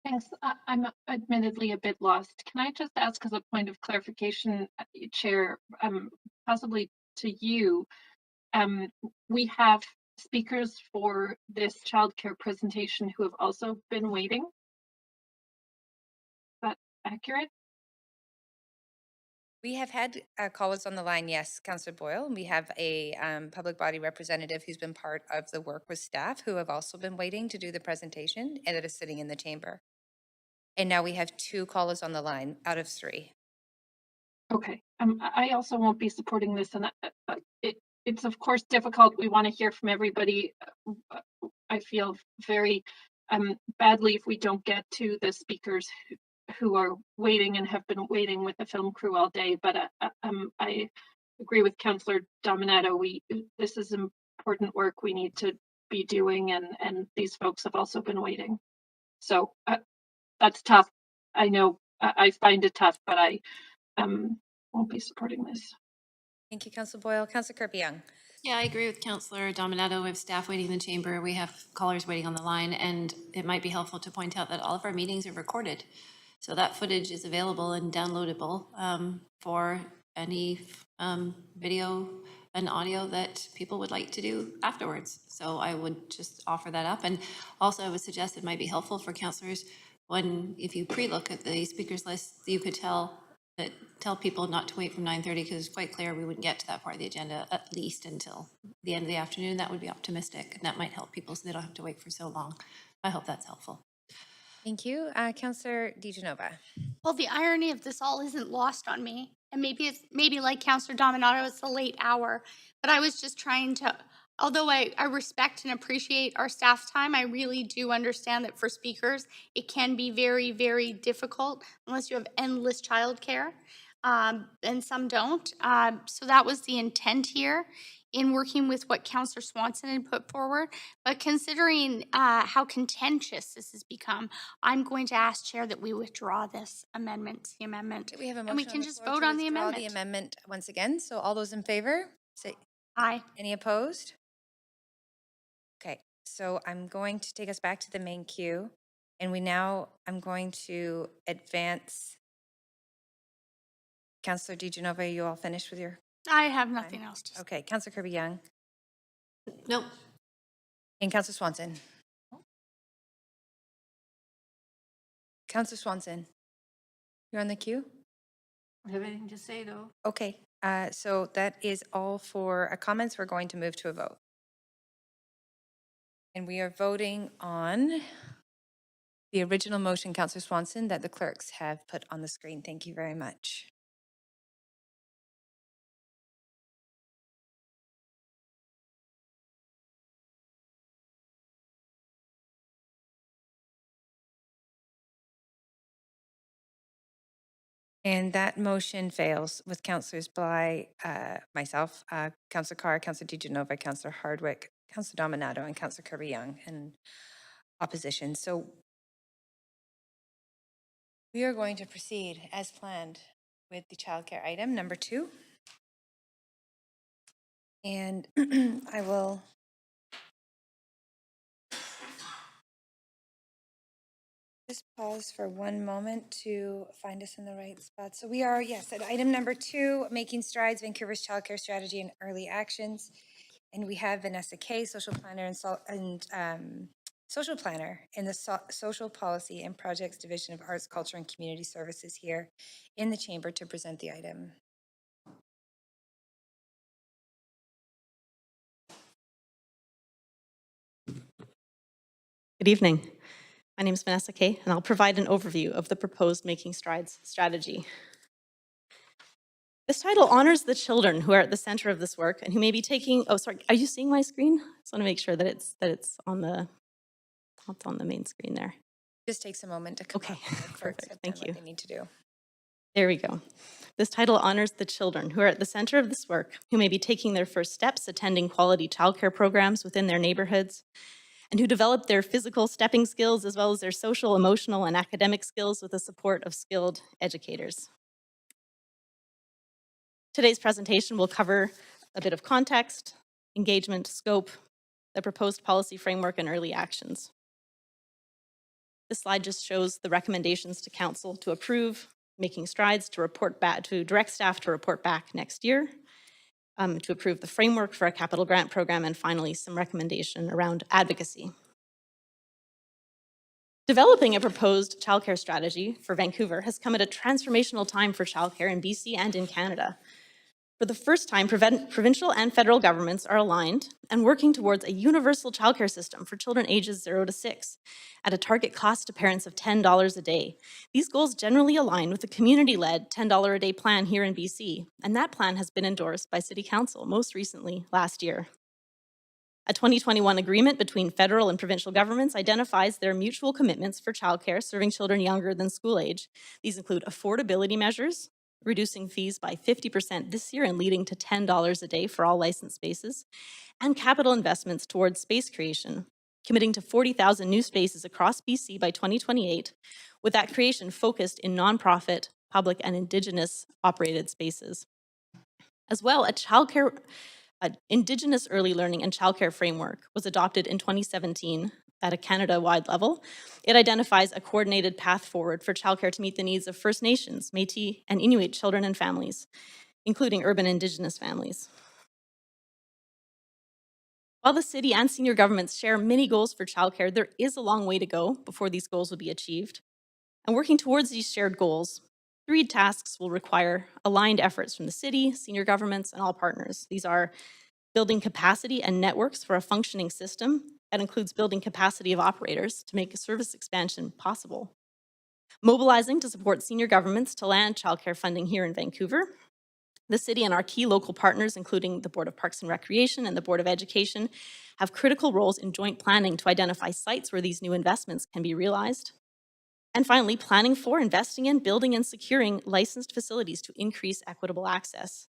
Thanks. I'm admittedly a bit lost. Can I just ask as a point of clarification, Chair, possibly to you, we have speakers for this childcare presentation who have also been waiting? Is that accurate? We have had callers on the line, yes, Councillor Boyle. We have a public body representative who's been part of the work with staff who have also been waiting to do the presentation and that is sitting in the chamber. And now we have 2 callers on the line out of 3. Okay. I also won't be supporting this, and it's of course difficult. We want to hear from everybody. I feel very badly if we don't get to the speakers who are waiting and have been waiting with the film crew all day. But I agree with Councillor Dominato. This is important work we need to be doing, and these folks have also been waiting. So that's tough. I know I find it tough, but I won't be supporting this. Thank you, Councillor Boyle. Councillor Kirby Young. Yeah, I agree with Councillor Dominato. We have staff waiting in the chamber. We have callers waiting on the line, and it might be helpful to point out that all of our meetings are recorded. So that footage is available and downloadable for any video and audio that people would like to do afterwards. So I would just offer that up. And also I would suggest it might be helpful for councillors when, if you pre-look at the speakers list, you could tell people not to wait from 9:30 because it's quite clear we wouldn't get to that part of the agenda at least until the end of the afternoon. That would be optimistic, and that might help people so they don't have to wait for so long. I hope that's helpful. Thank you. Councillor DeGenova. Well, the irony of this all isn't lost on me. And maybe like Councillor Dominato, it's a late hour. But I was just trying to, although I respect and appreciate our staff time, I really do understand that for speakers, it can be very, very difficult unless you have endless childcare, and some don't. So that was the intent here in working with what Councillor Swanson had put forward. But considering how contentious this has become, I'm going to ask Chair that we withdraw this amendment, the amendment. We have a motion and we can just floor vote to on the withdraw amendment. the amendment once again. So all those in favor, say aye. Any opposed? Okay, so I'm going to take us back to the main queue. And I'm going to advance. Councillor DeGenova, you all finished with your? I have nothing else to say. Okay, Councillor Kirby Young. No. And Councillor Swanson. Councillor Swanson, you're on the queue? I have anything to say, though? Okay, so that is all for comments. We're going to move to a vote. And we are voting on the original motion, Councillor Swanson, that the clerks have put on the screen. Thank you very much. And that motion fails with Councillors Bligh, myself, Councillor Carr, Councillor DeGenova, Councillor Hardwick, Councillor Dominato, and Councillor Kirby Young in opposition. So we are going to proceed as planned with the childcare item number 2. And I will just pause for one moment to find us in the right spot. So we are, yes, at item number 2, making strides, Vancouver's childcare strategy and early actions. And we have Vanessa Kay, social planner and social planner in the Social Policy and Projects Division of Arts, Culture, and Community Services here in the chamber to present the item. Good evening. My name is Vanessa Kay, and I'll provide an overview of the proposed Making Strides strategy. This title honors the children who are at the center of this work and who may be taking, oh, sorry, are you seeing my screen? I just want to make sure that it's on the main screen there. Just takes a moment to come Okay, up. perfect, thank you. What they need to do. There we go. This title honors the children who are at the center of this work, who may be taking their first steps attending quality childcare programs within their neighborhoods, and who develop their physical stepping skills as well as their social, emotional, and academic skills with the support of skilled educators. Today's presentation will cover a bit of context, engagement, scope, the proposed policy framework, and early actions. This slide just shows the recommendations to Council to approve, making strides to report back, to direct staff to report back next year, to approve the framework for a capital grant program, and finally, some recommendation around advocacy. Developing a proposed childcare strategy for Vancouver has come at a transformational time for childcare in BC and in Canada. For the first time, provincial and federal governments are aligned and working towards a universal childcare system for children ages 0 to 6 at a target cost to parents of $10 a day. These goals generally align with the community-led $10 a day plan here in BC, and that plan has been endorsed by City Council most recently last year. A 2021 agreement between federal and provincial governments identifies their mutual commitments for childcare serving children younger than school age. These include affordability measures, reducing fees by 50% this year and leading to $10 a day for all licensed spaces, and capital investments towards space creation, committing to 40,000 new spaces across BC by 2028, with that creation focused in nonprofit, public, and Indigenous operated spaces. As well, an Indigenous early learning and childcare framework was adopted in 2017 at a Canada-wide level. It identifies a coordinated path forward for childcare to meet the needs of First Nations, Métis, and Inuit children and families, including urban Indigenous families. While the city and senior governments share many goals for childcare, there is a long way to go before these goals will be achieved. And working towards these shared goals, 3 tasks will require aligned efforts from the city, senior governments, and all partners. These are building capacity and networks for a functioning system. That includes building capacity of operators to make a service expansion possible. Mobilizing to support senior governments to land childcare funding here in Vancouver. The city and our key local partners, including the Board of Parks and Recreation and the Board of Education, have critical roles in joint planning to identify sites where these new investments can be realized. And finally, planning for, investing in, building, and securing licensed facilities to increase equitable access.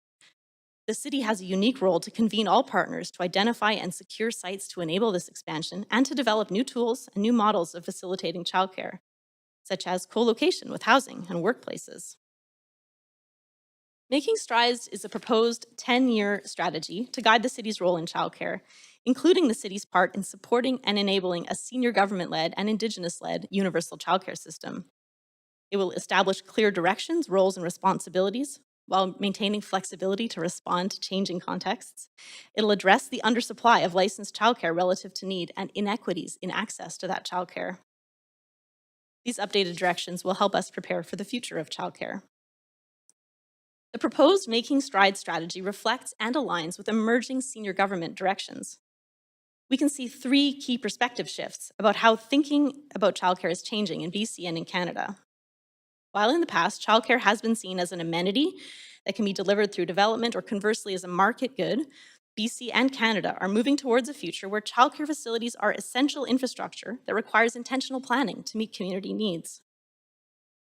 The city has a unique role to convene all partners to identify and secure sites to enable this expansion and to develop new tools and new models of facilitating childcare, such as co-location with housing and workplaces. Making Strides is a proposed 10-year strategy to guide the city's role in childcare, including the city's part in supporting and enabling a senior government-led and Indigenous-led universal childcare system. It will establish clear directions, roles, and responsibilities while maintaining flexibility to respond to changing contexts. It'll address the undersupply of licensed childcare relative to need and inequities in access to that childcare. These updated directions will help us prepare for the future of childcare. The proposed Making Strides strategy reflects and aligns with emerging senior government directions. We can see 3 key perspective shifts about how thinking about childcare is changing in BC and in Canada. While in the past, childcare has been seen as an amenity that can be delivered through development or conversely as a market good, BC and Canada are moving towards a future where childcare facilities are essential infrastructure that requires intentional planning to meet community needs.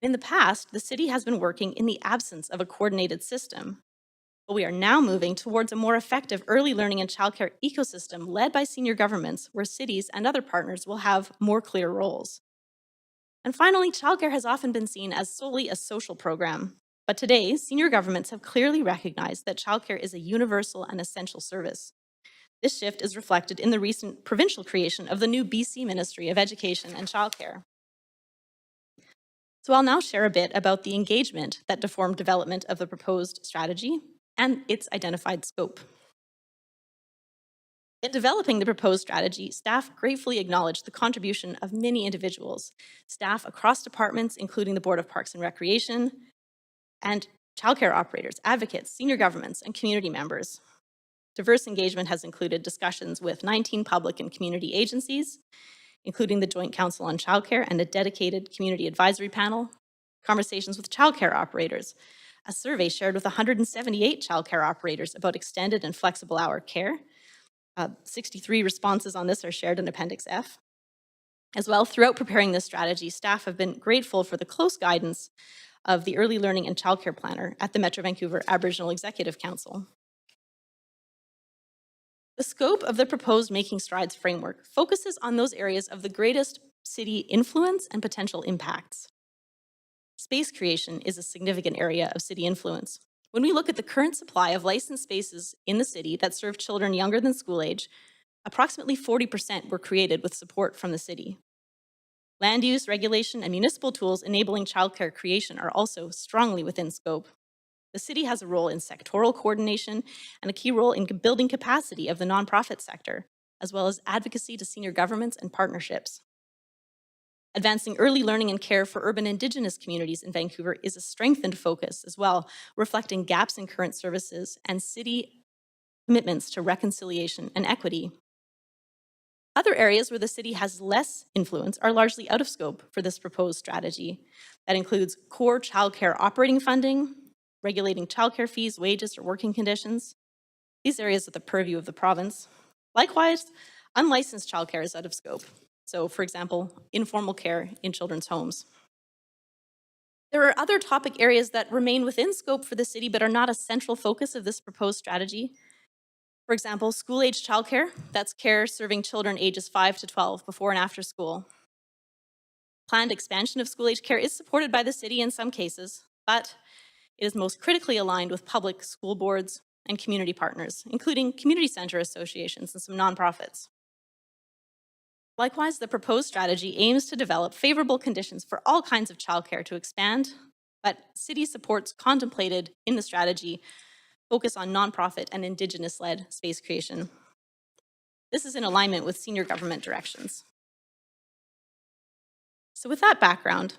In the past, the city has been working in the absence of a coordinated system, but we are now moving towards a more effective early learning and childcare ecosystem led by senior governments where cities and other partners will have more clear roles. And finally, childcare has often been seen as solely a social program, but today, senior governments have clearly recognized that childcare is a universal and essential service. This shift is reflected in the recent provincial creation of the new BC Ministry of Education and Childcare. So I'll now share a bit about the engagement that informed development of the proposed strategy and its identified scope. In developing the proposed strategy, staff gratefully acknowledged the contribution of many individuals, staff across departments, including the Board of Parks and Recreation, and childcare operators, advocates, senior governments, and community members. Diverse engagement has included discussions with 19 public and community agencies, including the Joint Council on Childcare and a dedicated community advisory panel, conversations with childcare operators, a survey shared with 178 childcare operators about extended and flexible hour care. 63 responses on this are shared in Appendix F. As well, throughout preparing this strategy, staff have been grateful for the close guidance of the Early Learning and Childcare Planner at the Metro Vancouver Aboriginal Executive Council. The scope of the proposed Making Strides framework focuses on those areas of the greatest city influence and potential impacts. Space creation is a significant area of city influence. When we look at the current supply of licensed spaces in the city that serve children younger than school age, approximately 40% were created with support from the city. Land use, regulation, and municipal tools enabling childcare creation are also strongly within scope. The city has a role in sectoral coordination and a key role in building capacity of the nonprofit sector, as well as advocacy to senior governments and partnerships. Advancing early learning and care for urban Indigenous communities in Vancouver is a strengthened focus as well, reflecting gaps in current services and city commitments to reconciliation and equity. Other areas where the city has less influence are largely out of scope for this proposed strategy. That includes core childcare operating funding, regulating childcare fees, wages, or working conditions. These areas are the purview of the province. Likewise, unlicensed childcare is out of scope. So, for example, informal care in children's homes. There are other topic areas that remain within scope for the city but are not a central focus of this proposed strategy. For example, school-age childcare, that's care serving children ages 5 to 12 before and after school. Planned expansion of school-age care is supported by the city in some cases, but it is most critically aligned with public school boards and community partners, including community center associations and some nonprofits. Likewise, the proposed strategy aims to develop favorable conditions for all kinds of childcare to expand, but city supports contemplated in the strategy focus on nonprofit and Indigenous-led space creation. This is in alignment with senior government directions. So with that background,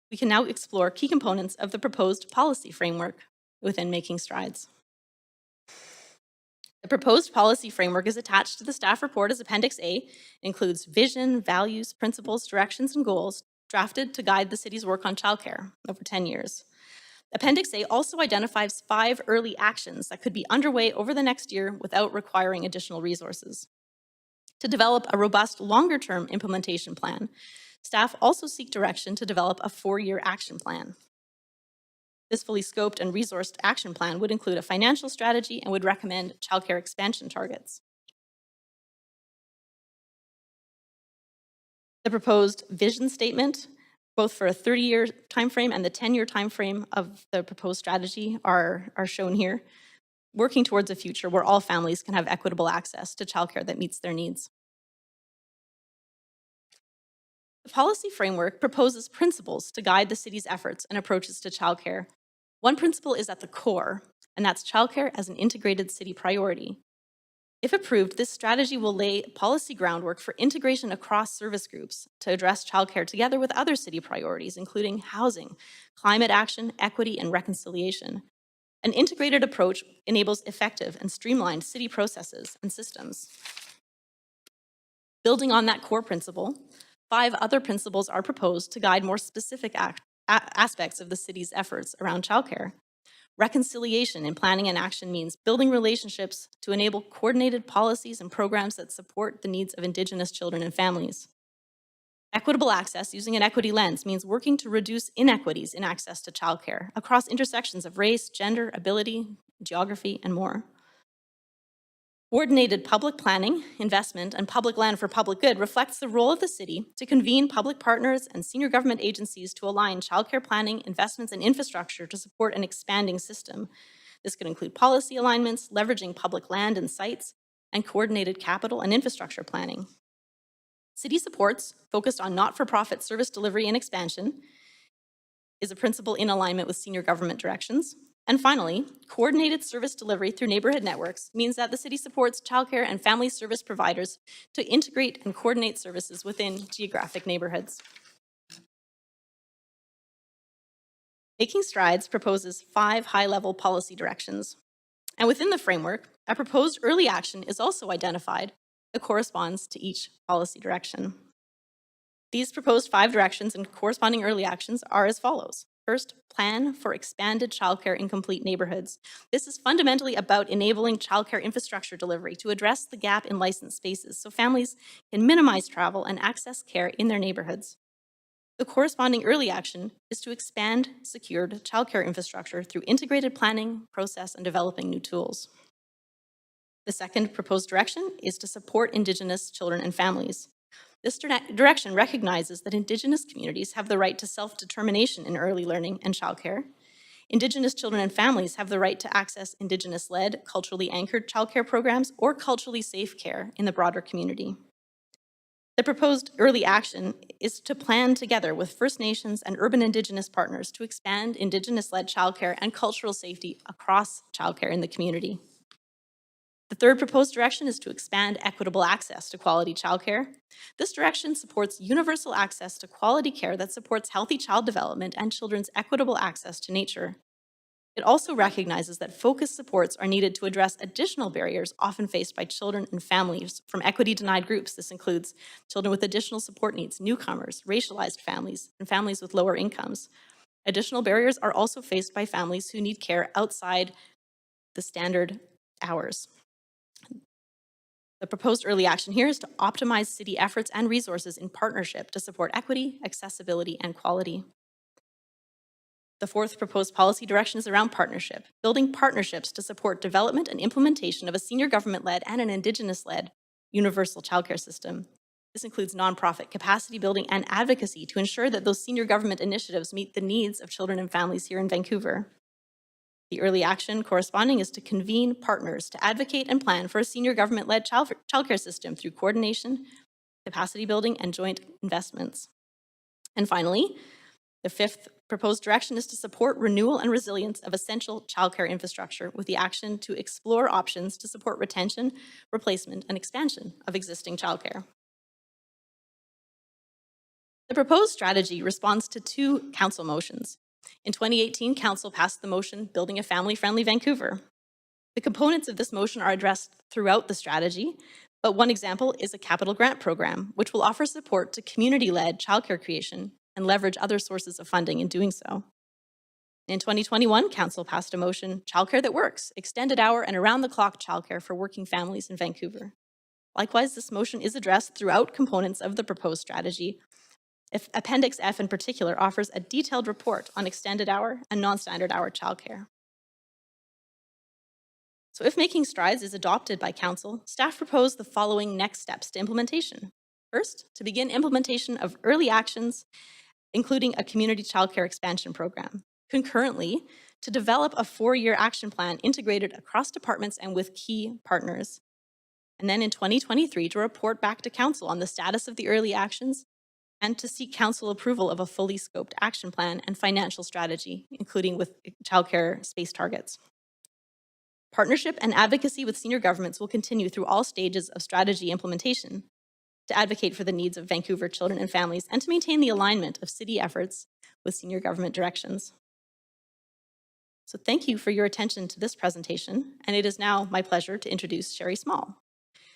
we can now explore key components of the proposed policy framework within Making Strides. The proposed policy framework is attached to the staff report as Appendix A. It includes vision, values, principles, directions, and goals drafted to guide the city's work on childcare over 10 years. Appendix A also identifies 5 early actions that could be underway over the next year without requiring additional resources. To develop a robust longer-term implementation plan, staff also seek direction to develop a 4-year action plan. This fully scoped and resourced action plan would include a financial strategy and would recommend childcare expansion targets. The proposed vision statement both for a 30-year timeframe and the 10-year timeframe of the proposed strategy are shown here, working towards a future where all families can have equitable access to childcare that meets their needs. The policy framework proposes principles to guide the city's efforts and approaches to childcare. One principle is at the core, and that's childcare as an integrated city priority. If approved, this strategy will lay policy groundwork for integration across service groups to address childcare together with other city priorities, including housing, climate action, equity, and reconciliation. An integrated approach enables effective and streamlined city processes and systems. Building on that core principle, 5 other principles are proposed to guide more specific aspects of the city's efforts around childcare. Reconciliation in planning and action means building relationships to enable coordinated policies and programs that support the needs of Indigenous children and families. Equitable access using an equity lens means working to reduce inequities in access to childcare across intersections of race, gender, ability, geography, and more. Coordinated public planning, investment, and public land for public good reflects the role of the city to convene public partners and senior government agencies to align childcare planning, investments, and infrastructure to support an expanding system. This could include policy alignments, leveraging public land and sites, and coordinated capital and infrastructure planning. City supports focused on not-for-profit service delivery and expansion is a principle in alignment with senior government directions. And finally, coordinated service delivery through neighborhood networks means that the city supports childcare and family service providers to integrate and coordinate services within geographic neighborhoods. Making Strides proposes 5 high-level policy directions. And within the framework, a proposed early action is also identified that corresponds to each policy direction. These proposed 5 directions and corresponding early actions are as follows. First, plan for expanded childcare in complete neighborhoods. This is fundamentally about enabling childcare infrastructure delivery to address the gap in licensed spaces so families can minimize travel and access care in their neighborhoods. The corresponding early action is to expand secured childcare infrastructure through integrated planning, process, and developing new tools. The second proposed direction is to support Indigenous children and families. This direction recognizes that Indigenous communities have the right to self-determination in early learning and childcare. Indigenous children and families have the right to access Indigenous-led, culturally anchored childcare programs or culturally safe care in the broader community. The proposed early action is to plan together with First Nations and urban Indigenous partners to expand Indigenous-led childcare and cultural safety across childcare in the community. The third proposed direction is to expand equitable access to quality childcare. This direction supports universal access to quality care that supports healthy child development and children's equitable access to nature. It also recognizes that focused supports are needed to address additional barriers often faced by children and families from equity-denied groups. This includes children with additional support needs, newcomers, racialized families, and families with lower incomes. Additional barriers are also faced by families who need care outside the standard hours. The proposed early action here is to optimize city efforts and resources in partnership to support equity, accessibility, and quality. The fourth proposed policy direction is around partnership, building partnerships to support development and implementation of a senior government-led and an Indigenous-led universal childcare system. This includes nonprofit capacity building and advocacy to ensure that those senior government initiatives meet the needs of children and families here in Vancouver. The early action corresponding is to convene partners to advocate and plan for a senior government-led childcare system through coordination, capacity building, and joint investments. And finally, the fifth proposed direction is to support renewal and resilience of essential childcare infrastructure with the action to explore options to support retention, replacement, and expansion of existing childcare. The proposed strategy responds to 2 council motions. In 2018, Council passed the motion Building a Family-Friendly Vancouver. The components of this motion are addressed throughout the strategy, but one example is a capital grant program, which will offer support to community-led childcare creation and leverage other sources of funding in doing so. In 2021, Council passed a motion, Childcare That Works, extended hour and around-the-clock childcare for working families in Vancouver. Likewise, this motion is addressed throughout components of the proposed strategy. Appendix F in particular offers a detailed report on extended hour and non-standard hour childcare. So if Making Strides is adopted by Council, staff propose the following next steps to implementation. First, to begin implementation of early actions including a community childcare expansion program. Concurrently, to develop a 4-year action plan integrated across departments and with key partners. And then in 2023, to report back to Council on the status of the early actions and to seek Council approval of a fully scoped action plan and financial strategy, including with childcare space targets. Partnership and advocacy with senior governments will continue through all stages of strategy implementation to advocate for the needs of Vancouver children and families and to maintain the alignment of city efforts with senior government directions. So thank you for your attention to this presentation, and it is now my pleasure to introduce Sherry Small.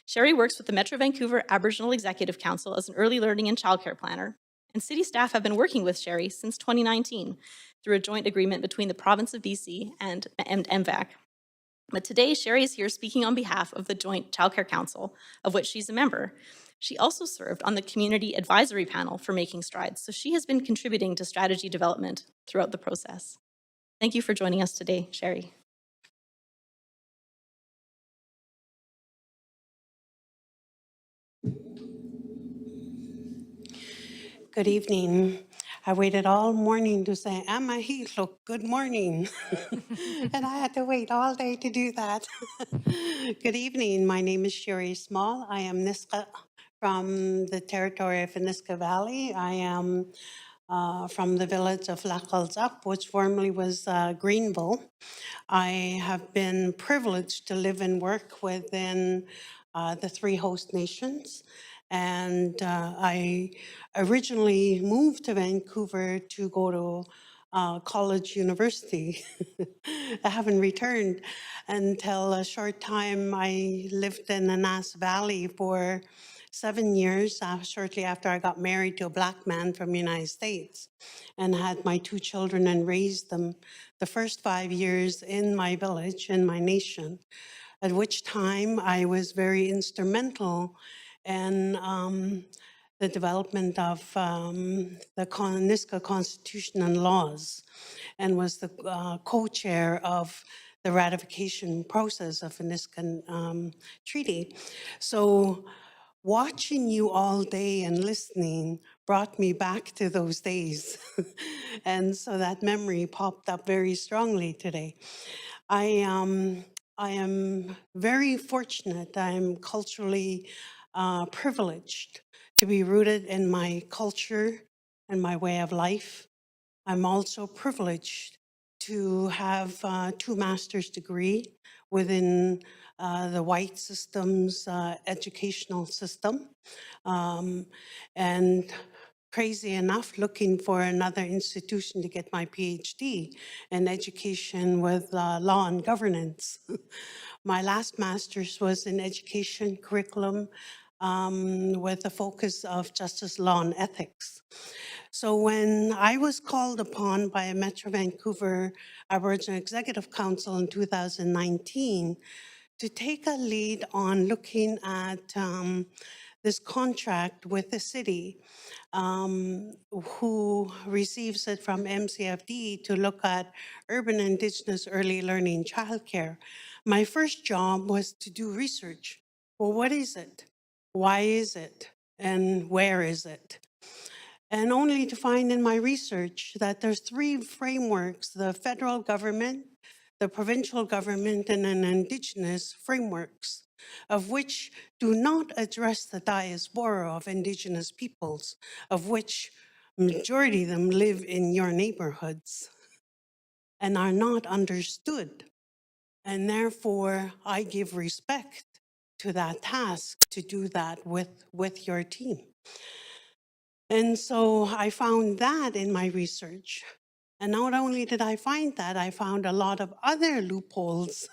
Sherry works with the Metro Vancouver Aboriginal Executive Council as an early learning and childcare planner, and city staff have been working with Sherry since 2019 through a joint agreement between the province of BC and MVAC. But today, Sherry is here speaking on behalf of the Joint Childcare Council, of which she's a member. She also served on the Community Advisory Panel for Making Strides, so she has been contributing to strategy development throughout the process. Thank you for joining us today, Sherry. Good evening. I waited all morning to say, Emma Heathlook, good morning. And I had to wait all day to do that. Good evening. My name is Sherry Small. I am Niska from the territory of Niska Valley. I am from the village of Lakalzap, which formerly was Greenville. I have been privileged to live and work within the 3 host nations. And I originally moved to Vancouver to go to college university. I haven't returned until a short time. I lived in the Nass Valley for 7 years, shortly after I got married to a Black man from the United States, and had my 2 children and raised them the first 5 years in my village, in my nation, at which time I was very instrumental in the development of the Niska Constitution and laws, and was the co-chair of the ratification process of the Niskan Treaty. So watching you all day and listening brought me back to those days. And so that memory popped up very strongly today. I am very fortunate. I'm culturally privileged to be rooted in my culture and my way of life. I'm also privileged to have 2 master's degree within the white system's educational system. And crazy enough, looking for another institution to get my PhD in education with law and governance. My last master's was in education curriculum with a focus of justice, law, and ethics. So when I was called upon by a Metro Vancouver Aboriginal Executive Council in 2019 to take a lead on looking at this contract with the city, who receives it from MCFD to look at urban Indigenous early learning childcare. My first job was to do research. Well, what is it? Why is it? And where is it? And only to find in my research that there's 3 frameworks: the federal government, the provincial government, and an Indigenous frameworks, of which do not address the diaspora of Indigenous peoples, of which majority of them live in your neighborhoods and are not understood. And therefore, I give respect to that task to do that with your team. And so I found that in my research. And not only did I find that, I found a lot of other loopholes.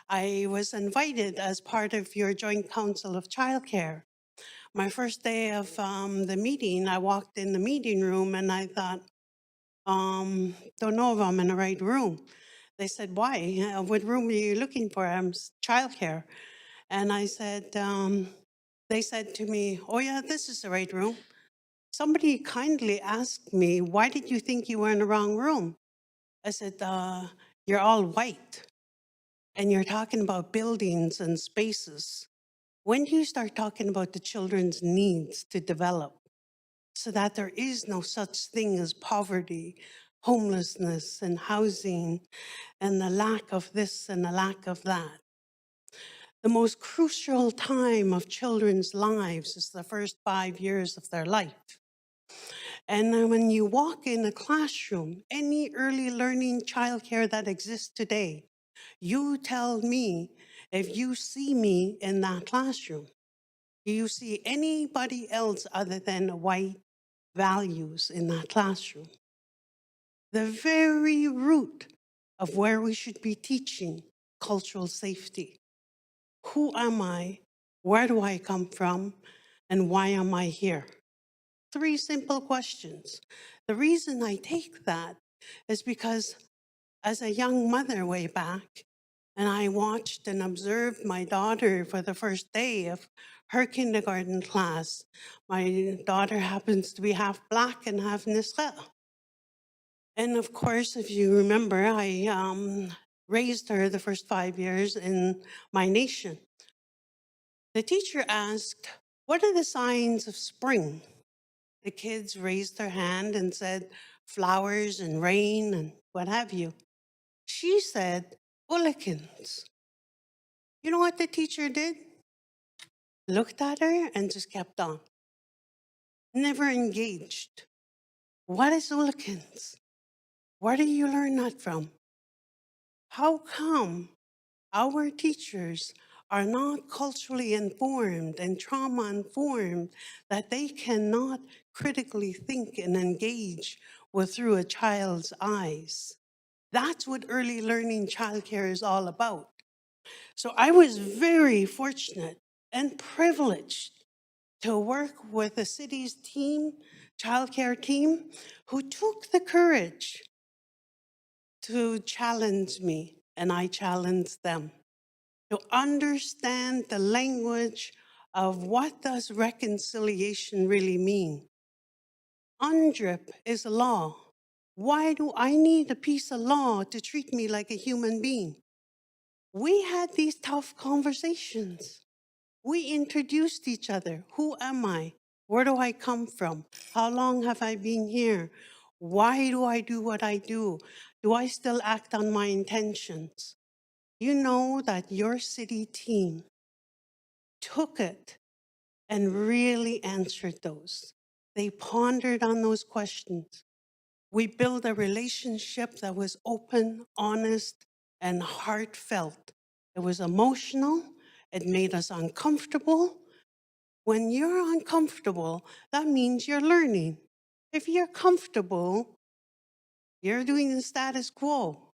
I was invited as part of your Joint Council of Childcare. My first day of the meeting, I walked in the meeting room and I thought, don't know if I'm in the right room. They said, why? What room are you looking for? I'm childcare. And I said, they said to me, oh yeah, this is the right room. Somebody kindly asked me, why did you think you were in the wrong room? I said, you're all white and you're talking about buildings and spaces. When do you start talking about the children's needs to develop? so that there is no such thing as poverty, homelessness, and housing, and the lack of this and the lack of that. The most crucial time of children's lives is the first 5 years of their life. And then when you walk in a classroom, any early learning childcare that exists today, you tell me if you see me in that classroom. Do you see anybody else other than white values in that classroom? The very root of where we should be teaching cultural safety. Who am I? Where do I come from? And why am I here? 3 simple questions. The reason I take that is because as a young mother way back, and I watched and observed my daughter for the first day of her kindergarten class. My daughter happens to be half Black and half Nisra. And of course, if you remember, I raised her the first 5 years in my nation. The teacher asked, "What are the signs of spring?" The kids raised their hand and said, "Flowers and rain and what have you." She said, "Ulikins." You know what the teacher did? Looked at her and just kept on. Never engaged. What is Ulikins? Where do you learn that from? How come our teachers are not culturally informed and trauma informed that they cannot critically think and engage with through a child's eyes? That's what early learning childcare is all about. So I was very fortunate and privileged to work with the city's team, childcare team, who took the courage to challenge me, and I challenged them to understand the language of what does reconciliation really mean. UNDRIP is a law. Why do I need a piece of law to treat me like a human being? We had these tough conversations. We introduced each other. Who am I? Where do I come from? How long have I been here? Why do I do what I do? Do I still act on my intentions? You know that your city team took it and really answered those. They pondered on those questions. We built a relationship that was open, honest, and heartfelt. It was emotional. It made us uncomfortable. When you're uncomfortable, that means you're learning. If you're comfortable, you're doing the status quo.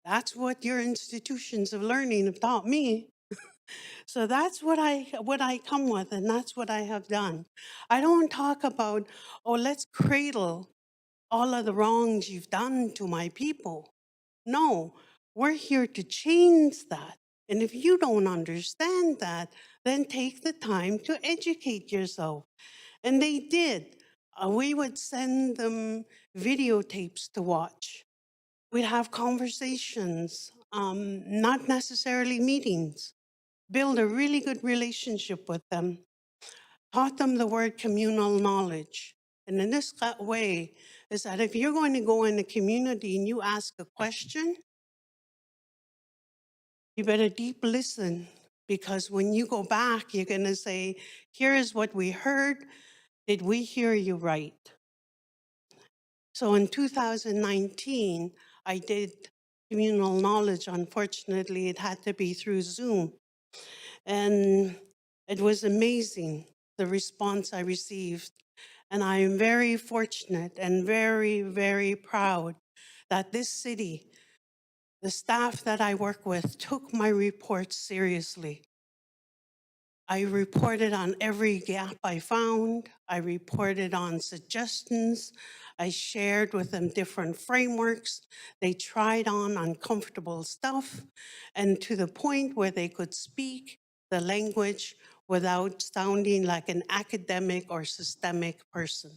That's what your institutions of learning have taught me. So that's what I come with, and that's what I have done. I don't talk about, oh, let's cradle all of the wrongs you've done to my people. No, we're here to change that. And if you don't understand that, then take the time to educate yourself. And they did. We would send them videotapes to watch. We'd have conversations, not necessarily meetings. Build a really good relationship with them. Taught them the word communal knowledge. And in this way is that if you're going to go in a community and you ask a question, you better deep listen, because when you go back, you're going to say, here is what we heard. Did we hear you right? So in 2019, I did communal knowledge. Unfortunately, it had to be through Zoom. And it was amazing, the response I received. And I am very fortunate and very, very proud that this city, the staff that I work with, took my reports seriously. I reported on every gap I found. I reported on suggestions. I shared with them different frameworks. They tried on uncomfortable stuff, and to the point where they could speak the language without sounding like an academic or systemic person.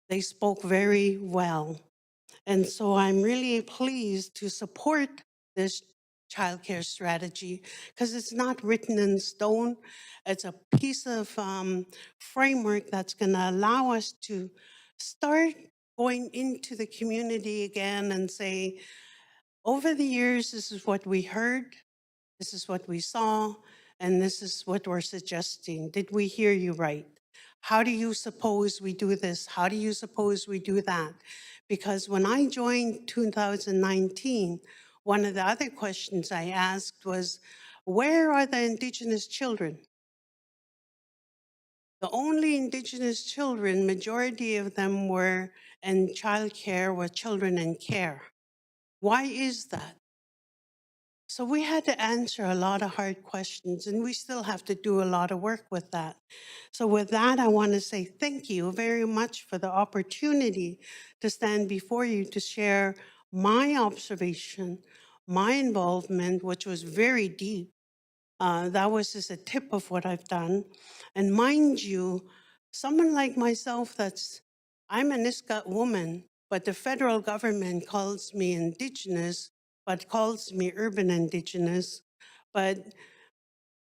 They spoke very well. And so I'm really pleased to support this childcare strategy because it's not written in stone. It's a piece of framework that's going to allow us to start going into the community again and say, over the years, this is what we heard, this is what we saw, and this is what we're suggesting. Did we hear you right? How do you suppose we do this? How do you suppose we do that? Because when I joined 2019, one of the other questions I asked was, where are the Indigenous children? The only Indigenous children, majority of them were in childcare, were children in care. Why is that? So we had to answer a lot of hard questions, and we still have to do a lot of work with that. So with that, I want to say thank you very much for the opportunity to stand before you to share my observation, my involvement, which was very deep. That was just a tip of what I've done. And mind you, someone like myself I'm a Nisga'a woman, but the federal government calls me Indigenous, but calls me urban Indigenous. But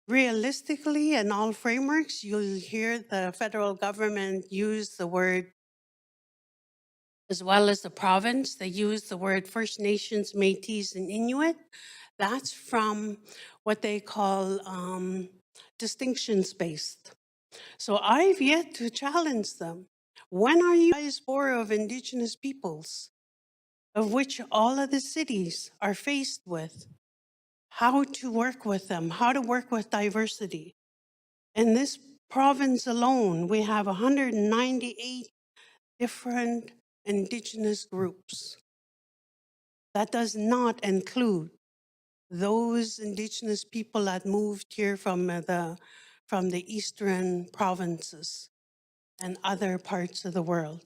realistically, in all frameworks, you'll hear the federal government use the word, as well as the province, they use the word First Nations, Métis, and Inuit. That's from what they call distinctions-based. So I've yet to challenge them. When are you guys for of Indigenous peoples, of which all of the cities are faced with? How to work with them, how to work with diversity. In this province alone, we have 198 different Indigenous groups. That does not include those Indigenous people that moved here from the eastern provinces and other parts of the world.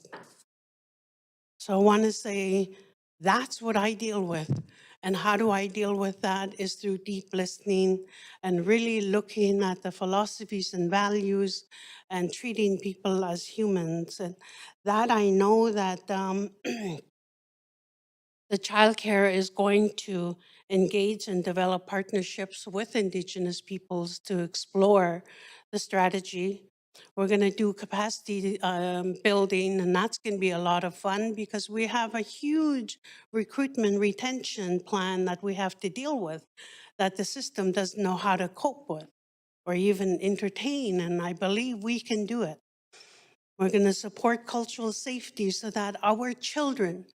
So I want to say that's what I deal with. And how do I deal with that is through deep listening and really looking at the philosophies and values and treating people as humans. And that I know that the childcare is going to engage and develop partnerships with Indigenous peoples to explore the strategy. We're going to do capacity building, and that's going to be a lot of fun because we have a huge recruitment retention plan that we have to deal with that the system doesn't know how to cope with or even entertain, and I believe we can do it. We're going to support cultural safety so that our children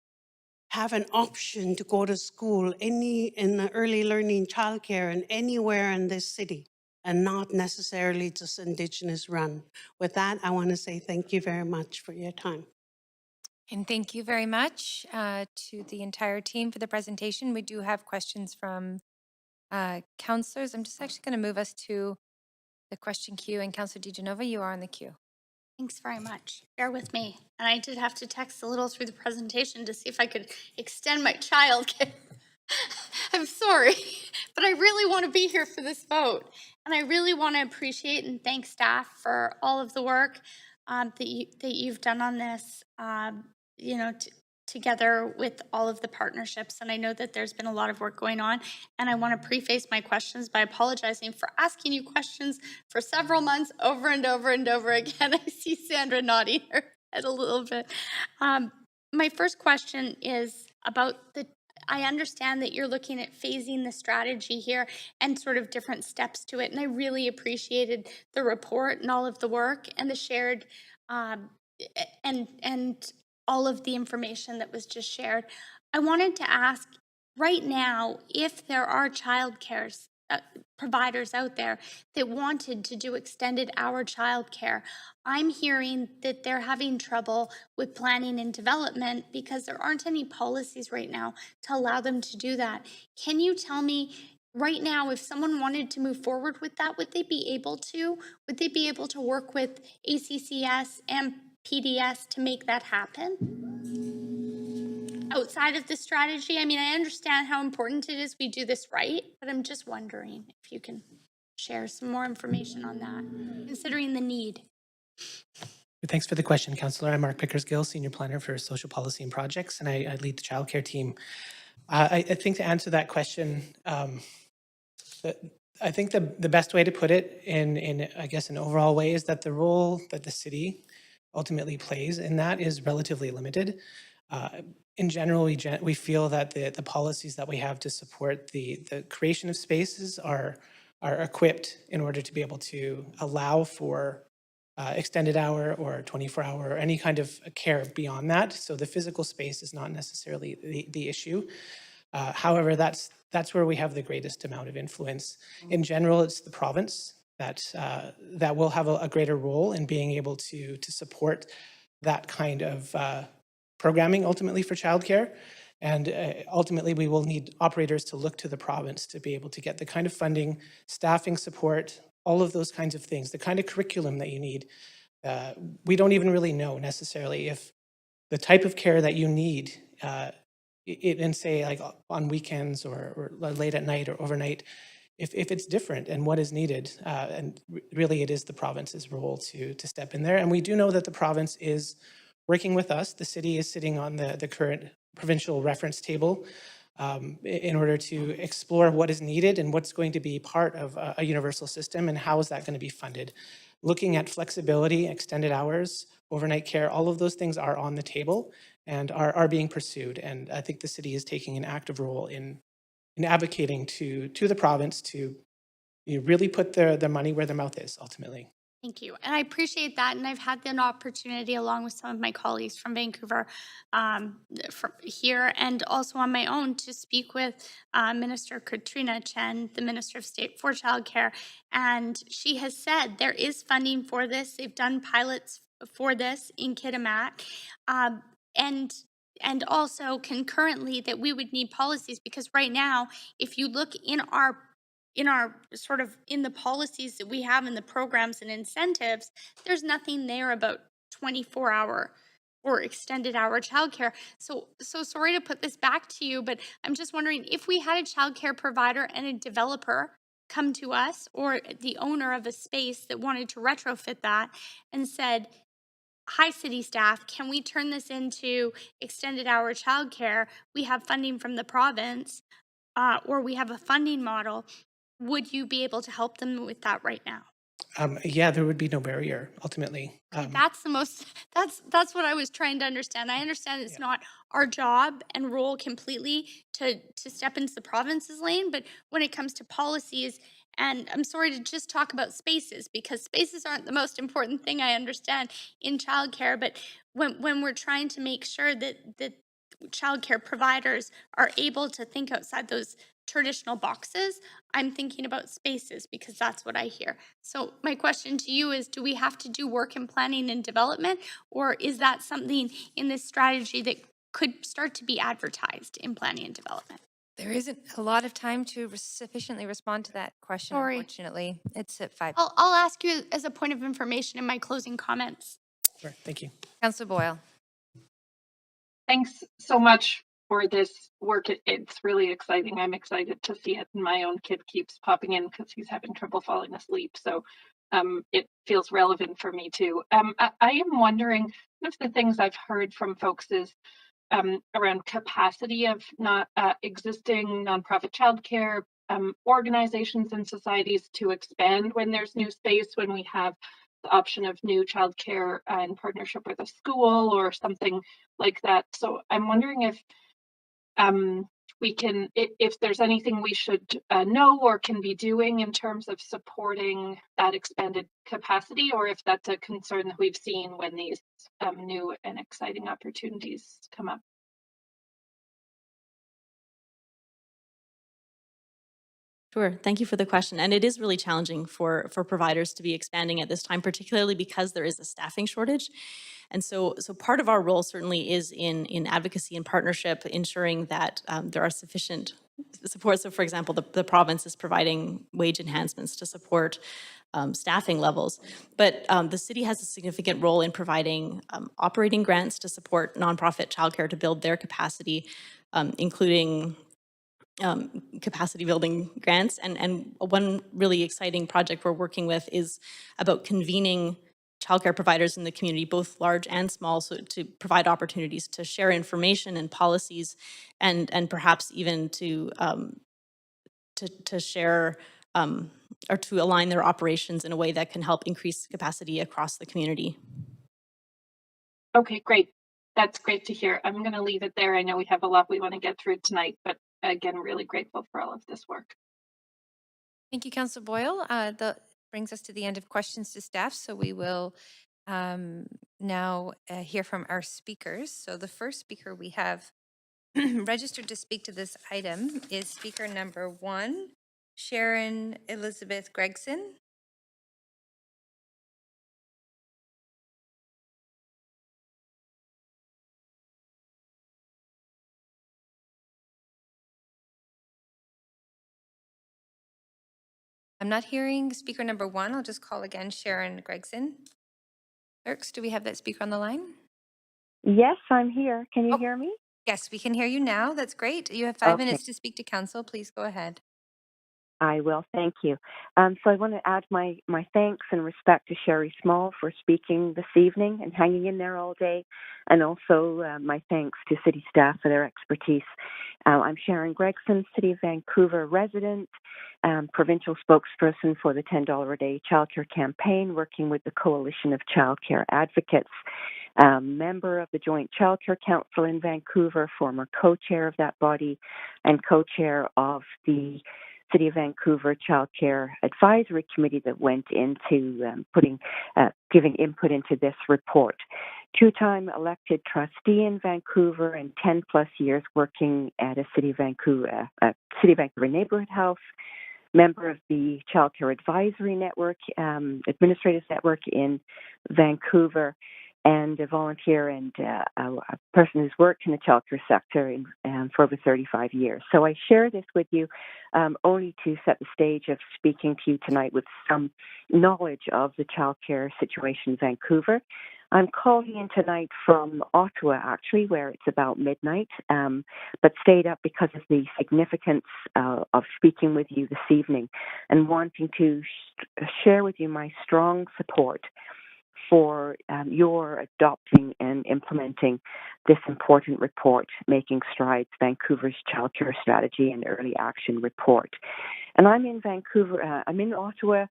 have an option to go to school in the early learning childcare and anywhere in this city and not necessarily just Indigenous run. With that, I want to say thank you very much for your time. And thank you very much to the entire team for the presentation. We do have questions from councillors. I'm just actually going to move us to the question queue. And Councillor DiGenova, you are on the queue. Thanks very much. Bear with me. And I did have to text a little through the presentation to see if I could extend my childcare. I'm sorry, but I really want to be here for this vote. And I really want to appreciate and thank staff for all of the work that you've done on this, together with all of the partnerships. And I know that there's been a lot of work going on. And I want to preface my questions by apologizing for asking you questions for several months over and over and over again. I see Sandra nodding her head a little bit. My first question is about I understand that you're looking at phasing the strategy here and sort of different steps to it. And I really appreciated the report and all of the work and the shared and all of the information that was just shared. I wanted to ask right now if there are childcare providers out there that wanted to do extended hour childcare. I'm hearing that they're having trouble with planning and development because there aren't any policies right now to allow them to do that. Can you tell me right now, if someone wanted to move forward with that, would they be able to? Would they be able to work with ACCS and PDS to make that happen? Outside of the strategy, I mean, I understand how important it is we do this right, but I'm just wondering if you can share some more information on that, considering the need. Thanks for the question, Councillor. I'm Mark Pickersgill, Senior Planner for Social Policy and Projects, and I lead the childcare team. I think to answer that question, I think the best way to put it in I guess an overall way is that the role that the city ultimately plays in that is relatively limited. In general, we feel that the policies that we have to support the creation of spaces are equipped in order to be able to allow for extended hour or 24-hour or any kind of care beyond that. So the physical space is not necessarily the issue. However, that's where we have the greatest amount of influence. In general, it's the province that will have a greater role in being able to support that kind of programming ultimately for childcare. And ultimately, we will need operators to look to the province to be able to get the kind of funding, staffing support, all of those kinds of things, the kind of curriculum that you need. We don't even really know necessarily if the type of care that you need and say like on weekends or late at night or overnight, if it's different and what is needed. And really it is the province's role to step in there. And we do know that the province is working with us. The city is sitting on the current provincial reference table in order to explore what is needed and what's going to be part of a universal system and how is that going to be funded. Looking at flexibility, extended hours, overnight care, all of those things are on the table and are being pursued. And I think the city is taking an active role in advocating to the province to really put their money where their mouth is ultimately. Thank you. And I appreciate that. And I've had the opportunity, along with some of my colleagues from Vancouver, from here and also on my own, to speak with Minister Katrina Chen, the Minister of State for Childcare. And she has said there is funding for this. They've done pilots for this in Kitimat. And also concurrently that we would need policies, because right now, if you look in our sort of in the policies that we have in the programs and incentives, there's nothing there about 24-hour or extended hour childcare. So sorry to put this back to you, but I'm just wondering if we had a childcare provider and a developer come to us, or the owner of a space that wanted to retrofit that and said, hi, city staff, can we turn this into extended hour childcare? We have funding from the province, or we have a funding model. Would you be able to help them with that right now? Yeah, there would be no barrier ultimately. That's the most, that's what I was trying to understand. I understand it's not our job and role completely to step into the province's lane, but when it comes to policies, and I'm sorry to just talk about spaces, because spaces aren't the most important thing, I understand, in childcare, but when we're trying to make sure that childcare providers are able to think outside those traditional boxes, I'm thinking about spaces, because that's what I hear. So my question to you is, do we have to do work in planning and development, or is that something in this strategy that could start to be advertised in planning and development? There isn't a lot of time to sufficiently respond to that question, Sorry. unfortunately. It's at 5. I'll ask you as a point of information in my closing comments. Sure, thank you. Councillor Boyle. Thanks so much for this work. It's really exciting. I'm excited to see it. My own kid keeps popping in because he's having trouble falling asleep. So it feels relevant for me too. I am wondering, one of the things I've heard from folks is around capacity of existing nonprofit childcare organizations and societies to expand when there's new space, when we have the option of new childcare in partnership with a school or something like that. So I'm wondering if we can, if there's anything we should know or can be doing in terms of supporting that expanded capacity, or if that's a concern that we've seen when these new and exciting opportunities come up. Sure. Thank you for the question. And it is really challenging for providers to be expanding at this time, particularly because there is a staffing shortage. And so part of our role certainly is in advocacy and partnership, ensuring that there are sufficient support. So for example, the province is providing wage enhancements to support staffing levels. But the city has a significant role in providing operating grants to support nonprofit childcare to build their capacity, including capacity building grants. And one really exciting project we're working with is about convening childcare providers in the community, both large and small, so to provide opportunities to share information and policies, and perhaps even to share or to align their operations in a way that can help increase capacity across the community. Okay, great. That's great to hear. I'm going to leave it there. I know we have a lot we want to get through tonight, but again, really grateful for all of this work. Thank you, Councillor Boyle. That brings us to the end of questions to staff. So we will now hear from our speakers. So the first speaker we have registered to speak to this item is speaker number 1, Sharon Elizabeth Gregson. I'm not hearing speaker number 1. I'll just call again Sharon Gregson. Clerks, do we have that speaker on the line? Yes, I'm here. Can you hear me? Yes, we can hear you now. That's great. You have 5 Okay. minutes to speak to council. Please go ahead. I will. Thank you. So I want to add my thanks and respect to Sherry Small for speaking this evening and hanging in there all day, and also my thanks to city staff for their expertise. I'm Sharon Gregson, City of Vancouver resident, provincial spokesperson for the $10 a day childcare campaign, working with the Coalition of Childcare Advocates, member of the Joint Childcare Council in Vancouver, former co-chair of that body, and co-chair of the City of Vancouver Child Care Advisory Committee that went into giving input into this report. 2-time elected trustee in Vancouver and 10 plus years working at a City of Vancouver neighborhood health, member of the Child Care Advisory Network, Administrators Network in Vancouver, and a volunteer and a person who's worked in the childcare sector for over 35 years. So I share this with you only to set the stage of speaking to you tonight with some knowledge of the childcare situation in Vancouver. I'm calling in tonight from Ottawa, actually, where it's about midnight, but stayed up because of the significance of speaking with you this evening and wanting to share with you my strong support for your adopting and implementing this important report, Making Strides, Vancouver's Childcare Strategy and Early Action Report. And I'm in Vancouver, I'm in Ottawa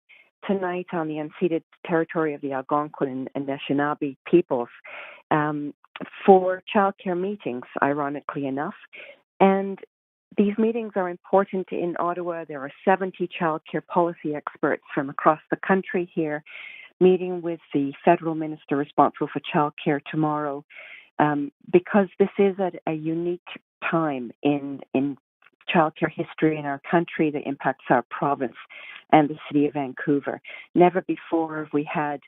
tonight on the unceded territory of the Algonquin and Anishinaabe peoples for childcare meetings, ironically enough. And these meetings are important in Ottawa. There are 70 childcare policy experts from across the country here, meeting with the federal minister responsible for childcare tomorrow, because this is a unique time in childcare history in our country that impacts our province and the City of Vancouver. Never before have we had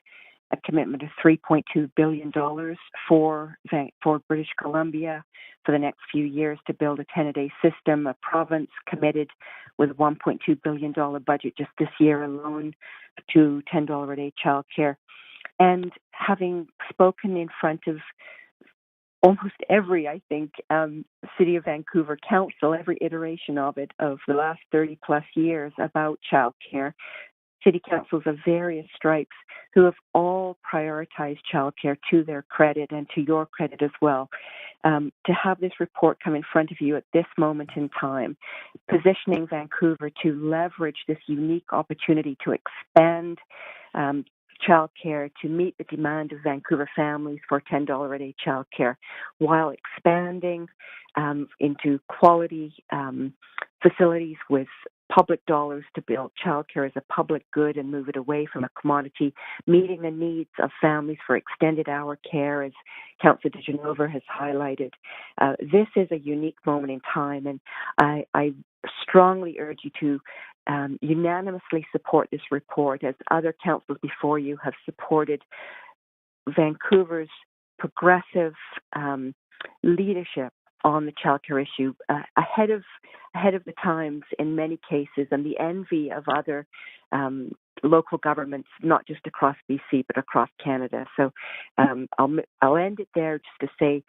a commitment of $3.2 billion for British Columbia for the next few years to build a 10-a-day system, a province committed with a $1.2 billion budget just this year alone to $10 a day childcare. And having spoken in front of almost every, I think, City of Vancouver Council, every iteration of it, of the last 30 plus years about childcare, city councils of various stripes who have all prioritized childcare to their credit and to your credit as well. To have this report come in front of you at this moment in time, positioning Vancouver to leverage this unique opportunity to expand childcare to meet the demand of Vancouver families for $10 a day childcare, while expanding into quality facilities with public dollars to build childcare as a public good and move it away from a commodity, meeting the needs of families for extended hour care, as Councillor DeGenova has highlighted. This is a unique moment in time, and I strongly urge you to unanimously support this report, as other councils before you have supported Vancouver's progressive leadership on the childcare issue, ahead of the times in many cases, and the envy of other local governments, not just across BC but across Canada. So I'll end it there just to say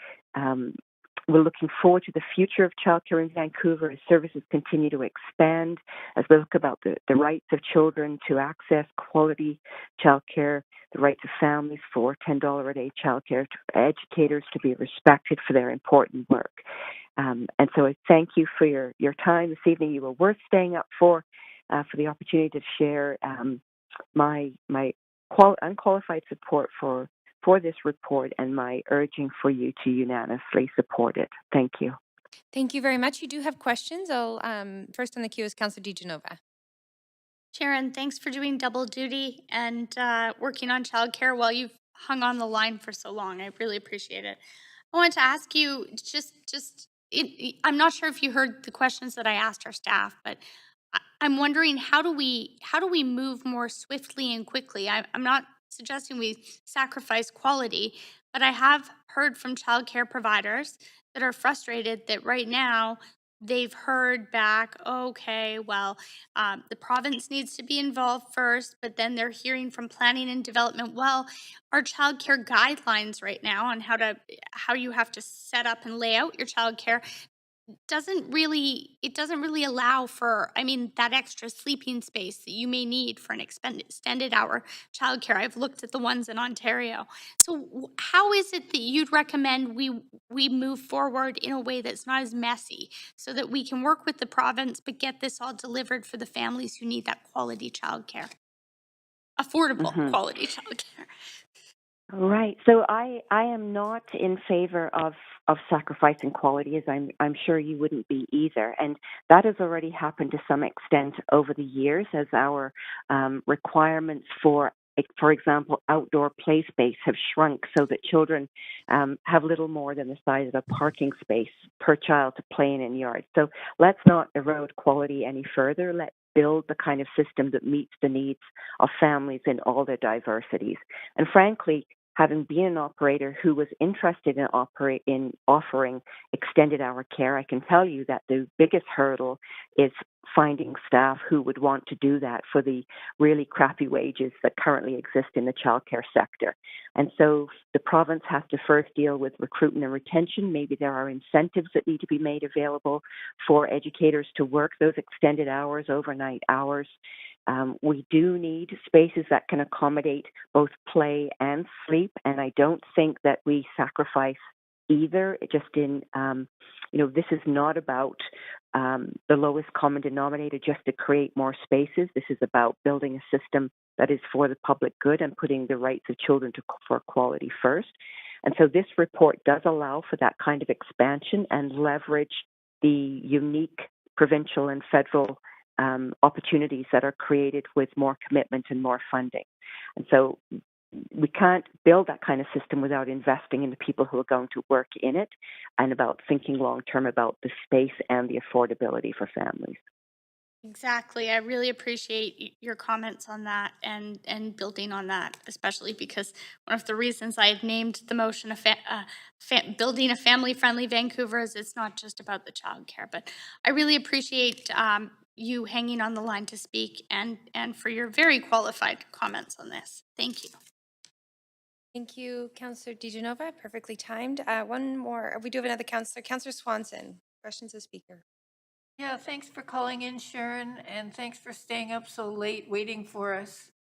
we're looking forward to the future of childcare in Vancouver as services continue to expand, as we look about the rights of children to access quality childcare, the rights of families for $10 a day childcare, for educators to be respected for their important work. And so I thank you for your time this evening. You were worth staying up for the opportunity to share my unqualified support for this report and my urging for you to unanimously support it. Thank you. Thank you very much. You do have questions. I'll first on the queue is Councillor DiGenova. Sharon, thanks for doing double duty and working on childcare while you've hung on the line for so long. I really appreciate it. I wanted to ask you I'm not sure if you heard the questions that I asked our staff, but I'm wondering how do we move more swiftly and quickly? I'm not suggesting we sacrifice quality, but I have heard from childcare providers that are frustrated that right now they've heard back, okay, well, the province needs to be involved first, but then they're hearing from planning and development, well, our childcare guidelines right now on how you have to set up and lay out your childcare doesn't really allow for, that extra sleeping space that you may need for an extended hour childcare. I've looked at the ones in Ontario. So how is it that you'd recommend we move forward in a way that's not as messy so that we can work with the province but get this all delivered for the families who need that quality childcare? Affordable quality childcare. Right. So I am not in favor of sacrificing quality, as I'm sure you wouldn't be either. And that has already happened to some extent over the years as our requirements for example, outdoor play space have shrunk so that children have little more than the size of a parking space per child to play in yards. So let's not erode quality any further. Let's build the kind of system that meets the needs of families in all their diversities. And frankly, having been an operator who was interested in offering extended hour care, I can tell you that the biggest hurdle is finding staff who would want to do that for the really crappy wages that currently exist in the childcare sector. And so the province has to first deal with recruitment and retention. Maybe there are incentives that need to be made available for educators to work those extended hours, overnight hours. We do need spaces that can accommodate both play and sleep, and I don't think that we sacrifice either. Just in, this is not about the lowest common denominator just to create more spaces. This is about building a system that is for the public good and putting the rights of children for quality first. And so this report does allow for that kind of expansion and leverage the unique provincial and federal opportunities that are created with more commitment and more funding. And so we can't build that kind of system without investing in the people who are going to work in it and about thinking long-term about the space and the affordability for families. Exactly. I really appreciate your comments on that and building on that, especially because one of the reasons I had named the motion building a family-friendly Vancouver is it's not just about the childcare. But I really appreciate you hanging on the line to speak and for your very qualified comments on this. Thank you. Thank you, Councillor DiGenova. Perfectly timed. One more. We do have another councillor. Councillor Swanson. Questions of speaker. Yeah, thanks for calling in, Sharon, and thanks for staying up so late waiting for us.